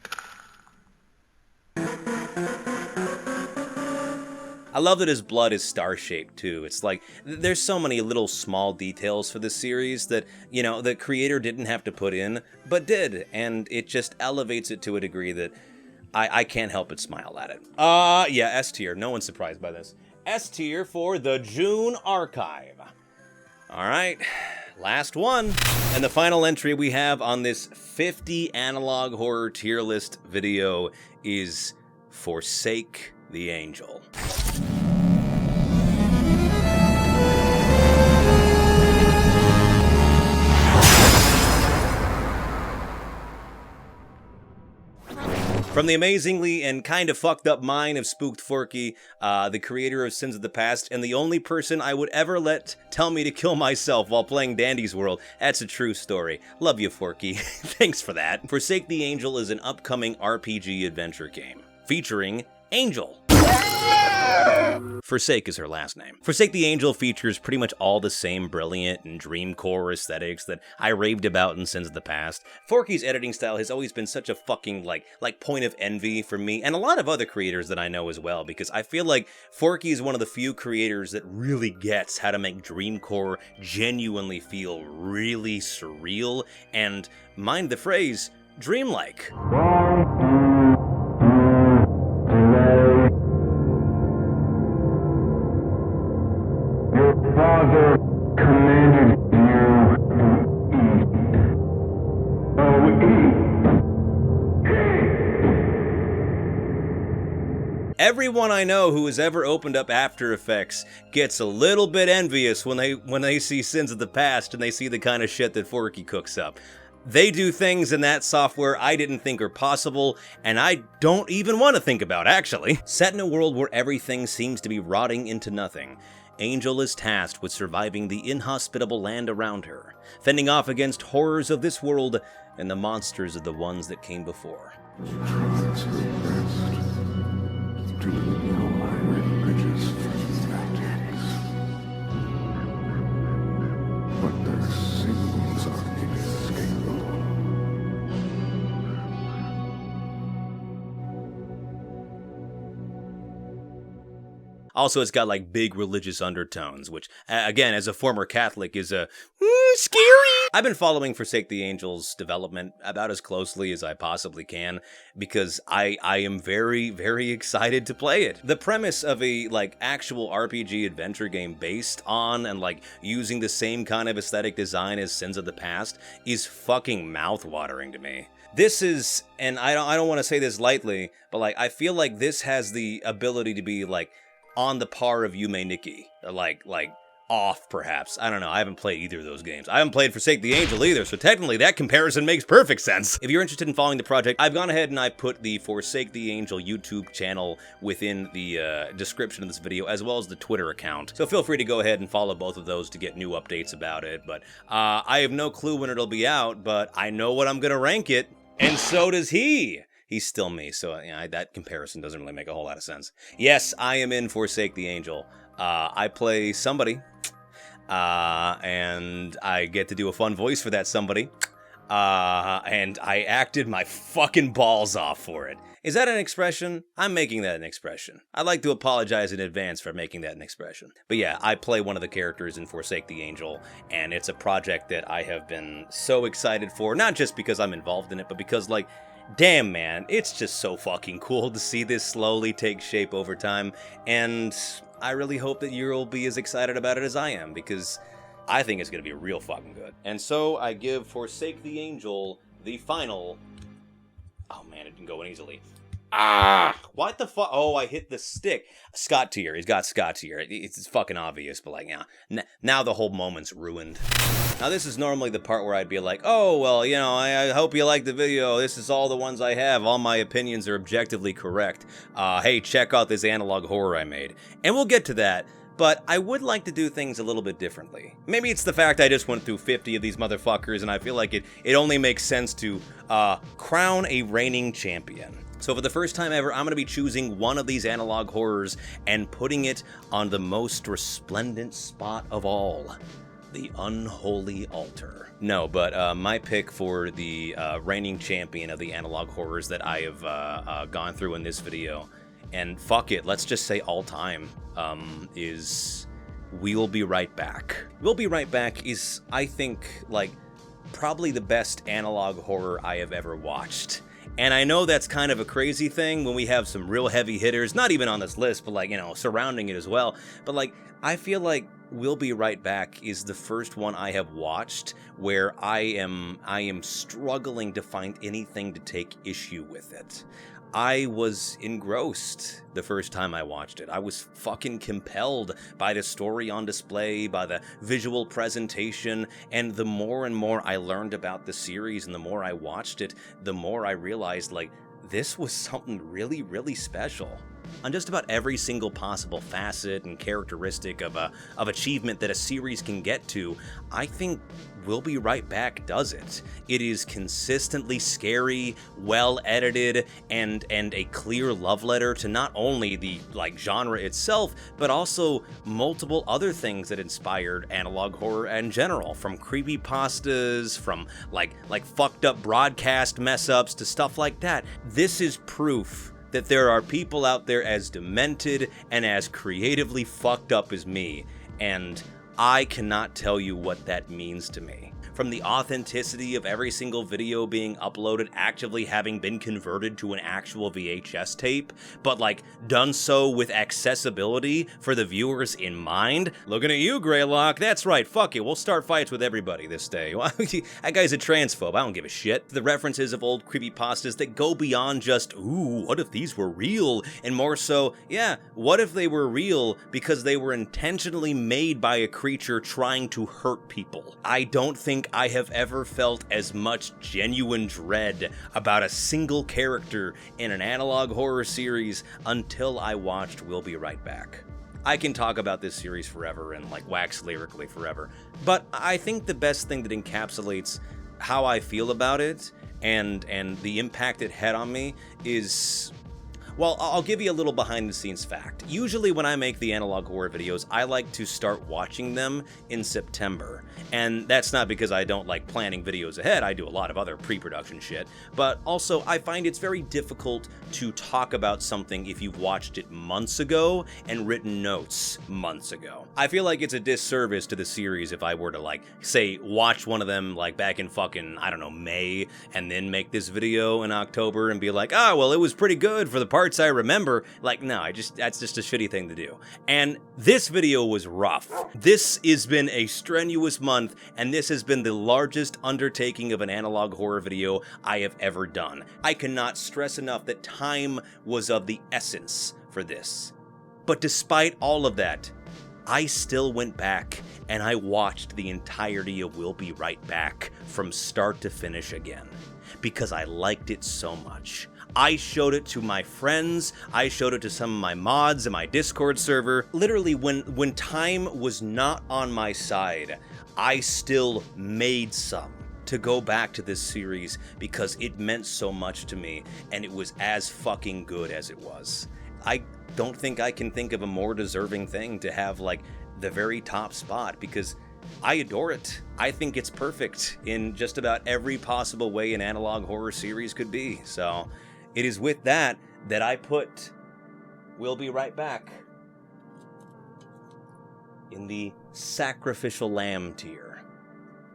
I love that his blood is star-shaped too. It's like, there's so many little small details for this series that, you know, the creator didn't have to put in, but did, and it just elevates it to a degree that I can't help but smile at it. Yeah, S tier. No one's surprised by this. S tier for the June Archive. Alright, last one. And the final entry we have on this 50 analog horror tier list video is Forsake the Angel. From the amazingly and kind of fucked up mind of Spooked Forky, the creator of Sins of the Past, and the only person I would ever let tell me to kill myself while playing Dandy's World. That's a true story. Love you, Forky. Thanks for that. Forsake the Angel is an upcoming RPG adventure game featuring Angel. Forsake is her last name. Forsake the Angel features pretty much all the same brilliant and dreamcore aesthetics that I raved about in Sins of the Past. Forky's editing style has always been such a fucking like point of envy for me and a lot of other creators that I know as well, because I feel like Forky is one of the few creators that really gets how to make dreamcore genuinely feel really surreal and, mind the phrase, dreamlike. Father commanded you to eat. Oh, eat. Everyone I know who has ever opened up After Effects gets a little bit envious when they see Sins of the Past and they see the kind of shit that Forky cooks up. They do things in that software I didn't think are possible, and I don't even want to think about, actually. Set in a world where everything seems to be rotting into nothing, Angel is tasked with surviving the inhospitable land around her, fending off against horrors of this world and the monsters of the ones that came before. Also, it's got like big religious undertones, which, again, as a former Catholic, is scary. I've been following Forsake the Angel's development about as closely as I possibly can because I am very, very excited to play it. The premise of a like actual RPG adventure game based on and like using the same kind of aesthetic design as Sins of the Past is fucking mouth-watering to me. This is, and I don't want to say this lightly, but like I feel like this has the ability to be like on the par of Yume Nikki, like off perhaps. I don't know, I haven't played either of those games. I haven't played Forsake the Angel either, so technically that comparison makes perfect sense. If you're interested in following the project, I've gone ahead and I put the Forsake the Angel YouTube channel within the description of this video, as well as the Twitter account. So feel free to go ahead and follow both of those to get new updates about it. But I have no clue when it'll be out, but I know what I'm gonna rank it, and so does he. He's still me, so that comparison doesn't really make a whole lot of sense. Yes, I am in Forsake the Angel. I play somebody, and I get to do a fun voice for that somebody, and I acted my fucking balls off for it. Is that an expression? I'm making that an expression. I'd like to apologize in advance for making that an expression. But yeah, I play one of the characters in Forsake the Angel, and it's a project that I have been so excited for, not just because I'm involved in it, but because, like, damn, man, it's just so fucking cool to see this slowly take shape over time, and I really hope that you'll be as excited about it as I am, because I think it's going to be real fucking good. And so I give Forsake the Angel the final... Oh man, it didn't go in easily. What the fuck? Oh, I hit the stick. Scott tier. He's got Scott tier. It's fucking obvious, but like, yeah. Now the whole moment's ruined. Now this is normally the part where I'd be like, oh, well, you know, I hope you like the video. This is all the ones I have. All my opinions are objectively correct. Hey, check out this analog horror I made. And we'll get to that. But I would like to do things a little bit differently. Maybe it's the fact I just went through 50 of these motherfuckers, and I feel like it only makes sense to crown a reigning champion. So for the first time ever, I'm going to be choosing one of these analog horrors and putting it on the most resplendent spot of all, the unholy altar. No, but my pick for the reigning champion of the analog horrors that I have gone through in this video, and fuck it, let's just say all time, is We'll Be Right Back. We'll Be Right Back is, I think, like, probably the best analog horror I have ever watched. And I know that's kind of a crazy thing when we have some real heavy hitters, not even on this list, but like, you know, surrounding it as well. But like, I feel like We'll Be Right Back is the first one I have watched where I am struggling to find anything to take issue with it. I was engrossed the first time I watched it. I was fucking compelled by the story on display, by the visual presentation, and the more and more I learned about the series and the more I watched it, the more I realized, like, this was something really, really special. On just about every single possible facet and characteristic of achievement that a series can get to, I think We'll Be Right Back does it. It is consistently scary, well edited, and a clear love letter to not only the like genre itself, but also multiple other things that inspired analog horror in general, from creepypastas, from like fucked up broadcast mess ups to stuff like that. This is proof that there are people out there as demented and as creatively fucked up as me, and I cannot tell you what that means to me. From the authenticity of every single video being uploaded actually having been converted to an actual VHS tape, but like done so with accessibility for the viewers in mind. Looking at you, Greylock. That's right, fuck it, we'll start fights with everybody this day. That guy's a transphobe, I don't give a shit. The references of old creepypastas that go beyond just, ooh, what if these were real? And more so, yeah, what if they were real because they were intentionally made by a creature trying to hurt people? I don't think I have ever felt as much genuine dread about a single character in an analog horror series until I watched We'll Be Right Back. I can talk about this series forever and like wax lyrically forever. But I think the best thing that encapsulates how I feel about it and the impact it had on me is, well, I'll give you a little behind-the-scenes fact. Usually when I make the analog horror videos, I like to start watching them in September. And that's not because I don't like planning videos ahead, I do a lot of other pre-production shit, but also I find it's very difficult to talk about something if you've watched it months ago and written notes months ago. I feel like it's a disservice to the series if I were to, like, say, watch one of them, like, back in fucking, I don't know, May, and then make this video in October and be like, oh, well, it was pretty good for the parts I remember. Like, no, that's just a shitty thing to do. And this video was rough. This has been a strenuous month, and this has been the largest undertaking of an analog horror video I have ever done. I cannot stress enough that time was of the essence for this. But despite all of that, I still went back and I watched the entirety of We'll Be Right Back from start to finish again, because I liked it so much. I showed it to my friends, I showed it to some of my mods in my Discord server. Literally, when time was not on my side, I still made some to go back to this series because it meant so much to me, and it was as fucking good as it was. I don't think I can think of a more deserving thing to have, like, the very top spot, because I adore it. I think it's perfect in just about every possible way an analog horror series could be. So it is with that I put We'll Be Right Back in the sacrificial lamb tier,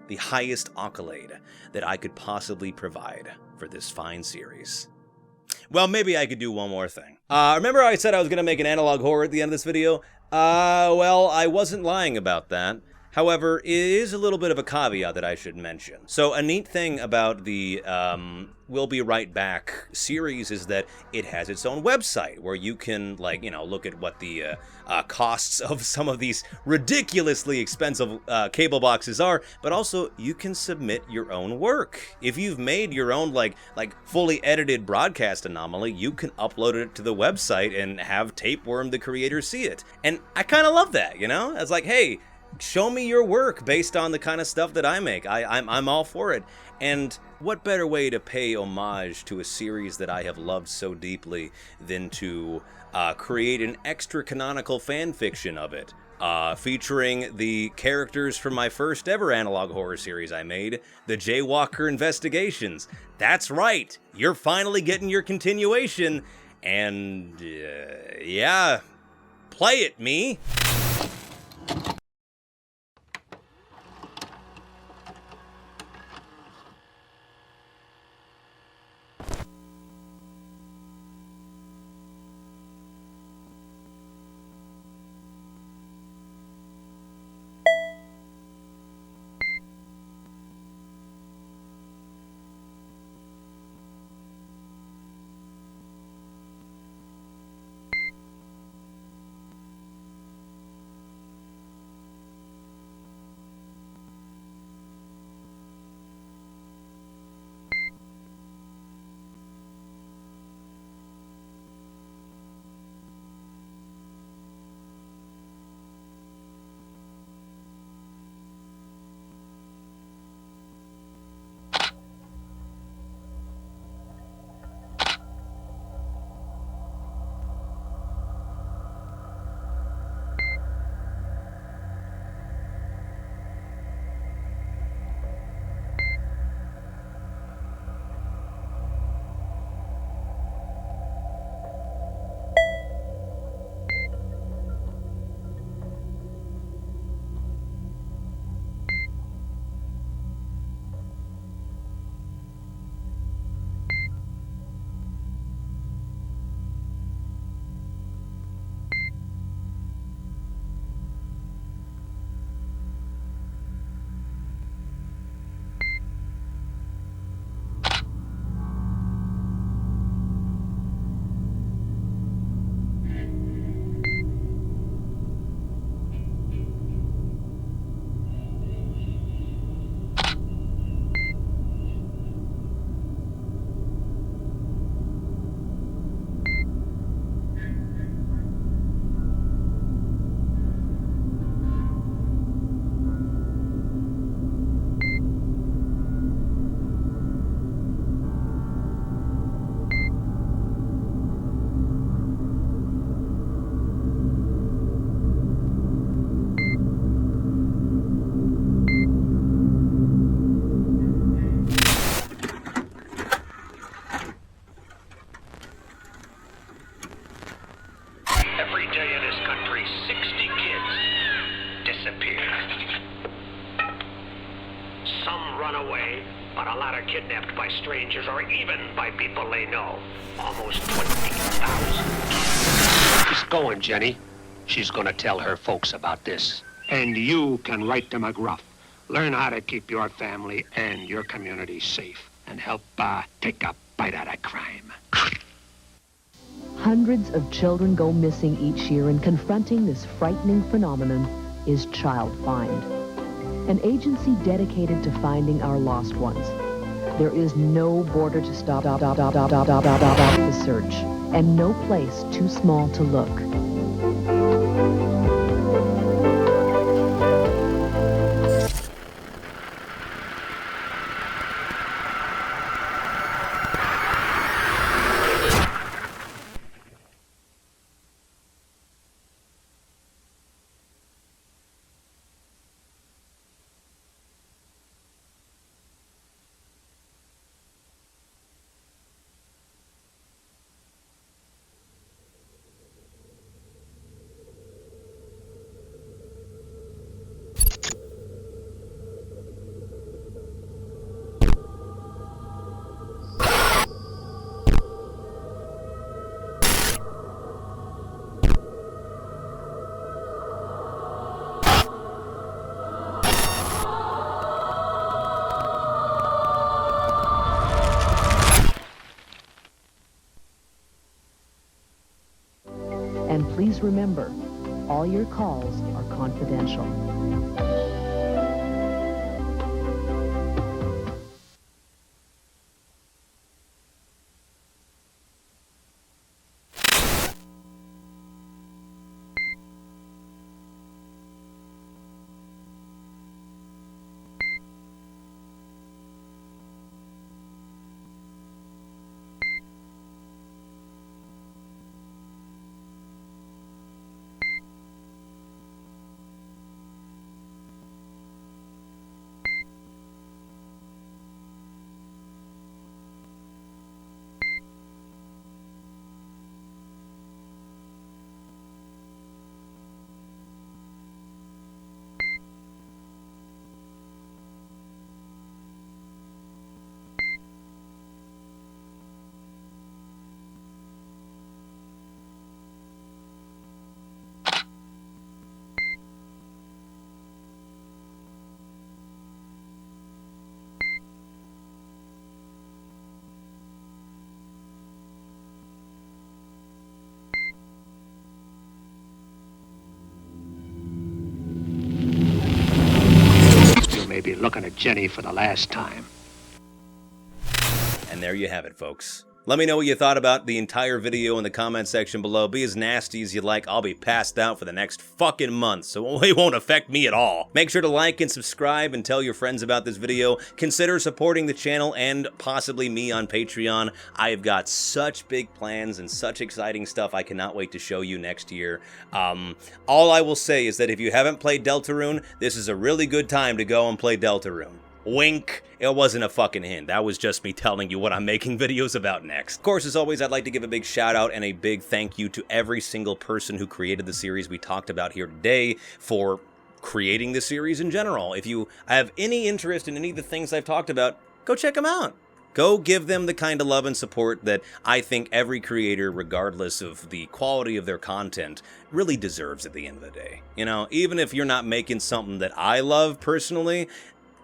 the highest accolade that I could possibly provide for this fine series. Well, maybe I could do one more thing. Remember I said I was going to make an analog horror at the end of this video? Well, I wasn't lying about that. However, it is a little bit of a caveat that I should mention. So a neat thing about the We'll Be Right Back series is that it has its own website where you can, like, you know, look at what the costs of some of these ridiculously expensive cable boxes are, but also you can submit your own work. If you've made your own, like fully edited broadcast anomaly, you can upload it to the website and have Tapeworm the creator see it. And I kind of love that, you know? It's like, hey, show me your work based on the kind of stuff that I make. I'm all for it. And what better way to pay homage to a series that I have loved so deeply than to create an extra canonical fan fiction of it, featuring the characters from my first ever analog horror series I made, the Jaywalker Investigations. That's right, you're finally getting your continuation, and yeah, play it, me. Every day in this country, 60 kids disappear. Some run away, but a lot are kidnapped by strangers or even by people they know. Almost 20,000. She's going, Jenny. She's gonna tell her folks about this. And you can write them a gruff. Learn how to keep your family and your community safe and help take a bite out of crime. Hundreds of children go missing each year, and confronting this frightening phenomenon is Child Find, an agency dedicated to finding our lost ones. There is no border to stop the search, and no place too small to look. And please remember, all your calls are confidential. Be looking at Jenny for the last time. And there you have it, folks. Let me know what you thought about the entire video in the comment section below. Be as nasty as you like. I'll be passed out for the next fucking month, so it won't affect me at all. Make sure to like and subscribe and tell your friends about this video. Consider supporting the channel and possibly me on Patreon. I've got such big plans and such exciting stuff I cannot wait to show you next year. All I will say is that if you haven't played Deltarune, this is a really good time to go and play Deltarune. Wink. It wasn't a fucking hint. That was just me telling you what I'm making videos about next. Of course, as always, I'd like to give a big shout out and a big thank you to every single person who created the series we talked about here today for creating the series in general. If you have any interest in any of the things I've talked about, go check them out. Go give them the kind of love and support that I think every creator, regardless of the quality of their content, really deserves at the end of the day. You know, even if you're not making something that I love personally,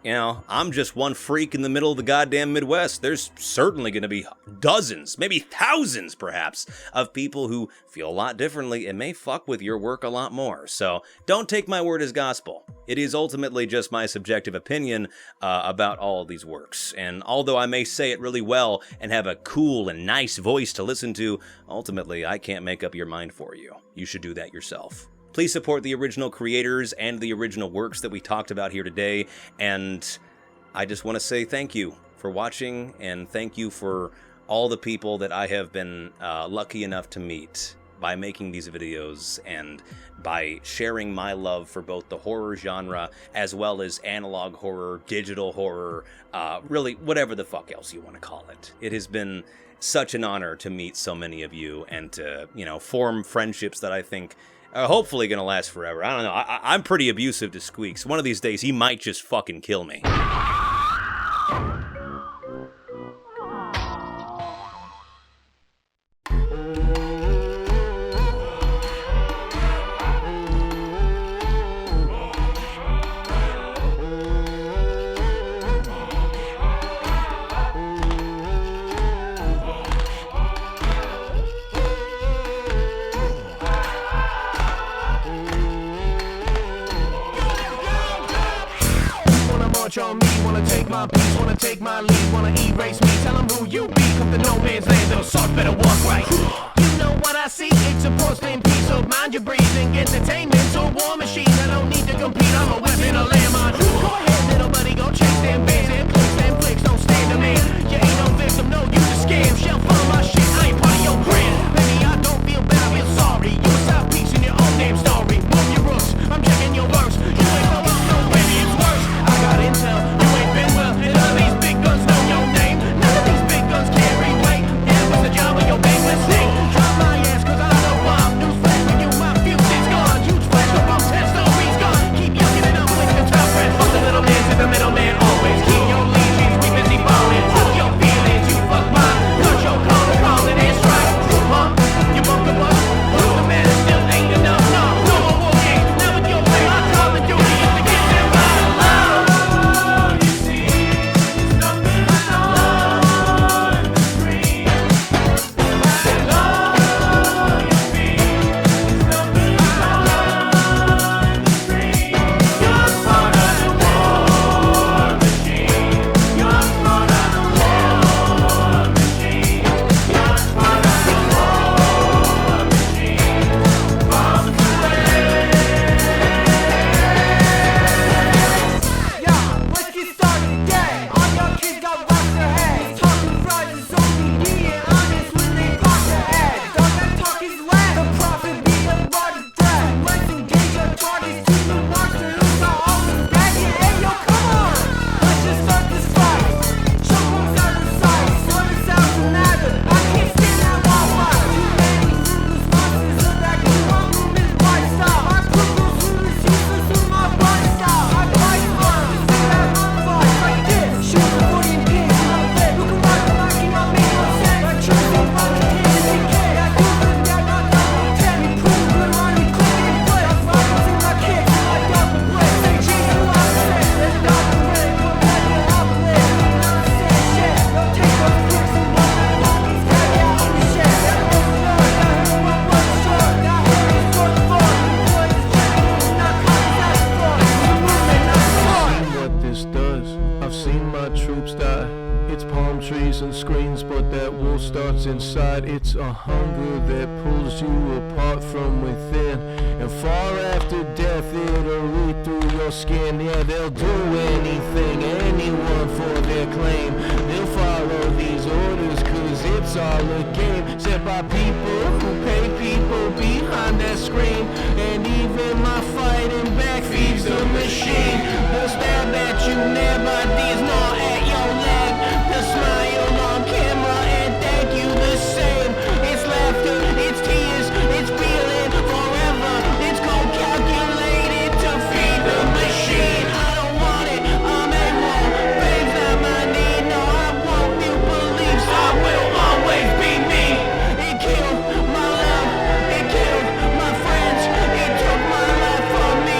you know, I'm just one freak in the middle of the goddamn Midwest. There's certainly going to be dozens, maybe thousands perhaps, of people who feel a lot differently and may fuck with your work a lot more. So don't take my word as gospel. It is ultimately just my subjective opinion about all of these works. And although I may say it really well and have a cool and nice voice to listen to, ultimately I can't make up your mind for you. You should do that yourself. Please support the original creators and the original works that we talked about here today, and I just want to say thank you for watching, and thank you for all the people that I have been lucky enough to meet by making these videos and by sharing my love for both the horror genre as well as analog horror, digital horror, really whatever the fuck else you want to call it. It has been such an honor to meet so many of you and to, form friendships that I think are hopefully going to last forever. I don't know. I'm pretty abusive to Squeaks. One of these days, he might just fucking kill me. On me, wanna take my piece, wanna take my lead, wanna erase me. Tell them who you be, come to no man's land, little soft, better walk right. You know what I see, it's a porcelain piece of mind your breathing, entertainment, so war machine. I don't need to compete, I'm a weapon, a landmine. Go ahead, little buddy, go chase them bands and clicks, them flicks, don't stand a man. You ain't no victim, no, you a scam. Shell full of my shit, I ain't part of your brand. Baby, I don't feel bad, I feel sorry. You a side piece in your own damn story. Move your rooks, I'm checking your verse. You ain't go up, no, baby, it's worse. I got intel, you ain't been well, and none of these big guns know your name. None of these big guns carry weight. And what's the job of your big mistake? Drop my ass, cause I know I'm newsflash for you, my future's gone. Huge flash, the wrong 10 stories gone. Keep yucking it up with the top red. Fuck the little man to the middleman, always. Keep your legions, we busy ballin'. Fuck your feelings, you fuck mine. Cut your call it and strike. Huh? You bump the bus? Who's the man that still ain't enough? No more war games, never your way. My call of duty is to get them right alone. You see, it's nothing but love and free. Love you feel, it's nothing but love and free. You're part of the war machine. You're part of the war machine. You're part of the war machine. Bombs yeah, let's get started again. All your kids got wax their heads. Talking fries is only and honest when they box their heads. All that talk is less. The profit be a lot of death. Let's engage our parties to the monster who's not always bragging. Hey, yo, come on. Let's just start this fight. Show what's out of sight. Sort us out to matter. I can't stand that Walmart. Too many ruthless monsters of that good monument lifestyle. My crew goes ruthless, useless with my lifestyle. I fight hard. This is that run fight. Like this. Shoot the 40 and pigs in my bed. Look around the mic and I'll make no sense. Like choosing from the kids and kids. That good good, that not double 10. We prove good on me, click and play. I'm violence in my kicks and I double play. Say cheese and love set. Let's double red. Come back and I'll play. Nonsense shit. Don't take those bricks and run that homies. Carry out on the shit. That was short. That hurt my blood short. That hurt is short for. Boy, this channel is not coming out for. It's a movement, not a sport. What this does, I've seen my troops die. It's palm trees and screens, but that wolf starts inside. It's a hunger that pulls you apart from within, and far after death it'll read through your skin. Yeah, they'll do anything, anyone for their claim. They'll follow these orders cause it's all a game, set by people who pay people behind that screen. And even my fighting back feeds the machine. The stab at you never is not at your leg. The smile on camera and thank you the same. It's laughter, it's tears, it's feeling forever. It's cold calculated to feed the machine. I don't want it, I'm A1. Babe's not my need, no I won't. New beliefs, I will always be me. It killed my love, it killed my friends. It took my life from me.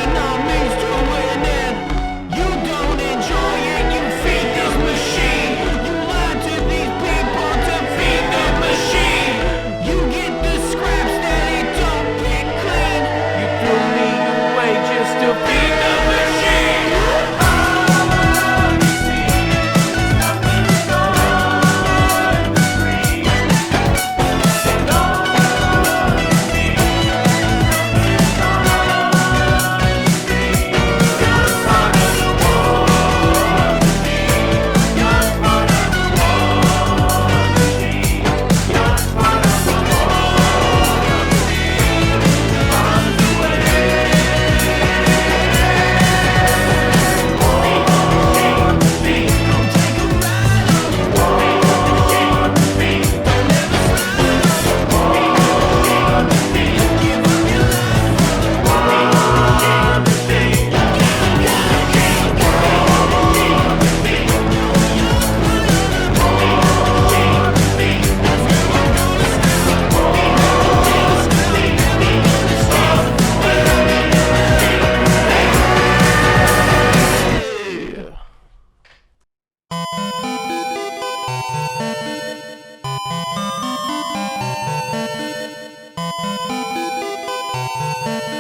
Bye.